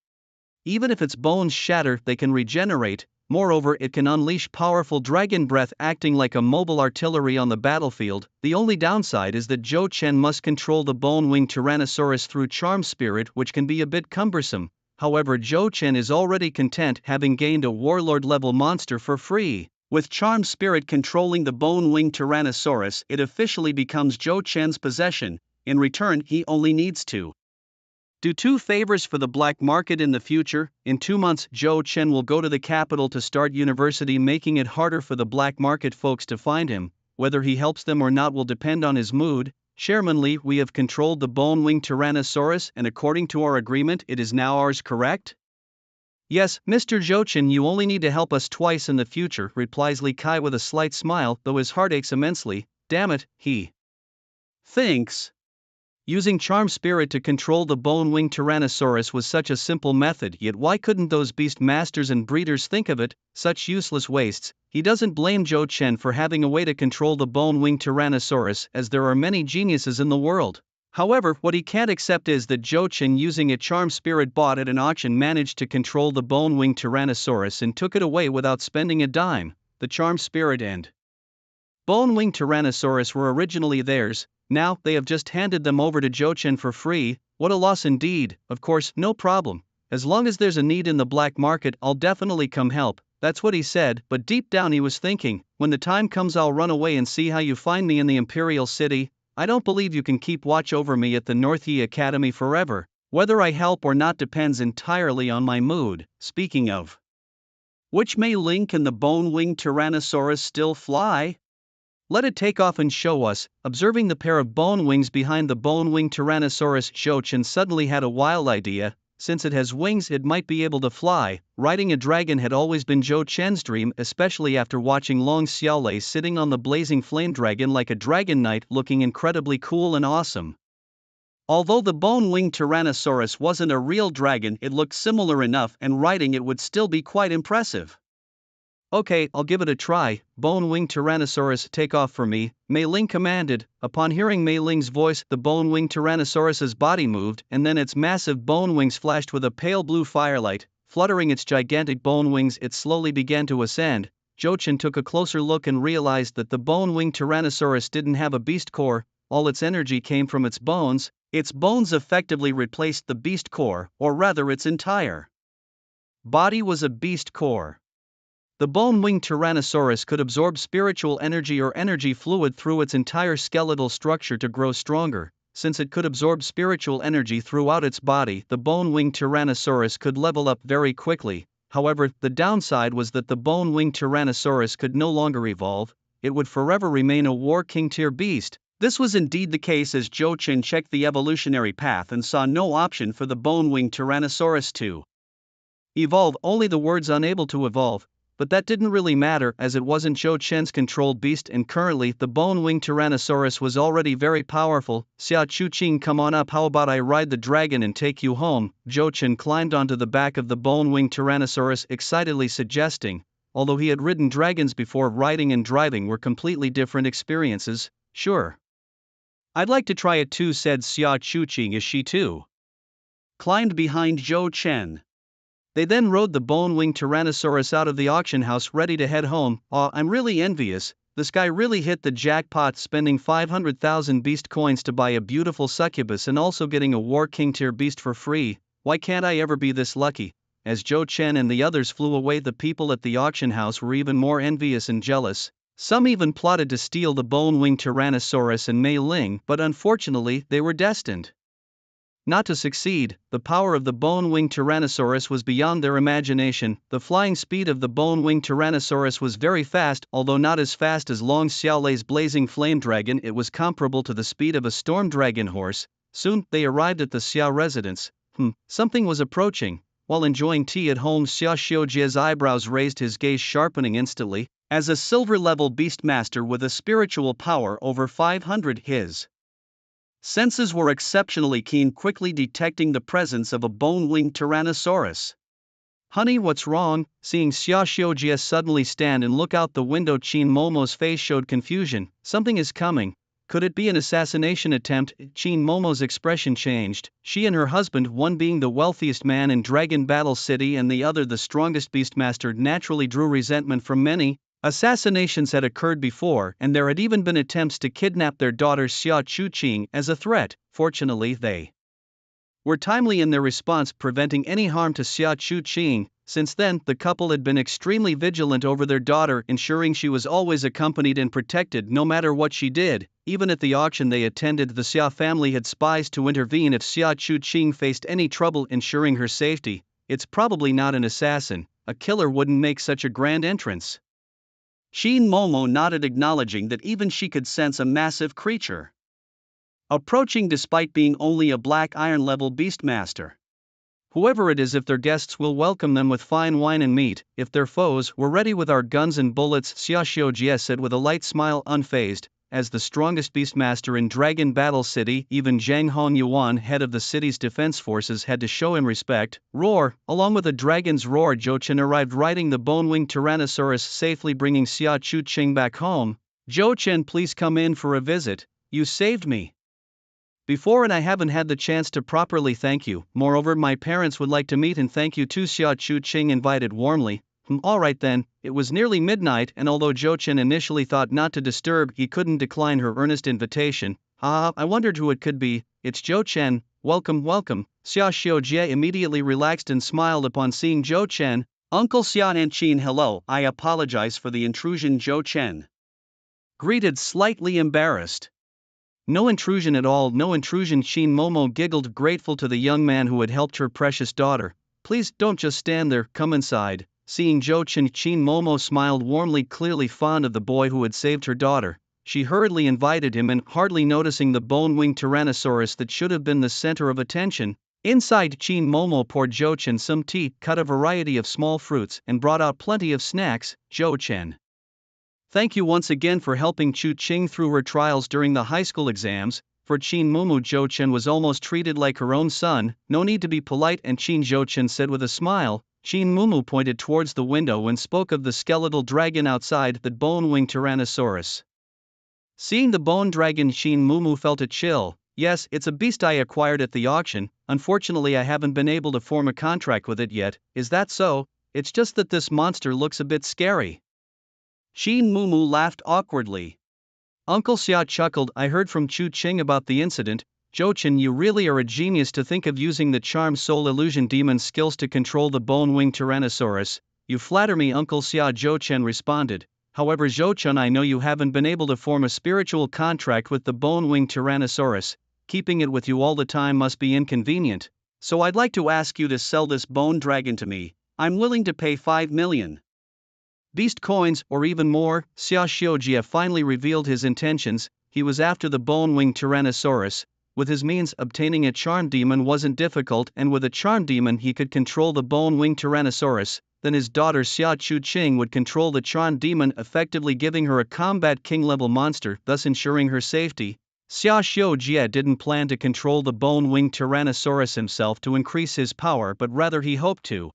Even if its bones shatter, they can regenerate. Moreover, it can unleash powerful dragon breath, acting like a mobile artillery on the battlefield. The only downside is that Zhou Chen must control the bone-winged Tyrannosaurus through Charm Spirit, which can be a bit cumbersome. However, Zhou Chen is already content, having gained a warlord-level monster for free. With Charm Spirit controlling the bone-winged Tyrannosaurus, it officially becomes Zhou Chen's possession. In return, he only needs to do 2 favors for the black market in the future. In 2 months, Zhou Chen will go to the capital to start university, making it harder for the black market folks to find him. Whether he helps them or not will depend on his mood. Chairman Li, we have controlled the bone-winged Tyrannosaurus, and according to our agreement, it is now ours, correct? Yes, Mr. Zhou Chen, you only need to help us twice in the future, replies Li Kai with a slight smile, though his heart aches immensely. Damn it, he thinks using Charm Spirit to control the bone-winged Tyrannosaurus was such a simple method, yet why couldn't those beast masters and breeders think of it? Such useless wastes. He doesn't blame Zhou Chen for having a way to control the bone-winged Tyrannosaurus, as there are many geniuses in the world. However, what he can't accept is that Zhou Chen, using a Charm Spirit bought at an auction, managed to control the bone-winged Tyrannosaurus and took it away without spending a dime. The Charm Spirit and bone-winged Tyrannosaurus were originally theirs. Now, they have just handed them over to Zhou Chen for free. What a loss indeed. Of course, no problem. As long as there's a need in the black market, I'll definitely come help. That's what he said, but deep down he was thinking, when the time comes I'll run away and see how you find me in the Imperial City. I don't believe you can keep watch over me at the North Yi Academy forever. Whether I help or not depends entirely on my mood. Speaking of which, Mei Ling, can the bone-winged Tyrannosaurus still fly? Let it take off and show us. Observing the pair of bone wings behind the bone-winged Tyrannosaurus, Zhou Chen suddenly had a wild idea. Since it has wings, it might be able to fly. Riding a dragon had always been Zhou Chen's dream, especially after watching Long Xiaolei sitting on the blazing flame dragon like a dragon knight, looking incredibly cool and awesome. Although the bone-winged Tyrannosaurus wasn't a real dragon, it looked similar enough, and riding it would still be quite impressive. Okay, I'll give it a try. Bone-winged Tyrannosaurus, take off for me, Mei Ling commanded. Upon hearing Mei Ling's voice, the bone-winged Tyrannosaurus's body moved, and then its massive bone wings flashed with a pale blue firelight. Fluttering its gigantic bone wings, it slowly began to ascend. Zhou Chen took a closer look and realized that the bone-winged Tyrannosaurus didn't have a beast core. All its energy came from its bones. Its bones effectively replaced the beast core, or rather its entire body was a beast core. The bone-winged Tyrannosaurus could absorb spiritual energy or energy fluid through its entire skeletal structure to grow stronger. Since it could absorb spiritual energy throughout its body, the bone-winged Tyrannosaurus could level up very quickly. However, the downside was that the bone-winged Tyrannosaurus could no longer evolve. It would forever remain a War King tier beast. This was indeed the case, as Zhou Chen checked the evolutionary path and saw no option for the bone-winged Tyrannosaurus to evolve, only the words unable to evolve. But that didn't really matter, as it wasn't Zhou Chen's controlled beast, and currently the bone-winged Tyrannosaurus was already very powerful. Xia Chuqing, come on up, how about I ride the dragon and take you home? Zhou Chen climbed onto the back of the bone-winged Tyrannosaurus, excitedly suggesting. Although he had ridden dragons before, riding and driving were completely different experiences. Sure, I'd like to try it too, said Xia Chuqing as she too climbed behind Zhou Chen. They then rode the bone-winged Tyrannosaurus out of the auction house, ready to head home. Aw, I'm really envious. This guy really hit the jackpot, spending 500,000 beast coins to buy a beautiful succubus and also getting a War King tier beast for free. Why can't I ever be this lucky? As Zhou Chen and the others flew away, the people at the auction house were even more envious and jealous. Some even plotted to steal the bone-winged Tyrannosaurus and Mei Ling, but unfortunately they were destined not to succeed. The power of the bone-winged Tyrannosaurus was beyond their imagination. The flying speed of the bone-winged Tyrannosaurus was very fast, although not as fast as Long Xiaolei's blazing flame dragon. It was comparable to the speed of a storm dragon horse. Soon, they arrived at the Xia residence. Something was approaching. While enjoying tea at home, Xia Xiujia's eyebrows raised, his gaze sharpening instantly. As a silver-level beastmaster with a spiritual power over 500, his senses were exceptionally keen, quickly detecting the presence of a bone-winged Tyrannosaurus. Honey, what's wrong? Seeing Xia Xiujia suddenly stand and look out the window, Qin Momo's face showed confusion. Something is coming. Could it be an assassination attempt? Qin Momo's expression changed. She and her husband, one being the wealthiest man in Dragon Battle City and the other the strongest beastmaster, naturally drew resentment from many. Assassinations had occurred before, and there had even been attempts to kidnap their daughter Xia Chuqing as a threat. Fortunately, they were timely in their response, preventing any harm to Xia Chuqing. Since then, the couple had been extremely vigilant over their daughter, ensuring she was always accompanied and protected no matter what she did. Even at the auction they attended, the Xia family had spies to intervene if Xia Chuqing faced any trouble, ensuring her safety. It's probably not an assassin, a killer wouldn't make such a grand entrance. Qin Momo nodded, acknowledging that even she could sense a massive creature approaching despite being only a black iron level beastmaster. Whoever it is, if their guests will welcome them with fine wine and meat, if they're foes, we're ready with our guns and bullets, Xia Xiujie said with a light smile, unfazed. As the strongest beastmaster in Dragon Battle City, even Zhang Hongyuan, head of the city's defense forces, had to show him respect. Roar! Along with a dragon's roar, Zhou Chen arrived riding the bone-winged Tyrannosaurus, safely bringing Xia Chuqing back home. Zhou Chen, please come in for a visit. You saved me before and I haven't had the chance to properly thank you. Moreover, my parents would like to meet and thank you too, Xia Chuqing invited warmly. Alright then. It was nearly midnight, and although Zhou Chen initially thought not to disturb, he couldn't decline her earnest invitation. I wondered who it could be. It's Zhou Chen. Welcome, welcome. Xia Xiujie immediately relaxed and smiled upon seeing Zhou Chen. Uncle Xia and Qin, hello. I apologize for the intrusion, Zhou Chen greeted, slightly embarrassed. No intrusion at all, no intrusion. Qin Momo giggled, grateful to the young man who had helped her precious daughter. Please don't just stand there, come inside. Seeing Zhou Chen, Qin Momo smiled warmly, clearly fond of the boy who had saved her daughter. She hurriedly invited him and, hardly noticing the bone-winged Tyrannosaurus that should have been the center of attention. Inside, Qin Momo poured Zhou Chen some tea, cut a variety of small fruits, and brought out plenty of snacks. Zhou Chen, thank you once again for helping Chuqing through her trials during the high school exams. For Qin Momo, Zhou Chen was almost treated like her own son. No need to be polite, and Qin, Zhou Chen said with a smile. Qin Momo pointed towards the window and spoke of the skeletal dragon outside, the bone-winged Tyrannosaurus. Seeing the bone dragon, Qin Momo felt a chill. Yes, it's a beast I acquired at the auction. Unfortunately, I haven't been able to form a contract with it yet. Is that so? It's just that this monster looks a bit scary. Qin Momo laughed awkwardly. Uncle Xia chuckled. I heard from Chuqing about the incident. Zhou Chen, you really are a genius to think of using the charm soul illusion demon skills to control the bone-winged Tyrannosaurus. You flatter me, Uncle Xia, Zhou Chen responded. However, Zhou Chen, I know you haven't been able to form a spiritual contract with the bone-winged Tyrannosaurus. Keeping it with you all the time must be inconvenient. So I'd like to ask you to sell this bone dragon to me. I'm willing to pay 5 million beast coins, or even more. Xia Xiujie finally revealed his intentions. He was after the bone-winged Tyrannosaurus. With his means, obtaining a charm demon wasn't difficult, and with a charm demon he could control the bone-winged Tyrannosaurus. Then his daughter Xia Chuqing would control the charm demon, effectively giving her a combat king-level monster, thus ensuring her safety. Xia Xiujie didn't plan to control the bone-winged Tyrannosaurus himself to increase his power, but rather he hoped to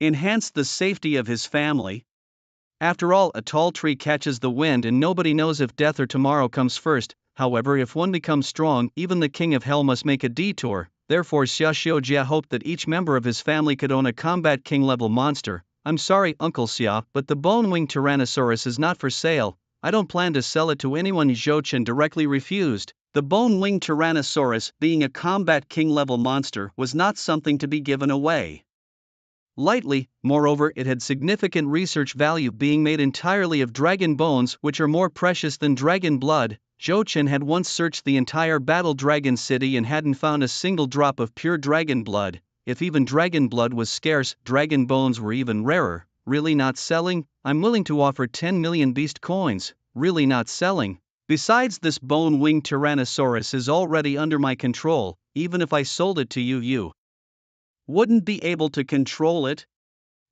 enhance the safety of his family. After all, a tall tree catches the wind and nobody knows if death or tomorrow comes first. However, if one becomes strong, even the king of hell must make a detour. Therefore, Xia Xiujie hoped that each member of his family could own a combat king-level monster. I'm sorry, Uncle Xia, but the bone-winged Tyrannosaurus is not for sale. I don't plan to sell it to anyone, Zhou Chen directly refused. The bone-winged Tyrannosaurus, being a combat king-level monster, was not something to be given away lightly. Moreover, it had significant research value, being made entirely of dragon bones, which are more precious than dragon blood. Zhou Chen had once searched the entire Battle Dragon City and hadn't found a single drop of pure dragon blood. If even dragon blood was scarce, dragon bones were even rarer. Really not selling? I'm willing to offer 10 million beast coins. Really not selling? Besides, this bone-winged Tyrannosaurus is already under my control. Even if I sold it to you, you wouldn't be able to control it.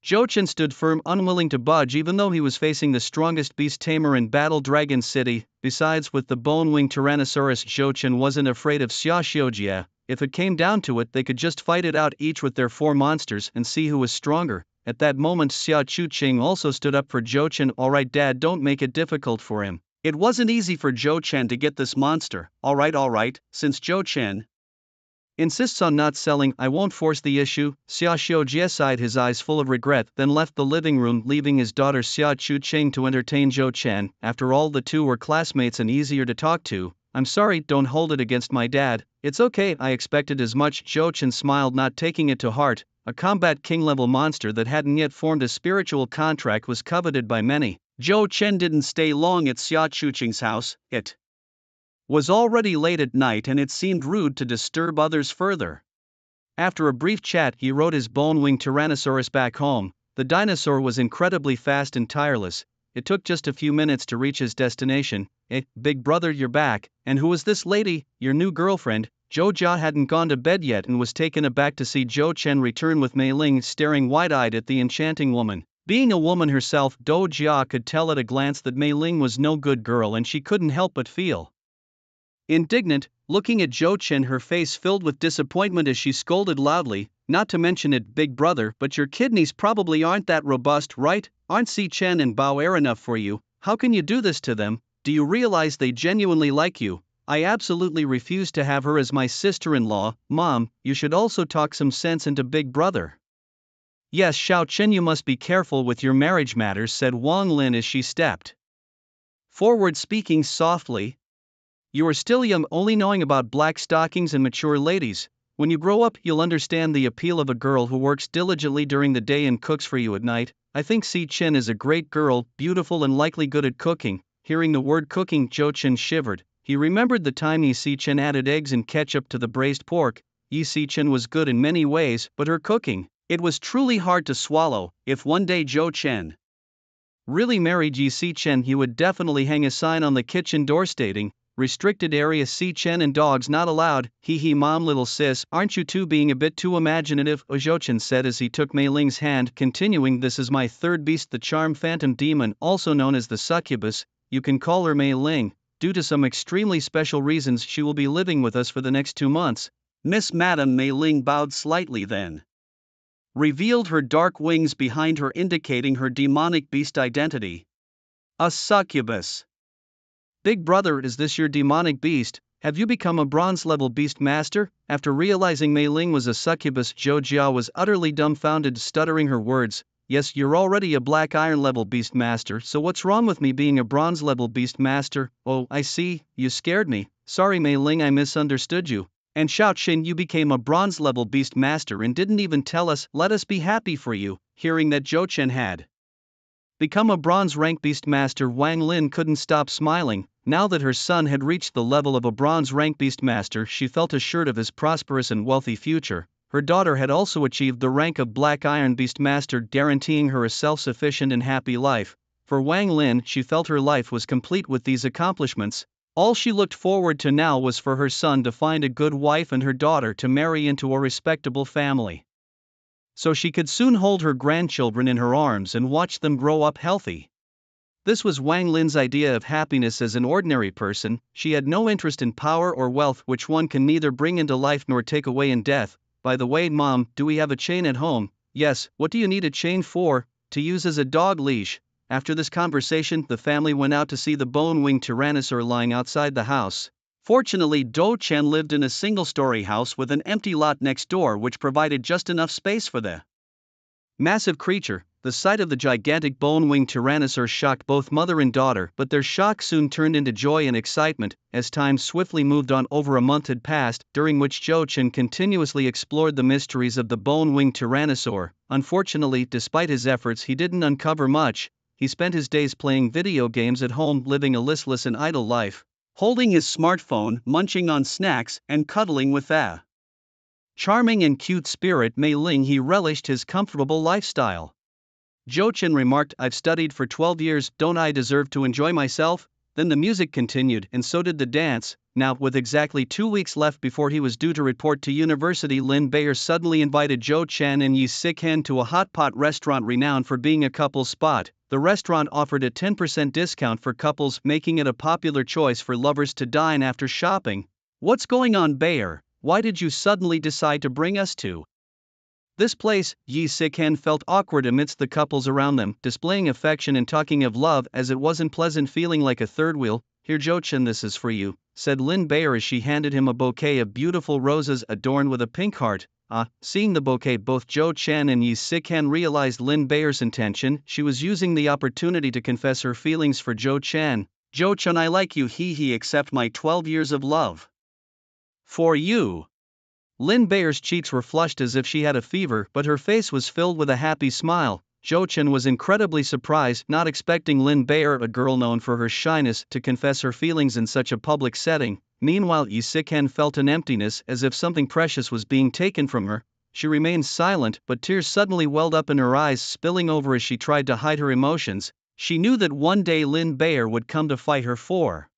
Zhou Chen stood firm, unwilling to budge, even though he was facing the strongest beast tamer in Battle Dragon City. Besides, with the bone-winged Tyrannosaurus, Zhou Chen wasn't afraid of Xia Xiujie. If it came down to it, they could just fight it out, each with their 4 monsters, and see who was stronger. At that moment, Xia Chuqing also stood up for Zhou Chen. Alright Dad, don't make it difficult for him. It wasn't easy for Zhou Chen to get this monster. Alright, since Zhou Chen insists on not selling, I won't force the issue. Xia Xiujie sighed, his eyes full of regret, then left the living room, leaving his daughter Xia Chuqing to entertain Zhou Chen. After all, the two were classmates and easier to talk to. I'm sorry, don't hold it against my dad. It's okay, I expected as much. Zhou Chen smiled, not taking it to heart. A combat king-level monster that hadn't yet formed a spiritual contract was coveted by many. Zhou Chen didn't stay long at Xia Chuqing's house. It was already late at night and it seemed rude to disturb others further. After a brief chat, he rode his bone-winged Tyrannosaurus back home. The dinosaur was incredibly fast and tireless. It took just a few minutes to reach his destination. Big brother, you're back. And who is this lady? Your new girlfriend? Zhou Jia hadn't gone to bed yet and was taken aback to see Zhou Chen return with Mei Ling staring wide-eyed at the enchanting woman. Being a woman herself, Zhou Jia could tell at a glance that Mei Ling was no good girl, and she couldn't help but feel indignant, looking at Zhou Chen, her face filled with disappointment as she scolded loudly. Not to mention it, big brother, but your kidneys probably aren't that robust, right? Aren't Si Chen and Bao Er enough for you? How can you do this to them? Do you realize they genuinely like you? I absolutely refuse to have her as my sister-in-law. Mom, you should also talk some sense into big brother. Yes, Xiao Chen, you must be careful with your marriage matters, said Wang Lin as she stepped forward, speaking softly. You are still young, only knowing about black stockings and mature ladies. When you grow up, you'll understand the appeal of a girl who works diligently during the day and cooks for you at night. I think Si Chen is a great girl, beautiful and likely good at cooking. Hearing the word cooking, Zhou Chen shivered. He remembered the time Yi Si Chen added eggs and ketchup to the braised pork. Yi Si Chen was good in many ways, but her cooking, it was truly hard to swallow. If one day Zhou Chen really married Yi Si Chen, he would definitely hang a sign on the kitchen door stating, "Restricted area, Si Chen and dogs not allowed." Hee mom, little sis, aren't you two being a bit too imaginative? Zhou Chen said as he took Mei Ling's hand, continuing, this is my third beast, the charm phantom demon, also known as the succubus. You can call her Mei Ling. Due to some extremely special reasons, she will be living with us for the next 2 months. Miss Madam. Mei Ling bowed slightly, then revealed her dark wings behind her, indicating her demonic beast identity. A succubus. Big brother, is this your demonic beast? Have you become a bronze-level Beastmaster? After realizing Mei Ling was a succubus, Zhou Jia was utterly dumbfounded, stuttering her words. Yes, you're already a black iron-level Beastmaster, so what's wrong with me being a bronze-level Beastmaster? Oh, I see, you scared me. Sorry Mei Ling, I misunderstood you. And Xiao Qin, you became a bronze-level Beastmaster and didn't even tell us. Let us be happy for you. Hearing that Zhou Chen had become a bronze-rank Beastmaster, Wang Lin couldn't stop smiling. Now that her son had reached the level of a bronze-rank Beastmaster, she felt assured of his prosperous and wealthy future. Her daughter had also achieved the rank of Black Iron Beastmaster, guaranteeing her a self-sufficient and happy life. For Wang Lin, she felt her life was complete with these accomplishments. All she looked forward to now was for her son to find a good wife and her daughter to marry into a respectable family, so she could soon hold her grandchildren in her arms and watch them grow up healthy. This was Wang Lin's idea of happiness as an ordinary person. She had no interest in power or wealth, which one can neither bring into life nor take away in death. By the way, Mom, do we have a chain at home? Yes, what do you need a chain for? To use as a dog leash. After this conversation, the family went out to see the bone-winged tyrannosaur lying outside the house. Fortunately, Zhou Chen lived in a single-story house with an empty lot next door, which provided just enough space for the massive creature. The sight of the gigantic bone-winged tyrannosaur shocked both mother and daughter, but their shock soon turned into joy and excitement. As time swiftly moved on, over a month had passed, during which Zhou Chen continuously explored the mysteries of the bone-winged tyrannosaur. Unfortunately, despite his efforts, he didn't uncover much. He spent his days playing video games at home, living a listless and idle life, holding his smartphone, munching on snacks, and cuddling with a charming and cute spirit, Mei Ling. He relished his comfortable lifestyle. Zhou Chen remarked, I've studied for 12 years, don't I deserve to enjoy myself? Then the music continued, and so did the dance. Now, with exactly 2 weeks left before he was due to report to university, Lin Bayer suddenly invited Zhou Chen and Yi Sikan to a hot pot restaurant renowned for being a couple's spot. The restaurant offered a 10% discount for couples, making it a popular choice for lovers to dine after shopping. What's going on, Bayer? Why did you suddenly decide to bring us to this place? Yi Sikan felt awkward amidst the couples around them, displaying affection and talking of love as it wasn't pleasant, feeling like a third wheel. Here, Zhou Chen, this is for you, said Lin Bayer as she handed him a bouquet of beautiful roses adorned with a pink heart. Seeing the bouquet, both Zhou Chen and Yi Sikan realized Lin Bayer's intention. She was using the opportunity to confess her feelings for Zhou Chen. Jo-chan, I like you, he accept my 12 years of love. For you. Lin Bear's cheeks were flushed as if she had a fever, but her face was filled with a happy smile. Jo-chan was incredibly surprised, not expecting Lin Bear, a girl known for her shyness, to confess her feelings in such a public setting. Meanwhile, Yi Si-ken felt an emptiness, as if something precious was being taken from her. She remained silent, but tears suddenly welled up in her eyes, spilling over as she tried to hide her emotions. She knew that one day Lin Bear would come to fight her for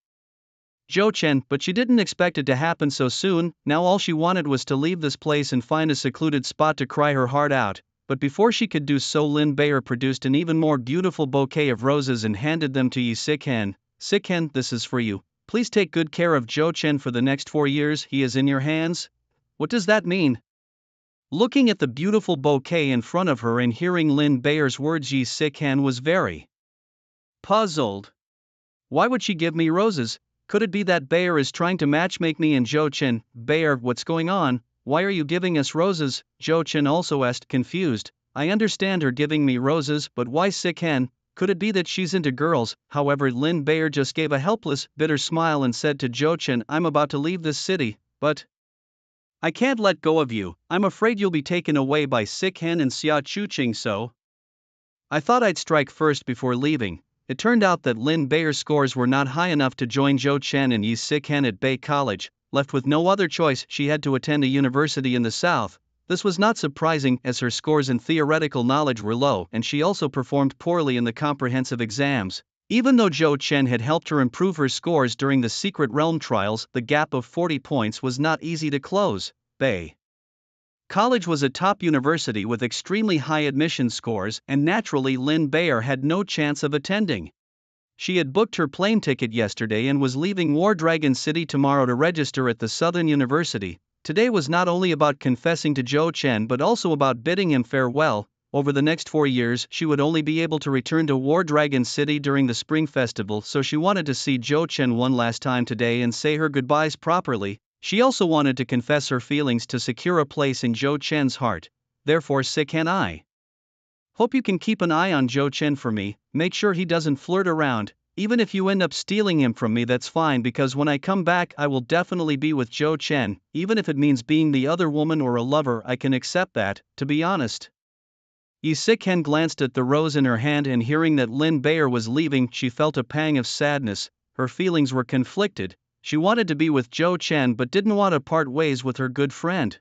Jo-chan, but she didn't expect it to happen so soon. Now all she wanted was to leave this place and find a secluded spot to cry her heart out. But before she could do so, Lin Bear produced an even more beautiful bouquet of roses and handed them to Yi Si-ken. Si-ken, this is for you. Please take good care of Jo-chan for the next 4 years. He is in your hands. What does that mean? Looking at the beautiful bouquet in front of her and hearing Lin Bear's words, Yi Si-ken was very puzzled. Why would she give me roses? Could it be that Bear is trying to matchmake me and Jo-chan? Bear, what's going on? Why are you giving us roses? Jo-chan also asked, confused. I understand her giving me roses, but why Si-ken? Could it be that she's into girls? However, Lin Bear just gave a helpless, bitter smile and said to Jo-chan, I'm about to leave this city, but I can't let go of you. I'm afraid you'll be taken away by Si-ken and Xia Chuching, so I thought I'd strike first before leaving. It turned out that Lin Bear's scores were not high enough to join Jo-chan and Yi Si-ken at Bay College. Left with no other choice, she had to attend a university in the south. This was not surprising, as her scores in theoretical knowledge were low and she also performed poorly in the comprehensive exams. Even though Jo-chan had helped her improve her scores during the Secret Realm trials, the gap of 40 points was not easy to close. Bay College was a top university with extremely high admission scores, and naturally Lin Bear had no chance of attending. She had booked her plane ticket yesterday and was leaving War Dragon City tomorrow to register at the Southern University. Today was not only about confessing to Jo-chan but also about bidding him farewell. Over the next 4 years, she would only be able to return to War Dragon City during the Spring Festival, so she wanted to see Jo-chan one last time today and say her goodbyes properly. She also wanted to confess her feelings to secure a place in Jo-chan's heart. Therefore, Si-ken, I hope you can keep an eye on Jo-chan for me. Make sure he doesn't flirt around. Even if you end up stealing him from me, that's fine, because when I come back I will definitely be with Jo-chan. Even if it means being the other woman or a lover, I can accept that, to be honest. Yi Si-ken glanced at the rose in her hand, and hearing that Lin Bear was leaving, she felt a pang of sadness. Her feelings were conflicted. She wanted to be with Jo-chan but didn't want to part ways with her good friend.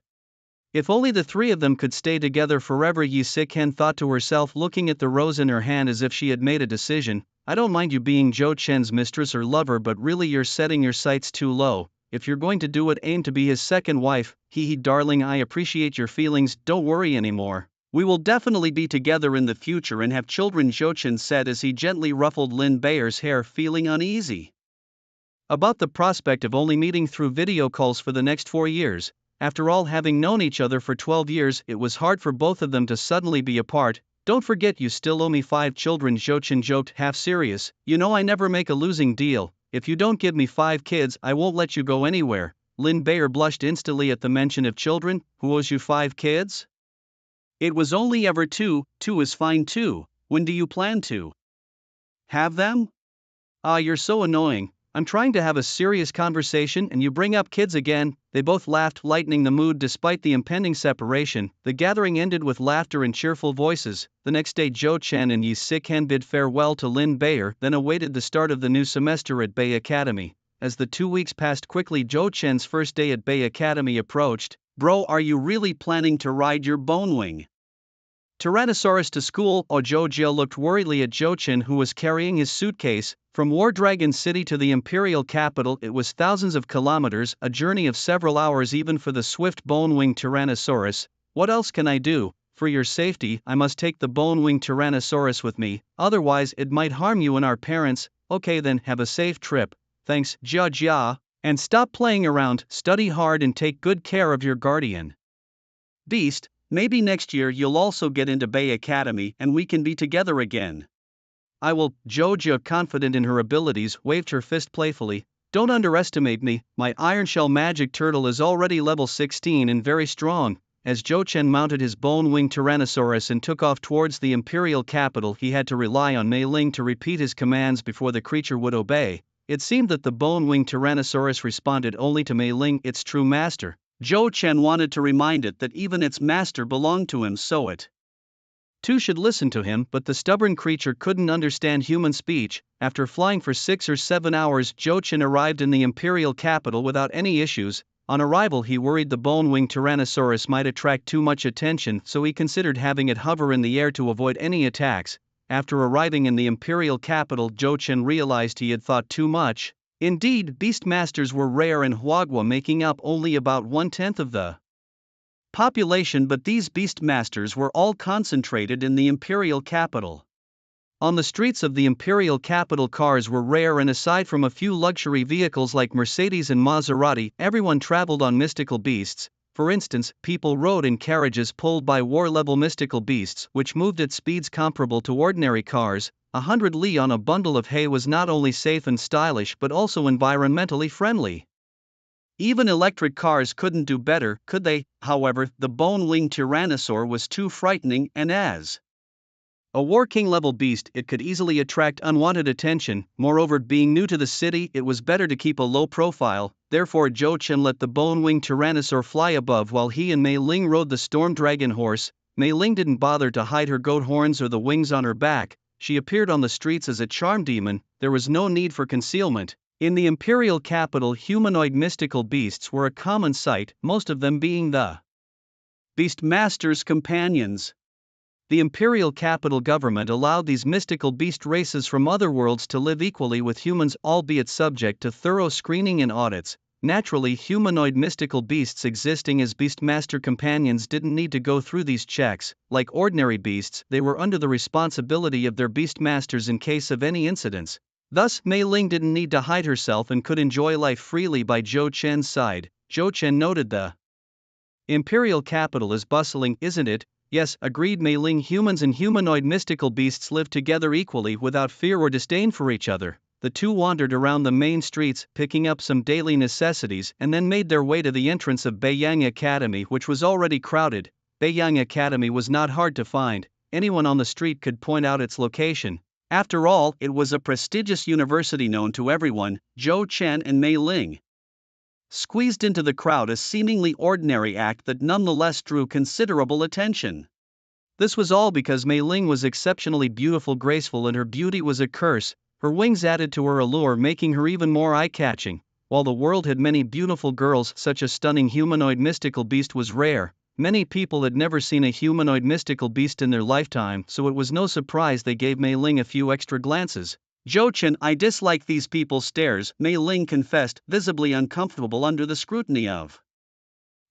If only the three of them could stay together forever, Yi Si-ken thought to herself, looking at the rose in her hand as if she had made a decision. I don't mind you being Jo-chan's mistress or lover, but really you're setting your sights too low. If you're going to do it, aim to be his second wife. Darling, I appreciate your feelings, don't worry anymore. We will definitely be together in the future and have children, Jo-chan said as he gently ruffled Lin Bear's hair, feeling uneasy about the prospect of only meeting through video calls for the next 4 years. After all, having known each other for 12 years, it was hard for both of them to suddenly be apart. Don't forget you still owe me 5 children, Jo-chan joked, half serious. You know I never make a losing deal. If you don't give me 5 kids, I won't let you go anywhere. Lin Bear blushed instantly at the mention of children. Who owes you 5 kids? It was only ever 2, 2 is fine too. When do you plan to have them? You're so annoying. I'm trying to have a serious conversation and you bring up kids again. They both laughed, lightening the mood despite the impending separation. The gathering ended with laughter and cheerful voices. The next day, Jo-chan and Yi Si-ken bid farewell to Lin Bear, then awaited the start of the new semester at Bay Academy. As the 2 weeks passed quickly, Jo-chan's first day at Bay Academy approached. Bro, are you really planning to ride your Bonewing Tyrannosaurus to school? Jo-jil looked worriedly at Jo-chan, who was carrying his suitcase. From War Dragon City to the imperial capital, it was thousands of kilometers, a journey of several hours even for the swift bone-winged Tyrannosaurus. What else can I do? For your safety, I must take the bone-winged Tyrannosaurus with me, otherwise it might harm you and our parents. Okay then, have a safe trip. Thanks, Jia. And stop playing around, study hard and take good care of your guardian. Beast, maybe next year you'll also get into Bay Academy and we can be together again. I will. Jojo, confident in her abilities, waved her fist playfully. Don't underestimate me, my Iron Shell Magic Turtle is already level 16 and very strong. as Zhou Chen mounted his bone-winged Tyrannosaurus and took off towards the imperial capital. He had to rely on Mei Ling to repeat his commands before the creature would obey. It seemed that the bone-winged Tyrannosaurus responded only to Mei Ling, its true master. Zhou Chen wanted to remind it that even its master belonged to him, so it too should listen to him, but the stubborn creature couldn't understand human speech. After flying for 6 or 7 hours, Zhou Chen arrived in the imperial capital without any issues. On arrival, he worried the bone-winged Tyrannosaurus might attract too much attention, so he considered having it hover in the air to avoid any attacks. After arriving in the imperial capital, Zhou Chen realized he had thought too much. Indeed, Beastmasters were rare in Huagua, making up only about 1/10 of the population, but these Beastmasters were all concentrated in the imperial capital. On the streets of the imperial capital, cars were rare, and aside from a few luxury vehicles like Mercedes and Maserati, everyone traveled on mystical beasts. For instance, people rode in carriages pulled by war-level mystical beasts, which moved at speeds comparable to ordinary cars. 100 li on a bundle of hay was not only safe and stylish but also environmentally friendly. Even electric cars couldn't do better, could they? However, the bone-winged Tyrannosaur was too frightening, and as a war-king-level beast, it could easily attract unwanted attention. Moreover, being new to the city, it was better to keep a low profile. Therefore, Zhou Chen let the bone-winged Tyrannosaur fly above while he and Mei Ling rode the storm dragon horse. Mei Ling didn't bother to hide her goat horns or the wings on her back. She appeared on the streets as a charm demon. There was no need for concealment. In the imperial capital, humanoid mystical beasts were a common sight, most of them being the Beastmaster's companions. The imperial capital government allowed these mystical beast races from other worlds to live equally with humans, albeit subject to thorough screening and audits. Naturally, humanoid mystical beasts existing as Beastmaster companions didn't need to go through these checks. Like ordinary beasts, they were under the responsibility of their Beastmasters in case of any incidents. Thus, Mei Ling didn't need to hide herself and could enjoy life freely by Zhou Chen's side. Zhou Chen noted the imperial capital is bustling, isn't it? Yes, agreed Mei Ling. Humans and humanoid mystical beasts live together equally without fear or disdain for each other. The two wandered around the main streets, picking up some daily necessities, and then made their way to the entrance of Beiyang Academy, which was already crowded. Beiyang Academy was not hard to find. Anyone on the street could point out its location. After all, it was a prestigious university known to everyone. Zhou Chen and Mei Ling squeezed into the crowd, a seemingly ordinary act that nonetheless drew considerable attention. This was all because Mei Ling was exceptionally beautiful, graceful, and her beauty was a curse. Her wings added to her allure, making her even more eye-catching. While the world had many beautiful girls, such a stunning humanoid mystical beast was rare. Many people had never seen a humanoid mystical beast in their lifetime, so it was no surprise they gave Mei Ling a few extra glances. Zhou Chen, I dislike these people's stares, Mei Ling confessed, visibly uncomfortable under the scrutiny of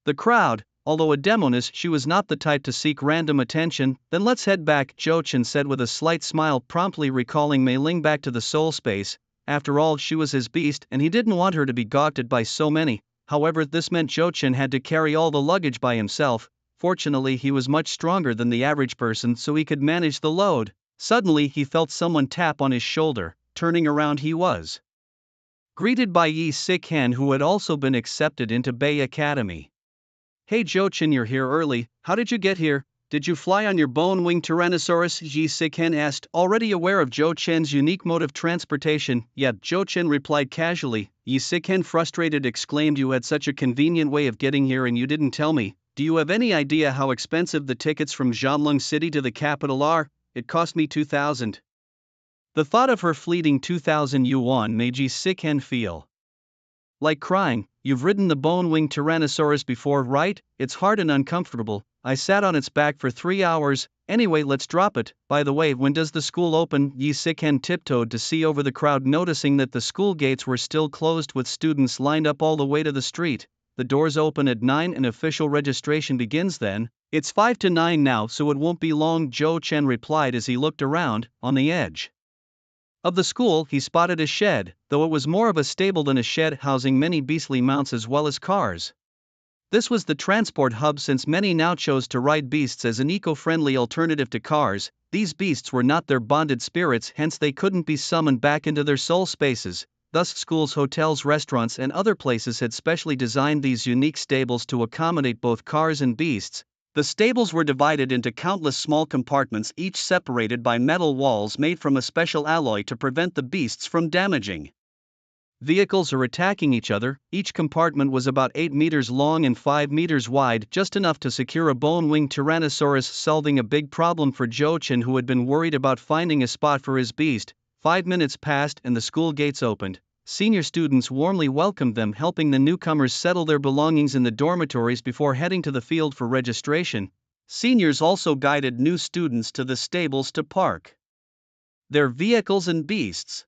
the crowd. Although a demoness, she was not the type to seek random attention. Then let's head back, Zhou Chen said with a slight smile, promptly recalling Mei Ling back to the soul space. After all, she was his beast, and he didn't want her to be gawked at by so many. However, this meant Zhou Chen had to carry all the luggage by himself. Fortunately, he was much stronger than the average person, so he could manage the load. Suddenly, he felt someone tap on his shoulder. Turning around, he was greeted by Yi Sikhen, who had also been accepted into Bei Academy. Hey Zhou Chen, you're here early. How did you get here? Did you fly on your bone-winged Tyrannosaurus? Yi Sikhen asked, already aware of Zhou Chen's unique mode of transportation. Yet Zhou Chen replied casually. Yi Sikhen, frustrated, exclaimed, you had such a convenient way of getting here and you didn't tell me. Do you have any idea how expensive the tickets from Zhanlong City to the capital are? It cost me 2,000. The thought of her fleeting 2,000 yuan made Yi Sikhen feel like crying. You've ridden the bone-winged Tyrannosaurus before, right? It's hard and uncomfortable. I sat on its back for 3 hours. Anyway, let's drop it. By the way, when does the school open? Yi Sikhen tiptoed to see over the crowd, noticing that the school gates were still closed with students lined up all the way to the street. The doors open at 9 and official registration begins then. It's 5 to 9 now, so it won't be long, Zhou Chen replied as he looked around. On the edge of the school, he spotted a shed, though it was more of a stable than a shed, housing many beastly mounts as well as cars. This was the transport hub, since many now chose to ride beasts as an eco-friendly alternative to cars. These beasts were not their bonded spirits, hence they couldn't be summoned back into their soul spaces. thus schools, hotels, restaurants and other places had specially designed these unique stables to accommodate both cars and beasts. The stables were divided into countless small compartments, each separated by metal walls made from a special alloy to prevent the beasts from damaging vehicles or attacking each other. Each compartment was about 8 meters long and 5 meters wide, just enough to secure a bone-winged Tyrannosaurus, solving a big problem for Zhou Chen, who had been worried about finding a spot for his beast. 5 minutes passed and the school gates opened. Senior students warmly welcomed them, helping the newcomers settle their belongings in the dormitories before heading to the field for registration. Seniors also guided new students to the stables to park their vehicles and beasts.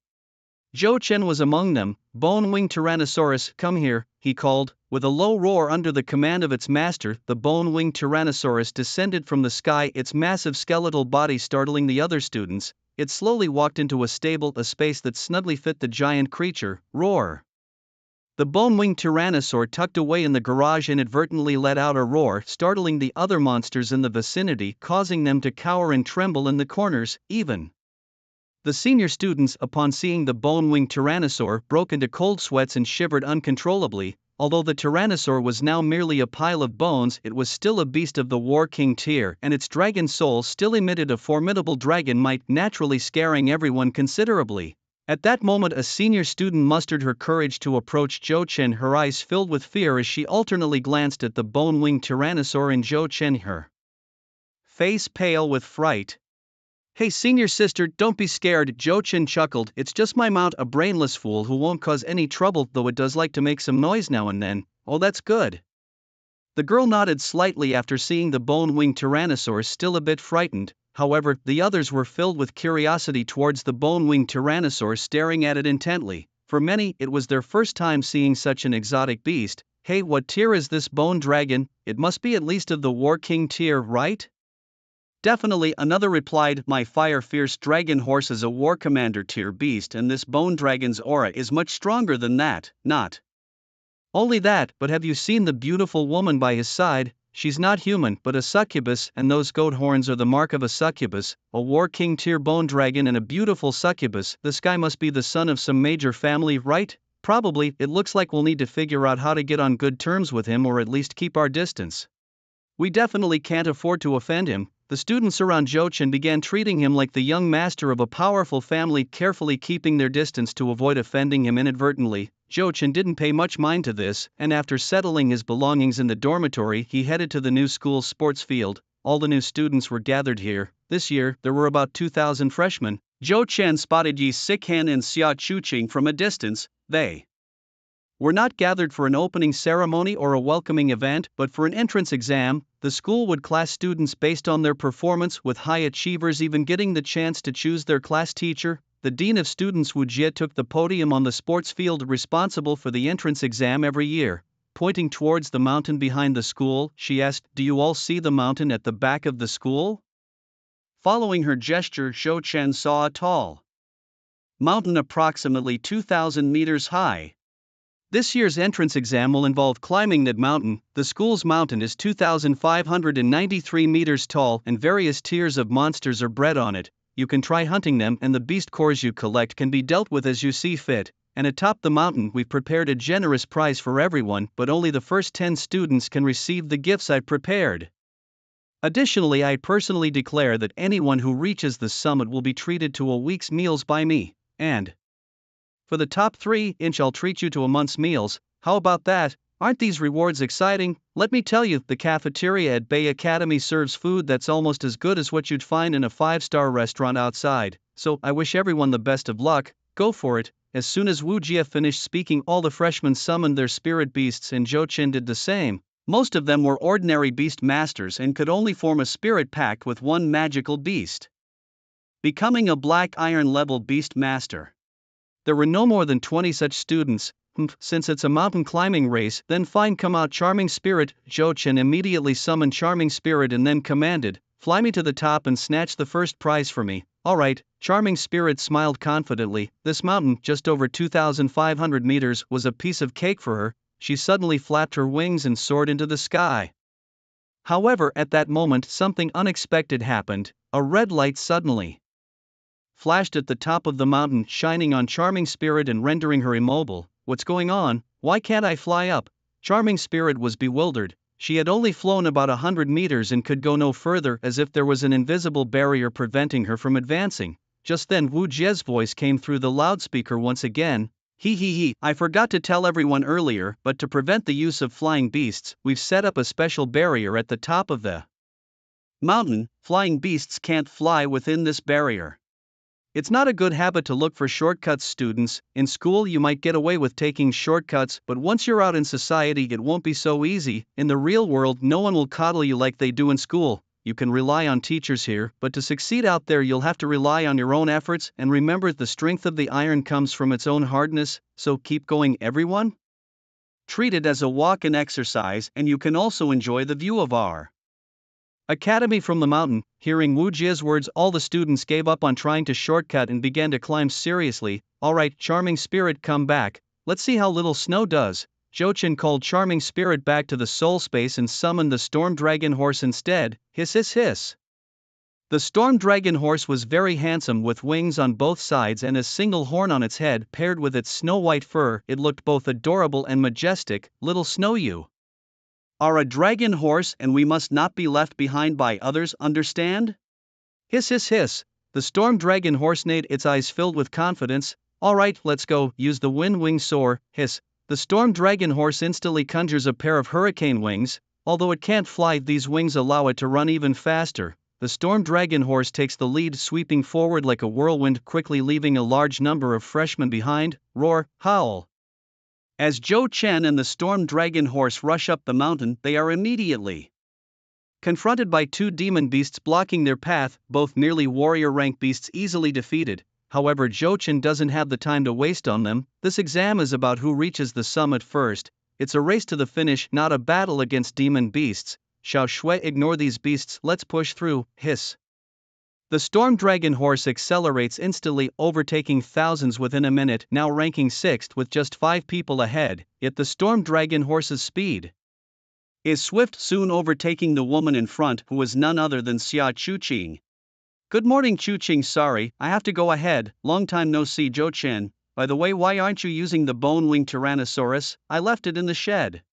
Zhou Chen was among them. Bone-winged Tyrannosaurus, come here, he called. With a low roar under the command of its master, the bone-winged Tyrannosaurus descended from the sky, its massive skeletal body startling the other students. It slowly walked into a stable, a space that snugly fit the giant creature. Roar! The bone-winged Tyrannosaur tucked away in the garage inadvertently let out a roar, startling the other monsters in the vicinity, causing them to cower and tremble in the corners. Even the senior students, upon seeing the bone-winged Tyrannosaur, broke into cold sweats and shivered uncontrollably. Although the Tyrannosaur was now merely a pile of bones, it was still a beast of the War King tier, and its dragon soul still emitted a formidable dragon might, naturally scaring everyone considerably. At that moment, a senior student mustered her courage to approach Zhou Chen, her eyes filled with fear as she alternately glanced at the bone-winged Tyrannosaur and Zhou Chen, her face pale with fright. "Hey senior sister, don't be scared," Zhou Chen chuckled. "It's just my mount, a brainless fool who won't cause any trouble, though it does like to make some noise now and then." "Oh, that's good." The girl nodded slightly after seeing the bone-winged Tyrannosaur, still a bit frightened. However, the others were filled with curiosity towards the bone-winged Tyrannosaur, staring at it intently. For many, it was their first time seeing such an exotic beast. "Hey, what tier is this bone dragon? It must be at least of the War King tier, right?" "Definitely," another replied. "My fire-fierce dragon horse is a war commander tier beast, and this bone dragon's aura is much stronger than that. Not only that, but have you seen the beautiful woman by his side? She's not human, but a succubus, and those goat horns are the mark of a succubus. A War King tier bone dragon and a beautiful succubus. This guy must be the son of some major family, right?" "Probably. It looks like we'll need to figure out how to get on good terms with him, or at least keep our distance. We definitely can't afford to offend him." The students around Zhou Chen began treating him like the young master of a powerful family, carefully keeping their distance to avoid offending him inadvertently. Zhou Chen didn't pay much mind to this, and after settling his belongings in the dormitory, he headed to the new school's sports field. All the new students were gathered here. This year, there were about 2,000 freshmen. Zhou Chen spotted Yi Sikhan and Xia Chuqing from a distance. They were not gathered for an opening ceremony or a welcoming event, but for an entrance exam. The school would class students based on their performance, with high achievers even getting the chance to choose their class teacher. The dean of students, Wu Jie, took the podium on the sports field, responsible for the entrance exam every year. Pointing towards the mountain behind the school, she asked, "Do you all see the mountain at the back of the school?" Following her gesture, Zhou Chen saw a tall mountain approximately 2,000 meters high. This year's entrance exam will involve climbing that mountain. The school's mountain is 2,593 meters tall, and various tiers of monsters are bred on it. You can try hunting them, and the beast cores you collect can be dealt with as you see fit. And atop the mountain, we've prepared a generous prize for everyone, but only the first 10 students can receive the gifts I've prepared. Additionally, I personally declare that anyone who reaches the summit will be treated to a week's meals by me. And for the top 3, I'll treat you to a month's meals. How about that? Aren't these rewards exciting? Let me tell you, the cafeteria at Bay Academy serves food that's almost as good as what you'd find in a 5-star restaurant outside. So, I wish everyone the best of luck. Go for it." As soon as Wu Jie finished speaking, all the freshmen summoned their spirit beasts, and Zhou Chen did the same. Most of them were ordinary beast masters and could only form a spirit pact with one magical beast, becoming a black iron level beast master. There were no more than 20 such students. Since it's a mountain climbing race, then fine, come out, Charming Spirit." Zhou Chen immediately summoned Charming Spirit and then commanded, "Fly me to the top and snatch the first prize for me." "Alright." Charming Spirit smiled confidently. This mountain, just over 2,500 meters, was a piece of cake for her. She suddenly flapped her wings and soared into the sky. However, at that moment, something unexpected happened. A red light suddenly flashed at the top of the mountain, shining on Charming Spirit and rendering her immobile. What's going on? Why can't I fly up? Charming Spirit was bewildered. She had only flown about 100 meters and could go no further, as if there was an invisible barrier preventing her from advancing. Just then Wu Jie's voice came through the loudspeaker once again. He, I forgot to tell everyone earlier, but to prevent the use of flying beasts, we've set up a special barrier at the top of the mountain. Flying beasts can't fly within this barrier. It's not a good habit to look for shortcuts, students. In school you might get away with taking shortcuts, but once you're out in society it won't be so easy. In the real world no one will coddle you like they do in school. You can rely on teachers here, but to succeed out there you'll have to rely on your own efforts, and remember, the strength of the iron comes from its own hardness, so keep going everyone. Treat it as a walk and exercise, and you can also enjoy the view of our academy from the mountain. Hearing Wu Jie's words, all the students gave up on trying to shortcut and began to climb seriously. Alright, Charming Spirit, come back, let's see how little snow does. Zhou Chen called Charming Spirit back to the soul space and summoned the Storm Dragon Horse instead. Hiss hiss hiss. The Storm Dragon Horse was very handsome, with wings on both sides and a single horn on its head. Paired with its snow-white fur, it looked both adorable and majestic. Little Snow, you are a dragon horse and we must not be left behind by others, understand? Hiss hiss hiss. The Storm Dragon Horse neighed, its eyes filled with confidence. Alright, let's go, use the wind wing soar. Hiss. The Storm Dragon Horse instantly conjures a pair of hurricane wings. Although it can't fly, these wings allow it to run even faster. The Storm Dragon Horse takes the lead, sweeping forward like a whirlwind, quickly leaving a large number of freshmen behind. Roar, howl. As Zhou Chen and the Storm Dragon Horse rush up the mountain, they are immediately confronted by two demon beasts blocking their path, both nearly warrior rank beasts easily defeated. However, Zhou Chen doesn't have the time to waste on them. This exam is about who reaches the summit first. It's a race to the finish, not a battle against demon beasts. Xiao Shui, ignore these beasts, let's push through. Hiss. The Storm Dragon Horse accelerates instantly, overtaking thousands within a minute, now ranking 6th with just 5 people ahead. Yet the Storm Dragon Horse's speed is swift, soon overtaking the woman in front, who was none other than Xia Chuqing. Good morning, Chuqing. Sorry, I have to go ahead. Long time no see, Zhou Chen. By the way, why aren't you using the bone-winged Tyrannosaurus? I left it in the shed.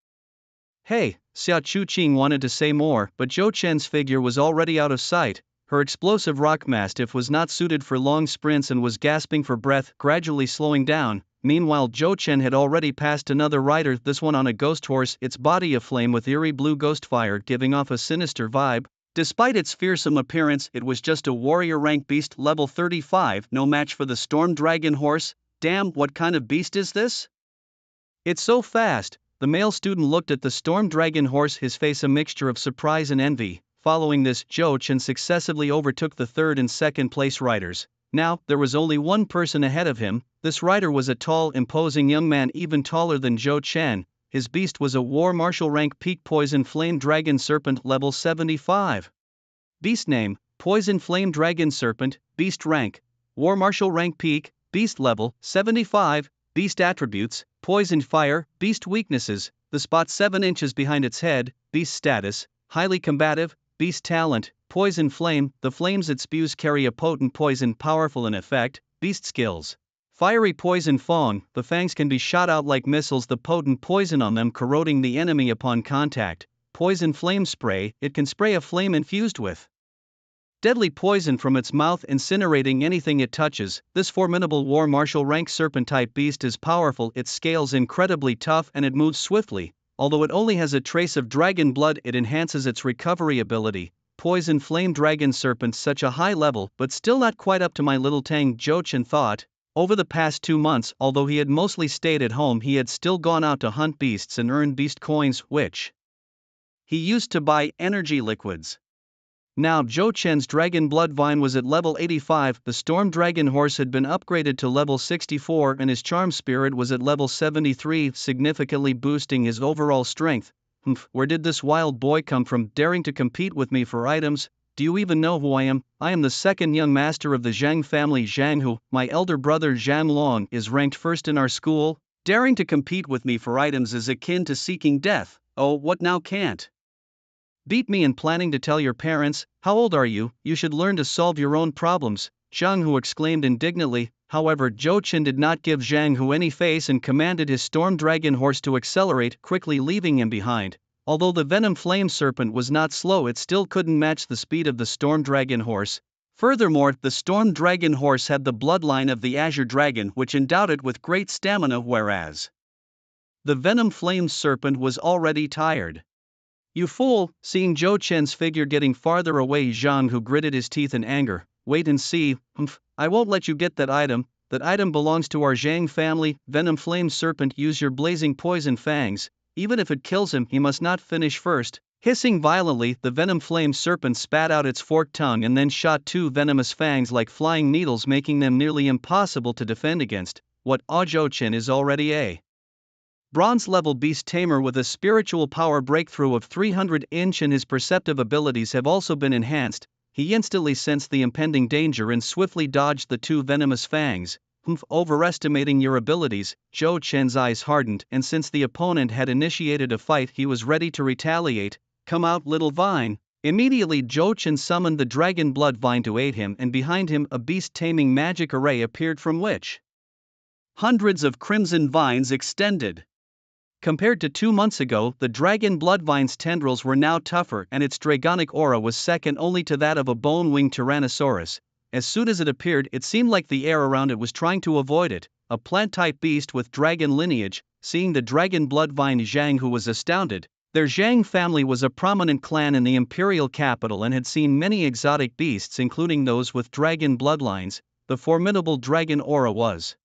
Hey, Xia Chuqing wanted to say more, but Zhou Chen's figure was already out of sight. Her explosive rock mastiff was not suited for long sprints and was gasping for breath, gradually slowing down. Meanwhile, Zhou Chen had already passed another rider, this one on a ghost horse, its body aflame with eerie blue ghost fire, giving off a sinister vibe. Despite its fearsome appearance, it was just a warrior rank beast, level 35, no match for the Storm Dragon Horse. Damn, what kind of beast is this? It's so fast. The male student looked at the Storm Dragon Horse, his face a mixture of surprise and envy. Following this, Zhou Chen successively overtook the third and second place riders. Now, there was only one person ahead of him. This rider was a tall, imposing young man, even taller than Zhou Chen. His beast was a War Marshal rank peak Poison Flame Dragon Serpent, level 75. Beast name, Poison Flame Dragon Serpent. Beast rank, War Marshal rank peak, beast level 75. Beast attributes, Poison Fire. Beast weaknesses, the spot 7 inches behind its head. Beast status, highly combative. Beast talent, Poison Flame. The flames it spews carry a potent poison, powerful in effect. Beast skills, Fiery Poison Fang. The fangs can be shot out like missiles, the potent poison on them corroding the enemy upon contact. Poison Flame Spray. It can spray a flame infused with deadly poison from its mouth, incinerating anything it touches. This formidable War Marshal rank serpent-type beast is powerful, its scales incredibly tough, and it moves swiftly. Although it only has a trace of dragon blood, it enhances its recovery ability. Poison Flame Dragon Serpent, such a high level, but still not quite up to my little Tang, Zhou Chen thought. Over the past 2 months, although he had mostly stayed at home, he had still gone out to hunt beasts and earn beast coins, which he used to buy energy liquids. Now Zhou Chen's Dragon Blood Vine was at level 85, the Storm Dragon Horse had been upgraded to level 64, and his Charm Spirit was at level 73, significantly boosting his overall strength. Where did this wild boy come from, daring to compete with me for items? Do you even know who I am? I am the second young master of the Zhang family, Zhang Hu. My elder brother Zhang Long is ranked first in our school. Daring to compete with me for items is akin to seeking death. Oh, what now, can't beat me and planning to tell your parents? How old are you? You should learn to solve your own problems. Zhang Hu exclaimed indignantly. However, Zhou Chen did not give Zhang Hu any face and commanded his storm dragon horse to accelerate, quickly leaving him behind. Although the venom flame serpent was not slow, it still couldn't match the speed of the storm dragon horse. Furthermore, the storm dragon horse had the bloodline of the azure dragon, which endowed it with great stamina, whereas the venom flame serpent was already tired. "You fool!" Seeing Zhou Chen's figure getting farther away, Zhang Hu gritted his teeth in anger. "Wait and see. I won't let you get that item. That item belongs to our Zhang family. Venom flame serpent, use your blazing poison fangs. Even if it kills him, he must not finish first." Hissing violently, the venom flame serpent spat out its forked tongue and then shot two venomous fangs like flying needles, making them nearly impossible to defend against. What? Zhou Chen is already a bronze-level beast tamer with a spiritual power breakthrough of 300-inch, and his perceptive abilities have also been enhanced. He instantly sensed the impending danger and swiftly dodged the two venomous fangs. Overestimating your abilities. Zhou Chen's eyes hardened, and since the opponent had initiated a fight, he was ready to retaliate. "Come out, little vine." Immediately Zhou Chen summoned the dragon blood vine to aid him, and behind him a beast-taming magic array appeared from which hundreds of crimson vines extended. Compared to 2 months ago, the dragon bloodvine's tendrils were now tougher, and its dragonic aura was second only to that of a bone-winged tyrannosaurus. As soon as it appeared, it seemed like the air around it was trying to avoid it. A plant-type beast with dragon lineage. Seeing the dragon bloodvine, Zhang Hu was astounded. Their Zhang family was a prominent clan in the imperial capital and had seen many exotic beasts, including those with dragon bloodlines. The formidable dragon aura was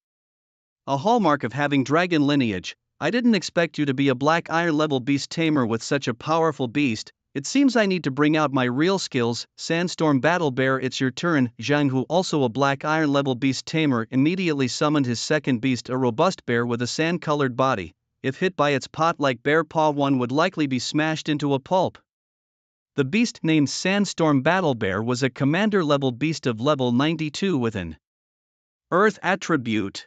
a hallmark of having dragon lineage. "I didn't expect you to be a black iron level beast tamer with such a powerful beast. It seems I need to bring out my real skills." Sandstorm Battle Bear, it's your turn. Zhang Hu, also a black iron level beast tamer, immediately summoned his second beast, a robust bear with a sand-colored body. If hit by its pot-like bear paw, one would likely be smashed into a pulp. The beast, named Sandstorm Battle Bear, was a commander-level beast of level 92 with an earth attribute.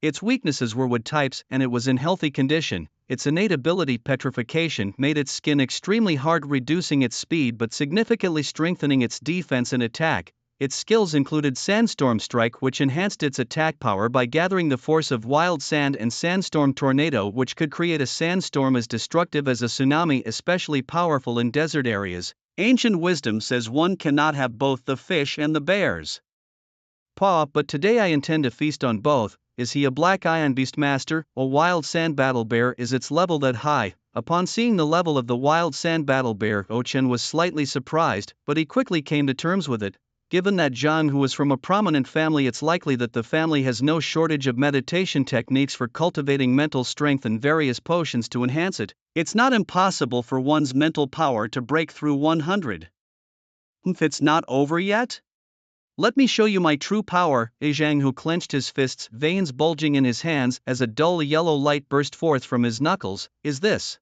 Its weaknesses were wood types, and it was in healthy condition. Its innate ability, petrification, made its skin extremely hard, reducing its speed but significantly strengthening its defense and attack. Its skills included Sandstorm Strike, which enhanced its attack power by gathering the force of wild sand, and Sandstorm Tornado, which could create a sandstorm as destructive as a tsunami, especially powerful in desert areas. Ancient wisdom says one cannot have both the fish and the bear's paw, but today I intend to feast on both. Is he a black iron beastmaster? A wild sand battle bear? Is its level that high? Upon seeing the level of the wild sand battle bear, Zhou Chen was slightly surprised, but he quickly came to terms with it. Given that Zhang Hu is from a prominent family, it's likely that the family has no shortage of meditation techniques for cultivating mental strength and various potions to enhance it. It's not impossible for one's mental power to break through 100. It's not over yet? Let me show you my true power. Zhang Hu clenched his fists, veins bulging in his hands, as a dull yellow light burst forth from his knuckles. Is this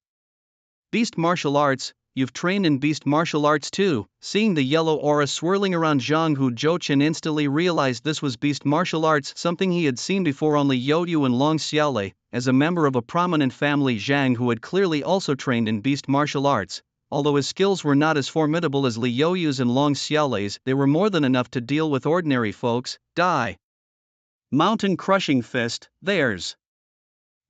beast martial arts? You've trained in beast martial arts too? Seeing the yellow aura swirling around Zhang Hu, Zhou Chen instantly realized this was beast martial arts, something he had seen before only Youyu and Long Xiaolei. As a member of a prominent family, Zhang Hu had clearly also trained in beast martial arts. Although his skills were not as formidable as Li Youyu's and Long Xiaolei's, they were more than enough to deal with ordinary folks. Die! Mountain crushing fist. There's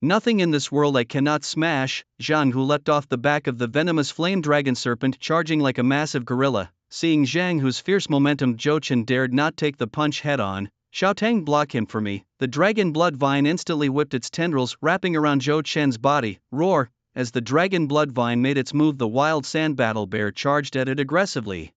nothing in this world I cannot smash. Zhang Hu leapt off the back of the venomous flame dragon serpent, charging like a massive gorilla. Seeing Zhang Hu's fierce momentum, Zhou Chen dared not take the punch head on. "Xiaotang, block him for me." The dragon blood vine instantly whipped its tendrils, wrapping around Zhou Chen's body. Roar! As the dragon blood vine made its move, the wild sand battle bear charged at it aggressively.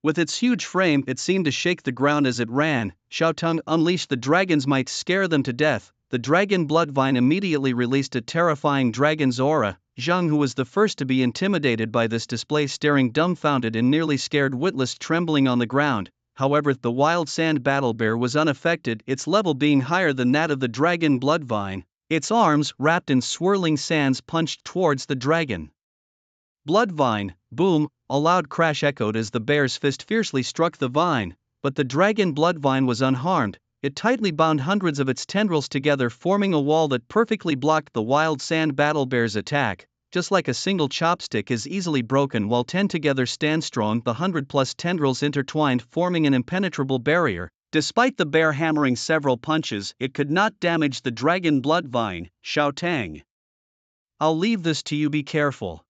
With its huge frame, it seemed to shake the ground as it ran. Xiaotang, unleash the dragon's might, scare them to death. The dragon blood vine immediately released a terrifying dragon's aura. Zhang Hu was the first to be intimidated by this display, staring dumbfounded and nearly scared witless, trembling on the ground. However, the wild sand battle bear was unaffected, its level being higher than that of the dragon blood vine. Its arms, wrapped in swirling sands, punched towards the dragon blood vine. Boom! A loud crash echoed as the bear's fist fiercely struck the vine. But the dragon blood vine was unharmed. It tightly bound hundreds of its tendrils together, forming a wall that perfectly blocked the wild sand battle bear's attack. Just like a single chopstick is easily broken while 10 together stand strong, the 100+ tendrils intertwined, forming an impenetrable barrier. Despite the bear hammering several punches, it could not damage the dragon blood vine, Xiao Tang. I'll leave this to you, be careful.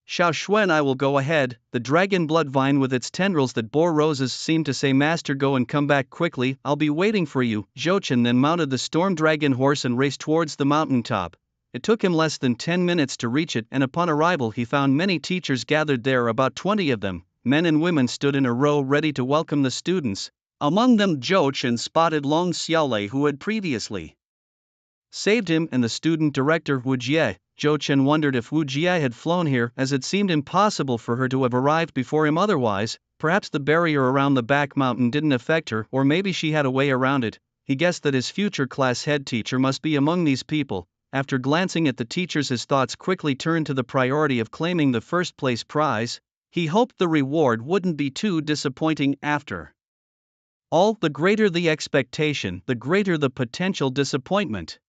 Xiao Xuan, I will go ahead. The dragon blood vine with its tendrils that bore roses seemed to say, Master, go and come back quickly, I'll be waiting for you. Zhou Chen then mounted the storm dragon horse and raced towards the mountaintop. It took him less than 10 minutes to reach it, and upon arrival he found many teachers gathered there, about 20 of them. Men and women stood in a row ready to welcome the students. Among them Zhou Chen spotted Long Xiaolei, who had previously saved him, and the student director Wu Jie. Zhou Chen wondered if Wu Jie had flown here, as it seemed impossible for her to have arrived before him otherwise. Perhaps the barrier around the back mountain didn't affect her, or maybe she had a way around it. He guessed that his future class head teacher must be among these people. After glancing at the teachers, his thoughts quickly turned to the priority of claiming the first place prize. He hoped the reward wouldn't be too disappointing. After all, the greater the expectation, the greater the potential disappointment.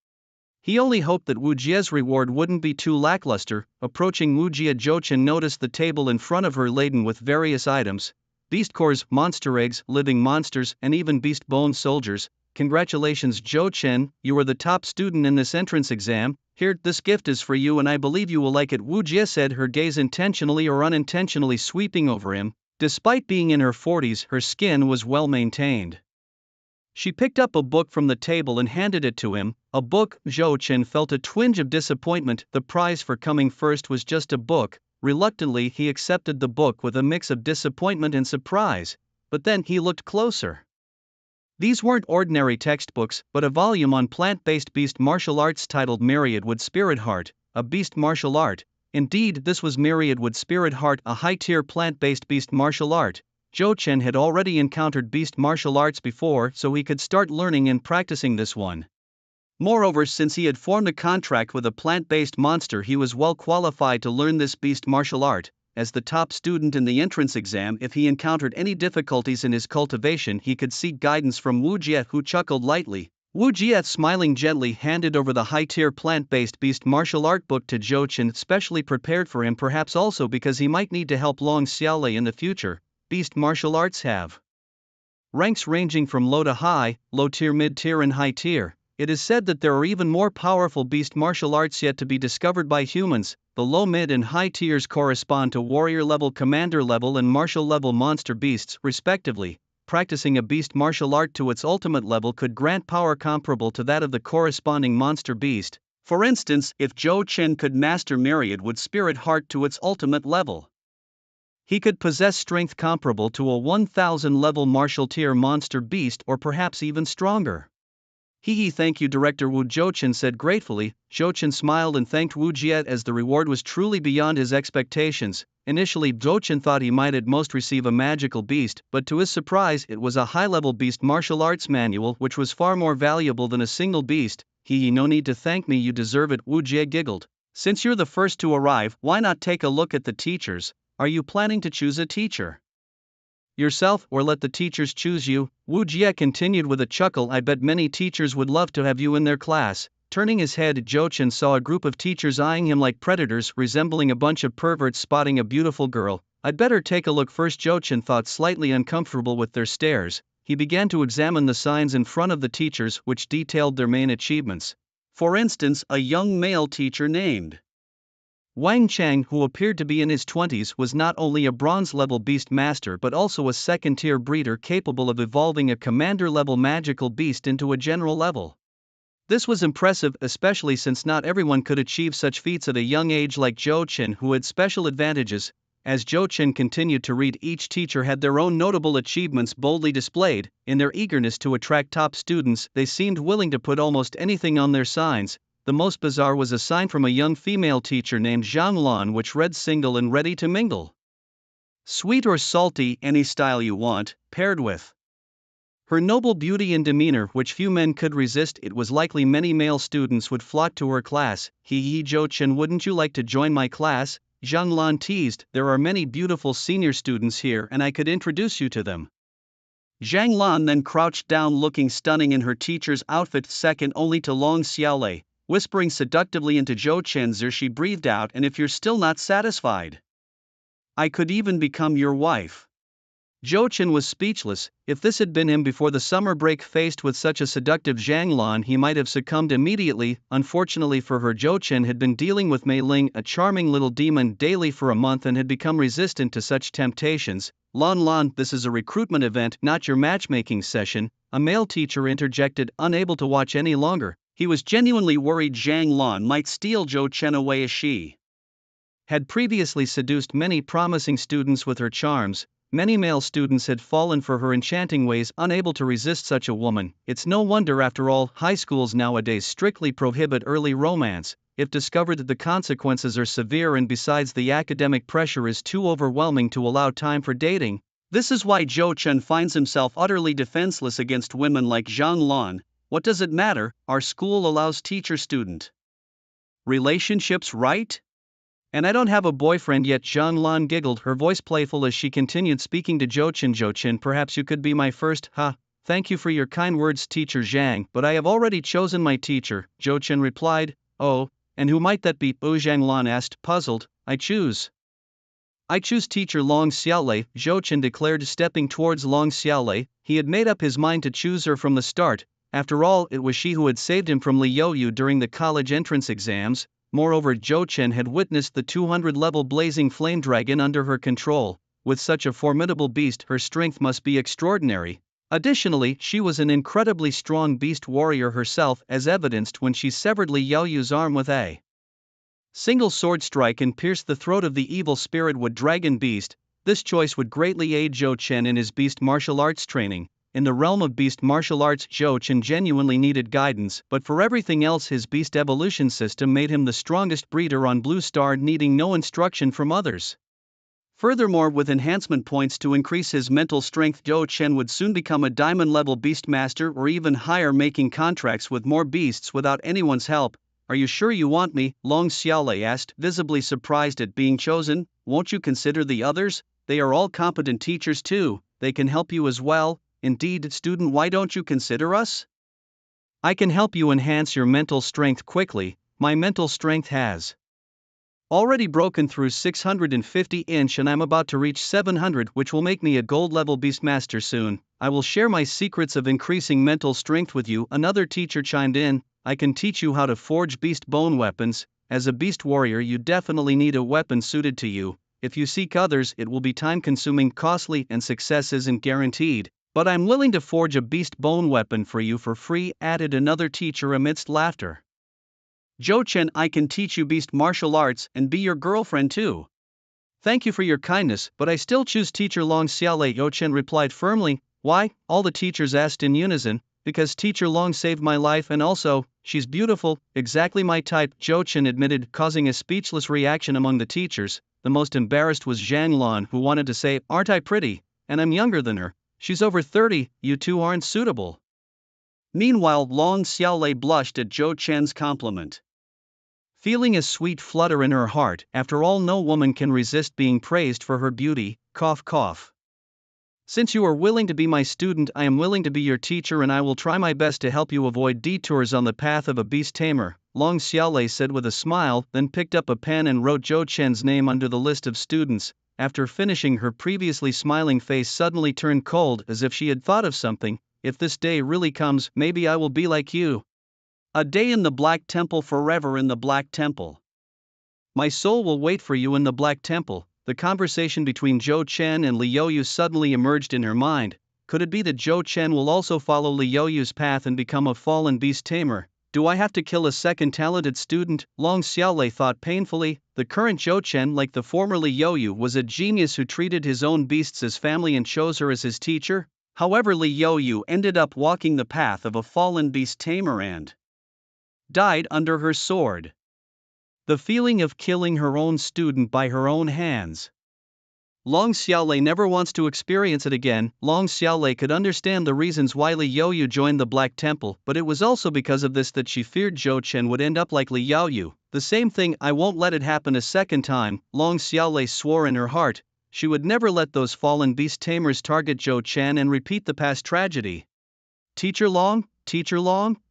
He only hoped that Wu Jie's reward wouldn't be too lackluster. Approaching Wu Jie, Zhou Chen noticed the table in front of her laden with various items: beast cores, monster eggs, living monsters, and even beast bone soldiers. Congratulations, Zhou Chen, you are the top student in this entrance exam. Here, this gift is for you and I believe you will like it, Wu Jie said, her gaze intentionally or unintentionally sweeping over him. Despite being in her 40s, her skin was well maintained. She picked up a book from the table and handed it to him. A book? Zhou Chen felt a twinge of disappointment. The prize for coming first was just a book. Reluctantly, he accepted the book with a mix of disappointment and surprise. But then he looked closer. These weren't ordinary textbooks, but a volume on plant-based beast martial arts titled Myriadwood Spirit Heart, a beast martial art. Indeed, this was Myriadwood Spirit Heart, a high-tier plant-based beast martial art. Zhou Chen had already encountered beast martial arts before, so he could start learning and practicing this one. Moreover, since he had formed a contract with a plant-based monster, he was well qualified to learn this beast martial art. As the top student in the entrance exam, if he encountered any difficulties in his cultivation, he could seek guidance from Wu Jie, who chuckled lightly. Wu Jie, smiling gently, handed over the high-tier plant-based beast martial art book to Zhou Chen, specially prepared for him, perhaps also because he might need to help Long Xiaolei in the future. Beast martial arts have ranks ranging from low to high, low tier, mid tier, and high tier. It is said that there are even more powerful beast martial arts yet to be discovered by humans. The low, mid, and high tiers correspond to warrior level, commander level, and martial level monster beasts, respectively. Practicing a beast martial art to its ultimate level could grant power comparable to that of the corresponding monster beast. For instance, if Zhou Chen could master Myriadwood Spirit Heart to its ultimate level, he could possess strength comparable to a 1000 level martial tier monster beast, or perhaps even stronger. Thank you, Director Wu, Zhou Chen said gratefully. Zhou Chen smiled and thanked Wu Jie, as the reward was truly beyond his expectations. Initially, Zhou Chen thought he might at most receive a magical beast, but to his surprise, it was a high-level beast martial arts manual, which was far more valuable than a single beast. No need to thank me, you deserve it, Wu Jie giggled. Since you're the first to arrive, why not take a look at the teachers? Are you planning to choose a teacher yourself, or let the teachers choose you? Wu Jie continued with a chuckle. I bet many teachers would love to have you in their class. Turning his head, Zhou Chen saw a group of teachers eyeing him like predators, resembling a bunch of perverts spotting a beautiful girl. I'd better take a look first, Zhou Chen thought, slightly uncomfortable with their stares. He began to examine the signs in front of the teachers, which detailed their main achievements. For instance, a young male teacher named Wang Chang, who appeared to be in his 20s, was not only a bronze-level beast master but also a second-tier breeder capable of evolving a commander-level magical beast into a general level. This was impressive, especially since not everyone could achieve such feats at a young age like Zhou Chen, who had special advantages. As Zhou Chen continued to read, each teacher had their own notable achievements boldly displayed. In their eagerness to attract top students, they seemed willing to put almost anything on their signs. The most bizarre was a sign from a young female teacher named Zhang Lan, which read single and ready to mingle. Sweet or salty, any style you want, paired with her noble beauty and demeanor, which few men could resist. It was likely many male students would flock to her class. Zhou Chen, wouldn't you like to join my class? Zhang Lan teased. There are many beautiful senior students here and I could introduce you to them. Zhang Lan then crouched down, looking stunning in her teacher's outfit, second only to Long Xiaolei. Whispering seductively into Zhou Chen's ear, she breathed out, and if you're still not satisfied, I could even become your wife. Zhou Chen was speechless. If this had been him before the summer break faced with such a seductive Zhang Lan, he might have succumbed immediately. Unfortunately for her, Zhou Chen had been dealing with Mei Ling, a charming little demon, daily for a month and had become resistant to such temptations. Lan, this is a recruitment event, not your matchmaking session, a male teacher interjected, unable to watch any longer. He was genuinely worried Zhang Lan might steal Zhou Chen away, as she had previously seduced many promising students with her charms. Many male students had fallen for her enchanting ways, unable to resist such a woman. It's no wonder, after all, high schools nowadays strictly prohibit early romance. If discovered, that the consequences are severe, and besides, the academic pressure is too overwhelming to allow time for dating. This is why Zhou Chen finds himself utterly defenseless against women like Zhang Lan. What does it matter? Our school allows teacher-student relationships, right? And I don't have a boyfriend yet. Zhang Lan giggled, her voice playful as she continued speaking to Zhou Chen. Zhou Chen, perhaps you could be my first, thank you for your kind words, Teacher Zhang, but I have already chosen my teacher, Zhou Chen replied. Oh, and who might that be? Zhang Lan asked, puzzled. I choose Teacher Long Xiaolei, Zhou Chen declared, stepping towards Long Xiaolei. He had made up his mind to choose her from the start. After all, it was she who had saved him from Li Youyu during the college entrance exams. Moreover, Zhou Chen had witnessed the 200-level blazing flame dragon under her control. With such a formidable beast, her strength must be extraordinary. Additionally, she was an incredibly strong beast warrior herself, as evidenced when she severed Li Youyu's arm with a single sword strike and pierced the throat of the evil spirit-wood dragon beast. This choice would greatly aid Zhou Chen in his beast martial arts training. In the realm of beast martial arts, Zhou Chen genuinely needed guidance, but for everything else, his beast evolution system made him the strongest breeder on Blue Star, needing no instruction from others. Furthermore, with enhancement points to increase his mental strength, Zhou Chen would soon become a diamond-level beastmaster or even higher, making contracts with more beasts without anyone's help. Are you sure you want me? Long Xiaolei asked, visibly surprised at being chosen. Won't you consider the others? They are all competent teachers too, they can help you as well. Indeed, student, why don't you consider us? I can help you enhance your mental strength quickly. My mental strength has already broken through 650 inch and I'm about to reach 700, which will make me a gold-level beastmaster soon. I will share my secrets of increasing mental strength with you. Another teacher chimed in. I can teach you how to forge beast bone weapons. As a beast warrior, you definitely need a weapon suited to you. If you seek others, it will be time-consuming, costly, and success isn't guaranteed. But I'm willing to forge a beast bone weapon for you for free, added another teacher amidst laughter. Zhou Chen, I can teach you beast martial arts and be your girlfriend too. Thank you for your kindness, but I still choose Teacher Long Xiaolei, Zhou Chen replied firmly. Why? All the teachers asked in unison. Because Teacher Long saved my life, and also, she's beautiful, exactly my type, Zhou Chen admitted, causing a speechless reaction among the teachers. The most embarrassed was Zhang Lan, who wanted to say, aren't I pretty? And I'm younger than her. She's over 30, you two aren't suitable. Meanwhile, Long Xiaolei blushed at Zhou Chen's compliment, feeling a sweet flutter in her heart. After all, no woman can resist being praised for her beauty. Cough, cough. Since you are willing to be my student, I am willing to be your teacher, and I will try my best to help you avoid detours on the path of a beast tamer, Long Xiaolei said with a smile, then picked up a pen and wrote Zhou Chen's name under the list of students. After finishing, her previously smiling face suddenly turned cold, as if she had thought of something. If this day really comes, maybe I will be like you. A day in the Black Temple, forever in the Black Temple. My soul will wait for you in the Black Temple. The conversation between Zhou Chen and Li Youyu suddenly emerged in her mind. Could it be that Zhou Chen will also follow Li Youyu's path and become a fallen beast tamer? Do I have to kill a second talented student? Long Xiaolei thought painfully. The current Zhou Chen, like the former Li Youyu, was a genius who treated his own beasts as family and chose her as his teacher. However, Li Youyu ended up walking the path of a fallen beast tamer and died under her sword. The feeling of killing her own student by her own hands. Long Xiaolei never wants to experience it again. Long Xiaolei could understand the reasons why Li Youyu joined the Black Temple, but it was also because of this that she feared Zhou Chen would end up like Li Youyu. The same thing, I won't let it happen a second time, Long Xiaolei swore in her heart. She would never let those fallen beast tamers target Zhou Chen and repeat the past tragedy. Teacher Long?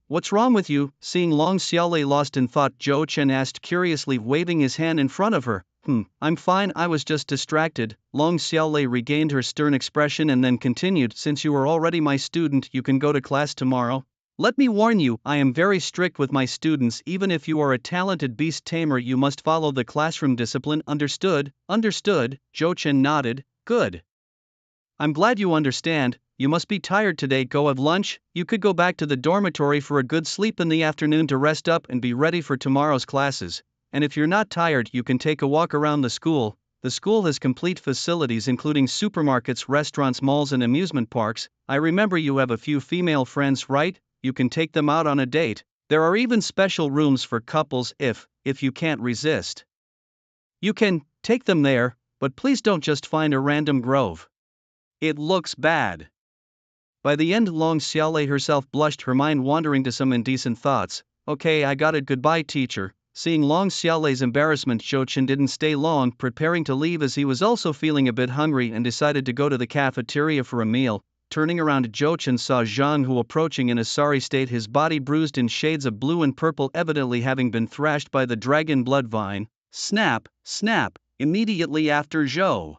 What's wrong with you? Seeing Long Xiaolei lost in thought, Zhou Chen asked curiously, waving his hand in front of her. I'm fine, I was just distracted. Long Xiaolei regained her stern expression and then continued, since you are already my student, you can go to class tomorrow. Let me warn you, I am very strict with my students. Even if you are a talented beast tamer, you must follow the classroom discipline. Understood? Understood. Zhou Chen nodded. Good. I'm glad you understand. You must be tired today. Go have lunch. You could go back to the dormitory for a good sleep in the afternoon to rest up and be ready for tomorrow's classes. And if you're not tired, you can take a walk around the school. The school has complete facilities including supermarkets, restaurants, malls and amusement parks. I remember you have a few female friends, right? You can take them out on a date. There are even special rooms for couples if you can't resist. You can take them there, but please don't just find a random grove. It looks bad. By the end, Long Xiaolei herself blushed, her mind wandering to some indecent thoughts. Okay, I got it, goodbye teacher. Seeing Long Xiaolei's embarrassment, Zhou Chen didn't stay long, preparing to leave as he was also feeling a bit hungry and decided to go to the cafeteria for a meal. Turning around, Zhou Chen saw Zhang Hu approaching in a sorry state, his body bruised in shades of blue and purple, evidently having been thrashed by the dragon blood vine. Snap, snap, immediately after Zhou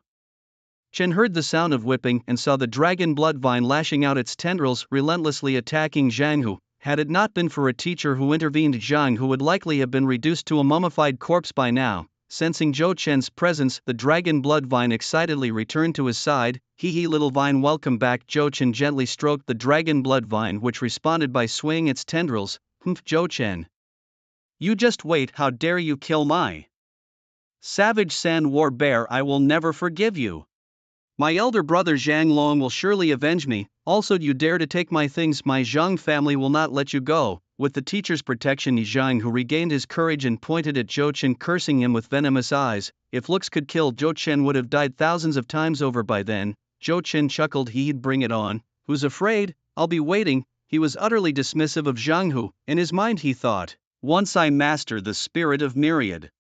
Chen heard the sound of whipping and saw the dragon blood vine lashing out its tendrils, relentlessly attacking Zhang Hu. Had it not been for a teacher who intervened, Zhang Hu would likely have been reduced to a mummified corpse by now. Sensing Zhou Chen's presence, the dragon blood vine excitedly returned to his side. Hee hee, little vine, welcome back. Zhou Chen gently stroked the dragon blood vine, which responded by swaying its tendrils. Zhou Chen. You just wait, how dare you kill my savage sand war bear, I will never forgive you. My elder brother Zhang Long will surely avenge me. Also, you dare to take my things, my Zhang family will not let you go. With the teacher's protection, Zhang Hu regained his courage and pointed at Zhou Chen, cursing him with venomous eyes. If looks could kill, Zhou Chen would have died thousands of times over by then. Zhou Chen chuckled, he'd bring it on. Who's afraid? I'll be waiting. He was utterly dismissive of Zhang Hu. In his mind he thought, once I master the spirit of myriad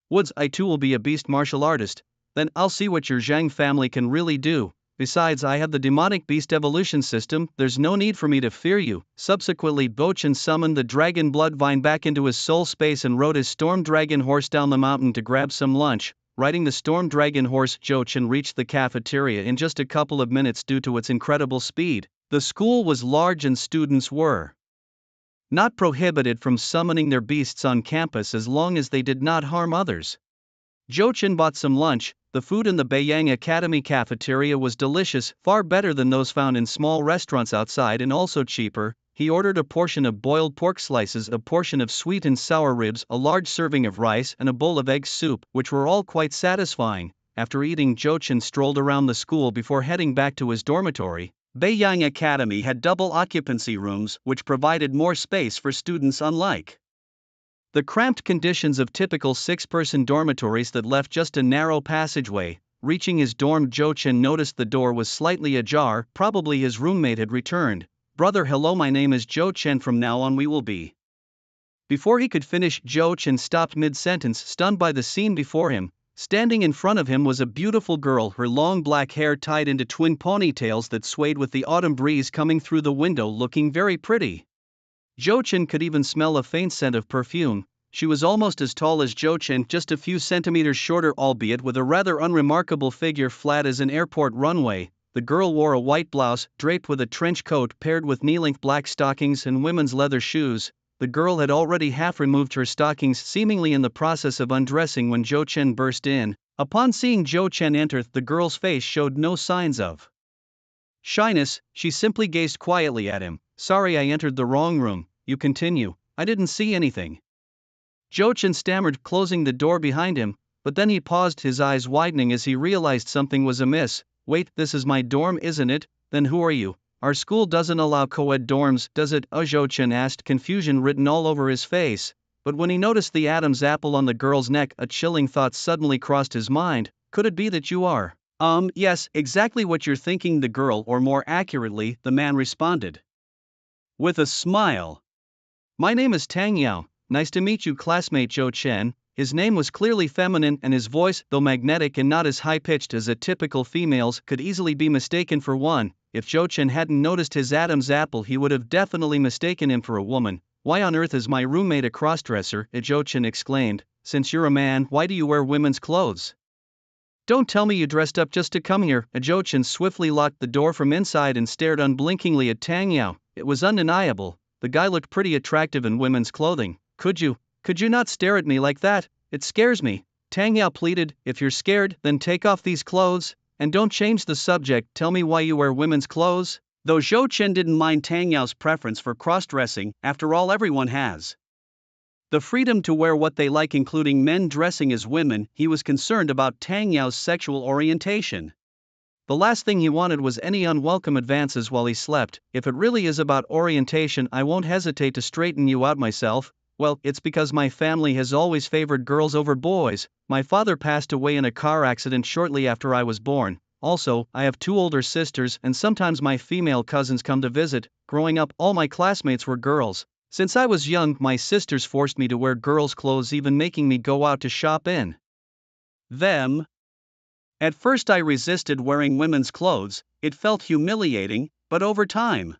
woods, I too will be a beast martial artist. Then I'll see what your Zhang family can really do. Besides, I have the demonic beast evolution system, there's no need for me to fear you. Subsequently, Zhou Chen summoned the dragon blood vine back into his soul space and rode his storm dragon horse down the mountain to grab some lunch. Riding the storm dragon horse, Zhou Chen reached the cafeteria in just a couple of minutes due to its incredible speed. The school was large and students were not prohibited from summoning their beasts on campus as long as they did not harm others. Zhou Chen bought some lunch. The food in the Beiyang Academy cafeteria was delicious, far better than those found in small restaurants outside and also cheaper. He ordered a portion of boiled pork slices, a portion of sweet and sour ribs, a large serving of rice and a bowl of egg soup, which were all quite satisfying. After eating, Zhou Chen strolled around the school before heading back to his dormitory. Beiyang Academy had double occupancy rooms, which provided more space for students, unlike the cramped conditions of typical six-person dormitories that left just a narrow passageway. Reaching his dorm, Zhou Chen noticed the door was slightly ajar, probably his roommate had returned. Brother, hello, my name is Zhou Chen, from now on we will be. Before he could finish, Zhou Chen stopped mid-sentence, stunned by the scene before him. Standing in front of him was a beautiful girl, her long black hair tied into twin ponytails that swayed with the autumn breeze coming through the window, looking very pretty. Zhou Chen could even smell a faint scent of perfume. She was almost as tall as Zhou Chen, just a few centimeters shorter, albeit with a rather unremarkable figure, flat as an airport runway. The girl wore a white blouse, draped with a trench coat paired with knee-length black stockings and women's leather shoes. The girl had already half removed her stockings, seemingly in the process of undressing when Zhou Chen burst in. Upon seeing Zhou Chen enter, the girl's face showed no signs of shyness. She simply gazed quietly at him. Sorry, I entered the wrong room. You continue. I didn't see anything. Zhou Chen stammered, closing the door behind him, but then he paused, his eyes widening as he realized something was amiss. Wait, this is my dorm, isn't it? Then who are you? Our school doesn't allow co-ed dorms, does it? Zhou Chen asked, confusion written all over his face. But when he noticed the Adam's apple on the girl's neck, a chilling thought suddenly crossed his mind. Could it be that you are? Yes, exactly what you're thinking, the girl, or more accurately, the man, responded with a smile. My name is Tang Yao. Nice to meet you, classmate Zhou Chen. His name was clearly feminine, and his voice, though magnetic and not as high-pitched as a typical female's, could easily be mistaken for one. If Zhou Chen hadn't noticed his Adam's apple, he would have definitely mistaken him for a woman. Why on earth is my roommate a crossdresser? Zhou Chen exclaimed. since you're a man, why do you wear women's clothes? Don't tell me you dressed up just to come here. Zhou swiftly locked the door from inside and stared unblinkingly at Tang Yao. It was undeniable. The guy looked pretty attractive in women's clothing. Could you not stare at me like that? It scares me. Tang Yao pleaded. If you're scared, then take off these clothes, and don't change the subject. Tell me why you wear women's clothes? Though Zhou Chen didn't mind Tang Yao's preference for cross-dressing, after all, everyone has the freedom to wear what they like, including men dressing as women. He was concerned about Tang Yao's sexual orientation. The last thing he wanted was any unwelcome advances while he slept. If it really is about orientation, I won't hesitate to straighten you out myself. Well, it's because my family has always favored girls over boys. My father passed away in a car accident shortly after I was born. Also, I have 2 older sisters, and sometimes my female cousins come to visit. Growing up, all my classmates were girls. Since I was young, my sisters forced me to wear girls' clothes, even making me go out to shop in them. At first I resisted wearing women's clothes. It felt humiliating, but over time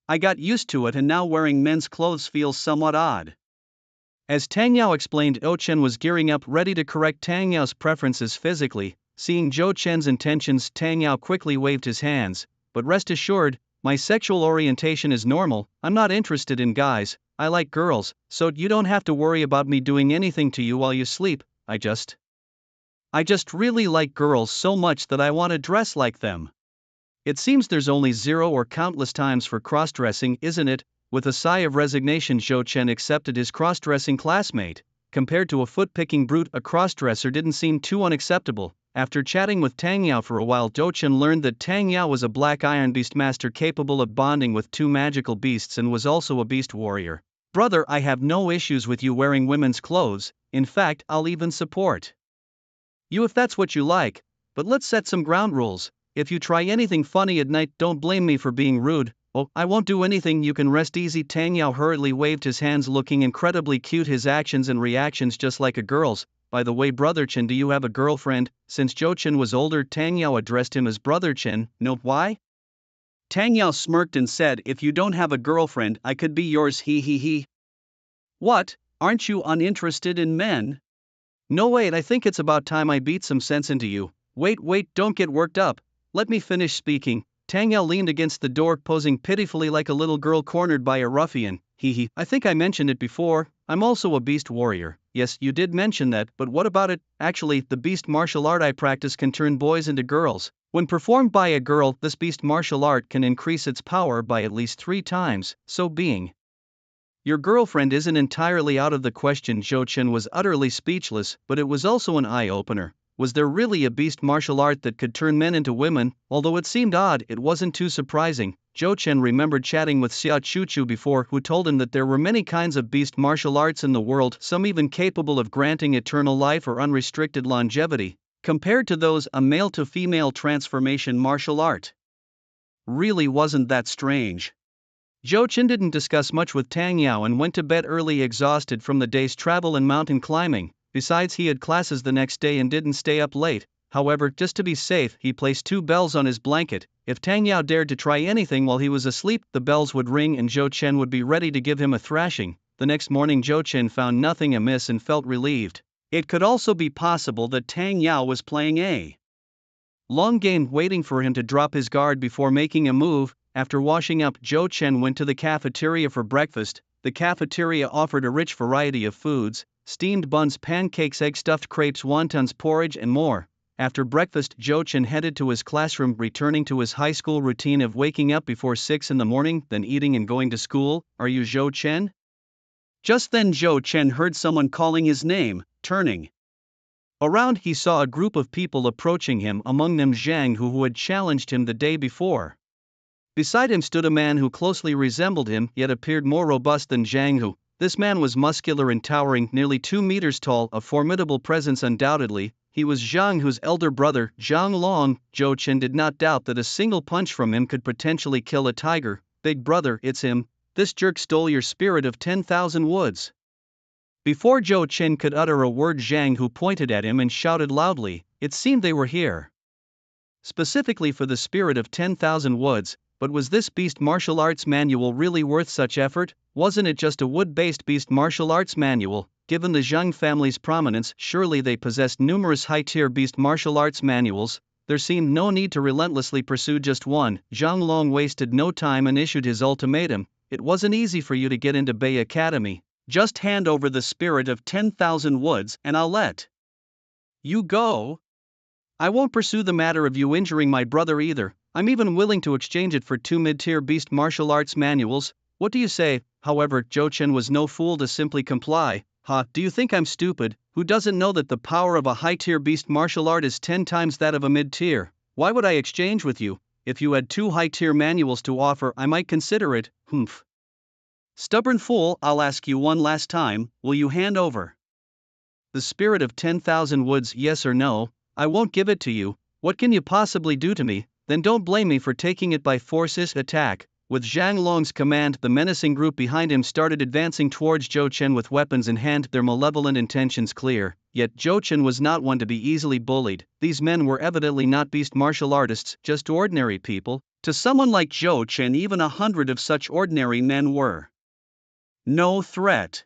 I got used to it, and now wearing men's clothes feels somewhat odd. As Tang Yao explained, Zhou Chen was gearing up, ready to correct Tang Yao's preferences physically. Seeing Zhou Chen's intentions, Tang Yao quickly waved his hands. But rest assured, my sexual orientation is normal. I'm not interested in guys. I like girls, so you don't have to worry about me doing anything to you while you sleep. I just really like girls so much that I want to dress like them. It seems there's only 0 or countless times for cross-dressing, isn't it? With a sigh of resignation, Zhou Chen accepted his cross-dressing classmate. Compared to a foot-picking brute, a cross-dresser didn't seem too unacceptable. After chatting with Tang Yao for a while, Zhou Chen learned that Tang Yao was a black iron beastmaster capable of bonding with 2 magical beasts and was also a beast warrior. Brother, I have no issues with you wearing women's clothes. In fact, I'll even support you if that's what you like. But let's set some ground rules. If you try anything funny at night, don't blame me for being rude. Oh, I won't do anything, you can rest easy. Tang Yao hurriedly waved his hands, looking incredibly cute, his actions and reactions just like a girl's. By the way, Brother Chen, do you have a girlfriend? Since Zhou Chen was older, Tang Yao addressed him as Brother Chen. No, why? Tang Yao smirked and said, if you don't have a girlfriend, I could be yours. He. What? Aren't you uninterested in men? No, wait, I think it's about time I beat some sense into you. Wait, don't get worked up. Let me finish speaking. Tang Yao leaned against the door, posing pitifully like a little girl cornered by a ruffian. I think I mentioned it before. I'm also a beast warrior. Yes, you did mention that, but what about it? Actually, the beast martial art I practice can turn boys into girls. When performed by a girl, this beast martial art can increase its power by at least 3 times, so being your girlfriend isn't entirely out of the question. Zhou Chen was utterly speechless, but it was also an eye-opener. Was there really a beast martial art that could turn men into women? Although it seemed odd, it wasn't too surprising. Zhou Chen remembered chatting with Xia Chuchu before, who told him that there were many kinds of beast martial arts in the world, some even capable of granting eternal life or unrestricted longevity. Compared to those, a male-to-female transformation martial art really wasn't that strange. Zhou Chen didn't discuss much with Tang Yao and went to bed early, exhausted from the day's travel and mountain climbing. Besides, he had classes the next day and didn't stay up late. However, just to be safe, he placed 2 bells on his blanket. If Tang Yao dared to try anything while he was asleep, the bells would ring and Zhou Chen would be ready to give him a thrashing. The next morning, Zhou Chen found nothing amiss and felt relieved. It could also be possible that Tang Yao was playing a long game, waiting for him to drop his guard before making a move. After washing up, Zhou Chen went to the cafeteria for breakfast. The cafeteria offered a rich variety of foods: steamed buns, pancakes, egg-stuffed crepes, wontons, porridge, and more. After breakfast, Zhou Chen headed to his classroom, returning to his high school routine of waking up before 6 in the morning, then eating and going to school. Are you Zhou Chen? Just then Zhou Chen heard someone calling his name. Turning around, he saw a group of people approaching him, among them Zhang Hu, who had challenged him the day before. Beside him stood a man who closely resembled him, yet appeared more robust than Zhang Hu. This man was muscular and towering, nearly 2 meters tall, a formidable presence undoubtedly. He was Zhang Hu's elder brother, Zhang Long. Zhou Chen did not doubt that a single punch from him could potentially kill a tiger. Big brother, it's him. This jerk stole your spirit of 10,000 woods. Before Zhou Chen could utter a word, Zhang Hu pointed at him and shouted loudly. It seemed they were here specifically for the spirit of 10,000 woods. But was this beast martial arts manual really worth such effort? Wasn't it just a wood-based beast martial arts manual? given the Zhang family's prominence, surely they possessed numerous high-tier beast martial arts manuals. There seemed no need to relentlessly pursue just one. Zhang Long wasted no time and issued his ultimatum. It wasn't easy for you to get into Bei Academy. Just hand over the spirit of 10,000 woods and I'll let you go. I won't pursue the matter of you injuring my brother either. I'm even willing to exchange it for 2 mid-tier beast martial arts manuals. What do you say? However, Zhou Chen was no fool to simply comply. Do you think I'm stupid? Who doesn't know that the power of a high-tier beast martial art is 10 times that of a mid-tier? Why would I exchange with you? If you had 2 high-tier manuals to offer, I might consider it. Humph. Stubborn fool, I'll ask you one last time, will you hand over the spirit of 10,000 woods, yes or no? I won't give it to you. What can you possibly do to me? Then don't blame me for taking it by force. Attack. With Zhang Long's command, the menacing group behind him started advancing towards Zhou Chen with weapons in hand, their malevolent intentions clear. Yet Zhou Chen was not one to be easily bullied. These men were evidently not beast martial artists, just ordinary people. To someone like Zhou Chen, even 100 of such ordinary men were no threat.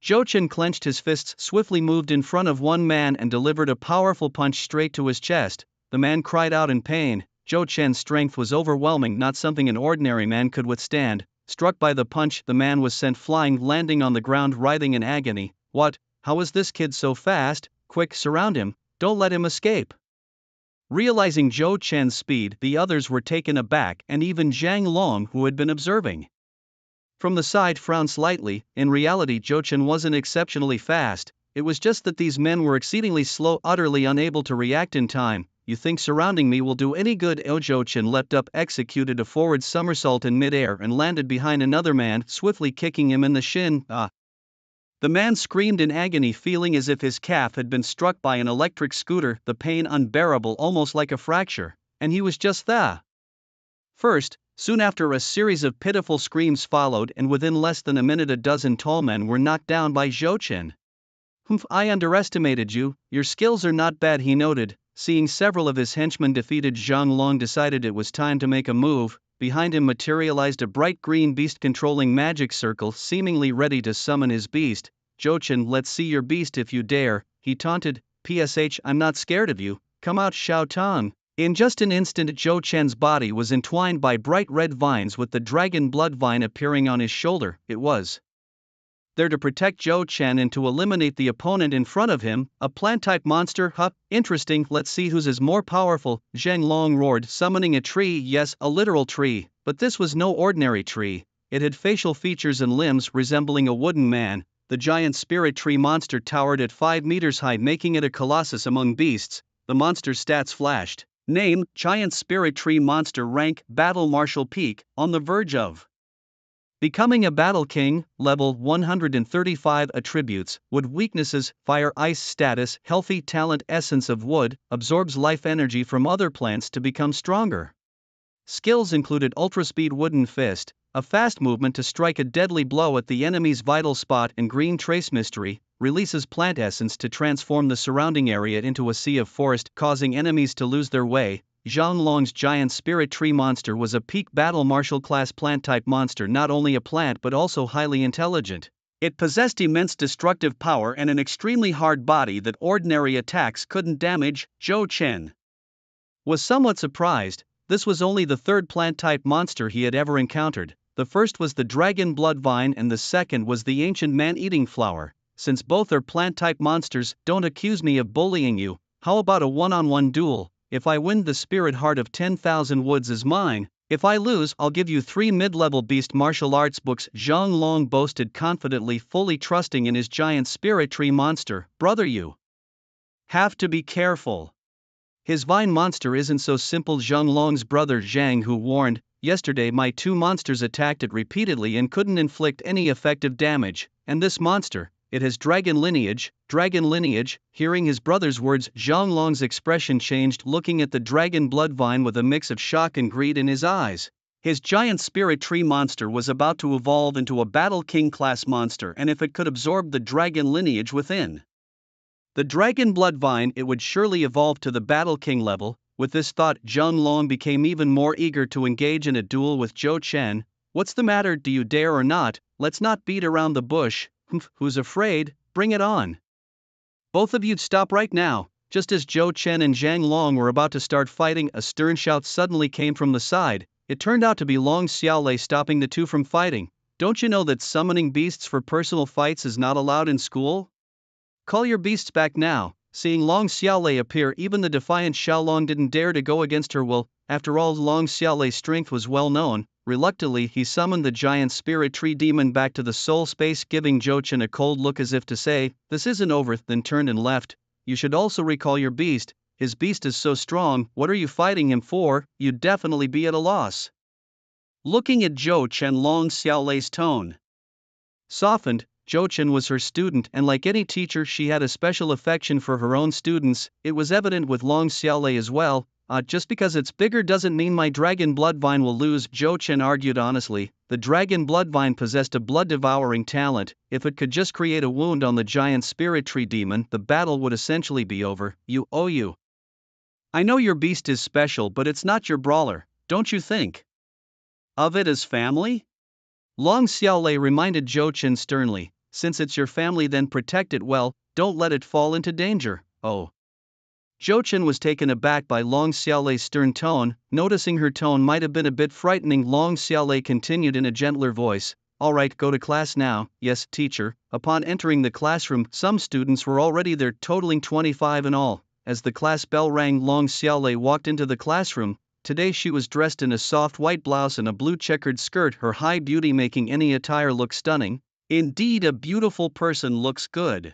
Zhou Chen clenched his fists, swiftly moved in front of one man and delivered a powerful punch straight to his chest. The man cried out in pain. Zhou Chen's strength was overwhelming, not something an ordinary man could withstand. Struck by the punch, the man was sent flying, landing on the ground writhing in agony. What? How is this kid so fast? Quick, surround him, don't let him escape. Realizing Zhou Chen's speed, the others were taken aback, and even Zhang Long, who had been observing from the side, frowned slightly. In reality, Zhou Chen wasn't exceptionally fast, it was just that these men were exceedingly slow, utterly unable to react in time. You think surrounding me will do any good? Zhou Chen leapt up, executed a forward somersault in midair and landed behind another man, swiftly kicking him in the shin. The man screamed in agony, feeling as if his calf had been struck by an electric scooter, the pain unbearable, almost like a fracture. And he was just the first. Soon after, a series of pitiful screams followed, and within less than a minute a dozen tall men were knocked down by Zhou Chen. Humph, I underestimated you. Your skills are not bad, he noted. Seeing several of his henchmen defeated, Zhang Long decided it was time to make a move. Behind him materialized a bright green beast controlling magic circle, seemingly ready to summon his beast. Zhou Chen, let's see your beast if you dare, he taunted. PSH, I'm not scared of you. Come out, Xiao Tong. In just an instant, Zhou Chen's body was entwined by bright red vines, with the dragon blood vine appearing on his shoulder. It was there to protect Zhou Chen and to eliminate the opponent in front of him, a plant-type monster. Interesting, let's see whose is more powerful, Zhang Long roared, summoning a tree. Yes, a literal tree, but this was no ordinary tree. It had facial features and limbs resembling a wooden man. The giant spirit tree monster towered at 5 meters high, making it a colossus among beasts. The monster's stats flashed. Name, Giant Spirit Tree Monster. Rank, Battle Martial. Peak, on the verge of becoming a Battle King. Level 135. Attributes, Wood. Weaknesses, Fire Ice. Status, Healthy. Talent, Essence of Wood, absorbs life energy from other plants to become stronger. Skills included Ultra Speed Wooden Fist, a fast movement to strike a deadly blow at the enemy's vital spot, and Green Trace Mystery, releases plant essence to transform the surrounding area into a sea of forest, causing enemies to lose their way. Zhang Long's giant spirit tree monster was a peak battle martial class plant type monster, not only a plant but also highly intelligent. It possessed immense destructive power and an extremely hard body that ordinary attacks couldn't damage. Zhou Chen was somewhat surprised. This was only the third plant-type monster he had ever encountered. The first was the dragon blood vine and the second was the ancient man-eating flower. Since both are plant-type monsters, don't accuse me of bullying you. How about a one-on-one duel? If I win, the spirit heart of 10,000 woods is mine. If I lose, I'll give you 3 mid-level beast martial arts books, Zhang Long boasted confidently, fully trusting in his giant spirit tree monster. Brother, you have to be careful. His vine monster isn't so simple. Zhang Long's brother Zhang, who warned, yesterday my 2 monsters attacked it repeatedly and couldn't inflict any effective damage, and this monster, it has dragon lineage. Hearing his brother's words, Zhang Long's expression changed, looking at the dragon blood vine with a mix of shock and greed in his eyes. His giant spirit tree monster was about to evolve into a Battle King class monster, and if it could absorb the dragon lineage within the dragon blood vine, it would surely evolve to the Battle King level. With this thought, Zhang Long became even more eager to engage in a duel with Zhou Chen. What's the matter? Do you dare or not? Let's not beat around the bush. Who's afraid? bring it on. Both of you stop right now. Just as Zhou Chen and Zhang Long were about to start fighting, a stern shout suddenly came from the side. It turned out to be Long Xiaolei stopping the two from fighting. Don't you know that summoning beasts for personal fights is not allowed in school? Call your beasts back now. Seeing Long Xiaolei appear, even the defiant Xiaolong didn't dare to go against her will. After all, Long Xiaolei's strength was well known. Reluctantly, he summoned the giant spirit tree demon back to the soul space, giving Zhou Chen a cold look as if to say, "This isn't over," then turned and left. You should also recall your beast. His beast is so strong, what are you fighting him for? You'd definitely be at a loss. Looking at Zhou Chen, Long Xiaolei's tone softened. Zhou Chen was her student, and like any teacher, she had a special affection for her own students. It was evident with Long Xiaolei as well. Just because it's bigger doesn't mean my dragon bloodvine will lose, Zhou Chen argued honestly. The dragon bloodvine possessed a blood-devouring talent. If it could just create a wound on the giant spirit tree demon, the battle would essentially be over. You. I know your beast is special, but it's not your brawler. Don't you think of it as family? Long Xiaolei reminded Zhou Chen sternly. Since it's your family, then protect it well, don't let it fall into danger. Oh. Zhou Chen was taken aback by Long Xiaolei's stern tone. Noticing her tone might have been a bit frightening, Long Xiaolei continued in a gentler voice. All right, go to class now. Yes, teacher. Upon entering the classroom, some students were already there, totaling 25 in all. As the class bell rang, Long Xiaolei walked into the classroom. Today she was dressed in a soft white blouse and a blue checkered skirt, her high beauty making any attire look stunning. Indeed, a beautiful person looks good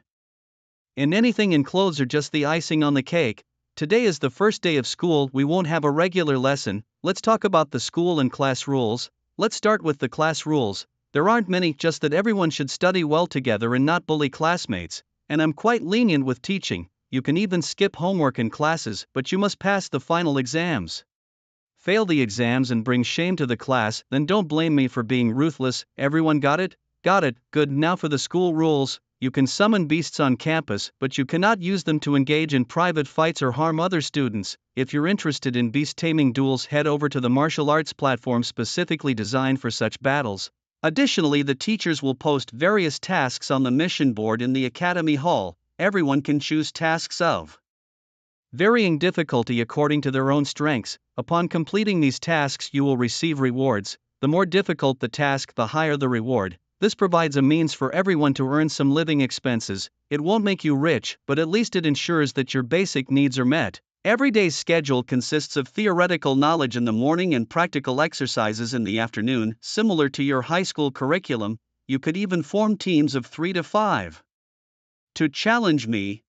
in anything, and clothes are just the icing on the cake. Today is the first day of school, we won't have a regular lesson. Let's talk about the school and class rules. Let's start with the class rules. There aren't many, just that everyone should study well together and not bully classmates. And I'm quite lenient with teaching. You can even skip homework in classes, but you must pass the final exams. Fail the exams and bring shame to the class, then don't blame me for being ruthless. Everyone got it? Got it, good. Now for the school rules. You can summon beasts on campus, but you cannot use them to engage in private fights or harm other students. If you're interested in beast taming duels, head over to the martial arts platform specifically designed for such battles. Additionally, the teachers will post various tasks on the mission board in the Academy Hall. Everyone can choose tasks of varying difficulty according to their own strengths. Upon completing these tasks, you will receive rewards. The more difficult the task, the higher the reward. This provides a means for everyone to earn some living expenses. It won't make you rich, but at least it ensures that your basic needs are met. Every day's schedule consists of theoretical knowledge in the morning and practical exercises in the afternoon, similar to your high school curriculum. You could even form teams of 3 to 5 to challenge me.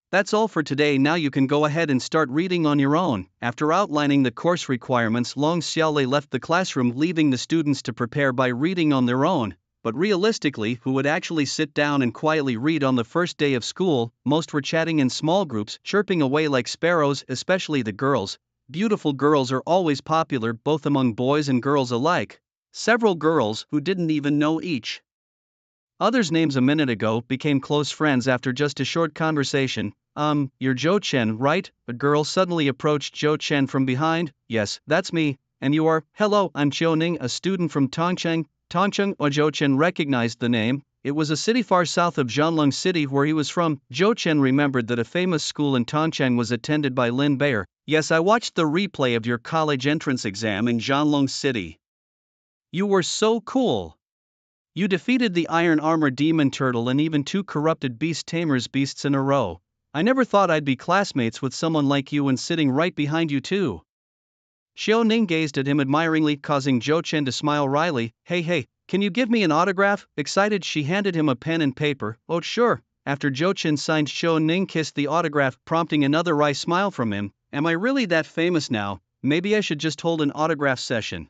That's all for today. Now you can go ahead and start reading on your own. After outlining the course requirements, Long Xiaolei left the classroom, leaving the students to prepare by reading on their own. But realistically, who would actually sit down and quietly read on the first day of school? Most were chatting in small groups, chirping away like sparrows, especially the girls. Beautiful girls are always popular, both among boys and girls alike. Several girls, who didn't even know each other's names a minute ago, became close friends after just a short conversation. You're Zhou Chen, right? A girl suddenly approached Zhou Chen from behind. Yes, that's me. And you are? Hello, I'm Qiu Ning, a student from Tongcheng. Tongcheng. Zhou Chen recognized the name. It was a city far south of Zhanlong City where he was from. Zhou Chen remembered that a famous school in Tongcheng was attended by Lin Bayer. Yes, I watched the replay of your college entrance exam in Zhanlong City. You were so cool. You defeated the Iron Armor Demon Turtle and even 2 corrupted beast tamers beasts in a row. I never thought I'd be classmates with someone like you and sitting right behind you too. Xiao Ning gazed at him admiringly, causing Zhou Chen to smile wryly. Hey, can you give me an autograph? Excited, she handed him a pen and paper. Oh sure. After Zhou Chen signed, Xiao Ning kissed the autograph, prompting another wry smile from him. Am I really that famous now? Maybe I should just hold an autograph session.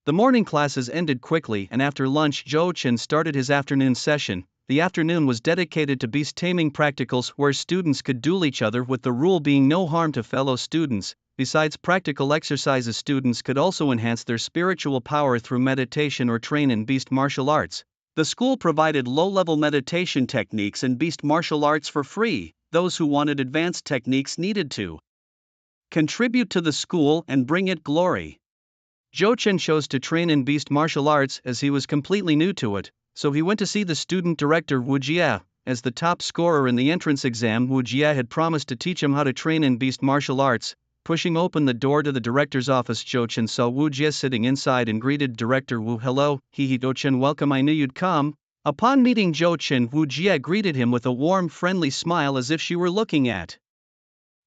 The morning classes ended quickly, and after lunch Zhou Chen started his afternoon session. The afternoon was dedicated to beast taming practicals where students could duel each other, with the rule being no harm to fellow students. Besides practical exercises, students could also enhance their spiritual power through meditation or train in beast martial arts. The school provided low-level meditation techniques and beast martial arts for free. Those who wanted advanced techniques needed to contribute to the school and bring it glory. Zhou Chen chose to train in beast martial arts as he was completely new to it, so he went to see the student director Wu Jia. as the top scorer in the entrance exam, Wu Jie had promised to teach him how to train in beast martial arts. Pushing open the door to the director's office, Zhou Chen saw Wu Jie sitting inside and greeted Director Wu. "Hello, Zhou Chen, welcome, I knew you'd come." Upon meeting Zhou Chen, Wu Jie greeted him with a warm, friendly smile as if she were looking at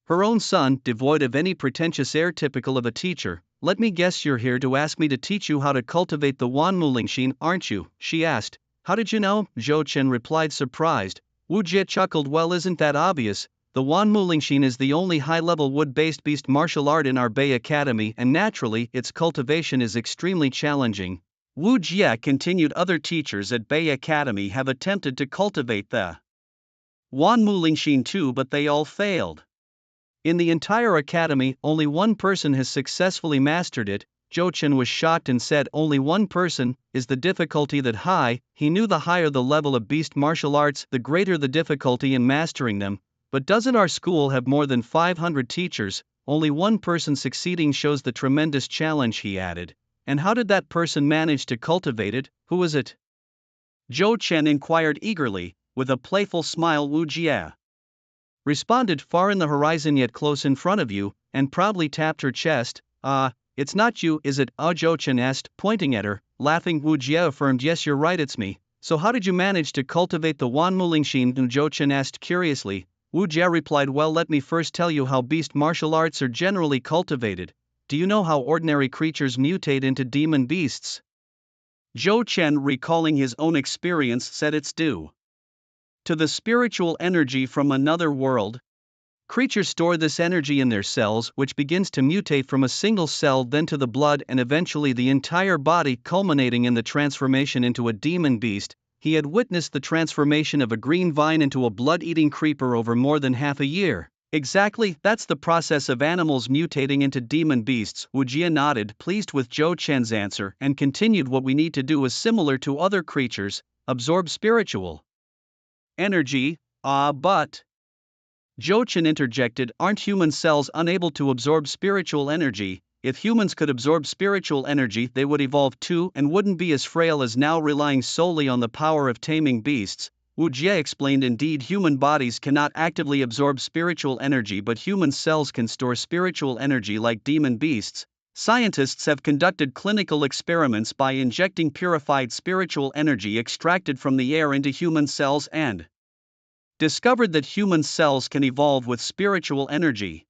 her own son, devoid of any pretentious air typical of a teacher. "Let me guess, you're here to ask me to teach you how to cultivate the Wanmulingxin, aren't you?" she asked. "How did you know?" Zhou Chen replied, surprised. Wu Jie chuckled, "Well, isn't that obvious? The Wanmulingxin is the only high-level wood-based beast martial art in our Bei Academy, and naturally, its cultivation is extremely challenging." Wu Jie continued, "Other teachers at Bei Academy have attempted to cultivate the Wanmulingxin too, but they all failed. In the entire academy, only one person has successfully mastered it." Zhou Chen was shocked and said, "Only one person? Is the difficulty that high?" He knew the higher the level of beast martial arts, the greater the difficulty in mastering them. "But doesn't our school have more than 500 teachers? Only one person succeeding shows the tremendous challenge," he added. "And how did that person manage to cultivate it? Who is it?" Zhou Chen inquired eagerly. With a playful smile, Wu Jie responded, "Far in the horizon yet close in front of you," and proudly tapped her chest. It's not you, is it?" Zhou Chen asked, pointing at her. Laughing, Wu Jie affirmed, "Yes, you're right, it's me." "So how did you manage to cultivate the Wanmulingxin?" Zhou Chen asked curiously. Wu Jie replied, "Well, let me first tell you how beast martial arts are generally cultivated. Do you know how ordinary creatures mutate into demon beasts?" Zhou Chen, recalling his own experience, said, "It's due to the spiritual energy from another world. Creatures store this energy in their cells, which begins to mutate from a single cell, then to the blood, and eventually the entire body, culminating in the transformation into a demon beast." He had witnessed the transformation of a green vine into a blood-eating creeper over more than half a year. "Exactly, that's the process of animals mutating into demon beasts." Wu Jie nodded, pleased with Zhou Chen's answer, and continued, "What we need to do is similar to other creatures, absorb spiritual energy." But Zhou Chen interjected, "Aren't human cells unable to absorb spiritual energy? If humans could absorb spiritual energy, they would evolve too and wouldn't be as frail as now, relying solely on the power of taming beasts." Wu Jie explained, "Indeed, human bodies cannot actively absorb spiritual energy, but human cells can store spiritual energy like demon beasts. Scientists have conducted clinical experiments by injecting purified spiritual energy extracted from the air into human cells and discovered that human cells can evolve with spiritual energy.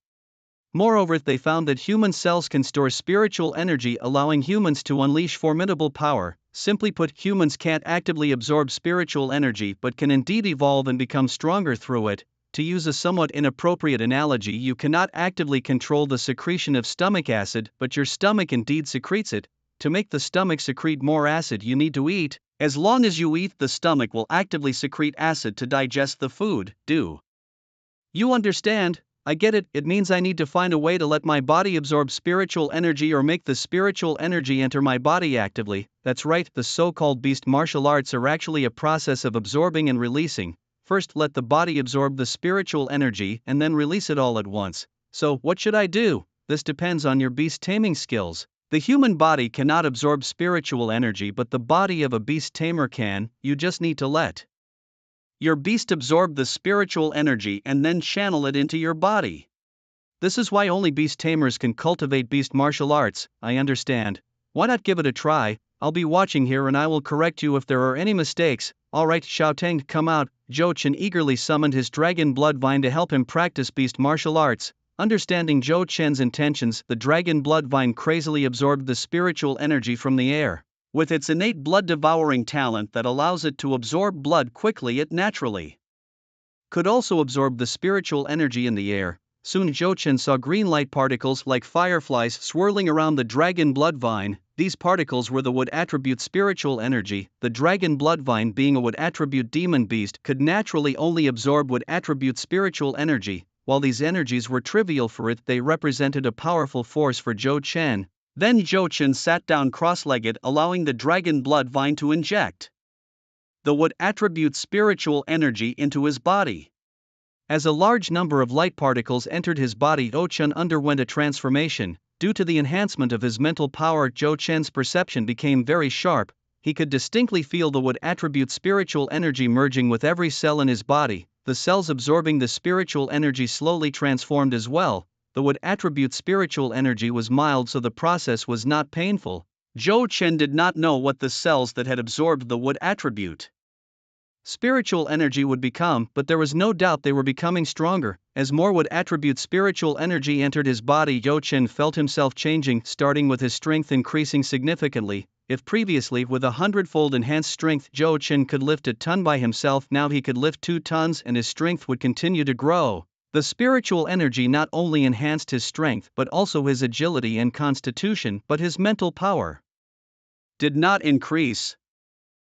Moreover, they found that human cells can store spiritual energy, allowing humans to unleash formidable power. Simply put, humans can't actively absorb spiritual energy but can indeed evolve and become stronger through it. To use a somewhat inappropriate analogy, you cannot actively control the secretion of stomach acid, but your stomach indeed secretes it. To make the stomach secrete more acid, you need to eat. As long as you eat, the stomach will actively secrete acid to digest the food. Do you understand?" "I get it. It means I need to find a way to let my body absorb spiritual energy or make the spiritual energy enter my body actively." "That's right, the so-called beast martial arts are actually a process of absorbing and releasing. First, let the body absorb the spiritual energy and then release it all at once." "So, what should I do?" "This depends on your beast taming skills. The human body cannot absorb spiritual energy, but the body of a beast tamer can. You just need to let your beast absorb the spiritual energy and then channel it into your body. This is why only beast tamers can cultivate beast martial arts." "I understand. Why not give it a try? I'll be watching here and I will correct you if there are any mistakes." "Alright, Xiaoteng, come out." Zhou Chen eagerly summoned his dragon blood vine to help him practice beast martial arts. Understanding Zhou Chen's intentions, the dragon blood vine crazily absorbed the spiritual energy from the air. With its innate blood-devouring talent that allows it to absorb blood quickly, it naturally could also absorb the spiritual energy in the air. Soon Zhou Chen saw green light particles like fireflies swirling around the dragon blood vine. These particles were the wood attribute spiritual energy. The dragon blood vine, being a wood attribute demon beast, could naturally only absorb wood attribute spiritual energy. While these energies were trivial for it, they represented a powerful force for Zhou Chen. Then Zhou Chen sat down cross-legged, allowing the dragon blood vine to inject the wood attribute spiritual energy into his body. As a large number of light particles entered his body, Zhou Chen underwent a transformation. Due to the enhancement of his mental power, Zhou Chen's perception became very sharp. he could distinctly feel the wood attribute spiritual energy merging with every cell in his body. The cells absorbing the spiritual energy slowly transformed as well. The wood attribute spiritual energy was mild, so the process was not painful. Zhou Chen did not know what the cells that had absorbed the wood attribute spiritual energy would become, but there was no doubt they were becoming stronger. As more would attribute spiritual energy entered his body, Zhou Chen felt himself changing, starting with his strength increasing significantly. If previously with 100-fold enhanced strength Zhou Chen could lift a ton by himself, now he could lift 2 tons and his strength would continue to grow. The spiritual energy not only enhanced his strength but also his agility and constitution, but his mental power did not increase.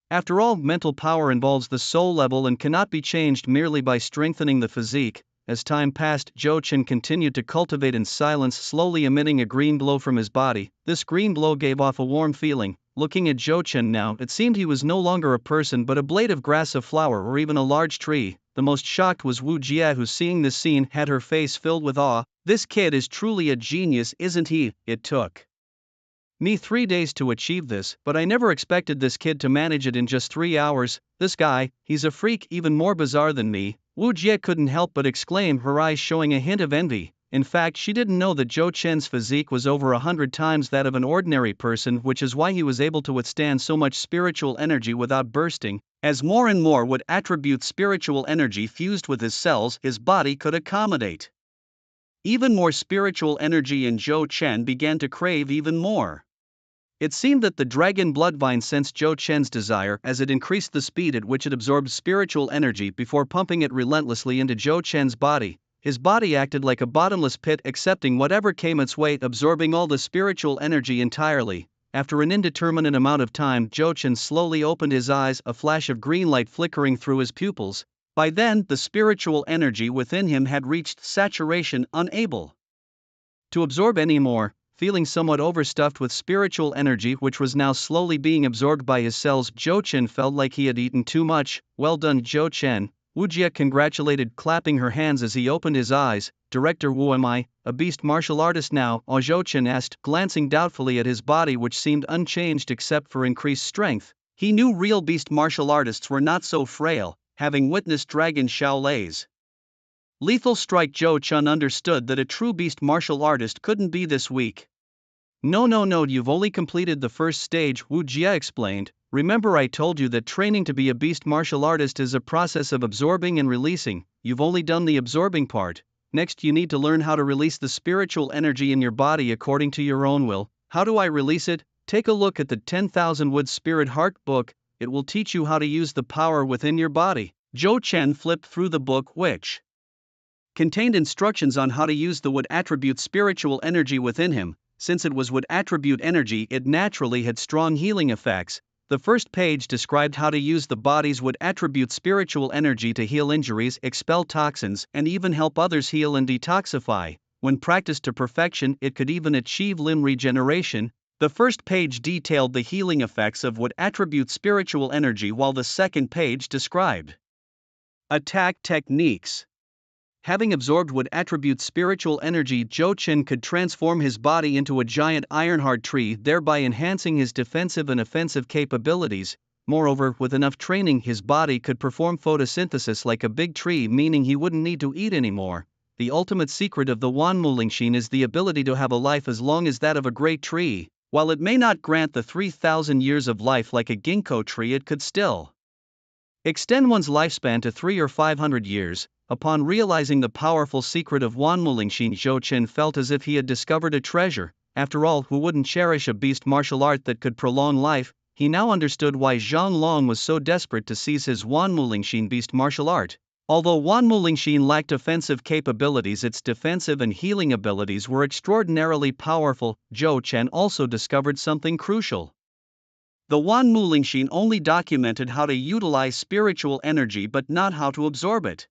After all, mental power involves the soul level and cannot be changed merely by strengthening the physique. As time passed, Zhou Chen continued to cultivate in silence, slowly emitting a green glow from his body. This green glow gave off a warm feeling. Looking at Zhou Chen now, it seemed he was no longer a person but a blade of grass, a flower, or even a large tree. The most shocked was Wu Jie, who, seeing this scene, had her face filled with awe. This kid is truly a genius, isn't he? It took me 3 days to achieve this, but I never expected this kid to manage it in just 3 hours. This guy, he's a freak, even more bizarre than me. Wu Jie couldn't help but exclaim, her eyes showing a hint of envy. In fact, she didn't know that Zhou Chen's physique was over 100 times that of an ordinary person, which is why he was able to withstand so much spiritual energy without bursting. As more and more would attribute spiritual energy fused with his cells, his body could accommodate even more spiritual energy, and Zhou Chen began to crave even more. It seemed that the dragon bloodvine sensed Zhou Chen's desire as it increased the speed at which it absorbed spiritual energy before pumping it relentlessly into Zhou Chen's body. His body acted like a bottomless pit, accepting whatever came its way, absorbing all the spiritual energy entirely. After an indeterminate amount of time, Zhou Chen slowly opened his eyes, a flash of green light flickering through his pupils. By then, the spiritual energy within him had reached saturation, unable to absorb any more. Feeling somewhat overstuffed with spiritual energy which was now slowly being absorbed by his cells, Zhou Chen felt like he had eaten too much. Well done, Zhou Chen, Wu Jie congratulated, clapping her hands as he opened his eyes. Director Wu, am I a beast martial artist now? Zhou Chen asked, glancing doubtfully at his body which seemed unchanged except for increased strength. He knew real beast martial artists were not so frail, having witnessed Dragon Shaolei's lethal strike. Zhou Chen understood that a true beast martial artist couldn't be this weak. No, you've only completed the first stage, Wu Jie explained. Remember, I told you that training to be a beast martial artist is a process of absorbing and releasing. You've only done the absorbing part. Next, you need to learn how to release the spiritual energy in your body according to your own will. How do I release it? Take a look at the 10,000 Wood Spirit Heart book. It will teach you how to use the power within your body. Zhou Chen flipped through the book, which contained instructions on how to use the wood attribute spiritual energy within him. Since it was wood attribute energy, it naturally had strong healing effects. The first page described how to use the body's wood attribute spiritual energy to heal injuries, expel toxins, and even help others heal and detoxify. When practiced to perfection, it could even achieve limb regeneration. The first page detailed the healing effects of wood attribute spiritual energy, while the second page described attack techniques. Having absorbed wood attribute spiritual energy, Zhou Chen could transform his body into a giant ironhard tree, thereby enhancing his defensive and offensive capabilities. Moreover, with enough training, his body could perform photosynthesis like a big tree, meaning he wouldn't need to eat anymore. The ultimate secret of the Wanmulingxin is the ability to have a life as long as that of a great tree. While it may not grant the 3,000 years of life like a ginkgo tree, it could still extend one's lifespan to 300 or 500 years. Upon realizing the powerful secret of Wanmulingxin, Zhou Chen felt as if he had discovered a treasure. After all, who wouldn't cherish a beast martial art that could prolong life? He now understood why Zhang Long was so desperate to seize his Wanmulingxin beast martial art. Although Wanmulingxin lacked offensive capabilities, its defensive and healing abilities were extraordinarily powerful. Zhou Chen also discovered something crucial. The Wanmulingxin only documented how to utilize spiritual energy but not how to absorb it.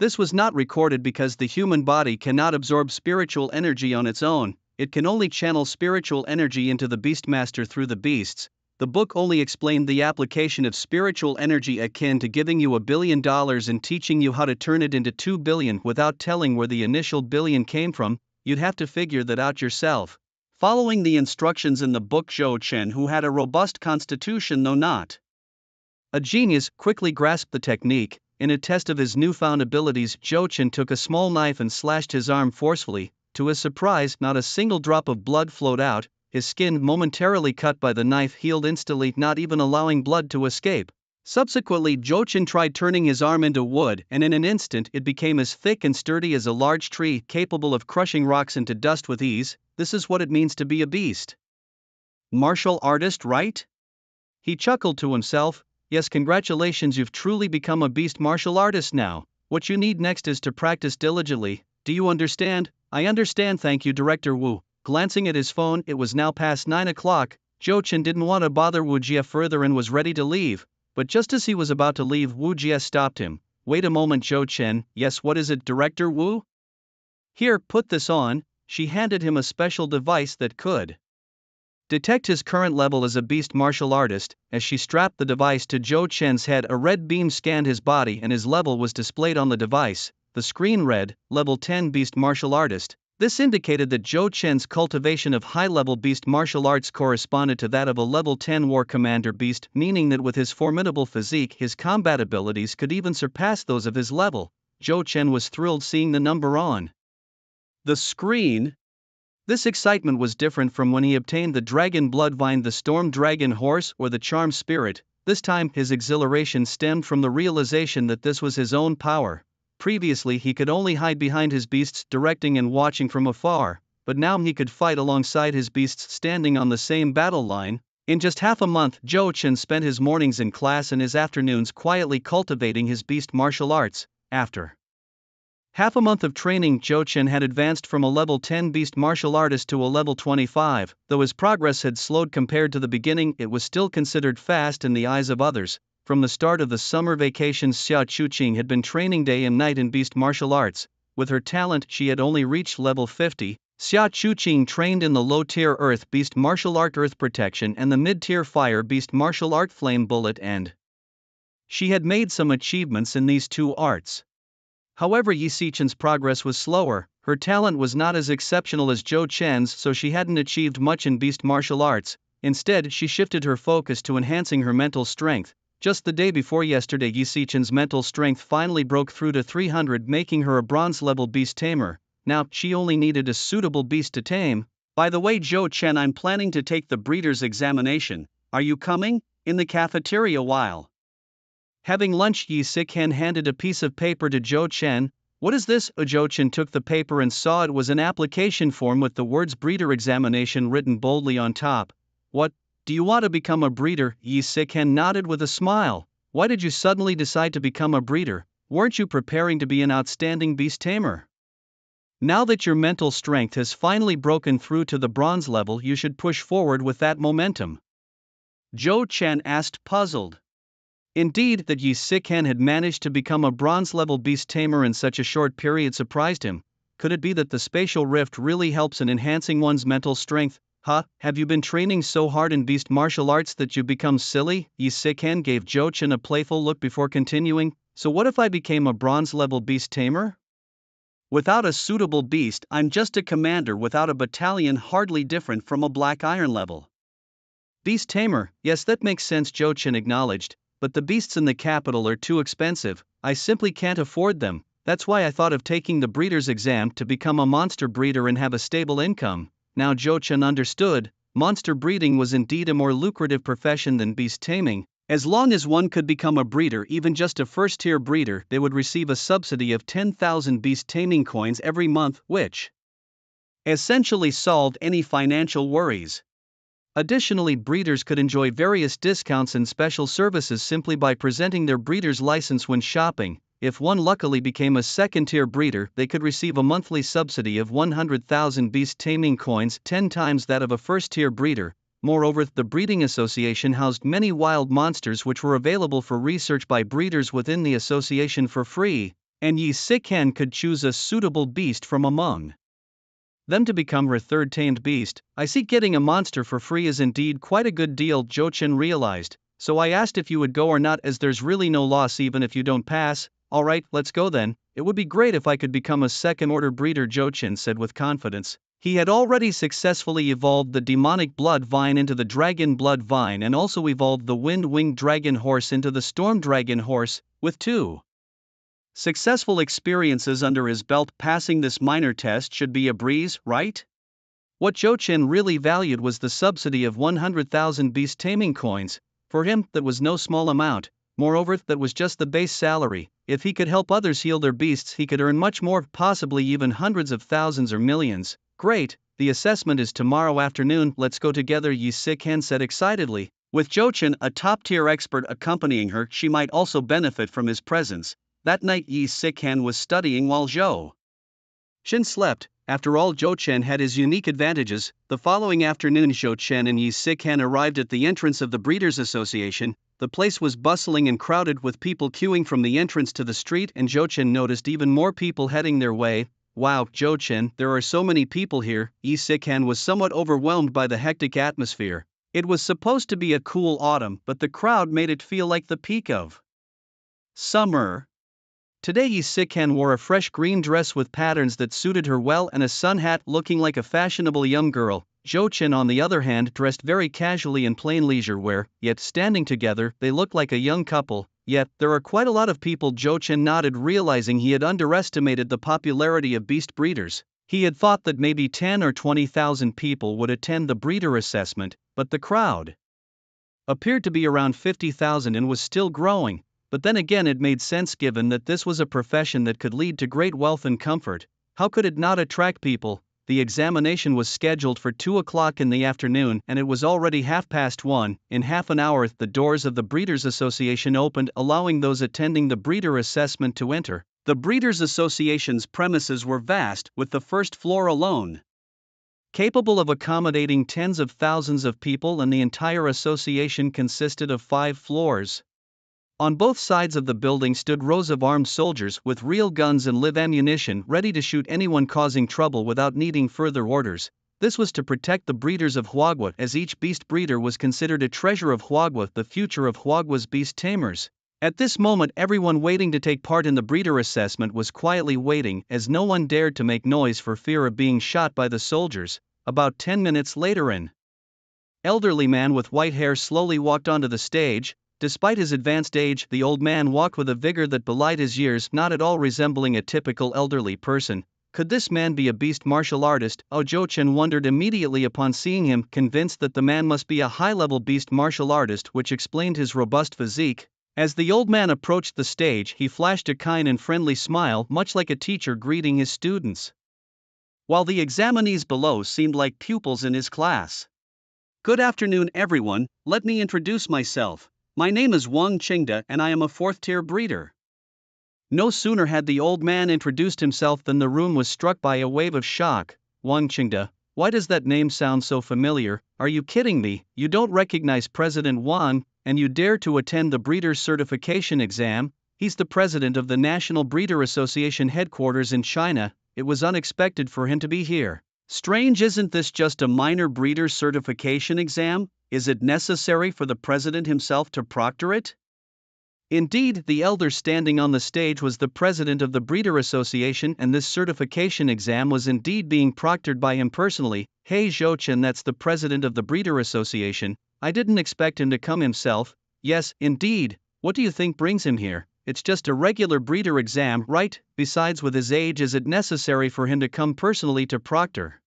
This was not recorded because the human body cannot absorb spiritual energy on its own. It can only channel spiritual energy into the Beastmaster through the beasts. The book only explained the application of spiritual energy, akin to giving you $1 billion and teaching you how to turn it into 2 billion without telling where the initial billion came from. You'd have to figure that out yourself. following the instructions in the book. Zhou Chen, who had a robust constitution though not a genius, quickly grasped the technique. In a test of his newfound abilities, Zhou Chen took a small knife and slashed his arm forcefully. To his surprise, not a single drop of blood flowed out. His skin, momentarily cut by the knife, healed instantly, not even allowing blood to escape. Subsequently, Zhou Chen tried turning his arm into wood, and in an instant it became as thick and sturdy as a large tree, capable of crushing rocks into dust with ease. This is what it means to be a beast martial artist, right? He chuckled to himself. Yes, congratulations, you've truly become a beast martial artist now. What you need next is to practice diligently. Do you understand? I understand, thank you, Director Wu. Glancing at his phone, it was now past 9 o'clock. Zhou Chen didn't want to bother Wu Jie further and was ready to leave. But just as he was about to leave, Wu Jie stopped him. Wait a moment, Zhou Chen. Yes, what is it, Director Wu? Here, put this on. She handed him a special device that could detect his current level as a beast martial artist. As she strapped the device to Zhou Chen's head, a red beam scanned his body and his level was displayed on the device. The screen read, Level 10 Beast Martial Artist. This indicated that Zhou Chen's cultivation of high-level beast martial arts corresponded to that of a Level 10 War Commander beast, meaning that with his formidable physique, his combat abilities could even surpass those of his level. Zhou Chen was thrilled seeing the number on the screen. This excitement was different from when he obtained the Dragon Blood Vine, the Storm Dragon Horse, or the Charm Spirit. This time, his exhilaration stemmed from the realization that this was his own power. Previously, he could only hide behind his beasts, directing and watching from afar, but now he could fight alongside his beasts, standing on the same battle line. In just half a month, Zhou Chen spent his mornings in class and his afternoons quietly cultivating his beast martial arts. After half a month of training, Zhou Chen had advanced from a level 10 beast martial artist to a level 25. Though his progress had slowed compared to the beginning, it was still considered fast in the eyes of others. From the start of the summer vacations, Xia Chuqing had been training day and night in beast martial arts. With her talent, she had only reached level 50. Xia Chuqing trained in the low-tier Earth Beast martial art Earth Protection and the mid-tier Fire Beast martial art Flame Bullet, and she had made some achievements in these two arts. However, Yi Xichen's progress was slower. Her talent was not as exceptional as Zhou Chen's, so she hadn't achieved much in beast martial arts. Instead, she shifted her focus to enhancing her mental strength. Just the day before yesterday, Yi Xichen's mental strength finally broke through to 300, making her a bronze-level beast tamer. Now, she only needed a suitable beast to tame. By the way, Zhou Chen, I'm planning to take the breeder's examination. Are you coming? In the cafeteria while having lunch, Yi Xichen handed a piece of paper to Zhou Chen. What is this? Zhou Chen took the paper and saw it was an application form with the words breeder examination written boldly on top. What? Do you want to become a breeder? Yi Xichen nodded with a smile. Why did you suddenly decide to become a breeder? Weren't you preparing to be an outstanding beast tamer? Now that your mental strength has finally broken through to the bronze level, you should push forward with that momentum. Zhou Chen asked, puzzled. Indeed, that Yi Xichen had managed to become a bronze-level beast tamer in such a short period surprised him. Could it be that the spatial rift really helps in enhancing one's mental strength? Have you been training so hard in beast martial arts that you become silly? Yi Xichen gave Zhou Chen a playful look before continuing. So what if I became a bronze-level beast tamer? Without a suitable beast, I'm just a commander without a battalion, hardly different from a black iron level beast tamer. Yes, that makes sense, Zhou Chen acknowledged. But the beasts in the capital are too expensive. I simply can't afford them. That's why I thought of taking the breeder's exam to become a monster breeder and have a stable income. Now Zhou Chen understood. Monster breeding was indeed a more lucrative profession than beast taming. As long as one could become a breeder, even just a first-tier breeder, they would receive a subsidy of 10,000 beast taming coins every month, which essentially solved any financial worries. Additionally, breeders could enjoy various discounts and special services simply by presenting their breeder's license when shopping. If one luckily became a second-tier breeder, they could receive a monthly subsidy of 100,000 beast taming coins, 10 times that of a first-tier breeder. Moreover, the Breeding Association housed many wild monsters which were available for research by breeders within the association for free, and Yi Xichen could choose a suitable beast from among them to become her third tamed beast. I see getting a monster for free is indeed quite a good deal, Zhou Chen realized, so I asked if you would go or not, as there's really no loss even if you don't pass. Alright, let's go then. It would be great if I could become a second-order breeder, Zhou Chen said with confidence. He had already successfully evolved the demonic blood vine into the dragon blood vine and also evolved the wind-winged dragon horse into the storm dragon horse, with 2 successful experiences under his belt. Passing this minor test should be a breeze, right? What Zhou Chen really valued was the subsidy of 100,000 beast taming coins. For him, that was no small amount. Moreover, that was just the base salary. If he could help others heal their beasts, he could earn much more, possibly even hundreds of thousands or millions. Great, the assessment is tomorrow afternoon, let's go together, Yi Sikan said excitedly. With Zhou Chen, a top-tier expert, accompanying her, she might also benefit from his presence. That night Yi Sikan was studying while Zhou Chen slept. After all, Zhou Chen had his unique advantages. The following afternoon, Zhou Chen and Yi Sikan arrived at the entrance of the Breeders' Association. The place was bustling and crowded with people queuing from the entrance to the street, and Zhou Chen noticed even more people heading their way. Wow, Zhou Chen, there are so many people here. Yi Sikan was somewhat overwhelmed by the hectic atmosphere. It was supposed to be a cool autumn, but the crowd made it feel like the peak of summer. Today Yi Sikan wore a fresh green dress with patterns that suited her well and a sun hat, looking like a fashionable young girl. Zhou Chen, on the other hand, dressed very casually in plain leisure wear, yet standing together, they looked like a young couple. Yet, there are quite a lot of people. Zhou Chen nodded, realizing he had underestimated the popularity of beast breeders. He had thought that maybe 10 or 20,000 people would attend the breeder assessment, but the crowd appeared to be around 50,000 and was still growing. But then again, it made sense given that this was a profession that could lead to great wealth and comfort. How could it not attract people? The examination was scheduled for 2 o'clock in the afternoon and it was already 1:30. In half an hour, the doors of the Breeders' Association opened, allowing those attending the breeder assessment to enter. The Breeders' Association's premises were vast, with the first floor alone capable of accommodating tens of thousands of people, and the entire association consisted of 5 floors. On both sides of the building stood rows of armed soldiers with real guns and live ammunition, ready to shoot anyone causing trouble without needing further orders. This was to protect the breeders of Huagua, as each beast breeder was considered a treasure of Huagua, the future of Huagua's beast tamers. At this moment, everyone waiting to take part in the breeder assessment was quietly waiting, as no one dared to make noise for fear of being shot by the soldiers. About 10 minutes later, an elderly man with white hair slowly walked onto the stage. Despite his advanced age, the old man walked with a vigor that belied his years, not at all resembling a typical elderly person. Could this man be a beast martial artist? Zhou Chen wondered immediately upon seeing him, convinced that the man must be a high-level beast martial artist, which explained his robust physique. As the old man approached the stage, he flashed a kind and friendly smile, much like a teacher greeting his students, while the examinees below seemed like pupils in his class. Good afternoon, everyone. Let me introduce myself. My name is Wang Qingde and I am a 4th-tier breeder. No sooner had the old man introduced himself than the room was struck by a wave of shock. Wang Qingde, why does that name sound so familiar? Are you kidding me? You don't recognize President Wang, and you dare to attend the breeder's certification exam? He's the president of the National Breeder Association headquarters in China. It was unexpected for him to be here. Strange, isn't this just a minor breeder certification exam? Is it necessary for the president himself to proctor it? Indeed, the elder standing on the stage was the president of the Breeder Association, and this certification exam was indeed being proctored by him personally. Hey Zhou Chen, that's the president of the Breeder Association. I didn't expect him to come himself. Yes, indeed. What do you think brings him here? It's just a regular breeder exam, right? Besides, with his age, is it necessary for him to come personally to proctor?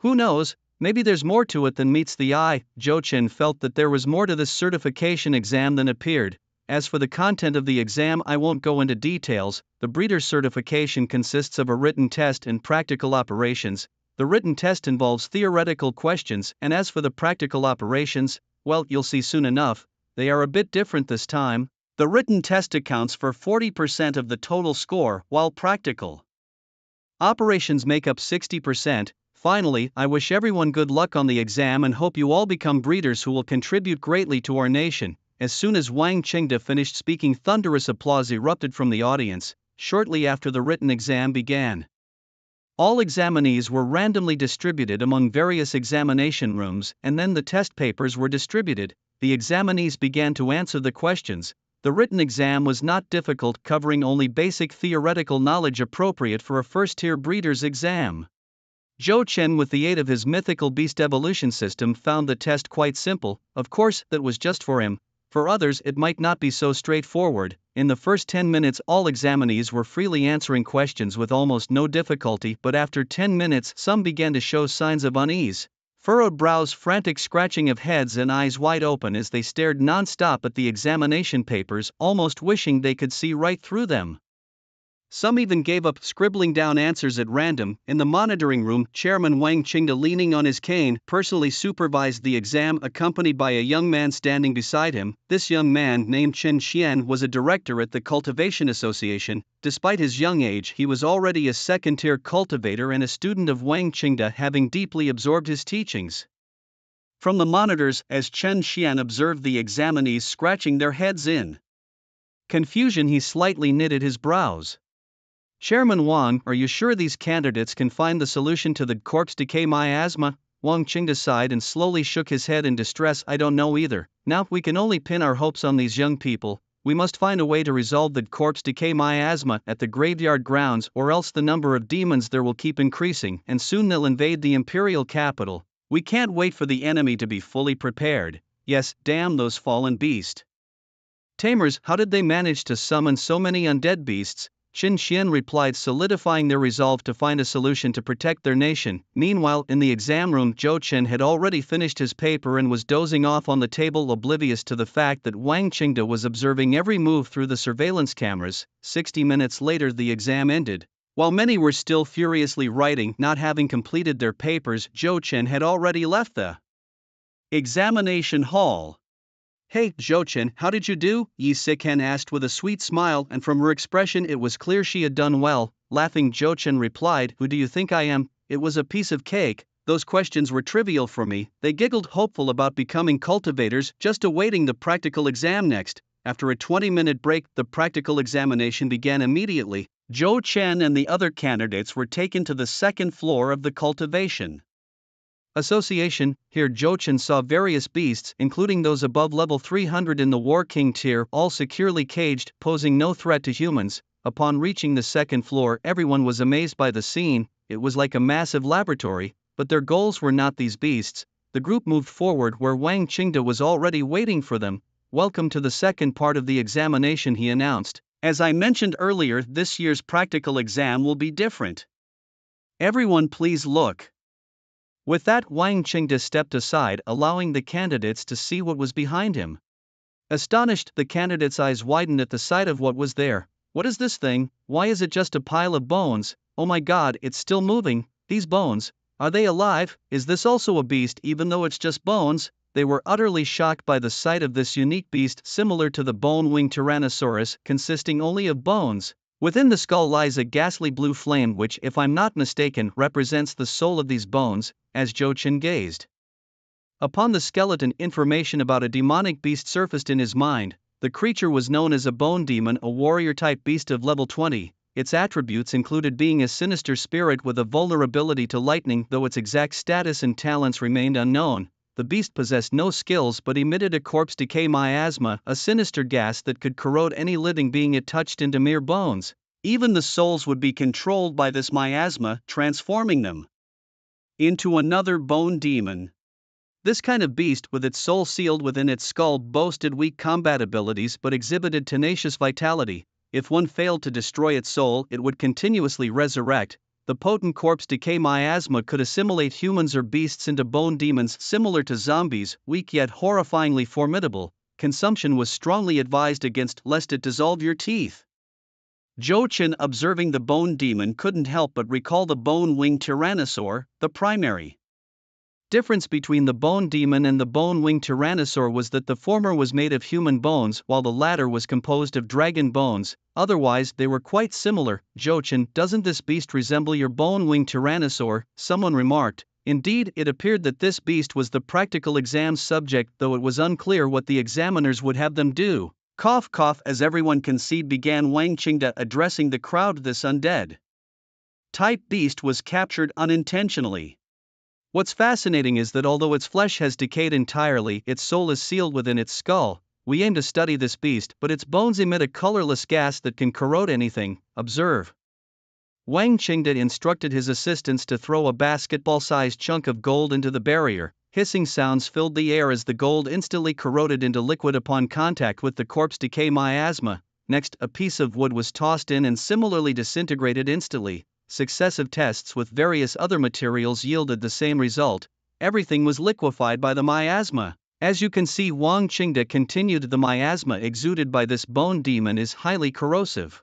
Who knows? Maybe there's more to it than meets the eye. Zhou Chen felt that there was more to this certification exam than appeared. As for the content of the exam, I won't go into details. The breeder's certification consists of a written test and practical operations. The written test involves theoretical questions, and as for the practical operations, well, you'll see soon enough. They are a bit different this time. The written test accounts for 40% of the total score, while practical operations make up 60%. Finally, I wish everyone good luck on the exam and hope you all become breeders who will contribute greatly to our nation. As soon as Wang Qingde finished speaking, thunderous applause erupted from the audience. Shortly after the written exam began, all examinees were randomly distributed among various examination rooms, and then the test papers were distributed. The examinees began to answer the questions. The written exam was not difficult, covering only basic theoretical knowledge appropriate for a first-tier breeder's exam. Zhou Chen, with the aid of his mythical beast evolution system, found the test quite simple. Of course, that was just for him. For others, it might not be so straightforward. In the first 10 minutes, all examinees were freely answering questions with almost no difficulty, but after 10 minutes, some began to show signs of unease. Furrowed brows, frantic scratching of heads, and eyes wide open as they stared non-stop at the examination papers, almost wishing they could see right through them. Some even gave up, scribbling down answers at random. In the monitoring room, Chairman Wang Qingde, leaning on his cane, personally supervised the exam, accompanied by a young man standing beside him. This young man, named Chen Xian, was a director at the Cultivation Association. Despite his young age, he was already a second-tier cultivator and a student of Wang Qingde, having deeply absorbed his teachings. From the monitors, as Chen Xian observed the examinees scratching their heads in confusion, he slightly knitted his brows. Chairman Wang, are you sure these candidates can find the solution to the corpse decay miasma? Wang Qingde sighed and slowly shook his head in distress. I don't know either. Now, we can only pin our hopes on these young people. We must find a way to resolve the corpse decay miasma at the graveyard grounds, or else the number of demons there will keep increasing, and soon they'll invade the imperial capital. We can't wait for the enemy to be fully prepared. Yes, damn those fallen beast tamers, how did they manage to summon so many undead beasts? Chen Xian replied, solidifying their resolve to find a solution to protect their nation. Meanwhile, in the exam room, Zhou Chen had already finished his paper and was dozing off on the table, oblivious to the fact that Wang Qingde was observing every move through the surveillance cameras. 60 minutes later, the exam ended. While many were still furiously writing, not having completed their papers, Zhou Chen had already left the examination hall. Hey, Zhou Chen, how did you do? Yi Siken asked with a sweet smile, and from her expression it was clear she had done well. Laughing, Zhou Chen replied, who do you think I am? It was a piece of cake. Those questions were trivial for me. They giggled, hopeful about becoming cultivators, just awaiting the practical exam next. After a 20-minute break, the practical examination began immediately. Zhou Chen and the other candidates were taken to the second floor of the cultivation association. Here Zhou Chen saw various beasts, including those above level 300 in the War King tier, all securely caged, posing no threat to humans. Upon reaching the second floor, everyone was amazed by the scene. It was like a massive laboratory, but their goals were not these beasts. The group moved forward where Wang Qingde was already waiting for them. Welcome to the second part of the examination, he announced. As I mentioned earlier, this year's practical exam will be different. Everyone please look. With that, Wang Qingde stepped aside, allowing the candidates to see what was behind him. Astonished, the candidates' eyes widened at the sight of what was there. What is this thing? Why is it just a pile of bones? Oh my god, it's still moving. These bones, are they alive? Is this also a beast even though it's just bones? They were utterly shocked by the sight of this unique beast, similar to the bone-winged Tyrannosaurus, consisting only of bones. Within the skull lies a ghastly blue flame which, if I'm not mistaken, represents the soul of these bones. As Zhou Chen gazed upon the skeleton, information about a demonic beast surfaced in his mind. The creature was known as a bone demon, a warrior-type beast of level 20. Its attributes included being a sinister spirit with a vulnerability to lightning, though its exact status and talents remained unknown. The beast possessed no skills but emitted a corpse decay miasma, a sinister gas that could corrode any living being it touched into mere bones. Even the souls would be controlled by this miasma, transforming them into another bone demon. This kind of beast, with its soul sealed within its skull, boasted weak combat abilities but exhibited tenacious vitality. If one failed to destroy its soul, it would continuously resurrect. The potent corpse decay miasma could assimilate humans or beasts into bone demons similar to zombies, weak yet horrifyingly formidable. Consumption was strongly advised against, lest it dissolve your teeth. Zhou Chen, observing the bone demon, couldn't help but recall the bone-winged tyrannosaur. The primary difference between the bone demon and the bone-winged tyrannosaur was that the former was made of human bones while the latter was composed of dragon bones. Otherwise, they were quite similar. Zhou Chen, doesn't this beast resemble your bone-winged tyrannosaur? Someone remarked. Indeed, it appeared that this beast was the practical exam subject, though it was unclear what the examiners would have them do. Cough cough, as everyone conceded, began Wang Qingde, addressing the crowd. This undead type beast was captured unintentionally. What's fascinating is that although its flesh has decayed entirely, its soul is sealed within its skull. We aim to study this beast, but its bones emit a colorless gas that can corrode anything. Observe. Wang Qingde instructed his assistants to throw a basketball-sized chunk of gold into the barrier. Hissing sounds filled the air as the gold instantly corroded into liquid upon contact with the corpse decay miasma. Next, a piece of wood was tossed in and similarly disintegrated instantly. Successive tests with various other materials yielded the same result. Everything was liquefied by the miasma. As you can see, Wang Qingde continued, the miasma exuded by this bone demon is highly corrosive,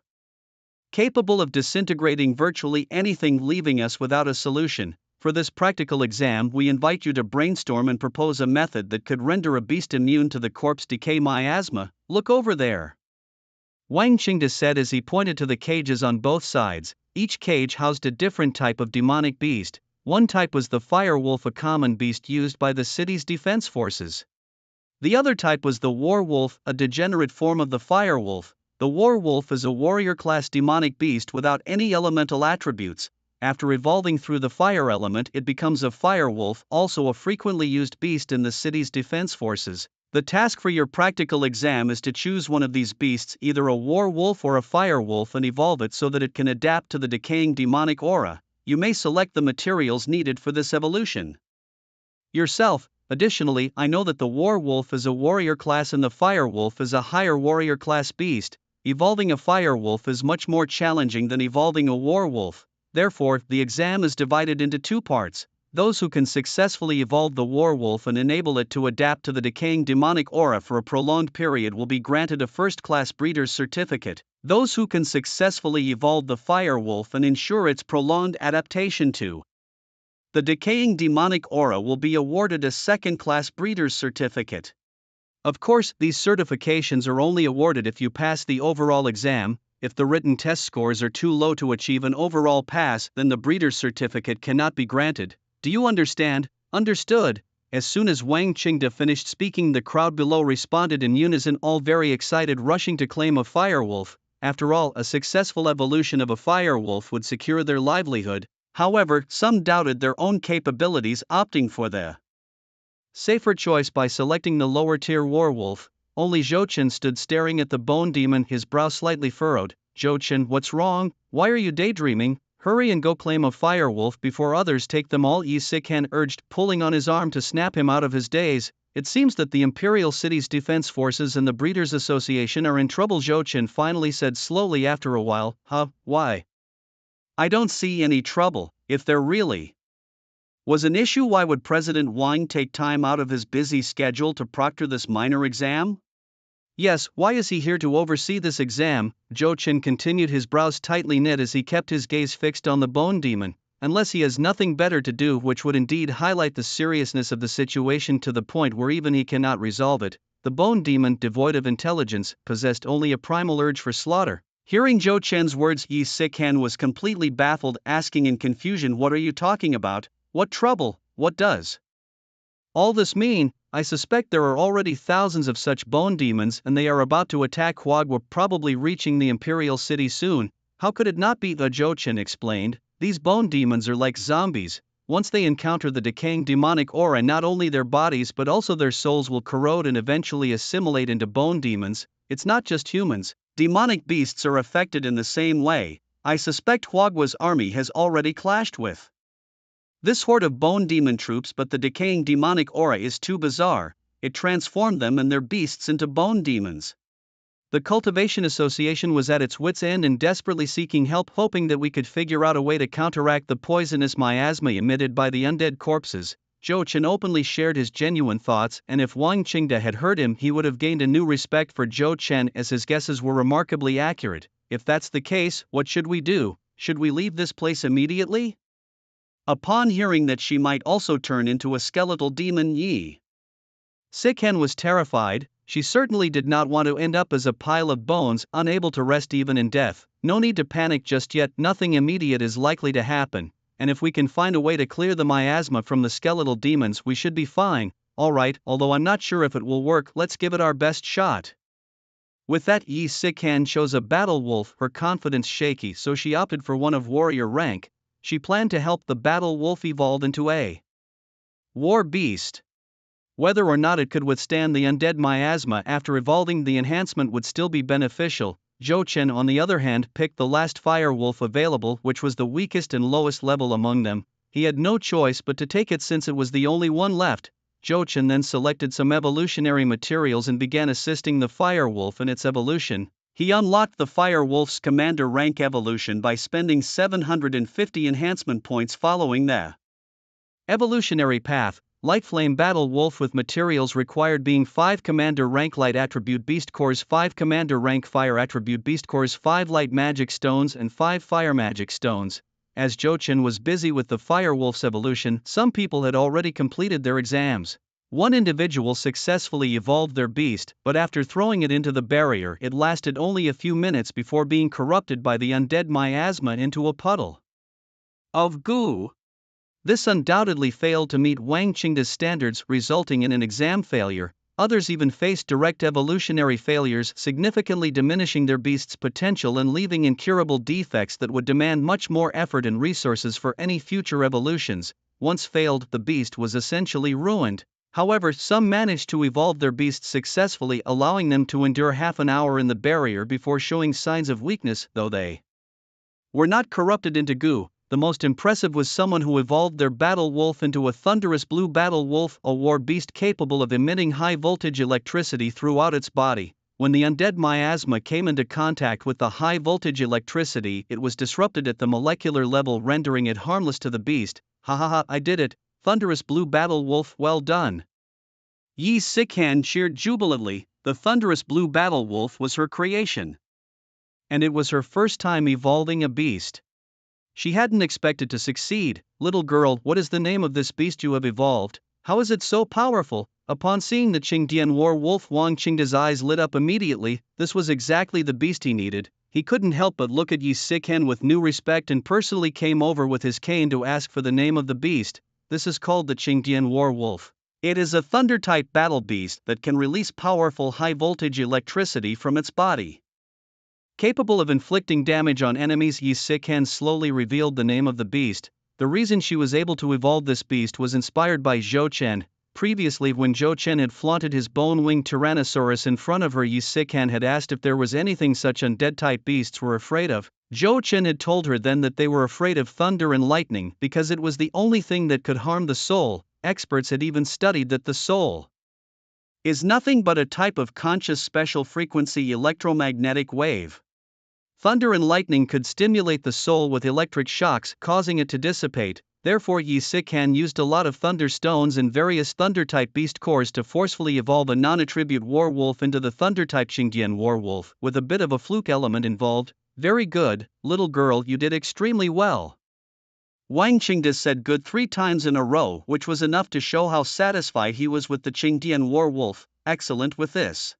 capable of disintegrating virtually anything, leaving us without a solution. For this practical exam, we invite you to brainstorm and propose a method that could render a beast immune to the corpse decay miasma. Look over there, Wang Qingde said as he pointed to the cages on both sides. Each cage housed a different type of demonic beast. One type was the fire wolf, a common beast used by the city's defense forces. The other type was the war wolf, a degenerate form of the fire wolf. The war wolf is a warrior-class demonic beast without any elemental attributes. After evolving through the fire element, it becomes a fire wolf, also a frequently used beast in the city's defense forces. The task for your practical exam is to choose one of these beasts, either a war wolf or a fire wolf, and evolve it so that it can adapt to the decaying demonic aura. You may select the materials needed for this evolution yourself. Additionally, I know that the war wolf is a warrior class and the fire wolf is a higher warrior class beast. Evolving a fire wolf is much more challenging than evolving a war wolf. Therefore, the exam is divided into two parts. Those who can successfully evolve the war wolf and enable it to adapt to the decaying demonic aura for a prolonged period will be granted a first-class breeder's certificate. Those who can successfully evolve the fire wolf and ensure its prolonged adaptation to the decaying demonic aura will be awarded a second-class breeder's certificate. Of course, these certifications are only awarded if you pass the overall exam. If the written test scores are too low to achieve an overall pass, then the breeder's certificate cannot be granted. Do you understand? Understood. As soon as Wang Qingde finished speaking, the crowd below responded in unison, all very excited, rushing to claim a fire wolf. After all, a successful evolution of a fire wolf would secure their livelihood. However, some doubted their own capabilities, opting for the safer choice by selecting the lower-tier warwolf. Only Zhou Chen stood staring at the bone demon, his brow slightly furrowed. Zhou Chen, what's wrong? Why are you daydreaming? Hurry and go claim a fire wolf before others take them all, Yi Sikan urged, pulling on his arm to snap him out of his daze. It seems that the Imperial City's defense forces and the Breeders' Association are in trouble, Zhou Chen finally said slowly after a while. Huh, why? I don't see any trouble. If there really was an issue, why would President Wang take time out of his busy schedule to proctor this minor exam? Yes, why is he here to oversee this exam? Zhou Chen continued, his brows tightly knit as he kept his gaze fixed on the bone demon. Unless he has nothing better to do, which would indeed highlight the seriousness of the situation to the point where even he cannot resolve it. The bone demon, devoid of intelligence, possessed only a primal urge for slaughter. Hearing Zhou Chen's words, Yi Sikan was completely baffled, asking in confusion, what are you talking about? What trouble? What does all this mean? I suspect there are already thousands of such bone demons and they are about to attack Huagua, probably reaching the Imperial City soon. How could it not be? Zhou Chen explained. These bone demons are like zombies. Once they encounter the decaying demonic aura, not only their bodies but also their souls will corrode and eventually assimilate into bone demons. It's not just humans. Demonic beasts are affected in the same way. I suspect Huagua's army has already clashed with this horde of bone demon troops, but the decaying demonic aura is too bizarre. It transformed them and their beasts into bone demons. The Cultivation Association was at its wits' end and desperately seeking help, hoping that we could figure out a way to counteract the poisonous miasma emitted by the undead corpses. Zhou Chen openly shared his genuine thoughts, and if Wang Qingde had heard him, he would have gained a new respect for Zhou Chen, as his guesses were remarkably accurate. If that's the case, what should we do? Should we leave this place immediately? Upon hearing that she might also turn into a skeletal demon, Yi Sikan was terrified. She certainly did not want to end up as a pile of bones, unable to rest even in death. No need to panic just yet, nothing immediate is likely to happen, and if we can find a way to clear the miasma from the skeletal demons, we should be fine. Alright, although I'm not sure if it will work, let's give it our best shot. With that, Yi Sikan chose a battle wolf, her confidence shaky, so she opted for one of warrior rank. She planned to help the battle wolf evolve into a war beast. Whether or not it could withstand the undead miasma after evolving, the enhancement would still be beneficial. Zhou Chen on the other hand picked the last fire wolf available, which was the weakest and lowest level among them. He had no choice but to take it since it was the only one left. Zhou Chen then selected some evolutionary materials and began assisting the fire wolf in its evolution. He unlocked the fire wolf's commander rank evolution by spending 750 enhancement points following the evolutionary path. Light Flame Battle Wolf with materials required being 5 Commander Rank Light Attribute Beast Cores, 5 Commander Rank Fire Attribute Beast Cores, 5 Light Magic Stones and 5 Fire Magic Stones. As Zhou Chen was busy with the Fire Wolf's evolution, some people had already completed their exams. One individual successfully evolved their beast, but after throwing it into the barrier it lasted only a few minutes before being corrupted by the undead miasma into a puddle of goo. This undoubtedly failed to meet Wang Qingda's standards, resulting in an exam failure. Others even faced direct evolutionary failures, significantly diminishing their beast's potential and leaving incurable defects that would demand much more effort and resources for any future evolutions. Once failed, the beast was essentially ruined. However, some managed to evolve their beasts successfully, allowing them to endure half an hour in the barrier before showing signs of weakness, though they were not corrupted into goo. The most impressive was someone who evolved their battle wolf into a thunderous blue battle wolf, a war beast capable of emitting high-voltage electricity throughout its body. When the undead miasma came into contact with the high-voltage electricity, it was disrupted at the molecular level, rendering it harmless to the beast. Ha ha ha, I did it! Thunderous blue battle wolf, well done! Yi Sikan cheered jubilantly. The thunderous blue battle wolf was her creation, and it was her first time evolving a beast. She hadn't expected to succeed. Little girl, what is the name of this beast you have evolved? How is it so powerful? Upon seeing the Qingdian war wolf, Wang Qingda's eyes lit up immediately. This was exactly the beast he needed. He couldn't help but look at Yi Sikan with new respect and personally came over with his cane to ask for the name of the beast. This is called the Qingdian war wolf. It is a thunder-type battle beast that can release powerful high-voltage electricity from its body. Capable of inflicting damage on enemies, Yi Sikan slowly revealed the name of the beast. The reason she was able to evolve this beast was inspired by Zhou Chen. Previously, when Zhou Chen had flaunted his bone-winged Tyrannosaurus in front of her, Yi Sikan had asked if there was anything such undead-type beasts were afraid of. Zhou Chen had told her then that they were afraid of thunder and lightning because it was the only thing that could harm the soul. Experts had even studied that the soul is nothing but a type of conscious special frequency electromagnetic wave. Thunder and lightning could stimulate the soul with electric shocks, causing it to dissipate. Therefore, Yi Sikan used a lot of thunder stones and various thunder-type beast cores to forcefully evolve a non-attribute war wolf into the thunder-type Qingdian war wolf, with a bit of a fluke element involved. Very good, little girl, you did extremely well. Wang Qingda said good 3 times in a row, which was enough to show how satisfied he was with the Qingdian war wolf. Excellent. With this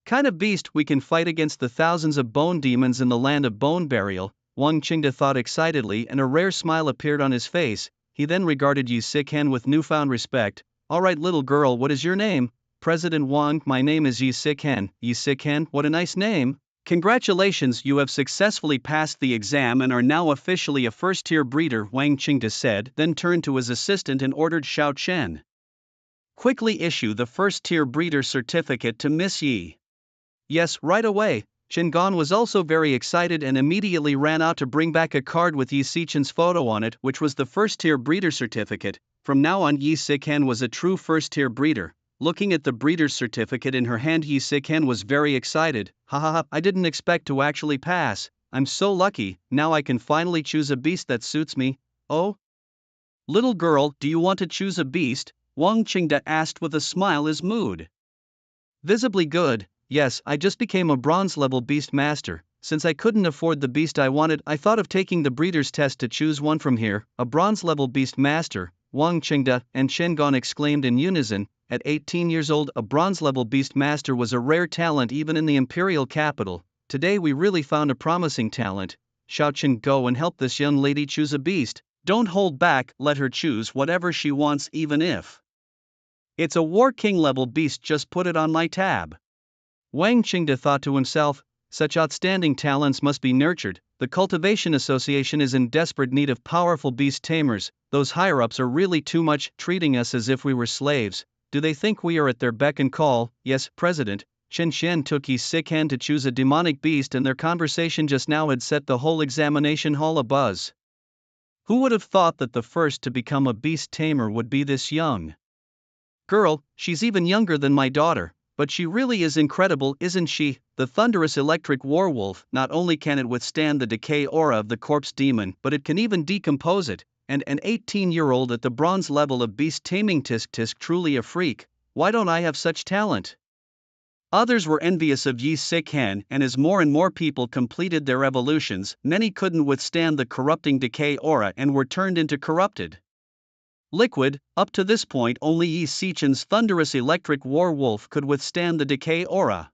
kind of beast, we can fight against the thousands of bone demons in the land of bone burial, Wang Qingda thought excitedly, and a rare smile appeared on his face. He then regarded Yi Sikan with newfound respect. Alright little girl, what is your name? President Wang, my name is Yi Sikan. Yi Sikan, what a nice name. Congratulations, you have successfully passed the exam and are now officially a first-tier breeder, Wang Qingda said, then turned to his assistant and ordered Xiao Chen. Quickly issue the first-tier breeder certificate to Miss Yi. Yes, right away. Chen Gong was also very excited and immediately ran out to bring back a card with Yi Sichan's photo on it, which was the first-tier breeder certificate. From now on, Yi Sikan was a true first-tier breeder. Looking at the breeder's certificate in her hand, Yi Sikan was very excited. Ha ha ha, I didn't expect to actually pass. I'm so lucky, now I can finally choose a beast that suits me. Oh? Little girl, do you want to choose a beast? Wang Qingda asked with a smile, his mood visibly good. Yes, I just became a bronze-level Beastmaster. Since I couldn't afford the beast I wanted, I thought of taking the breeder's test to choose one from here. A bronze-level Beastmaster, Wang Qingda and Chen Gong exclaimed in unison. At 18 years old, a bronze-level Beastmaster was a rare talent even in the imperial capital. Today we really found a promising talent. Xiao Chen, go and help this young lady choose a beast. Don't hold back, let her choose whatever she wants, even if it's a War King-level beast, just put it on my tab. Wang Qingda thought to himself, such outstanding talents must be nurtured. The Cultivation Association is in desperate need of powerful beast tamers. Those higher-ups are really too much, treating us as if we were slaves. Do they think we are at their beck and call? Yes, President. Chen Xian took his sick hand to choose a demonic beast, and their conversation just now had set the whole examination hall abuzz. Who would have thought that the first to become a beast tamer would be this young girl? She's even younger than my daughter, but she really is incredible, isn't she? The thunderous electric warwolf, not only can it withstand the decay aura of the corpse demon, but it can even decompose it, and an 18-year-old at the bronze level of beast taming. Tisk truly a freak. Why don't I have such talent? Others were envious of Yi's sick hand, and as more and more people completed their evolutions, many couldn't withstand the corrupting decay aura and were turned into corrupted liquid. Up to this point, only Yi Sichen's thunderous electric warwolf could withstand the decay aura.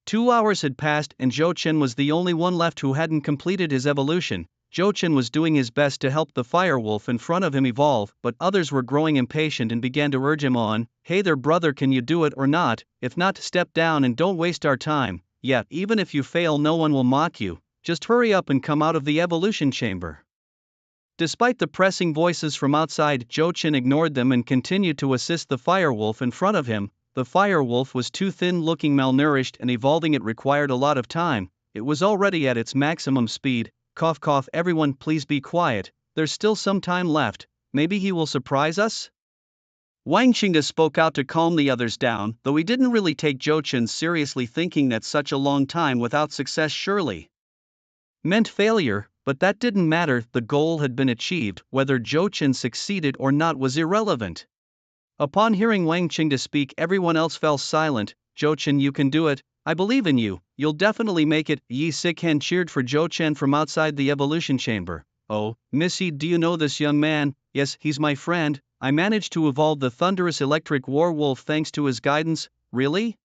2 hours had passed and Zhou Chen was the only one left who hadn't completed his evolution. Zhou Chen was doing his best to help the firewolf in front of him evolve, but others were growing impatient and began to urge him on. Hey there brother, can you do it or not? If not, step down and don't waste our time. Yeah, even if you fail no one will mock you, just hurry up and come out of the evolution chamber. Despite the pressing voices from outside, Zhou Chen ignored them and continued to assist the firewolf in front of him. The firewolf was too thin looking, malnourished, and evolving it required a lot of time. It was already at its maximum speed. Cough cough, everyone please be quiet, there's still some time left, maybe he will surprise us? Wang Qingde spoke out to calm the others down, though he didn't really take Zhou Chen seriously, thinking that such a long time without success surely meant failure, but that didn't matter, the goal had been achieved, whether Zhou Chen succeeded or not was irrelevant. Upon hearing Wang Qingde speak, everyone else fell silent. Zhou Chen, you can do it, I believe in you, you'll definitely make it. Yi Sichen cheered for Zhou Chen from outside the evolution chamber. Oh, Missy, do you know this young man? Yes, he's my friend, I managed to evolve the thunderous electric warwolf thanks to his guidance. Really?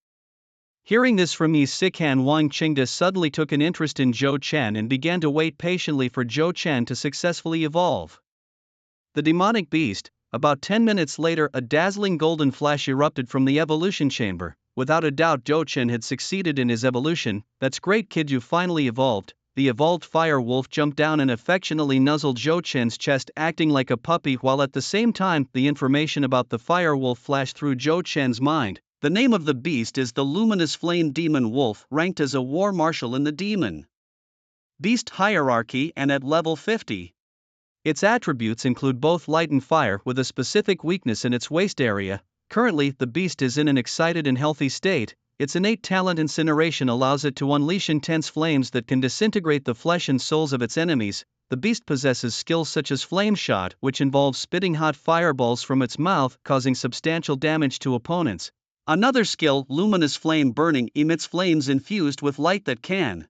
Hearing this from Yi Sichen, Wang Qingde suddenly took an interest in Zhou Chen and began to wait patiently for Zhou Chen to successfully evolve the demonic beast. About 10 minutes later, a dazzling golden flash erupted from the evolution chamber. Without a doubt, Zhou Chen had succeeded in his evolution. That's great kid, you finally evolved. The evolved fire wolf jumped down and affectionately nuzzled Zhou Chen's chest, acting like a puppy, while at the same time, the information about the fire wolf flashed through Zhou Chen's mind. The name of the beast is the Luminous Flame Demon Wolf, ranked as a war marshal in the demon beast hierarchy and at level 50. Its attributes include both light and fire, with a specific weakness in its waist area. Currently, the beast is in an excited and healthy state. Its innate talent incineration allows it to unleash intense flames that can disintegrate the flesh and souls of its enemies. The beast possesses skills such as Flame Shot, which involves spitting hot fireballs from its mouth, causing substantial damage to opponents. Another skill, Luminous Flame Burning, emits flames infused with light that can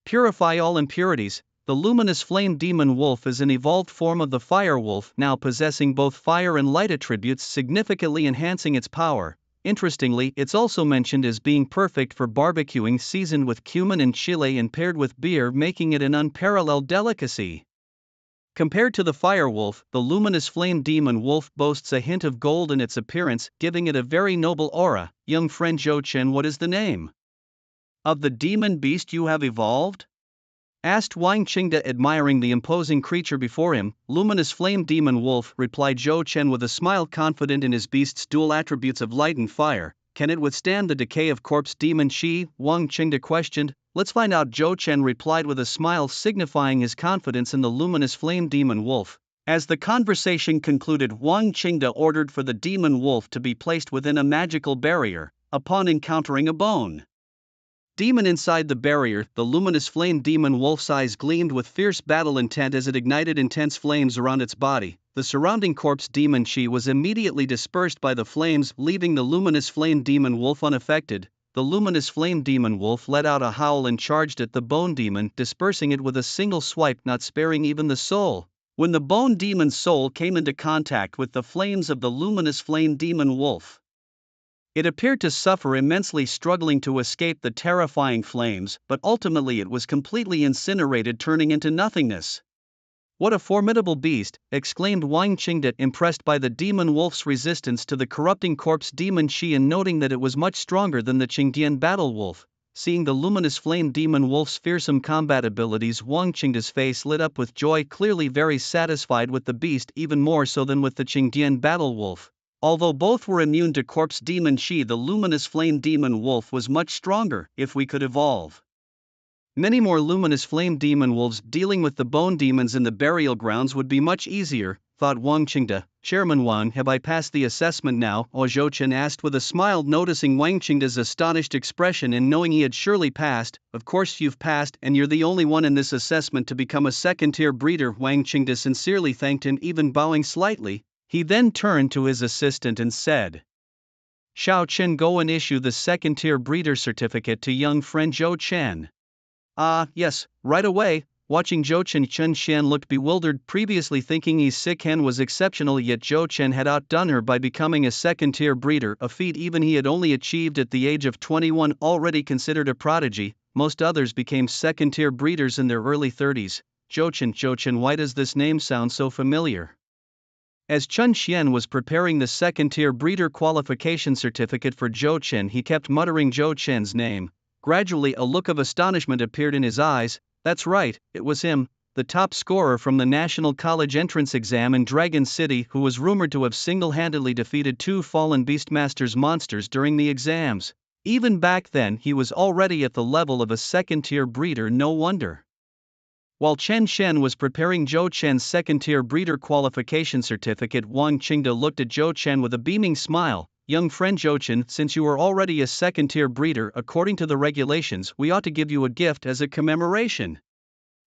purify all impurities. The Luminous Flame Demon Wolf is an evolved form of the Fire Wolf, now possessing both fire and light attributes, significantly enhancing its power. Interestingly, it's also mentioned as being perfect for barbecuing, seasoned with cumin and chile and paired with beer, making it an unparalleled delicacy. Compared to the Fire Wolf, the Luminous Flame Demon Wolf boasts a hint of gold in its appearance, giving it a very noble aura. Young friend Zhou Chen, what is the name of the demon beast you have evolved? Asked Wang Qingde, admiring the imposing creature before him. Luminous Flame Demon Wolf, replied Zhou Chen with a smile, confident in his beast's dual attributes of light and fire. Can it withstand the decay of corpse demon chi? Wang Qingde questioned. Let's find out, Zhou Chen replied with a smile, signifying his confidence in the Luminous Flame Demon Wolf. As the conversation concluded, Wang Qingde ordered for the demon wolf to be placed within a magical barrier. Upon encountering a bone demon inside the barrier, the Luminous Flame Demon Wolf's eyes gleamed with fierce battle intent as it ignited intense flames around its body. The surrounding corpse demon chi was immediately dispersed by the flames, leaving the Luminous Flame Demon Wolf unaffected. The Luminous Flame Demon Wolf let out a howl and charged at the bone demon, dispersing it with a single swipe, not sparing even the soul. When the bone demon's soul came into contact with the flames of the Luminous Flame Demon Wolf, it appeared to suffer immensely, struggling to escape the terrifying flames, but ultimately it was completely incinerated, turning into nothingness. What a formidable beast, exclaimed Wang Qingde, impressed by the demon wolf's resistance to the corrupting corpse demon chi and noting that it was much stronger than the Qingdian battle wolf. Seeing the Luminous Flame Demon Wolf's fearsome combat abilities, Wang Qingde's face lit up with joy, clearly very satisfied with the beast, even more so than with the Qingdian battle wolf. Although both were immune to corpse demon chi, the luminous flame demon wolf was much stronger. If we could evolve many more luminous flame demon wolves, dealing with the bone demons in the burial grounds would be much easier, thought Wang Qingde. Chairman Wang, have I passed the assessment now? Zhou Chen asked with a smile, noticing Wang Qingde's astonished expression and knowing he had surely passed. Of course you've passed, and you're the only one in this assessment to become a second-tier breeder. Wang Qingde sincerely thanked him, even bowing slightly. He then turned to his assistant and said, Xiao Chen, go and issue the second-tier breeder certificate to young friend Zhou Chen. Yes, right away. Watching Zhou Chen, Chen Xian looked bewildered, previously thinking Yi Siken was exceptional, yet Zhou Chen had outdone her by becoming a second-tier breeder, a feat even he had only achieved at the age of 21, already considered a prodigy. Most others became second-tier breeders in their early 30s. Zhou Chen, why does this name sound so familiar? As Chen Xian was preparing the second-tier breeder qualification certificate for Zhou Chen, he kept muttering Zhou Chen's name. Gradually a look of astonishment appeared in his eyes. That's right, it was him, the top scorer from the National College entrance exam in Dragon City, who was rumored to have single-handedly defeated 2 fallen Beastmaster's monsters during the exams. Even back then he was already at the level of a second-tier breeder, no wonder. While Chen Shen was preparing Zhou Chen's second-tier breeder qualification certificate, Wang Qingde looked at Zhou Chen with a beaming smile. Young friend Zhou Chen, since you are already a second-tier breeder, according to the regulations, we ought to give you a gift as a commemoration.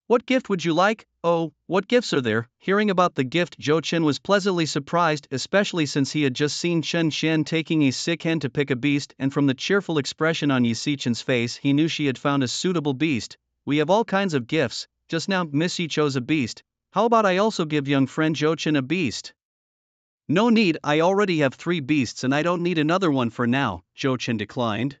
What gift would you like? Oh, what gifts are there? Hearing about the gift, Zhou Chen was pleasantly surprised, especially since he had just seen Chen Xian taking a sick hen to pick a beast, and from the cheerful expression on Yi Sichen's face he knew she had found a suitable beast. We have all kinds of gifts. Just now Miss Yi chose a beast. How about I also give young friend Zhou Chen a beast? No need, I already have 3 beasts and I don't need another one for now, Zhou Chen declined.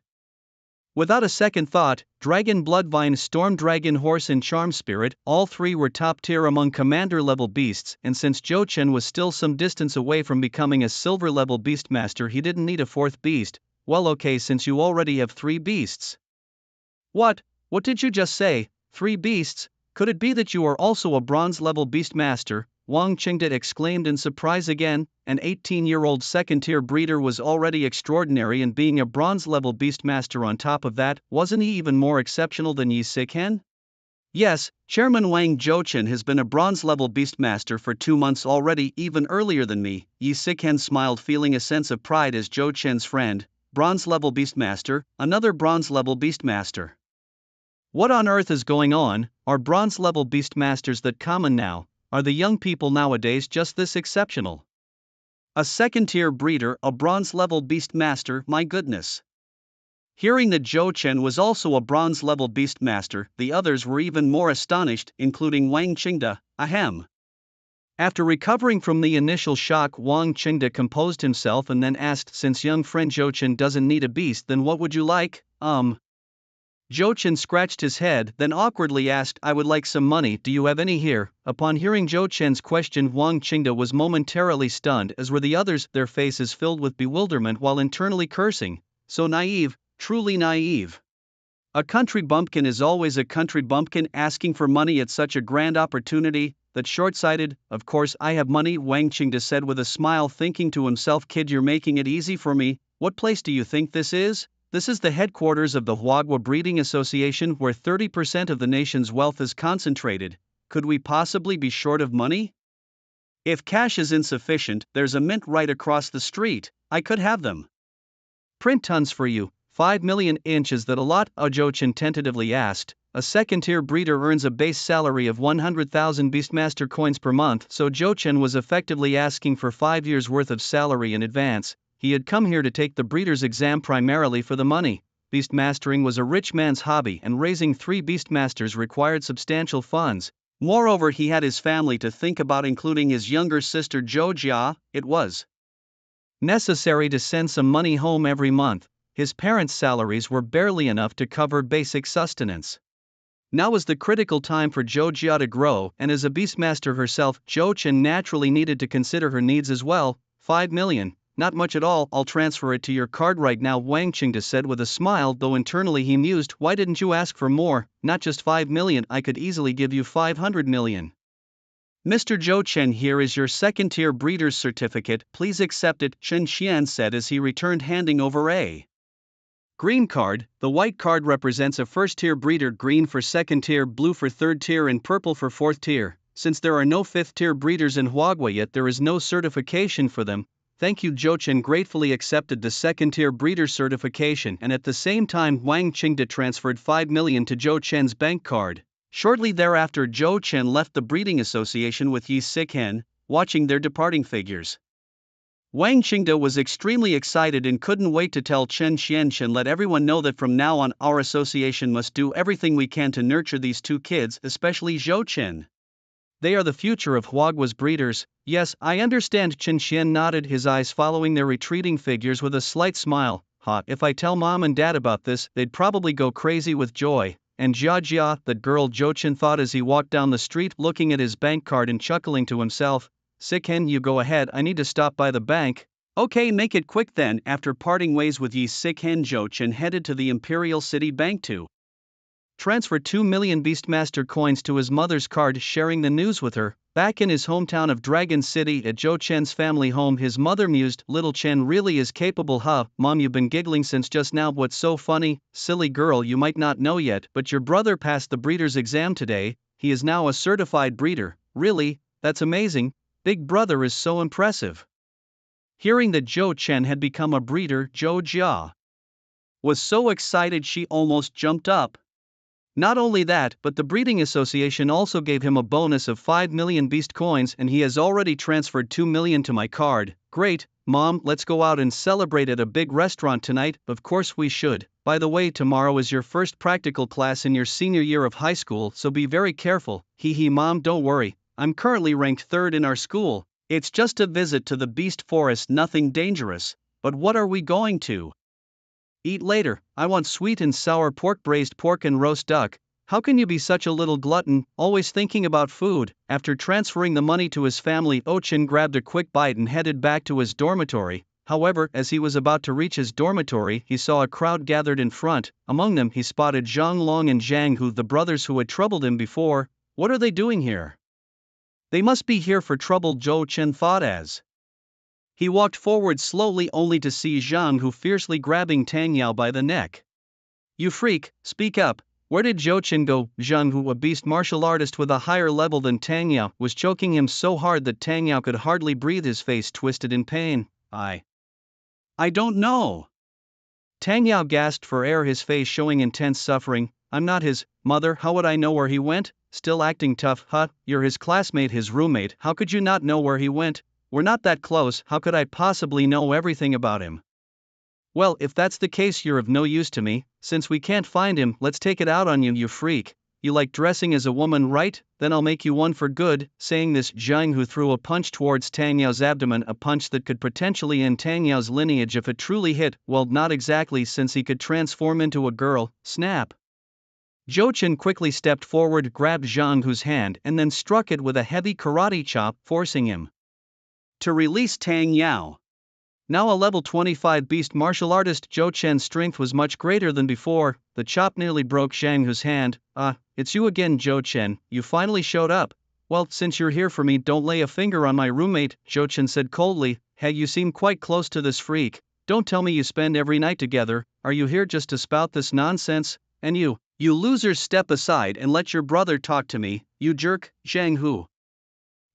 Without a second thought, Dragon Bloodvine, Storm Dragon Horse and Charm Spirit, all 3 were top tier among commander-level beasts, and since Zhou Chen was still some distance away from becoming a silver-level beastmaster, he didn't need a 4th beast. Well, okay, since you already have 3 beasts. What did you just say? 3 beasts? Could it be that you are also a bronze-level beastmaster? Wang Qingde exclaimed in surprise again. An 18-year-old second-tier breeder was already extraordinary, and being a bronze-level beastmaster on top of that, wasn't he even more exceptional than Yi Siken? Yes, Chairman Wang, Zhou Chen has been a bronze-level beastmaster for 2 months already, even earlier than me. Yi Siken smiled, feeling a sense of pride as Zhou Chen's friend. Bronze-level beastmaster, another bronze-level beastmaster. What on earth is going on? Are bronze-level beastmasters that common now? Are the young people nowadays just this exceptional? A second-tier breeder, a bronze-level beastmaster, my goodness. Hearing that Zhou Chen was also a bronze-level beastmaster, the others were even more astonished, including Wang Qingde. Ahem. After recovering from the initial shock, Wang Qingde composed himself and then asked, since young friend Zhou Chen doesn't need a beast, then what would you like? Zhou Chen scratched his head, then awkwardly asked, I would like some money, do you have any here? Upon hearing Zhou Chen's question, Wang Qingde was momentarily stunned, as were the others, their faces filled with bewilderment while internally cursing. So naive, truly naive. A country bumpkin is always a country bumpkin, asking for money at such a grand opportunity. That's short-sighted. Of course I have money, Wang Qingde said with a smile, thinking to himself, kid, you're making it easy for me. What place do you think this is? This is the headquarters of the Huagua Breeding Association, where 30% of the nation's wealth is concentrated. Could we possibly be short of money? If cash is insufficient, there's a mint right across the street. I could have them. Print tons for you. 5 million inches that a lot? Zhou Chen tentatively asked. A second-tier breeder earns a base salary of 100,000 Beastmaster coins per month, so Zhou Chen was effectively asking for 5 years' worth of salary in advance. He had come here to take the breeder's exam primarily for the money. Beastmastering was a rich man's hobby, and raising 3 beastmasters required substantial funds. Moreover, he had his family to think about, including his younger sister Zhou Jia. It was necessary to send some money home every month. His parents' salaries were barely enough to cover basic sustenance. Now was the critical time for Zhou Jia to grow, and as a beastmaster herself, Zhou Chen naturally needed to consider her needs as well. 5 million. Not much at all, I'll transfer it to your card right now, Wang Qingde said with a smile, though internally he mused, why didn't you ask for more? Not just 5 million, I could easily give you 500 million. Mr. Zhou Chen, here is your second-tier breeder's certificate, please accept it, Chen Xian said as he returned handing over a green card. The white card represents a first-tier breeder, green for second-tier, blue for third-tier and purple for fourth-tier. Since there are no fifth-tier breeders in Huagua yet, there is no certification for them. Thank you. Zhou Chen gratefully accepted the second-tier breeder certification, and at the same time Wang Qingde transferred 5 million to Zhou Chen's bank card. Shortly thereafter, Zhou Chen left the breeding association with Yi Sikhen, watching their departing figures. Wang Qingde was extremely excited and couldn't wait to tell Chen Xianchen, let everyone know that from now on our association must do everything we can to nurture these two kids, especially Zhou Chen. They are the future of Huagua's breeders. Yes, I understand. Chen Xian nodded, his eyes following their retreating figures with a slight smile. If I tell mom and dad about this, they'd probably go crazy with joy. And Jia, that girl, Zhou Chen thought as he walked down the street looking at his bank card and chuckling to himself. Sikhen, you go ahead, I need to stop by the bank. Okay, make it quick then. After parting ways with Yi Sikhen, Zhou Chen headed to the Imperial City Bank to transfer 2 million Beastmaster coins to his mother's card, sharing the news with her. Back in his hometown of Dragon City at Zhou Chen's family home, his mother mused, little Chen really is capable, huh? Mom, you've been giggling since just now, what's so funny? Silly girl, you might not know yet, but your brother passed the breeder's exam today. He is now a certified breeder. Really? That's amazing. Big brother is so impressive. Hearing that Zhou Chen had become a breeder, Zhou Jia was so excited she almost jumped up. Not only that, but the breeding association also gave him a bonus of 5 million beast coins, and he has already transferred 2 million to my card. Great, Mom, let's go out and celebrate at a big restaurant tonight. Of course we should. By the way, tomorrow is your first practical class in your senior year of high school, so be very careful. Hee Mom, don't worry. I'm currently ranked 3rd in our school. It's just a visit to the beast forest, nothing dangerous. But what are we going to eat later? I want sweet and sour pork, braised pork and roast duck. How can you be such a little glutton, always thinking about food? After transferring the money to his family, Ochin grabbed a quick bite and headed back to his dormitory. However, as he was about to reach his dormitory, he saw a crowd gathered in front. Among them he spotted Zhang Long and Zhang Hu, the brothers who had troubled him before. What are they doing here? They must be here for trouble, Zhou Chen thought as he walked forward slowly, only to see Zhang Hu fiercely grabbing Tang Yao by the neck. You freak, speak up. Where did Zhou Chen go? Zhang Hu, a beast martial artist with a higher level than Tang Yao, was choking him so hard that Tang Yao could hardly breathe, his face twisted in pain. I don't know. Tang Yao gasped for air, his face showing intense suffering. I'm not his mother, how would I know where he went? Still acting tough, huh? You're his classmate, his roommate, how could you not know where he went? We're not that close, how could I possibly know everything about him? Well, if that's the case, you're of no use to me. Since we can't find him, let's take it out on you, you freak. You like dressing as a woman, right? Then I'll make you one for good. Saying this, Zhang Hu threw a punch towards Tang Yao's abdomen, a punch that could potentially end Tang Yao's lineage if it truly hit. Well, not exactly, since he could transform into a girl. Snap. Zhou Chen quickly stepped forward, grabbed Zhang Hu's hand and then struck it with a heavy karate chop, forcing him to release Tang Yao. Now a level 25 beast martial artist, Zhou Chen's strength was much greater than before. The chop nearly broke Zhang Hu's hand. It's you again, Zhou Chen, you finally showed up. Well, since you're here for me, don't lay a finger on my roommate, Zhou Chen said coldly. Hey, you seem quite close to this freak. Don't tell me you spend every night together. Are you here just to spout this nonsense? And you losers, step aside and let your brother talk to me, you jerk. Zhang Hu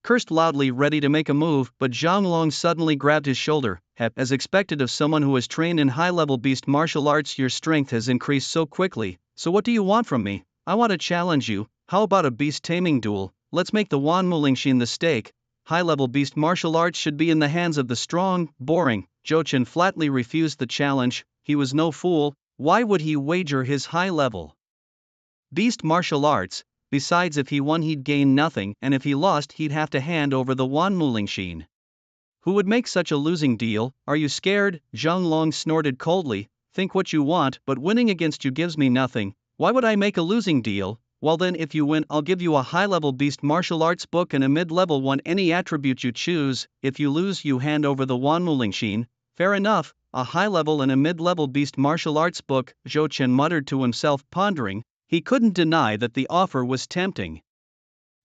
cursed loudly, ready to make a move, but Zhang Long suddenly grabbed his shoulder. As expected of someone who has trained in high-level beast martial arts, your strength has increased so quickly. So what do you want from me? I want to challenge you. How about a beast taming duel? Let's make the Wan Mulingxin the stake. High-level beast martial arts should be in the hands of the strong. Boring. Zhou Chen flatly refused the challenge. He was no fool. Why would he wager his high-level beast martial arts? Besides, if he won he'd gain nothing, and if he lost he'd have to hand over the Wan Mulingxin. Who would make such a losing deal? Are you scared? Zhang Long snorted coldly. Think what you want, but winning against you gives me nothing. Why would I make a losing deal? Well then, if you win, I'll give you a high-level beast martial arts book and a mid-level one, any attribute you choose. If you lose, you hand over the Wan Mulingxin. Fair enough, a high-level and a mid-level beast martial arts book, Zhou Chen muttered to himself, pondering. He couldn't deny that the offer was tempting.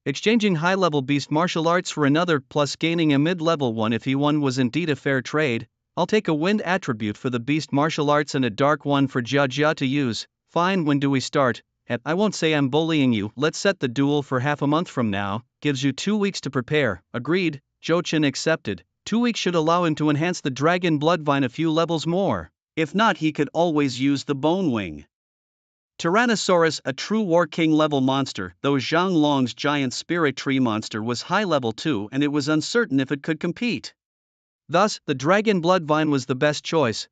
exchanging high-level beast martial arts for another plus gaining a mid-level one if he won was indeed a fair trade. I'll take a wind attribute for the beast martial arts and a dark one for Jia to use. Fine, when do we start? I won't say I'm bullying you, let's set the duel for half a month from now, gives you 2 weeks to prepare. Agreed, Zhou Chen accepted. 2 weeks should allow him to enhance the dragon bloodvine a few levels more. If not, he could always use the bone wing. Tyrannosaurus, a true War King level monster, though Zhang Long's giant spirit tree monster was high level too, and it was uncertain if it could compete. Thus, the dragon bloodvine was the best choice.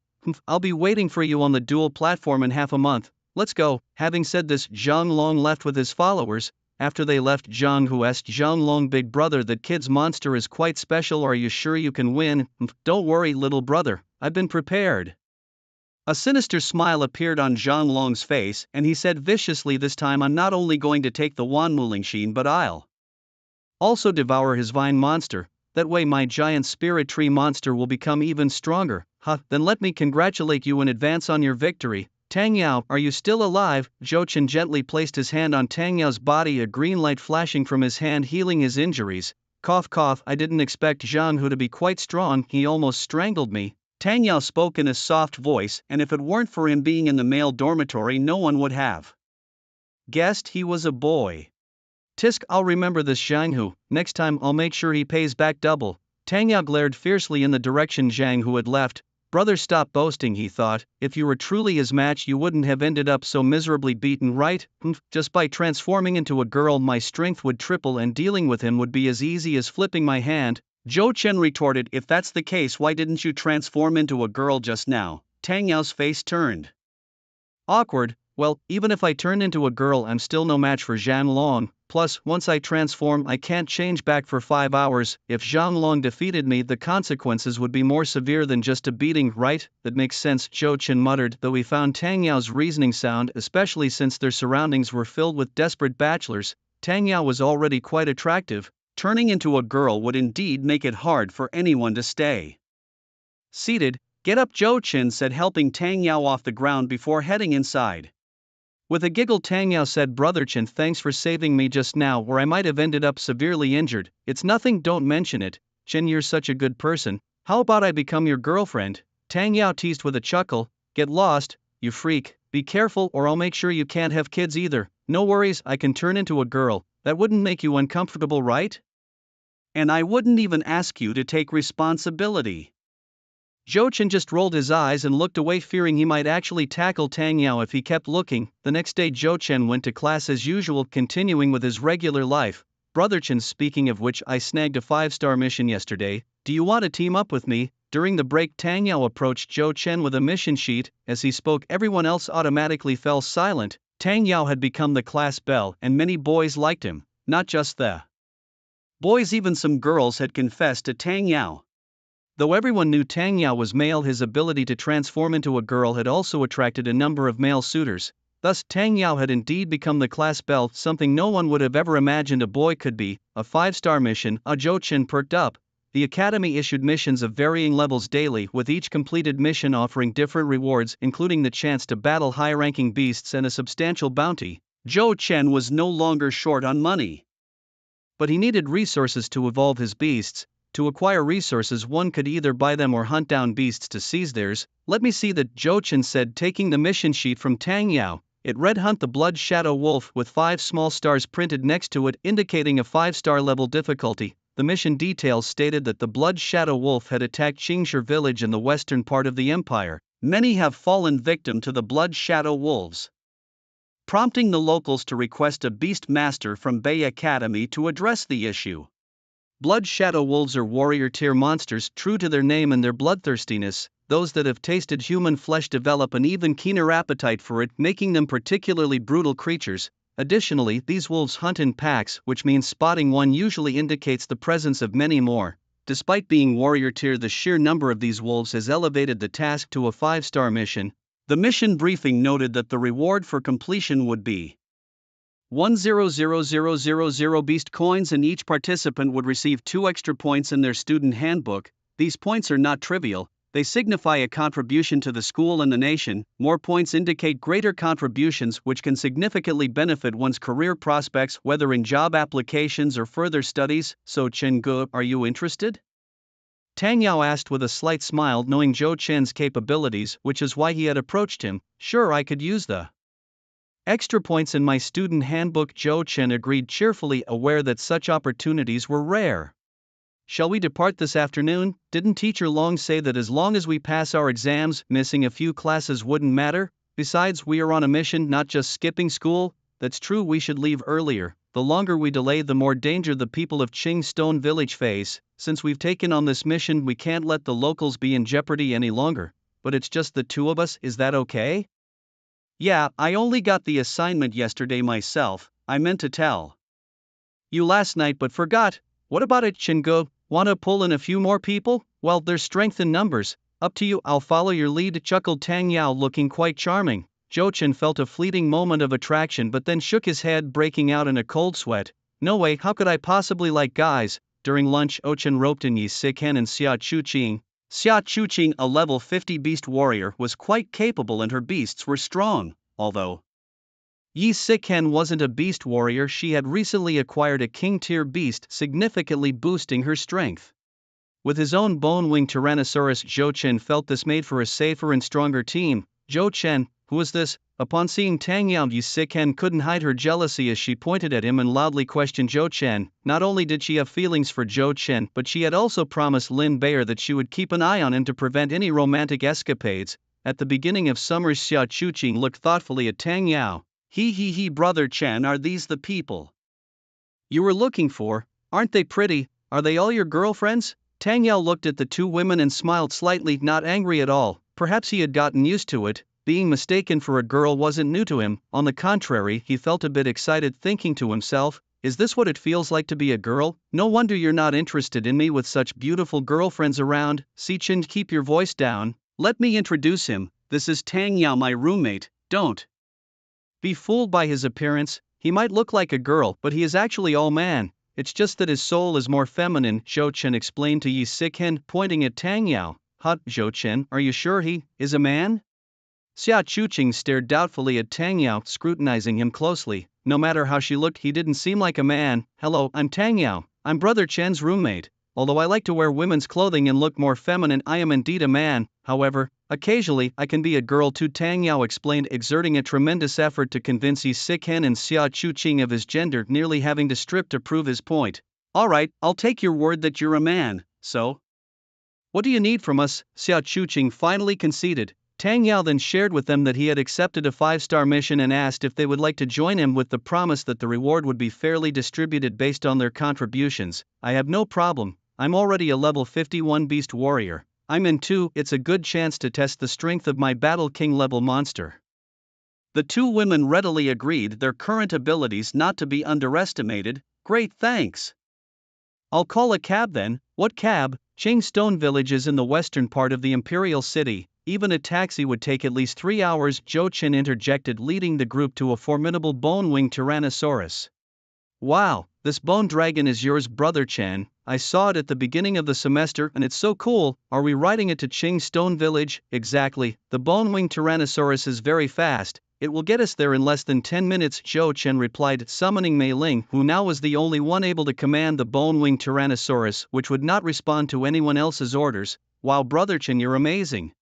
I'll be waiting for you on the duel platform in half a month. Let's go. Having said this, Zhang Long left with his followers. After they left, Zhang Hu asked Zhang Long, big brother, that kid's monster is quite special, are you sure you can win? Don't worry, little brother, I've been prepared. A sinister smile appeared on Zhang Long's face, and he said viciously, this time I'm not only going to take the Wan Mulingxin, but I'll also devour his vine monster. That way my giant spirit tree monster will become even stronger. Then let me congratulate you in advance on your victory. Tang Yao, are you still alive? Zhou Chen gently placed his hand on Tang Yao's body, a green light flashing from his hand, healing his injuries. Cough cough, I didn't expect Zhang Hu to be quite strong, he almost strangled me. Tang Yao spoke in a soft voice, and if it weren't for him being in the male dormitory, no one would have guessed he was a boy. Tisk, I'll remember this, Zhang Hu. Next time I'll make sure he pays back double. Tang Yao glared fiercely in the direction Zhang Hu had left. Brother, stop boasting, he thought. If you were truly his match, you wouldn't have ended up so miserably beaten, right? Just by transforming into a girl, my strength would triple and dealing with him would be as easy as flipping my hand. Zhou Chen retorted, if that's the case, why didn't you transform into a girl just now? Tang Yao's face turned awkward. Well, even if I turn into a girl, I'm still no match for Zhang Long. Plus, once I transform, I can't change back for 5 hours. If Zhang Long defeated me, the consequences would be more severe than just a beating, right? That makes sense, Zhou Chen muttered, though he found Tang Yao's reasoning sound, especially since their surroundings were filled with desperate bachelors. Tang Yao was already quite attractive. Turning into a girl would indeed make it hard for anyone to stay seated. Get up, Zhou Chen said, helping Tang Yao off the ground before heading inside. With a giggle, Tang Yao said, Brother Chen, thanks for saving me just now, where I might have ended up severely injured. It's nothing, don't mention it. Chen, you're such a good person. How about I become your girlfriend? Tang Yao teased with a chuckle. Get lost, you freak. Be careful or I'll make sure you can't have kids either. No worries, I can turn into a girl. That wouldn't make you uncomfortable, right? And I wouldn't even ask you to take responsibility. Zhou Chen just rolled his eyes and looked away, fearing he might actually tackle Tang Yao if he kept looking. The next day Zhou Chen went to class as usual, continuing with his regular life. Brother Chen, speaking of which, I snagged a 5-star mission yesterday. Do you want to team up with me? During the break, Tang Yao approached Zhou Chen with a mission sheet. As he spoke, everyone else automatically fell silent. Tang Yao had become the class belle, and many boys liked him. Not just the boys, even some girls had confessed to Tang Yao. Though everyone knew Tang Yao was male, his ability to transform into a girl had also attracted a number of male suitors. Thus, Tang Yao had indeed become the class belle, something no one would have ever imagined a boy could be. A 5-star mission. Zhou Chen perked up. The academy issued missions of varying levels daily, with each completed mission offering different rewards, including the chance to battle high-ranking beasts and a substantial bounty. Zhou Chen was no longer short on money, but he needed resources to evolve his beasts. To acquire resources, one could either buy them or hunt down beasts to seize theirs. Let me see that, Zhou Chen said, taking the mission sheet from Tang Yao. It read, hunt the blood shadow wolf, with 5 small stars printed next to it, indicating a 5-star level difficulty. The mission details stated that the blood shadow wolf had attacked Qingshi village in the western part of the empire. Many have fallen victim to the blood shadow wolves, prompting the locals to request a Beastmaster from Bay Academy to address the issue. Blood shadow wolves are warrior tier monsters, true to their name and their bloodthirstiness. Those that have tasted human flesh develop an even keener appetite for it, making them particularly brutal creatures. Additionally, these wolves hunt in packs, which means spotting one usually indicates the presence of many more. Despite being warrior tier, the sheer number of these wolves has elevated the task to a 5-star mission. The mission briefing noted that the reward for completion would be 100,000 beast coins, and each participant would receive 2 extra points in their student handbook. These points are not trivial. They signify a contribution to the school and the nation. More points indicate greater contributions, which can significantly benefit one's career prospects, whether in job applications or further studies. So Chen-gu, are you interested? Tang Yao asked with a slight smile, knowing Zhou Chen's capabilities, which is why he had approached him. Sure, I could use the extra points in my student handbook. Zhou Chen agreed cheerfully, aware that such opportunities were rare. Shall we depart this afternoon? Didn't Teacher Long say that as long as we pass our exams, missing a few classes wouldn't matter? Besides, we are on a mission, not just skipping school. That's true, we should leave earlier. The longer we delay, the more danger the people of Qing Stone Village face. Since we've taken on this mission, we can't let the locals be in jeopardy any longer. But it's just the two of us, is that okay? Yeah, I only got the assignment yesterday myself. I meant to tell you last night but forgot. What about it, Chen-gu? Wanna pull in a few more people? Well, there's strength in numbers. Up to you, I'll follow your lead, chuckled Tang Yao, looking quite charming. Zhou Chen felt a fleeting moment of attraction but then shook his head, breaking out in a cold sweat. No way, how could I possibly like guys? During lunch, Ochen roped in Yi Siken and Xia Chuqing. Xia Chuqing, a level 50 beast warrior, was quite capable and her beasts were strong, although Yi Siken wasn't a beast warrior. She had recently acquired a king-tier beast, significantly boosting her strength. With his own bone-winged Tyrannosaurus, Zhou Chen felt this made for a safer and stronger team. Zhou Chen, who is this? Upon seeing Tang Yao, Yi Siken couldn't hide her jealousy as she pointed at him and loudly questioned Zhou Chen. Not only did she have feelings for Zhou Chen, but she had also promised Lin Bayer that she would keep an eye on him to prevent any romantic escapades. At the beginning of summer, Xia Chuqing looked thoughtfully at Tang Yao. He, Brother Chen, are these the people you were looking for? Aren't they pretty? Are they all your girlfriends? Tang Yao looked at the two women and smiled slightly, not angry at all. Perhaps he had gotten used to it. Being mistaken for a girl wasn't new to him. On the contrary, he felt a bit excited, thinking to himself, is this what it feels like to be a girl? No wonder you're not interested in me with such beautiful girlfriends around. Si Chen, keep your voice down. Let me introduce him. This is Tang Yao, my roommate. Don't be fooled by his appearance. He might look like a girl, but he is actually all man. It's just that his soul is more feminine, Zhou Chen explained to Yi Siken, pointing at Tang Yao. Hot, Zhou Chen, are you sure he is a man? Xia Chuqing stared doubtfully at Tang Yao, scrutinizing him closely. No matter how she looked, he didn't seem like a man. Hello, I'm Tang Yao. I'm Brother Chen's roommate. Although I like to wear women's clothing and look more feminine, I am indeed a man. However, occasionally I can be a girl too, Tang Yao explained, exerting a tremendous effort to convince Yi Siken and Xia Chuqing of his gender, nearly having to strip to prove his point. Alright, I'll take your word that you're a man, so what do you need from us? Xia Chuqing finally conceded. Tang Yao then shared with them that he had accepted a 5-star mission and asked if they would like to join him, with the promise that the reward would be fairly distributed based on their contributions. I have no problem. I'm already a level 51 beast warrior. I'm in too. It's a good chance to test the strength of my Battle King level monster. The two women readily agreed, their current abilities not to be underestimated. Great, thanks. I'll call a cab then. What cab? Qing Stone Village is in the western part of the Imperial City. Even a taxi would take at least 3 hours, Zhou Chen interjected, leading the group to a formidable bone-winged Tyrannosaurus. Wow, this bone dragon is yours, Brother Chen. I saw it at the beginning of the semester and it's so cool. Are we riding it to Qing Stone Village? Exactly, the bone-winged Tyrannosaurus is very fast. It will get us there in less than 10 minutes, Zhou Chen replied, summoning Mei Ling, who now was the only one able to command the bone-winged Tyrannosaurus, which would not respond to anyone else's orders. Wow, Brother Chen, you're amazing.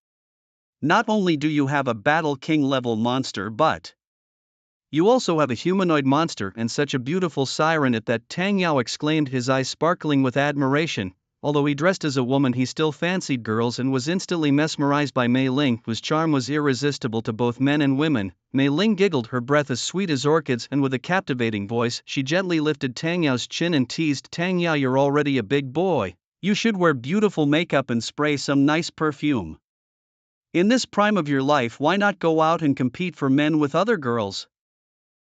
Not only do you have a Battle King level monster, but you also have a humanoid monster and such a beautiful siren at that, Tang Yao exclaimed, his eyes sparkling with admiration. Although he dressed as a woman, he still fancied girls and was instantly mesmerized by Mei Ling, whose charm was irresistible to both men and women. Mei Ling giggled, her breath as sweet as orchids, and with a captivating voice, she gently lifted Tang Yao's chin and teased, Tang Yao, you're already a big boy. You should wear beautiful makeup and spray some nice perfume. In this prime of your life, why not go out and compete for men with other girls?